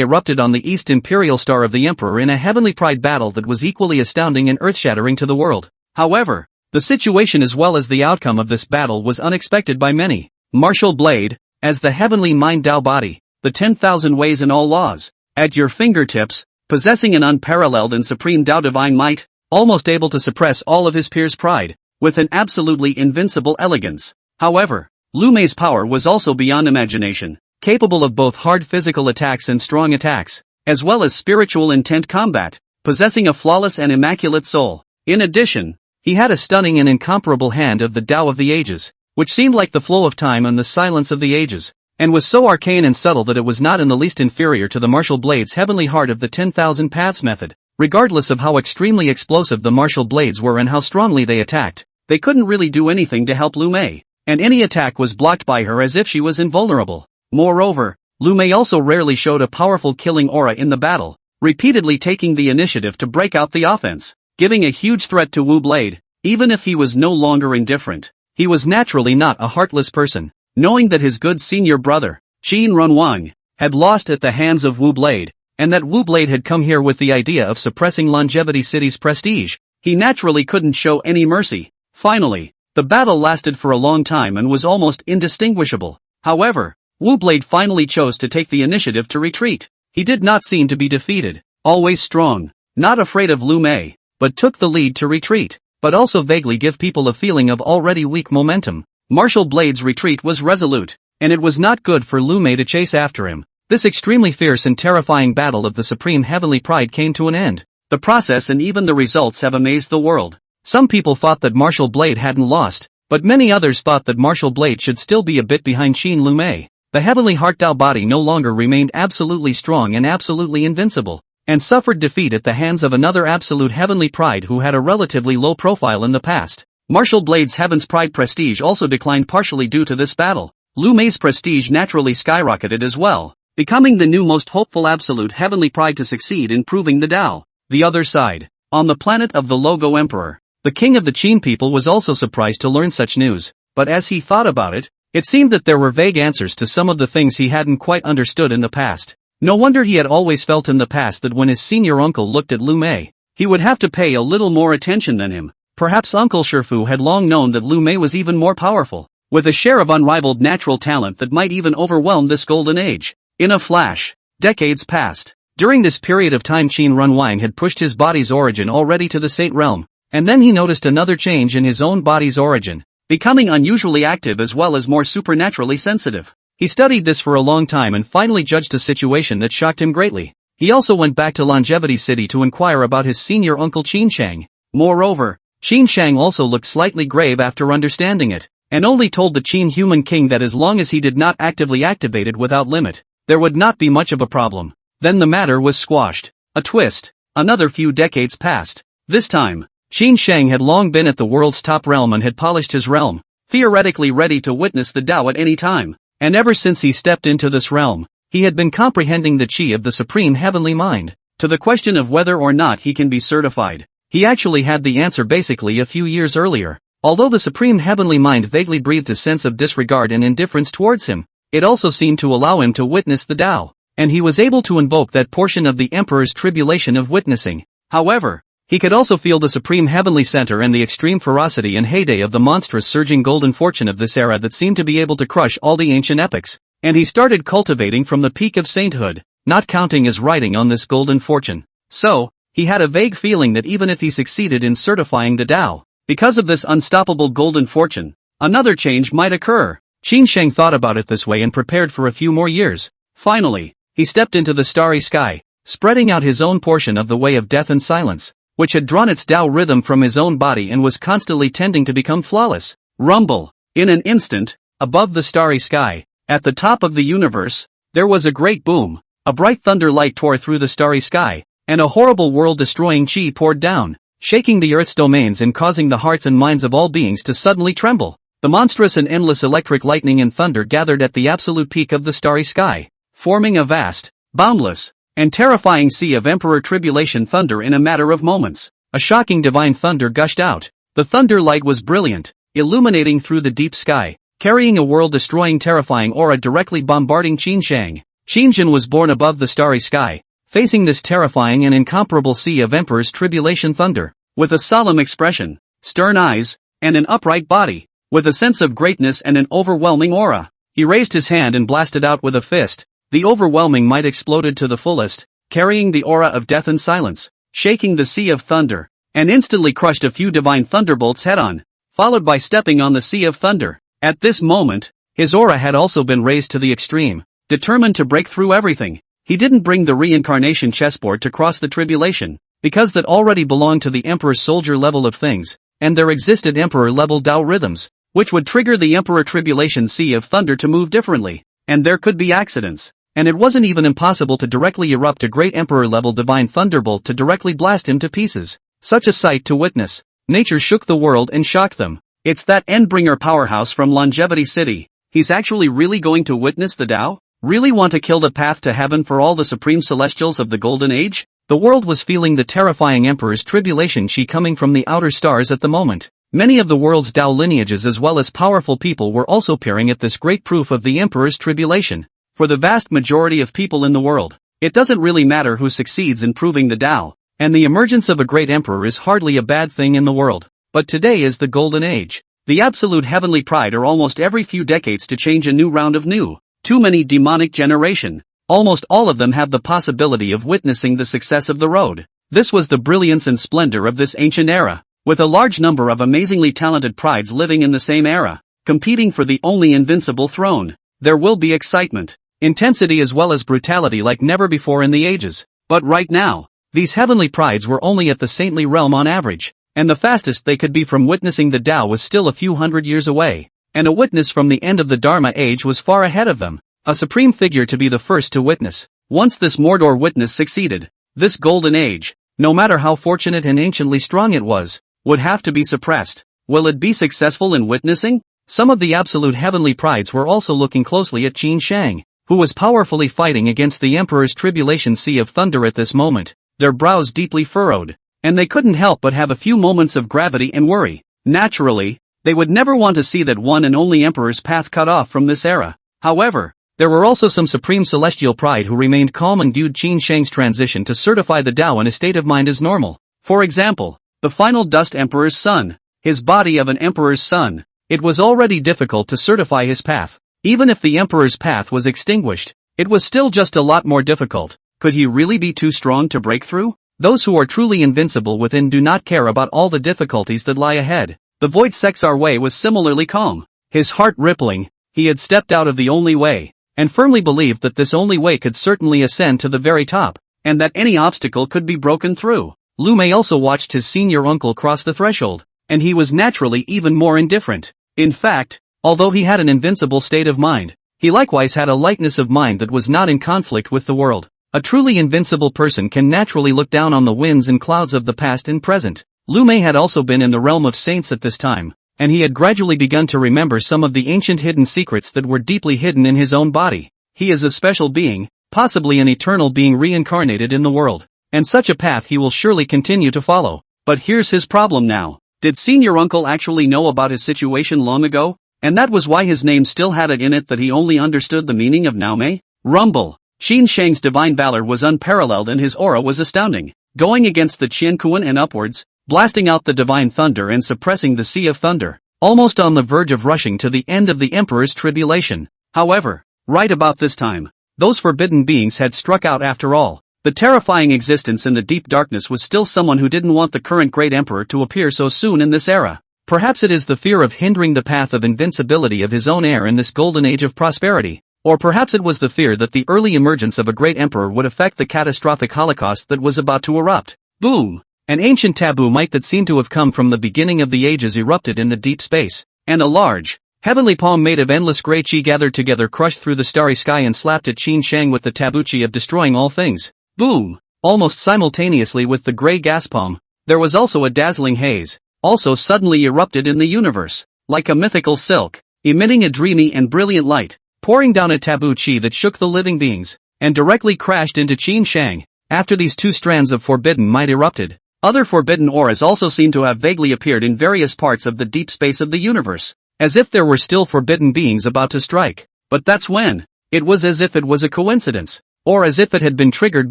erupted on the East Imperial Star of the Emperor in a heavenly pride battle that was equally astounding and earth-shattering to the world. However, the situation as well as the outcome of this battle was unexpected by many. Martial Blade, as the heavenly mind Tao body, the 10,000 ways and all laws, at your fingertips, possessing an unparalleled and supreme Tao divine might, almost able to suppress all of his peers' pride, with an absolutely invincible elegance. However, Lu Mei's power was also beyond imagination, capable of both hard physical attacks and strong attacks, as well as spiritual intent combat, possessing a flawless and immaculate soul. In addition, he had a stunning and incomparable hand of the Tao of the Ages, which seemed like the flow of time and the silence of the ages, and was so arcane and subtle that it was not in the least inferior to the Martial Blade's heavenly heart of the 10,000 Paths method. Regardless of how extremely explosive the Martial Blades were and how strongly they attacked, they couldn't really do anything to help Lu Mei. and any attack was blocked by her as if she was invulnerable. Moreover, Lu Mei also rarely showed a powerful killing aura in the battle, repeatedly taking the initiative to break out the offense, giving a huge threat to Wu Blade, even if he was no longer indifferent. He was naturally not a heartless person, knowing that his good senior brother, Qin Runwang, had lost at the hands of Wu Blade, and that Wu Blade had come here with the idea of suppressing Longevity City's prestige. He naturally couldn't show any mercy. Finally, the battle lasted for a long time and was almost indistinguishable. However, Wu Blade finally chose to take the initiative to retreat. He did not seem to be defeated, always strong, not afraid of Lu Mei, but took the lead to retreat, but also vaguely give people a feeling of already weak momentum. Martial Blade's retreat was resolute, and it was not good for Lu Mei to chase after him. This extremely fierce and terrifying battle of the Supreme Heavenly Pride came to an end. The process and even the results have amazed the world. Some people thought that Martial Blade hadn't lost, but many others thought that Martial Blade should still be a bit behind Qin Lu Mei. The Heavenly Heart Dao body no longer remained absolutely strong and absolutely invincible, and suffered defeat at the hands of another absolute Heavenly Pride who had a relatively low profile in the past. Martial Blade's Heaven's Pride prestige also declined partially due to this battle. Lu Mei's prestige naturally skyrocketed as well, becoming the new most hopeful absolute Heavenly Pride to succeed in proving the Tao. The other side, on the planet of the Logo Emperor, the king of the Qin people was also surprised to learn such news, but as he thought about it, it seemed that there were vague answers to some of the things he hadn't quite understood in the past. No wonder he had always felt in the past that when his senior uncle looked at Lu Mei, he would have to pay a little more attention than him. Perhaps Uncle Shifu had long known that Lu Mei was even more powerful, with a share of unrivaled natural talent that might even overwhelm this golden age. In a flash, decades passed. During this period of time Qin Runwang had pushed his body's origin already to the Saint realm, and then he noticed another change in his own body's origin, becoming unusually active as well as more supernaturally sensitive. He studied this for a long time and finally judged a situation that shocked him greatly. He also went back to Longevity City to inquire about his senior uncle Qin Shang. Moreover, Qin Shang also looked slightly grave after understanding it, and only told the Qin human king that as long as he did not actively activate it without limit, there would not be much of a problem. Then the matter was squashed. A twist. Another few decades passed. This time, Qin Shang had long been at the world's top realm and had polished his realm, theoretically ready to witness the Tao at any time. And ever since he stepped into this realm, he had been comprehending the Qi of the Supreme Heavenly Mind. To the question of whether or not he can be certified, he actually had the answer basically a few years earlier. Although the Supreme Heavenly Mind vaguely breathed a sense of disregard and indifference towards him, it also seemed to allow him to witness the Tao, and he was able to invoke that portion of the Emperor's tribulation of witnessing. However, he could also feel the Supreme Heavenly Center and the extreme ferocity and heyday of the monstrous surging golden fortune of this era that seemed to be able to crush all the ancient epics, and he started cultivating from the peak of sainthood, not counting his riding on this golden fortune. So, he had a vague feeling that even if he succeeded in certifying the Tao, because of this unstoppable golden fortune, another change might occur. Qin Shang thought about it this way and prepared for a few more years. Finally, he stepped into the starry sky, spreading out his own portion of the way of death and silence, which had drawn its Tao rhythm from his own body and was constantly tending to become flawless. Rumble. In an instant, above the starry sky, at the top of the universe, there was a great boom. A bright thunder light tore through the starry sky, and a horrible world-destroying Qi poured down, shaking the Earth's domains and causing the hearts and minds of all beings to suddenly tremble. The monstrous and endless electric lightning and thunder gathered at the absolute peak of the starry sky, forming a vast, boundless, and terrifying sea of Emperor Tribulation thunder in a matter of moments. A shocking divine thunder gushed out. The thunder light was brilliant, illuminating through the deep sky, carrying a world-destroying terrifying aura directly bombarding Qin Shang. Qin Jin was born above the starry sky, facing this terrifying and incomparable sea of Emperor's Tribulation thunder, with a solemn expression, stern eyes, and an upright body, with a sense of greatness and an overwhelming aura. He raised his hand and blasted out with a fist. The overwhelming might exploded to the fullest, carrying the aura of death and silence, shaking the sea of thunder, and instantly crushed a few divine thunderbolts head-on, followed by stepping on the sea of thunder. At this moment, his aura had also been raised to the extreme, determined to break through everything. He didn't bring the reincarnation chessboard to cross the tribulation, because that already belonged to the Emperor's soldier level of things, and there existed Emperor-level Tao rhythms, which would trigger the Emperor Tribulation Sea of Thunder to move differently, and there could be accidents. And it wasn't even impossible to directly erupt a great Emperor-level divine thunderbolt to directly blast him to pieces. Such a sight to witness. Nature shook the world and shocked them. It's that Endbringer powerhouse from Longevity City. He's actually really going to witness the Tao? Really want to kill the path to heaven for all the supreme celestials of the Golden Age? The world was feeling the terrifying Emperor's tribulation chi coming from the outer stars at the moment. Many of the world's Tao lineages as well as powerful people were also peering at this great proof of the Emperor's tribulation. For the vast majority of people in the world, it doesn't really matter who succeeds in proving the Tao, and the emergence of a great emperor is hardly a bad thing in the world. But today is the Golden Age. The absolute heavenly pride are almost every few decades to change a new round of new. Too many demonic generation. Almost all of them have the possibility of witnessing the success of the road. This was the brilliance and splendor of this ancient era, with a large number of amazingly talented prides living in the same era, competing for the only invincible throne. There will be excitement, intensity as well as brutality like never before in the ages. But right now, these heavenly prides were only at the saintly realm on average, and the fastest they could be from witnessing the Tao was still a few hundred years away. And a witness from the end of the Dharma age was far ahead of them, a supreme figure to be the first to witness. Once this Mordor witness succeeded, this golden age, no matter how fortunate and anciently strong it was, would have to be suppressed. Will it be successful in witnessing? Some of the absolute heavenly prides were also looking closely at Qin Feng, who was powerfully fighting against the Emperor's tribulation sea of thunder at this moment, their brows deeply furrowed, and they couldn't help but have a few moments of gravity and worry. Naturally, they would never want to see that one and only Emperor's path cut off from this era. However, there were also some supreme celestial pride who remained calm and viewed Qin Feng's transition to certify the Tao in a state of mind as normal. For example, the final Dust Emperor's son, his body of an Emperor's son. It was already difficult to certify his path. Even if the Emperor's path was extinguished, it was still just a lot more difficult. Could he really be too strong to break through? Those who are truly invincible within do not care about all the difficulties that lie ahead. The Void Sexar Way was similarly calm. His heart rippling, he had stepped out of the only way, and firmly believed that this only way could certainly ascend to the very top, and that any obstacle could be broken through. Lu Mei also watched his senior uncle cross the threshold, and he was naturally even more indifferent. In fact, although he had an invincible state of mind, he likewise had a lightness of mind that was not in conflict with the world. A truly invincible person can naturally look down on the winds and clouds of the past and present. Lu Mei had also been in the realm of saints at this time, and he had gradually begun to remember some of the ancient hidden secrets that were deeply hidden in his own body. He is a special being, possibly an eternal being reincarnated in the world, and such a path he will surely continue to follow. But here's his problem now. Did senior uncle actually know about his situation long ago? And that was why his name still had it in it that he only understood the meaning of Naomei? Rumble. Qin Sheng's divine valor was unparalleled and his aura was astounding. Going against the Qianquan and upwards, blasting out the divine thunder and suppressing the sea of thunder, almost on the verge of rushing to the end of the Emperor's tribulation. However, right about this time, those forbidden beings had struck out after all. The terrifying existence in the deep darkness was still someone who didn't want the current great emperor to appear so soon in this era. Perhaps it is the fear of hindering the path of invincibility of his own heir in this golden age of prosperity. Or perhaps it was the fear that the early emergence of a great emperor would affect the catastrophic holocaust that was about to erupt. Boom! An ancient taboo might that seemed to have come from the beginning of the ages erupted in the deep space, and a large, heavenly palm made of endless grey chi gathered together crushed through the starry sky and slapped at Qin Feng with the taboo chi of destroying all things. Boom! Almost simultaneously with the grey gas palm, there was also a dazzling haze, also suddenly erupted in the universe, like a mythical silk, emitting a dreamy and brilliant light, pouring down a taboo chi that shook the living beings, and directly crashed into Qin Feng. After these two strands of forbidden might erupted, other forbidden auras also seemed to have vaguely appeared in various parts of the deep space of the universe, as if there were still forbidden beings about to strike. But that's when. It was as if it was a coincidence, or as if it had been triggered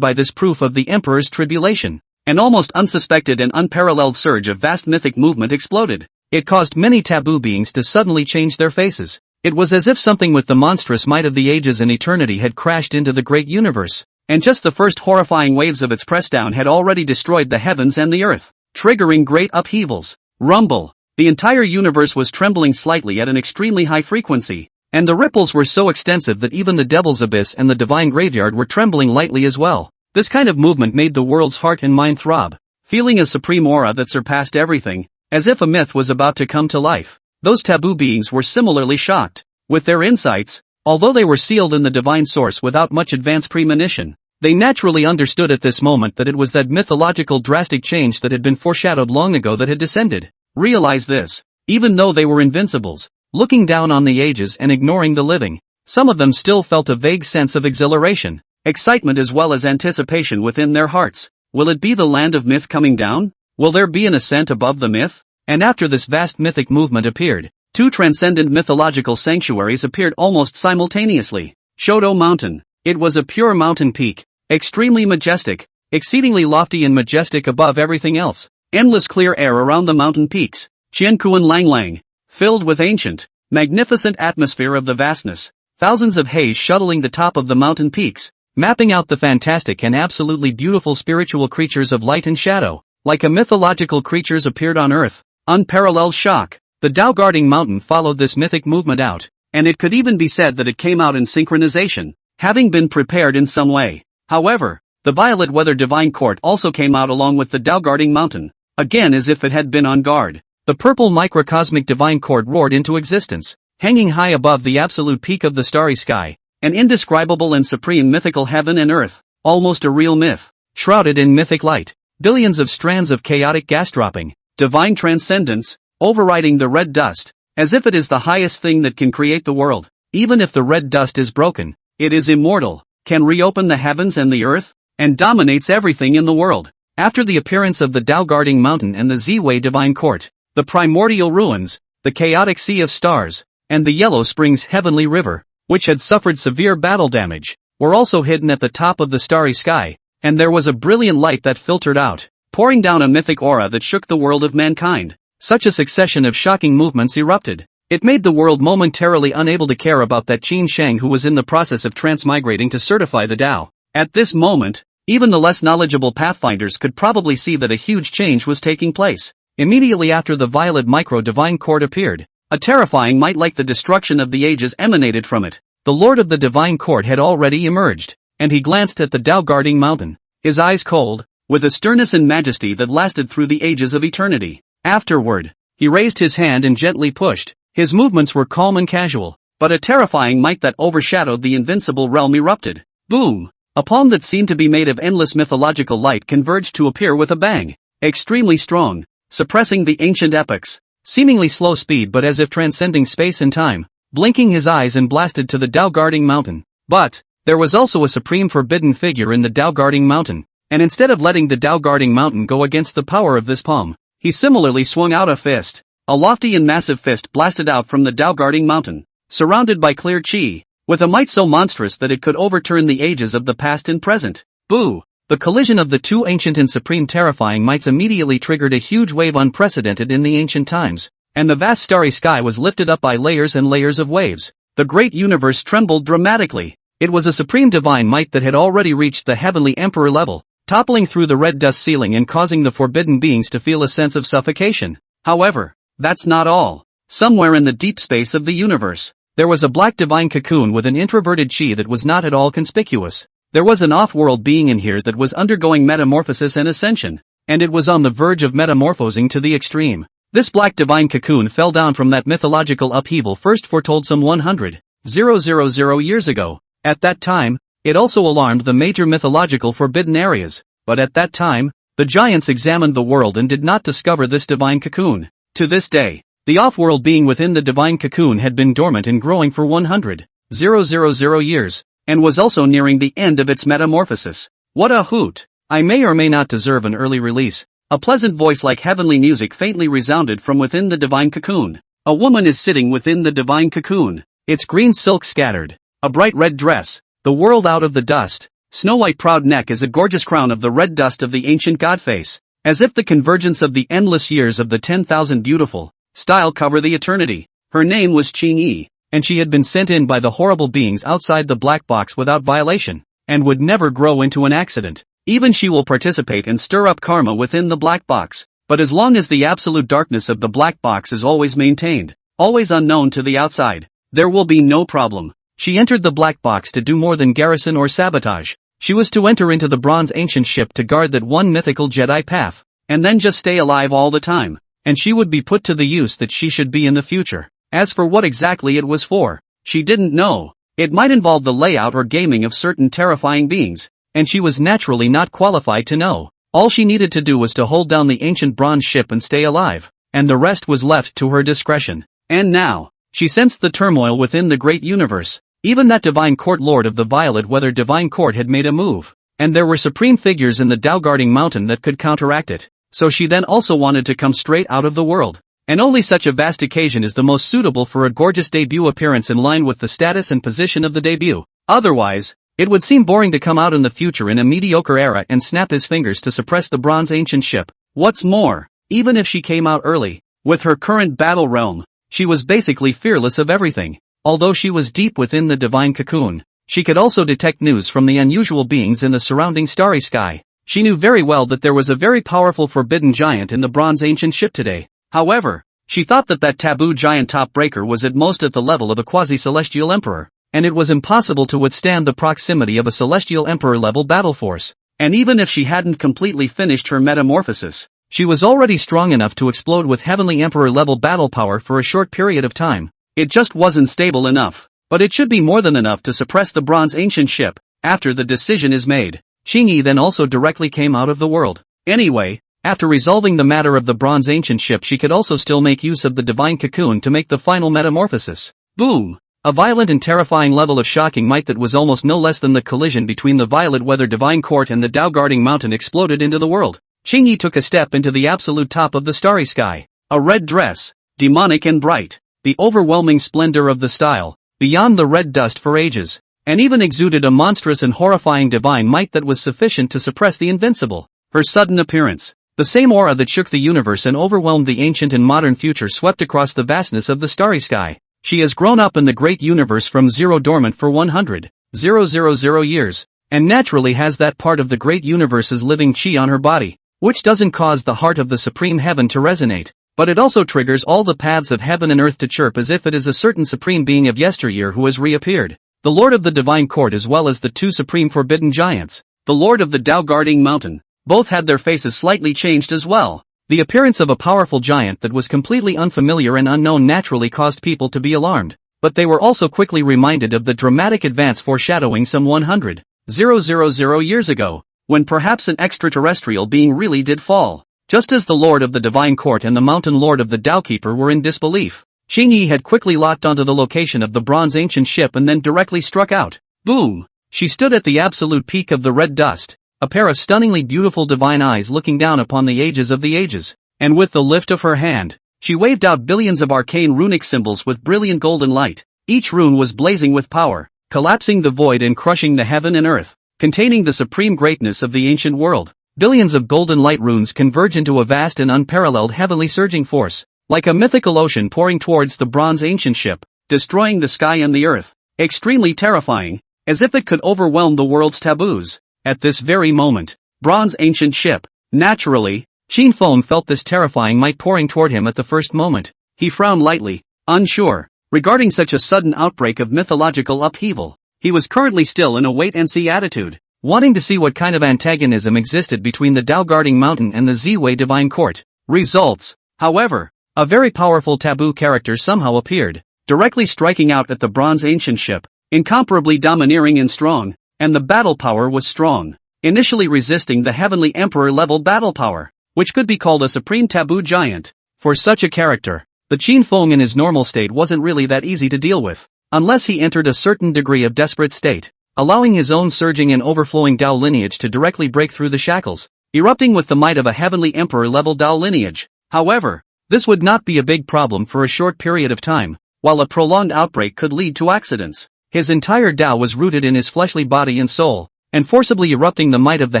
by this proof of the Emperor's tribulation. An almost unsuspected and unparalleled surge of vast mythic movement exploded. It caused many taboo beings to suddenly change their faces. It was as if something with the monstrous might of the ages and eternity had crashed into the great universe, and just the first horrifying waves of its pressdown had already destroyed the heavens and the earth, triggering great upheavals. Rumble. The entire universe was trembling slightly at an extremely high frequency, and the ripples were so extensive that even the Devil's Abyss and the Divine Graveyard were trembling lightly as well. This kind of movement made the world's heart and mind throb, feeling a supreme aura that surpassed everything, as if a myth was about to come to life. Those taboo beings were similarly shocked. With their insights, although they were sealed in the divine source without much advance premonition, they naturally understood at this moment that it was that mythological drastic change that had been foreshadowed long ago that had descended. Realize this. Even though they were invincibles, looking down on the ages and ignoring the living, some of them still felt a vague sense of exhilaration, excitement as well as anticipation within their hearts. Will it be the land of myth coming down? Will there be an ascent above the myth? And after this vast mythic movement appeared, two transcendent mythological sanctuaries appeared almost simultaneously. Showdown Mountain. It was a pure mountain peak, extremely majestic, exceedingly lofty and majestic above everything else. Endless clear air around the mountain peaks. Qian Lang Lang. Filled with ancient, magnificent atmosphere of the vastness. Thousands of haze shuttling the top of the mountain peaks, mapping out the fantastic and absolutely beautiful spiritual creatures of light and shadow, like a mythological creatures appeared on earth. Unparalleled shock. The Tao guarding mountain followed this mythic movement out, and it could even be said that it came out in synchronization, having been prepared in some way. However, the violet weather divine court also came out along with the Tao guarding mountain, again as if it had been on guard. The purple microcosmic divine court roared into existence, hanging high above the absolute peak of the starry sky, an indescribable and supreme mythical heaven and earth, almost a real myth, shrouded in mythic light, billions of strands of chaotic gas dropping, divine transcendence, overriding the red dust, as if it is the highest thing that can create the world. Even if the red dust is broken, it is immortal, can reopen the heavens and the earth, and dominates everything in the world. After the appearance of the Tao guarding mountain and the Z-Wei divine court, the primordial ruins, the chaotic sea of stars, and the Yellow Springs heavenly river, which had suffered severe battle damage, were also hidden at the top of the starry sky, and there was a brilliant light that filtered out, pouring down a mythic aura that shook the world of mankind. Such a succession of shocking movements erupted. It made the world momentarily unable to care about that Qin Feng who was in the process of transmigrating to certify the Tao. At this moment, even the less knowledgeable pathfinders could probably see that a huge change was taking place. Immediately after the violet micro-divine court appeared, a terrifying might like the destruction of the ages emanated from it. The Lord of the divine court had already emerged, and he glanced at the Tao guarding mountain, his eyes cold, with a sternness and majesty that lasted through the ages of eternity. Afterward, he raised his hand and gently pushed. His movements were calm and casual, but a terrifying might that overshadowed the invincible realm erupted. Boom! A palm that seemed to be made of endless mythological light converged to appear with a bang, extremely strong, suppressing the ancient epochs, seemingly slow speed but as if transcending space and time, blinking his eyes and blasted to the Tao guarding mountain. But there was also a supreme forbidden figure in the Tao guarding mountain, and instead of letting the Tao guarding mountain go against the power of this palm, he similarly swung out a fist. A lofty and massive fist blasted out from the Tao guarding mountain, surrounded by clear chi, with a might so monstrous that it could overturn the ages of the past and present. Boo! The collision of the two ancient and supreme terrifying mights immediately triggered a huge wave unprecedented in the ancient times, and the vast starry sky was lifted up by layers and layers of waves. The great universe trembled dramatically. It was a supreme divine might that had already reached the heavenly emperor level, toppling through the red dust ceiling and causing the forbidden beings to feel a sense of suffocation. However, that's not all. Somewhere in the deep space of the universe, there was a black divine cocoon with an introverted chi that was not at all conspicuous. There was an off-world being in here that was undergoing metamorphosis and ascension, and it was on the verge of metamorphosing to the extreme. This black divine cocoon fell down from that mythological upheaval first foretold some 100,000 years ago. At that time, it also alarmed the major mythological forbidden areas, but at that time, the giants examined the world and did not discover this divine cocoon. To this day, the off-world being within the divine cocoon had been dormant and growing for 100,000 years, and was also nearing the end of its metamorphosis. What a hoot! I may or may not deserve an early release. A pleasant voice like heavenly music faintly resounded from within the divine cocoon. A woman is sitting within the divine cocoon, its green silk scattered, a bright red dress, the world out of the dust. Snow-white proud neck is a gorgeous crown of the red dust of the ancient god face, as if the convergence of the endless years of the 10,000 beautiful style cover the eternity. Her name was Qin Yi, and she had been sent in by the horrible beings outside the black box without violation, and would never grow into an accident. Even she will participate and stir up karma within the black box, but as long as the absolute darkness of the black box is always maintained, always unknown to the outside, there will be no problem. She entered the black box to do more than garrison or sabotage. She was to enter into the bronze ancient ship to guard that one mythical Jedi path, and then just stay alive all the time, and she would be put to the use that she should be in the future. As for what exactly it was for, she didn't know. It might involve the layout or gaming of certain terrifying beings, and she was naturally not qualified to know. All she needed to do was to hold down the ancient bronze ship and stay alive. and the rest was left to her discretion. And now, she sensed the turmoil within the great universe. Even that divine court lord of the Violet Weather divine court had made a move. And there were supreme figures in the Tao guarding mountain that could counteract it. So she then also wanted to come straight out of the world. And only such a vast occasion is the most suitable for a gorgeous debut appearance in line with the status and position of the debut. Otherwise, it would seem boring to come out in the future in a mediocre era and snap his fingers to suppress the bronze ancient ship. What's more, even if she came out early, with her current battle realm, she was basically fearless of everything. Although she was deep within the divine cocoon, she could also detect news from the unusual beings in the surrounding starry sky. She knew very well that there was a very powerful forbidden giant in the bronze ancient ship today. However, she thought that taboo giant top breaker was at most at the level of a quasi-celestial emperor, and it was impossible to withstand the proximity of a celestial emperor level battle force. And even if she hadn't completely finished her metamorphosis, she was already strong enough to explode with heavenly emperor level battle power for a short period of time. It just wasn't stable enough, but it should be more than enough to suppress the bronze ancient ship. After the decision is made, Qin Yi then also directly came out of the world. Anyway, after resolving the matter of the bronze ancient ship, she could also still make use of the divine cocoon to make the final metamorphosis. Boom! A violent and terrifying level of shocking might that was almost no less than the collision between the Violet Weather divine court and the Tao guarding mountain exploded into the world. Qin Yi took a step into the absolute top of the starry sky. A red dress, demonic and bright, the overwhelming splendor of the style, beyond the red dust for ages, and even exuded a monstrous and horrifying divine might that was sufficient to suppress the invincible. Her sudden appearance, the same aura that shook the universe and overwhelmed the ancient and modern future, swept across the vastness of the starry sky. She has grown up in the great universe from zero dormant for 100,000 years, and naturally has that part of the great universe's living chi on her body, which doesn't cause the heart of the supreme heaven to resonate, but it also triggers all the paths of heaven and earth to chirp as if it is a certain supreme being of yesteryear who has reappeared. The Lord of the Divine Court as well as the two supreme forbidden giants, the Lord of the Tao guarding mountain, both had their faces slightly changed as well. The appearance of a powerful giant that was completely unfamiliar and unknown naturally caused people to be alarmed, but they were also quickly reminded of the dramatic advance foreshadowing some 100,000 years ago, when perhaps an extraterrestrial being really did fall. Just as the Lord of the Divine Court and the Mountain Lord of the Tao Keeper were in disbelief, Qin Yi had quickly locked onto the location of the bronze ancient ship and then directly struck out. Boom! She stood at the absolute peak of the red dust, a pair of stunningly beautiful divine eyes looking down upon the ages of the ages, and with the lift of her hand, she waved out billions of arcane runic symbols with brilliant golden light. Each rune was blazing with power, collapsing the void and crushing the heaven and earth, containing the supreme greatness of the ancient world. Billions of golden light runes converge into a vast and unparalleled heavenly surging force, like a mythical ocean pouring towards the bronze ancient ship, destroying the sky and the earth. Extremely terrifying, as if it could overwhelm the world's taboos. At this very moment, bronze ancient ship. Naturally, Qin Feng felt this terrifying might pouring toward him at the first moment. He frowned lightly, unsure, regarding such a sudden outbreak of mythological upheaval. He was currently still in a wait-and-see attitude, wanting to see what kind of antagonism existed between the Tao guarding mountain and the Ziwei divine court. Results, however, a very powerful taboo character somehow appeared, directly striking out at the bronze ancient ship, incomparably domineering and strong, and the battle power was strong, initially resisting the heavenly emperor level battle power, which could be called a supreme taboo giant. For such a character, the Qin Feng in his normal state wasn't really that easy to deal with, unless he entered a certain degree of desperate state, allowing his own surging and overflowing Tao lineage to directly break through the shackles, erupting with the might of a heavenly emperor-level Tao lineage. However, this would not be a big problem for a short period of time, while a prolonged outbreak could lead to accidents. His entire Tao was rooted in his fleshly body and soul, and forcibly erupting the might of the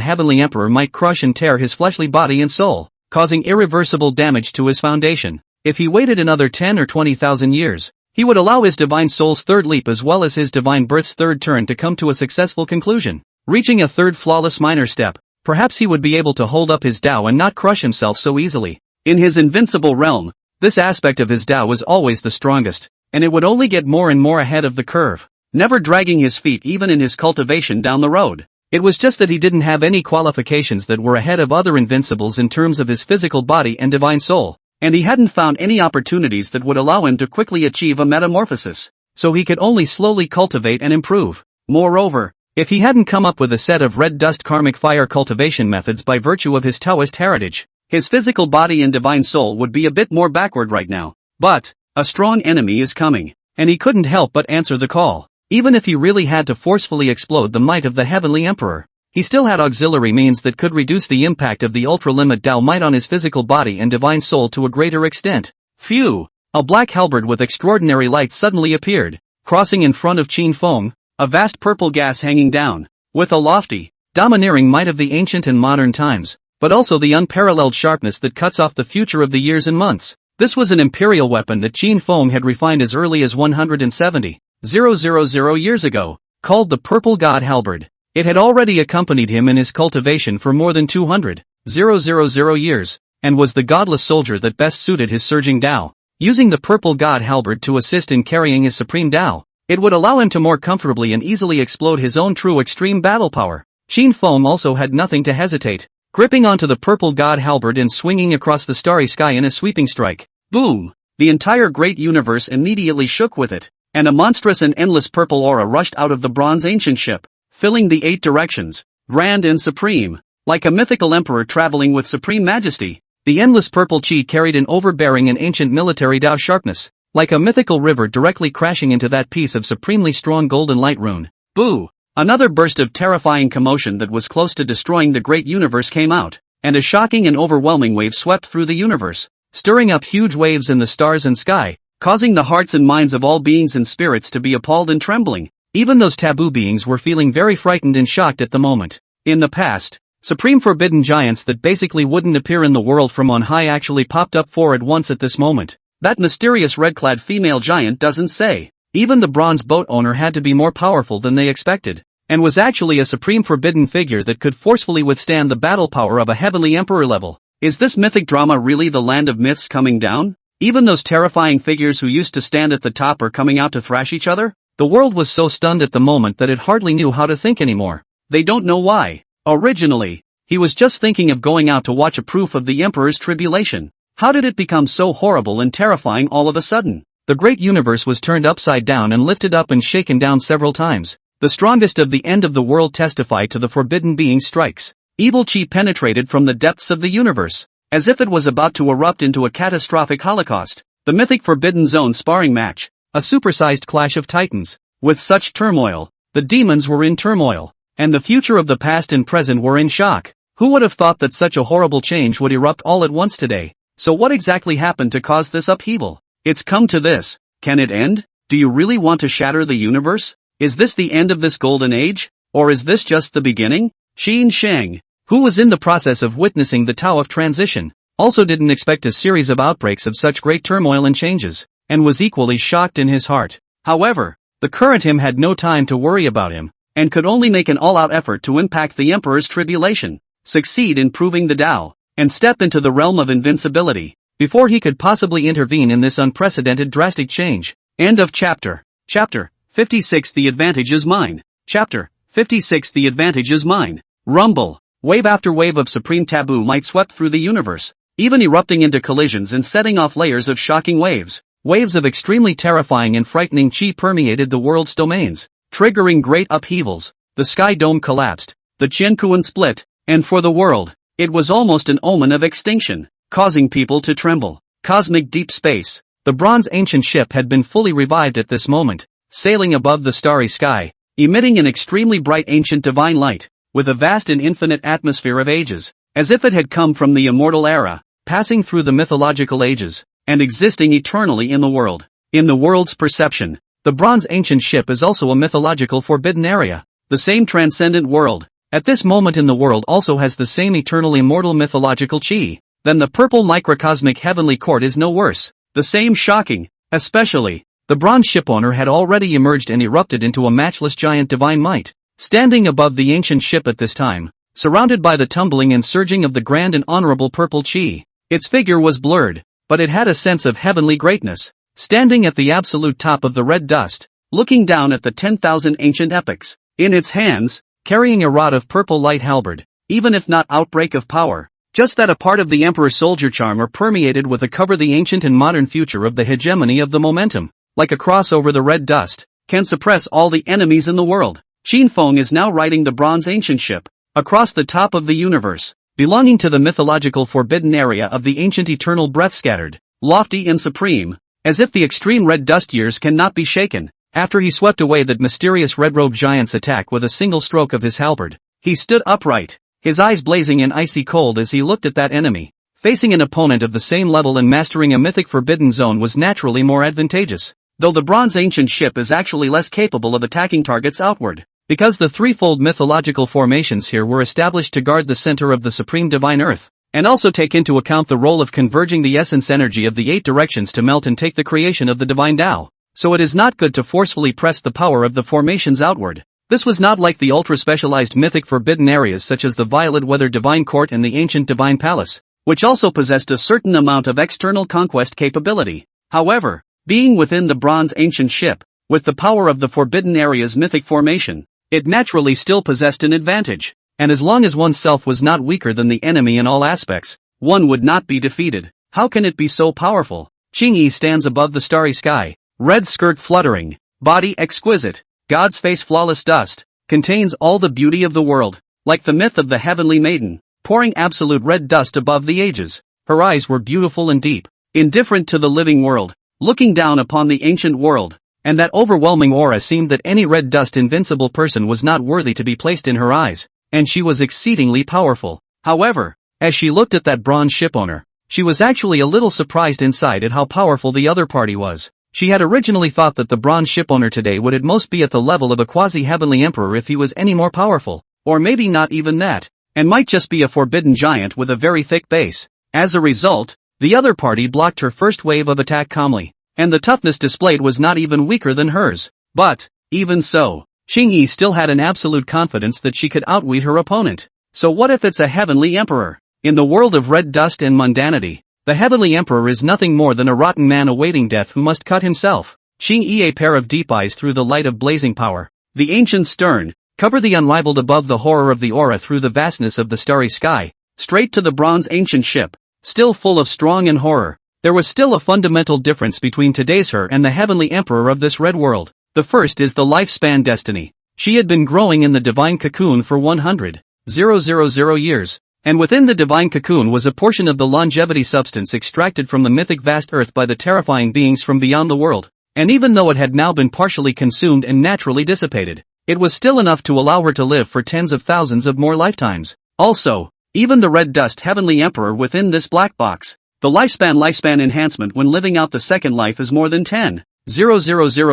heavenly emperor might crush and tear his fleshly body and soul, causing irreversible damage to his foundation. If he waited another 10 or 20,000 years, he would allow his divine soul's third leap as well as his divine birth's third turn to come to a successful conclusion. Reaching a third flawless minor step, perhaps he would be able to hold up his Tao and not crush himself so easily. In his invincible realm, this aspect of his Tao was always the strongest, and it would only get more and more ahead of the curve, never dragging his feet even in his cultivation down the road. It was just that he didn't have any qualifications that were ahead of other invincibles in terms of his physical body and divine soul, and he hadn't found any opportunities that would allow him to quickly achieve a metamorphosis, so he could only slowly cultivate and improve. Moreover, if he hadn't come up with a set of red dust karmic fire cultivation methods by virtue of his Taoist heritage, His physical body and divine soul would be a bit more backward right now. But, a strong enemy is coming, and he couldn't help but answer the call. Even if he really had to forcefully explode the might of the Heavenly Emperor, he still had auxiliary means that could reduce the impact of the ultra-limit Tao might on his physical body and divine soul to a greater extent. Phew! A black halberd with extraordinary light suddenly appeared, crossing in front of Qin Feng, a vast purple gas hanging down, with a lofty, domineering might of the ancient and modern times, but also the unparalleled sharpness that cuts off the future of the years and months. This was an imperial weapon that Qin Feng had refined as early as 170,000 years ago, called the Purple God Halberd. It had already accompanied him in his cultivation for more than 200,000 years, and was the godless soldier that best suited his surging Tao. Using the Purple God Halberd to assist in carrying his supreme Tao, it would allow him to more comfortably and easily explode his own true extreme battle power. Qin Feng also had nothing to hesitate, gripping onto the Purple God Halberd and swinging across the starry sky in a sweeping strike. Boom! The entire great universe immediately shook with it, and a monstrous and endless purple aura rushed out of the bronze ancient ship, filling the 8 directions, grand and supreme, like a mythical emperor traveling with supreme majesty. The endless purple chi carried an overbearing and ancient military Tao sharpness, like a mythical river directly crashing into that piece of supremely strong golden light rune. Boo! Another burst of terrifying commotion that was close to destroying the great universe came out, and a shocking and overwhelming wave swept through the universe, stirring up huge waves in the stars and sky, causing the hearts and minds of all beings and spirits to be appalled and trembling. Even those taboo beings were feeling very frightened and shocked at the moment. In the past, supreme forbidden giants that basically wouldn't appear in the world from on high actually popped up four at once at this moment. That mysterious red-clad female giant doesn't say. Even the bronze boat owner had to be more powerful than they expected, and was actually a supreme forbidden figure that could forcefully withstand the battle power of a heavenly emperor level. Is this mythic drama really the land of myths coming down? Even those terrifying figures who used to stand at the top are coming out to thrash each other? The world was so stunned at the moment that it hardly knew how to think anymore. They don't know why. Originally, he was just thinking of going out to watch a proof of the Emperor's tribulation. How did it become so horrible and terrifying all of a sudden? The great universe was turned upside down and lifted up and shaken down several times. The strongest of the end of the world testified to the forbidden being's strikes. Evil chi penetrated from the depths of the universe, as if it was about to erupt into a catastrophic holocaust. The mythic Forbidden Zone sparring match, a supersized clash of titans. With such turmoil, the demons were in turmoil, and the future of the past and present were in shock. Who would have thought that such a horrible change would erupt all at once today? So what exactly happened to cause this upheaval? It's come to this. Can it end? Do you really want to shatter the universe? Is this the end of this golden age? Or is this just the beginning? Qin Sheng, who was in the process of witnessing the Tao of transition, also didn't expect a series of outbreaks of such great turmoil and changes, and was equally shocked in his heart. However, the current him had no time to worry about him, and could only make an all-out effort to impact the Emperor's tribulation, succeed in proving the Tao, and step into the realm of invincibility, before he could possibly intervene in this unprecedented drastic change. End of chapter. Chapter 56. The advantage is mine. Chapter 56. The advantage is mine. Rumble. Wave after wave of supreme taboo might swept through the universe, even erupting into collisions and setting off layers of shocking waves. Waves of extremely terrifying and frightening chi permeated the world's domains, triggering great upheavals. The sky dome collapsed, the Qiankuan split, and for the world, it was almost an omen of extinction, causing people to tremble. Cosmic deep space. The bronze ancient ship had been fully revived at this moment, sailing above the starry sky, emitting an extremely bright ancient divine light, with a vast and infinite atmosphere of ages, as if it had come from the immortal era, passing through the mythological ages, and existing eternally in the world. In the world's perception, the bronze ancient ship is also a mythological forbidden area, the same transcendent world. At this moment in the world also has the same eternal immortal mythological chi. Then the purple microcosmic heavenly court is no worse. The same shocking, especially, the bronze shipowner had already emerged and erupted into a matchless giant divine might, standing above the ancient ship at this time, surrounded by the tumbling and surging of the grand and honorable purple chi. Its figure was blurred, but it had a sense of heavenly greatness, standing at the absolute top of the red dust, looking down at the 10,000 ancient epochs, in its hands, carrying a rod of purple light halberd, even if not outbreak of power, just that a part of the Emperor's soldier charm permeated with a cover the ancient and modern future of the hegemony of the momentum, like a cross over the red dust, can suppress all the enemies in the world. Qin Feng is now riding the bronze ancient ship, across the top of the universe, belonging to the mythological forbidden area of the ancient eternal breath scattered, lofty and supreme, as if the extreme red dust years cannot be shaken. After he swept away that mysterious red-robed giant's attack with a single stroke of his halberd, he stood upright, his eyes blazing and icy cold as he looked at that enemy. Facing an opponent of the same level and mastering a mythic forbidden zone was naturally more advantageous, though the bronze ancient ship is actually less capable of attacking targets outward, because the threefold mythological formations here were established to guard the center of the supreme divine earth, and also take into account the role of converging the essence energy of the 8 directions to melt and take the creation of the divine Tao. So it is not good to forcefully press the power of the formations outward. This was not like the ultra-specialized mythic forbidden areas such as the Violet Weather Divine Court and the Ancient Divine Palace, which also possessed a certain amount of external conquest capability. However, being within the bronze ancient ship, with the power of the forbidden area's mythic formation, it naturally still possessed an advantage, and as long as oneself was not weaker than the enemy in all aspects, one would not be defeated. How can it be so powerful? Qingyi stands above the starry sky, red skirt fluttering, body exquisite, God's face flawless dust, contains all the beauty of the world, like the myth of the heavenly maiden, pouring absolute red dust above the ages. Her eyes were beautiful and deep, indifferent to the living world, looking down upon the ancient world, and that overwhelming aura seemed that any red dust invincible person was not worthy to be placed in her eyes, and she was exceedingly powerful. However, as she looked at that bronze shipowner, she was actually a little surprised inside at how powerful the other party was. She had originally thought that the bronze shipowner today would at most be at the level of a quasi-heavenly emperor if he was any more powerful, or maybe not even that, and might just be a forbidden giant with a very thick base. As a result, the other party blocked her first wave of attack calmly, and the toughness displayed was not even weaker than hers. But, even so, Qingyi still had an absolute confidence that she could outwit her opponent. So what if it's a heavenly emperor? In the world of red dust and mundanity, the heavenly emperor is nothing more than a rotten man awaiting death who must cut himself. Qingyi, a pair of deep eyes through the light of blazing power, the ancient stern, cover the unrivaled above the horror of the aura through the vastness of the starry sky, straight to the bronze ancient ship, still full of strong and horror. There was still a fundamental difference between today's her and the heavenly emperor of this red world. The first is the lifespan destiny. She had been growing in the divine cocoon for 100,000 years, and within the divine cocoon was a portion of the longevity substance extracted from the mythic vast earth by the terrifying beings from beyond the world, and even though it had now been partially consumed and naturally dissipated, it was still enough to allow her to live for tens of thousands of more lifetimes. Also, even the red dust heavenly emperor within this black box, the lifespan enhancement when living out the second life is more than 10,000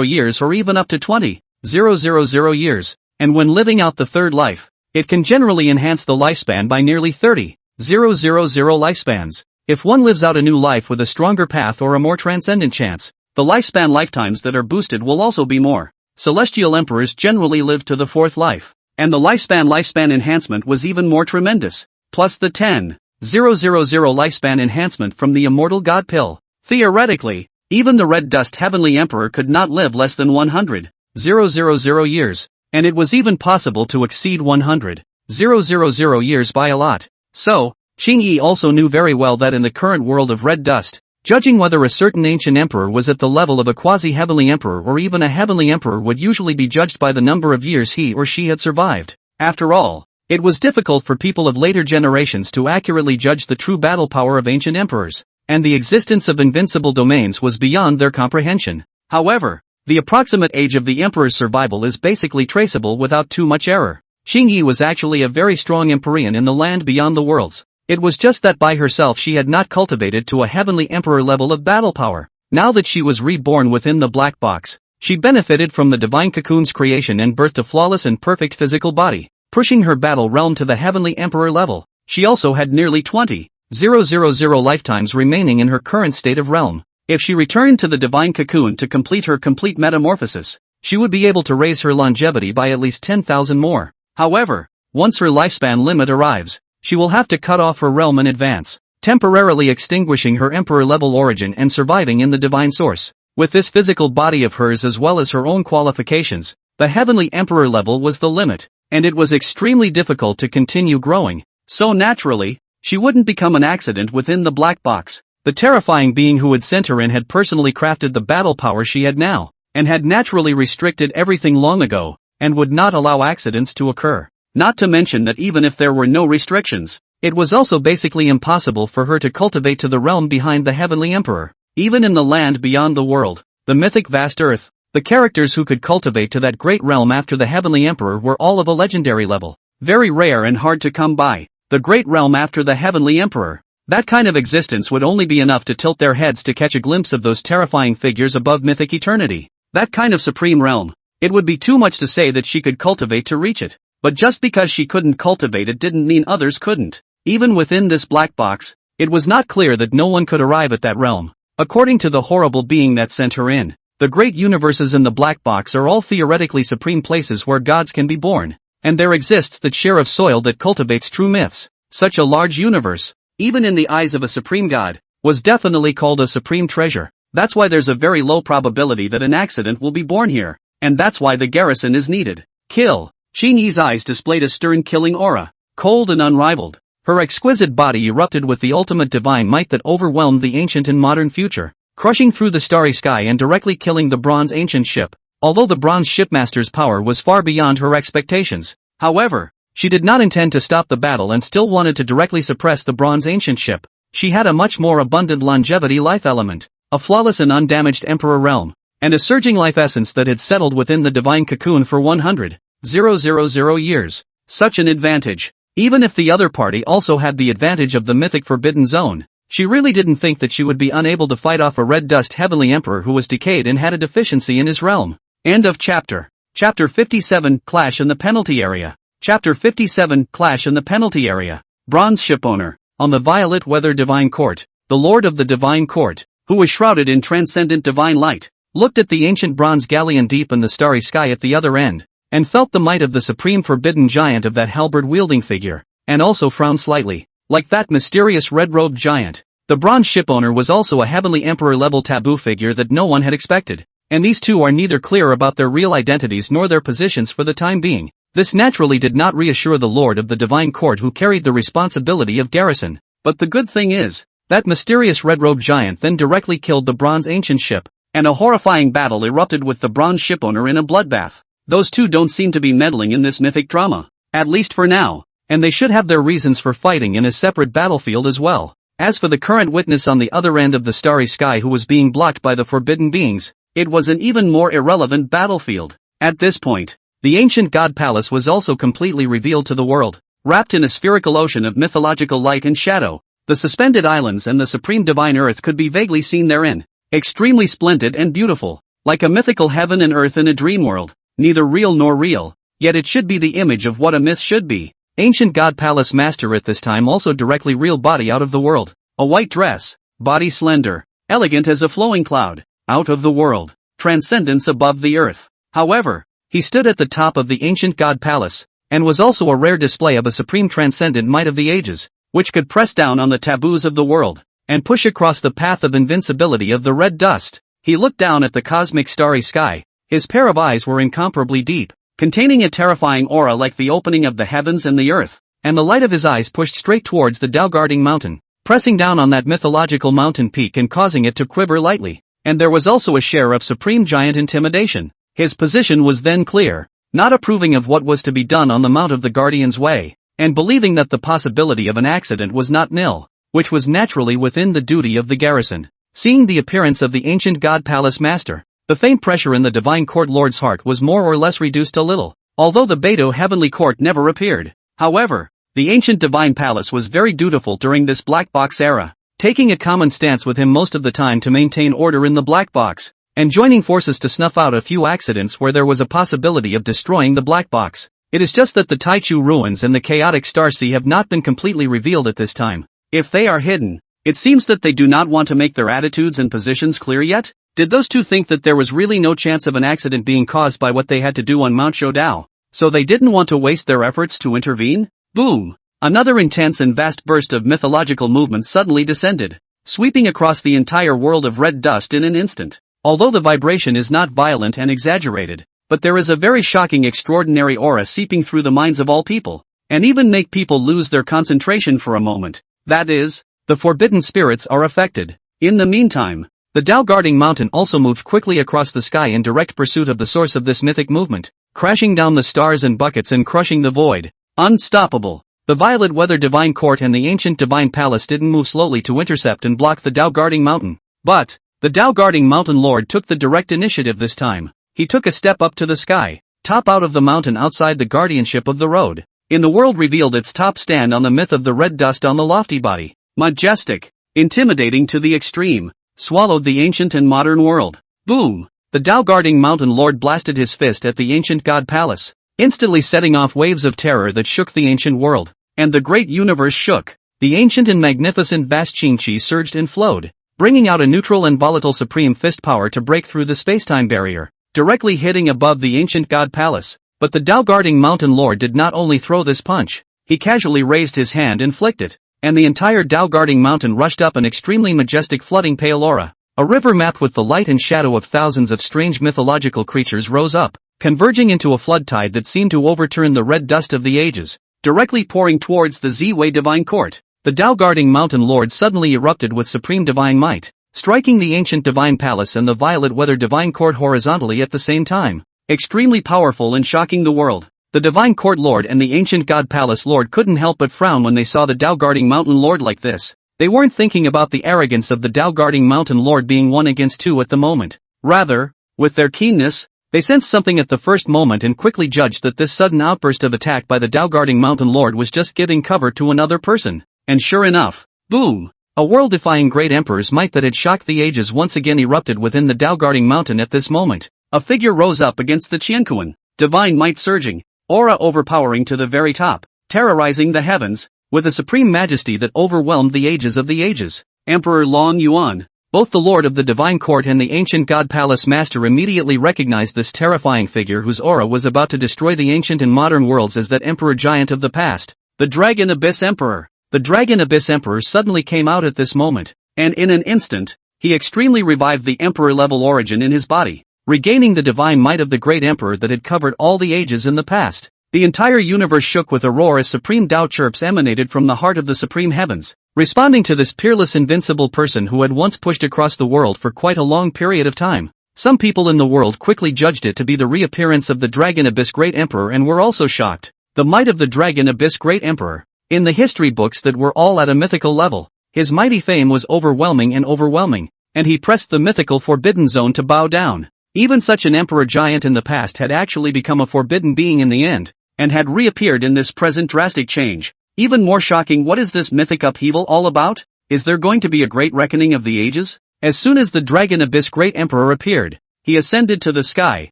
years or even up to 20,000 years, and when living out the third life, it can generally enhance the lifespan by nearly 30,000 lifespans. If one lives out a new life with a stronger path or a more transcendent chance, the lifespan lifetimes that are boosted will also be more. Celestial emperors generally live to the fourth life, and the lifespan enhancement was even more tremendous, plus the 10,000 lifespan enhancement from the immortal god pill. Theoretically, even the red dust heavenly emperor could not live less than 100,000 years, and it was even possible to exceed 100,000 years by a lot. So, Qingyi also knew very well that in the current world of red dust, judging whether a certain ancient emperor was at the level of a quasi-heavenly emperor or even a heavenly emperor would usually be judged by the number of years he or she had survived. After all, it was difficult for people of later generations to accurately judge the true battle power of ancient emperors, and the existence of invincible domains was beyond their comprehension. However, the approximate age of the emperor's survival is basically traceable without too much error. Qingyi was actually a very strong Empyrean in the land beyond the worlds. It was just that by herself she had not cultivated to a heavenly emperor level of battle power. Now that she was reborn within the black box, she benefited from the divine cocoon's creation and birthed a flawless and perfect physical body, pushing her battle realm to the heavenly emperor level. She also had nearly 20,000 lifetimes remaining in her current state of realm. If she returned to the divine cocoon to complete her complete metamorphosis, she would be able to raise her longevity by at least 10,000 more. However, once her lifespan limit arrives, she will have to cut off her realm in advance, temporarily extinguishing her emperor-level origin and surviving in the divine source. With this physical body of hers as well as her own qualifications, the heavenly emperor level was the limit, and it was extremely difficult to continue growing. So naturally, she wouldn't become an accident within the black box. The terrifying being who had sent her in had personally crafted the battle power she had now, and had naturally restricted everything long ago, and would not allow accidents to occur. Not to mention that even if there were no restrictions, It was also basically impossible for her to cultivate to the realm behind the Heavenly Emperor. Even in the land beyond the world, the mythic vast earth, the characters who could cultivate to that great realm after the Heavenly Emperor were all of a legendary level. Very rare and hard to come by. The great realm after the Heavenly Emperor. That kind of existence would only be enough to tilt their heads to catch a glimpse of those terrifying figures above mythic eternity. That kind of supreme realm. It would be too much to say that she could cultivate to reach it. But just because she couldn't cultivate it didn't mean others couldn't. Even within this black box, it was not clear that no one could arrive at that realm. According to the horrible being that sent her in, the great universes in the black box are all theoretically supreme places where gods can be born. And there exists that share of soil that cultivates true myths. Such a large universe, even in the eyes of a supreme god, was definitely called a supreme treasure. That's why there's a very low probability that an accident will be born here. And that's why the garrison is needed. Kill. Qin Yi's eyes displayed a stern killing aura, cold and unrivaled. Her exquisite body erupted with the ultimate divine might that overwhelmed the ancient and modern future, crushing through the starry sky and directly killing the bronze ancient ship. Although the bronze shipmaster's power was far beyond her expectations, however, she did not intend to stop the battle and still wanted to directly suppress the bronze ancient ship. She had a much more abundant longevity life element, a flawless and undamaged emperor realm, and a surging life essence that had settled within the divine cocoon for 100,000 years. Such an advantage. Even if the other party also had the advantage of the mythic forbidden zone, she really didn't think that she would be unable to fight off a red dust heavenly emperor who was decayed and had a deficiency in his realm. End of chapter. Chapter 57, Clash in the Penalty Area. Chapter 57, Clash in the Penalty Area. Bronze Shipowner. On the Violet Weather Divine Court, the Lord of the Divine Court, who was shrouded in transcendent divine light, looked at the ancient bronze galleon deep in the starry sky at the other end, and felt the might of the supreme forbidden giant of that halberd-wielding figure, and also frowned slightly. Like that mysterious red-robed giant, the bronze shipowner was also a heavenly emperor-level taboo figure that no one had expected, and these two are neither clear about their real identities nor their positions for the time being. This naturally did not reassure the Lord of the Divine Court who carried the responsibility of garrison, but the good thing is, that mysterious red-robed giant then directly killed the bronze ancient ship, and a horrifying battle erupted with the bronze shipowner in a bloodbath. Those two don't seem to be meddling in this mythic drama, at least for now, and they should have their reasons for fighting in a separate battlefield as well. As for the current witness on the other end of the starry sky who was being blocked by the forbidden beings, it was an even more irrelevant battlefield. At this point, the ancient god palace was also completely revealed to the world, wrapped in a spherical ocean of mythological light and shadow. The suspended islands and the supreme divine earth could be vaguely seen therein, extremely splendid and beautiful, like a mythical heaven and earth in a dream world. Neither real nor real, yet it should be the image of what a myth should be. Ancient God Palace Master at this time also directly real body out of the world. A white dress, body slender, elegant as a flowing cloud, out of the world, transcendence above the earth. However, he stood at the top of the ancient God Palace, and was also a rare display of a supreme transcendent might of the ages, which could press down on the taboos of the world, and push across the path of invincibility of the red dust. He looked down at the cosmic starry sky. His pair of eyes were incomparably deep, containing a terrifying aura like the opening of the heavens and the earth, and the light of his eyes pushed straight towards the Dao-guarding mountain, pressing down on that mythological mountain peak and causing it to quiver lightly, and there was also a share of supreme giant intimidation. His position was then clear, not approving of what was to be done on the Mount of the Guardian's Way, and believing that the possibility of an accident was not nil, which was naturally within the duty of the garrison. Seeing the appearance of the ancient God Palace Master, the faint pressure in the Divine Court Lord's heart was more or less reduced a little, although the Beidou Heavenly Court never appeared. However, the ancient Divine Palace was very dutiful during this black box era, taking a common stance with him most of the time to maintain order in the black box, and joining forces to snuff out a few accidents where there was a possibility of destroying the black box. It is just that the Taichu ruins and the chaotic Star Sea have not been completely revealed at this time. If they are hidden, it seems that they do not want to make their attitudes and positions clear yet. Did those two think that there was really no chance of an accident being caused by what they had to do on Mount Showdown, so they didn't want to waste their efforts to intervene? Boom! Another intense and vast burst of mythological movement suddenly descended, sweeping across the entire world of red dust in an instant. Although the vibration is not violent and exaggerated, but there is a very shocking extraordinary aura seeping through the minds of all people, and even make people lose their concentration for a moment. That is, the forbidden spirits are affected. In the meantime, the Dao-guarding mountain also moved quickly across the sky in direct pursuit of the source of this mythic movement, crashing down the stars and buckets and crushing the void. Unstoppable. The Violet Weather Divine Court and the Ancient Divine Palace didn't move slowly to intercept and block the Tao Guarding Mountain. But the Tao Guarding Mountain Lord took the direct initiative this time. He took a step up to the sky, top out of the mountain outside the guardianship of the road. In the world revealed its top stand on the myth of the red dust on the lofty body. Majestic, intimidating to the extreme, swallowed the ancient and modern world. Boom! The Tao Guarding Mountain Lord blasted his fist at the ancient God Palace, instantly setting off waves of terror that shook the ancient world. And the great universe shook. The ancient and magnificent vast Qin surged and flowed, bringing out a neutral and volatile supreme fist power to break through the spacetime barrier, directly hitting above the ancient God Palace. But the Tao Guarding Mountain Lord did not only throw this punch, he casually raised his hand and flicked it, and the entire Tao Guarding Mountain rushed up an extremely majestic flooding pale aura. A river mapped with the light and shadow of thousands of strange mythological creatures rose up, converging into a flood tide that seemed to overturn the red dust of the ages, directly pouring towards the Z-Way Divine Court. The Tao Guarding Mountain Lord suddenly erupted with supreme divine might, striking the ancient divine palace and the Violet Weather Divine Court horizontally at the same time. Extremely powerful and shocking the world. The Divine Court Lord and the Ancient God Palace Lord couldn't help but frown when they saw the Tao Guarding Mountain Lord like this. They weren't thinking about the arrogance of the Tao Guarding Mountain Lord being 1 against 2 at the moment. Rather, with their keenness, they sensed something at the first moment and quickly judged that this sudden outburst of attack by the Tao Guarding Mountain Lord was just giving cover to another person. And sure enough, boom! A world-defying great emperor's might that had shocked the ages once again erupted within the Tao Guarding Mountain at this moment. A figure rose up against the Qianquan, divine might surging, aura overpowering to the very top, terrorizing the heavens, with a supreme majesty that overwhelmed the ages of the ages. Emperor Yuan You. Both the Lord of the Divine Court and the Ancient God Palace Master immediately recognized this terrifying figure whose aura was about to destroy the ancient and modern worlds as that Emperor Giant of the past, the Dragon Abyss Emperor. The Dragon Abyss Emperor suddenly came out at this moment, and in an instant, he extremely revived the Emperor-level origin in his body, regaining the divine might of the great Emperor that had covered all the ages in the past. The entire universe shook with a roar as supreme Tao chirps emanated from the heart of the supreme heavens, responding to this peerless invincible person who had once pushed across the world for quite a long period of time. Some people in the world quickly judged it to be the reappearance of the Dragon Abyss Great Emperor and were also shocked. The might of the Dragon Abyss Great Emperor. In the history books that were all at a mythical level, his mighty fame was overwhelming, and he pressed the mythical forbidden zone to bow down. Even such an emperor giant in the past had actually become a forbidden being in the end, and had reappeared in this present drastic change. Even more shocking, what is this mythic upheaval all about? Is there going to be a great reckoning of the ages? As soon as the Dragon Abyss Great Emperor appeared, he ascended to the sky,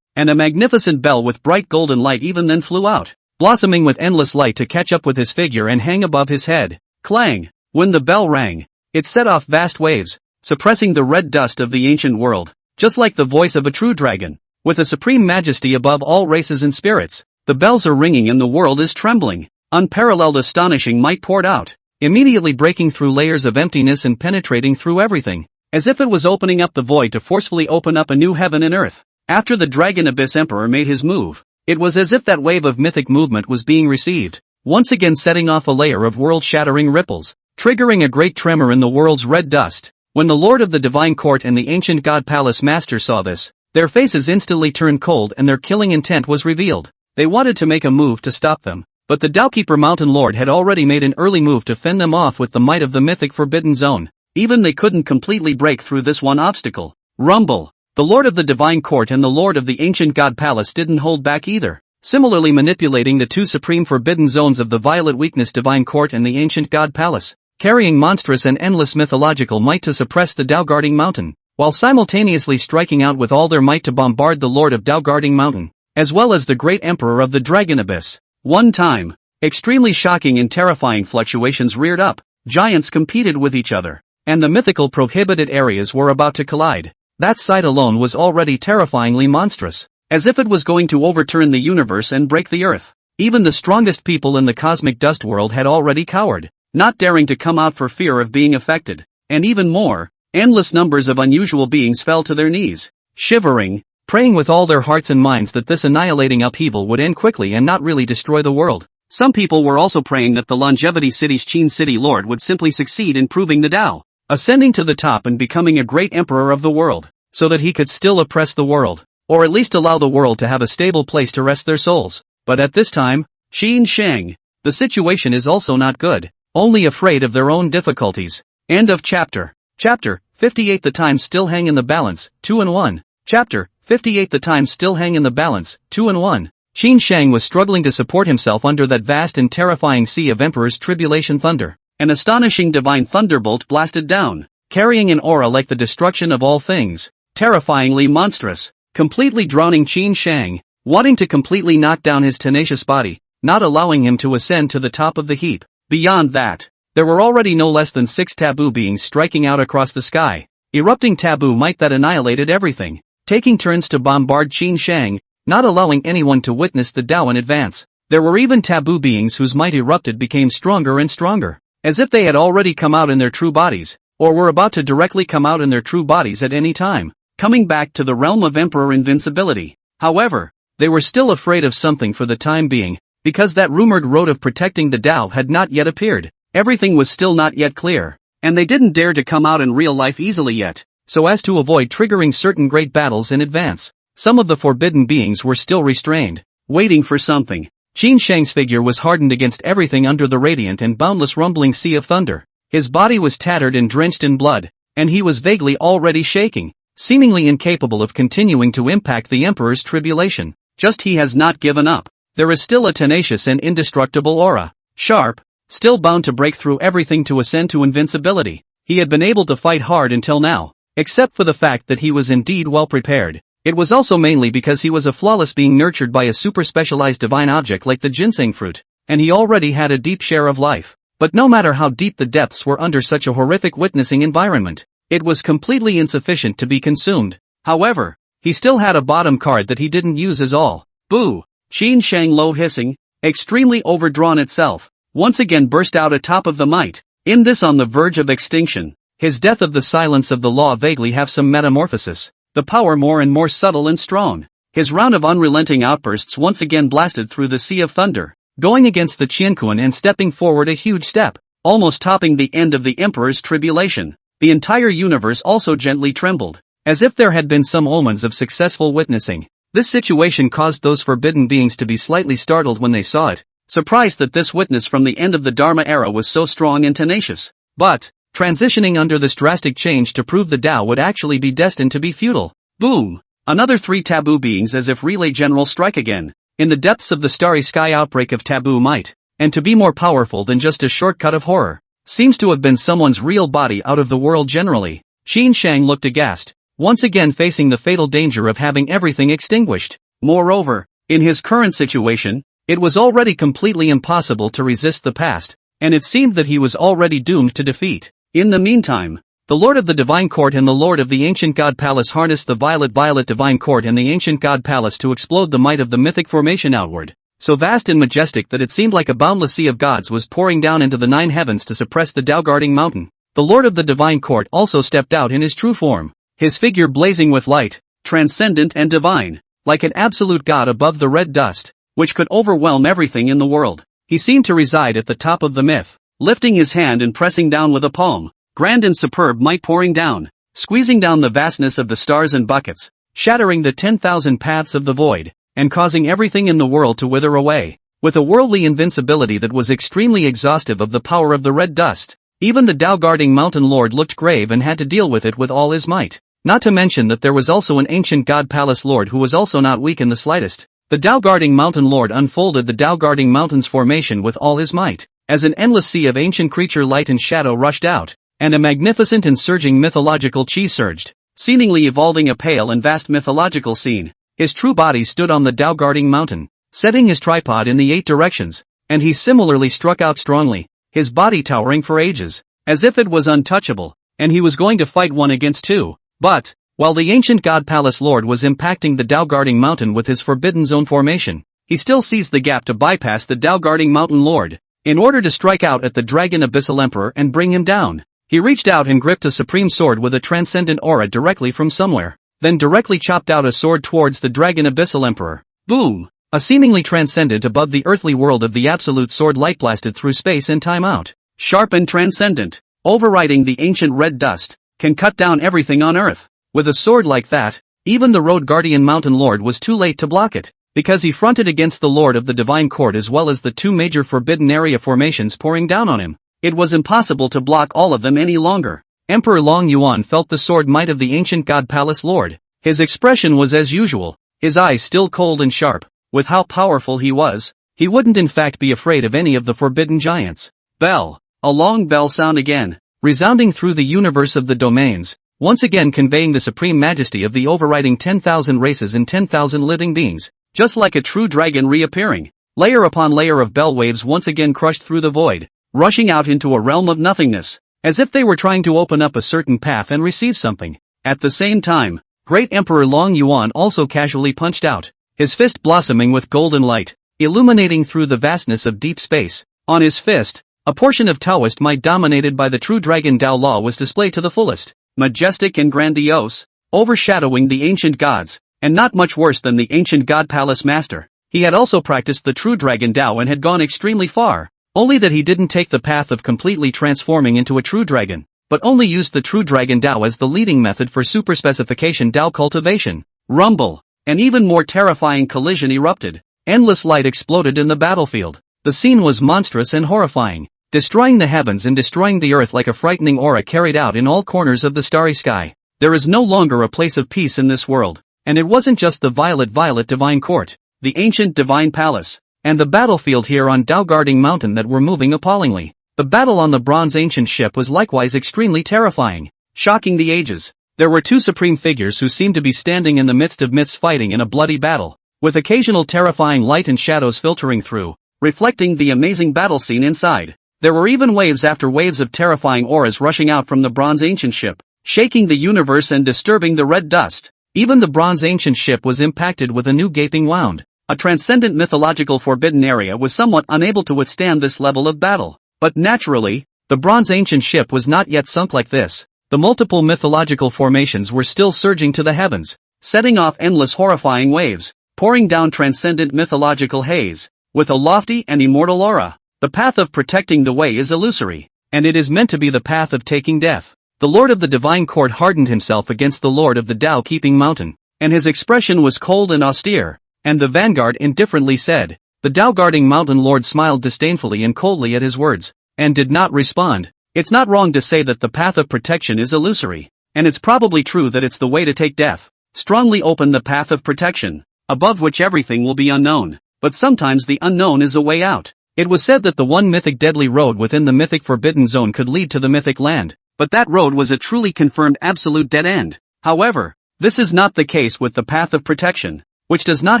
and a magnificent bell with bright golden light even then flew out, blossoming with endless light to catch up with his figure and hang above his head. Clang! When the bell rang, it set off vast waves, suppressing the red dust of the ancient world, just like the voice of a true dragon, with a supreme majesty above all races and spirits. The bells are ringing and the world is trembling. Unparalleled astonishing might poured out, immediately breaking through layers of emptiness and penetrating through everything, as if it was opening up the void to forcefully open up a new heaven and earth. After the Dragon Abyss Emperor made his move, it was as if that wave of mythic movement was being received, once again setting off a layer of world-shattering ripples, triggering a great tremor in the world's red dust. When the Lord of the Divine Court and the Ancient God Palace Master saw this, their faces instantly turned cold and their killing intent was revealed. They wanted to make a move to stop them, but the Taokeeper Mountain Lord had already made an early move to fend them off with the might of the mythic Forbidden Zone. Even they couldn't completely break through this one obstacle. Rumble! The Lord of the Divine Court and the Lord of the Ancient God Palace didn't hold back either, similarly manipulating the two supreme Forbidden Zones of the Violet Weakness Divine Court and the Ancient God Palace, carrying monstrous and endless mythological might to suppress the Tao Guarding Mountain, while simultaneously striking out with all their might to bombard the Lord of Tao Guarding Mountain, as well as the great Emperor of the Dragon Abyss. One time, extremely shocking and terrifying fluctuations reared up, giants competed with each other, and the mythical prohibited areas were about to collide. That sight alone was already terrifyingly monstrous, as if it was going to overturn the universe and break the earth. Even the strongest people in the cosmic dust world had already cowered, not daring to come out for fear of being affected, and even more, endless numbers of unusual beings fell to their knees, shivering, praying with all their hearts and minds that this annihilating upheaval would end quickly and not really destroy the world. Some people were also praying that the Longevity City's Qin City Lord would simply succeed in proving the Tao, ascending to the top and becoming a great emperor of the world, so that he could still oppress the world, or at least allow the world to have a stable place to rest their souls. But at this time, Qin Sheng, the situation is also not good, only afraid of their own difficulties. End of chapter. Chapter 58. The times still hang in the balance, 2 and 1. Chapter 58. The times still hang in the balance, 2 and 1. Qin Feng was struggling to support himself under that vast and terrifying sea of Emperor's tribulation thunder. An astonishing divine thunderbolt blasted down, carrying an aura like the destruction of all things, terrifyingly monstrous, completely drowning Qin Feng, wanting to completely knock down his tenacious body, not allowing him to ascend to the top of the heap. Beyond that, there were already no less than 6 taboo beings striking out across the sky, erupting taboo might that annihilated everything, taking turns to bombard Qin Feng, not allowing anyone to witness the Tao in advance. There were even taboo beings whose might erupted became stronger and stronger, as if they had already come out in their true bodies, or were about to directly come out in their true bodies at any time, coming back to the realm of Emperor invincibility. However, they were still afraid of something for the time being, because that rumored road of protecting the Tao had not yet appeared. Everything was still not yet clear, and they didn't dare to come out in real life easily yet, so as to avoid triggering certain great battles in advance. Some of the forbidden beings were still restrained, waiting for something. Qin Feng's figure was hardened against everything under the radiant and boundless rumbling sea of thunder. His body was tattered and drenched in blood, and he was vaguely already shaking, seemingly incapable of continuing to impact the Emperor's tribulation. Just he has not given up. There is still a tenacious and indestructible aura, sharp, still bound to break through everything to ascend to invincibility. He had been able to fight hard until now, except for the fact that he was indeed well prepared. It was also mainly because he was a flawless being nurtured by a super-specialized divine object like the Jinsang Fruit, and he already had a deep share of life. But no matter how deep the depths were under such a horrific witnessing environment, it was completely insufficient to be consumed. However, he still had a bottom card that he didn't use as all. Boo! Qin Feng, low hissing, extremely overdrawn itself, once again burst out atop of the might. In this on the verge of extinction, his death of the silence of the law vaguely have some metamorphosis. The power more and more subtle and strong. His round of unrelenting outbursts once again blasted through the sea of thunder, going against the Qianquan and stepping forward a huge step, almost topping the end of the Emperor's tribulation. The entire universe also gently trembled, as if there had been some omens of successful witnessing. This situation caused those forbidden beings to be slightly startled when they saw it, surprised that this witness from the end of the Dharma era was so strong and tenacious. But, transitioning under this drastic change to prove the Tao would actually be destined to be futile. Boom! Another 3 taboo beings as if relay general strike again, in the depths of the starry sky outbreak of taboo might, and to be more powerful than just a shortcut of horror. Seems to have been someone's real body out of the world generally. Qin Feng looked aghast, once again facing the fatal danger of having everything extinguished. Moreover, in his current situation, it was already completely impossible to resist the past, and it seemed that he was already doomed to defeat. In the meantime, the Lord of the Divine Court and the Lord of the Ancient God Palace harnessed the Violet Divine Court and the Ancient God Palace to explode the might of the mythic formation outward, so vast and majestic that it seemed like a boundless sea of gods was pouring down into the 9 heavens to suppress the Tao-guarding mountain. The Lord of the Divine Court also stepped out in his true form, his figure blazing with light, transcendent and divine, like an absolute god above the red dust, which could overwhelm everything in the world. He seemed to reside at the top of the myth, lifting his hand and pressing down with a palm, grand and superb might pouring down, squeezing down the vastness of the stars and buckets, shattering the 10,000 paths of the void, and causing everything in the world to wither away, with a worldly invincibility that was extremely exhaustive of the power of the red dust. Even the Tao-guarding mountain lord looked grave and had to deal with it with all his might. Not to mention that there was also an ancient god palace lord who was also not weak in the slightest. The Tao-guarding mountain lord unfolded the Tao-guarding mountain's formation with all his might, as an endless sea of ancient creature light and shadow rushed out, and a magnificent and surging mythological chi surged, seemingly evolving a pale and vast mythological scene. His true body stood on the Tao-guarding mountain, setting his tripod in the 8 directions, and he similarly struck out strongly, his body towering for ages, as if it was untouchable, and he was going to fight 1 against 2. But, while the ancient god palace lord was impacting the Tao-guarding mountain with his forbidden zone formation, he still seized the gap to bypass the Tao-guarding mountain lord, in order to strike out at the dragon abyssal emperor and bring him down. He reached out and gripped a supreme sword with a transcendent aura directly from somewhere, then directly chopped out a sword towards the dragon abyssal emperor. Boom! A seemingly transcendent above the earthly world of the absolute sword light blasted through space and time out. Sharp and transcendent, overriding the ancient red dust, can cut down everything on earth. With a sword like that, even the road guardian mountain lord was too late to block it. because he fronted against the Lord of the Divine Court as well as the two major Forbidden Area formations pouring down on him. It was impossible to block all of them any longer. Emperor Long Yuan felt the sword might of the ancient God Palace Lord. His expression was as usual, his eyes still cold and sharp. With how powerful he was, he wouldn't in fact be afraid of any of the forbidden giants. Bell. A long bell sound again, resounding through the universe of the domains, once again conveying the supreme majesty of the overriding 10,000 races and 10,000 living beings, just like a true dragon reappearing. Layer upon layer of bell waves once again crushed through the void, rushing out into a realm of nothingness, as if they were trying to open up a certain path and receive something. At the same time, Great Emperor Long Yuan also casually punched out, his fist blossoming with golden light, illuminating through the vastness of deep space. On his fist, a portion of Taoist might dominated by the true dragon Tao Law was displayed to the fullest, majestic and grandiose, overshadowing the ancient gods, and not much worse than the ancient god Palace Master. He had also practiced the true dragon Tao and had gone extremely far, only that he didn't take the path of completely transforming into a true dragon, but only used the true dragon Tao as the leading method for super-specification Tao cultivation. Rumble. An even more terrifying collision erupted. Endless light exploded in the battlefield. The scene was monstrous and horrifying, destroying the heavens and destroying the earth like a frightening aura carried out in all corners of the starry sky. There is no longer a place of peace in this world, and it wasn't just the violet divine court, the ancient divine palace, and the battlefield here on Tao guarding mountain that were moving appallingly. The battle on the bronze ancient ship was likewise extremely terrifying, shocking the ages. There were two supreme figures who seemed to be standing in the midst of myths fighting in a bloody battle, with occasional terrifying light and shadows filtering through, reflecting the amazing battle scene inside. There were even waves after waves of terrifying auras rushing out from the bronze ancient ship, shaking the universe and disturbing the red dust. Even the bronze ancient ship was impacted with a new gaping wound. A transcendent mythological forbidden area was somewhat unable to withstand this level of battle. But naturally, the bronze ancient ship was not yet sunk like this. The multiple mythological formations were still surging to the heavens, setting off endless horrifying waves, pouring down transcendent mythological haze, with a lofty and immortal aura. The path of protecting the way is illusory, and it is meant to be the path of taking death. The Lord of the Divine Court hardened himself against the Lord of the Tao-keeping mountain, and his expression was cold and austere, and the vanguard indifferently said. The Tao-guarding mountain lord smiled disdainfully and coldly at his words, and did not respond. It's not wrong to say that the path of protection is illusory, and it's probably true that it's the way to take death. Strongly open the path of protection, above which everything will be unknown, but sometimes the unknown is a way out. It was said that the one mythic deadly road within the mythic forbidden zone could lead to the mythic land, but that road was a truly confirmed absolute dead end. However, this is not the case with the path of protection, which does not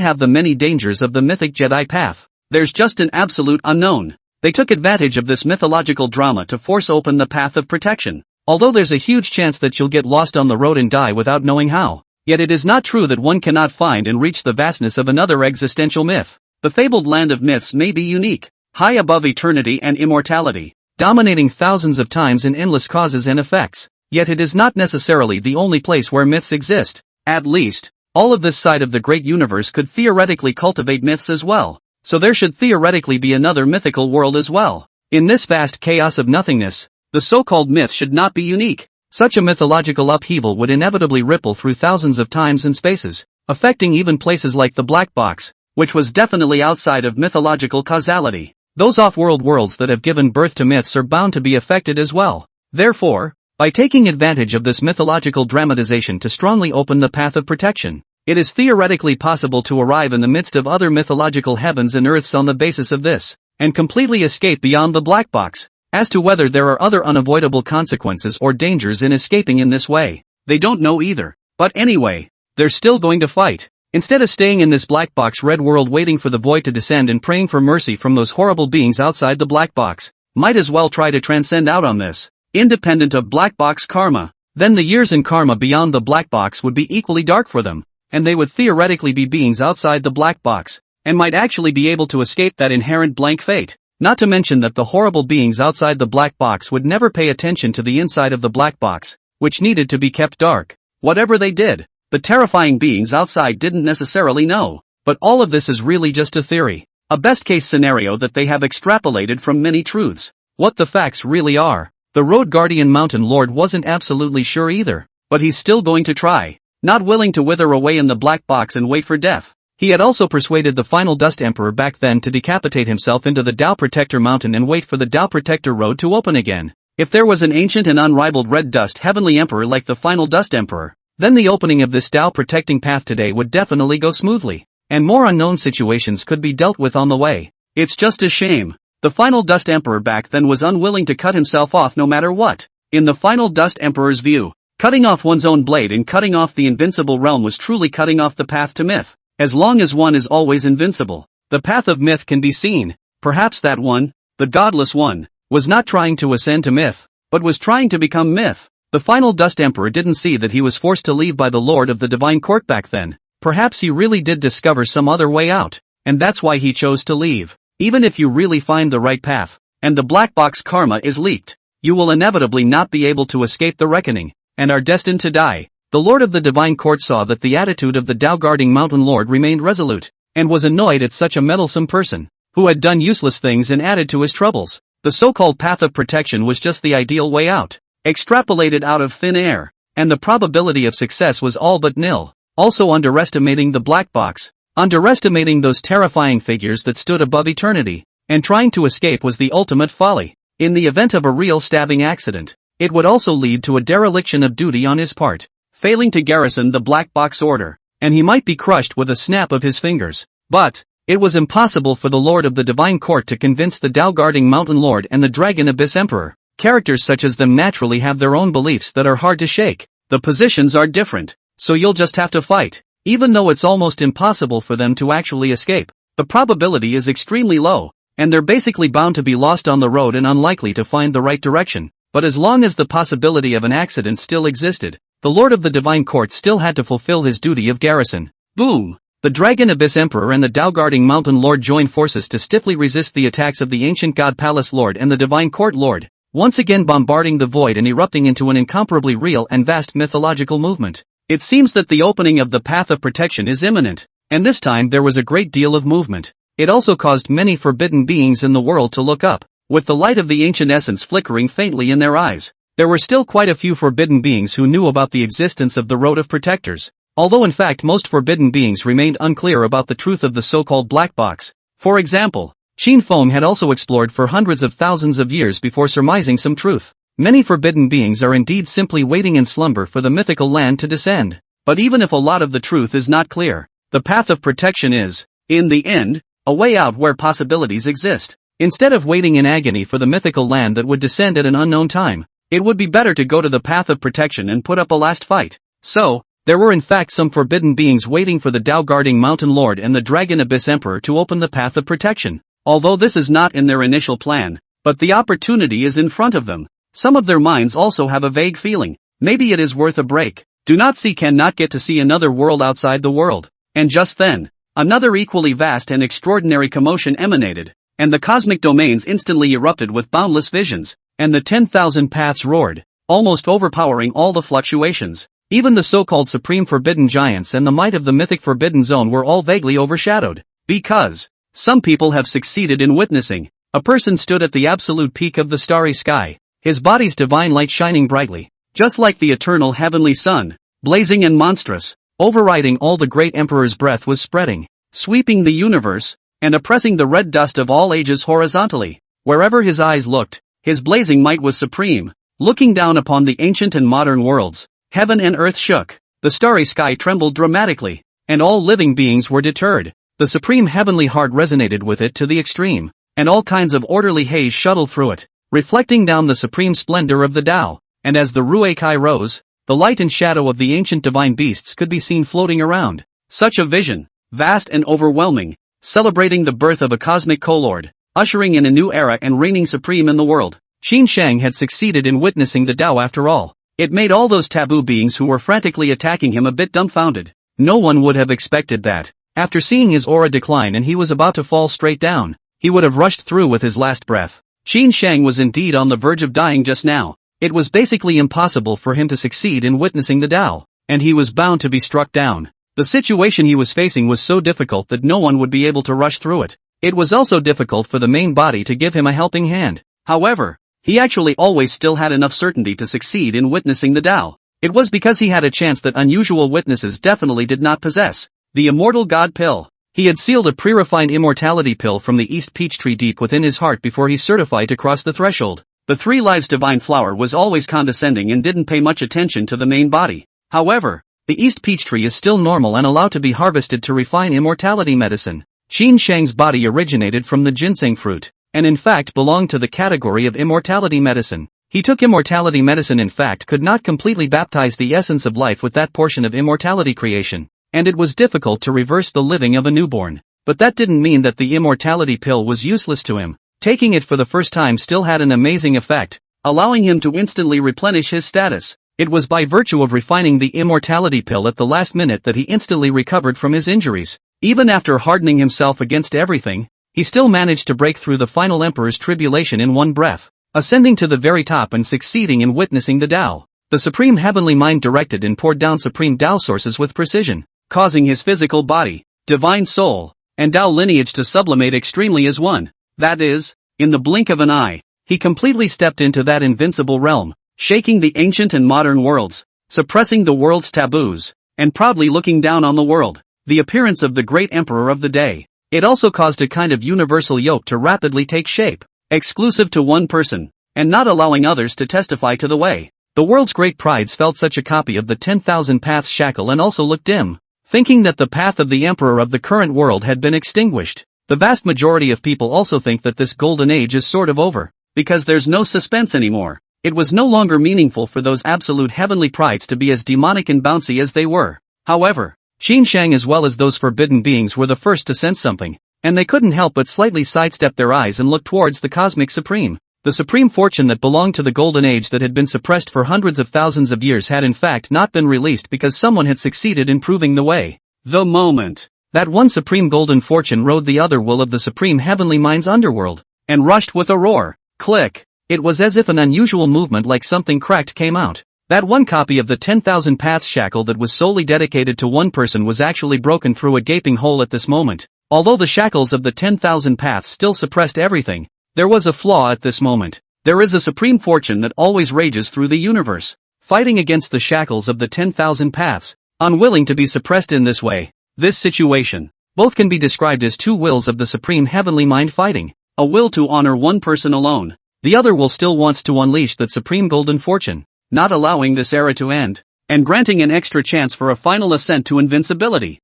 have the many dangers of the mythic Jedi path. There's just an absolute unknown. They took advantage of this mythological drama to force open the path of protection. Although there's a huge chance that you'll get lost on the road and die without knowing how. Yet it is not true that one cannot find and reach the vastness of another existential myth. The fabled land of myths may be unique, high above eternity and immortality, dominating thousands of times in endless causes and effects. Yet it is not necessarily the only place where myths exist. At least, all of this side of the great universe could theoretically cultivate myths as well. So there should theoretically be another mythical world as well. In this vast chaos of nothingness, the so-called myth should not be unique. Such a mythological upheaval would inevitably ripple through thousands of times and spaces, affecting even places like the Black Box, which was definitely outside of mythological causality. Those off-world worlds that have given birth to myths are bound to be affected as well. Therefore, by taking advantage of this mythological dramatization to strongly open the path of protection, it is theoretically possible to arrive in the midst of other mythological heavens and earths on the basis of this, and completely escape beyond the Black Box. As to whether there are other unavoidable consequences or dangers in escaping in this way, they don't know either. But anyway, they're still going to fight. Instead of staying in this Black Box red world waiting for the void to descend and praying for mercy from those horrible beings outside the Black Box, might as well try to transcend out on this, independent of Black Box karma. Then the years in karma beyond the Black Box would be equally dark for them, and they would theoretically be beings outside the Black Box, and might actually be able to escape that inherent blank fate. Not to mention that the horrible beings outside the Black Box would never pay attention to the inside of the Black Box, which needed to be kept dark. Whatever they did, the terrifying beings outside didn't necessarily know. But all of this is really just a theory, a best-case scenario that they have extrapolated from many truths. What the facts really are, the Road Guardian Mountain Lord wasn't absolutely sure either, but he's still going to try, not willing to wither away in the Black Box and wait for death. He had also persuaded the final Dust Emperor back then to decapitate himself into the Tao Protector Mountain and wait for the Tao Protector Road to open again. If there was an ancient and unrivaled Red Dust Heavenly Emperor like the final Dust Emperor, then the opening of this Tao protecting path today would definitely go smoothly, and more unknown situations could be dealt with on the way. It's just a shame. The final Dust Emperor back then was unwilling to cut himself off no matter what. In the final Dust Emperor's view, cutting off one's own blade and cutting off the invincible realm was truly cutting off the path to myth. As long as one is always invincible, the path of myth can be seen. Perhaps that one, the godless one, was not trying to ascend to myth, but was trying to become myth. The final Dust Emperor didn't see that he was forced to leave by the Lord of the Divine Court back then. Perhaps he really did discover some other way out, and that's why he chose to leave. Even if you really find the right path, and the black box karma is leaked, you will inevitably not be able to escape the reckoning, and are destined to die. The Lord of the Divine Court saw that the attitude of the Tao-guarding Mountain Lord remained resolute, and was annoyed at such a meddlesome person, who had done useless things and added to his troubles. The so-called path of protection was just the ideal way out, extrapolated out of thin air, and the probability of success was all but nil. Also underestimating the black box, underestimating those terrifying figures that stood above eternity, and trying to escape was the ultimate folly. In the event of a real stabbing accident, it would also lead to a dereliction of duty on his part, failing to garrison the black box order, and he might be crushed with a snap of his fingers. But it was impossible for the Lord of the Divine Court to convince the Tao-guarding Mountain Lord and the Dragon Abyss Emperor. Characters such as them naturally have their own beliefs that are hard to shake. The positions are different, so you'll just have to fight. Even though it's almost impossible for them to actually escape, the probability is extremely low, and they're basically bound to be lost on the road and unlikely to find the right direction. But as long as the possibility of an accident still existed, the Lord of the Divine Court still had to fulfill his duty of garrison. Boom! The Dragon Abyss Emperor and the Tao-guarding Mountain Lord joined forces to stiffly resist the attacks of the Ancient God Palace Lord and the Divine Court Lord, once again bombarding the void and erupting into an incomparably real and vast mythological movement. It seems that the opening of the path of protection is imminent, and this time there was a great deal of movement. It also caused many forbidden beings in the world to look up, with the light of the ancient essence flickering faintly in their eyes. There were still quite a few forbidden beings who knew about the existence of the Road of Protectors, although in fact most forbidden beings remained unclear about the truth of the so-called black box. For example, Qin Feng had also explored for hundreds of thousands of years before surmising some truth. Many forbidden beings are indeed simply waiting in slumber for the mythical land to descend. But even if a lot of the truth is not clear, the path of protection is, in the end, a way out where possibilities exist. Instead of waiting in agony for the mythical land that would descend at an unknown time, it would be better to go to the path of protection and put up a last fight. So, there were in fact some forbidden beings waiting for the Tao-guarding Mountain Lord and the Dragon Abyss Emperor to open the path of protection. Although this is not in their initial plan, but the opportunity is in front of them. Some of their minds also have a vague feeling, maybe it is worth a break. Do not see cannot get to see another world outside the world. And just then, another equally vast and extraordinary commotion emanated, and the cosmic domains instantly erupted with boundless visions, and the 10,000 paths roared, almost overpowering all the fluctuations. Even the so-called supreme forbidden giants and the might of the mythic forbidden zone were all vaguely overshadowed, because some people have succeeded in witnessing. A person stood at the absolute peak of the starry sky, his body's divine light shining brightly, just like the eternal heavenly sun, blazing and monstrous, overriding all the great emperor's breath was spreading, sweeping the universe, and oppressing the red dust of all ages horizontally. Wherever his eyes looked, his blazing might was supreme. Looking down upon the ancient and modern worlds, heaven and earth shook, the starry sky trembled dramatically, and all living beings were deterred. The supreme heavenly heart resonated with it to the extreme, and all kinds of orderly haze shuttled through it, reflecting down the supreme splendor of the Tao. And as the Ruekai rose, the light and shadow of the ancient divine beasts could be seen floating around. Such a vision, vast and overwhelming, celebrating the birth of a cosmic co-lord, ushering in a new era and reigning supreme in the world. Qin Shang had succeeded in witnessing the Tao after all. It made all those taboo beings who were frantically attacking him a bit dumbfounded. No one would have expected that. After seeing his aura decline and he was about to fall straight down, he would have rushed through with his last breath. Qin Shang was indeed on the verge of dying just now. It was basically impossible for him to succeed in witnessing the Tao, and he was bound to be struck down. The situation he was facing was so difficult that no one would be able to rush through it. It was also difficult for the main body to give him a helping hand. However, he actually always still had enough certainty to succeed in witnessing the Tao. It was because he had a chance that unusual witnesses definitely did not possess. The Immortal God Pill. He had sealed a pre-refined immortality pill from the East Peachtree deep within his heart before he certified to cross the threshold. The Three Lives Divine Flower was always condescending and didn't pay much attention to the main body. However, the East Peachtree is still normal and allowed to be harvested to refine immortality medicine. Qin Feng's body originated from the Jinsang Fruit, and in fact belonged to the category of immortality medicine. He took immortality medicine in fact could not completely baptize the essence of life with that portion of immortality creation, and it was difficult to reverse the living of a newborn. But that didn't mean that the immortality pill was useless to him. Taking it for the first time still had an amazing effect, allowing him to instantly replenish his status. It was by virtue of refining the immortality pill at the last minute that he instantly recovered from his injuries. Even after hardening himself against everything, he still managed to break through the final emperor's tribulation in one breath, ascending to the very top and succeeding in witnessing the Tao. The supreme heavenly mind directed and poured down supreme Tao sources with precision, causing his physical body, divine soul, and Tao lineage to sublimate extremely as one. That is, in the blink of an eye, he completely stepped into that invincible realm, shaking the ancient and modern worlds, suppressing the world's taboos, and proudly looking down on the world. The appearance of the great emperor of the day. It also caused a kind of universal yoke to rapidly take shape, exclusive to one person, and not allowing others to testify to the way. The world's great prides felt such a copy of the 10,000 paths shackle and also looked dim, thinking that the path of the emperor of the current world had been extinguished. The vast majority of people also think that this golden age is sort of over, because there's no suspense anymore. It was no longer meaningful for those absolute heavenly prides to be as demonic and bouncy as they were. However, Qin Feng as well as those forbidden beings were the first to sense something, and they couldn't help but slightly sidestep their eyes and look towards the cosmic supreme. The supreme fortune that belonged to the golden age that had been suppressed for hundreds of thousands of years had in fact not been released because someone had succeeded in proving the way. The moment that one supreme golden fortune rode the other will of the supreme heavenly mind's underworld, and rushed with a roar. Click. It was as if an unusual movement like something cracked came out. That one copy of the 10,000 paths shackle that was solely dedicated to one person was actually broken through a gaping hole at this moment. Although the shackles of the 10,000 paths still suppressed everything, there was a flaw at this moment. There is a supreme fortune that always rages through the universe, fighting against the shackles of the 10,000 paths, unwilling to be suppressed in this way. This situation, both can be described as two wills of the supreme heavenly mind fighting. A will to honor one person alone. The other will still wants to unleash that supreme golden fortune, not allowing this era to end, and granting an extra chance for a final ascent to invincibility.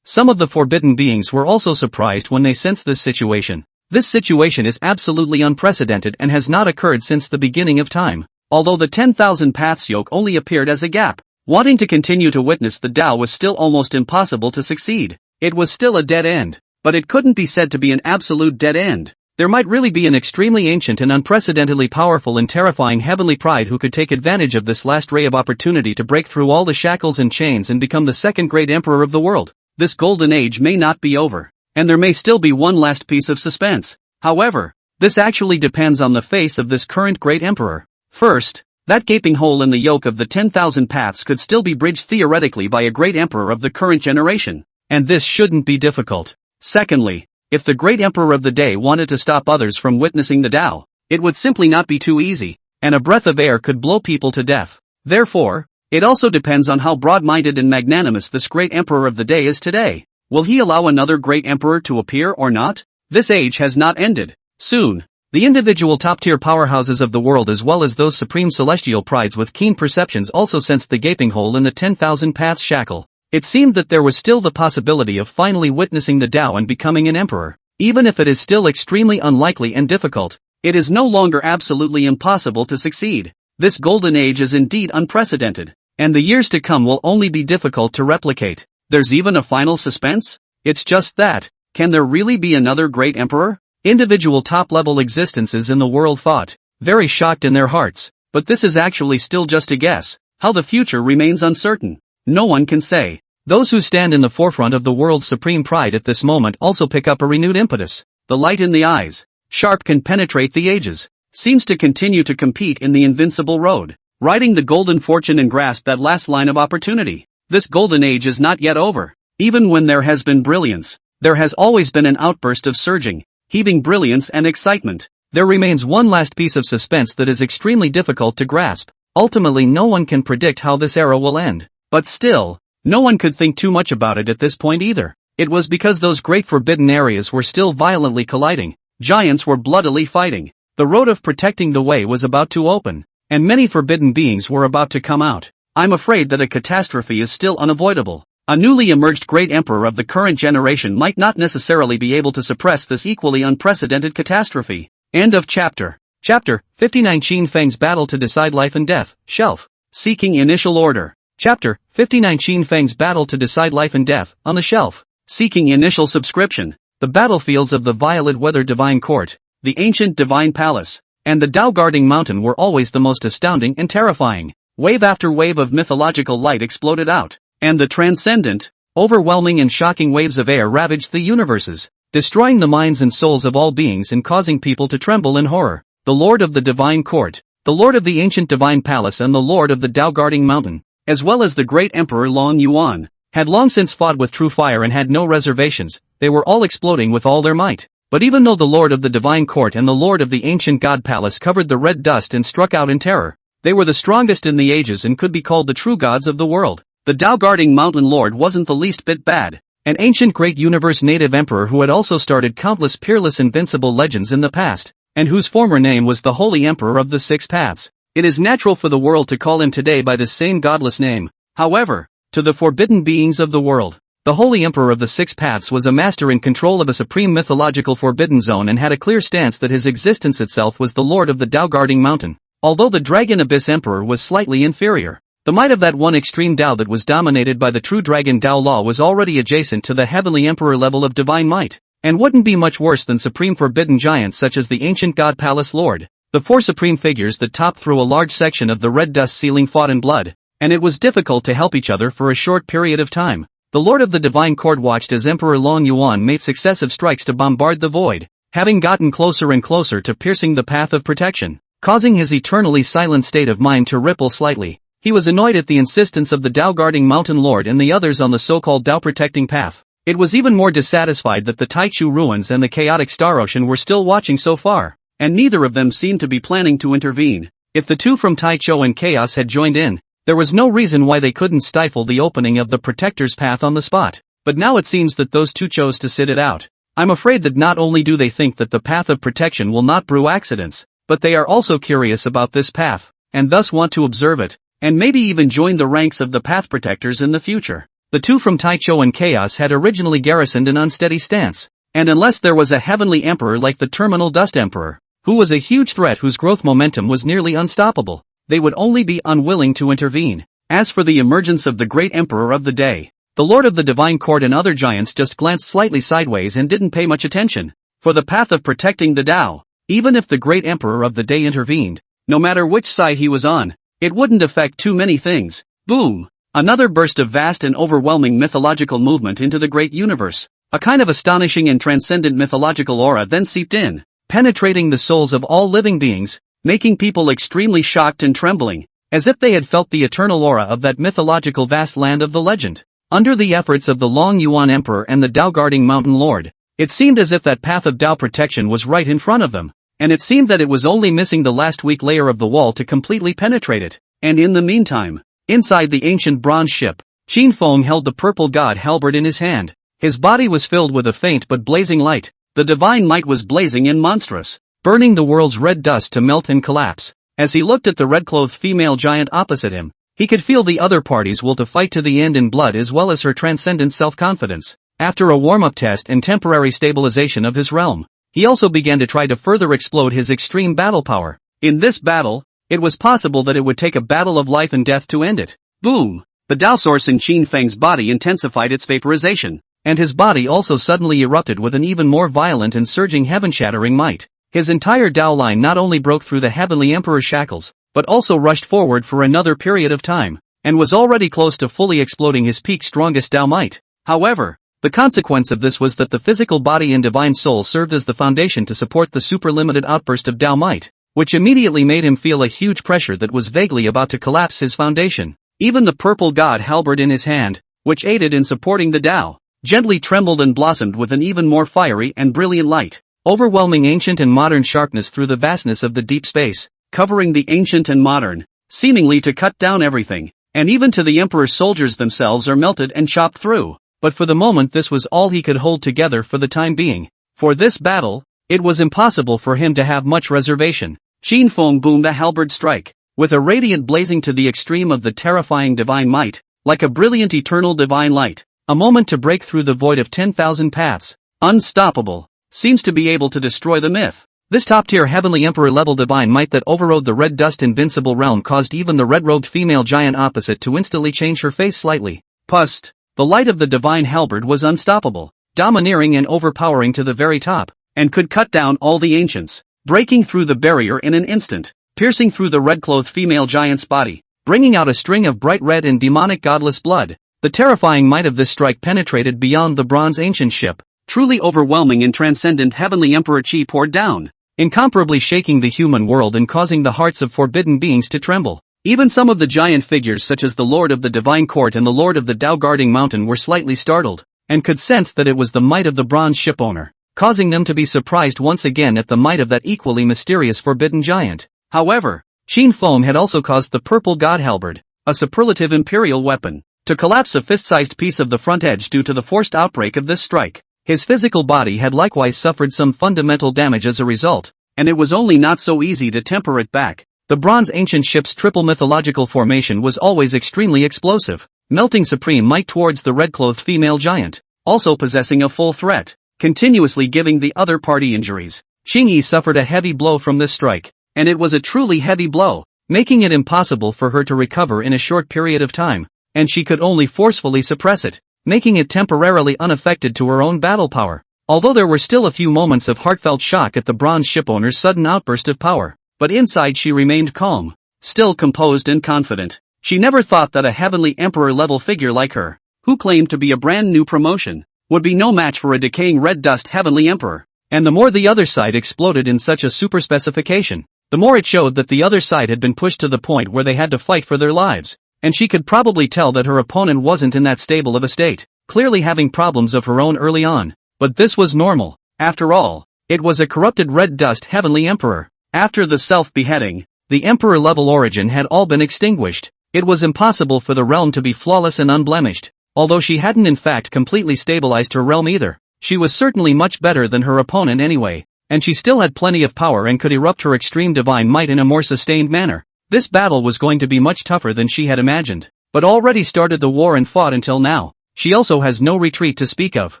Some of the forbidden beings were also surprised when they sensed this situation. This situation is absolutely unprecedented and has not occurred since the beginning of time. Although the 10,000 paths yoke only appeared as a gap, wanting to continue to witness the Tao was still almost impossible to succeed. It was still a dead end, but it couldn't be said to be an absolute dead end. There might really be an extremely ancient and unprecedentedly powerful and terrifying heavenly pride who could take advantage of this last ray of opportunity to break through all the shackles and chains and become the second great emperor of the world. This golden age may not be over, and there may still be one last piece of suspense. However, this actually depends on the face of this current great emperor. First, that gaping hole in the yoke of the 10,000 paths could still be bridged theoretically by a great emperor of the current generation, and this shouldn't be difficult. Secondly, if the great emperor of the day wanted to stop others from witnessing the Tao, it would simply not be too easy, and a breath of air could blow people to death. Therefore, it also depends on how broad-minded and magnanimous this great emperor of the day is today. Will he allow another great emperor to appear or not? This age has not ended. Soon, the individual top-tier powerhouses of the world as well as those supreme celestial prides with keen perceptions also sensed the gaping hole in the 10,000 paths shackle. It seemed that there was still the possibility of finally witnessing the Tao and becoming an emperor. Even if it is still extremely unlikely and difficult, it is no longer absolutely impossible to succeed. This golden age is indeed unprecedented, and the years to come will only be difficult to replicate. There's even a final suspense? It's just that, can there really be another great emperor? Individual top-level existences in the world thought, very shocked in their hearts, but this is actually still just a guess. How the future remains uncertain, no one can say. Those who stand in the forefront of the world's supreme pride at this moment also pick up a renewed impetus. The light in the eyes, sharp can penetrate the ages, seems to continue to compete in the invincible road, riding the golden fortune and grasp that last line of opportunity. This golden age is not yet over. Even when there has been brilliance, there has always been an outburst of surging, heaving brilliance and excitement. There remains one last piece of suspense that is extremely difficult to grasp. Ultimately, no one can predict how this era will end. But still, no one could think too much about it at this point either. It was because those great forbidden areas were still violently colliding. Giants were bloodily fighting. The road of protecting the way was about to open, and many forbidden beings were about to come out. I'm afraid that a catastrophe is still unavoidable. A newly emerged great emperor of the current generation might not necessarily be able to suppress this equally unprecedented catastrophe. End of chapter. Chapter 59 Qin Feng's Battle to Decide Life and Death, Shelf. Seeking Initial Order. Chapter 59 Qin Feng's Battle to Decide Life and Death, on the Shelf. Seeking Initial Subscription. The battlefields of the Violet Weather Divine Court, the ancient Divine Palace, and the Tao Guarding Mountain were always the most astounding and terrifying. Wave after wave of mythological light exploded out, and the transcendent, overwhelming and shocking waves of air ravaged the universes, destroying the minds and souls of all beings and causing people to tremble in horror. The Lord of the Divine Court, the Lord of the ancient Divine Palace and the Lord of the Tao Guarding Mountain, as well as the great Emperor Yuan, had long since fought with true fire and had no reservations. They were all exploding with all their might. But even though the Lord of the Divine Court and the Lord of the ancient God Palace covered the red dust and struck out in terror, they were the strongest in the ages and could be called the true gods of the world. The Tao Guarding Mountain Lord wasn't the least bit bad. An ancient great universe native emperor who had also started countless peerless invincible legends in the past, and whose former name was the Holy Emperor of the Six Paths. It is natural for the world to call him today by this same godless name. However, to the forbidden beings of the world, the Holy Emperor of the Six Paths was a master in control of a supreme mythological forbidden zone and had a clear stance that his existence itself was the Lord of the Tao Guarding Mountain. Although the Dragon Abyss Emperor was slightly inferior, the might of that one extreme Tao that was dominated by the true Dragon Tao Law was already adjacent to the Heavenly Emperor level of divine might, and wouldn't be much worse than supreme forbidden giants such as the ancient God Palace Lord. The four supreme figures that topped through a large section of the red dust ceiling fought in blood, and it was difficult to help each other for a short period of time. The Lord of the Divine Court watched as Emperor Yuan made successive strikes to bombard the void, having gotten closer and closer to piercing the path of protection, causing his eternally silent state of mind to ripple slightly. He was annoyed at the insistence of the Tao Guarding Mountain Lord and the others on the so-called Tao protecting path. It was even more dissatisfied that the Taichu ruins and the chaotic Star Ocean were still watching so far, and neither of them seemed to be planning to intervene. If the two from Taicho and Chaos had joined in, there was no reason why they couldn't stifle the opening of the Protector's path on the spot. But now it seems that those two chose to sit it out. I'm afraid that not only do they think that the path of protection will not brew accidents, but they are also curious about this path, and thus want to observe it, and maybe even join the ranks of the path protectors in the future. The two from Taicho and Chaos had originally garrisoned an unsteady stance, and unless there was a heavenly emperor like the Terminal Dust Emperor, who was a huge threat whose growth momentum was nearly unstoppable, they would only be unwilling to intervene. As for the emergence of the great emperor of the day, the Lord of the Divine Court and other giants just glanced slightly sideways and didn't pay much attention. For the path of protecting the Tao, even if the great emperor of the day intervened, no matter which side he was on, it wouldn't affect too many things. Boom! Another burst of vast and overwhelming mythological movement into the great universe. A kind of astonishing and transcendent mythological aura then seeped in, penetrating the souls of all living beings, making people extremely shocked and trembling, as if they had felt the eternal aura of that mythological vast land of the legend. Under the efforts of the Yuan Emperor and the Tao Guarding Mountain Lord, it seemed as if that path of Tao protection was right in front of them, and it seemed that it was only missing the last weak layer of the wall to completely penetrate it. And in the meantime, inside the ancient bronze ship, Qin Feng held the purple god halberd in his hand. His body was filled with a faint but blazing light. The divine might was blazing and monstrous, burning the world's red dust to melt and collapse. As he looked at the red-clothed female giant opposite him, he could feel the other party's will to fight to the end in blood as well as her transcendent self-confidence. After a warm-up test and temporary stabilization of his realm, he also began to try to further explode his extreme battle power. In this battle, it was possible that it would take a battle of life and death to end it. Boom! The Tao source in Qin Feng's body intensified its vaporization, and his body also suddenly erupted with an even more violent and surging heaven-shattering might. His entire Tao line not only broke through the Heavenly Emperor's shackles, but also rushed forward for another period of time, and was already close to fully exploding his peak strongest Tao might. However, the consequence of this was that the physical body and divine soul served as the foundation to support the super-limited outburst of Tao might, which immediately made him feel a huge pressure that was vaguely about to collapse his foundation. Even the purple god halberd in his hand, which aided in supporting the Tao, gently trembled and blossomed with an even more fiery and brilliant light, overwhelming ancient and modern sharpness through the vastness of the deep space, covering the ancient and modern, seemingly to cut down everything, and even to the Emperor's soldiers themselves are melted and chopped through. but for the moment this was all he could hold together for the time being. For this battle, it was impossible for him to have much reservation. Qin Feng boomed a halberd strike, with a radiant blazing to the extreme of the terrifying divine might, like a brilliant eternal divine light. A moment to break through the void of 10,000 paths. Unstoppable. Seems to be able to destroy the myth. This top-tier heavenly emperor level divine might that overrode the red dust invincible realm caused even the red-robed female giant opposite to instantly change her face slightly. Pust. The light of the divine halberd was unstoppable, domineering and overpowering to the very top, and could cut down all the ancients, breaking through the barrier in an instant, piercing through the red-clothed female giant's body, bringing out a string of bright red and demonic godless blood. The terrifying might of this strike penetrated beyond the bronze ancient ship, truly overwhelming and transcendent heavenly emperor chi poured down, incomparably shaking the human world and causing the hearts of forbidden beings to tremble. Even some of the giant figures such as the Lord of the Divine Court and the Lord of the Tao guarding mountain were slightly startled, and could sense that it was the might of the bronze ship owner, causing them to be surprised once again at the might of that equally mysterious forbidden giant. However, Qin Feng had also caused the purple god halberd, a superlative imperial weapon, to collapse a fist-sized piece of the front edge due to the forced outbreak of this strike. His physical body had likewise suffered some fundamental damage as a result, and it was only not so easy to temper it back. The bronze ancient ship's triple mythological formation was always extremely explosive, melting supreme might towards the red-clothed female giant, also possessing a full threat, continuously giving the other party injuries. Xingyi suffered a heavy blow from this strike, and it was a truly heavy blow, making it impossible for her to recover in a short period of time, and she could only forcefully suppress it, making it temporarily unaffected to her own battle power. Although there were still a few moments of heartfelt shock at the bronze shipowner's sudden outburst of power, but inside she remained calm, still composed and confident. She never thought that a heavenly emperor-level figure like her, who claimed to be a brand new promotion, would be no match for a decaying red dust heavenly emperor. And the more the other side exploded in such a super specification, the more it showed that the other side had been pushed to the point where they had to fight for their lives. And she could probably tell that her opponent wasn't in that stable of a state, clearly having problems of her own early on. But this was normal. After all, it was a corrupted red dust heavenly emperor. After the self-beheading, the emperor-level origin had all been extinguished. It was impossible for the realm to be flawless and unblemished. Although she hadn't in fact completely stabilized her realm either, she was certainly much better than her opponent anyway, and she still had plenty of power and could erupt her extreme divine might in a more sustained manner. This battle was going to be much tougher than she had imagined, but already started the war and fought until now. She also has no retreat to speak of.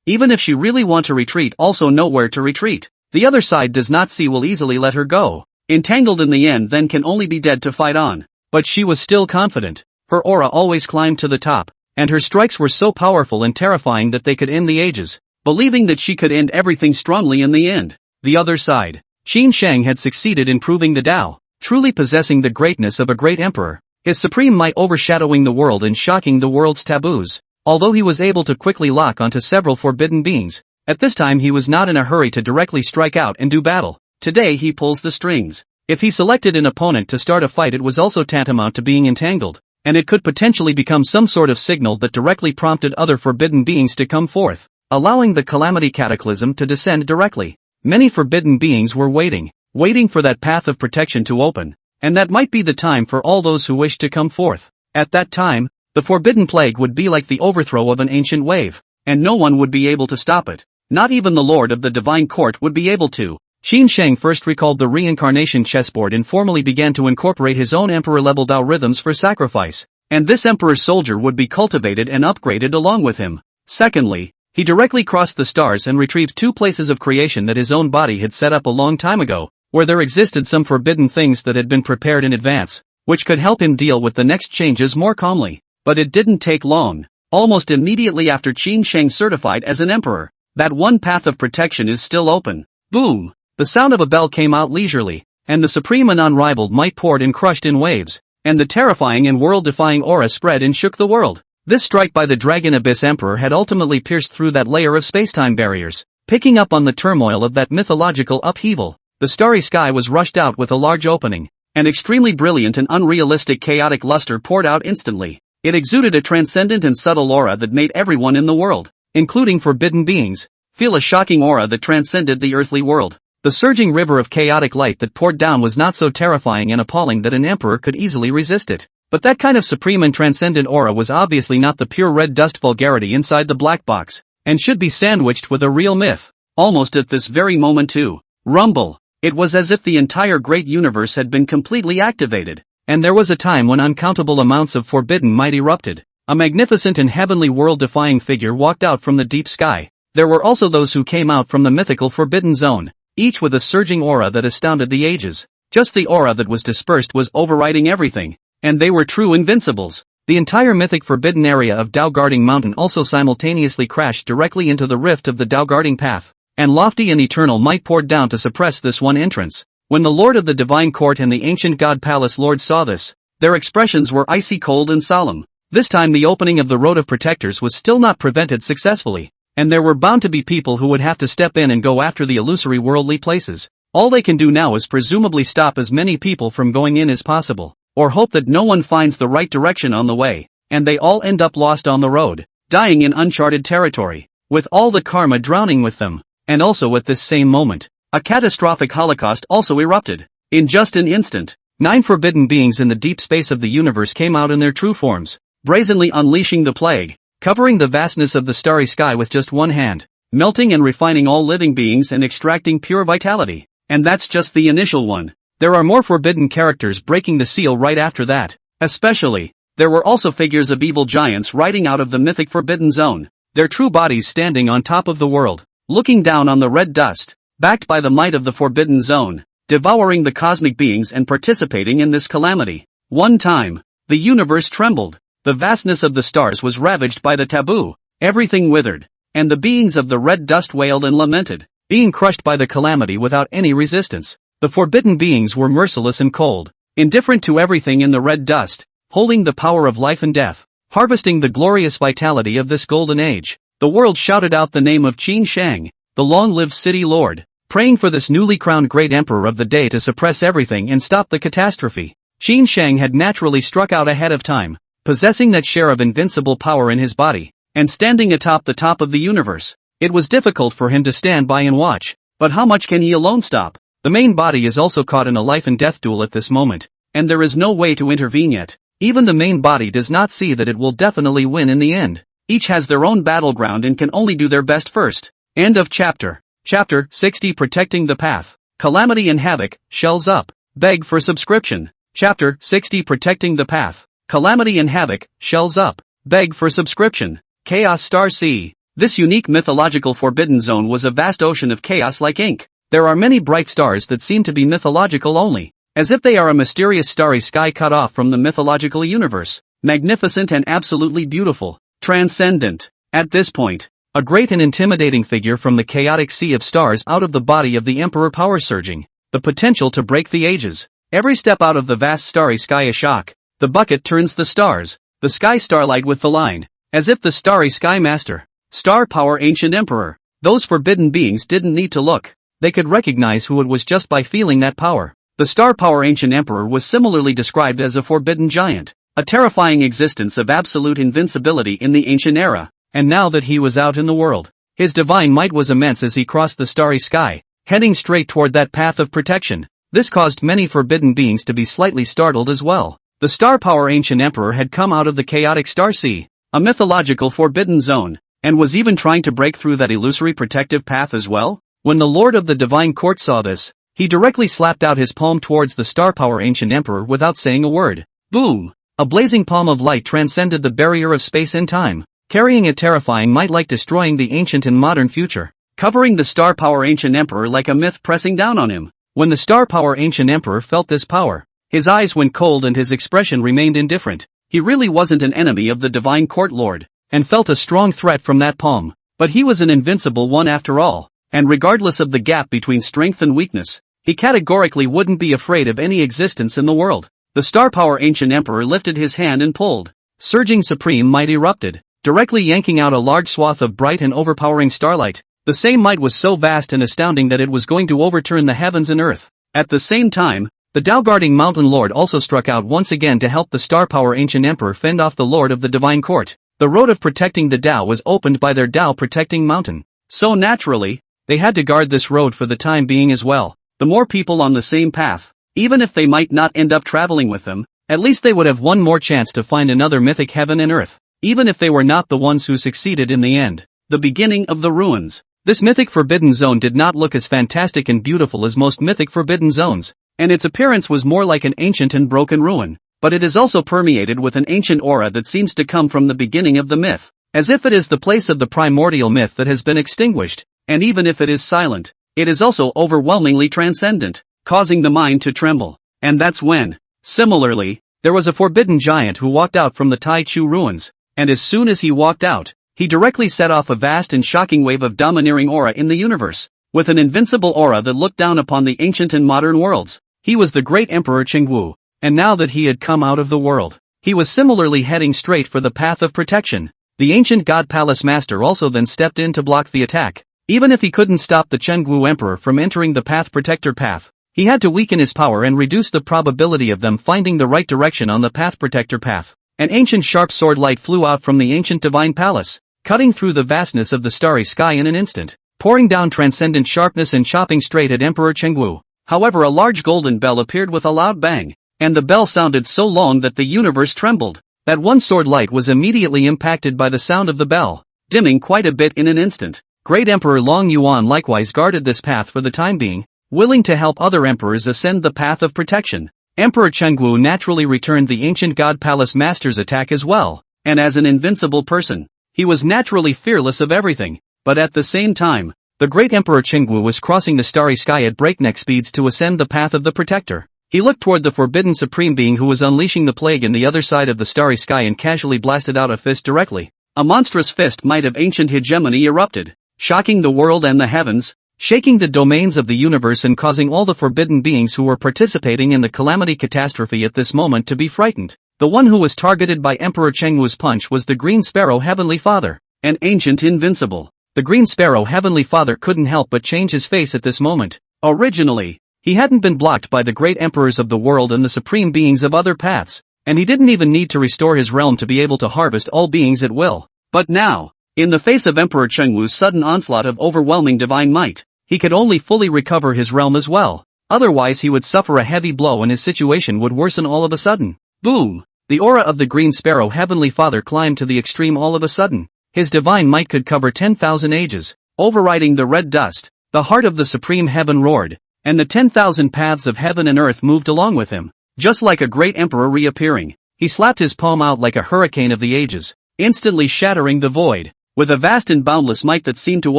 Even if she really want to retreat, also nowhere to retreat. The other side does not see will easily let her go. Entangled in the end then can only be dead to fight on. But she was still confident. Her aura always climbed to the top, and her strikes were so powerful and terrifying that they could end the ages, believing that she could end everything strongly in the end. The other side. Qin Sheng had succeeded in proving the Tao, truly possessing the greatness of a great emperor, his supreme might overshadowing the world and shocking the world's taboos. Although he was able to quickly lock onto several forbidden beings, at this time he was not in a hurry to directly strike out and do battle. Today he pulls the strings. If he selected an opponent to start a fight, it was also tantamount to being entangled, and it could potentially become some sort of signal that directly prompted other forbidden beings to come forth, allowing the calamity cataclysm to descend directly. Many forbidden beings were waiting for that path of protection to open, and that might be the time for all those who wished to come forth. At that time, the forbidden plague would be like the overthrow of an ancient wave, and no one would be able to stop it. Not even the Lord of the Divine Court would be able to. Qin Sheng first recalled the reincarnation chessboard and formally began to incorporate his own emperor-level Tao rhythms for sacrifice, and this emperor's soldier would be cultivated and upgraded along with him. Secondly, he directly crossed the stars and retrieved 2 places of creation that his own body had set up a long time ago, where there existed some forbidden things that had been prepared in advance, which could help him deal with the next changes more calmly. But it didn't take long. Almost immediately after Qin Sheng certified as an emperor, that one path of protection is still open. Boom! The sound of a bell came out leisurely, and the supreme and unrivaled might poured and crushed in waves, and the terrifying and world-defying aura spread and shook the world. This strike by the Dragon Abyss Emperor had ultimately pierced through that layer of spacetime barriers, picking up on the turmoil of that mythological upheaval. The starry sky was rushed out with a large opening. An extremely brilliant and unrealistic chaotic luster poured out instantly. It exuded a transcendent and subtle aura that made everyone in the world, including forbidden beings, feel a shocking aura that transcended the earthly world. The surging river of chaotic light that poured down was not so terrifying and appalling that an emperor could easily resist it. But that kind of supreme and transcendent aura was obviously not the pure red dust vulgarity inside the black box, and should be sandwiched with a real myth. Almost at this very moment too. Rumble. It was as if the entire great universe had been completely activated, and there was a time when uncountable amounts of forbidden might erupted. A magnificent and heavenly world-defying figure walked out from the deep sky. There were also those who came out from the mythical forbidden zone, each with a surging aura that astounded the ages. Just the aura that was dispersed was overriding everything, and they were true invincibles. The entire mythic forbidden area of Dao Guarding Mountain also simultaneously crashed directly into the rift of the Dao Guarding Path, and lofty and eternal might poured down to suppress this one entrance. When the Lord of the Divine Court and the ancient God Palace Lord saw this, their expressions were icy cold and solemn. This time the opening of the Road of Protectors was still not prevented successfully, and there were bound to be people who would have to step in and go after the illusory worldly places. All they can do now is presumably stop as many people from going in as possible, or hope that no one finds the right direction on the way, and they all end up lost on the road, dying in uncharted territory, with all the karma drowning with them. And also at this same moment, a catastrophic holocaust also erupted. In just an instant, 9 forbidden beings in the deep space of the universe came out in their true forms, brazenly unleashing the plague, covering the vastness of the starry sky with just one hand, melting and refining all living beings and extracting pure vitality. And that's just the initial one. There are more forbidden characters breaking the seal right after that. Especially, there were also figures of evil giants riding out of the mythic forbidden zone, their true bodies standing on top of the world, looking down on the red dust, backed by the might of the forbidden zone, devouring the cosmic beings and participating in this calamity. One time, the universe trembled, the vastness of the stars was ravaged by the taboo, everything withered, and the beings of the red dust wailed and lamented, being crushed by the calamity without any resistance. The forbidden beings were merciless and cold, indifferent to everything in the red dust, holding the power of life and death, harvesting the glorious vitality of this golden age. The world shouted out the name of Qin Feng, the long-lived city lord, praying for this newly crowned great emperor of the day to suppress everything and stop the catastrophe. Qin Feng had naturally struck out ahead of time, possessing that share of invincible power in his body, and standing atop the top of the universe. It was difficult for him to stand by and watch, but how much can he alone stop? The main body is also caught in a life and death duel at this moment, and there is no way to intervene yet. Even the main body does not see that it will definitely win in the end. Each has their own battleground and can only do their best first. End of chapter. Chapter 60 Protecting the Path. Calamity and Havoc, Shells Up. Beg for subscription. Chapter 60 Protecting the Path. Calamity and Havoc, Shells Up. Beg for subscription. Chaos Star Sea. This unique mythological forbidden zone was a vast ocean of chaos like ink. There are many bright stars that seem to be mythological only, as if they are a mysterious starry sky cut off from the mythological universe. Magnificent and absolutely beautiful. Transcendent. At this point, a great and intimidating figure from the chaotic sea of stars out of the body of the Emperor power surging, the potential to break the ages. Every step out of the vast starry sky a shock. The bucket turns the stars, the sky starlight with the line, as if the starry sky master, star power ancient emperor. Those forbidden beings didn't need to look, they could recognize who it was just by feeling that power. The star power ancient emperor was similarly described as a forbidden giant, a terrifying existence of absolute invincibility in the ancient era, and now that he was out in the world, his divine might was immense as he crossed the starry sky, heading straight toward that path of protection. This caused many forbidden beings to be slightly startled as well. The star power ancient emperor had come out of the chaotic star sea, a mythological forbidden zone, and was even trying to break through that illusory protective path as well. When the Lord of the Divine Court saw this, he directly slapped out his palm towards the star power ancient emperor without saying a word. Boom! A blazing palm of light transcended the barrier of space and time, carrying a terrifying might like destroying the ancient and modern future, covering the star power ancient emperor like a myth pressing down on him. When the star power ancient emperor felt this power, his eyes went cold and his expression remained indifferent. He really wasn't an enemy of the Divine Court Lord, and felt a strong threat from that palm, but he was an invincible one after all, and regardless of the gap between strength and weakness, he categorically wouldn't be afraid of any existence in the world. The star power ancient emperor lifted his hand and pulled. Surging supreme might erupted, directly yanking out a large swath of bright and overpowering starlight. The same might was so vast and astounding that it was going to overturn the heavens and earth. At the same time, the Dao Guarding Mountain Lord also struck out once again to help the star power ancient emperor fend off the Lord of the Divine Court. The road of protecting the Dao was opened by their Dao protecting mountain. So naturally, they had to guard this road for the time being as well. The more people on the same path, even if they might not end up traveling with them, At least they would have one more chance to find another mythic heaven and earth, even if they were not the ones who succeeded in the end. The beginning of the ruins. This mythic forbidden zone did not look as fantastic and beautiful as most mythic forbidden zones, and its appearance was more like an ancient and broken ruin. But it is also permeated with an ancient aura that seems to come from the beginning of the myth, as if it is the place of the primordial myth that has been extinguished, and even if it is silent, it is also overwhelmingly transcendent, causing the mind to tremble. And that's when, similarly, there was a forbidden giant who walked out from the Tai Chu ruins, and as soon as he walked out, he directly set off a vast and shocking wave of domineering aura in the universe, with an invincible aura that looked down upon the ancient and modern worlds. He was the great Emperor Qingwu, and now that he had come out of the world, he was similarly heading straight for the path of protection. The ancient God Palace Master also then stepped in to block the attack. Even if he couldn't stop the Qingwu Emperor from entering the Path Protector path, he had to weaken his power and reduce the probability of them finding the right direction on the Path Protector path. An ancient sharp sword light flew out from the ancient divine palace, cutting through the vastness of the starry sky in an instant, pouring down transcendent sharpness and chopping straight at Emperor Qingwu. However, a large golden bell appeared with a loud bang, and the bell sounded so long that the universe trembled. That one sword light was immediately impacted by the sound of the bell, dimming quite a bit in an instant. Great Emperor Long Yuan likewise guarded this path for the time being, willing to help other emperors ascend the path of protection. Emperor Qingwu naturally returned the ancient God Palace Master's attack as well, and as an invincible person, he was naturally fearless of everything. But at the same time, the great Emperor Qingwu was crossing the starry sky at breakneck speeds to ascend the path of the Protector. He looked toward the forbidden supreme being who was unleashing the plague in the other side of the starry sky and casually blasted out a fist directly. A monstrous fist might of ancient hegemony erupted, shocking the world and the heavens, shaking the domains of the universe and causing all the forbidden beings who were participating in the calamity catastrophe at this moment to be frightened. The one who was targeted by Emperor Chengwu's punch was the Green Sparrow Heavenly Father, an ancient invincible. The Green Sparrow Heavenly Father couldn't help but change his face at this moment. Originally, he hadn't been blocked by the great emperors of the world and the supreme beings of other paths, and he didn't even need to restore his realm to be able to harvest all beings at will. But now, in the face of Emperor Chengwu's sudden onslaught of overwhelming divine might, he could only fully recover his realm as well. Otherwise he would suffer a heavy blow and his situation would worsen all of a sudden. Boom! The aura of the Green Sparrow Heavenly Father climbed to the extreme all of a sudden. His divine might could cover 10,000 ages, overriding the red dust. The heart of the supreme heaven roared, and the 10,000 paths of heaven and earth moved along with him. Just like a great emperor reappearing, he slapped his palm out like a hurricane of the ages, instantly shattering the void, with a vast and boundless might that seemed to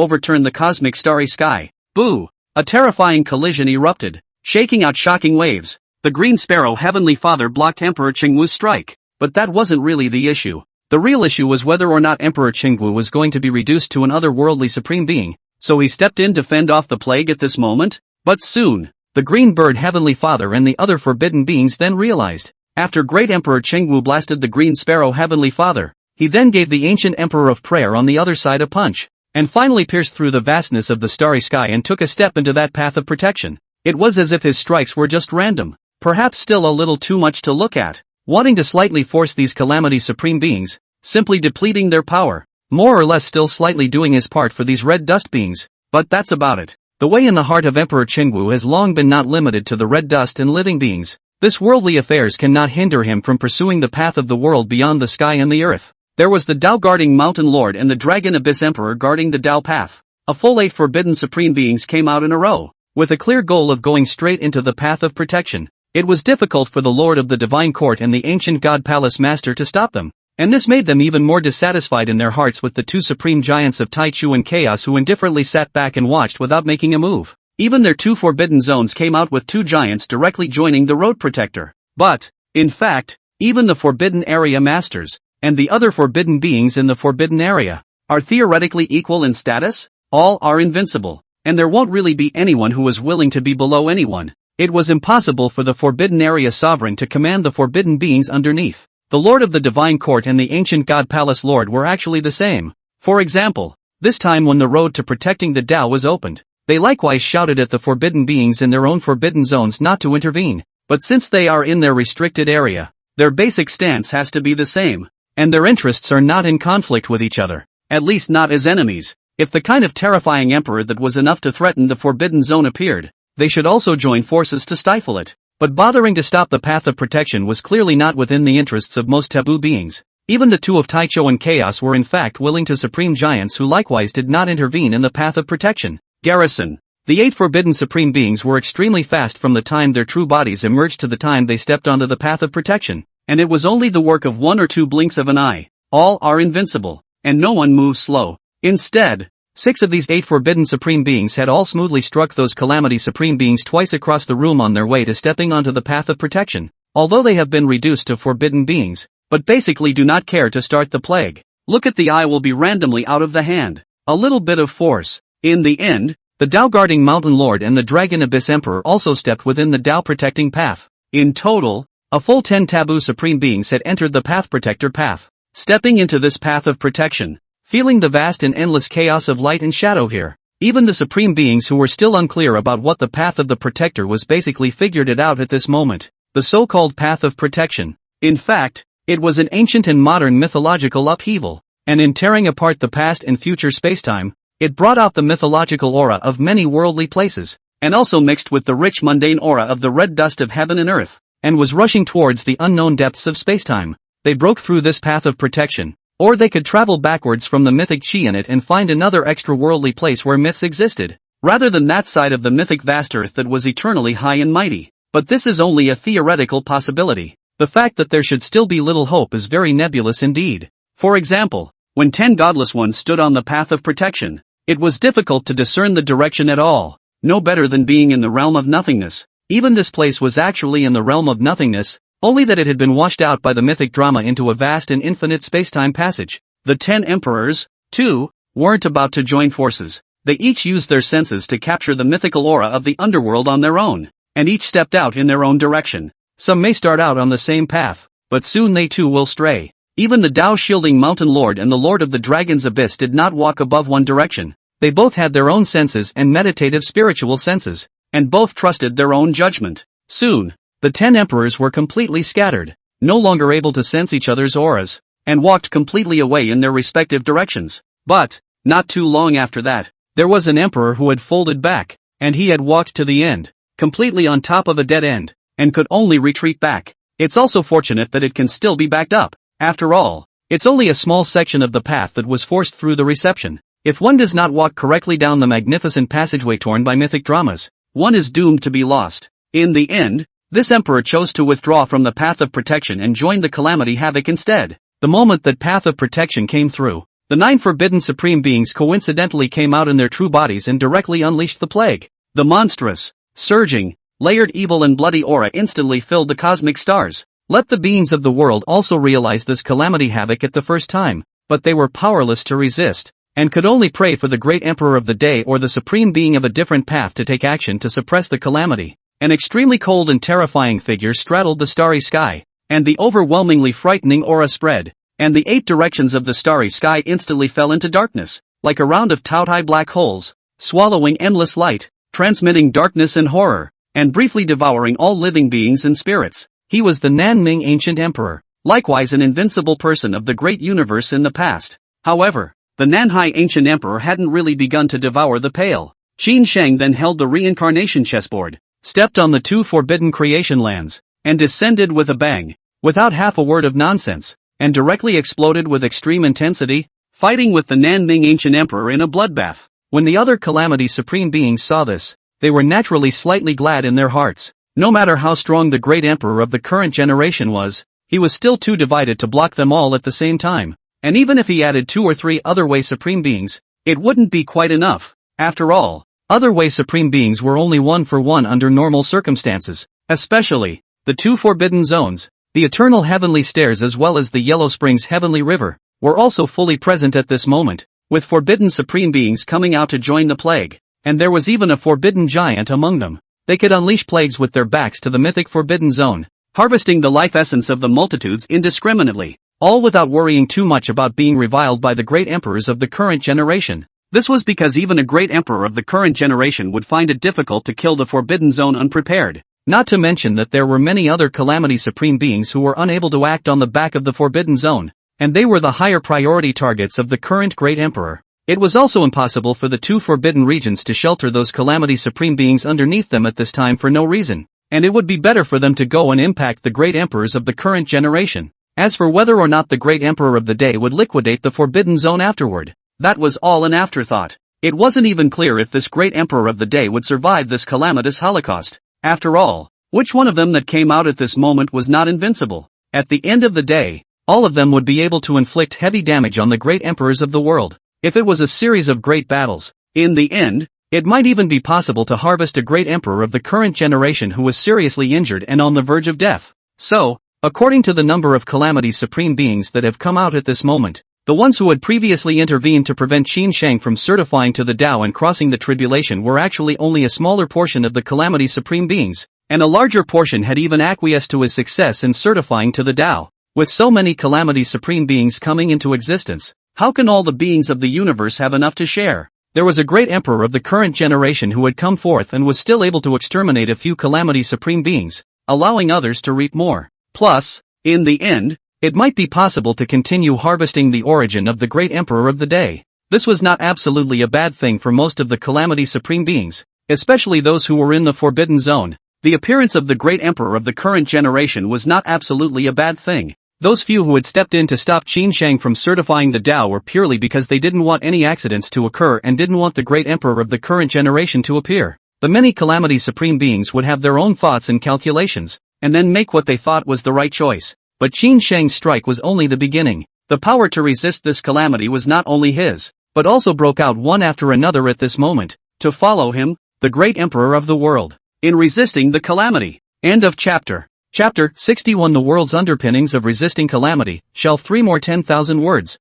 overturn the cosmic starry sky. Boo! A terrifying collision erupted, shaking out shocking waves. The Green Sparrow Heavenly Father blocked Emperor Qingwu's strike, but that wasn't really the issue. The real issue was whether or not Emperor Qingwu was going to be reduced to an otherworldly supreme being, so he stepped in to fend off the plague at this moment. But soon, the Green Bird Heavenly Father and the other forbidden beings then realized. After Great Emperor Qingwu blasted the Green Sparrow Heavenly Father, he then gave the ancient Emperor of Prayer on the other side a punch, and finally pierced through the vastness of the starry sky and took a step into that path of protection. It was as if his strikes were just random, perhaps still a little too much to look at, wanting to slightly force these calamity supreme beings, simply depleting their power, more or less still slightly doing his part for these red dust beings, but that's about it. The way in the heart of Emperor Qingwu has long been not limited to the red dust and living beings. This worldly affairs cannot hinder him from pursuing the path of the world beyond the sky and the earth. There was the Dao guarding Mountain Lord and the Dragon Abyss Emperor guarding the Dao path. A full 8 forbidden supreme beings came out in a row, with a clear goal of going straight into the path of protection. It was difficult for the Lord of the Divine Court and the ancient God Palace Master to stop them, and this made them even more dissatisfied in their hearts with the two supreme giants of Taichu and Chaos who indifferently sat back and watched without making a move. Even their two forbidden zones came out with two giants directly joining the Road Protector. But, in fact, even the Forbidden Area Masters, and the other forbidden beings in the Forbidden Area, are theoretically equal in status. All are invincible, and there won't really be anyone who is willing to be below anyone. It was impossible for the Forbidden Area Sovereign to command the forbidden beings underneath. The Lord of the Divine Court and the ancient God Palace Lord were actually the same. For example, this time when the road to protecting the Tao was opened, they likewise shouted at the forbidden beings in their own forbidden zones not to intervene. But since they are in their restricted area, their basic stance has to be the same, and their interests are not in conflict with each other, at least not as enemies. If the kind of terrifying emperor that was enough to threaten the forbidden zone appeared, they should also join forces to stifle it. But bothering to stop the path of protection was clearly not within the interests of most taboo beings. Even the two of Taicho and Chaos were in fact willing to supreme giants who likewise did not intervene in the path of protection. Garrison. The 8 forbidden supreme beings were extremely fast from the time their true bodies emerged to the time they stepped onto the path of protection, and it was only the work of 1 or 2 blinks of an eye. All are invincible, and no one moves slow. Instead, 6 of these 8 forbidden supreme beings had all smoothly struck those calamity supreme beings twice across the room on their way to stepping onto the path of protection, although they have been reduced to forbidden beings, but basically do not care to start the plague. Look at the eye will be randomly out of the hand. A little bit of force. In the end, the Tao-guarding Mountain Lord and the Dragon Abyss Emperor also stepped within the Tao-protecting path. In total, a full 10 taboo supreme beings had entered the Path Protector path. Stepping into this path of protection, feeling the vast and endless chaos of light and shadow here, even the supreme beings who were still unclear about what the path of the Protector was basically figured it out at this moment. The so-called Path of Protection. In fact, it was an ancient and modern mythological upheaval, and in tearing apart the past and future spacetime, it brought out the mythological aura of many worldly places, and also mixed with the rich mundane aura of the red dust of heaven and earth, and was rushing towards the unknown depths of spacetime. They broke through this path of protection, or they could travel backwards from the mythic chi in it and find another extra-worldly place where myths existed, rather than that side of the mythic vast earth that was eternally high and mighty. But this is only a theoretical possibility. The fact that there should still be little hope is very nebulous indeed. For example, when 10 godless ones stood on the path of protection, it was difficult to discern the direction at all, no better than being in the realm of nothingness. Even this place was actually in the realm of nothingness, only that it had been washed out by the mythic drama into a vast and infinite spacetime passage. The 10 emperors, too, weren't about to join forces. They each used their senses to capture the mythical aura of the underworld on their own, and each stepped out in their own direction. Some may start out on the same path, but soon they too will stray. Even the Tao-shielding Mountain Lord and the Lord of the Dragon's Abyss did not walk above one direction. They both had their own senses and meditative spiritual senses, and both trusted their own judgment. Soon, the 10 emperors were completely scattered, no longer able to sense each other's auras, and walked completely away in their respective directions. But, not too long after that, there was an emperor who had folded back, and he had walked to the end, completely on top of a dead end, and could only retreat back. It's also fortunate that it can still be backed up. After all, it's only a small section of the path that was forced through the reception. If one does not walk correctly down the magnificent passageway torn by mythic dramas, one is doomed to be lost. In the end, this emperor chose to withdraw from the path of protection and join the calamity havoc instead. The moment that path of protection came through, the 9 forbidden supreme beings coincidentally came out in their true bodies and directly unleashed the plague. The monstrous, surging, layered evil and bloody aura instantly filled the cosmic stars. Let the beings of the world also realize this calamity havoc at the first time, but they were powerless to resist, and could only pray for the great emperor of the day or the supreme being of a different path to take action to suppress the calamity. An extremely cold and terrifying figure straddled the starry sky, and the overwhelmingly frightening aura spread, and the 8 directions of the starry sky instantly fell into darkness, like a round of taut-high black holes, swallowing endless light, transmitting darkness and horror, and briefly devouring all living beings and spirits. He was the Nanming Ancient Emperor, likewise an invincible person of the great universe in the past. However, the Nanhai Ancient Emperor hadn't really begun to devour the pale. Qin Sheng then held the reincarnation chessboard, stepped on the 2 forbidden creation lands, and descended with a bang, without half a word of nonsense, and directly exploded with extreme intensity, fighting with the Nanming Ancient Emperor in a bloodbath. When the other calamity supreme beings saw this, they were naturally slightly glad in their hearts. No matter how strong the great emperor of the current generation was, he was still too divided to block them all at the same time. And even if he added 2 or 3 other way supreme beings, it wouldn't be quite enough. After all, other way supreme beings were only 1 for 1 under normal circumstances, especially the 2 forbidden zones, the eternal heavenly stairs as well as the Yellow Springs heavenly river, were also fully present at this moment, with forbidden supreme beings coming out to join the plague, and there was even a forbidden giant among them. They could unleash plagues with their backs to the mythic forbidden zone, harvesting the life essence of the multitudes indiscriminately, all without worrying too much about being reviled by the great emperors of the current generation. This was because even a great emperor of the current generation would find it difficult to kill the forbidden zone unprepared, not to mention that there were many other calamity supreme beings who were unable to act on the back of the forbidden zone, and they were the higher priority targets of the current great emperor. It was also impossible for the 2 forbidden regions to shelter those calamity supreme beings underneath them at this time for no reason. and it would be better for them to go and impact the great emperors of the current generation. As for whether or not the great emperor of the day would liquidate the Forbidden Zone afterward, that was all an afterthought. It wasn't even clear if this great emperor of the day would survive this calamitous holocaust. After all, which one of them that came out at this moment was not invincible? At the end of the day, all of them would be able to inflict heavy damage on the great emperors of the world. If it was a series of great battles, in the end, it might even be possible to harvest a great emperor of the current generation who was seriously injured and on the verge of death. So, according to the number of Calamity's supreme beings that have come out at this moment, the ones who had previously intervened to prevent Qin Feng from certifying to the Tao and crossing the tribulation were actually only a smaller portion of the Calamity's supreme beings, and a larger portion had even acquiesced to his success in certifying to the Tao. With so many Calamity's supreme beings coming into existence, how can all the beings of the universe have enough to share? There was a great emperor of the current generation who had come forth and was still able to exterminate a few Calamity's supreme beings, allowing others to reap more. Plus, in the end, it might be possible to continue harvesting the origin of the great emperor of the day. This was not absolutely a bad thing for most of the Calamity's supreme beings, especially those who were in the Forbidden Zone. The appearance of the great emperor of the current generation was not absolutely a bad thing. Those few who had stepped in to stop Qin Feng from certifying the Tao were purely because they didn't want any accidents to occur and didn't want the great emperor of the current generation to appear. The many Calamity's supreme beings would have their own thoughts and calculations, and then make what they thought was the right choice. But Qin Feng's strike was only the beginning. The power to resist this calamity was not only his, but also broke out one after another at this moment, to follow him, the great emperor of the world, in resisting the calamity. End of chapter. Chapter 61 The World's Underpinnings of Resisting Calamity, Shelf 3 more 10,000 words.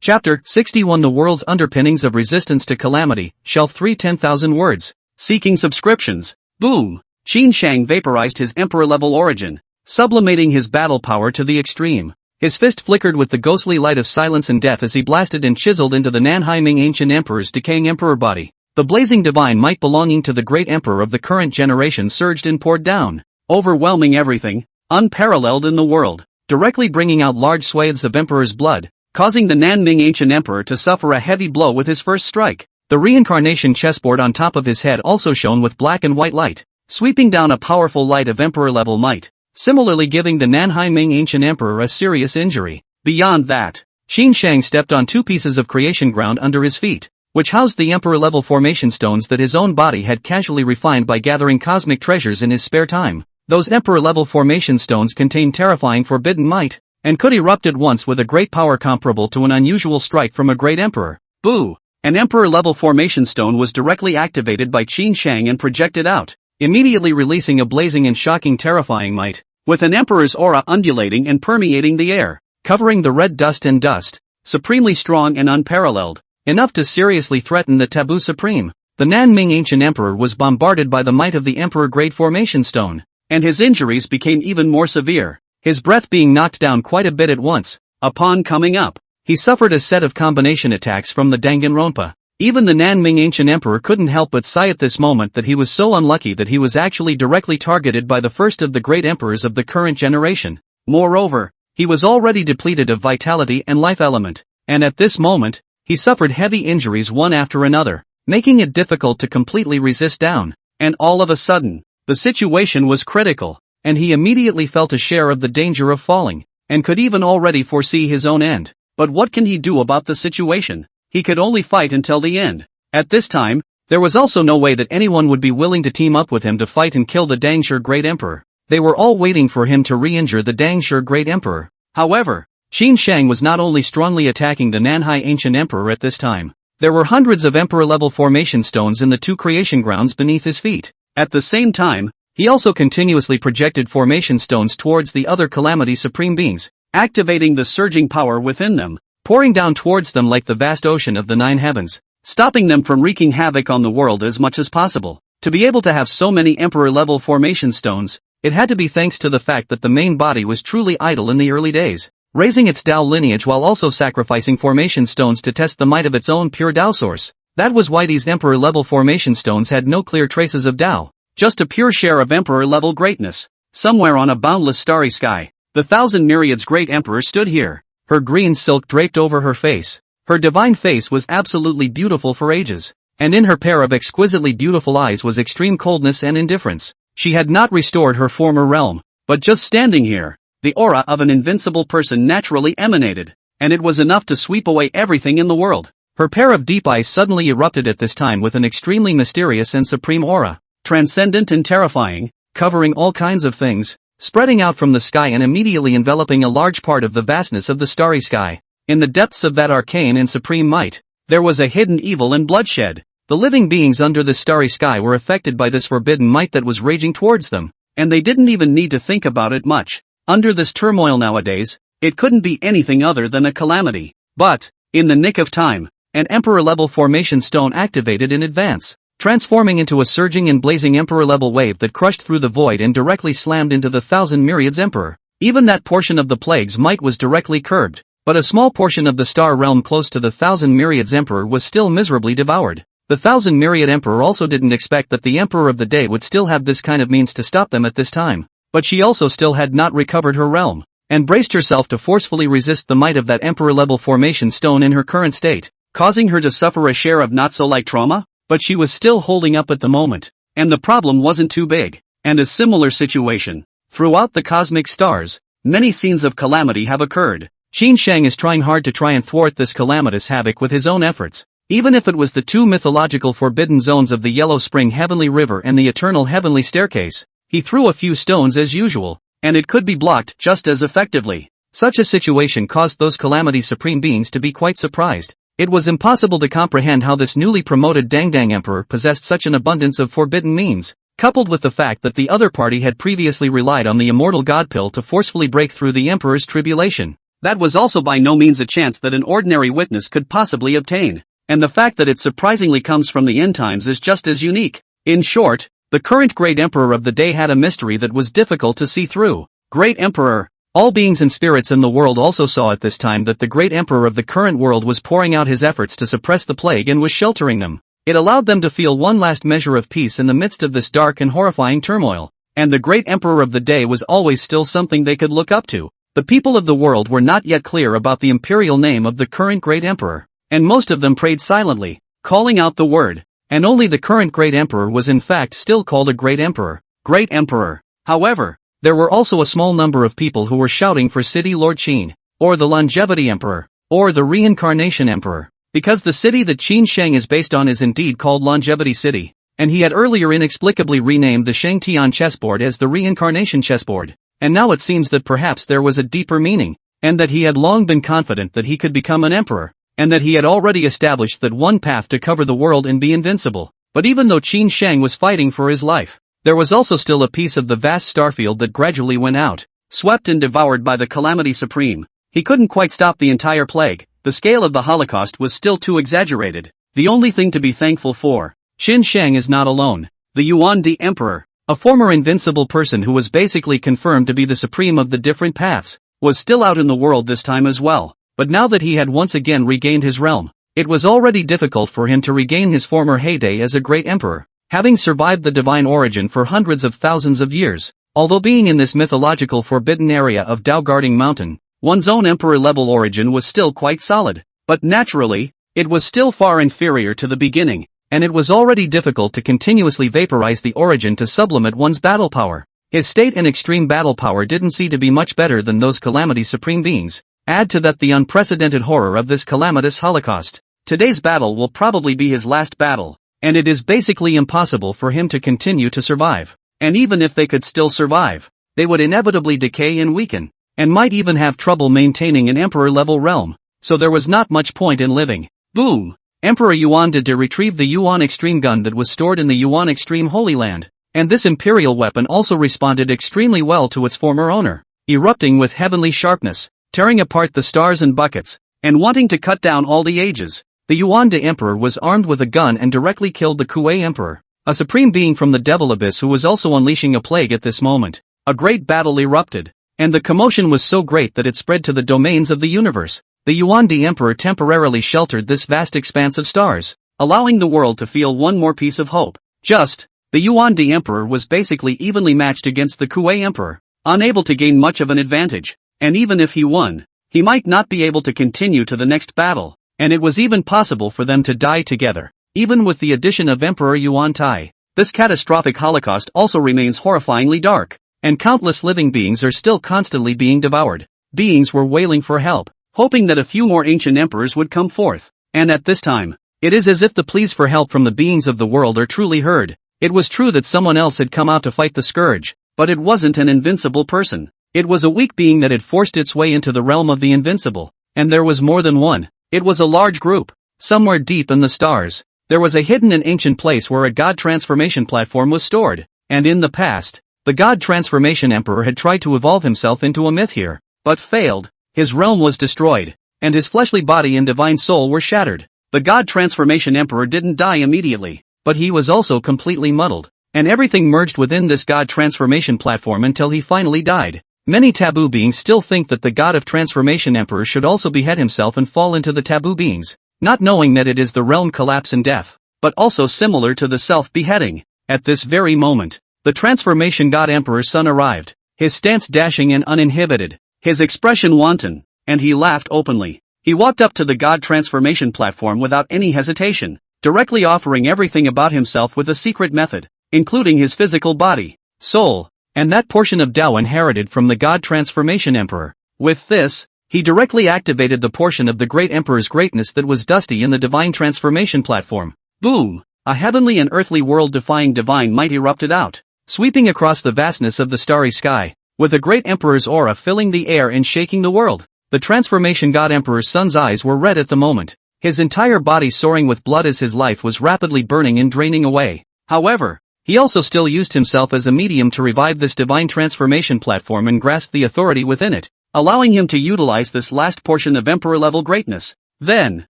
Chapter 61 The World's Underpinnings of Resistance to Calamity, Shelf 3 10,000 words. Seeking subscriptions. Boom! Qin Feng vaporized his emperor-level origin, sublimating his battle power to the extreme. His fist flickered with the ghostly light of silence and death as he blasted and chiseled into the Nanhaiming Ancient Emperor's decaying emperor body. The blazing divine might belonging to the great emperor of the current generation surged and poured down, overwhelming everything, unparalleled in the world, directly bringing out large swathes of emperor's blood, causing the Nanming Ancient Emperor to suffer a heavy blow with his first strike. The reincarnation chessboard on top of his head also shone with black and white light, sweeping down a powerful light of emperor-level might, similarly giving the Nanhaiming Ancient Emperor a serious injury. Beyond that, Qin Feng stepped on two pieces of creation ground under his feet, which housed the emperor-level formation stones that his own body had casually refined by gathering cosmic treasures in his spare time. Those emperor-level formation stones contained terrifying forbidden might, and could erupt at once with a great power comparable to an unusual strike from a great emperor. Boo! An emperor-level formation stone was directly activated by Qin Feng and projected out, immediately releasing a blazing and shocking terrifying might, with an emperor's aura undulating and permeating the air, covering the red dust and dust, supremely strong and unparalleled, enough to seriously threaten the taboo supreme. The Nanming Ancient Emperor was bombarded by the might of the emperor-grade formation stone, and his injuries became even more severe, his breath being knocked down quite a bit at once. Upon coming up, he suffered a set of combination attacks from the Danganronpa. Even the Nanming Ancient Emperor couldn't help but sigh at this moment that he was so unlucky that he was actually directly targeted by the first of the great emperors of the current generation. Moreover, he was already depleted of vitality and life element, and at this moment, he suffered heavy injuries one after another, making it difficult to completely resist down. And all of a sudden, the situation was critical, and he immediately felt a share of the danger of falling, and could even already foresee his own end. But what can he do about the situation? He could only fight until the end. At this time, there was also no way that anyone would be willing to team up with him to fight and kill the Dangshi Great Emperor. They were all waiting for him to re-injure the Dangshi Great Emperor. However, Qin Feng was not only strongly attacking the Nanhai Ancient Emperor at this time. There were hundreds of emperor-level formation stones in the two creation grounds beneath his feet. At the same time, he also continuously projected formation stones towards the other Calamity Supreme Beings, activating the surging power within them, pouring down towards them like the vast ocean of the nine heavens, stopping them from wreaking havoc on the world as much as possible. To be able to have so many emperor-level formation stones, it had to be thanks to the fact that the main body was truly idle in the early days, raising its Tao lineage while also sacrificing formation stones to test the might of its own pure Tao source. That was why these emperor-level formation stones had no clear traces of Tao, just a pure share of emperor-level greatness. Somewhere on a boundless starry sky, the thousand myriads great emperor stood here, her green silk draped over her face. Her divine face was absolutely beautiful for ages, and in her pair of exquisitely beautiful eyes was extreme coldness and indifference. She had not restored her former realm, but just standing here, the aura of an invincible person naturally emanated, and it was enough to sweep away everything in the world. Her pair of deep eyes suddenly erupted at this time with an extremely mysterious and supreme aura, transcendent and terrifying, covering all kinds of things, spreading out from the sky and immediately enveloping a large part of the vastness of the starry sky. In the depths of that arcane and supreme might, there was a hidden evil and bloodshed. The living beings under the starry sky were affected by this forbidden might that was raging towards them, and they didn't even need to think about it much. Under this turmoil nowadays, it couldn't be anything other than a calamity. But, in the nick of time, an Emperor-level formation stone activated in advance, transforming into a surging and blazing Emperor-level wave that crushed through the void and directly slammed into the Thousand Myriads Emperor. Even that portion of the plague's might was directly curbed, but a small portion of the star realm close to the Thousand Myriads Emperor was still miserably devoured. The Thousand Myriad Emperor also didn't expect that the Emperor of the Day would still have this kind of means to stop them at this time, but she also still had not recovered her realm, and braced herself to forcefully resist the might of that Emperor-level formation stone in her current state, causing her to suffer a share of not-so-light trauma, but she was still holding up at the moment, and the problem wasn't too big. And a similar situation, throughout the cosmic stars, many scenes of calamity have occurred. Qin Feng is trying hard to try and thwart this calamitous havoc with his own efforts. Even if it was the two mythological forbidden zones of the Yellow Spring Heavenly River and the Eternal Heavenly Staircase, he threw a few stones as usual, and it could be blocked just as effectively. Such a situation caused those calamity supreme beings to be quite surprised. It was impossible to comprehend how this newly promoted Dangdang Emperor possessed such an abundance of forbidden means, coupled with the fact that the other party had previously relied on the immortal god pill to forcefully break through the Emperor's tribulation. That was also by no means a chance that an ordinary witness could possibly obtain. And the fact that it surprisingly comes from the end times is just as unique. In short, the current Great Emperor of the Day had a mystery that was difficult to see through. Great Emperor. All beings and spirits in the world also saw at this time that the Great Emperor of the current world was pouring out his efforts to suppress the plague and was sheltering them. It allowed them to feel one last measure of peace in the midst of this dark and horrifying turmoil. And the Great Emperor of the Day was always still something they could look up to. The people of the world were not yet clear about the imperial name of the current Great Emperor, and most of them prayed silently, calling out the word, and only the current Great Emperor was in fact still called a Great Emperor. Great Emperor. However, there were also a small number of people who were shouting for City Lord Qin, or the Longevity Emperor, or the Reincarnation Emperor, because the city that Qin Feng is based on is indeed called Longevity City, and he had earlier inexplicably renamed the Shangtian chessboard as the Reincarnation chessboard, and now it seems that perhaps there was a deeper meaning, and that he had long been confident that he could become an emperor, and that he had already established that one path to cover the world and be invincible. But even though Qin Feng was fighting for his life, there was also still a piece of the vast starfield that gradually went out, swept and devoured by the Calamity Supreme. He couldn't quite stop the entire plague. The scale of the Holocaust was still too exaggerated. The only thing to be thankful for, Qin Feng is not alone. The Yuan You Emperor, a former invincible person who was basically confirmed to be the supreme of the different paths, was still out in the world this time as well. But now that he had once again regained his realm, it was already difficult for him to regain his former heyday as a great emperor, having survived the divine origin for hundreds of thousands of years. Although being in this mythological forbidden area of Dao Guarding Mountain, one's own emperor-level origin was still quite solid, but naturally, it was still far inferior to the beginning, and it was already difficult to continuously vaporize the origin to sublimate one's battle power. His state and extreme battle power didn't seem to be much better than those Calamity Supreme beings. Add to that the unprecedented horror of this calamitous holocaust. Today's battle will probably be his last battle, and it is basically impossible for him to continue to survive. And even if they could still survive, they would inevitably decay and weaken, and might even have trouble maintaining an emperor-level realm, so there was not much point in living. Boom! Emperor Yuan did to retrieve the Yuan Extreme gun that was stored in the Yuan Extreme Holy Land, and this imperial weapon also responded extremely well to its former owner, erupting with heavenly sharpness, tearing apart the stars and buckets, and wanting to cut down all the ages. The Yuan You Emperor was armed with a gun and directly killed the Kuei Emperor, a supreme being from the Devil Abyss who was also unleashing a plague at this moment. A great battle erupted, and the commotion was so great that it spread to the domains of the universe. The Yuan You Emperor temporarily sheltered this vast expanse of stars, allowing the world to feel one more piece of hope. The Yuan You Emperor was basically evenly matched against the Kuei Emperor, unable to gain much of an advantage. And even if he won, he might not be able to continue to the next battle, and it was even possible for them to die together, even with the addition of Emperor Yuan Tai. This catastrophic holocaust also remains horrifyingly dark, and countless living beings are still constantly being devoured. Beings were wailing for help, hoping that a few more ancient emperors would come forth. And at this time, it is as if the pleas for help from the beings of the world are truly heard. It was true that someone else had come out to fight the scourge, but it wasn't an invincible person. It was a weak being that had forced its way into the realm of the invincible, and there was more than one. It was a large group. Somewhere deep in the stars, there was a hidden and ancient place where a god transformation platform was stored, and in the past, the god transformation emperor had tried to evolve himself into a myth here, but failed. His realm was destroyed, and his fleshly body and divine soul were shattered. The god transformation emperor didn't die immediately, but he was also completely muddled, and everything merged within this god transformation platform until he finally died. Many taboo beings still think that the god of transformation emperor should also behead himself and fall into the taboo beings, not knowing that it is the realm collapse and death, but also similar to the self-beheading. At this very moment, the transformation god emperor's son arrived, his stance dashing and uninhibited, his expression wanton, and he laughed openly. He walked up to the god transformation platform without any hesitation, directly offering everything about himself with a secret method, including his physical body, soul, and that portion of Tao inherited from the god transformation emperor. With this, he directly activated the portion of the great emperor's greatness that was dusty in the divine transformation platform. Boom! A heavenly and earthly world-defying divine might erupted out, sweeping across the vastness of the starry sky, with a great emperor's aura filling the air and shaking the world. The transformation god emperor's son's eyes were red at the moment, his entire body soaring with blood as his life was rapidly burning and draining away. However, he also still used himself as a medium to revive this divine transformation platform and grasp the authority within it, allowing him to utilize this last portion of emperor-level greatness. Then,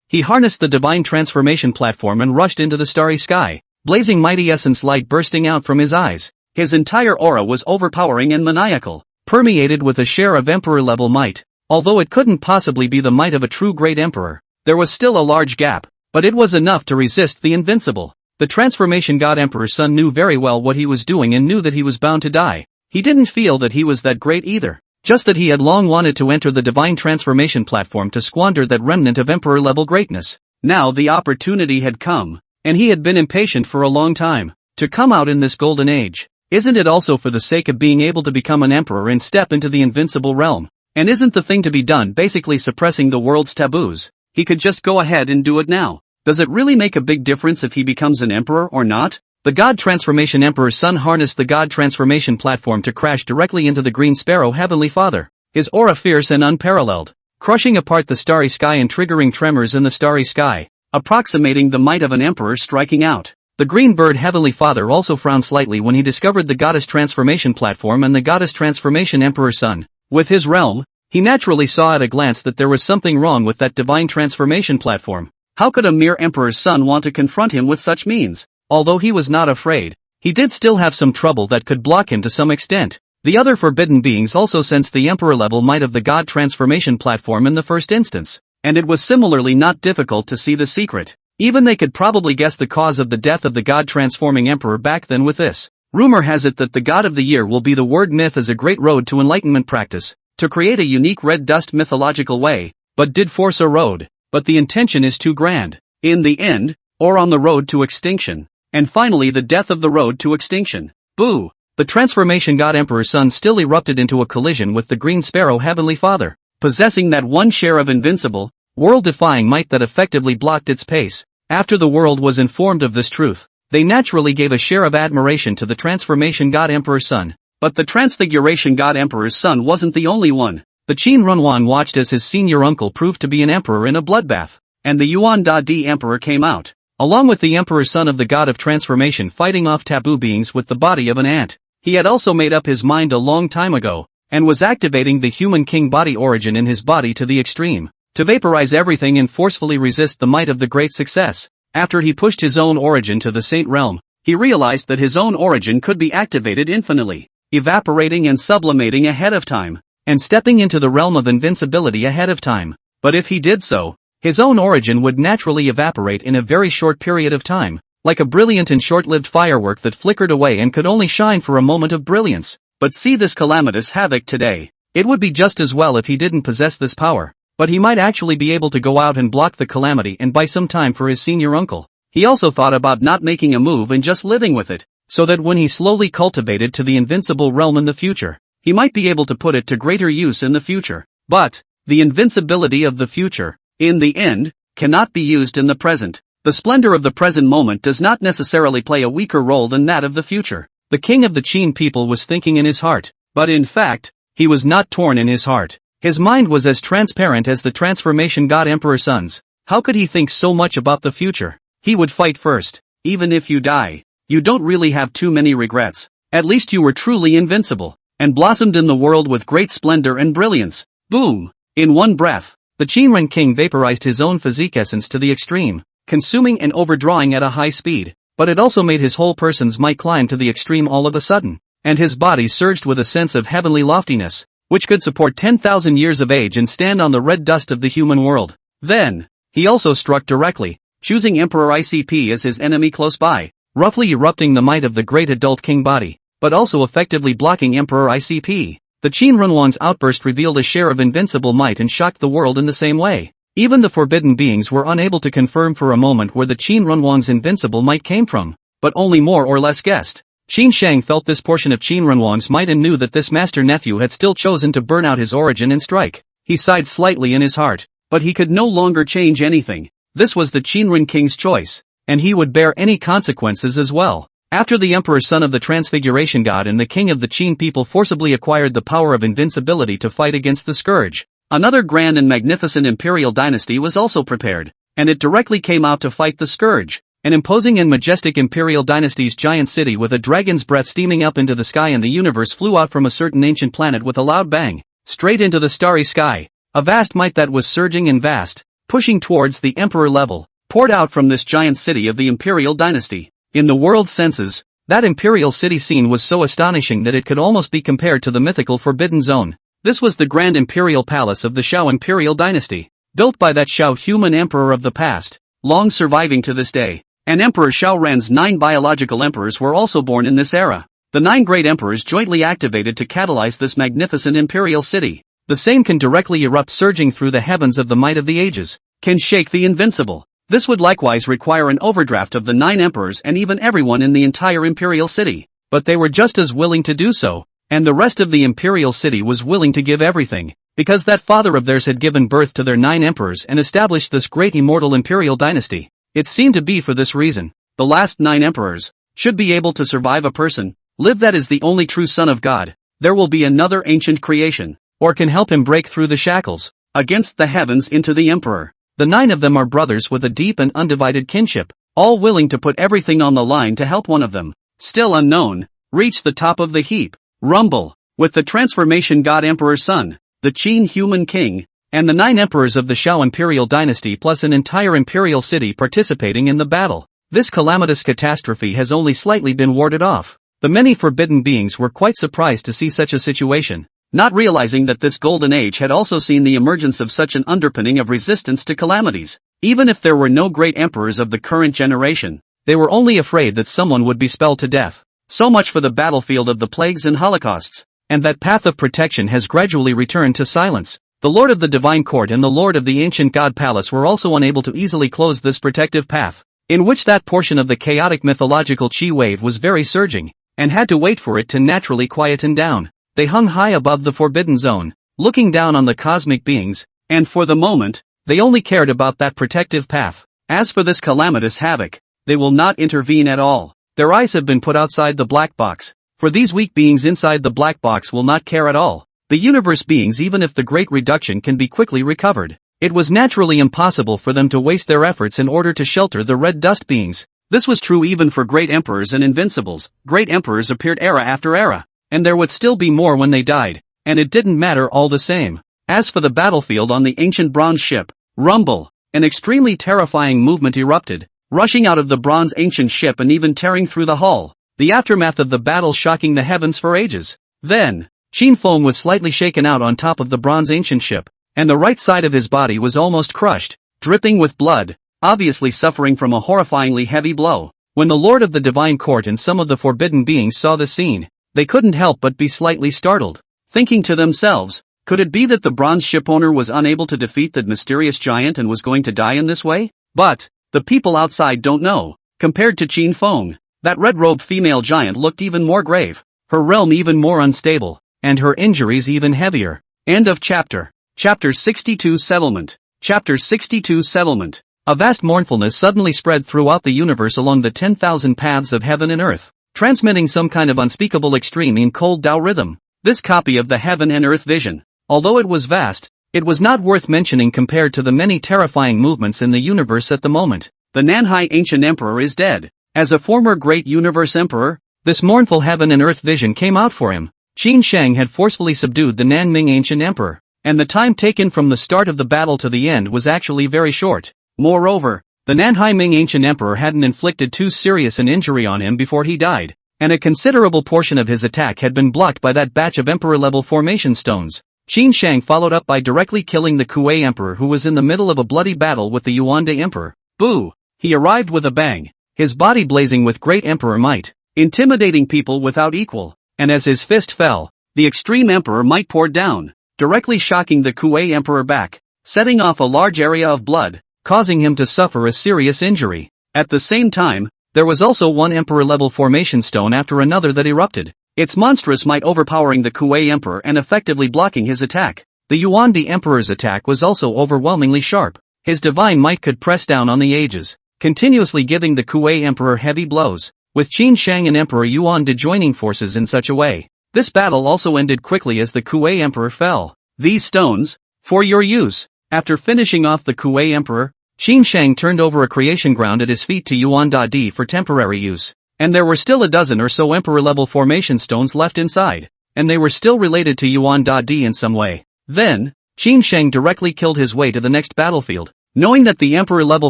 he harnessed the divine transformation platform and rushed into the starry sky, blazing mighty essence light bursting out from his eyes. His entire aura was overpowering and maniacal, permeated with a share of emperor-level might. Although it couldn't possibly be the might of a true great emperor, there was still a large gap, but it was enough to resist the invincible. The transformation god emperor's son knew very well what he was doing and knew that he was bound to die. He didn't feel that he was that great either, just that he had long wanted to enter the divine transformation platform to squander that remnant of emperor-level greatness. Now the opportunity had come, and he had been impatient for a long time, to come out in this golden age. Isn't it also for the sake of being able to become an emperor and step into the invincible realm? And isn't the thing to be done basically suppressing the world's taboos? He could just go ahead and do it now. Does it really make a big difference if he becomes an emperor or not? The God Transformation Emperor's son harnessed the God Transformation platform to crash directly into the Green Sparrow Heavenly Father, his aura fierce and unparalleled, crushing apart the starry sky and triggering tremors in the starry sky, approximating the might of an emperor striking out. The Green Bird Heavenly Father also frowned slightly when he discovered the Goddess Transformation platform and the Goddess Transformation Emperor's son. With his realm, he naturally saw at a glance that there was something wrong with that divine transformation platform. How could a mere emperor's son want to confront him with such means? Although he was not afraid, he did still have some trouble that could block him to some extent. The other forbidden beings also sensed the emperor-level might of the God Transformation platform in the first instance, and it was similarly not difficult to see the secret. Even they could probably guess the cause of the death of the God Transforming Emperor back then with this. Rumor has it that the God of the Year will be the word myth as a great road to enlightenment practice, to create a unique red dust mythological way, but did force a road. But the intention is too grand. In the end, or on the road to extinction. And finally the death of the road to extinction. Boo! The Transformation God Emperor's son still erupted into a collision with the Green Sparrow Heavenly Father, possessing that one share of invincible, world-defying might that effectively blocked its pace. After the world was informed of this truth, they naturally gave a share of admiration to the Transformation God Emperor's son. But the Transfiguration God Emperor's son wasn't the only one. The Qin Runhuan watched as his senior uncle proved to be an emperor in a bloodbath, and the Yuan Di Emperor came out, along with the emperor's son of the god of transformation fighting off taboo beings with the body of an ant. He had also made up his mind a long time ago, and was activating the human king body origin in his body to the extreme, to vaporize everything and forcefully resist the might of the great success. After he pushed his own origin to the saint realm, he realized that his own origin could be activated infinitely, evaporating and sublimating ahead of time, and stepping into the realm of invincibility ahead of time. But if he did so, his own origin would naturally evaporate in a very short period of time, like a brilliant and short-lived firework that flickered away and could only shine for a moment of brilliance. But see this calamitous havoc today. It would be just as well if he didn't possess this power, but he might actually be able to go out and block the calamity and buy some time for his senior uncle. He also thought about not making a move and just living with it, so that when he slowly cultivated to the invincible realm in the future, he might be able to put it to greater use in the future. But, the invincibility of the future, in the end, cannot be used in the present. The splendor of the present moment does not necessarily play a weaker role than that of the future. The king of the Qin people was thinking in his heart, but in fact, he was not torn in his heart. His mind was as transparent as the transformation god Emperor Sun's. How could he think so much about the future? He would fight first. Even if you die, you don't really have too many regrets. At least you were truly invincible, and blossomed in the world with great splendor and brilliance. Boom! In one breath, the Qinren king vaporized his own physique essence to the extreme, consuming and overdrawing at a high speed, but it also made his whole person's might climb to the extreme all of a sudden, and his body surged with a sense of heavenly loftiness, which could support 10,000 years of age and stand on the red dust of the human world. Then, he also struck directly, choosing Emperor ICP as his enemy close by, roughly erupting the might of the great adult king body, but also effectively blocking Emperor ICP. The Qin Runhuang's outburst revealed a share of invincible might and shocked the world in the same way. Even the forbidden beings were unable to confirm for a moment where the Qin Runhuang's invincible might came from, but only more or less guessed. Qin Shang felt this portion of Qin Runhuang's might and knew that this master-nephew had still chosen to burn out his origin and strike. He sighed slightly in his heart, but he could no longer change anything. This was the Qinren king's choice, and he would bear any consequences as well. After the emperor son of the transfiguration god and the king of the Qin people forcibly acquired the power of invincibility to fight against the scourge, another grand and magnificent imperial dynasty was also prepared, and it directly came out to fight the scourge. An imposing and majestic imperial dynasty's giant city with a dragon's breath steaming up into the sky and the universe flew out from a certain ancient planet with a loud bang, straight into the starry sky. A vast might that was surging and vast, pushing towards the emperor level, poured out from this giant city of the imperial dynasty. In the world's senses, that imperial city scene was so astonishing that it could almost be compared to the mythical Forbidden Zone. This was the grand imperial palace of the Shao imperial dynasty, built by that Shao human emperor of the past, long surviving to this day. And Emperor Shao Ren's 9 biological emperors were also born in this era. The 9 great emperors jointly activated to catalyze this magnificent imperial city. The same can directly erupt surging through the heavens of the might of the ages, can shake the invincible. This would likewise require an overdraft of the 9 emperors and even everyone in the entire imperial city. But they were just as willing to do so, and the rest of the imperial city was willing to give everything, because that father of theirs had given birth to their 9 emperors and established this great immortal imperial dynasty. It seemed to be for this reason. The last 9 emperors should be able to survive a person, live that is the only true son of God. There will be another ancient creation, or can help him break through the shackles, against the heavens into the emperor. The 9 of them are brothers with a deep and undivided kinship, all willing to put everything on the line to help one of them, still unknown, reach the top of the heap. Rumble, with the transformation god Emperor Sun, the Qin human king, and the 9 emperors of the Shao imperial dynasty plus an entire imperial city participating in the battle. This calamitous catastrophe has only slightly been warded off. The many forbidden beings were quite surprised to see such a situation, not realizing that this golden age had also seen the emergence of such an underpinning of resistance to calamities. Even if there were no great emperors of the current generation, they were only afraid that someone would be spelled to death. So much for the battlefield of the plagues and holocausts, and that path of protection has gradually returned to silence. The Lord of the Divine Court and the Lord of the Ancient God Palace were also unable to easily close this protective path, in which that portion of the chaotic mythological chi wave was very surging, and had to wait for it to naturally quieten down. They hung high above the Forbidden Zone, looking down on the cosmic beings, and for the moment, they only cared about that protective path. As for this calamitous havoc, they will not intervene at all. Their eyes have been put outside the black box, for these weak beings inside the black box will not care at all. The universe beings, even if the great reduction can be quickly recovered, it was naturally impossible for them to waste their efforts in order to shelter the red dust beings. This was true even for great emperors and invincibles. Great emperors appeared era after era, and there would still be more when they died, and it didn't matter all the same. As for the battlefield on the ancient bronze ship, rumble, an extremely terrifying movement erupted, rushing out of the bronze ancient ship and even tearing through the hull, the aftermath of the battle shocking the heavens for ages. Then, Qin Feng was slightly shaken out on top of the bronze ancient ship, and the right side of his body was almost crushed, dripping with blood, obviously suffering from a horrifyingly heavy blow. When the Lord of the Divine Court and some of the forbidden beings saw the scene, they couldn't help but be slightly startled, thinking to themselves, could it be that the bronze ship owner was unable to defeat that mysterious giant and was going to die in this way? But The people outside don't know. Compared to Qin Feng, that red-robed female giant looked even more grave, her realm even more unstable, and her injuries even heavier. End of chapter. Chapter 62 Settlement. Chapter 62 Settlement. A vast mournfulness suddenly spread throughout the universe along the 10,000 paths of heaven and earth, transmitting some kind of unspeakable extreme in cold Tao rhythm. This copy of the heaven and earth vision, although it was vast, it was not worth mentioning compared to the many terrifying movements in the universe at the moment. The Nanhai ancient emperor is dead. As a former great universe emperor, this mournful heaven and earth vision came out for him. Qin Shang had forcefully subdued the Nanming ancient emperor, and the time taken from the start of the battle to the end was actually very short. Moreover, the Nanhai Ming ancient emperor hadn't inflicted too serious an injury on him before he died, and a considerable portion of his attack had been blocked by that batch of emperor-level formation stones. Qin Shang followed up by directly killing the Kuei emperor who was in the middle of a bloody battle with the Yuan emperor. Boo! He arrived with a bang, his body blazing with great emperor might, intimidating people without equal, and as his fist fell, the extreme emperor might poured down, directly shocking the Kuei emperor back, setting off a large area of blood, causing him to suffer a serious injury. At the same time, there was also one emperor-level formation stone after another that erupted, its monstrous might overpowering the Kuei emperor and effectively blocking his attack. The Yuan emperor's attack was also overwhelmingly sharp, his divine might could press down on the ages, continuously giving the Kuei emperor heavy blows, with Qin Shang and Emperor Yuan joining forces in such a way. This battle also ended quickly as the Kuei emperor fell. These stones, for your use. After finishing off the Kuei emperor, Qin Shang turned over a creation ground at his feet to Yuan Di for temporary use, and there were still a dozen or so emperor-level formation stones left inside, and they were still related to Yuan Di in some way. Then, Qin Shang directly killed his way to the next battlefield, knowing that the emperor-level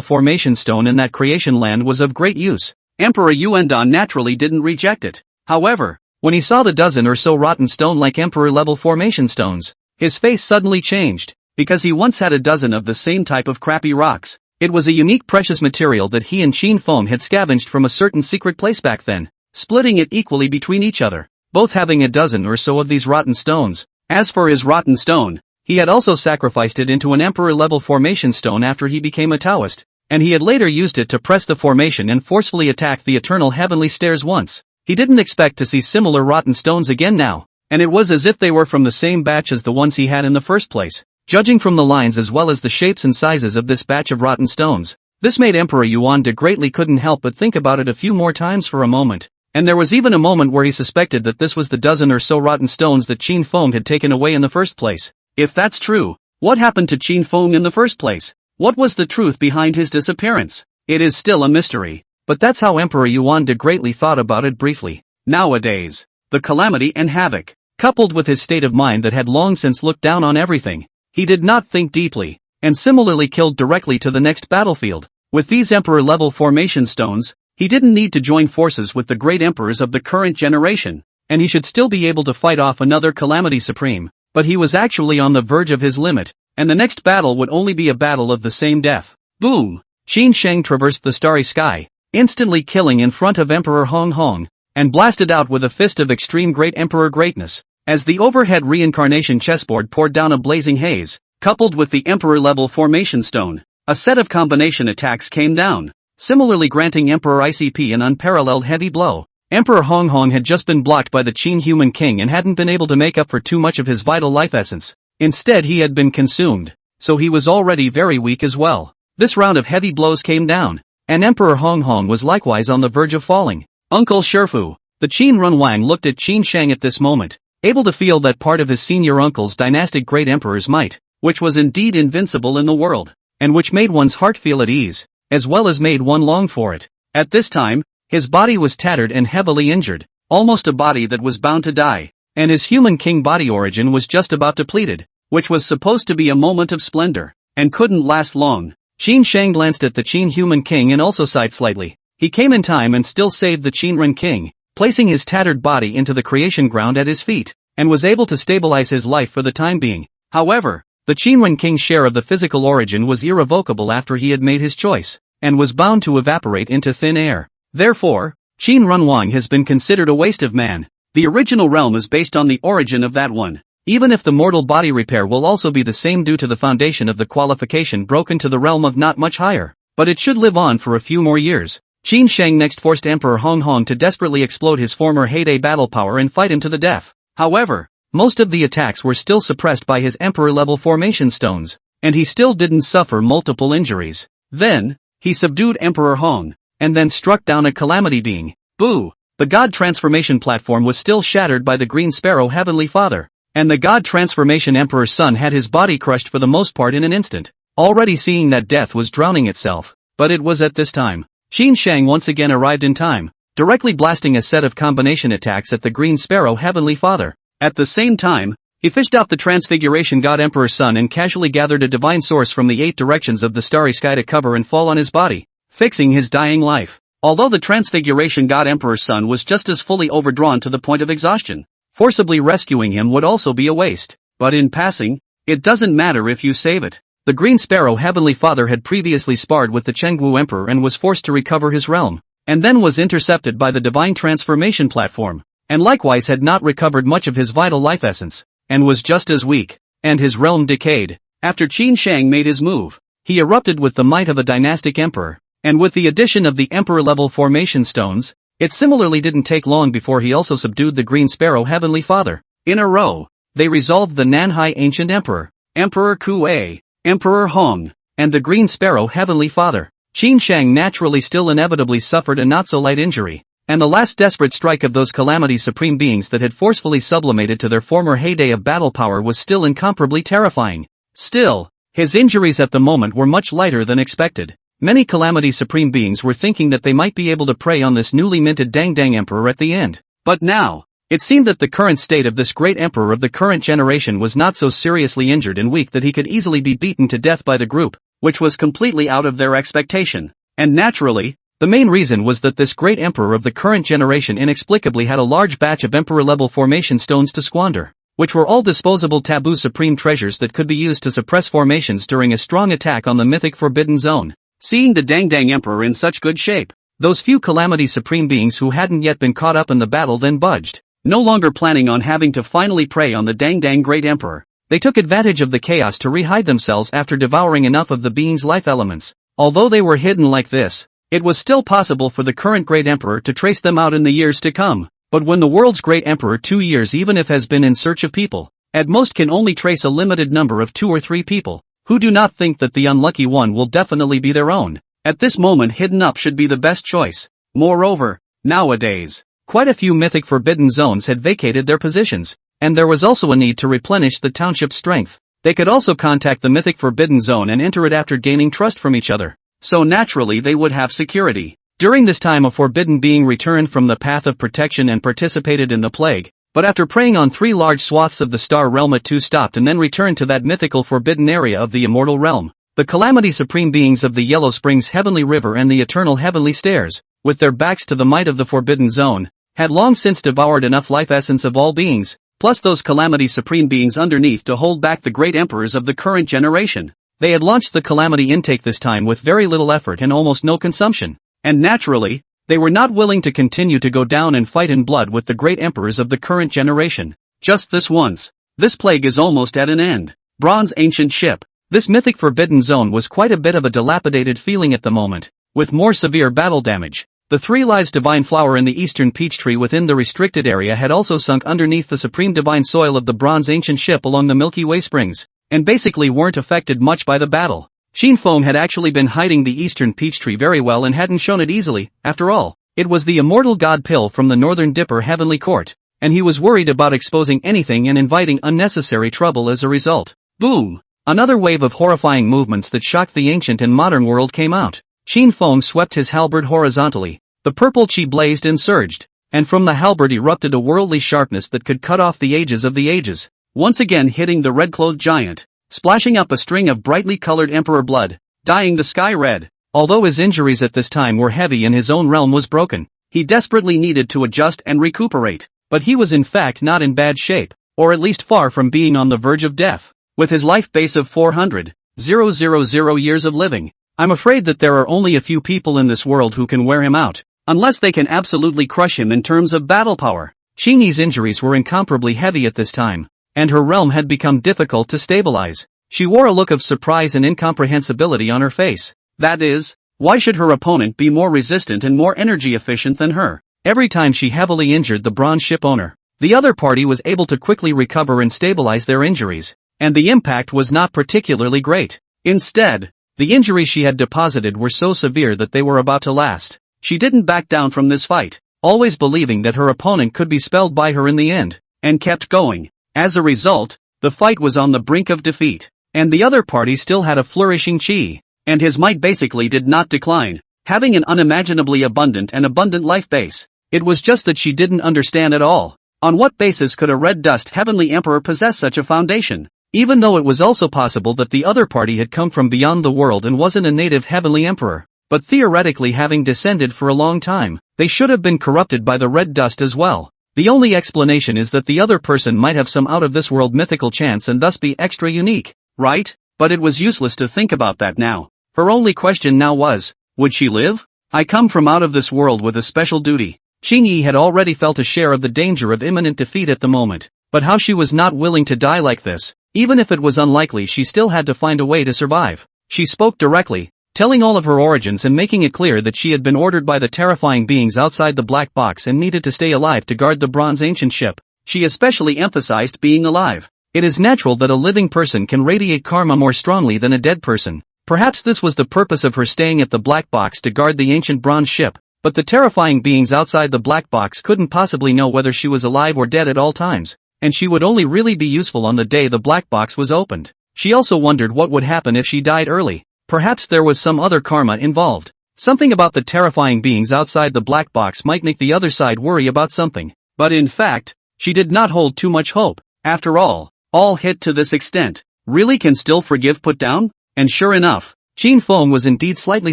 formation stone in that creation land was of great use. Emperor Yuan naturally didn't reject it. However, when he saw the dozen or so rotten stone-like emperor-level formation stones, his face suddenly changed, because he once had a dozen of the same type of crappy rocks. It was a unique precious material that he and Qin Feng had scavenged from a certain secret place back then, splitting it equally between each other, both having a dozen or so of these rotten stones. As for his rotten stone, he had also sacrificed it into an emperor-level formation stone after he became a Taoist, and he had later used it to press the formation and forcefully attack the eternal heavenly stairs once. He didn't expect to see similar rotten stones again now, and it was as if they were from the same batch as the ones he had in the first place. Judging from the lines as well as the shapes and sizes of this batch of rotten stones, this made Emperor Yuan greatly couldn't help but think about it a few more times for a moment, and there was even a moment where he suspected that this was the dozen or so rotten stones that Qin Feng had taken away in the first place. If that's true, what happened to Qin Feng in the first place? What was the truth behind his disappearance? It is still a mystery, but that's how Emperor Yuan greatly thought about it briefly. Nowadays, the calamity and havoc, coupled with his state of mind that had long since looked down on everything, he did not think deeply, and similarly killed directly to the next battlefield. With these emperor-level formation stones, he didn't need to join forces with the great emperors of the current generation, and he should still be able to fight off another calamity supreme, but he was actually on the verge of his limit, and the next battle would only be a battle of the same death. Boom! Qin Shang traversed the starry sky, instantly killing in front of Emperor Hong Hong, and blasted out with a fist of extreme great emperor greatness. As the overhead reincarnation chessboard poured down a blazing haze, coupled with the emperor-level formation stone, a set of combination attacks came down, similarly granting Emperor ICP an unparalleled heavy blow. Emperor Hong Hong had just been blocked by the Qin human king and hadn't been able to make up for too much of his vital life essence. Instead he had been consumed, so he was already very weak as well. This round of heavy blows came down, and Emperor Hong Hong was likewise on the verge of falling. Uncle Sherfu, the Qin Runwang looked at Qin Shang at this moment, able to feel that part of his senior uncle's dynastic great emperor's might, which was indeed invincible in the world, and which made one's heart feel at ease, as well as made one long for it. At this time, his body was tattered and heavily injured, almost a body that was bound to die, and his human king body origin was just about depleted, which was supposed to be a moment of splendor, and couldn't last long. Qin Shang glanced at the Qin human king and also sighed slightly. He came in time and still saved the Qin Ren king, placing his tattered body into the creation ground at his feet, and was able to stabilize his life for the time being. However, the Qin Ren king's share of the physical origin was irrevocable after he had made his choice, and was bound to evaporate into thin air. Therefore, Qin Runwang has been considered a waste of man. The original realm is based on the origin of that one. Even if the mortal body repair will also be the same due to the foundation of the qualification broken to the realm of not much higher. but it should live on for a few more years. Qin Feng next forced Emperor Hong Hong to desperately explode his former heyday battle power and fight him to the death. However, most of the attacks were still suppressed by his Emperor-level formation stones, and he still didn't suffer multiple injuries. Then, he subdued Emperor Hong, and then struck down a calamity being. Boo! The God Transformation platform was still shattered by the Green Sparrow Heavenly Father, and the God Transformation Emperor's son had his body crushed for the most part in an instant, already seeing that death was drowning itself. But it was at this time Qin Feng once again arrived in time, directly blasting a set of combination attacks at the Green Sparrow Heavenly Father. At the same time, he fished out the Transfiguration God Emperor's son and casually gathered a divine source from the 8 directions of the starry sky to cover and fall on his body, fixing his dying life. Although the Transfiguration God Emperor's son was just as fully overdrawn to the point of exhaustion, forcibly rescuing him would also be a waste. But in passing, it doesn't matter if you save it. The Green Sparrow Heavenly Father had previously sparred with the Chenggu Emperor and was forced to recover his realm, and then was intercepted by the Divine Transformation platform, and likewise had not recovered much of his vital life essence, and was just as weak, and his realm decayed. After Qin Feng made his move, he erupted with the might of a dynastic emperor, and with the addition of the Emperor-level formation stones, it similarly didn't take long before he also subdued the Green Sparrow Heavenly Father. In a row, they resolved the Nanhai Ancient Emperor, Emperor Kuei, Emperor Hong, and the Green Sparrow Heavenly Father. Qin Feng naturally still inevitably suffered a not-so-light injury, and the last desperate strike of those calamity supreme beings that had forcefully sublimated to their former heyday of battle power was still incomparably terrifying. Still, his injuries at the moment were much lighter than expected. Many calamity supreme beings were thinking that they might be able to prey on this newly minted Dang Dang Emperor at the end. But now, it seemed that the current state of this great emperor of the current generation was not so seriously injured and weak that he could easily be beaten to death by the group, which was completely out of their expectation. And naturally, the main reason was that this great emperor of the current generation inexplicably had a large batch of emperor-level formation stones to squander, which were all disposable taboo supreme treasures that could be used to suppress formations during a strong attack on the mythic Forbidden Zone. Seeing the Dang Dang Emperor in such good shape, those few calamity supreme beings who hadn't yet been caught up in the battle then budged. No longer planning on having to finally prey on the Dang Dang Great Emperor, they took advantage of the chaos to re-hide themselves after devouring enough of the being's life elements. Although they were hidden like this, it was still possible for the current Great Emperor to trace them out in the years to come. But when the world's Great Emperor 2 years even if has been in search of people, at most can only trace a limited number of 2 or 3 people, who do not think that the unlucky one will definitely be their own. At this moment hidden up should be the best choice. Moreover, nowadays, quite a few mythic forbidden zones had vacated their positions, and there was also a need to replenish the township's strength. They could also contact the mythic forbidden zone and enter it after gaining trust from each other. So naturally they would have security. During this time a forbidden being returned from the path of protection and participated in the plague, but after preying on 3 large swaths of the star realm it too stopped and then returned to that mythical forbidden area of the immortal realm. The calamity supreme beings of the Yellow Springs Heavenly River and the Eternal Heavenly Stairs, with their backs to the might of the forbidden zone, had long since devoured enough life essence of all beings, plus those calamity supreme beings underneath to hold back the great emperors of the current generation. They had launched the calamity intake this time with very little effort and almost no consumption, and naturally, they were not willing to continue to go down and fight in blood with the great emperors of the current generation. Just this once, this plague is almost at an end. Bronze Ancient Ship. This mythic forbidden zone was quite a bit of a dilapidated feeling at the moment, with more severe battle damage. The 3 lives divine flower in the eastern peach tree within the restricted area had also sunk underneath the supreme divine soil of the bronze ancient ship along the Milky Way springs, and basically weren't affected much by the battle. Qin Feng had actually been hiding the eastern peach tree very well and hadn't shown it easily. After all, it was the immortal god pill from the northern Dipper heavenly court, and he was worried about exposing anything and inviting unnecessary trouble as a result. Boom! Another wave of horrifying movements that shocked the ancient and modern world came out. Qin Feng swept his halberd horizontally, the purple chi blazed and surged, and from the halberd erupted a worldly sharpness that could cut off the ages of the ages, once again hitting the red-clothed giant, splashing up a string of brightly colored emperor blood, dyeing the sky red. Although his injuries at this time were heavy and his own realm was broken, he desperately needed to adjust and recuperate, but he was in fact not in bad shape, or at least far from being on the verge of death. With his life base of 400,000 years of living, I'm afraid that there are only a few people in this world who can wear him out, unless they can absolutely crush him in terms of battle power. Qini's injuries were incomparably heavy at this time, and her realm had become difficult to stabilize. She wore a look of surprise and incomprehensibility on her face. That is, Why should her opponent be more resistant and more energy efficient than her? Every time she heavily injured the bronze ship owner, the other party was able to quickly recover and stabilize their injuries, and the impact was not particularly great. Instead, the injuries she had deposited were so severe that they were about to last. She didn't back down from this fight, always believing that her opponent could be spelled by her in the end, and kept going. As a result, the fight was on the brink of defeat, and the other party still had a flourishing chi, and his might basically did not decline, having an unimaginably abundant life base. It was just that she didn't understand at all. On what basis could a red dust heavenly emperor possess such a foundation? Even though it was also possible that the other party had come from beyond the world and wasn't a native heavenly emperor, but theoretically having descended for a long time, they should have been corrupted by the red dust as well. The only explanation is that the other person might have some out-of-this-world mythical chance and thus be extra unique, right? But it was useless to think about that now. Her only question now was, would she live? I come from out of this world with a special duty. Qin Yi had already felt a share of the danger of imminent defeat at the moment, but how she was not willing to die like this. Even if it was unlikely, she still had to find a way to survive. She spoke directly, telling all of her origins and making it clear that she had been ordered by the terrifying beings outside the black box and needed to stay alive to guard the bronze ancient ship. She especially emphasized being alive. It is natural that a living person can radiate karma more strongly than a dead person. Perhaps this was the purpose of her staying at the black box to guard the ancient bronze ship. But the terrifying beings outside the black box couldn't possibly know whether she was alive or dead at all times, and she would only really be useful on the day the black box was opened. She also wondered what would happen if she died early. Perhaps there was some other karma involved. Something about the terrifying beings outside the black box might make the other side worry about something. But in fact, she did not hold too much hope. After all hit to this extent, really can still forgive put down? And sure enough, Qin Feng was indeed slightly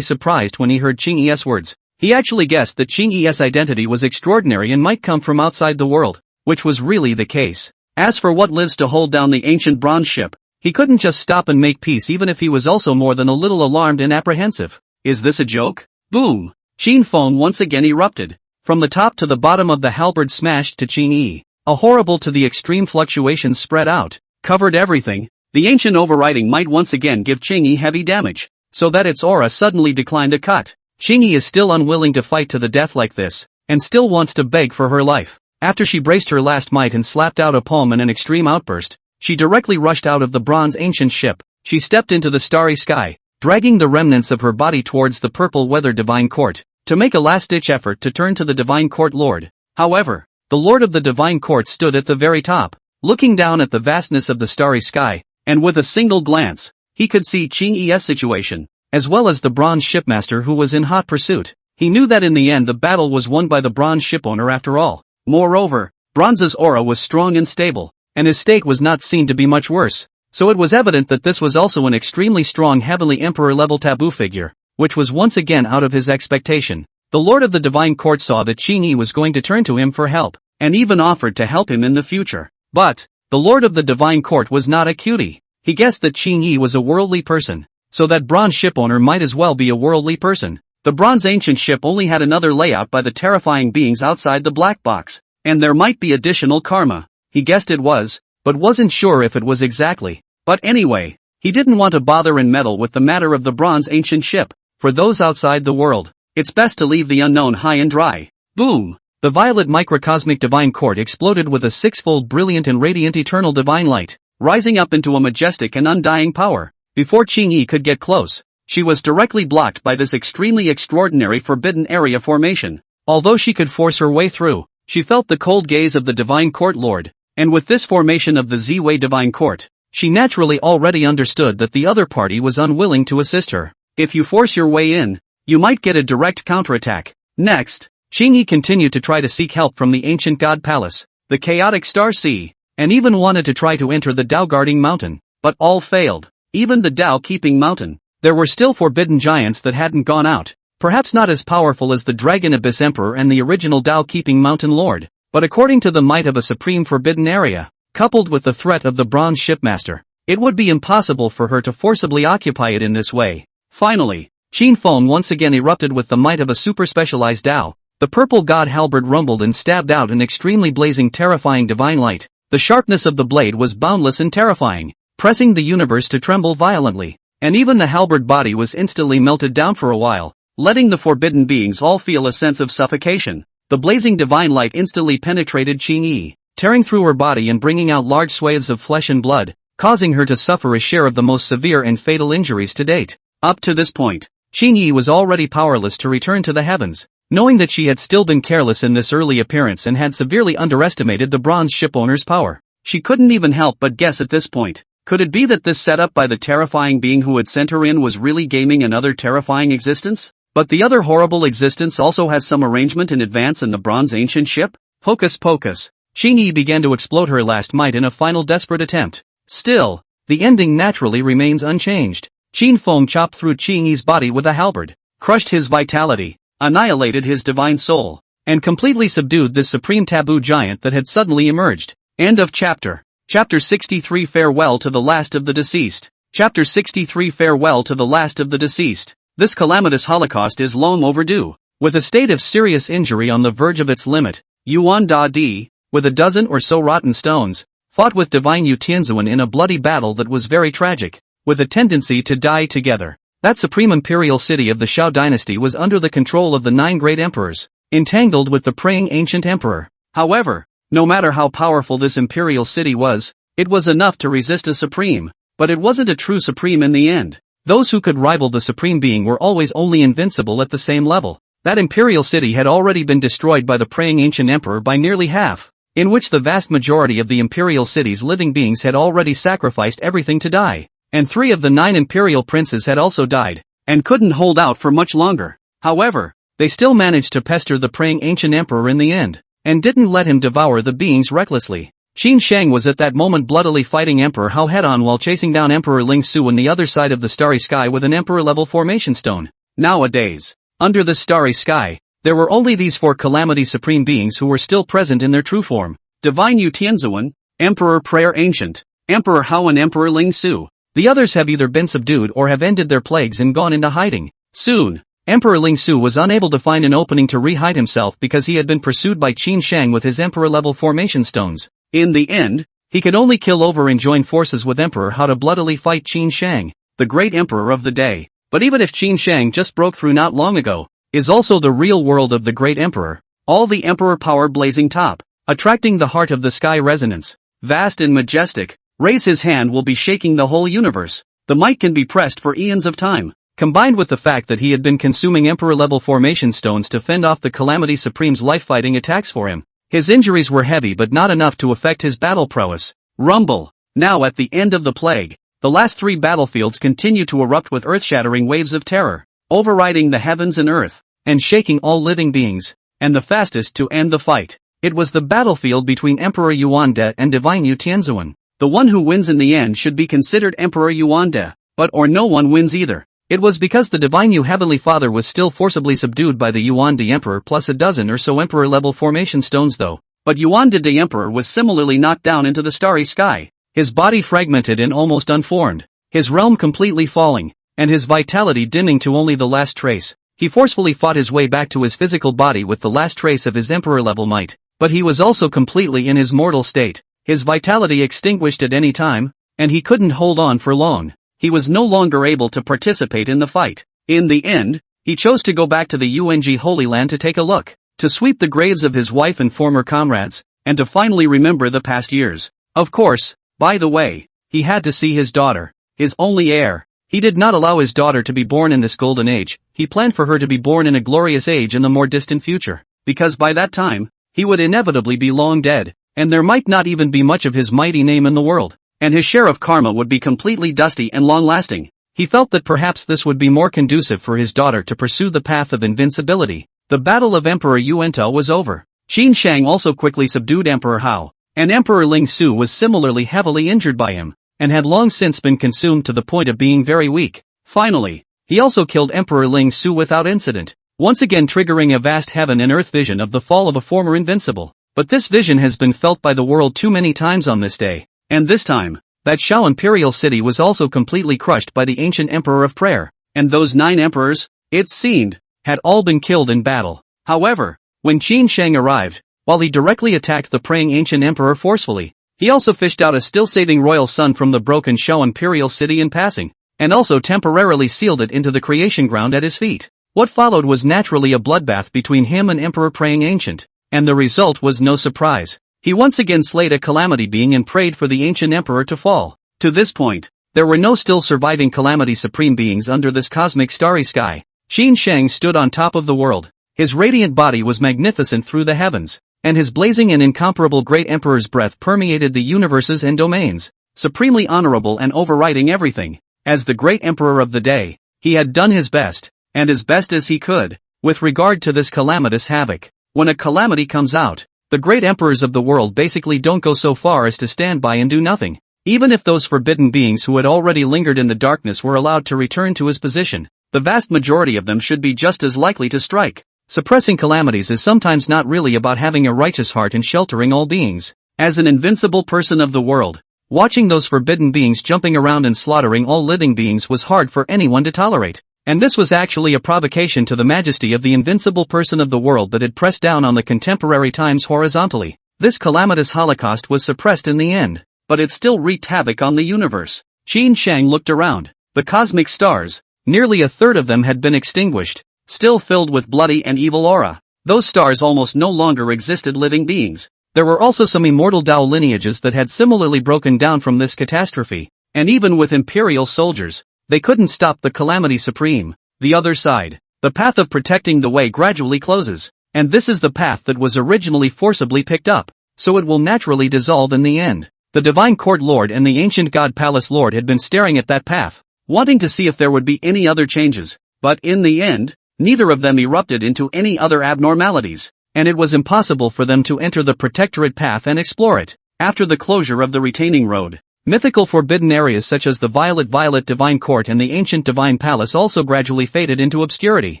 surprised when he heard Qin Yi's words. He actually guessed that Qin Yi's identity was extraordinary and might come from outside the world, which was really the case. As for what lives to hold down the ancient bronze ship, he couldn't just stop and make peace even if he was also more than a little alarmed and apprehensive. Is this a joke? Boom! Qin Feng once again erupted. From the top to the bottom of the halberd smashed to Qin Yi. A horrible to the extreme fluctuations spread out, covered everything. The ancient overriding might once again give Qin Yi heavy damage, so that its aura suddenly declined a cut. Qin Yi is still unwilling to fight to the death like this, and still wants to beg for her life. After she braced her last might and slapped out a palm in an extreme outburst, she directly rushed out of the bronze ancient ship. She stepped into the starry sky, dragging the remnants of her body towards the purple weather divine court, to make a last-ditch effort to turn to the divine court lord. However, the lord of the divine court stood at the very top, looking down at the vastness of the starry sky, and with a single glance, he could see Qin Yi's situation, as well as the bronze shipmaster who was in hot pursuit. He knew that in the end the battle was won by the bronze shipowner after all. Moreover, Bronze's aura was strong and stable, and his state was not seen to be much worse, so it was evident that this was also an extremely strong heavenly emperor-level taboo figure, which was once again out of his expectation. The lord of the divine court saw that Qin Yi was going to turn to him for help, and even offered to help him in the future. But, the lord of the divine court was not a cutie. He guessed that Qin Yi was a worldly person, so that bronze shipowner might as well be a worldly person. The bronze ancient ship only had another layout by the terrifying beings outside the black box, and there might be additional karma. He guessed it was, but wasn't sure if it was exactly. But anyway, he didn't want to bother and meddle with the matter of the bronze ancient ship. For those outside the world, it's best to leave the unknown high and dry. Boom! The violet microcosmic divine court exploded with a six-fold brilliant and radiant eternal divine light, rising up into a majestic and undying power. Before Qin Yi could get close, she was directly blocked by this extremely extraordinary forbidden area formation. Although she could force her way through, she felt the cold gaze of the divine court lord, and with this formation of the Z-Way divine court, she naturally already understood that the other party was unwilling to assist her. If you force your way in, you might get a direct counterattack. Next, Qin Yi continued to try to seek help from the ancient god palace, the chaotic star sea, and even wanted to try to enter the Dao guarding mountain, but all failed. Even the Dao keeping mountain. There were still forbidden giants that hadn't gone out, perhaps not as powerful as the Dragon Abyss Emperor and the original Dao-keeping mountain lord, but according to the might of a supreme forbidden area, coupled with the threat of the bronze shipmaster, it would be impossible for her to forcibly occupy it in this way. Finally, Qin Feng once again erupted with the might of a super-specialized Dao. The purple god halberd rumbled and stabbed out an extremely blazing terrifying divine light. The sharpness of the blade was boundless and terrifying, pressing the universe to tremble violently. and even the halberd body was instantly melted down for a while, letting the forbidden beings all feel a sense of suffocation. The blazing divine light instantly penetrated Qin Yi, tearing through her body and bringing out large swathes of flesh and blood, causing her to suffer a share of the most severe and fatal injuries to date. Up to this point, Qin Yi was already powerless to return to the heavens, knowing that she had still been careless in this early appearance and had severely underestimated the bronze shipowner's power. She couldn't even help but guess at this point. Could it be that this setup by the terrifying being who had sent her in was really gaming another terrifying existence? But the other horrible existence also has some arrangement in advance in the bronze ancient ship? Hocus pocus. Qin Yi began to explode her last might in a final desperate attempt. Still, the ending naturally remains unchanged. Qin Feng chopped through Qin Yi's body with a halberd, crushed his vitality, annihilated his divine soul, and completely subdued this supreme taboo giant that had suddenly emerged. End of chapter. Chapter 63 Farewell to the last of the deceased. Chapter 63 Farewell to the last of the deceased. This calamitous holocaust is long overdue. With a state of serious injury on the verge of its limit, Yuan Da-Di, with a dozen or so rotten stones, fought with divine Yu Tianzuan in a bloody battle that was very tragic, with a tendency to die together. That supreme imperial city of the Shao dynasty was under the control of the 9 great emperors, entangled with the praying ancient emperor. However, no matter how powerful this imperial city was, it was enough to resist a supreme, but it wasn't a true supreme in the end. Those who could rival the supreme being were always only invincible at the same level. That imperial city had already been destroyed by the praying ancient emperor by nearly half, in which the vast majority of the imperial city's living beings had already sacrificed everything to die, and 3 of the 9 imperial princes had also died, and couldn't hold out for much longer. However, they still managed to pester the praying ancient emperor in the end, and didn't let him devour the beings recklessly. Qin Shang was at that moment bloodily fighting Emperor Hao head-on while chasing down Emperor Ling Su on the other side of the starry sky with an emperor-level formation stone. Nowadays, under the starry sky, there were only these 4 calamity supreme beings who were still present in their true form. Divine Yu Tianzuan, Emperor Prayer Ancient, Emperor Hao and Emperor Ling Su. The others have either been subdued or have ended their plagues and gone into hiding. Soon, Emperor Ling Su was unable to find an opening to re-hide himself because he had been pursued by Qin Shang with his emperor-level formation stones. In the end, he could only kill over and join forces with Emperor Hao to bloodily fight Qin Shang, the great emperor of the day. But even if Qin Shang just broke through not long ago, is also the real world of the great emperor, all the emperor power blazing top, attracting the heart of the sky resonance, vast and majestic, raise his hand will be shaking the whole universe. The might can be pressed for eons of time. Combined with the fact that he had been consuming emperor-level formation stones to fend off the Calamity Supreme's life-fighting attacks for him, his injuries were heavy but not enough to affect his battle prowess. Rumble. Now at the end of the plague, the last 3 battlefields continue to erupt with earth-shattering waves of terror, overriding the heavens and earth, and shaking all living beings. And the fastest to end the fight, it was the battlefield between Emperor Yuan De and Divine Yu Tianzuan. The one who wins in the end should be considered Emperor Yuan De, but or no one wins either. It was because the divine Yu Heavenly Father was still forcibly subdued by the Yuan De Emperor plus a dozen or so emperor-level formation stones though. But Yuan De Emperor was similarly knocked down into the starry sky, his body fragmented and almost unformed, his realm completely falling, and his vitality dimming to only the last trace. He forcefully fought his way back to his physical body with the last trace of his emperor-level might, but he was also completely in his mortal state, his vitality extinguished at any time, and he couldn't hold on for long. He was no longer able to participate in the fight. In the end, he chose to go back to the UNG Holy Land to take a look, to sweep the graves of his wife and former comrades, and to finally remember the past years. Of course, by the way, he had to see his daughter, his only heir. He did not allow his daughter to be born in this golden age, he planned for her to be born in a glorious age in the more distant future, because by that time, he would inevitably be long dead, and there might not even be much of his mighty name in the world. And his share of karma would be completely dusty and long-lasting. He felt that perhaps this would be more conducive for his daughter to pursue the path of invincibility. The battle of Emperor Yuan was over. Qin Shang also quickly subdued Emperor Hao, and Emperor Ling Su was similarly heavily injured by him, and had long since been consumed to the point of being very weak. Finally, he also killed Emperor Ling Su without incident, once again triggering a vast heaven and earth vision of the fall of a former invincible. But this vision has been felt by the world too many times on this day. And this time, that Shao imperial city was also completely crushed by the ancient emperor of prayer, and those 9 emperors, it seemed, had all been killed in battle. However, when Qin Shang arrived, while he directly attacked the praying ancient emperor forcefully, he also fished out a still-saving royal son from the broken Shao imperial city in passing. and also temporarily sealed it into the creation ground at his feet. What followed was naturally a bloodbath between him and Emperor Praying Ancient, and the result was no surprise. He once again slayed a calamity being and prayed for the ancient emperor to fall. To this point, there were no still surviving calamity supreme beings under this cosmic starry sky. Qin Feng stood on top of the world. His radiant body was magnificent through the heavens, and his blazing and incomparable great emperor's breath permeated the universes and domains, supremely honorable and overriding everything. As the great emperor of the day, he had done his best, and as best as he could, with regard to this calamitous havoc. When a calamity comes out, the great emperors of the world basically don't go so far as to stand by and do nothing. Even if those forbidden beings who had already lingered in the darkness were allowed to return to his position, the vast majority of them should be just as likely to strike. Suppressing calamities is sometimes not really about having a righteous heart and sheltering all beings. As an invincible person of the world, watching those forbidden beings jumping around and slaughtering all living beings was hard for anyone to tolerate. And this was actually a provocation to the majesty of the invincible person of the world that had pressed down on the contemporary times horizontally. This calamitous holocaust was suppressed in the end, but it still wreaked havoc on the universe. Qin Feng looked around. The cosmic stars, nearly a third of them had been extinguished, still filled with bloody and evil aura. Those stars almost no longer existed living beings. There were also some immortal Dao lineages that had similarly broken down from this catastrophe, and even with imperial soldiers, they couldn't stop the calamity supreme. The other side, the path of protecting the way gradually closes, and this is the path that was originally forcibly picked up, so it will naturally dissolve in the end. The Divine Court Lord and the Ancient God Palace Lord had been staring at that path, wanting to see if there would be any other changes, but in the end, neither of them erupted into any other abnormalities, and it was impossible for them to enter the protectorate path and explore it. After the closure of the retaining road, mythical forbidden areas such as the Violet Divine Court and the Ancient Divine Palace also gradually faded into obscurity,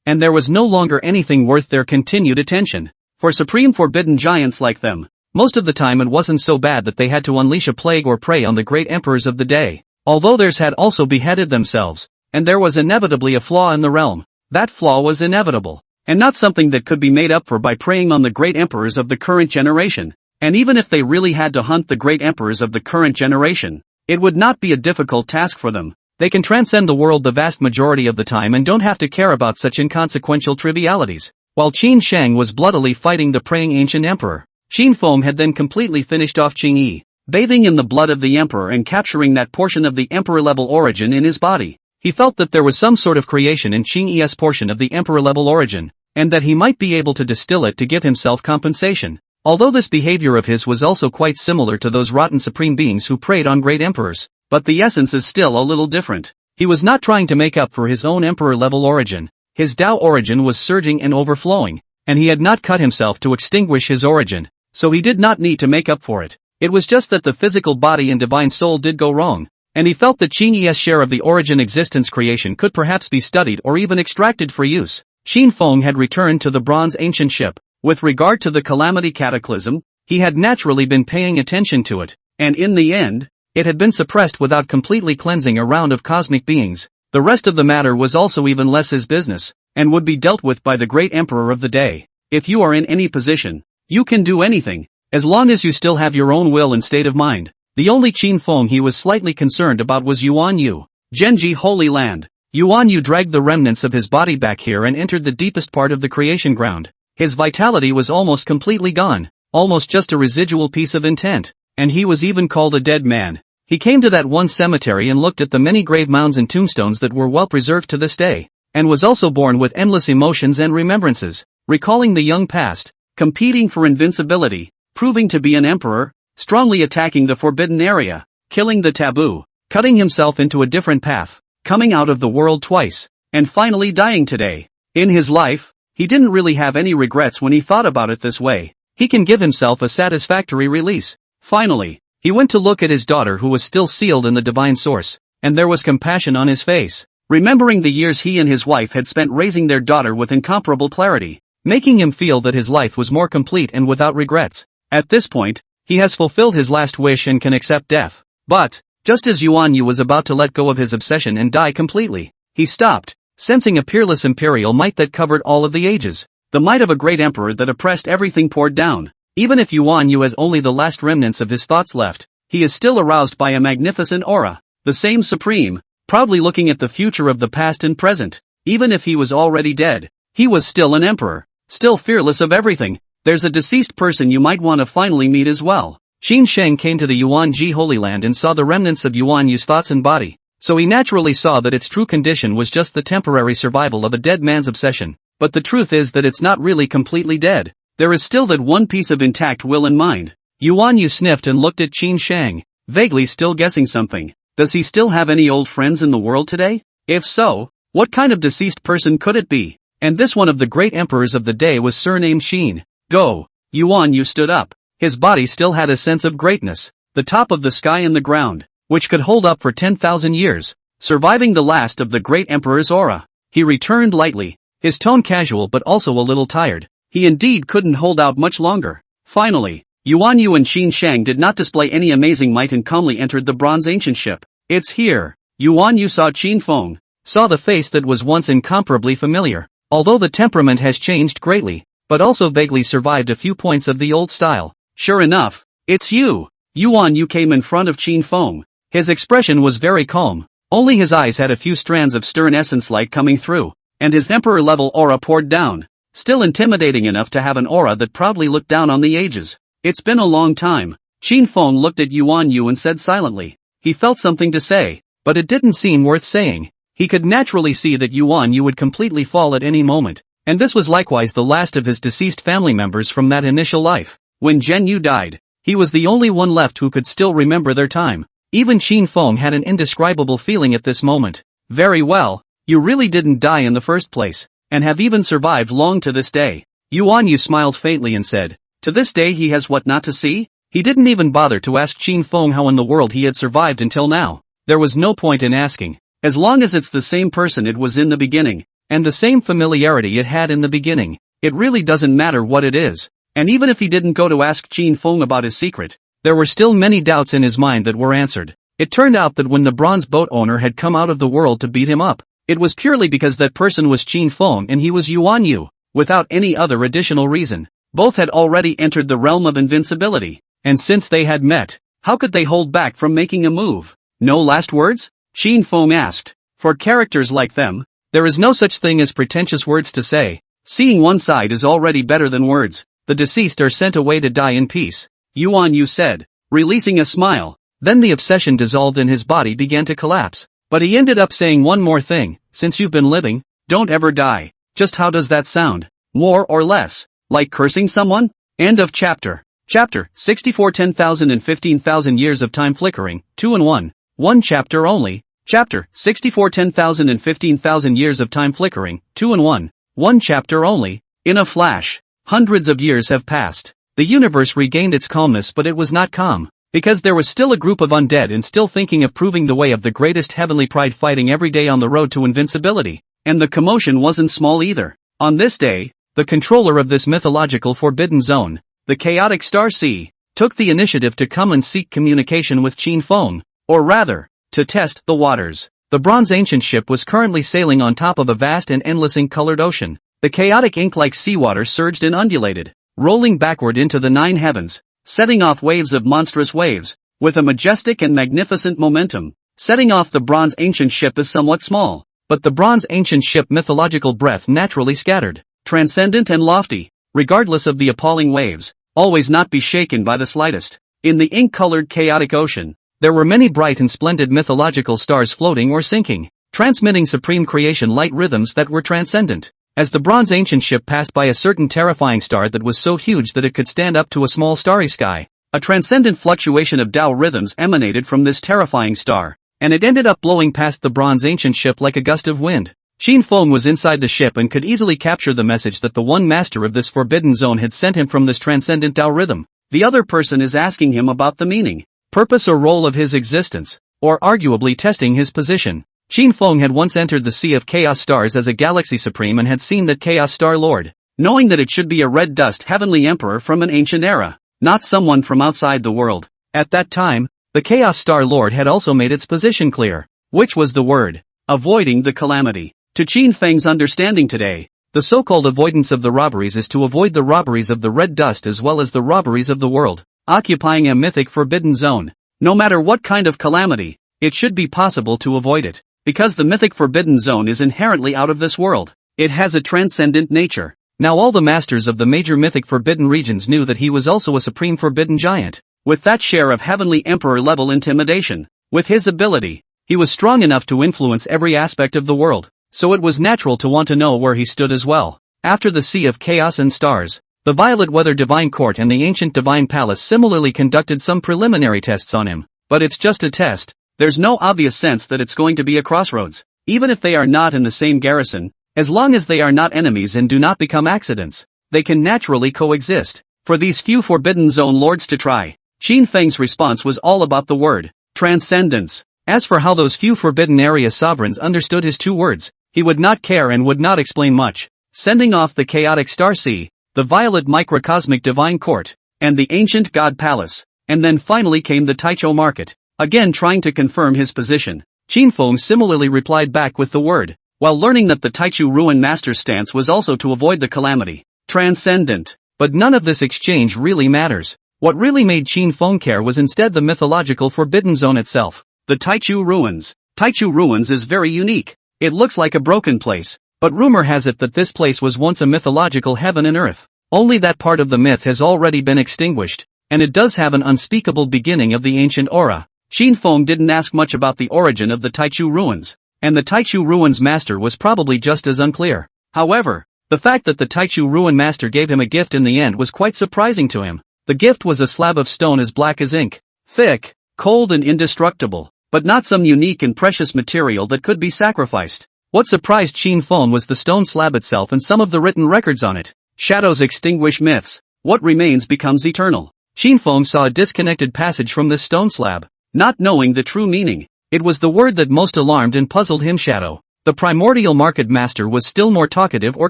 and there was no longer anything worth their continued attention. For supreme forbidden giants like them, most of the time it wasn't so bad that they had to unleash a plague or prey on the great emperors of the day, although theirs had also beheaded themselves, and there was inevitably a flaw in the realm. That flaw was inevitable, and not something that could be made up for by preying on the great emperors of the current generation. And even if they really had to hunt the great emperors of the current generation, it would not be a difficult task for them. They can transcend the world the vast majority of the time and don't have to care about such inconsequential trivialities. While Qin Feng was bloodily fighting the praying ancient emperor, Qin Feng had then completely finished off Qing Yi, bathing in the blood of the emperor and capturing that portion of the emperor-level origin in his body. He felt that there was some sort of creation in Qing Yi's portion of the emperor-level origin, and that he might be able to distill it to give himself compensation. Although this behavior of his was also quite similar to those rotten supreme beings who preyed on great emperors, but the essence is still a little different. He was not trying to make up for his own emperor-level origin. His Tao origin was surging and overflowing, and he had not cut himself to extinguish his origin, so he did not need to make up for it. It was just that the physical body and divine soul did go wrong, and he felt that Qin Yi's share of the origin existence creation could perhaps be studied or even extracted for use. Qin Feng had returned to the bronze ancient ship. With regard to the calamity cataclysm, he had naturally been paying attention to it, and in the end, it had been suppressed without completely cleansing a round of cosmic beings. The rest of the matter was also even less his business, and would be dealt with by the great emperor of the day. If you are in any position, you can do anything, as long as you still have your own will and state of mind. The only Qin Feng he was slightly concerned about was Yuan You, Genji Holy Land. Yuan You dragged the remnants of his body back here and entered the deepest part of the creation ground. His vitality was almost completely gone, almost just a residual piece of intent, and he was even called a dead man. He came to that one cemetery and looked at the many grave mounds and tombstones that were well preserved to this day, and was also born with endless emotions and remembrances, recalling the young past, competing for invincibility, proving to be an emperor, strongly attacking the forbidden area, killing the taboo, cutting himself into a different path, coming out of the world twice, and finally dying today. In his life, he didn't really have any regrets when he thought about it this way. He can give himself a satisfactory release. Finally, he went to look at his daughter who was still sealed in the divine source, and there was compassion on his face, remembering the years he and his wife had spent raising their daughter with incomparable clarity, making him feel that his life was more complete and without regrets. At this point, he has fulfilled his last wish and can accept death. But, just as Yuan Yu was about to let go of his obsession and die completely, he stopped, sensing a peerless imperial might that covered all of the ages. The might of a great emperor that oppressed everything poured down. Even if Yuan Yu has only the last remnants of his thoughts left, he is still aroused by a magnificent aura. The same supreme, proudly looking at the future of the past and present. Even if he was already dead, he was still an emperor, still fearless of everything. There's a deceased person you might want to finally meet as well. Qin Feng came to the Yuan Ji Holy Land and saw the remnants of Yuan Yu's thoughts and body, so he naturally saw that its true condition was just the temporary survival of a dead man's obsession. But the truth is that it's not really completely dead. There is still that one piece of intact will and mind. Yuan Yu sniffed and looked at Qin Feng, vaguely still guessing something. Does he still have any old friends in the world today? If so, what kind of deceased person could it be? And this one of the great emperors of the day was surnamed Qin. Go! Yuan Yu stood up. His body still had a sense of greatness, the top of the sky and the ground, which could hold up for 10,000 years, surviving the last of the great emperor's aura. He returned lightly, his tone casual but also a little tired. He indeed couldn't hold out much longer. Finally, Yuan Yu and Qin Feng did not display any amazing might and calmly entered the bronze ancient ship. It's here. Yuan Yu saw Qin Feng, saw the face that was once incomparably familiar, although the temperament has changed greatly, but also vaguely survived a few points of the old style. Sure enough, it's you. Yuan Yu came in front of Qin Feng. His expression was very calm, only his eyes had a few strands of stern essence light coming through, and his emperor-level aura poured down, still intimidating enough to have an aura that proudly looked down on the ages. It's been a long time. Qin Feng looked at Yuan Yu and said silently. He felt something to say, but it didn't seem worth saying. He could naturally see that Yuan Yu would completely fall at any moment. And this was likewise the last of his deceased family members from that initial life. When Zhen Yu died, he was the only one left who could still remember their time. Even Qin Feng had an indescribable feeling at this moment. Very well, you really didn't die in the first place, and have even survived long to this day. Yuan Yu smiled faintly and said, to this day he has what not to see? He didn't even bother to ask Qin Feng how in the world he had survived until now. There was no point in asking. As long as it's the same person it was in the beginning, and the same familiarity it had in the beginning, it really doesn't matter what it is. And even if he didn't go to ask Qin Feng about his secret, there were still many doubts in his mind that were answered. It turned out that when the bronze boat owner had come out of the world to beat him up, it was purely because that person was Qin Feng and he was Yuan Yu, without any other additional reason. Both had already entered the realm of invincibility, and since they had met, how could they hold back from making a move? No last words? Qin Feng asked. For characters like them, there is no such thing as pretentious words to say. Seeing one side is already better than words. The deceased are sent away to die in peace, Yuan Yu said, releasing a smile. Then the obsession dissolved and his body began to collapse. But he ended up saying one more thing. Since you've been living, don't ever die. Just how does that sound? More or less, like cursing someone? End of chapter. Chapter 64. 10,000 and 15,000 years of time flickering, 2 in 1. One chapter only. Chapter 64. 10,000 and 15,000 years of time flickering, 2 in 1. One chapter only. In a flash, hundreds of years have passed. The universe regained its calmness, but it was not calm, because there was still a group of undead and still thinking of proving the way of the greatest heavenly pride fighting every day on the road to invincibility. And the commotion wasn't small either. On this day, the controller of this mythological forbidden zone, the chaotic Star Sea, took the initiative to come and seek communication with Qin Feng, or rather, to test the waters. The bronze ancient ship was currently sailing on top of a vast and endless ink-colored ocean. The chaotic ink-like seawater surged and undulated, rolling backward into the 9 heavens, setting off waves of monstrous waves, with a majestic and magnificent momentum. Setting off the bronze ancient ship is somewhat small, but the bronze ancient ship mythological breath naturally scattered, transcendent and lofty, regardless of the appalling waves, always not be shaken by the slightest. In the ink-colored chaotic ocean, there were many bright and splendid mythological stars floating or sinking, transmitting supreme creation light rhythms that were transcendent. As the bronze ancient ship passed by a certain terrifying star that was so huge that it could stand up to a small starry sky, a transcendent fluctuation of Tao rhythms emanated from this terrifying star, and it ended up blowing past the bronze ancient ship like a gust of wind. Qin Feng was inside the ship and could easily capture the message that the one master of this forbidden zone had sent him from this transcendent Tao rhythm. The other person is asking him about the meaning, purpose or role of his existence, or arguably testing his position. Qin Feng had once entered the Sea of Chaos Stars as a Galaxy Supreme and had seen that Chaos Star Lord, knowing that it should be a red dust heavenly emperor from an ancient era, not someone from outside the world. At that time, the Chaos Star Lord had also made its position clear, which was the word, avoiding the calamity. To Qin Feng's understanding today, the so-called avoidance of the robberies is to avoid the robberies of the red dust as well as the robberies of the world, occupying a mythic forbidden zone. No matter what kind of calamity, it should be possible to avoid it. because the mythic forbidden zone is inherently out of this world. It has a transcendent nature. Now all the masters of the major mythic forbidden regions knew that he was also a supreme forbidden giant, with that share of heavenly emperor level intimidation. With his ability, he was strong enough to influence every aspect of the world, so it was natural to want to know where he stood as well. After the Sea of Chaos and Stars, the Violet Weather Divine Court and the Ancient Divine Palace similarly conducted some preliminary tests on him, but it's just a test. There's no obvious sense that it's going to be a crossroads, even if they are not in the same garrison. As long as they are not enemies and do not become accidents, they can naturally coexist. For these few Forbidden Zone lords to try, Qin Feng's response was all about the word, transcendence. As for how those few Forbidden Area sovereigns understood his 2 words, he would not care and would not explain much, sending off the chaotic Star Sea, the Violet Microcosmic Divine Court, and the Ancient God Palace, and then finally came the Taichou Market. Again trying to confirm his position, Qin Feng similarly replied back with the word, while learning that the Taichu Ruin Master's stance was also to avoid the calamity. Transcendent. But none of this exchange really matters. What really made Qin Feng care was instead the mythological Forbidden Zone itself. The Taichu Ruins. Taichu Ruins is very unique. It looks like a broken place, but rumor has it that this place was once a mythological heaven and earth. Only that part of the myth has already been extinguished, and it does have an unspeakable beginning of the ancient aura. Qin Feng didn't ask much about the origin of the Taichu Ruins, and the Taichu Ruins Master was probably just as unclear. However, the fact that the Taichu Ruin Master gave him a gift in the end was quite surprising to him. The gift was a slab of stone as black as ink, thick, cold and indestructible, but not some unique and precious material that could be sacrificed. What surprised Qin Feng was the stone slab itself and some of the written records on it. Shadows extinguish myths. What remains becomes eternal. Qin Feng saw a disconnected passage from this stone slab, not knowing the true meaning. It was the word that most alarmed and puzzled him. Shadow. The primordial market master was still more talkative or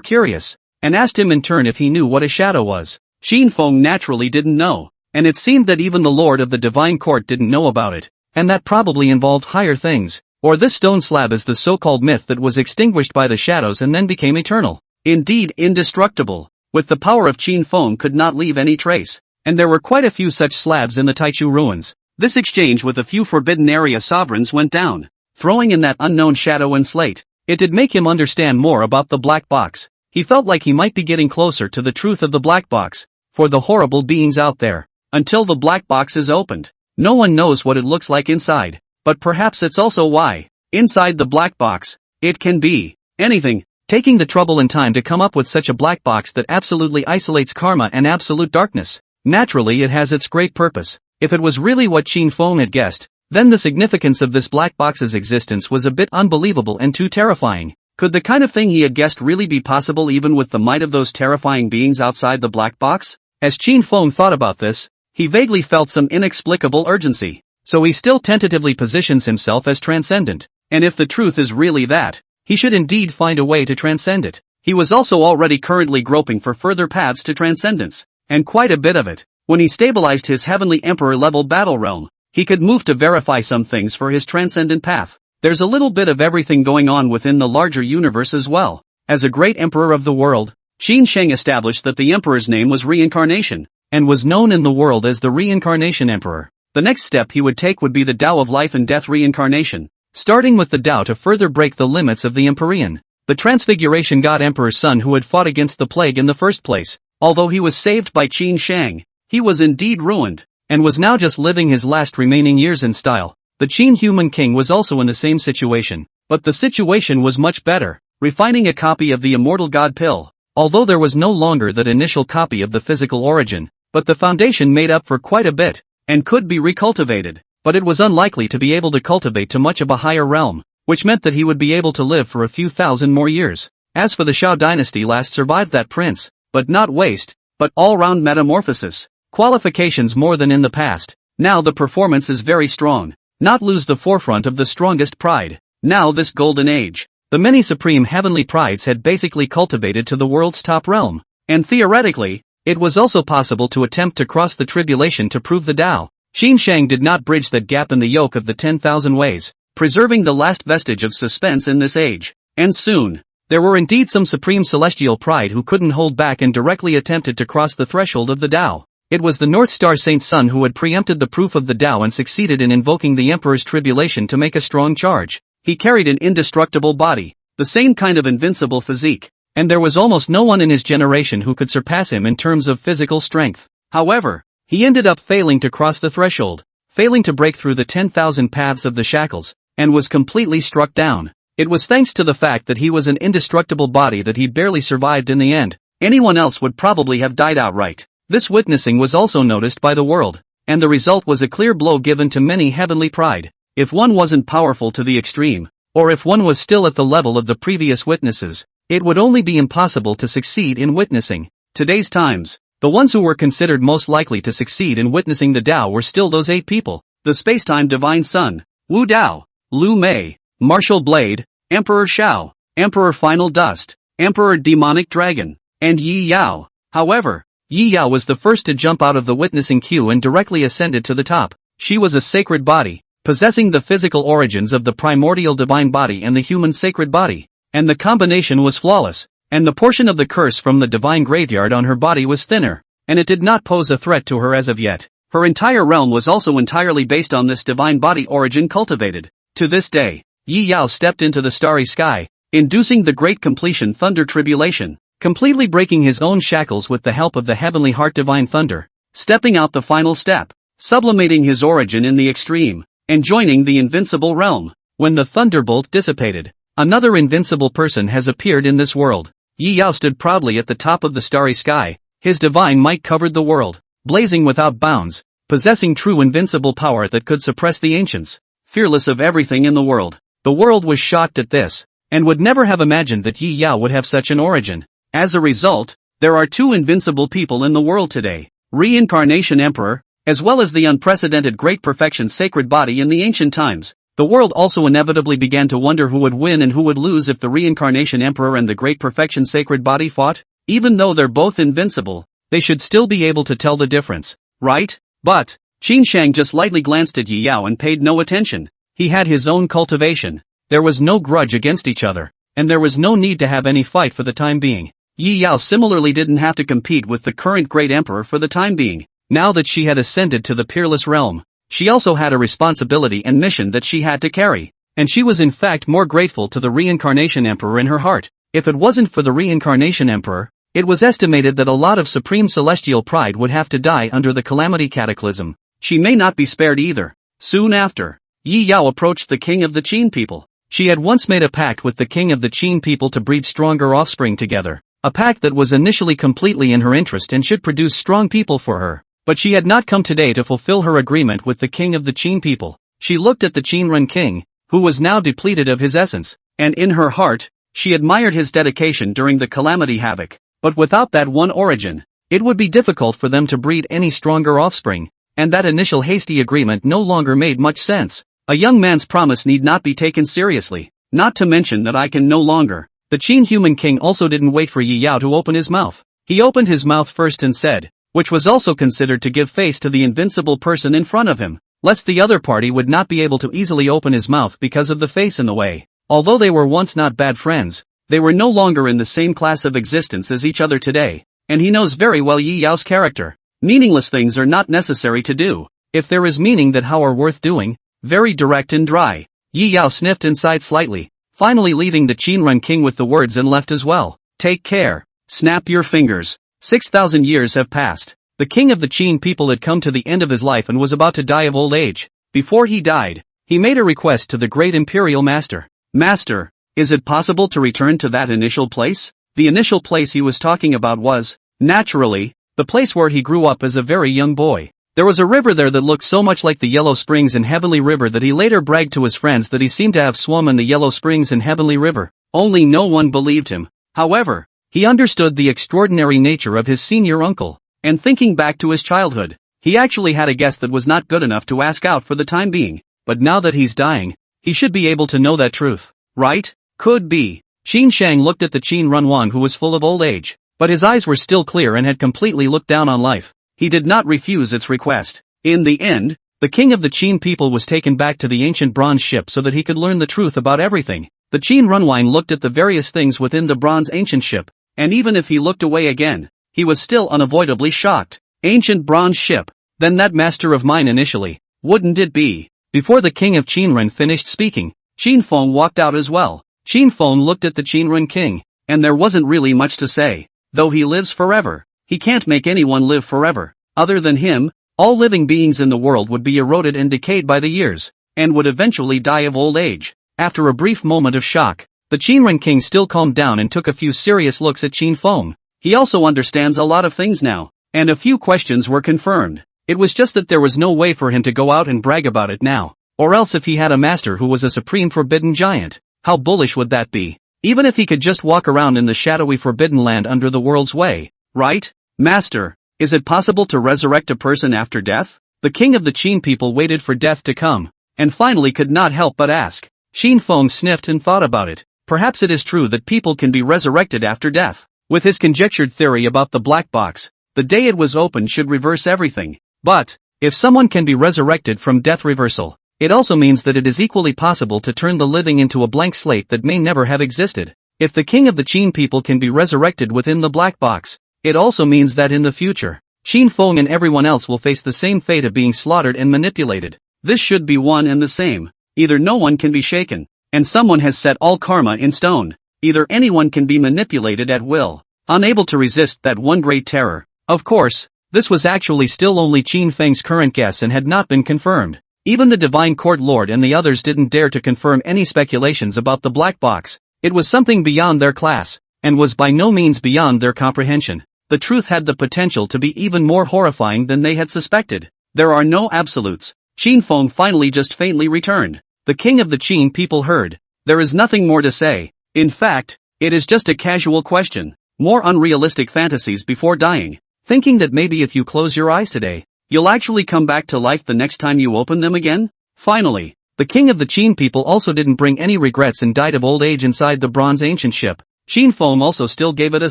curious, and asked him in turn if he knew what a shadow was. Qin Feng naturally didn't know, and it seemed that even the Lord of the Divine Court didn't know about it, and that probably involved higher things, or this stone slab is the so-called myth that was extinguished by the shadows and then became eternal. Indeed indestructible, with the power of Qin Feng could not leave any trace, and there were quite a few such slabs in the Taichu Ruins. This exchange with a few Forbidden Area sovereigns went down, throwing in that unknown shadow and slate. It did make him understand more about the black box. He felt like he might be getting closer to the truth of the black box, for the horrible beings out there. Until the black box is opened, no one knows what it looks like inside, but perhaps it's also why, inside the black box, it can be anything. Taking the trouble and time to come up with such a black box that absolutely isolates karma and absolute darkness. Naturally it has its great purpose. If it was really what Qin Feng had guessed, then the significance of this black box's existence was a bit unbelievable and too terrifying. Could the kind of thing he had guessed really be possible even with the might of those terrifying beings outside the black box? As Qin Feng thought about this, he vaguely felt some inexplicable urgency. So he still tentatively positions himself as transcendent, and if the truth is really that, he should indeed find a way to transcend it. He was also already currently groping for further paths to transcendence, and quite a bit of it. When he stabilized his heavenly emperor-level battle realm, he could move to verify some things for his transcendent path. There's a little bit of everything going on within the larger universe as well. As a great emperor of the world, Qin Sheng established that the emperor's name was Reincarnation, and was known in the world as the Reincarnation Emperor. The next step he would take would be the Tao of Life and Death Reincarnation, starting with the Tao to further break the limits of the Empyrean. The Transfiguration God Emperor's son who had fought against the plague in the first place. Although he was saved by Qin Sheng, he was indeed ruined, and was now just living his last remaining years in style. The Qin human king was also in the same situation, but the situation was much better, refining a copy of the immortal god pill, although there was no longer that initial copy of the physical origin, but the foundation made up for quite a bit, and could be recultivated, but it was unlikely to be able to cultivate to much of a higher realm, which meant that he would be able to live for a few thousand more years. As for the Shao dynasty last survived that prince, but not waste, but all-round metamorphosis. Qualifications more than in the past. Now the performance is very strong. Not lose the forefront of the strongest pride. Now this golden age. The many supreme heavenly prides had basically cultivated to the world's top realm. And theoretically, it was also possible to attempt to cross the tribulation to prove the Tao. Qin Sheng did not bridge that gap in the yoke of the 10,000 ways, preserving the last vestige of suspense in this age. And soon, there were indeed some supreme celestial pride who couldn't hold back and directly attempted to cross the threshold of the Tao. It was the North Star Saint's son who had preempted the proof of the Tao and succeeded in invoking the Emperor's tribulation to make a strong charge. He carried an indestructible body, the same kind of invincible physique, and there was almost no one in his generation who could surpass him in terms of physical strength. However, he ended up failing to cross the threshold, failing to break through the 10,000 paths of the shackles, and was completely struck down. It was thanks to the fact that he was an indestructible body that he barely survived in the end. Anyone else would probably have died outright. This witnessing was also noticed by the world, and the result was a clear blow given to many heavenly pride. If one wasn't powerful to the extreme, or if one was still at the level of the previous witnesses, it would only be impossible to succeed in witnessing. Today's times, the ones who were considered most likely to succeed in witnessing the Tao were still those 8 people: the Spacetime Divine Sun, Wu Dao, Lu Mei, Martial Blade, Emperor Shao, Emperor Final Dust, Emperor Demonic Dragon, and Yi Yao. However, Yi Yao was the first to jump out of the witnessing queue and directly ascended to the top. She was a sacred body, possessing the physical origins of the primordial divine body and the human sacred body, and the combination was flawless, and the portion of the curse from the divine graveyard on her body was thinner, and it did not pose a threat to her as of yet. Her entire realm was also entirely based on this divine body origin cultivated. To this day, Yi Yao stepped into the starry sky, inducing the great completion thunder tribulation, completely breaking his own shackles with the help of the heavenly heart divine thunder, stepping out the final step, sublimating his origin in the extreme, and joining the invincible realm. When the thunderbolt dissipated, another invincible person has appeared in this world. Yi Yao stood proudly at the top of the starry sky, his divine might covered the world, blazing without bounds, possessing true invincible power that could suppress the ancients, fearless of everything in the world. The world was shocked at this, and would never have imagined that Yi Yao would have such an origin. As a result, there are 2 invincible people in the world today: Reincarnation Emperor, as well as the unprecedented Great Perfection sacred body in the ancient times. The world also inevitably began to wonder who would win and who would lose if the Reincarnation Emperor and the Great Perfection sacred body fought. Even though they're both invincible, they should still be able to tell the difference, right? But Qin Shang just lightly glanced at Yi Yao and paid no attention. He had his own cultivation. There was no grudge against each other, and there was no need to have any fight for the time being. Yi Yao similarly didn't have to compete with the current great emperor for the time being. Now that she had ascended to the peerless realm, she also had a responsibility and mission that she had to carry, and she was in fact more grateful to the Reincarnation Emperor in her heart. If it wasn't for the Reincarnation Emperor, it was estimated that a lot of supreme celestial pride would have to die under the calamity cataclysm. She may not be spared either. Soon after, Yi Yao approached the king of the Qin people. She had once made a pact with the king of the Qin people to breed stronger offspring together, a pact that was initially completely in her interest and should produce strong people for her. But she had not come today to fulfill her agreement with the king of the Qin people. She looked at the Qinren king, who was now depleted of his essence, and in her heart, she admired his dedication during the calamity havoc. But without that one origin, it would be difficult for them to breed any stronger offspring, and that initial hasty agreement no longer made much sense. A young man's promise need not be taken seriously, not to mention that I can no longer. The Qin human king also didn't wait for Yi Yao to open his mouth. He opened his mouth first and said, which was also considered to give face to the invincible person in front of him, lest the other party would not be able to easily open his mouth because of the face in the way. Although they were once not bad friends, they were no longer in the same class of existence as each other today, and he knows very well Yi Yao's character. Meaningless things are not necessary to do, if there is meaning that how are worth doing. Very direct and dry. Yi Yao sniffed and sighed slightly, finally leaving the Qinren king with the words and left as well. Take care. Snap your fingers. 6,000 years have passed. The king of the Qin people had come to the end of his life and was about to die of old age. Before he died, he made a request to the great imperial master. Master, is it possible to return to that initial place? The initial place he was talking about was, naturally, the place where he grew up as a very young boy. There was a river there that looked so much like the Yellow Springs and Heavenly River that he later bragged to his friends that he seemed to have swum in the Yellow Springs and Heavenly River. Only no one believed him. However, he understood the extraordinary nature of his senior uncle, and thinking back to his childhood, he actually had a guess that was not good enough to ask out for the time being, but now that he's dying, he should be able to know that truth, right? Could be. Qin Shang looked at the Qin Runhuang who was full of old age, but his eyes were still clear and had completely looked down on life. He did not refuse its request. In the end, the king of the Qin people was taken back to the ancient bronze ship so that he could learn the truth about everything. The Qin Runhuang looked at the various things within the bronze ancient ship, and even if he looked away again, he was still unavoidably shocked. Ancient bronze ship, then that master of mine initially, wouldn't it be? Before the king of Qinren finished speaking, Qin Feng walked out as well. Qin Feng looked at the Qinren king, and there wasn't really much to say. Though he lives forever, he can't make anyone live forever. Other than him, all living beings in the world would be eroded and decayed by the years, and would eventually die of old age. After a brief moment of shock, the Qinren king still calmed down and took a few serious looks at Qin Feng. He also understands a lot of things now, and a few questions were confirmed. It was just that there was no way for him to go out and brag about it now. Or else if he had a master who was a supreme forbidden giant, how bullish would that be? Even if he could just walk around in the shadowy forbidden land under the world's way, right? Master, is it possible to resurrect a person after death? The king of the Qin people waited for death to come, and finally could not help but ask. Qin Feng sniffed and thought about it. Perhaps it is true that people can be resurrected after death. With his conjectured theory about the black box, the day it was opened should reverse everything. But, if someone can be resurrected from death reversal, it also means that it is equally possible to turn the living into a blank slate that may never have existed. If the king of the Qin people can be resurrected within the black box, it also means that in the future, Qin Feng and everyone else will face the same fate of being slaughtered and manipulated. This should be one and the same. Either no one can be shaken, and someone has set all karma in stone. Either anyone can be manipulated at will, unable to resist that one great terror. Of course, this was actually still only Qin Feng's current guess and had not been confirmed. Even the divine court lord and the others didn't dare to confirm any speculations about the black box. It was something beyond their class, and was by no means beyond their comprehension. The truth had the potential to be even more horrifying than they had suspected. There are no absolutes. Qin Feng finally just faintly returned. The king of the Qin people heard. There is nothing more to say. In fact, it is just a casual question. More unrealistic fantasies before dying. Thinking that maybe if you close your eyes today, you'll actually come back to life the next time you open them again? Finally, the king of the Qin people also didn't bring any regrets and died of old age inside the bronze ancient ship. Qin Feng also still gave it a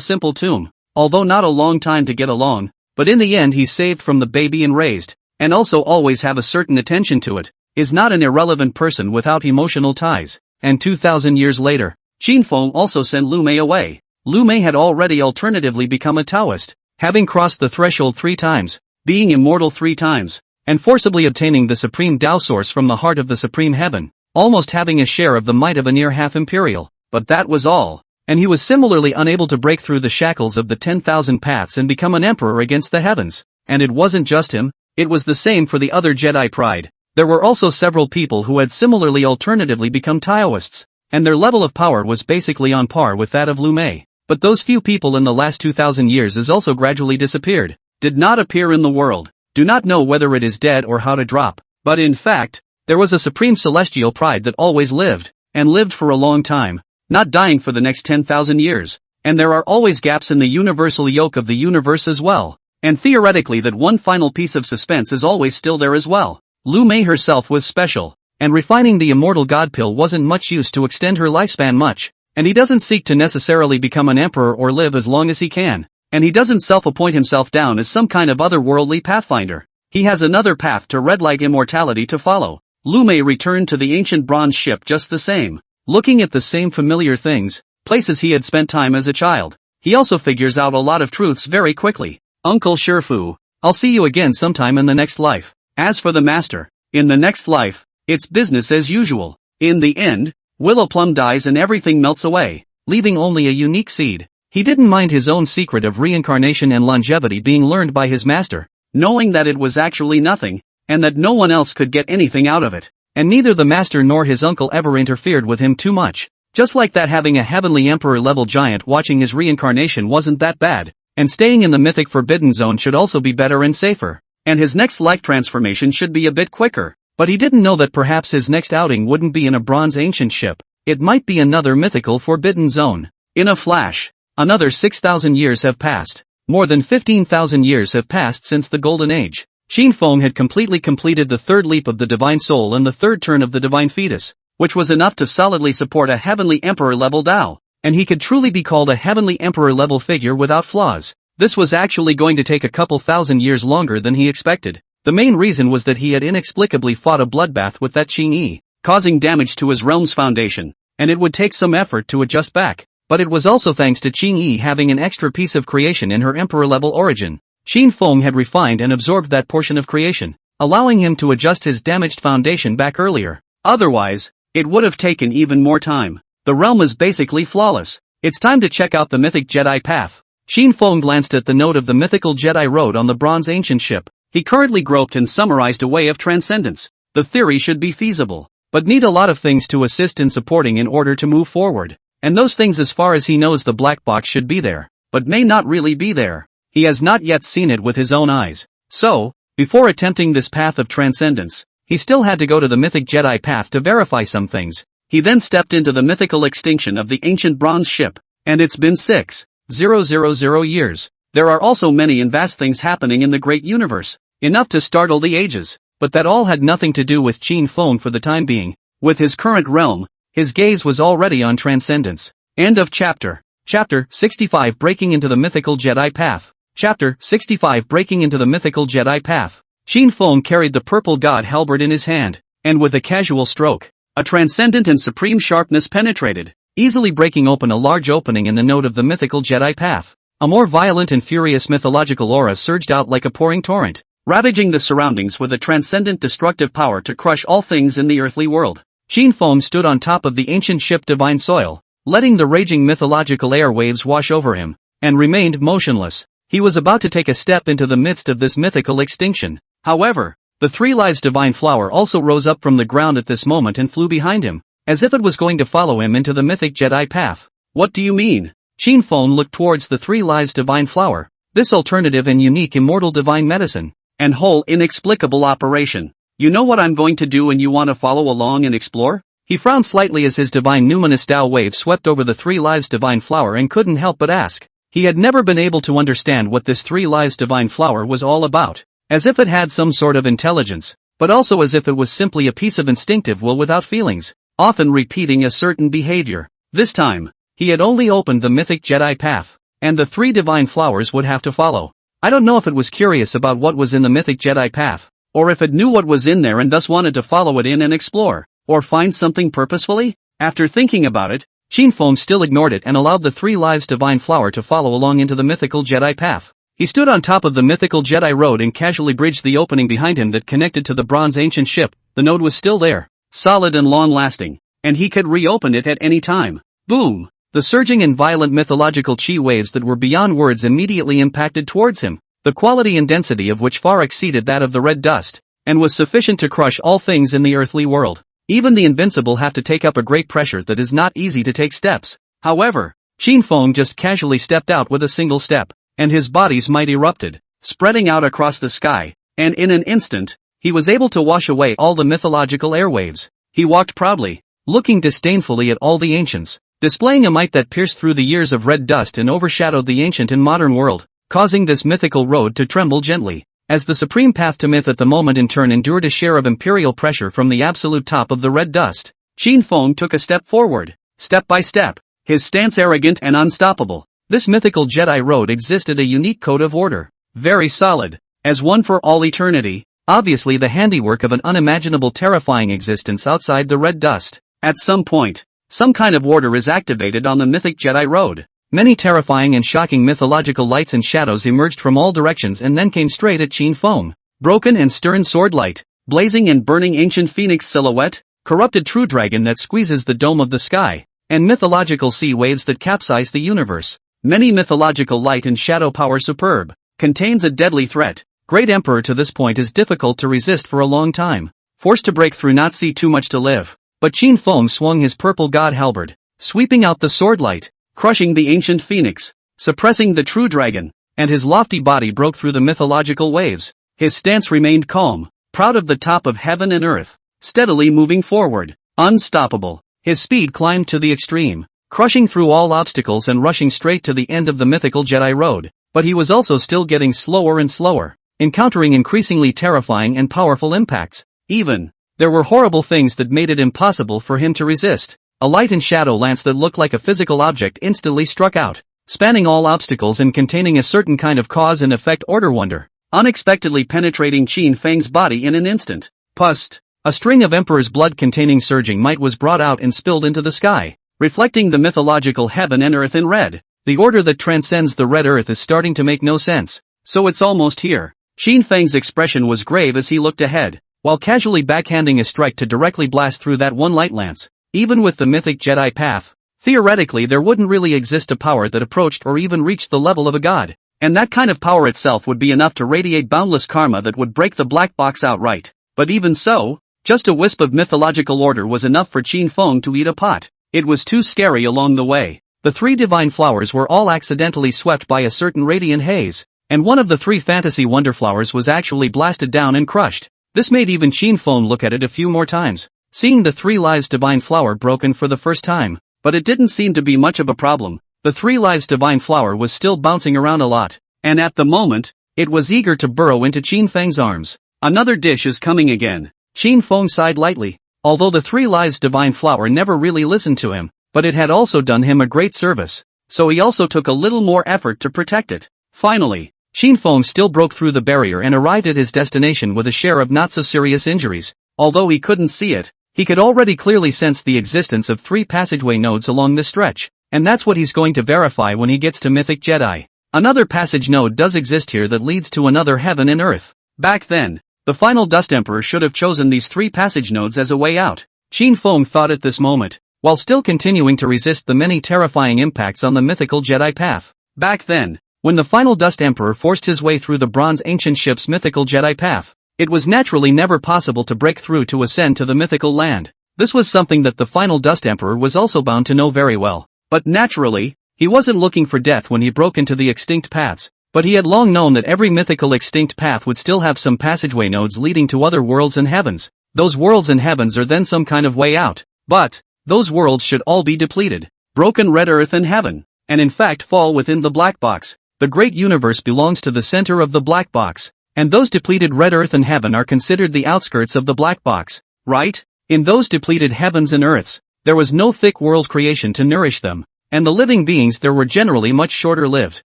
simple tomb, although not a long time to get along, but in the end he's saved from the baby and raised, and also always have a certain attention to it, is not an irrelevant person without emotional ties. And 2,000 years later, Qin Feng also sent Lu Mei away. Lu Mei had already alternatively become a Taoist, having crossed the threshold 3 times, being immortal 3 times, and forcibly obtaining the supreme Tao source from the heart of the supreme heaven, almost having a share of the might of a near half imperial. But that was all, and he was similarly unable to break through the shackles of the 10,000 paths and become an emperor against the heavens. And it wasn't just him, it was the same for the other Jedi pride. There were also several people who had similarly alternatively become Taoists, and their level of power was basically on par with that of Lu Mei. But those few people in the last 2,000 years has also gradually disappeared. Did not appear in the world, do not know whether it is dead or how to drop. But in fact, there was a supreme celestial pride that always lived, and lived for a long time, not dying for the next 10,000 years. And there are always gaps in the universal yoke of the universe as well. And theoretically that one final piece of suspense is always still there as well. Lu Mei herself was special, and refining the immortal god pill wasn't much use to extend her lifespan much, and he doesn't seek to necessarily become an emperor or live as long as he can. And he doesn't self-appoint himself down as some kind of otherworldly pathfinder. He has another path to red light immortality to follow. Lu Mei returned to the ancient bronze ship just the same, looking at the same familiar things, places he had spent time as a child. He also figures out a lot of truths very quickly. Uncle Shifu, I'll see you again sometime in the next life. As for the master, in the next life, it's business as usual. In the end, Willow Plum dies and everything melts away, leaving only a unique seed. He didn't mind his own secret of reincarnation and longevity being learned by his master, knowing that it was actually nothing, and that no one else could get anything out of it. And neither the master nor his uncle ever interfered with him too much. Just like that, having a heavenly emperor-level giant watching his reincarnation wasn't that bad, and staying in the mythic forbidden zone should also be better and safer. And his next life transformation should be a bit quicker. But he didn't know that perhaps his next outing wouldn't be in a bronze ancient ship. It might be another mythical forbidden zone. In a flash, another 6,000 years have passed. More than 15,000 years have passed since the Golden Age. Qin Feng had completely completed the third leap of the divine soul and the third turn of the divine fetus, which was enough to solidly support a heavenly emperor-level Tao, and he could truly be called a heavenly emperor-level figure without flaws. This was actually going to take a couple thousand years longer than he expected. The main reason was that he had inexplicably fought a bloodbath with that Qin Yi, causing damage to his realm's foundation, and it would take some effort to adjust back. But it was also thanks to Qin Yi having an extra piece of creation in her emperor-level origin. Qin Feng had refined and absorbed that portion of creation, allowing him to adjust his damaged foundation back earlier. Otherwise, It would have taken even more time. The realm is basically flawless. It's time to check out the mythic Jedi path. Qin Feng glanced at the note of the mythical Jedi road on the bronze ancient ship. He currently groped and summarized a way of transcendence. The theory should be feasible, but need a lot of things to assist in supporting in order to move forward. And those things, as far as he knows, the black box should be there, but may not really be there. He has not yet seen it with his own eyes. So, before attempting this path of transcendence, he still had to go to the mythic Jedi path to verify some things. He then stepped into the mythical extinction of the ancient bronze ship, and it's been 6,000 years. There are also many and vast things happening in the great universe, enough to startle the ages, but that all had nothing to do with Qin Feng for the time being. With his current realm, his gaze was already on transcendence. End of chapter. Chapter 65, Breaking into the mythical Jedi path. Chapter 65, Breaking into the mythical Jedi path. Qin Feng carried the purple god halberd in his hand, and with a casual stroke, a transcendent and supreme sharpness penetrated, easily breaking open a large opening in the node of the mythical Jedi path. A more violent and furious mythological aura surged out like a pouring torrent, ravaging the surroundings with a transcendent destructive power to crush all things in the earthly world. Qin Feng stood on top of the ancient ship Divine Soil, letting the raging mythological air waves wash over him, and remained motionless. He was about to take a step into the midst of this mythical extinction. However, the Three Lives Divine Flower also rose up from the ground at this moment and flew behind him, as if it was going to follow him into the mythic Jedi path. What do you mean? Qin Feng looked towards the Three Lives Divine Flower, this alternative and unique immortal divine medicine, and whole inexplicable operation. You know what I'm going to do and you want to follow along and explore? He frowned slightly as his divine numinous Tao wave swept over the Three Lives Divine Flower and couldn't help but ask. He had never been able to understand what this Three Lives Divine Flower was all about. As if it had some sort of intelligence, but also as if it was simply a piece of instinctive will without feelings, often repeating a certain behavior. This time, he had only opened the mythic Jedi path, and the three divine flowers would have to follow. I don't know if it was curious about what was in the mythic Jedi path, or if it knew what was in there and thus wanted to follow it in and explore, or find something purposefully. After thinking about it, Qin Feng still ignored it and allowed the Three Lives Divine Flower to follow along into the mythical Jedi path. He stood on top of the mythical Jedi road and casually bridged the opening behind him that connected to the bronze ancient ship. The node was still there, solid and long-lasting, and he could reopen it at any time. Boom! The surging and violent mythological chi waves that were beyond words immediately impacted towards him, the quality and density of which far exceeded that of the red dust, and was sufficient to crush all things in the earthly world. Even the invincible have to take up a great pressure that is not easy to take steps. However, Qin Feng just casually stepped out with a single step, and his body's might erupted, spreading out across the sky, and in an instant, he was able to wash away all the mythological airwaves. He walked proudly, looking disdainfully at all the ancients, displaying a might that pierced through the years of red dust and overshadowed the ancient and modern world, causing this mythical road to tremble gently, as the supreme path to myth at the moment in turn endured a share of imperial pressure from the absolute top of the red dust. Qin Feng took a step forward, step by step, his stance arrogant and unstoppable. This mythical Jedi road existed a unique code of order, very solid, as one for all eternity, obviously the handiwork of an unimaginable terrifying existence outside the red dust. At some point, some kind of order is activated on the mythic Jedi road. Many terrifying and shocking mythological lights and shadows emerged from all directions and then came straight at Qin Feng. Broken and stern sword light, blazing and burning ancient phoenix silhouette, corrupted true dragon that squeezes the dome of the sky, and mythological sea waves that capsize the universe. Many mythological light and shadow power superb, contains a deadly threat. Great Emperor to this point is difficult to resist for a long time. Forced to break through, not see too much to live. But Qin Feng swung his purple god halberd, sweeping out the sword light, crushing the ancient phoenix, suppressing the true dragon, and his lofty body broke through the mythological waves. His stance remained calm, proud of the top of heaven and earth, steadily moving forward, unstoppable. His speed climbed to the extreme, crushing through all obstacles and rushing straight to the end of the mythical Jedi road. But he was also still getting slower and slower, encountering increasingly terrifying and powerful impacts. There were horrible things that made it impossible for him to resist. A light and shadow lance that looked like a physical object instantly struck out, spanning all obstacles and containing a certain kind of cause and effect order wonder, unexpectedly penetrating Qin Feng's body in an instant. Pust! A string of Emperor's blood containing surging might was brought out and spilled into the sky, reflecting the mythological heaven and earth in red. The order that transcends the red earth is starting to make no sense. So it's almost here. Qin Feng's expression was grave as he looked ahead. while casually backhanding a strike to directly blast through that one light lance. Even with the mythic Jedi path, theoretically there wouldn't really exist a power that approached or even reached the level of a god. And that kind of power itself would be enough to radiate boundless karma that would break the black box outright. But even so, just a wisp of mythological order was enough for Qin Feng to eat a pot. It was too scary along the way. The 3 divine flowers were all accidentally swept by a certain radiant haze, and one of the 3 fantasy wonderflowers was actually blasted down and crushed. This made even Qin Feng look at it a few more times, seeing the 3 lives divine flower broken for the first time. But it didn't seem to be much of a problem. The 3 lives divine flower was still bouncing around a lot, and at the moment, it was eager to burrow into Qin Feng's arms. Another dish is coming again. Qin Feng sighed lightly. Although the 3 lives divine flower never really listened to him, but it had also done him a great service, so he also took a little more effort to protect it. Finally, Qin Feng still broke through the barrier and arrived at his destination with a share of not-so-serious injuries. Although he couldn't see it, he could already clearly sense the existence of 3 passageway nodes along this stretch, and that's what he's going to verify when he gets to Mythic Jedi. Another passage node does exist here that leads to another heaven and earth. Back then, the final Dust Emperor should have chosen these 3 passage nodes as a way out. Qin Feng thought at this moment, while still continuing to resist the many terrifying impacts on the mythical Jedi path. Back then, when the final Dust Emperor forced his way through the bronze ancient ship's mythical Jedi path, it was naturally never possible to break through to ascend to the mythical land. This was something that the final Dust Emperor was also bound to know very well. But naturally, he wasn't looking for death when he broke into the extinct paths, but he had long known that every mythical extinct path would still have some passageway nodes leading to other worlds and heavens. Those worlds and heavens are then some kind of way out. But those worlds should all be depleted, broken red earth and heaven, and in fact fall within the black box. The great universe belongs to the center of the black box, and those depleted red earth and heaven are considered the outskirts of the black box, right? In those depleted heavens and earths, there was no thick world creation to nourish them, and the living beings there were generally much shorter lived.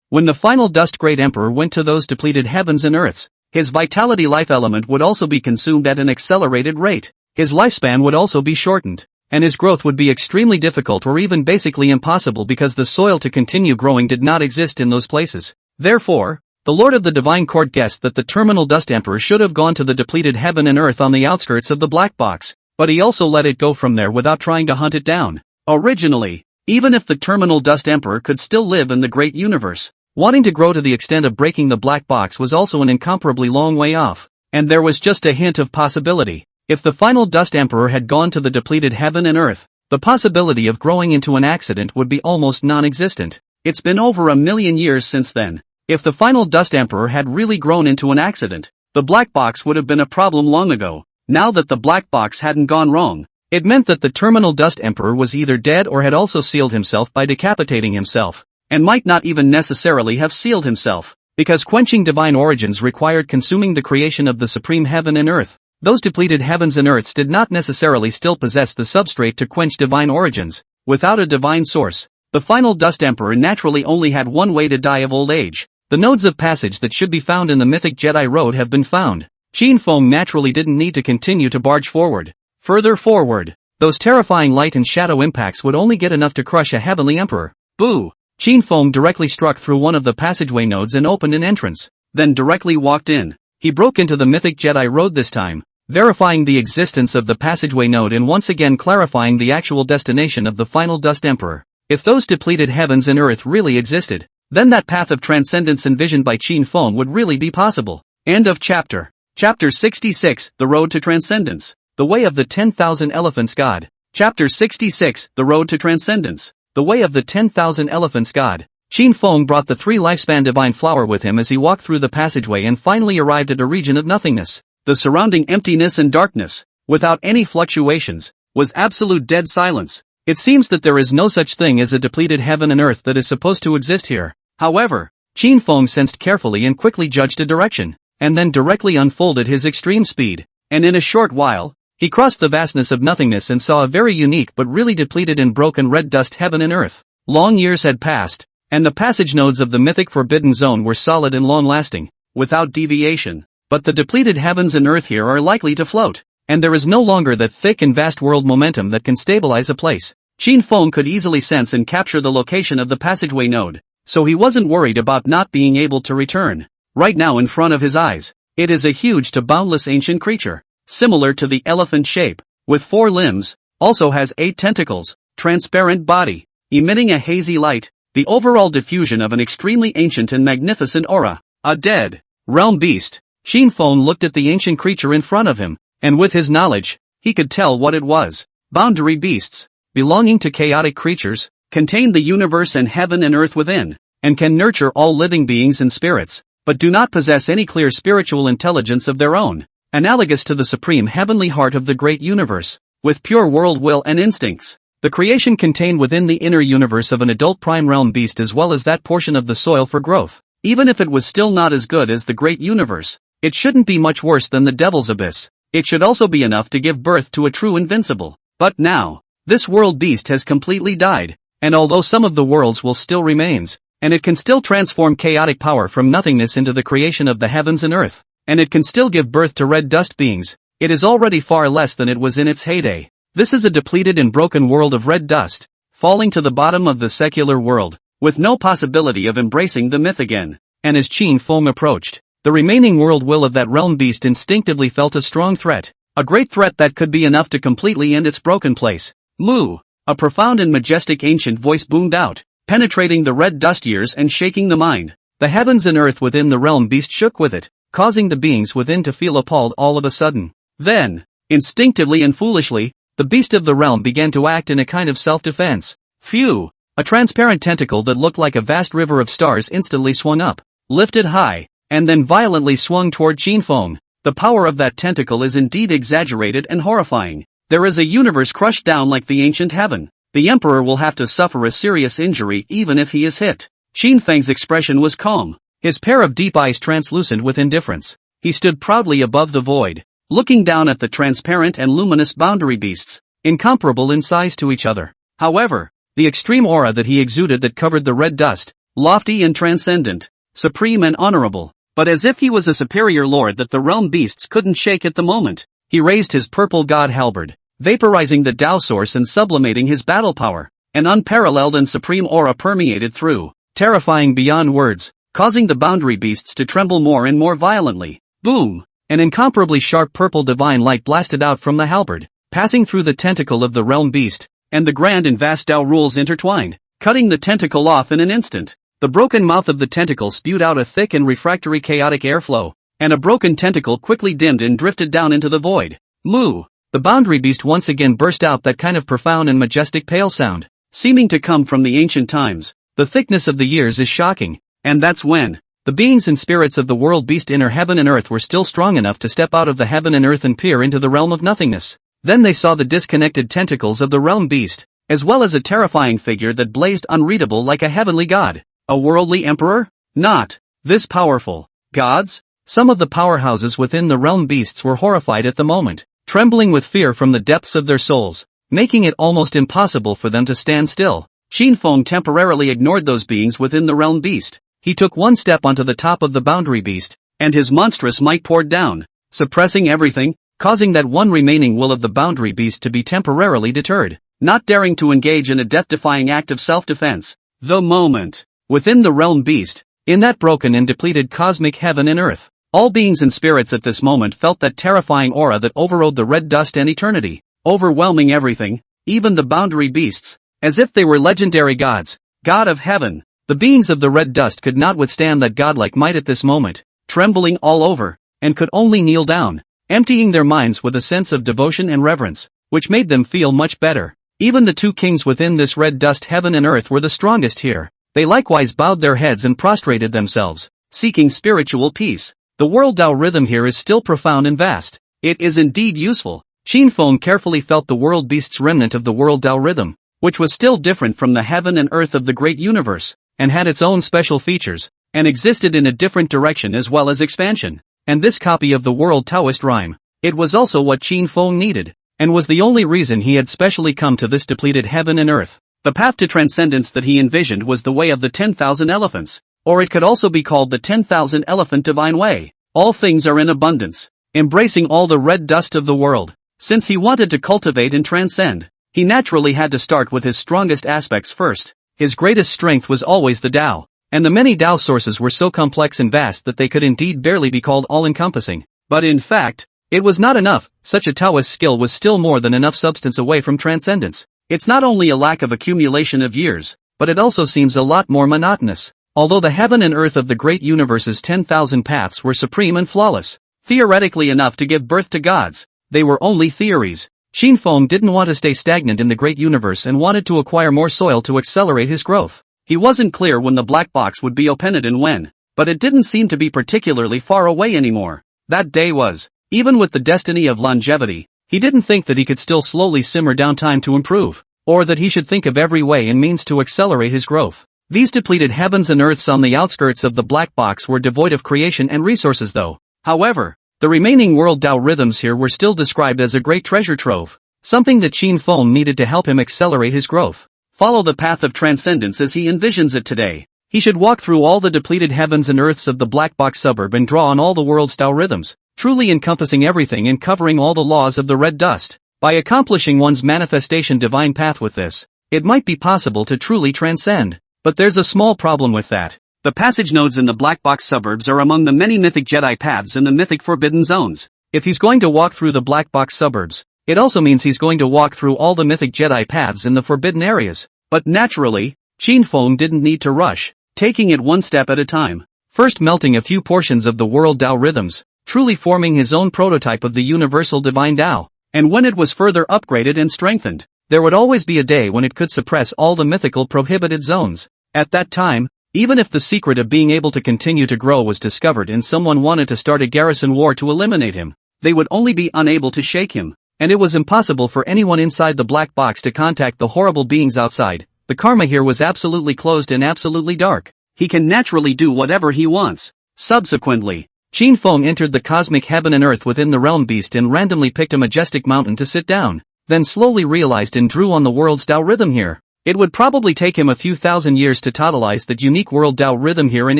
When the final Dust Great Emperor went to those depleted heavens and earths, his vitality life element would also be consumed at an accelerated rate. His lifespan would also be shortened, and his growth would be extremely difficult or even basically impossible because the soil to continue growing did not exist in those places. Therefore, the Lord of the Divine Court guessed that the terminal Dust Emperor should have gone to the depleted heaven and earth on the outskirts of the black box, but he also let it go from there without trying to hunt it down. Originally, even if the terminal Dust Emperor could still live in the great universe, wanting to grow to the extent of breaking the black box was also an incomparably long way off, and there was just a hint of possibility. If the final Dust Emperor had gone to the depleted heaven and earth, the possibility of growing into an accident would be almost non-existent. It's been over 1,000,000 years since then. If the final Dust Emperor had really grown into an accident, the black box would have been a problem long ago. Now that the black box hadn't gone wrong, it meant that the terminal Dust Emperor was either dead or had also sealed himself by decapitating himself, and might not even necessarily have sealed himself, because quenching divine origins required consuming the creation of the supreme heaven and earth. Those depleted heavens and earths did not necessarily still possess the substrate to quench divine origins. Without a divine source, the final Dust Emperor naturally only had one way to die of old age. The nodes of passage that should be found in the mythic Jedi Road have been found. Qin Feng naturally didn't need to continue to barge forward. Further forward, those terrifying light and shadow impacts would only get enough to crush a heavenly emperor. Boo! Qin Feng directly struck through one of the passageway nodes and opened an entrance, then directly walked in. He broke into the mythic Jedi Road this time, verifying the existence of the passageway node and once again clarifying the actual destination of the final Dust Emperor. If those depleted heavens and earth really existed, then that path of transcendence envisioned by Qin Feng would really be possible. End of chapter. Chapter 66, The Road to Transcendence. The Way of the 10,000 Elephants God. Chapter 66, The Road to Transcendence. The Way of the 10,000 Elephants God. Qin Feng brought the 3 lifespan divine flower with him as he walked through the passageway and finally arrived at a region of nothingness. The surrounding emptiness and darkness, without any fluctuations, was absolute dead silence. It seems that there is no such thing as a depleted heaven and earth that is supposed to exist here. However, Qin Feng sensed carefully and quickly judged a direction, and then directly unfolded his extreme speed, and in a short while, he crossed the vastness of nothingness and saw a very unique but really depleted and broken red dust heaven and earth. Long years had passed, and the passage nodes of the mythic Forbidden Zone were solid and long-lasting, without deviation. But the depleted heavens and earth here are likely to float, and there is no longer that thick and vast world momentum that can stabilize a place. Qin Feng could easily sense and capture the location of the passageway node, so he wasn't worried about not being able to return. Right now in front of his eyes, it is a huge to boundless ancient creature. similar to the elephant shape, with 4 limbs, also has 8 tentacles, transparent body, emitting a hazy light, the overall diffusion of an extremely ancient and magnificent aura, a dead realm beast. Qin Feng looked at the ancient creature in front of him, and with his knowledge, he could tell what it was. Boundary beasts, belonging to chaotic creatures, contain the universe and heaven and earth within, and can nurture all living beings and spirits, but do not possess any clear spiritual intelligence of their own, analogous to the supreme heavenly heart of the great universe, with pure world will and instincts. The creation contained within the inner universe of an adult prime realm beast as well as that portion of the soil for growth. Even if it was still not as good as the great universe, it shouldn't be much worse than the devil's abyss. It should also be enough to give birth to a true invincible. But now, this world beast has completely died, and although some of the worlds will still remains, and it can still transform chaotic power from nothingness into the creation of the heavens and earth, and it can still give birth to red dust beings, it is already far less than it was in its heyday. This is a depleted and broken world of red dust, falling to the bottom of the secular world, with no possibility of embracing the myth again. And as Qin Feng approached, the remaining world will of that realm beast instinctively felt a strong threat, a great threat that could be enough to completely end its broken place. Moo! A profound and majestic ancient voice boomed out, penetrating the red dust ears and shaking the mind. The heavens and earth within the realm beast shook with it, causing the beings within to feel appalled all of a sudden. Then, instinctively and foolishly, the beast of the realm began to act in a kind of self-defense. Phew! A transparent tentacle that looked like a vast river of stars instantly swung up, lifted high, and then violently swung toward Qin Feng. The power of that tentacle is indeed exaggerated and horrifying. There is a universe crushed down like the ancient heaven. The emperor will have to suffer a serious injury even if he is hit. Qin Feng's expression was calm, his pair of deep eyes translucent with indifference. He stood proudly above the void, looking down at the transparent and luminous boundary beasts, incomparable in size to each other. However, the extreme aura that he exuded that covered the red dust, lofty and transcendent, supreme and honorable, but as if he was a superior lord that the realm beasts couldn't shake at the moment, he raised his purple god halberd, vaporizing the Tao source and sublimating his battle power. An unparalleled and supreme aura permeated through, terrifying beyond words, causing the boundary beasts to tremble more and more violently. Boom! An incomparably sharp purple divine light blasted out from the halberd, passing through the tentacle of the realm beast, and the grand and vast Tao rules intertwined, cutting the tentacle off in an instant. The broken mouth of the tentacle spewed out a thick and refractory chaotic airflow, and a broken tentacle quickly dimmed and drifted down into the void. Moo! The boundary beast once again burst out that kind of profound and majestic pale sound, seeming to come from the ancient times. The thickness of the years is shocking, and that's when the beings and spirits of the world beast inner heaven and earth were still strong enough to step out of the heaven and earth and peer into the realm of nothingness. Then they saw the disconnected tentacles of the realm beast, as well as a terrifying figure that blazed unreadable like a heavenly god. A worldly emperor? Not this powerful. Gods? Some of the powerhouses within the realm beasts were horrified at the moment, trembling with fear from the depths of their souls, making it almost impossible for them to stand still. Qin Feng temporarily ignored those beings within the realm beast. He took one step onto the top of the boundary beast, and his monstrous might poured down, suppressing everything, causing that one remaining will of the boundary beast to be temporarily deterred, not daring to engage in a death-defying act of self-defense. The moment, within the realm beast, in that broken and depleted cosmic heaven and earth, all beings and spirits at this moment felt that terrifying aura that overrode the red dust and eternity, overwhelming everything, even the boundary beasts, as if they were legendary gods. God of heaven! The beings of the red dust could not withstand that godlike might at this moment, trembling all over, and could only kneel down, emptying their minds with a sense of devotion and reverence, which made them feel much better. Even the 2 kings within this red dust heaven and earth were the strongest here. They likewise bowed their heads and prostrated themselves, seeking spiritual peace. The world Tao rhythm here is still profound and vast. It is indeed useful. Qin Feng carefully felt the world beast's remnant of the world Tao rhythm, which was still different from the heaven and earth of the great universe, and had its own special features, and existed in a different direction as well as expansion. And this copy of the world Taoist rhyme, it was also what Qin Feng needed, and was the only reason he had specially come to this depleted heaven and earth. The path to transcendence that he envisioned was the way of the 10,000 elephants, or it could also be called the 10,000 elephant divine way. All things are in abundance, embracing all the red dust of the world. Since he wanted to cultivate and transcend, he naturally had to start with his strongest aspects first. His greatest strength was always the Tao, and the many Tao sources were so complex and vast that they could indeed barely be called all-encompassing. But in fact, It was not enough, such a Taoist skill was still more than enough substance away from transcendence. It's not only a lack of accumulation of years, but it also seems a lot more monotonous. Although the heaven and earth of the great universe's 10,000 paths were supreme and flawless, theoretically enough to give birth to gods, they were only theories. Qin Feng didn't want to stay stagnant in the great universe and wanted to acquire more soil to accelerate his growth. He wasn't clear when the black box would be opened and when, but it didn't seem to be particularly far away anymore. That day was, even with the destiny of longevity, he didn't think that he could still slowly simmer down time to improve, or that he should think of every way and means to accelerate his growth. These depleted heavens and earths on the outskirts of the black box were devoid of creation and resources though. However, the remaining world Tao rhythms here were still described as a great treasure trove, something that Qin Feng needed to help him accelerate his growth. Follow the path of transcendence as he envisions it today. He should walk through all the depleted heavens and earths of the black box suburb and draw on all the world's Tao rhythms, truly encompassing everything and covering all the laws of the red dust. By accomplishing one's manifestation divine path with this, it might be possible to truly transcend. But there's a small problem with that. The passage nodes in the black box suburbs are among the many mythic Jedi paths in the mythic forbidden zones. If he's going to walk through the black box suburbs, it also means he's going to walk through all the mythic Jedi paths in the forbidden areas. But naturally, Qin Feng didn't need to rush, taking it one step at a time. First melting a few portions of the world Tao rhythms, truly forming his own prototype of the universal divine Tao. And when it was further upgraded and strengthened, there would always be a day when it could suppress all the mythical prohibited zones. At that time, even if the secret of being able to continue to grow was discovered and someone wanted to start a garrison war to eliminate him, they would only be unable to shake him, and it was impossible for anyone inside the black box to contact the horrible beings outside. The karma here was absolutely closed and absolutely dark. He can naturally do whatever he wants. Subsequently, Qin Feng entered the cosmic heaven and earth within the realm beast and randomly picked a majestic mountain to sit down, then slowly realized and drew on the world's Tao rhythm here. It would probably take him a few thousand years to totalize that unique world Tao rhythm here and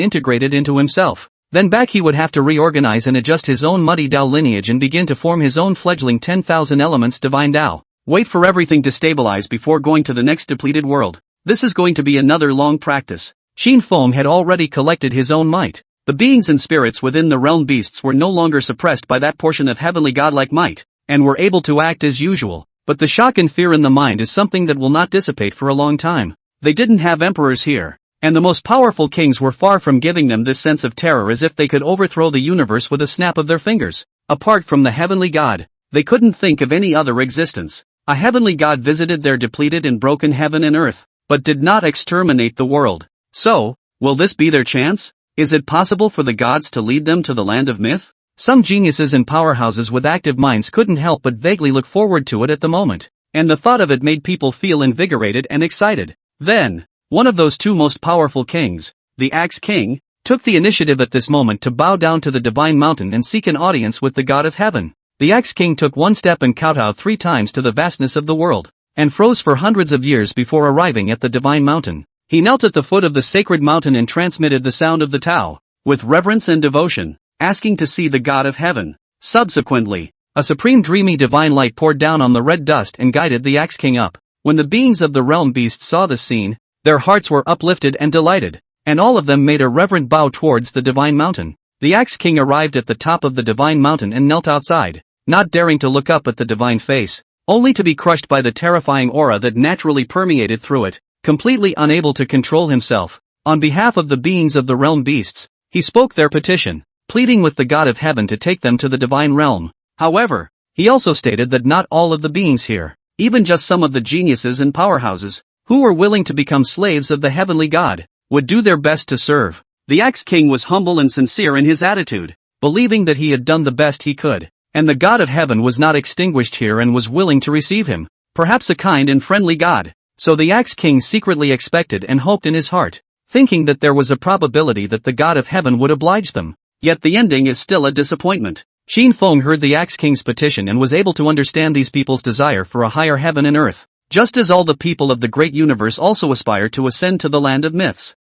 integrate it into himself. Then back he would have to reorganize and adjust his own muddy Tao lineage and begin to form his own fledgling 10,000 elements divine Tao. Wait for everything to stabilize before going to the next depleted world. This is going to be another long practice. Qin Feng had already collected his own might. The beings and spirits within the realm beasts were no longer suppressed by that portion of heavenly godlike might, and were able to act as usual. But the shock and fear in the mind is something that will not dissipate for a long time. They didn't have emperors here, and the most powerful kings were far from giving them this sense of terror as if they could overthrow the universe with a snap of their fingers. Apart from the heavenly god, they couldn't think of any other existence. A heavenly god visited their depleted and broken heaven and earth, but did not exterminate the world. So, will this be their chance? Is it possible for the gods to lead them to the land of myth? Some geniuses and powerhouses with active minds couldn't help but vaguely look forward to it at the moment, and the thought of it made people feel invigorated and excited. Then, one of those two most powerful kings, the Axe King, took the initiative at this moment to bow down to the divine mountain and seek an audience with the god of heaven. The Axe King took one step and kowtowed 3 times to the vastness of the world, and froze for hundreds of years before arriving at the divine mountain. He knelt at the foot of the sacred mountain and transmitted the sound of the Tao, with reverence and devotion, asking to see the God of heaven. Subsequently, a supreme dreamy divine light poured down on the red dust and guided the Axe King up. When the beings of the realm beasts saw this scene, their hearts were uplifted and delighted, and all of them made a reverent bow towards the divine mountain. The Axe King arrived at the top of the divine mountain and knelt outside, not daring to look up at the divine face, only to be crushed by the terrifying aura that naturally permeated through it. Completely unable to control himself, on behalf of the beings of the realm beasts, he spoke their petition, pleading with the God of heaven to take them to the divine realm. However, he also stated that not all of the beings here, even just some of the geniuses and powerhouses, who were willing to become slaves of the heavenly God, would do their best to serve. The Axe King was humble and sincere in his attitude, believing that he had done the best he could, and the God of heaven was not extinguished here and was willing to receive him, perhaps a kind and friendly God. So the Axe King secretly expected and hoped in his heart, thinking that there was a probability that the God of heaven would oblige them. Yet the ending is still a disappointment. Qin Feng heard the Axe King's petition and was able to understand these people's desire for a higher heaven and earth, just as all the people of the great universe also aspire to ascend to the land of myths.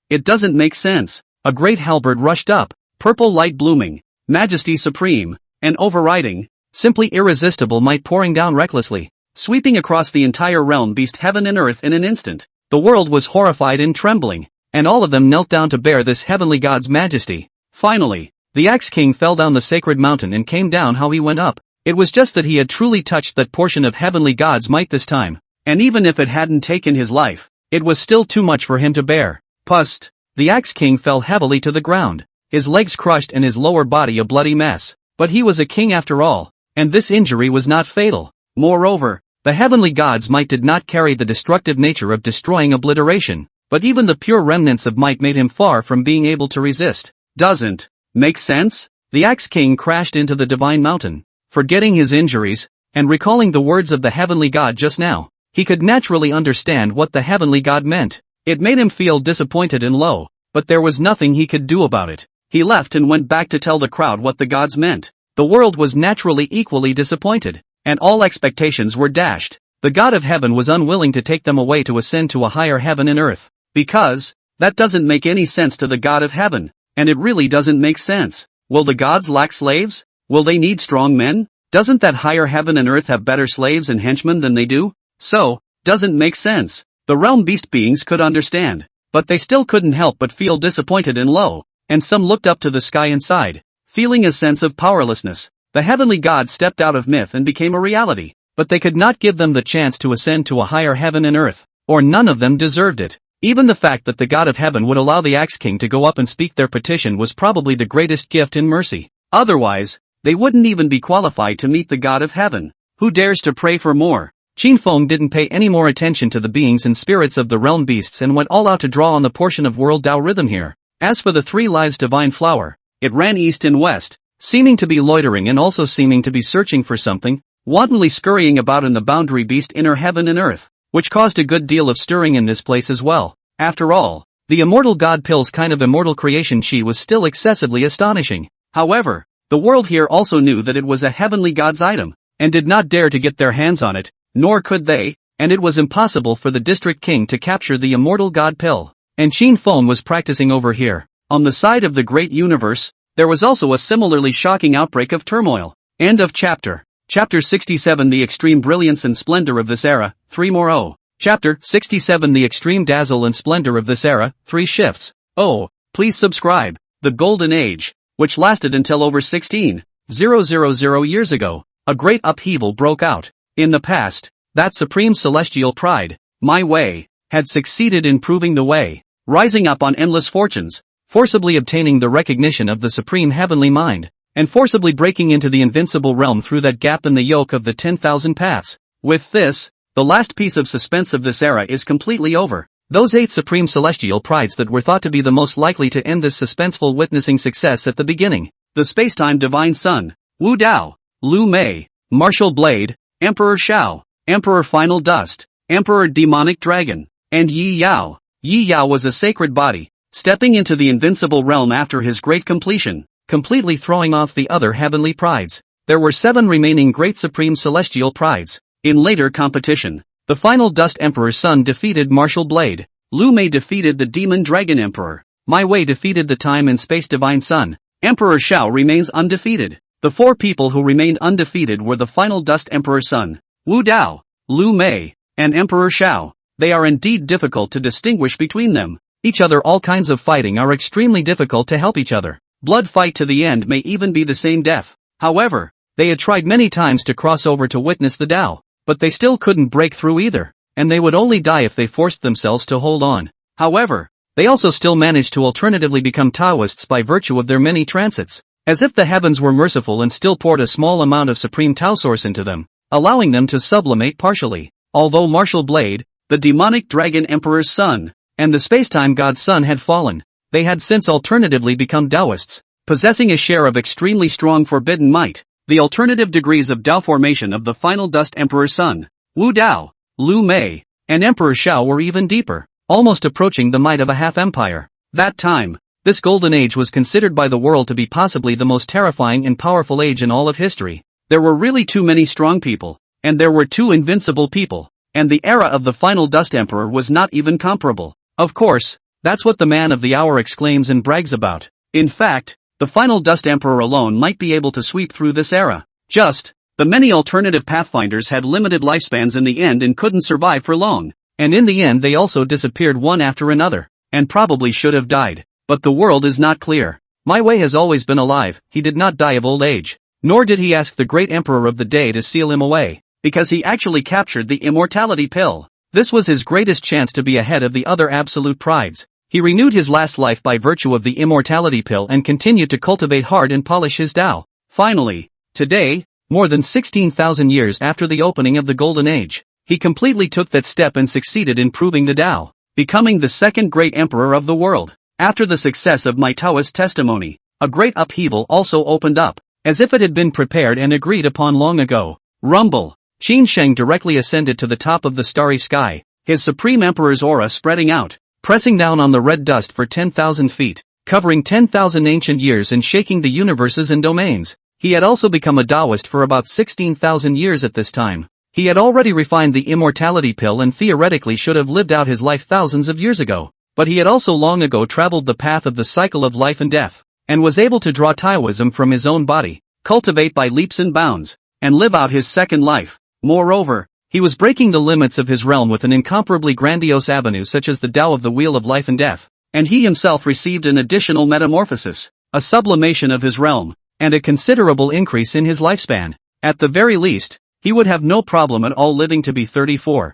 It doesn't make sense. A great halberd rushed up, purple light blooming, majesty supreme, and overriding, simply irresistible might pouring down recklessly, sweeping across the entire realm beast heaven and earth in an instant. The world was horrified and trembling, and all of them knelt down to bear this heavenly god's majesty. Finally, The Axe King fell down the sacred mountain and came down how he went up. It was just that he had truly touched that portion of heavenly God's might this time. And even if it hadn't taken his life, it was still too much for him to bear. Pust! The Axe King fell heavily to the ground, his legs crushed and his lower body a bloody mess. But he was a king after all, and this injury was not fatal. Moreover, the heavenly God's might did not carry the destructive nature of destroying obliteration, but even the pure remnants of might made him far from being able to resist. Doesn't make sense? The Axe King crashed into the divine mountain. Forgetting his injuries, and recalling the words of the heavenly God just now, he could naturally understand what the heavenly God meant. It made him feel disappointed and low, but there was nothing he could do about it. He left and went back to tell the crowd what the gods meant. The world was naturally equally disappointed, and all expectations were dashed. The God of heaven was unwilling to take them away to ascend to a higher heaven and earth. Because that doesn't make any sense to the God of heaven, and it really doesn't make sense. Will the gods lack slaves? Will they need strong men? Doesn't that higher heaven and earth have better slaves and henchmen than they do? So, doesn't make sense. The realm beast beings could understand, but they still couldn't help but feel disappointed and low, and some looked up to the sky and sighed, feeling a sense of powerlessness. The heavenly God stepped out of myth and became a reality, but they could not give them the chance to ascend to a higher heaven and earth, or none of them deserved it. Even the fact that the God of heaven would allow the Axe King to go up and speak their petition was probably the greatest gift in mercy. Otherwise, they wouldn't even be qualified to meet the God of heaven. Who dares to pray for more? Qin Feng didn't pay any more attention to the beings and spirits of the realm beasts and went all out to draw on the portion of world Tao rhythm here. As for the 3 lives divine flower, it ran east and west, seeming to be loitering and also seeming to be searching for something, wantonly scurrying about in the boundary beast inner heaven and earth, which caused a good deal of stirring in this place as well. After all, the immortal god pill's kind of immortal creation chi was still excessively astonishing. However, the world here also knew that it was a heavenly god's item, and did not dare to get their hands on it, nor could they, and it was impossible for the district king to capture the immortal god pill. And Qin Feng was practicing over here. On the side of the great universe, there was also a similarly shocking outbreak of turmoil. End of chapter. Chapter 67 The extreme brilliance and splendor of this era, 3 more oh. Chapter 67 The extreme dazzle and splendor of this era, 3 shifts. Oh, please subscribe. The Golden Age, which lasted until over 16,000 years ago, a great upheaval broke out. In the past, that supreme celestial pride, my way, had succeeded in proving the way, rising up on endless fortunes, forcibly obtaining the recognition of the supreme heavenly mind, and forcibly breaking into the invincible realm through that gap in the yoke of the 10,000 paths. With this, the last piece of suspense of this era is completely over. Those 8 supreme celestial prides that were thought to be the most likely to end this suspenseful witnessing success at the beginning. The spacetime divine sun, Wu Dao, Lu Mei, Martial Blade, Emperor Shao, Emperor Final Dust, Emperor Demonic Dragon, and Yi Yao. Yi Yao was a sacred body, stepping into the invincible realm after his great completion, completely throwing off the other heavenly prides. There were 7 remaining great supreme celestial prides. In later competition, the Final Dust Emperor's son defeated Martial Blade, Lu Mei defeated the Demon Dragon Emperor, My Way defeated the Time and Space Divine Sun, Emperor Shao remains undefeated. The 4 people who remained undefeated were the Final Dust Emperor's son, Wu Dao, Lu Mei, and Emperor Shao. They are indeed difficult to distinguish between them. Each other all kinds of fighting are extremely difficult to help each other. Blood fight to the end may even be the same death. However, they had tried many times to cross over to witness the Tao, but they still couldn't break through either, and they would only die if they forced themselves to hold on. However, they also still managed to alternatively become Taoists by virtue of their many transits, as if the heavens were merciful and still poured a small amount of supreme Tao source into them, allowing them to sublimate partially. Although Martial Blade, the demonic dragon emperor's son, and the spacetime god's son had fallen, they had since alternatively become Taoists, possessing a share of extremely strong forbidden might. The alternative degrees of Tao formation of the Final Dust Emperor's son, Wu Dao, Lu Mei, and Emperor Shao were even deeper, almost approaching the might of a half-empire. That time, this golden age was considered by the world to be possibly the most terrifying and powerful age in all of history. There were really too many strong people, and there were 2 invincible people, and the era of the Final Dust Emperor was not even comparable. Of course, that's what the man of the hour exclaims and brags about. In fact, the Final Dust Emperor alone might be able to sweep through this era. The many alternative pathfinders had limited lifespans in the end and couldn't survive for long, and in the end they also disappeared one after another, and probably should have died. But the world is not clear. My Wei has always been alive, he did not die of old age. Nor did he ask the great emperor of the day to seal him away, because he actually captured the immortality pill. This was his greatest chance to be ahead of the other absolute prides. He renewed his last life by virtue of the immortality pill and continued to cultivate hard and polish his Tao. Finally, today, more than 16,000 years after the opening of the Golden Age, he completely took that step and succeeded in proving the Tao, becoming the second great emperor of the world. After the success of my Taoist testimony, a great upheaval also opened up, as if it had been prepared and agreed upon long ago. Rumble. Qin Feng directly ascended to the top of the starry sky, his supreme emperor's aura spreading out, pressing down on the red dust for 10,000 feet, covering 10,000 ancient years and shaking the universes and domains. He had also become a Taoist for about 16,000 years at this time. He had already refined the immortality pill and theoretically should have lived out his life thousands of years ago. But he had also long ago traveled the path of the cycle of life and death, and was able to draw Taoism from his own body, cultivate by leaps and bounds, and live out his second life. Moreover, he was breaking the limits of his realm with an incomparably grandiose avenue such as the Tao of the Wheel of Life and Death, and he himself received an additional metamorphosis, a sublimation of his realm, and a considerable increase in his lifespan. At the very least, he would have no problem at all living to be 34,000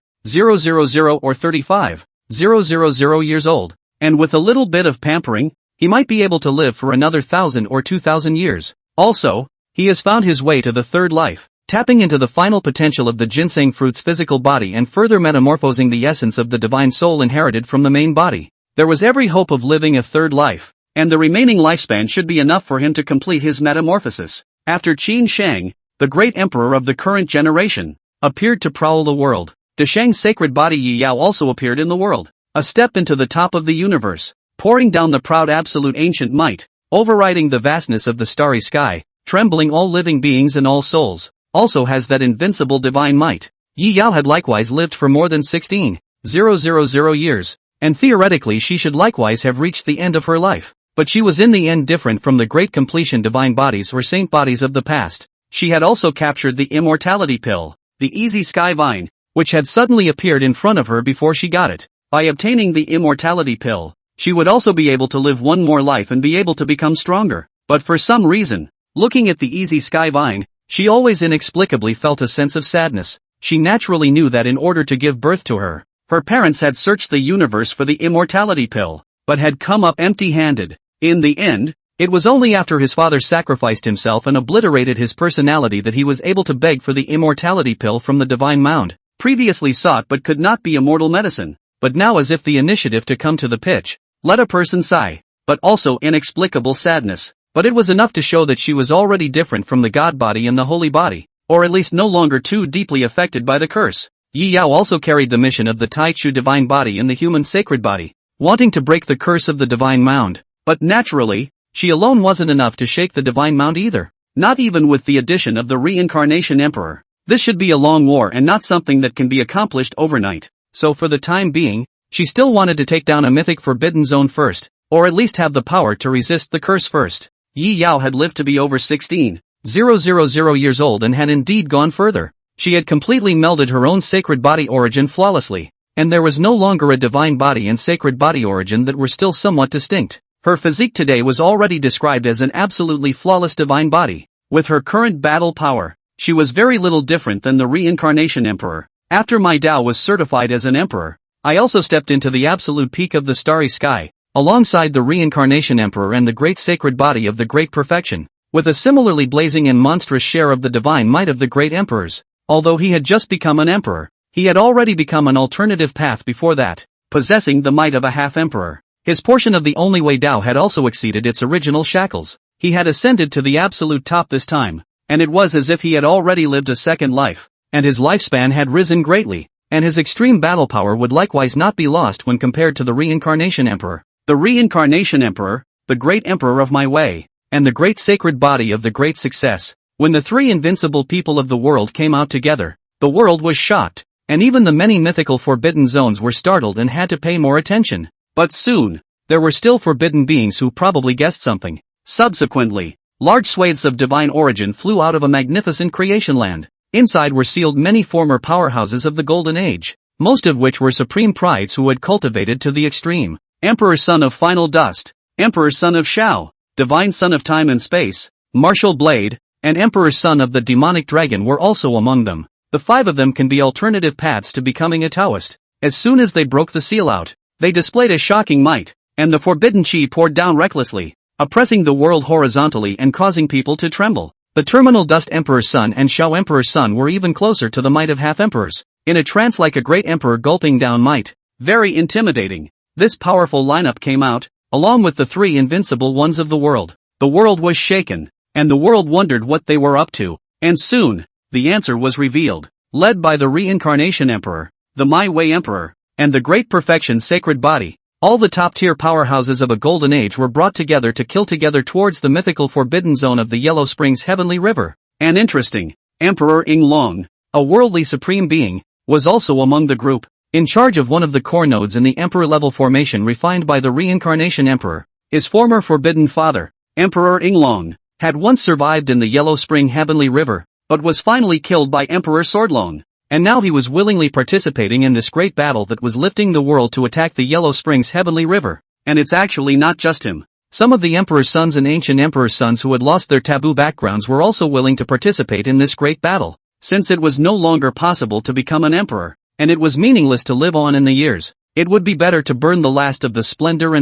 or 35,000 years old, and with a little bit of pampering, he might be able to live for another 1,000 or 2,000 years. Also, he has found his way to the third life, tapping into the final potential of the Jinsang Fruit's physical body and further metamorphosing the essence of the divine soul inherited from the main body. There was every hope of living a third life, and the remaining lifespan should be enough for him to complete his metamorphosis. After Qin Shang, the great emperor of the current generation, appeared to prowl the world, Deshang's sacred body Yi Yao also appeared in the world, a step into the top of the universe, pouring down the proud absolute ancient might, overriding the vastness of the starry sky, trembling all living beings and all souls. Also has that invincible divine might. Yi Yao had likewise lived for more than 16,000 years, and theoretically she should likewise have reached the end of her life. But she was in the end different from the great completion divine bodies or saint bodies of the past. She had also captured the immortality pill, the easy sky vine, which had suddenly appeared in front of her before she got it. By obtaining the immortality pill, she would also be able to live one more life and be able to become stronger. But for some reason, looking at the easy sky vine, she always inexplicably felt a sense of sadness. She naturally knew that in order to give birth to her, her parents had searched the universe for the immortality pill, but had come up empty-handed. In the end, it was only after his father sacrificed himself and obliterated his personality that he was able to beg for the immortality pill from the divine mound, previously sought but could not be immortal medicine. But now, as if the initiative to come to the pitch, let a person sigh, but also inexplicable sadness. But it was enough to show that she was already different from the god body and the holy body, or at least no longer too deeply affected by the curse. Yi Yao also carried the mission of the Tai Chu divine body in the human sacred body, wanting to break the curse of the divine mound. But naturally, she alone wasn't enough to shake the divine mound either, not even with the addition of the Reincarnation Emperor. This should be a long war and not something that can be accomplished overnight. So for the time being, she still wanted to take down a mythic forbidden zone first, or at least have the power to resist the curse first. Yi Yao had lived to be over 16,000 years old and had indeed gone further. She had completely melded her own sacred body origin flawlessly, and there was no longer a divine body and sacred body origin that were still somewhat distinct. Her physique today was already described as an absolutely flawless divine body. With her current battle power, she was very little different than the Reincarnation Emperor. After my Tao was certified as an emperor, I also stepped into the absolute peak of the starry sky, alongside the Reincarnation Emperor and the great sacred body of the great perfection, with a similarly blazing and monstrous share of the divine might of the great emperors. Although he had just become an emperor, he had already become an alternative path before that, possessing the might of a half-emperor. His portion of the only way Tao had also exceeded its original shackles. He had ascended to the absolute top this time, and it was as if he had already lived a second life, and his lifespan had risen greatly, and his extreme battle power would likewise not be lost when compared to the Reincarnation Emperor. The Reincarnation Emperor, the great emperor of my way, and the great sacred body of the great success. When the three invincible people of the world came out together, the world was shocked, and even the many mythical forbidden zones were startled and had to pay more attention. But soon, there were still forbidden beings who probably guessed something. Subsequently, large swathes of divine origin flew out of a magnificent creation land. Inside were sealed many former powerhouses of the Golden Age, most of which were supreme prides who had cultivated to the extreme. Emperor son of final dust, Emperor son of Shao, Divine Son of Time and Space, Martial Blade, and Emperor Son of the Demonic Dragon were also among them. The 5 of them can be alternative paths to becoming a Taoist. As soon as they broke the seal out, they displayed a shocking might, and the forbidden chi poured down recklessly, oppressing the world horizontally and causing people to tremble. The terminal Dust Emperor Sun and Shao Emperor Sun were even closer to the might of half-emperors, in a trance like a great emperor gulping down might. Very intimidating. This powerful lineup came out, along with the 3 invincible ones of the world. The world was shaken, and the world wondered what they were up to. And soon, the answer was revealed. Led by the Reincarnation Emperor, the My Way Emperor, and the Great Perfection Sacred Body, all the top-tier powerhouses of a golden age were brought together to kill together towards the mythical forbidden zone of the Yellow Springs Heavenly River. And interesting, Emperor Ing Long, a worldly supreme being, was also among the group, in charge of one of the core nodes in the Emperor-level formation refined by the Reincarnation Emperor. His former forbidden father, Emperor Ing Long, had once survived in the Yellow Spring Heavenly River, but was finally killed by Emperor Swordlong. And now he was willingly participating in this great battle that was lifting the world to attack the Yellow Springs Heavenly River. And it's actually not just him. Some of the Emperor's sons and ancient Emperor's sons who had lost their taboo backgrounds were also willing to participate in this great battle, since it was no longer possible to become an emperor, and it was meaningless to live on in the years. It would be better to burn the last of the splendor,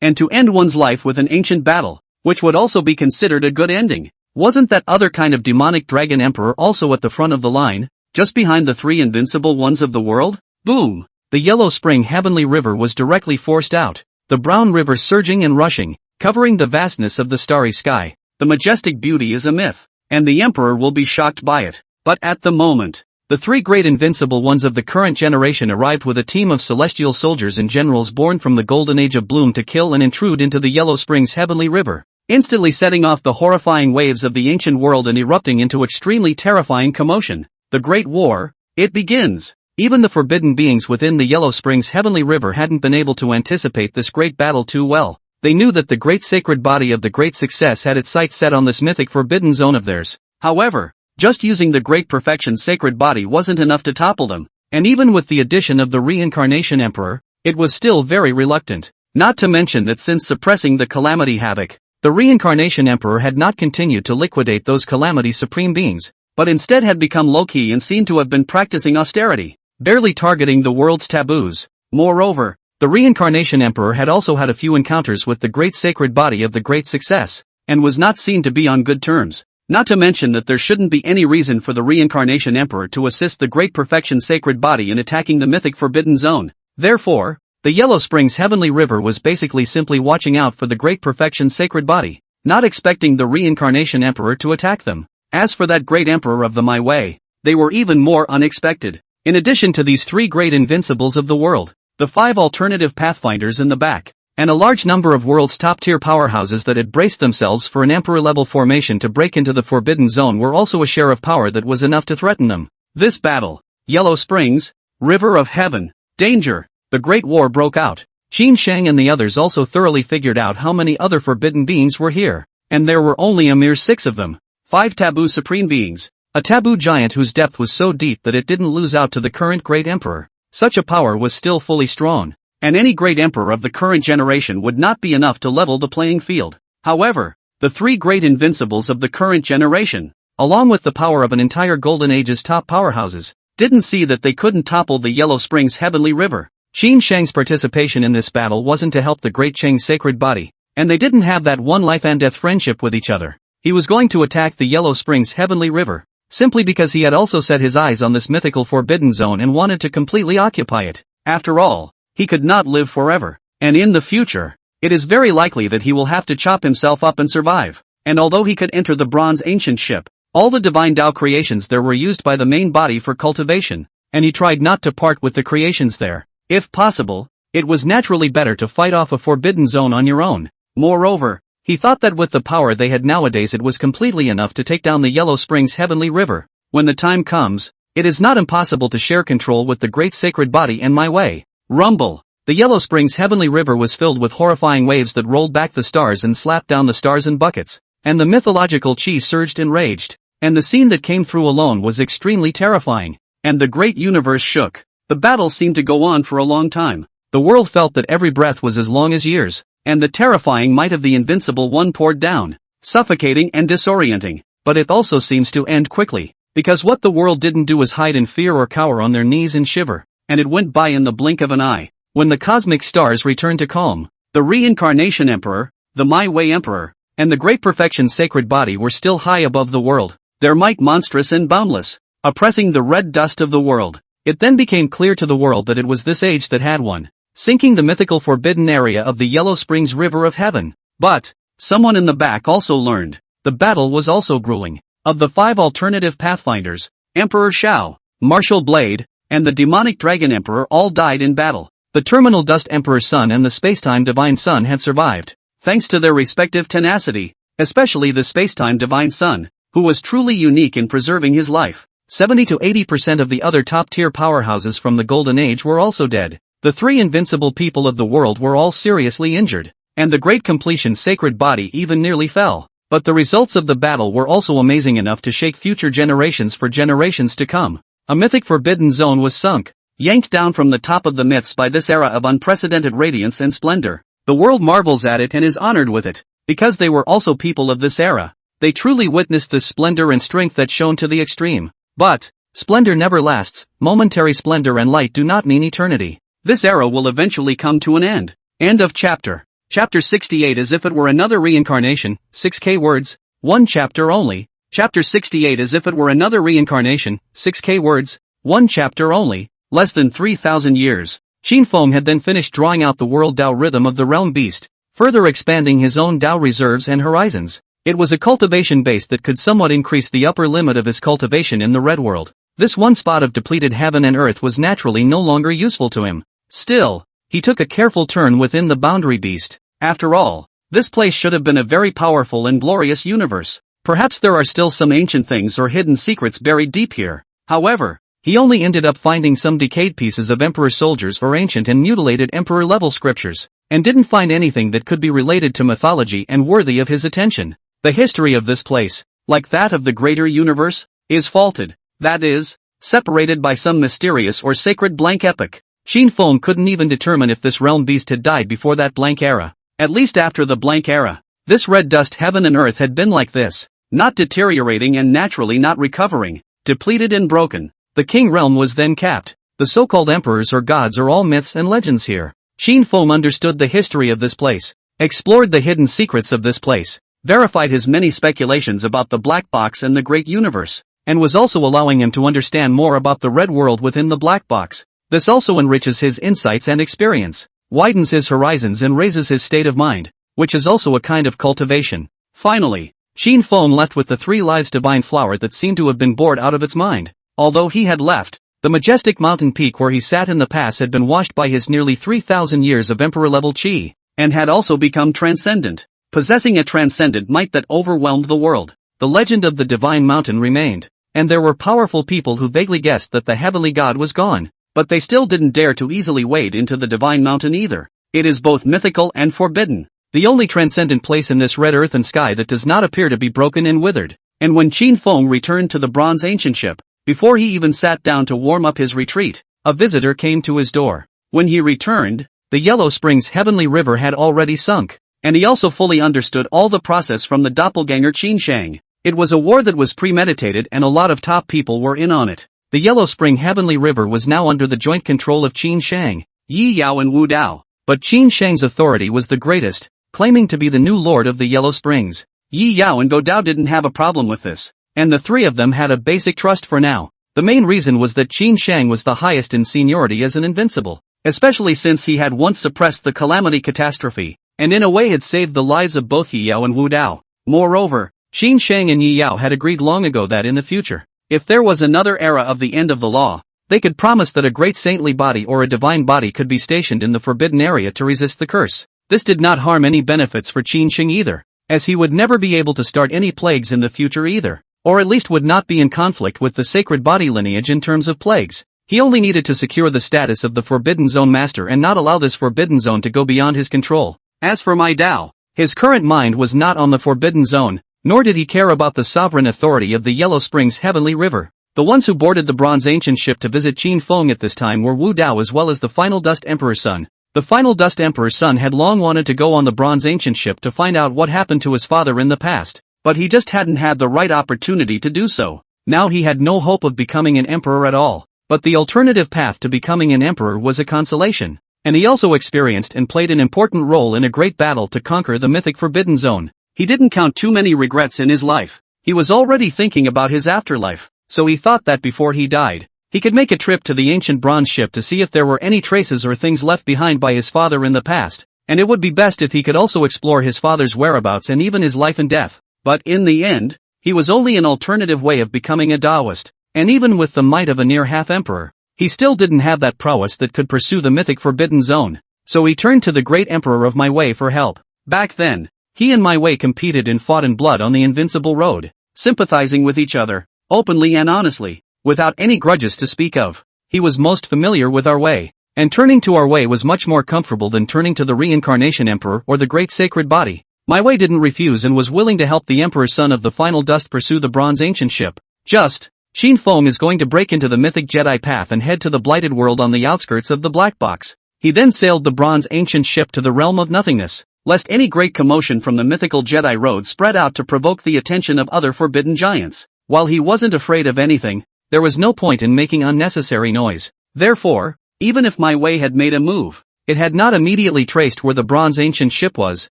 and to end one's life with an ancient battle, which would also be considered a good ending. Wasn't that other kind of demonic dragon emperor also at the front of the line? Just behind the 3 invincible ones of the world? Boom! The Yellow Spring Heavenly River was directly forced out, the brown river surging and rushing, covering the vastness of the starry sky. The majestic beauty is a myth, and the Emperor will be shocked by it. But at the moment, the 3 great invincible ones of the current generation arrived with a team of celestial soldiers and generals born from the golden age of bloom to kill and intrude into the Yellow Springs Heavenly River, instantly setting off the horrifying waves of the ancient world and erupting into extremely terrifying commotion. The Great War, it begins. Even the forbidden beings within the Yellow Springs Heavenly River hadn't been able to anticipate this great battle too well. They knew that the great sacred body of the Great Success had its sights set on this mythic forbidden zone of theirs. However, just using the Great Perfection Sacred Body wasn't enough to topple them, and even with the addition of the Reincarnation Emperor, it was still very reluctant. Not to mention that since suppressing the Calamity Havoc, the Reincarnation Emperor had not continued to liquidate those Calamity Supreme Beings, but instead had become low-key and seemed to have been practicing austerity, barely targeting the world's taboos. Moreover, the Reincarnation Emperor had also had a few encounters with the great sacred body of the Great Success, and was not seen to be on good terms. Not to mention that there shouldn't be any reason for the Reincarnation Emperor to assist the Great Perfection Sacred Body in attacking the mythic Forbidden Zone. Therefore, the Yellow Springs Heavenly River was basically simply watching out for the Great Perfection Sacred Body, not expecting the Reincarnation Emperor to attack them. As for that great Emperor of the My Way, they were even more unexpected. In addition to these 3 great invincibles of the world, the 5 alternative pathfinders in the back, and a large number of world's top-tier powerhouses that had braced themselves for an Emperor-level formation to break into the Forbidden Zone were also a share of power that was enough to threaten them. This battle, Yellow Springs, River of Heaven, danger, the Great War broke out. Qin Feng and the others also thoroughly figured out how many other forbidden beings were here, and there were only a mere 6 of them. 5 taboo supreme beings, a taboo giant whose depth was so deep that it didn't lose out to the current great emperor. Such a power was still fully strong, and any great emperor of the current generation would not be enough to level the playing field. However, the 3 great invincibles of the current generation, along with the power of an entire Golden Age's top powerhouses, didn't see that they couldn't topple the Yellow Springs Heavenly River. Qin Shang's participation in this battle wasn't to help the Great Cheng's sacred body, and they didn't have that one life and death friendship with each other. He was going to attack the Yellow Springs Heavenly River, simply because he had also set his eyes on this mythical forbidden zone and wanted to completely occupy it. After all, he could not live forever, and in the future, it is very likely that he will have to chop himself up and survive. And although he could enter the bronze ancient ship, all the divine Tao creations there were used by the main body for cultivation, and he tried not to part with the creations there. If possible, it was naturally better to fight off a forbidden zone on your own. Moreover, he thought that with the power they had nowadays it was completely enough to take down the Yellow Springs Heavenly River. When the time comes, it is not impossible to share control with the great sacred body and My Way. Rumble. The Yellow Springs Heavenly River was filled with horrifying waves that rolled back the stars and slapped down the stars in buckets, and the mythological chi surged and raged, and the scene that came through alone was extremely terrifying, and the great universe shook. The battle seemed to go on for a long time. The world felt that every breath was as long as years. and the terrifying might of the invincible one poured down, suffocating and disorienting. But it also seems to end quickly, because what the world didn't do was hide in fear or cower on their knees and shiver, and it went by in the blink of an eye. When the cosmic stars returned to calm, the Reincarnation Emperor, the My Way Emperor, and the Great Perfection Sacred Body were still high above the world, their might monstrous and boundless, oppressing the red dust of the world. It then became clear to the world that it was this age that had won, sinking the mythical forbidden area of the Yellow Springs River of Heaven. But someone in the back also learned. The battle was also grueling. Of the 5 alternative pathfinders, Emperor Shao, Martial Blade, and the demonic Dragon Emperor all died in battle. The Terminal Dust Emperor's son and the Spacetime Divine Son had survived, thanks to their respective tenacity, especially the Spacetime Divine Son, who was truly unique in preserving his life. 70 to 80% of the other top-tier powerhouses from the Golden Age were also dead. The 3 invincible people of the world were all seriously injured, and the Great Completion Sacred Body even nearly fell. But the results of the battle were also amazing enough to shake future generations for generations to come. A mythic forbidden zone was sunk, yanked down from the top of the myths by this era of unprecedented radiance and splendor. The world marvels at it and is honored with it, because they were also people of this era. They truly witnessed this splendor and strength that shone to the extreme. But splendor never lasts. Momentary splendor and light do not mean eternity. This era will eventually come to an end. End of chapter. Chapter 68 as if it were another reincarnation, 6k words, 1 chapter only. Chapter 68 as if it were another reincarnation, 6k words, 1 chapter only, less than 3,000 years. Qin Feng had then finished drawing out the world Tao rhythm of the realm beast, further expanding his own Tao reserves and horizons. It was a cultivation base that could somewhat increase the upper limit of his cultivation in the red world. This one spot of depleted heaven and earth was naturally no longer useful to him. Still, he took a careful turn within the boundary beast. After all, this place should have been a very powerful and glorious universe. Perhaps there are still some ancient things or hidden secrets buried deep here. However, he only ended up finding some decayed pieces of Emperor soldiers or ancient and mutilated Emperor-level scriptures, and didn't find anything that could be related to mythology and worthy of his attention. The history of this place, like that of the greater universe, is faulted, that is, separated by some mysterious or sacred blank epoch. Qin Feng couldn't even determine if this realm beast had died before that blank era. At least after the blank era, this red dust heaven and earth had been like this, not deteriorating and naturally not recovering, depleted and broken. The king realm was then capped. The so-called emperors or gods are all myths and legends here. Qin Feng understood the history of this place, explored the hidden secrets of this place, verified his many speculations about the black box and the great universe, and was also allowing him to understand more about the red world within the black box. This also enriches his insights and experience, widens his horizons and raises his state of mind, which is also a kind of cultivation. Finally, Qin Feng left with the 3 lives divine flower that seemed to have been bored out of its mind. Although he had left, the majestic mountain peak where he sat in the pass had been washed by his nearly 3,000 years of emperor-level chi, and had also become transcendent, possessing a transcendent might that overwhelmed the world. The legend of the divine mountain remained, and there were powerful people who vaguely guessed that the heavenly god was gone, but they still didn't dare to easily wade into the divine mountain either. It is both mythical and forbidden, the only transcendent place in this red earth and sky that does not appear to be broken and withered. And when Qin Feng returned to the bronze ancient ship, before he even sat down to warm up his retreat, a visitor came to his door. When he returned, the Yellow Springs heavenly river had already sunk, and he also fully understood all the process from the doppelganger Qin Shang. It was a war that was premeditated and a lot of top people were in on it. The Yellow Spring heavenly river was now under the joint control of Qin Shang, Yi Yao and Wu Dao, but Qin Shang's authority was the greatest, claiming to be the new lord of the Yellow Springs. Yi Yao and Go Dao didn't have a problem with this, and the 3 of them had a basic trust for now. The main reason was that Qin Shang was the highest in seniority as an invincible, especially since he had once suppressed the calamity catastrophe, and in a way had saved the lives of both Yi Yao and Wu Dao. Moreover, Qin Shang and Yi Yao had agreed long ago that in the future, if there was another era of the end of the law, they could promise that a great saintly body or a divine body could be stationed in the forbidden area to resist the curse. This did not harm any benefits for Qin Shang either, as he would never be able to start any plagues in the future either, or at least would not be in conflict with the sacred body lineage in terms of plagues. He only needed to secure the status of the Forbidden Zone master and not allow this Forbidden Zone to go beyond his control. As for Mai Dao, his current mind was not on the Forbidden Zone, nor did he care about the sovereign authority of the Yellow Springs Heavenly River. The ones who boarded the Bronze Ancient ship to visit Qin Feng at this time were Wu Dao as well as the Final Dust Emperor's son, The final Dust Emperor's son had long wanted to go on the Bronze Ancient ship to find out what happened to his father in the past, but he just hadn't had the right opportunity to do so. Now he had no hope of becoming an emperor at all, but the alternative path to becoming an emperor was a consolation, and he also experienced and played an important role in a great battle to conquer the mythic Forbidden Zone. He didn't count too many regrets in his life. He was already thinking about his afterlife, so he thought that before he died, he could make a trip to the ancient bronze ship to see if there were any traces or things left behind by his father in the past, and it would be best if he could also explore his father's whereabouts and even his life and death. But in the end, he was only an alternative way of becoming a Taoist, and even with the might of a near half-emperor, he still didn't have that prowess that could pursue the mythic Forbidden Zone. So he turned to the great emperor of My Way for help. Back then, he and My Way competed and fought in blood on the invincible road, sympathizing with each other, openly and honestly, without any grudges to speak of. He was most familiar with Our Way, and turning to Our Way was much more comfortable than turning to the Reincarnation Emperor or the Great Sacred Body. My Way didn't refuse and was willing to help the Emperor's son of the Final Dust pursue the Bronze Ancient ship. Qin Feng is going to break into the mythic Jedi path and head to the blighted world on the outskirts of the Black Box. He then sailed the Bronze Ancient ship to the realm of nothingness, lest any great commotion from the mythical Jedi road spread out to provoke the attention of other forbidden giants. While he wasn't afraid of anything, there was no point in making unnecessary noise. Therefore, even if My Way had made a move, it had not immediately traced where the Bronze Ancient ship was,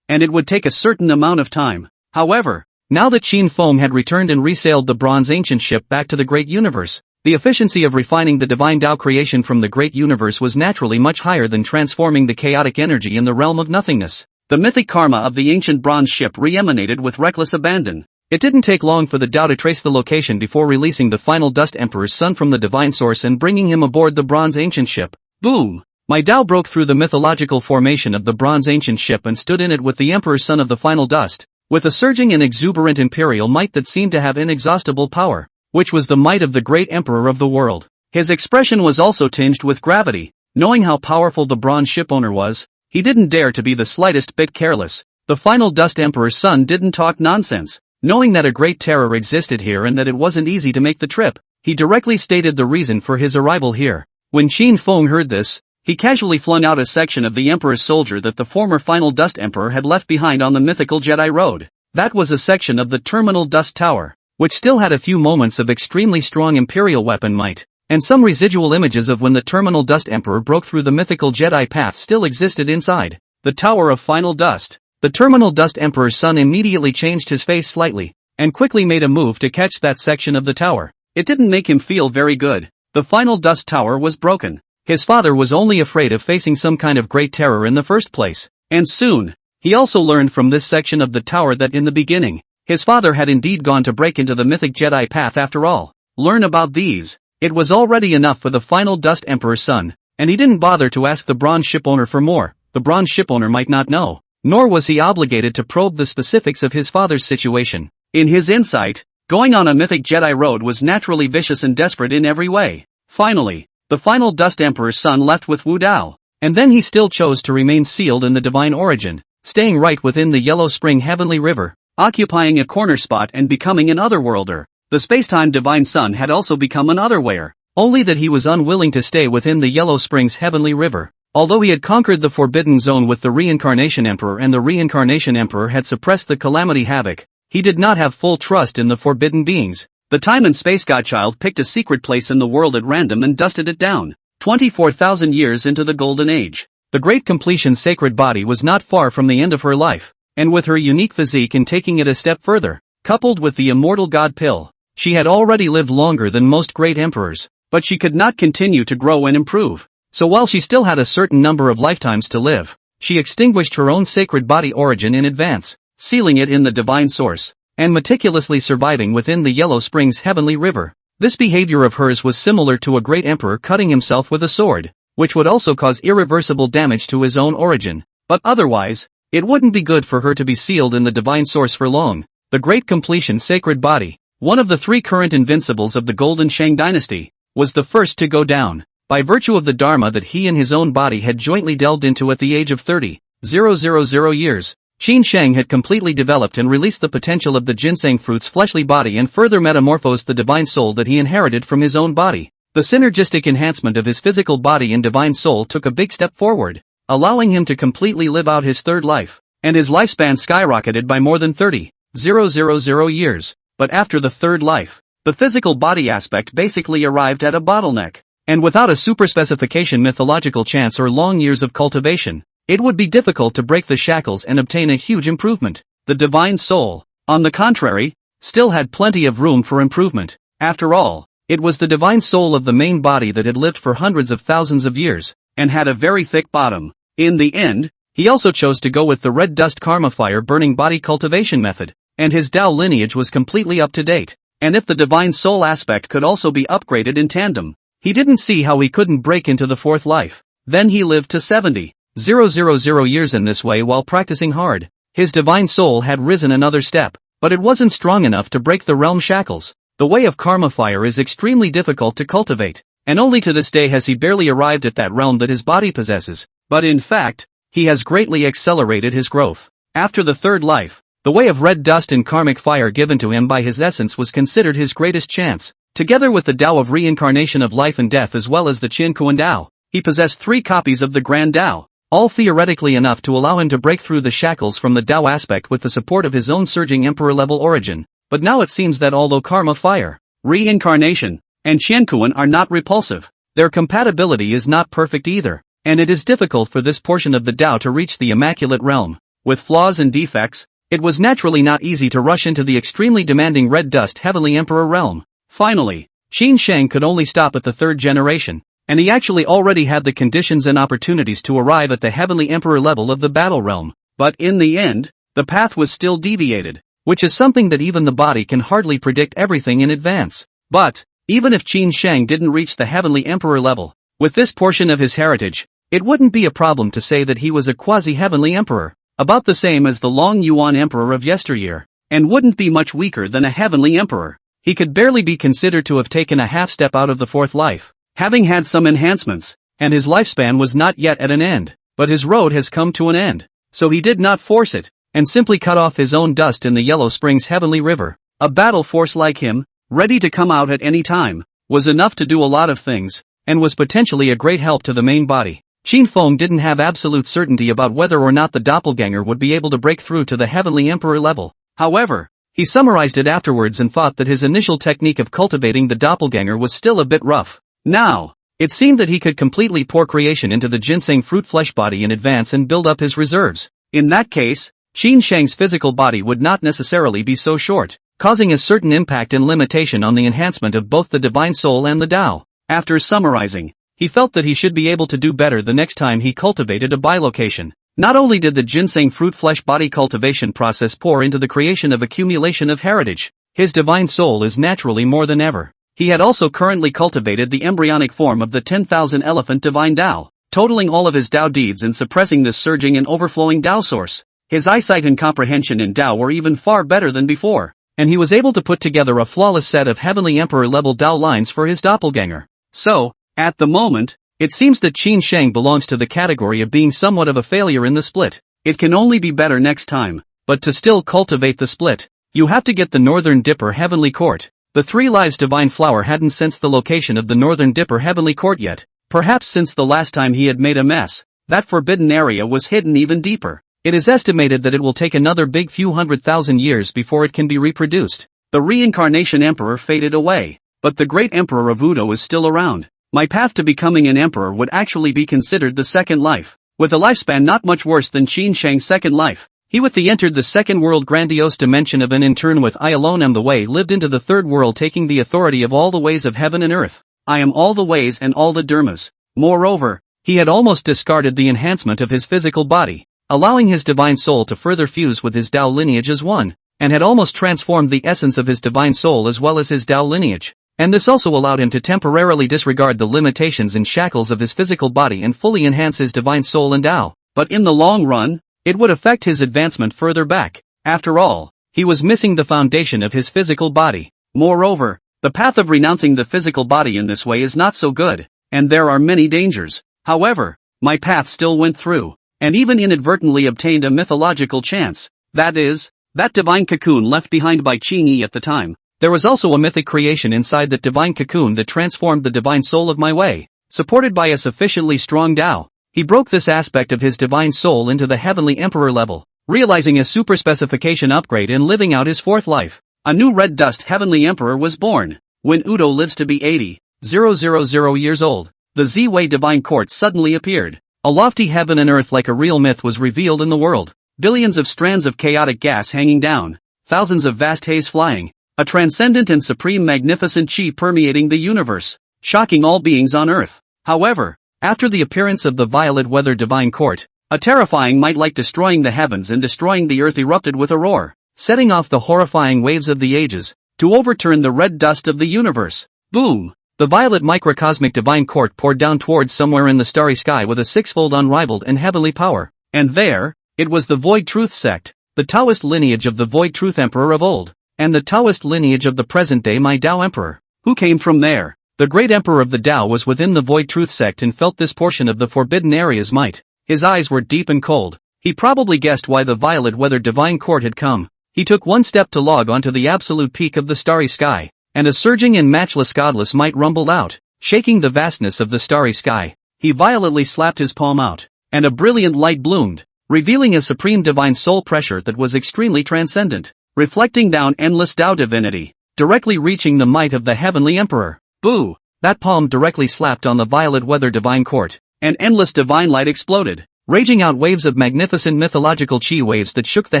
and it would take a certain amount of time. However, now that Qin Feng had returned and resailed the Bronze Ancient ship back to the Great Universe, the efficiency of refining the divine Tao creation from the Great Universe was naturally much higher than transforming the chaotic energy in the realm of nothingness. The mythic karma of the ancient bronze ship re-emanated with reckless abandon. It didn't take long for the Tao to trace the location before releasing the final Dust Emperor's son from the divine source and bringing him aboard the Bronze Ancient ship. Boom! My Tao broke through the mythological formation of the Bronze Ancient ship and stood in it with the Emperor's son of the final dust, with a surging and exuberant imperial might that seemed to have inexhaustible power, which was the might of the great emperor of the world. His expression was also tinged with gravity. Knowing how powerful the bronze ship owner was, he didn't dare to be the slightest bit careless. The final Dust Emperor's son didn't talk nonsense. Knowing that a great terror existed here and that it wasn't easy to make the trip, he directly stated the reason for his arrival here. When Qin Feng heard this, he casually flung out a section of the Emperor's soldier that the former Final Dust Emperor had left behind on the mythical Jedi Road. That was a section of the Terminal Dust Tower, which still had a few moments of extremely strong Imperial weapon might, and some residual images of when the Terminal Dust Emperor broke through the mythical Jedi path still existed inside the Tower of Final Dust. The Terminal Dust Emperor's son immediately changed his face slightly, and quickly made a move to catch that section of the tower. It didn't make him feel very good. The Final Dust Tower was broken. His father was only afraid of facing some kind of great terror in the first place. And soon, he also learned from this section of the tower that in the beginning, his father had indeed gone to break into the mythic Jedi path after all. Learn about these. It was already enough for the Final Dust Emperor's son, and he didn't bother to ask the bronze ship owner for more. The bronze ship owner might not know, nor was he obligated to probe the specifics of his father's situation. In his insight, going on a mythic Jedi road was naturally vicious and desperate in every way. Finally, the final Dust Emperor's son left with Wu Dao, and then he still chose to remain sealed in the divine origin, staying right within the Yellow Spring Heavenly River, occupying a corner spot and becoming an otherworlder. The space-time divine son had also become an otherwayer, only that he was unwilling to stay within the Yellow Springs Heavenly River. Although he had conquered the Forbidden Zone with the Reincarnation Emperor and the Reincarnation Emperor had suppressed the Calamity Havoc, he did not have full trust in the forbidden beings. The time and space godchild picked a secret place in the world at random and dusted it down. 24,000 years into the Golden Age, the Great Completion's sacred body was not far from the end of her life, and with her unique physique and taking it a step further, coupled with the immortal god pill, she had already lived longer than most great emperors, but she could not continue to grow and improve. So while she still had a certain number of lifetimes to live, she extinguished her own sacred body origin in advance, sealing it in the divine source, and meticulously surviving within the Yellow Springs Heavenly River. This behavior of hers was similar to a great emperor cutting himself with a sword, which would also cause irreversible damage to his own origin, but otherwise, it wouldn't be good for her to be sealed in the divine source for long. The Great Completion sacred body, one of the three current invincibles of the Golden Shang dynasty, was the first to go down, by virtue of the dharma that he and his own body had jointly delved into at the age of 30,000 years. Qin Shang had completely developed and released the potential of the Jinsang Fruit's fleshly body and further metamorphosed the divine soul that he inherited from his own body. The synergistic enhancement of his physical body and divine soul took a big step forward. allowing him to completely live out his third life, and his lifespan skyrocketed by more than 30,000 years. But after the third life, the physical body aspect basically arrived at a bottleneck, and without a super-specification mythological chance or long years of cultivation, it would be difficult to break the shackles and obtain a huge improvement. The divine soul, on the contrary, still had plenty of room for improvement. After all, it was the divine soul of the main body that had lived for hundreds of thousands of years, and had a very thick bottom. In the end, he also chose to go with the red dust karma fire burning body cultivation method, and his Tao lineage was completely up to date. And if the divine soul aspect could also be upgraded in tandem, he didn't see how he couldn't break into the fourth life. Then he lived to 70,000 years in this way while practicing hard. His divine soul had risen another step, but it wasn't strong enough to break the realm shackles. The way of karma fire is extremely difficult to cultivate, and only to this day has he barely arrived at that realm that his body possesses. But in fact, he has greatly accelerated his growth. After the third life, the way of red dust and karmic fire given to him by his essence was considered his greatest chance. Together with the Tao of reincarnation of life and death as well as the Qin Feng Tao, he possessed 3 copies of the Grand Tao, all theoretically enough to allow him to break through the shackles from the Tao aspect with the support of his own surging emperor-level origin. But now it seems that although karma fire, reincarnation, and Qian Feng are not repulsive, their compatibility is not perfect either, and it is difficult for this portion of the Tao to reach the immaculate realm. With flaws and defects, it was naturally not easy to rush into the extremely demanding red dust heavenly emperor realm. Finally, Qin Sheng could only stop at the third generation, and he actually already had the conditions and opportunities to arrive at the heavenly emperor level of the battle realm. But in the end, the path was still deviated, which is something that even the body can hardly predict everything in advance. But, even if Qin Sheng didn't reach the heavenly emperor level, with this portion of his heritage, it wouldn't be a problem to say that he was a quasi-heavenly emperor, about the same as the Long Yuan emperor of yesteryear, and wouldn't be much weaker than a heavenly emperor. He could barely be considered to have taken a half step out of the fourth life, having had some enhancements, and his lifespan was not yet at an end, but his road has come to an end, so he did not force it, and simply cut off his own dust in the Yellow Springs Heavenly River. A battle force like him, ready to come out at any time, was enough to do a lot of things, and was potentially a great help to the main body. Qin Feng didn't have absolute certainty about whether or not the doppelganger would be able to break through to the heavenly emperor level. However, he summarized it afterwards and thought that his initial technique of cultivating the doppelganger was still a bit rough. Now, it seemed that he could completely pour creation into the Jinsang Fruit flesh body in advance and build up his reserves. In that case, Qin Sheng's physical body would not necessarily be so short, causing a certain impact and limitation on the enhancement of both the divine soul and the Tao. After summarizing, he felt that he should be able to do better the next time he cultivated a bilocation. Not only did the Jinsang Fruit flesh body cultivation process pour into the creation of accumulation of heritage, his divine soul is naturally more than ever. He had also currently cultivated the embryonic form of the 10,000 elephant divine Tao, totaling all of his Tao deeds and suppressing this surging and overflowing Tao source. His eyesight and comprehension in Tao were even far better than before, and he was able to put together a flawless set of heavenly emperor level Tao lines for his doppelganger. So, at the moment, it seems that Qin Sheng belongs to the category of being somewhat of a failure in the split. It can only be better next time, but to still cultivate the split, you have to get the Northern Dipper Heavenly Court. The Three Lives Divine Flower hadn't sensed the location of the Northern Dipper Heavenly Court yet, perhaps since the last time he had made a mess. That forbidden area was hidden even deeper. It is estimated that it will take another big few 100,000 years before it can be reproduced. The Reincarnation Emperor faded away, but the Great Emperor of Udo is still around. My path to becoming an emperor would actually be considered the second life, with a lifespan not much worse than Qin Sheng's second life. He entered the second world grandiose dimension of an in turn with I alone am the way lived into the third world taking the authority of all the ways of heaven and earth. I am all the ways and all the dharmas. Moreover, he had almost discarded the enhancement of his physical body, allowing his divine soul to further fuse with his Tao lineage as one, and had almost transformed the essence of his divine soul as well as his Tao lineage. And this also allowed him to temporarily disregard the limitations and shackles of his physical body and fully enhance his divine soul and Tao. But in the long run, it would affect his advancement further back. After all, he was missing the foundation of his physical body. Moreover, the path of renouncing the physical body in this way is not so good, and there are many dangers. However, my path still went through, and even inadvertently obtained a mythological chance. That is, that divine cocoon left behind by Qin Yi at the time. There was also a mythic creation inside that divine cocoon that transformed the divine soul of my way, supported by a sufficiently strong Tao. He broke this aspect of his divine soul into the heavenly emperor level, realizing a super specification upgrade and living out his fourth life. A new red dust heavenly emperor was born. When Udo lives to be 80,000 years old, the Z-Way divine court suddenly appeared. A lofty heaven and earth like a real myth was revealed in the world. Billions of strands of chaotic gas hanging down, thousands of vast haze flying, a transcendent and supreme magnificent chi permeating the universe, shocking all beings on earth. However, after the appearance of the violet weather divine court, a terrifying might like destroying the heavens and destroying the earth erupted with a roar, setting off the horrifying waves of the ages, to overturn the red dust of the universe. Boom! The violet microcosmic divine court poured down towards somewhere in the starry sky with a sixfold unrivaled and heavenly power. And there, it was the Void Truth sect, the Taoist lineage of the Void Truth Emperor of old, and the Taoist lineage of the present-day My Dao Emperor, who came from there. The great emperor of the Tao was within the Void Truth sect and felt this portion of the forbidden area's might. His eyes were deep and cold. He probably guessed why the violet weather divine court had come. He took one step to log onto the absolute peak of the starry sky, and a surging and matchless godless might rumbled out, shaking the vastness of the starry sky. He violently slapped his palm out, and a brilliant light bloomed, revealing a supreme divine soul pressure that was extremely transcendent, reflecting down endless Tao divinity, directly reaching the might of the heavenly emperor. Boo! That palm directly slapped on the violet weather divine court, and endless divine light exploded, raging out waves of magnificent mythological chi waves that shook the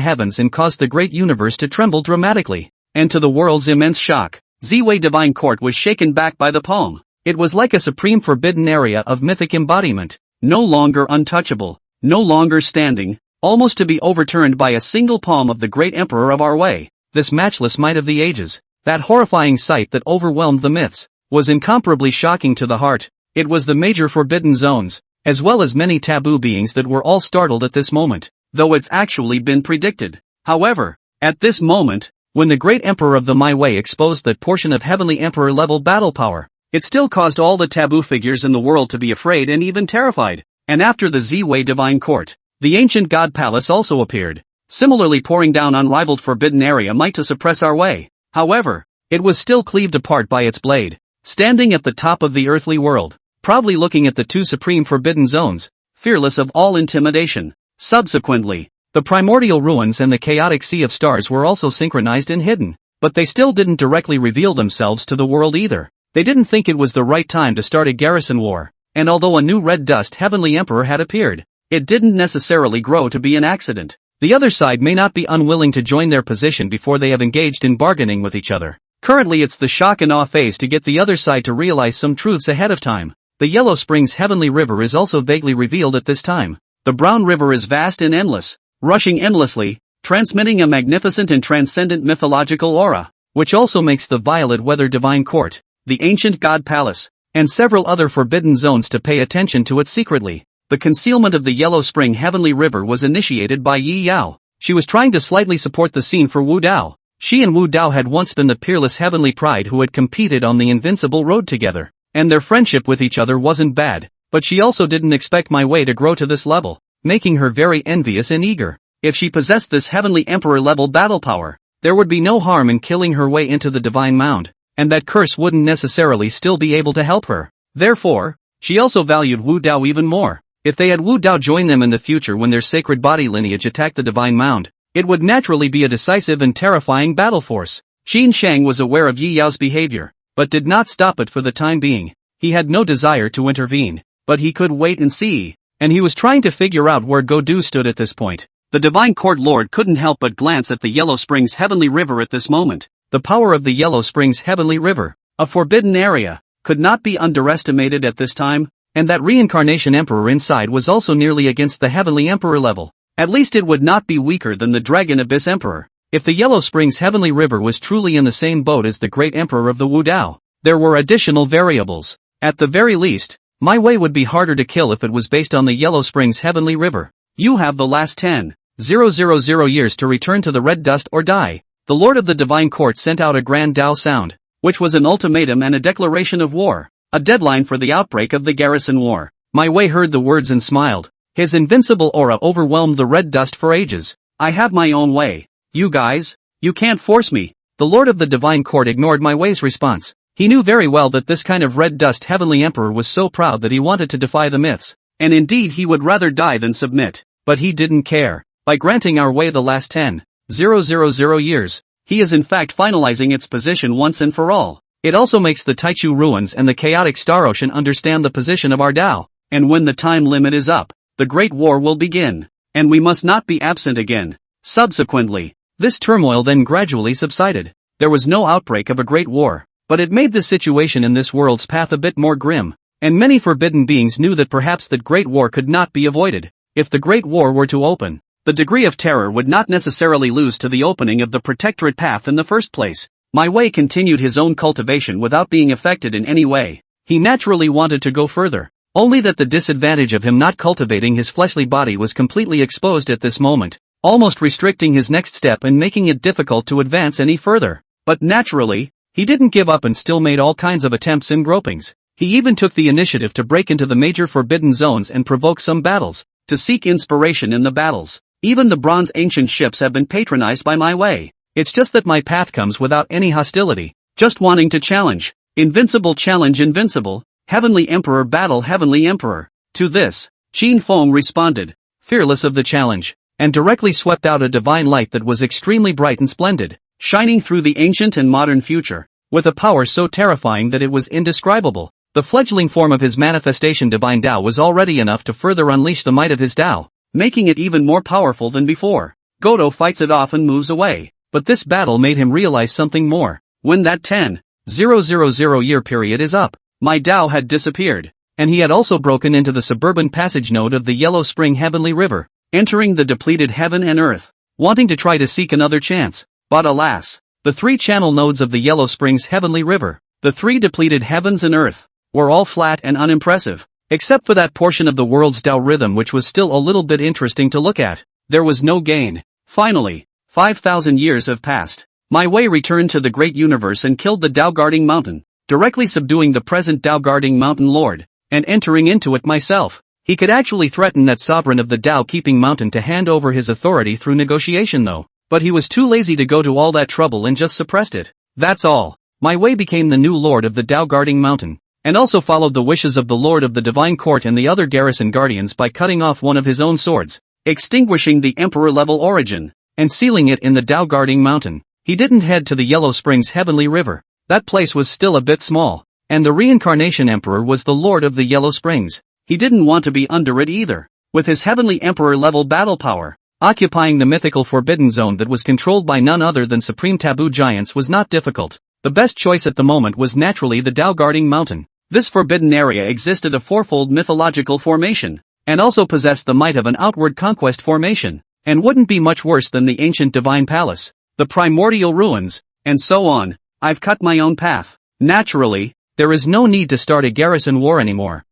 heavens and caused the great universe to tremble dramatically. And to the world's immense shock, Z-Way divine court was shaken back by the palm. It was like a supreme forbidden area of mythic embodiment, no longer untouchable, no longer standing, almost to be overturned by a single palm of the great emperor of our way. This matchless might of the ages, that horrifying sight that overwhelmed the myths, was incomparably shocking to the heart. It was the major forbidden zones, as well as many taboo beings that were all startled at this moment, though it's actually been predicted. However, at this moment, when the great emperor of the My Way exposed that portion of heavenly emperor level battle power, it still caused all the taboo figures in the world to be afraid and even terrified. And after the Z-Way divine court, the ancient god palace also appeared, similarly pouring down unrivaled forbidden area might to suppress our way. However, it was still cleaved apart by its blade, standing at the top of the earthly world, proudly looking at the two supreme forbidden zones, fearless of all intimidation. Subsequently, the primordial ruins and the chaotic sea of stars were also synchronized and hidden, but they still didn't directly reveal themselves to the world either. They didn't think it was the right time to start a garrison war, and although a new red dust heavenly emperor had appeared, it didn't necessarily grow to be an accident. The other side may not be unwilling to join their position before they have engaged in bargaining with each other. Currently it's the shock and awe phase to get the other side to realize some truths ahead of time. The Yellow Springs Heavenly River is also vaguely revealed at this time. The Brown River is vast and endless, rushing endlessly, transmitting a magnificent and transcendent mythological aura, which also makes the Violet Weather Divine Court, the Ancient God Palace, and several other forbidden zones to pay attention to it secretly. The concealment of the Yellow Spring Heavenly River was initiated by Yi Yao. She was trying to slightly support the scene for Wu Dao. She and Wu Dao had once been the peerless heavenly pride who had competed on the invincible road together, and their friendship with each other wasn't bad, but she also didn't expect My Way to grow to this level, making her very envious and eager. If she possessed this heavenly emperor level battle power, there would be no harm in killing her way into the divine mound, and that curse wouldn't necessarily still be able to help her. Therefore, she also valued Wu Dao even more. If they had Wu Dao join them in the future when their sacred body lineage attacked the divine mound, it would naturally be a decisive and terrifying battle force. Qin Shang was aware of Yi Yao's behavior, but did not stop it for the time being. He had no desire to intervene, but he could wait and see, and he was trying to figure out where Godu stood at this point. The Divine Court Lord couldn't help but glance at the Yellow Springs Heavenly River at this moment. The power of the Yellow Springs Heavenly River, a forbidden area, could not be underestimated at this time, and that Reincarnation Emperor inside was also nearly against the Heavenly Emperor level. At least it would not be weaker than the Dragon Abyss Emperor. If the Yellow Springs Heavenly River was truly in the same boat as the Great Emperor of the Wu Dao, there were additional variables. At the very least, My Way would be harder to kill if it was based on the Yellow Springs Heavenly River. You have the last 10,000 years to return to the red dust or die. The Lord of the Divine Court sent out a grand Dao sound, which was an ultimatum and a declaration of war, a deadline for the outbreak of the garrison war. My Way heard the words and smiled. His invincible aura overwhelmed the red dust for ages. I have my own way. You guys, you can't force me. The Lord of the Divine Court ignored My Way's response. He knew very well that this kind of red dust heavenly emperor was so proud that he wanted to defy the myths. and indeed he would rather die than submit. But he didn't care. By granting our way the last 10,000 years, he is in fact finalizing its position once and for all. It also makes the Taichu ruins and the chaotic star ocean understand the position of our Tao, and when the time limit is up, the Great War will begin, and we must not be absent again. Subsequently, this turmoil then gradually subsided. There was no outbreak of a great war, but it made the situation in this world's path a bit more grim, and many forbidden beings knew that perhaps that great war could not be avoided. If the Great War were to open, the degree of terror would not necessarily lose to the opening of the protectorate path in the first place. My Wei continued his own cultivation without being affected in any way. He naturally wanted to go further, only that the disadvantage of him not cultivating his fleshly body was completely exposed at this moment, almost restricting his next step and making it difficult to advance any further. But naturally, he didn't give up and still made all kinds of attempts and gropings. He even took the initiative to break into the major forbidden zones and provoke some battles, to seek inspiration in the battles. Even the bronze ancient ships have been patronized by my Wei. It's just that my path comes without any hostility, just wanting to challenge. Invincible challenge invincible, Heavenly Emperor battle Heavenly Emperor. To this, Qin Feng responded, fearless of the challenge, and directly swept out a divine light that was extremely bright and splendid, shining through the ancient and modern future, with a power so terrifying that it was indescribable. The fledgling form of his manifestation divine Tao was already enough to further unleash the might of his Tao, making it even more powerful than before. Goto fights it off and moves away. But this battle made him realize something more. When that 10,000 year period is up, my Tao had disappeared, and he had also broken into the suburban passage node of the Yellow Spring Heavenly River, entering the depleted heaven and earth, wanting to try to seek another chance. But alas, the three channel nodes of the Yellow Springs Heavenly River, the three depleted heavens and earth, were all flat and unimpressive, except for that portion of the world's Tao rhythm which was still a little bit interesting to look at. There was no gain. Finally, 5,000 years have passed. My Wei returned to the great universe and killed the Tao guarding mountain, directly subduing the present Tao guarding mountain lord, and entering into it myself. He could actually threaten that sovereign of the Tao keeping mountain to hand over his authority through negotiation though, but he was too lazy to go to all that trouble and just suppressed it. That's all. My Wei became the new lord of the Tao guarding mountain, and also followed the wishes of the lord of the divine court and the other garrison guardians by cutting off one of his own swords, extinguishing the emperor level origin, and sealing it in the Tao guarding mountain. He didn't head to the Yellow Springs Heavenly River. That place was still a bit small, and the Reincarnation Emperor was the lord of the Yellow Springs. He didn't want to be under it either. With his Heavenly Emperor level battle power, occupying the mythical forbidden zone that was controlled by none other than supreme taboo giants was not difficult. The best choice at the moment was naturally the Tao guarding mountain. This forbidden area existed a fourfold mythological formation, and also possessed the might of an outward conquest formation, and wouldn't be much worse than the ancient divine palace, the primordial ruins, and so on. I've cut my own path. Naturally, there is no need to start a garrison war anymore.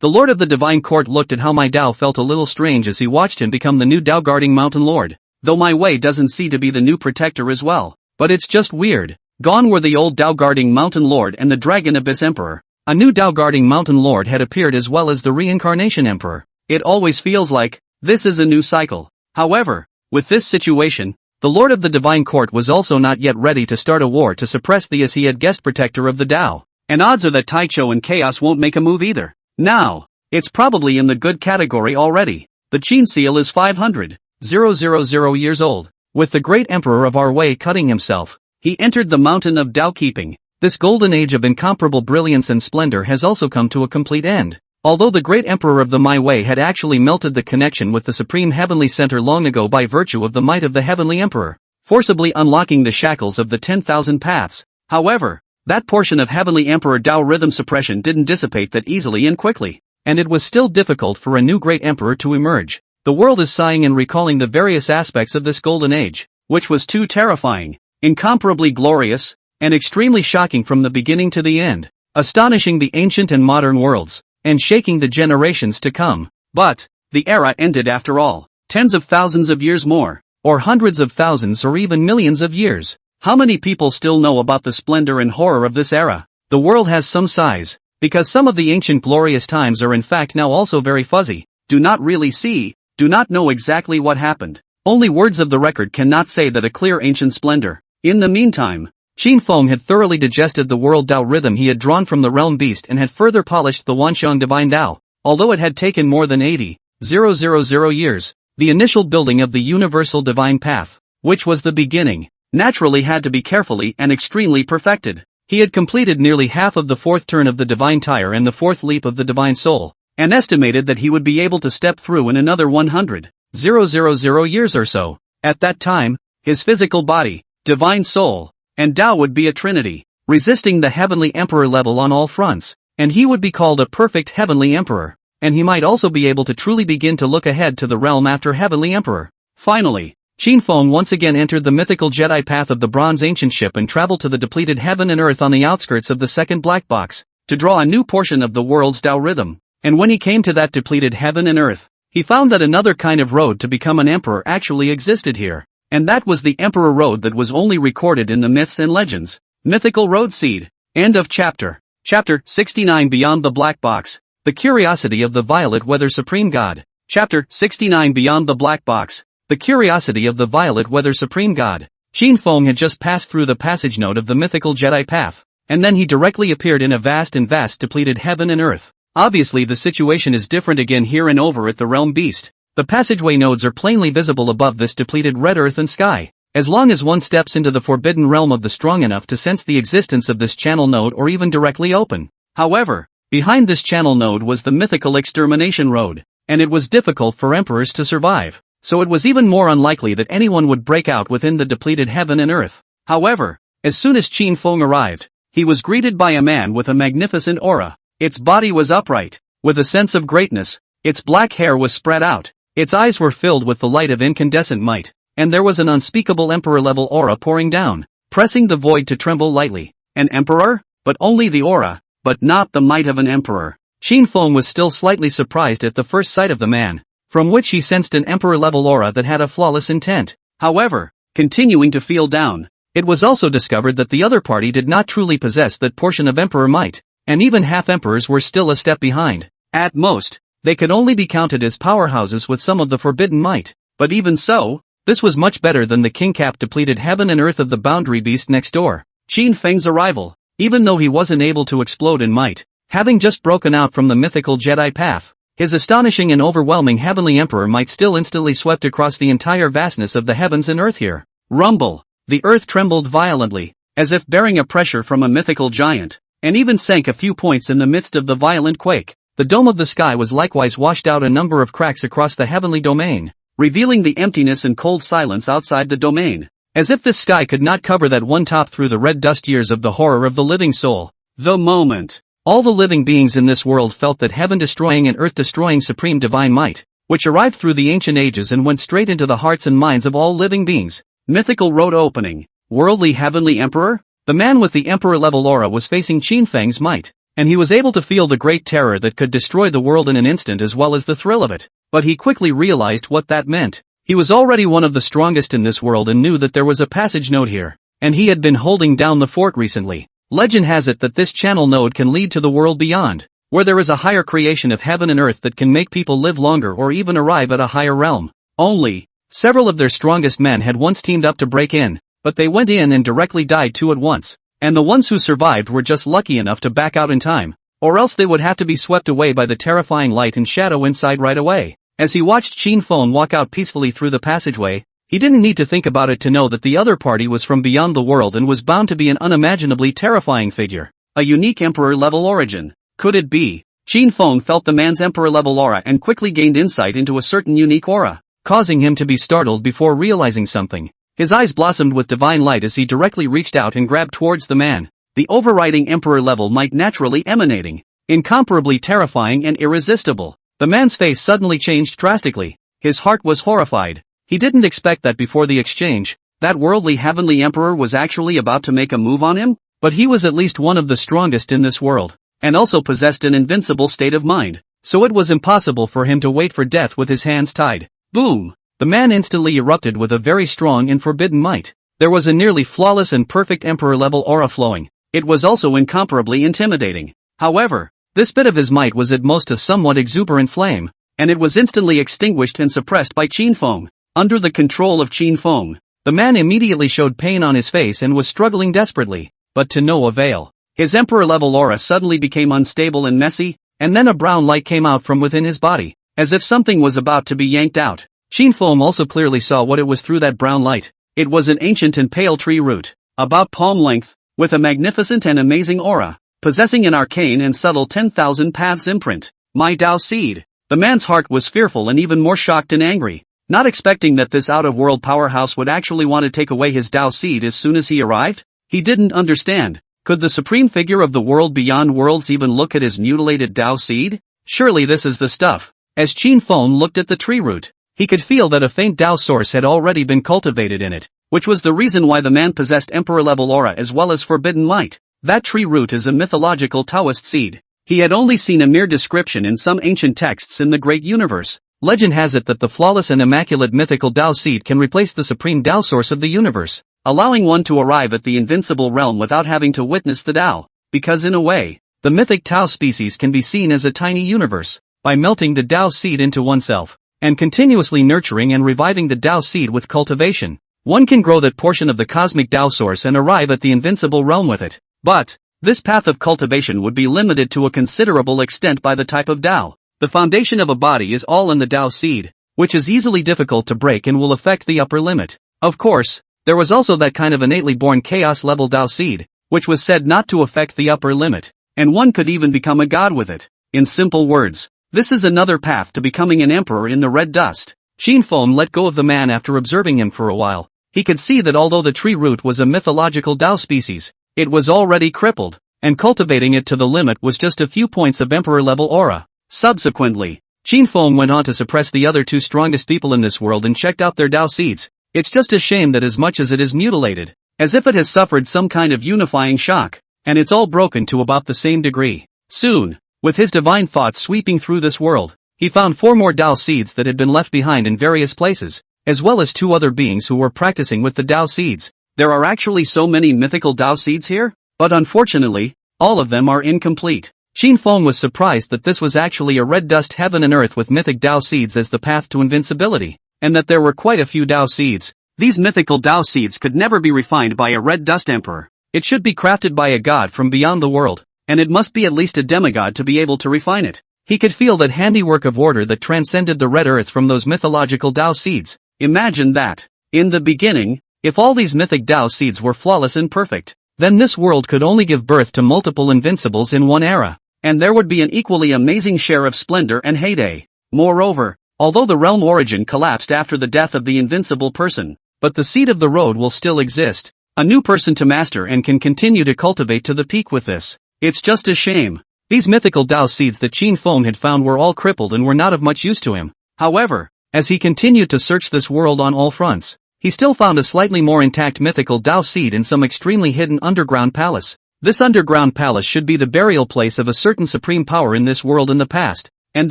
The Lord of the Divine Court looked at how my Tao felt a little strange as he watched him become the new Tao guarding mountain lord, though my Wei doesn't see to be the new protector as well. But it's just weird. Gone were the old Tao guarding mountain lord and the Dragon Abyss Emperor. A new Tao guarding mountain lord had appeared as well as the Reincarnation Emperor. It always feels like this is a new cycle. However, with this situation, the Lord of the Divine Court was also not yet ready to start a war to suppress the as he had guessed protector of the Tao, and odds are that Taicho and Chaos won't make a move either. Now, it's probably in the good category already. The Qin seal is 500,000 years old. With the great emperor of our Wei cutting himself, he entered the mountain of Tao keeping. This golden age of incomparable brilliance and splendor has also come to a complete end. Although the great emperor of the My Wei had actually melted the connection with the supreme heavenly center long ago by virtue of the might of the heavenly emperor, forcibly unlocking the shackles of the 10,000 paths. However, that portion of heavenly emperor Tao rhythm suppression didn't dissipate that easily and quickly, and it was still difficult for a new great emperor to emerge. The world is sighing and recalling the various aspects of this golden age, which was too terrifying, incomparably glorious, and extremely shocking from the beginning to the end, astonishing the ancient and modern worlds, and shaking the generations to come. But the era ended after all. Tens of thousands of years more, or hundreds of thousands or even millions of years. How many people still know about the splendor and horror of this era? The world has some size, because some of the ancient glorious times are in fact now also very fuzzy, do not really see, do not know exactly what happened. Only words of the record cannot say that a clear ancient splendor. In the meantime, Qin Feng had thoroughly digested the world Tao rhythm he had drawn from the realm beast and had further polished the Wanxiang divine Tao, although it had taken more than 80,000 years, the initial building of the universal divine path, which was the beginning, naturally had to be carefully and extremely perfected. He had completed nearly half of the fourth turn of the divine tire and the fourth leap of the divine soul, and estimated that he would be able to step through in another 100,000 years or so. At that time, his physical body, divine soul, and Tao would be a trinity, resisting the heavenly emperor level on all fronts, and he would be called a perfect heavenly emperor, and he might also be able to truly begin to look ahead to the realm after heavenly emperor. Finally, Qin Feng once again entered the mythical Jedi path of the bronze ancient ship and traveled to the depleted heaven and earth on the outskirts of the second black box, to draw a new portion of the world's Tao rhythm. And when he came to that depleted heaven and earth, he found that another kind of road to become an emperor actually existed here. And that was the emperor road that was only recorded in the myths and legends. Mythical Road Seed. End of chapter. Chapter 69 Beyond the Black Box. The Curiosity of the Violet Weather Supreme God. Chapter 69 Beyond the Black Box. The Curiosity of the Violet Weather Supreme God. Qin Feng had just passed through the passage node of the mythical Jedi path, and then he directly appeared in a vast depleted heaven and earth. Obviously the situation is different again here and over at the Realm Beast. The passageway nodes are plainly visible above this depleted red earth and sky. As long as one steps into the forbidden realm of the strong enough to sense the existence of this channel node or even directly open. However, behind this channel node was the mythical extermination road, and it was difficult for emperors to survive, so it was even more unlikely that anyone would break out within the depleted heaven and earth. However, as soon as Qin Feng arrived, he was greeted by a man with a magnificent aura. Its body was upright, with a sense of greatness, its black hair was spread out, its eyes were filled with the light of incandescent might, and there was an unspeakable emperor-level aura pouring down, pressing the void to tremble lightly. An emperor? But only the aura, but not the might of an emperor. Qin Feng was still slightly surprised at the first sight of the man, from which he sensed an emperor-level aura that had a flawless intent. However, continuing to feel down, it was also discovered that the other party did not truly possess that portion of emperor might, and even half-emperors were still a step behind. At most, they could only be counted as powerhouses with some of the forbidden might, but even so, this was much better than the king-cap depleted heaven and earth of the boundary beast next door. Qin Feng's arrival, even though he wasn't able to explode in might, having just broken out from the mythical Jedi path, his astonishing and overwhelming heavenly emperor might still instantly swept across the entire vastness of the heavens and earth here. Rumble! The earth trembled violently, as if bearing a pressure from a mythical giant, and even sank a few points in the midst of the violent quake. The dome of the sky was likewise washed out a number of cracks across the heavenly domain, revealing the emptiness and cold silence outside the domain, as if this sky could not cover that one top through the red dust years of the horror of the living soul. The moment all the living beings in this world felt that heaven-destroying and earth-destroying supreme divine might, which arrived through the ancient ages and went straight into the hearts and minds of all living beings. Mythical road opening. Worldly heavenly emperor? The man with the emperor-level aura was facing Qin Feng's might, and he was able to feel the great terror that could destroy the world in an instant as well as the thrill of it. But he quickly realized what that meant. He was already one of the strongest in this world and knew that there was a passage node here, and he had been holding down the fort recently. Legend has it that this channel node can lead to the world beyond, where there is a higher creation of heaven and earth that can make people live longer or even arrive at a higher realm. Only, several of their strongest men had once teamed up to break in, but they went in and directly died two at once, and the ones who survived were just lucky enough to back out in time, or else they would have to be swept away by the terrifying light and shadow inside right away. As he watched Qin Feng walk out peacefully through the passageway, he didn't need to think about it to know that the other party was from beyond the world and was bound to be an unimaginably terrifying figure. A unique emperor-level origin. Could it be? Qin Feng felt the man's emperor-level aura and quickly gained insight into a certain unique aura, causing him to be startled before realizing something. His eyes blossomed with divine light as he directly reached out and grabbed towards the man, the overriding emperor-level might naturally emanating, incomparably terrifying and irresistible. The man's face suddenly changed drastically. His heart was horrified. He didn't expect that before the exchange, that worldly heavenly emperor was actually about to make a move on him, but he was at least one of the strongest in this world, and also possessed an invincible state of mind, so it was impossible for him to wait for death with his hands tied. Boom! The man instantly erupted with a very strong and forbidden might. There was a nearly flawless and perfect emperor-level aura flowing. It was also incomparably intimidating. However, this bit of his might was at most a somewhat exuberant flame, and it was instantly extinguished and suppressed by Qin Feng. Under the control of Qin Feng, the man immediately showed pain on his face and was struggling desperately, but to no avail. His emperor-level aura suddenly became unstable and messy, and then a brown light came out from within his body, as if something was about to be yanked out. Qin Feng also clearly saw what it was through that brown light. It was an ancient and pale tree root, about palm length, with a magnificent and amazing aura, possessing an arcane and subtle 10,000 paths imprint. My Tao seed. The man's heart was fearful and even more shocked and angry, not expecting that this out-of-world powerhouse would actually want to take away his Tao seed as soon as he arrived. He didn't understand. Could the supreme figure of the world beyond worlds even look at his mutilated Tao seed? Surely this is the stuff. As Qin Feng looked at the tree root, he could feel that a faint Tao source had already been cultivated in it, which was the reason why the man possessed emperor-level aura as well as forbidden light. That tree root is a mythological Taoist seed. He had only seen a mere description in some ancient texts in the great universe. Legend has it that the flawless and immaculate mythical Tao seed can replace the supreme Tao source of the universe, allowing one to arrive at the invincible realm without having to witness the Tao, because in a way, the mythic Tao species can be seen as a tiny universe. By melting the Tao seed into oneself, and continuously nurturing and reviving the Tao seed with cultivation, one can grow that portion of the cosmic Tao source and arrive at the invincible realm with it. But this path of cultivation would be limited to a considerable extent by the type of Tao. The foundation of a body is all in the Tao seed, which is easily difficult to break and will affect the upper limit. Of course, there was also that kind of innately born chaos-level Tao seed, which was said not to affect the upper limit, and one could even become a god with it. In simple words, this is another path to becoming an emperor in the red dust. Qin Feng let go of the man after observing him for a while. He could see that although the tree root was a mythological Tao species, it was already crippled, and cultivating it to the limit was just a few points of emperor-level aura. Subsequently, Qin Feng went on to suppress the other two strongest people in this world and checked out their Tao seeds. It's just a shame that as much as it is mutilated, as if it has suffered some kind of unifying shock, and it's all broken to about the same degree. Soon, with his divine thoughts sweeping through this world, he found 4 more Tao seeds that had been left behind in various places, as well as 2 other beings who were practicing with the Tao seeds. There are actually so many mythical Tao seeds here, but unfortunately, all of them are incomplete. Qin Feng was surprised that this was actually a red dust heaven and earth with mythic Tao seeds as the path to invincibility, and that there were quite a few Tao seeds. These mythical Tao seeds could never be refined by a red dust emperor. It should be crafted by a god from beyond the world, and it must be at least a demigod to be able to refine it. He could feel that handiwork of order that transcended the red earth from those mythological Tao seeds. Imagine that. In the beginning, if all these mythic Tao seeds were flawless and perfect, then this world could only give birth to multiple invincibles in one era, and there would be an equally amazing share of splendor and heyday. Moreover, although the realm origin collapsed after the death of the invincible person, but the seed of the road will still exist, a new person to master and can continue to cultivate to the peak with this. It's just a shame. These mythical Tao seeds that Qin Feng had found were all crippled and were not of much use to him. However, as he continued to search this world on all fronts, he still found a slightly more intact mythical Tao seed in some extremely hidden underground palace. This underground palace should be the burial place of a certain supreme power in this world in the past, and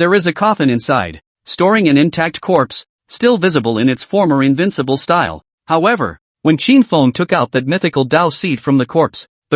there is a coffin inside, storing an intact corpse, still visible in its former invincible style. However, when Qin Feng took out that mythical Tao seed from the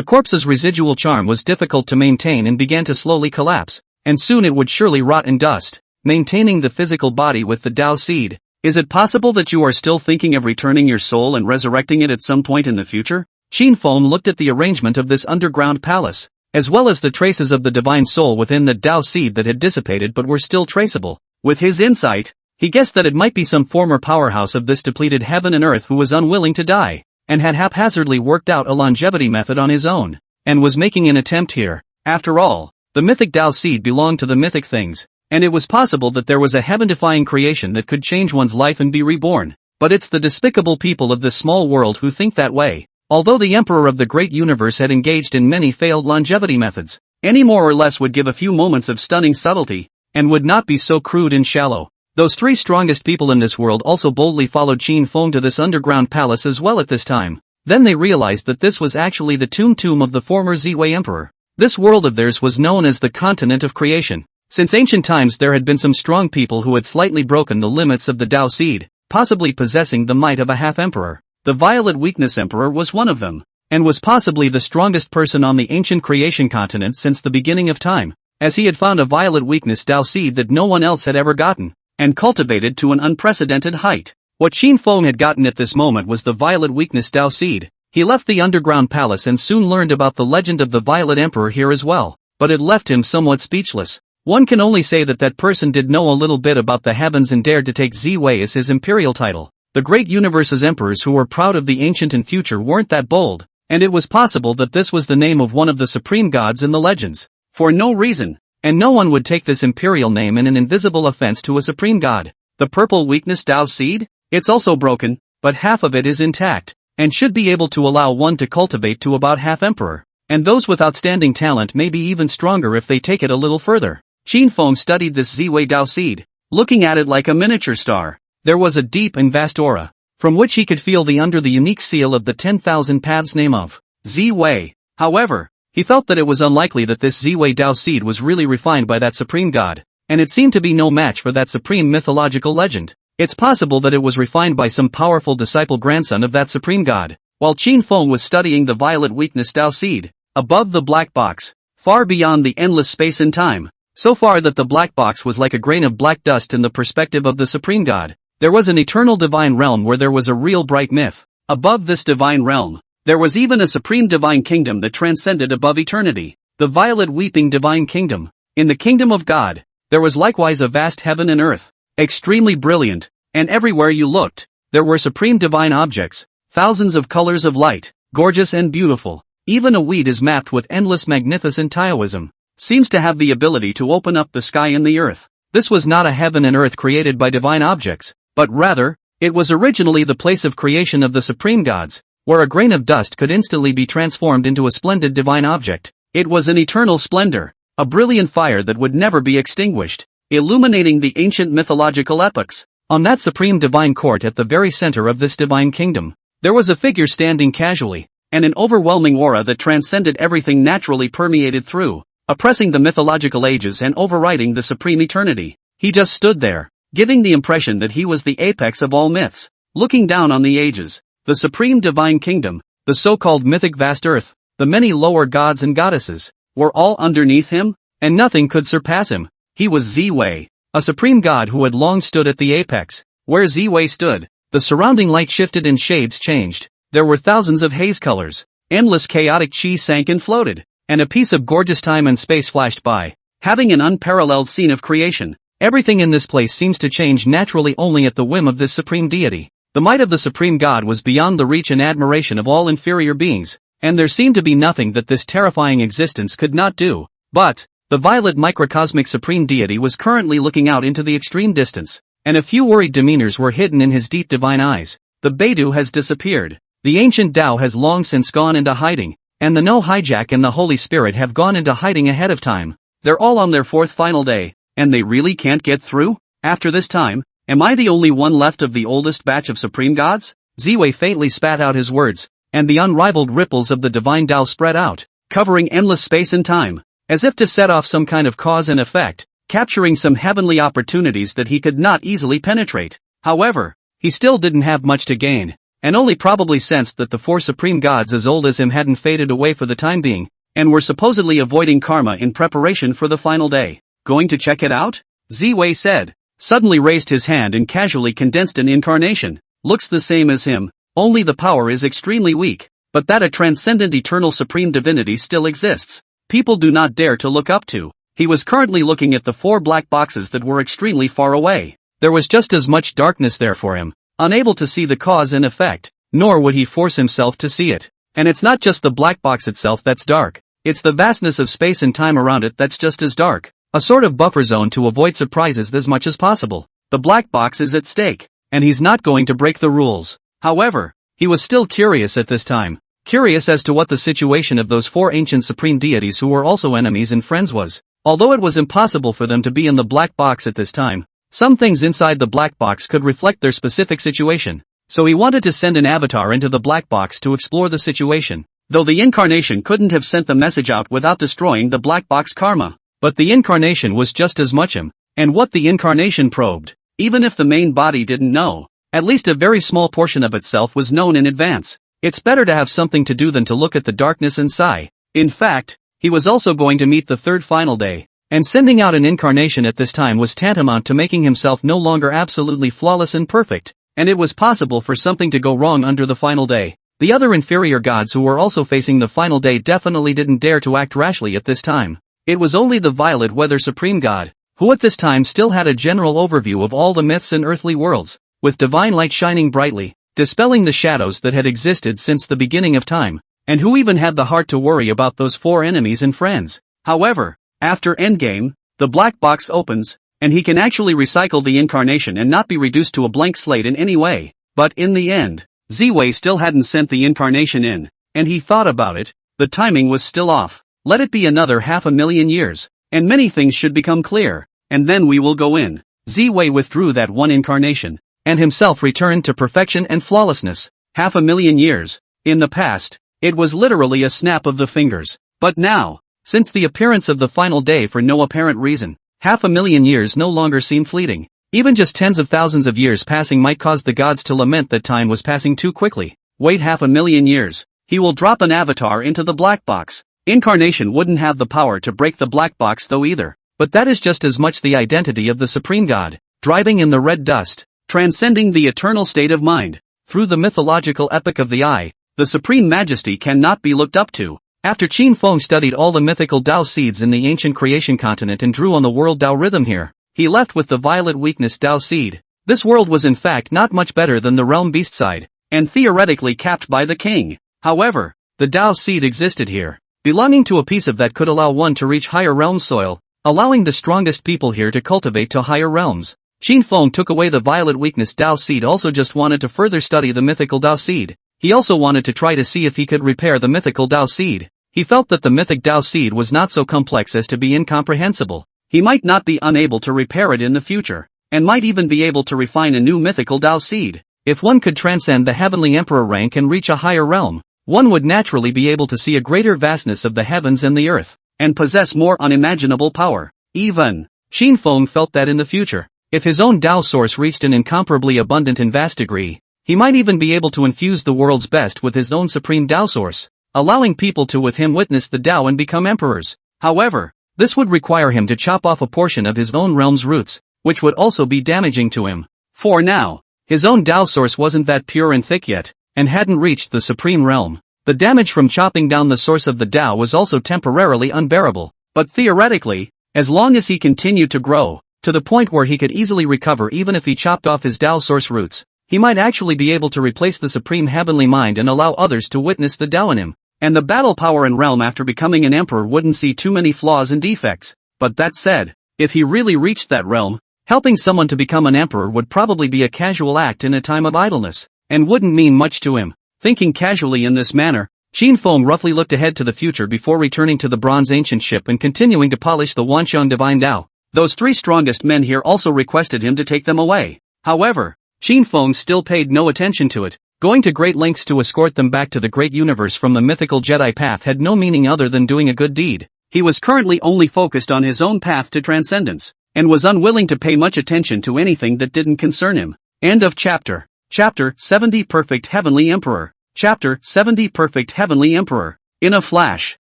corpse's residual charm was difficult to maintain and began to slowly collapse, and soon it would surely rot in dust. Maintaining the physical body with the Tao seed. Is it possible that you are still thinking of returning your soul and resurrecting it at some point in the future? Qin Feng looked at the arrangement of this underground palace, as well as the traces of the divine soul within the Tao seed that had dissipated but were still traceable. With his insight, he guessed that it might be some former powerhouse of this depleted heaven and earth who was unwilling to die, and had haphazardly worked out a longevity method on his own, and was making an attempt here. After all, the mythic Tao seed belonged to the mythic things, and it was possible that there was a heaven-defying creation that could change one's life and be reborn. But it's the despicable people of this small world who think that way. Although the emperor of the great universe had engaged in many failed longevity methods, any more or less would give a few moments of stunning subtlety, and would not be so crude and shallow. Those 3 strongest people in this world also boldly followed Qin Feng to this underground palace as well at this time. Then they realized that this was actually the tomb of the former Ziwei emperor. This world of theirs was known as the continent of creation. Since ancient times there had been some strong people who had slightly broken the limits of the Tao seed, possibly possessing the might of a half-emperor. The Violet Weakness Emperor was one of them, and was possibly the strongest person on the ancient creation continent since the beginning of time, as he had found a Violet Weakness Tao seed that no one else had ever gotten, and cultivated to an unprecedented height. What Qin Feng had gotten at this moment was the Violet Weakness Tao seed. He left the underground palace and soon learned about the legend of the Violet Emperor here as well, but it left him somewhat speechless. One can only say that that person did know a little bit about the heavens and dared to take Ziwei as his imperial title. The great universe's emperors who were proud of the ancient and future weren't that bold, and it was possible that this was the name of one of the supreme gods in the legends. For no reason, and no one would take this imperial name in an invisible offense to a supreme god. The purple weakness Tao seed? It's also broken, but half of it is intact, and should be able to allow one to cultivate to about half emperor. And those with outstanding talent may be even stronger if they take it a little further. Qin Feng studied this Ziwei Dao seed, looking at it like a miniature star. There was a deep and vast aura, from which he could feel the unique seal of the 10,000 paths name of Ziwei. However, he felt that it was unlikely that this Ziwei Dao seed was really refined by that supreme god, and it seemed to be no match for that supreme mythological legend. It's possible that it was refined by some powerful disciple grandson of that supreme god. While Qin Feng was studying the violet weakness Dao seed, above the black box, far beyond the endless space and time, so far that the black box was like a grain of black dust in the perspective of the supreme god, there was an eternal divine realm where there was a real bright myth. Above this divine realm, there was even a supreme divine kingdom that transcended above eternity, the violet weeping divine kingdom. In the kingdom of God, there was likewise a vast heaven and earth, extremely brilliant, and everywhere you looked, there were supreme divine objects, thousands of colors of light, gorgeous and beautiful. Even a weed is mapped with endless magnificent Taoism, seems to have the ability to open up the sky and the earth. This was not a heaven and earth created by divine objects, but rather, it was originally the place of creation of the supreme gods, where a grain of dust could instantly be transformed into a splendid divine object. It was an eternal splendor, a brilliant fire that would never be extinguished, illuminating the ancient mythological epochs. On that supreme divine court at the very center of this divine kingdom, there was a figure standing casually, and an overwhelming aura that transcended everything naturally permeated through, oppressing the mythological ages and overriding the supreme eternity. He just stood there, giving the impression that he was the apex of all myths, looking down on the ages, the supreme divine kingdom, the so-called mythic vast earth, the many lower gods and goddesses, were all underneath him, and nothing could surpass him. He was Ziwei, a supreme god who had long stood at the apex. Where Ziwei stood, the surrounding light shifted and shades changed. There were thousands of haze colors, endless chaotic chi sank and floated, and a piece of gorgeous time and space flashed by, having an unparalleled scene of creation. Everything in this place seems to change naturally only at the whim of this supreme deity. The might of the supreme god was beyond the reach and admiration of all inferior beings, and there seemed to be nothing that this terrifying existence could not do. But, the violet microcosmic supreme deity was currently looking out into the extreme distance, and a few worried demeanors were hidden in his deep divine eyes. The Beidou has disappeared. The ancient Tao has long since gone into hiding, and the No Hijack and the Holy Spirit have gone into hiding ahead of time. They're all on their fourth final day, and they really can't get through? After this time, am I the only one left of the oldest batch of supreme gods? Ziwei faintly spat out his words, and the unrivaled ripples of the divine Tao spread out, covering endless space and time, as if to set off some kind of cause and effect, capturing some heavenly opportunities that he could not easily penetrate. However, he still didn't have much to gain, and only probably sensed that the four supreme gods as old as him hadn't faded away for the time being, and were supposedly avoiding karma in preparation for the final day. Going to check it out? Ziwei said, suddenly raised his hand and casually condensed an incarnation. Looks the same as him, only the power is extremely weak, but that a transcendent eternal supreme divinity still exists, people do not dare to look up to. He was currently looking at the four black boxes that were extremely far away. There was just as much darkness there for him, unable to see the cause and effect, nor would he force himself to see it. And it's not just the black box itself that's dark, it's the vastness of space and time around it that's just as dark. A sort of buffer zone to avoid surprises as much as possible. The black box is at stake, and he's not going to break the rules. However, he was still curious at this time, curious as to what the situation of those four ancient supreme deities who were also enemies and friends was. Although it was impossible for them to be in the black box at this time, some things inside the black box could reflect their specific situation. So he wanted to send an avatar into the black box to explore the situation. Though the incarnation couldn't have sent the message out without destroying the black box karma. But the incarnation was just as much him, and what the incarnation probed, even if the main body didn't know, at least a very small portion of itself was known in advance. It's better to have something to do than to look at the darkness and sigh. In fact, he was also going to meet the third final day, and sending out an incarnation at this time was tantamount to making himself no longer absolutely flawless and perfect, and it was possible for something to go wrong under the final day. The other inferior gods who were also facing the final day definitely didn't dare to act rashly at this time. It was only the violet weather supreme god, who at this time still had a general overview of all the myths and earthly worlds, with divine light shining brightly, dispelling the shadows that had existed since the beginning of time, and who even had the heart to worry about those 4 enemies and friends. However, after Endgame, the black box opens, and he can actually recycle the incarnation and not be reduced to a blank slate in any way. But in the end, Ziwei still hadn't sent the incarnation in, and he thought about it, the timing was still off. Let it be another 500,000 years, and many things should become clear, and then we will go in. Ziwei withdrew that one incarnation, and himself returned to perfection and flawlessness. 500,000 years. In the past, it was literally a snap of the fingers. But now, since the appearance of the final day for no apparent reason, 500,000 years no longer seem fleeting. Even just tens of thousands of years passing might cause the gods to lament that time was passing too quickly. Wait 500,000 years. He will drop an avatar into the black box. Incarnation wouldn't have the power to break the black box though either. But that is just as much the identity of the supreme god, driving in the red dust, transcending the eternal state of mind. Through the mythological epic of the eye, the supreme majesty cannot be looked up to. After Qin Feng studied all the mythical Tao seeds in the ancient creation continent and drew on the world Tao rhythm here, he left with the violet weakness Tao seed. This world was in fact not much better than the realm beast side, and theoretically capped by the king. However, the Tao seed existed here, belonging to a piece of that could allow one to reach higher realm soil, allowing the strongest people here to cultivate to higher realms. Qin Feng took away the violet weakness Tao seed, also just wanted to further study the mythical Tao seed. He also wanted to try to see if he could repair the mythical Tao seed. He felt that the mythic Tao seed was not so complex as to be incomprehensible. He might not be unable to repair it in the future, and might even be able to refine a new mythical Tao seed. If one could transcend the heavenly emperor rank and reach a higher realm, one would naturally be able to see a greater vastness of the heavens and the earth, and possess more unimaginable power. Even Qin Feng felt that in the future, if his own Tao source reached an incomparably abundant and vast degree, he might even be able to infuse the world's best with his own supreme Tao source, allowing people to with him witness the Tao and become emperors. However, this would require him to chop off a portion of his own realm's roots, which would also be damaging to him. For now, his own Tao source wasn't that pure and thick yet, and hadn't reached the supreme realm. The damage from chopping down the source of the Tao was also temporarily unbearable, but theoretically, as long as he continued to grow, to the point where he could easily recover even if he chopped off his Tao source roots, he might actually be able to replace the supreme heavenly mind and allow others to witness the Tao in him. And the battle power and realm after becoming an emperor wouldn't see too many flaws and defects. But that said, if he really reached that realm, helping someone to become an emperor would probably be a casual act in a time of idleness, and wouldn't mean much to him. Thinking casually in this manner, Qin Feng roughly looked ahead to the future before returning to the bronze ancient ship and continuing to polish the Wanxiang divine Tao. Those 3 strongest men here also requested him to take them away. However, Qin Feng still paid no attention to it. Going to great lengths to escort them back to the great universe from the mythical Jedi path had no meaning other than doing a good deed. He was currently only focused on his own path to transcendence, and was unwilling to pay much attention to anything that didn't concern him. End of chapter. Chapter 70 Perfect Heavenly Emperor. Chapter 70 Perfect Heavenly Emperor. In a flash,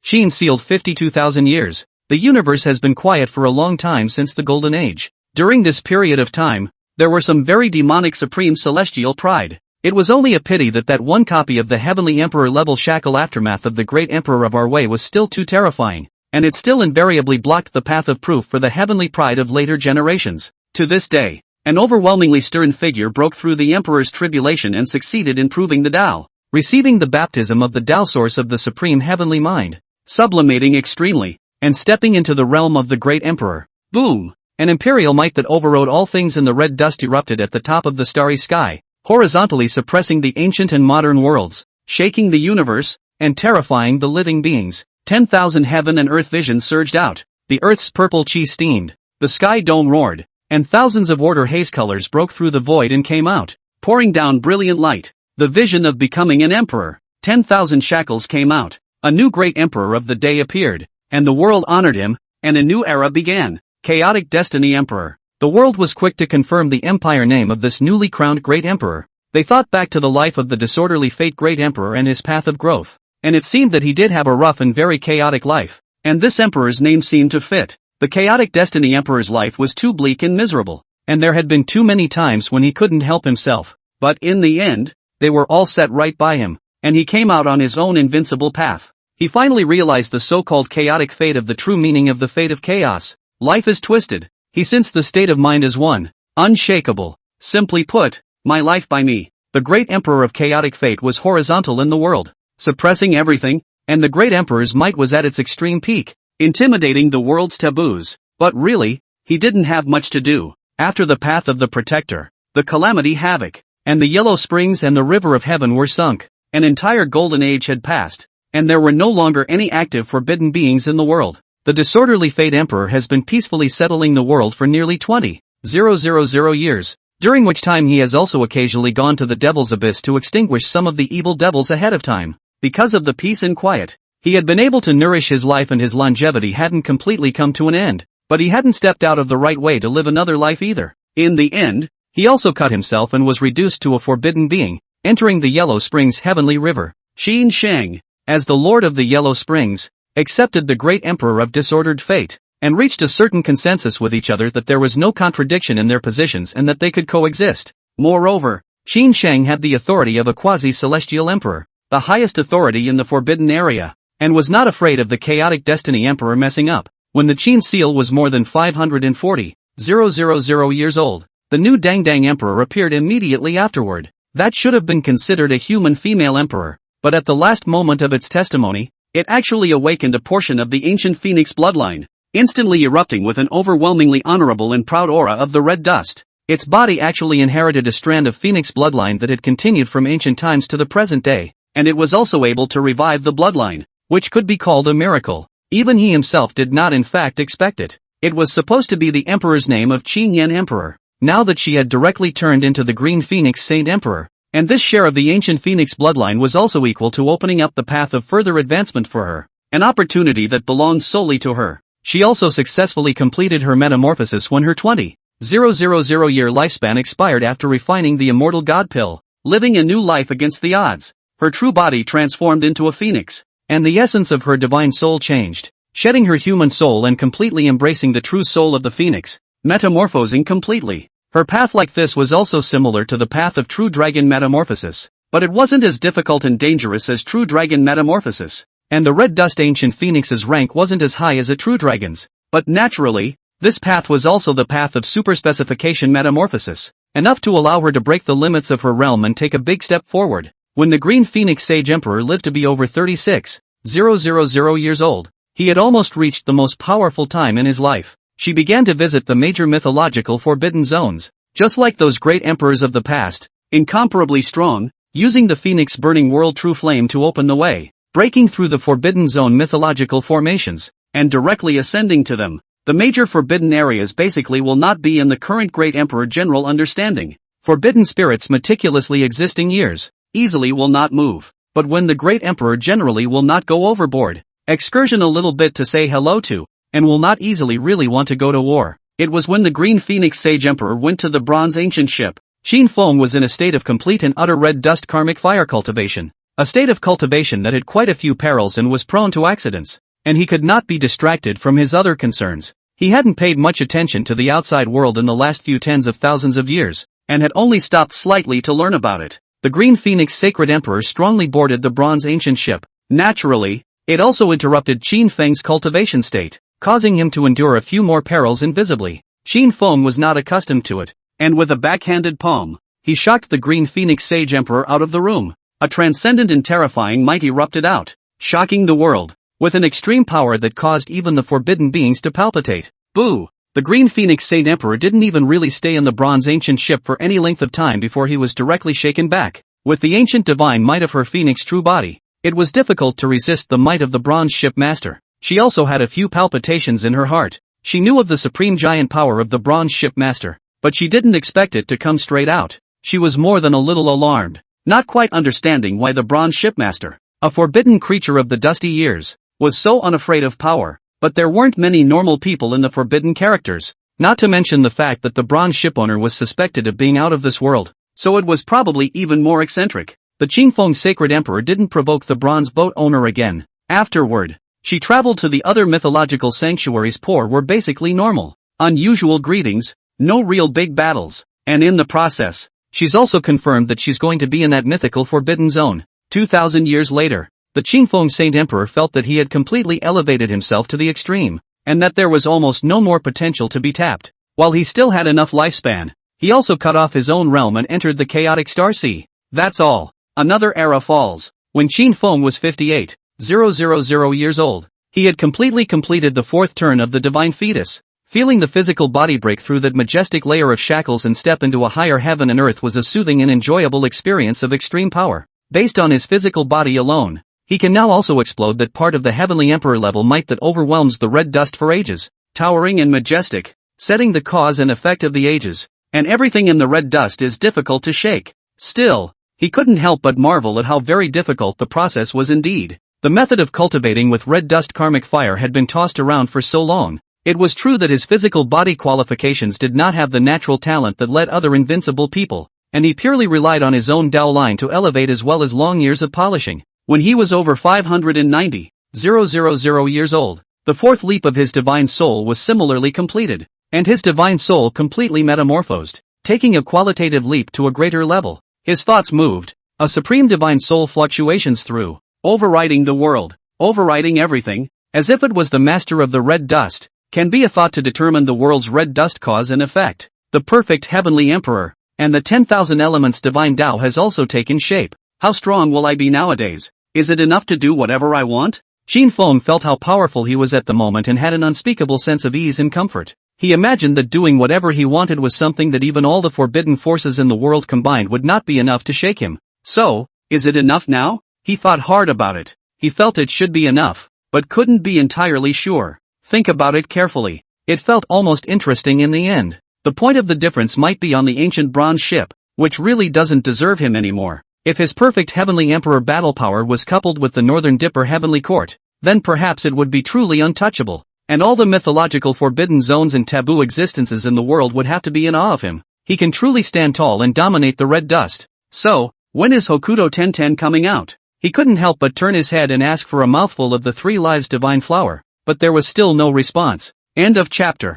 Qin sealed 52,000 years. The universe has been quiet for a long time since the Golden Age. During this period of time, there were some very demonic supreme celestial pride. It was only a pity that that one copy of the Heavenly Emperor level shackle aftermath of the Great Emperor of our way was still too terrifying, and it still invariably blocked the path of proof for the heavenly pride of later generations. To this day, an overwhelmingly stern figure broke through the Emperor's tribulation and succeeded in proving the Tao, receiving the baptism of the Tao source of the Supreme Heavenly Mind, sublimating extremely, and stepping into the realm of the Great Emperor. Boom! An imperial might that overrode all things in the red dust erupted at the top of the starry sky, horizontally suppressing the ancient and modern worlds, shaking the universe, and terrifying the living beings. 10,000 heaven and earth visions surged out, the earth's purple chi steamed, the sky dome roared, and thousands of order haze colors broke through the void and came out, pouring down brilliant light. The vision of becoming an emperor. 10,000 shackles came out, a new great emperor of the day appeared, and the world honored him, and a new era began. Chaotic Destiny Emperor. The world was quick to confirm the empire name of this newly crowned great emperor. They thought back to the life of the disorderly fate great emperor and his path of growth, and it seemed that he did have a rough and very chaotic life, and this emperor's name seemed to fit. The Chaotic Destiny Emperor's life was too bleak and miserable, and there had been too many times when he couldn't help himself, but in the end, they were all set right by him, and he came out on his own invincible path. He finally realized the so-called chaotic fate of the true meaning of the fate of chaos. Life is twisted. He sensed the state of mind as one. Unshakable. Simply put, my life by me. The great emperor of chaotic fate was horizontal in the world, suppressing everything, and the great emperor's might was at its extreme peak, intimidating the world's taboos. But really, he didn't have much to do. After the path of the protector, the calamity havoc, and the yellow springs and the river of heaven were sunk, an entire golden age had passed, and there were no longer any active forbidden beings in the world. The disorderly fate emperor has been peacefully settling the world for nearly 20,000 years, during which time he has also occasionally gone to the devil's abyss to extinguish some of the evil devils ahead of time. Because of the peace and quiet, he had been able to nourish his life, and his longevity hadn't completely come to an end, but he hadn't stepped out of the right way to live another life either. In the end, he also cut himself and was reduced to a forbidden being, entering the Yellow Springs heavenly river. Qin Feng, as the Lord of the Yellow Springs, accepted the great emperor of disordered fate, and reached a certain consensus with each other that there was no contradiction in their positions and that they could coexist. Moreover, Qin Feng had the authority of a quasi-celestial emperor, the highest authority in the forbidden area, and was not afraid of the chaotic destiny emperor messing up. When the Qin seal was more than 540,000 years old, the new Dang Dang emperor appeared immediately afterward. That should have been considered a human female emperor, but at the last moment of its testimony, it actually awakened a portion of the ancient phoenix bloodline, instantly erupting with an overwhelmingly honorable and proud aura of the red dust. Its body actually inherited a strand of phoenix bloodline that had continued from ancient times to the present day, and it was also able to revive the bloodline, which could be called a miracle. Even he himself did not in fact expect it. It was supposed to be the emperor's name of Qin Yan Emperor, now that she had directly turned into the Green Phoenix Saint Emperor. And this share of the ancient Phoenix bloodline was also equal to opening up the path of further advancement for her, an opportunity that belonged solely to her. She also successfully completed her metamorphosis when her 20,000 year lifespan expired after refining the Immortal God Pill, living a new life against the odds. Her true body transformed into a phoenix, and the essence of her divine soul changed, shedding her human soul and completely embracing the true soul of the phoenix, metamorphosing completely. Her path like this was also similar to the path of true dragon metamorphosis, but it wasn't as difficult and dangerous as true dragon metamorphosis, and the red dust ancient phoenix's rank wasn't as high as a true dragon's. But naturally, this path was also the path of super-specification metamorphosis, enough to allow her to break the limits of her realm and take a big step forward. When the Green Phoenix Sage Emperor lived to be over 36,000 years old, he had almost reached the most powerful time in his life. She began to visit the major mythological forbidden zones, just like those great emperors of the past, incomparably strong, using the Phoenix burning world true flame to open the way, breaking through the forbidden zone mythological formations, and directly ascending to them. The major forbidden areas basically will not be in the current great emperor general understanding. Forbidden spirits meticulously existing years, easily will not move, but when the great emperor generally will not go overboard, excursion a little bit to say hello to, and will not easily really want to go to war. It was when the Green Phoenix Sage Emperor went to the bronze ancient ship. Qin Feng was in a state of complete and utter red dust karmic fire cultivation, a state of cultivation that had quite a few perils and was prone to accidents, and he could not be distracted from his other concerns. He hadn't paid much attention to the outside world in the last few tens of thousands of years, and had only stopped slightly to learn about it. The Green Phoenix Sacred Emperor strongly boarded the bronze ancient ship. Naturally, it also interrupted Qin Feng's cultivation state, causing him to endure a few more perils invisibly. Qin Feng was not accustomed to it, and with a backhanded palm, he shocked the Green Phoenix Sage Emperor out of the room. A transcendent and terrifying might erupted out, shocking the world, with an extreme power that caused even the forbidden beings to palpitate. Boo! The Green Phoenix Saint Emperor didn't even really stay in the bronze ancient ship for any length of time before he was directly shaken back. With the ancient divine might of her phoenix true body, it was difficult to resist the might of the bronze ship master. She also had a few palpitations in her heart. She knew of the supreme giant power of the bronze ship master, but she didn't expect it to come straight out. She was more than a little alarmed, not quite understanding why the bronze shipmaster, a forbidden creature of the dusty years, was so unafraid of power. But there weren't many normal people in the forbidden characters, not to mention the fact that the bronze shipowner was suspected of being out of this world, so it was probably even more eccentric. The Qin Feng Sacred Emperor didn't provoke the bronze boat owner again. Afterward, she traveled to the other mythological sanctuaries. Poor were basically normal, unusual greetings, no real big battles, and in the process, she's also confirmed that she's going to be in that mythical forbidden zone. 2,000 years later, the Qin Feng Saint Emperor felt that he had completely elevated himself to the extreme, and that there was almost no more potential to be tapped. While he still had enough lifespan, he also cut off his own realm and entered the chaotic star sea. That's all. Another era falls. When Qin Feng was 58,000 years old, he had completely completed the fourth turn of the divine fetus. Feeling the physical body break through that majestic layer of shackles and step into a higher heaven and earth was a soothing and enjoyable experience of extreme power. Based on his physical body alone, he can now also explode that part of the heavenly emperor level might that overwhelms the red dust for ages, towering and majestic, setting the cause and effect of the ages, and everything in the red dust is difficult to shake. Still, he couldn't help but marvel at how very difficult the process was indeed. The method of cultivating with red dust karmic fire had been tossed around for so long. It was true that his physical body qualifications did not have the natural talent that led other invincible people, and he purely relied on his own Dao line to elevate as well as long years of polishing. When he was over 590,000 years old, the fourth leap of his divine soul was similarly completed, and his divine soul completely metamorphosed, taking a qualitative leap to a greater level. His thoughts moved, a supreme divine soul fluctuations through, overriding the world, overriding everything, as if it was the master of the red dust. Can be a thought to determine the world's red dust cause and effect. The perfect heavenly emperor, and the 10,000 elements divine Tao has also taken shape. How strong will I be nowadays? Is it enough to do whatever I want? Qin Feng felt how powerful he was at the moment and had an unspeakable sense of ease and comfort. He imagined that doing whatever he wanted was something that even all the forbidden forces in the world combined would not be enough to shake him. So, is it enough now? He thought hard about it. He felt it should be enough, but couldn't be entirely sure. Think about it carefully. It felt almost interesting in the end. The point of the difference might be on the ancient bronze ship, which really doesn't deserve him anymore. If his perfect heavenly emperor battle power was coupled with the northern dipper heavenly court, then perhaps it would be truly untouchable, and all the mythological forbidden zones and taboo existences in the world would have to be in awe of him. He can truly stand tall and dominate the red dust. So, when is Hokuto Tenten coming out? He couldn't help but turn his head and ask for a mouthful of the 3 lives divine flower. But there was still no response. End of chapter.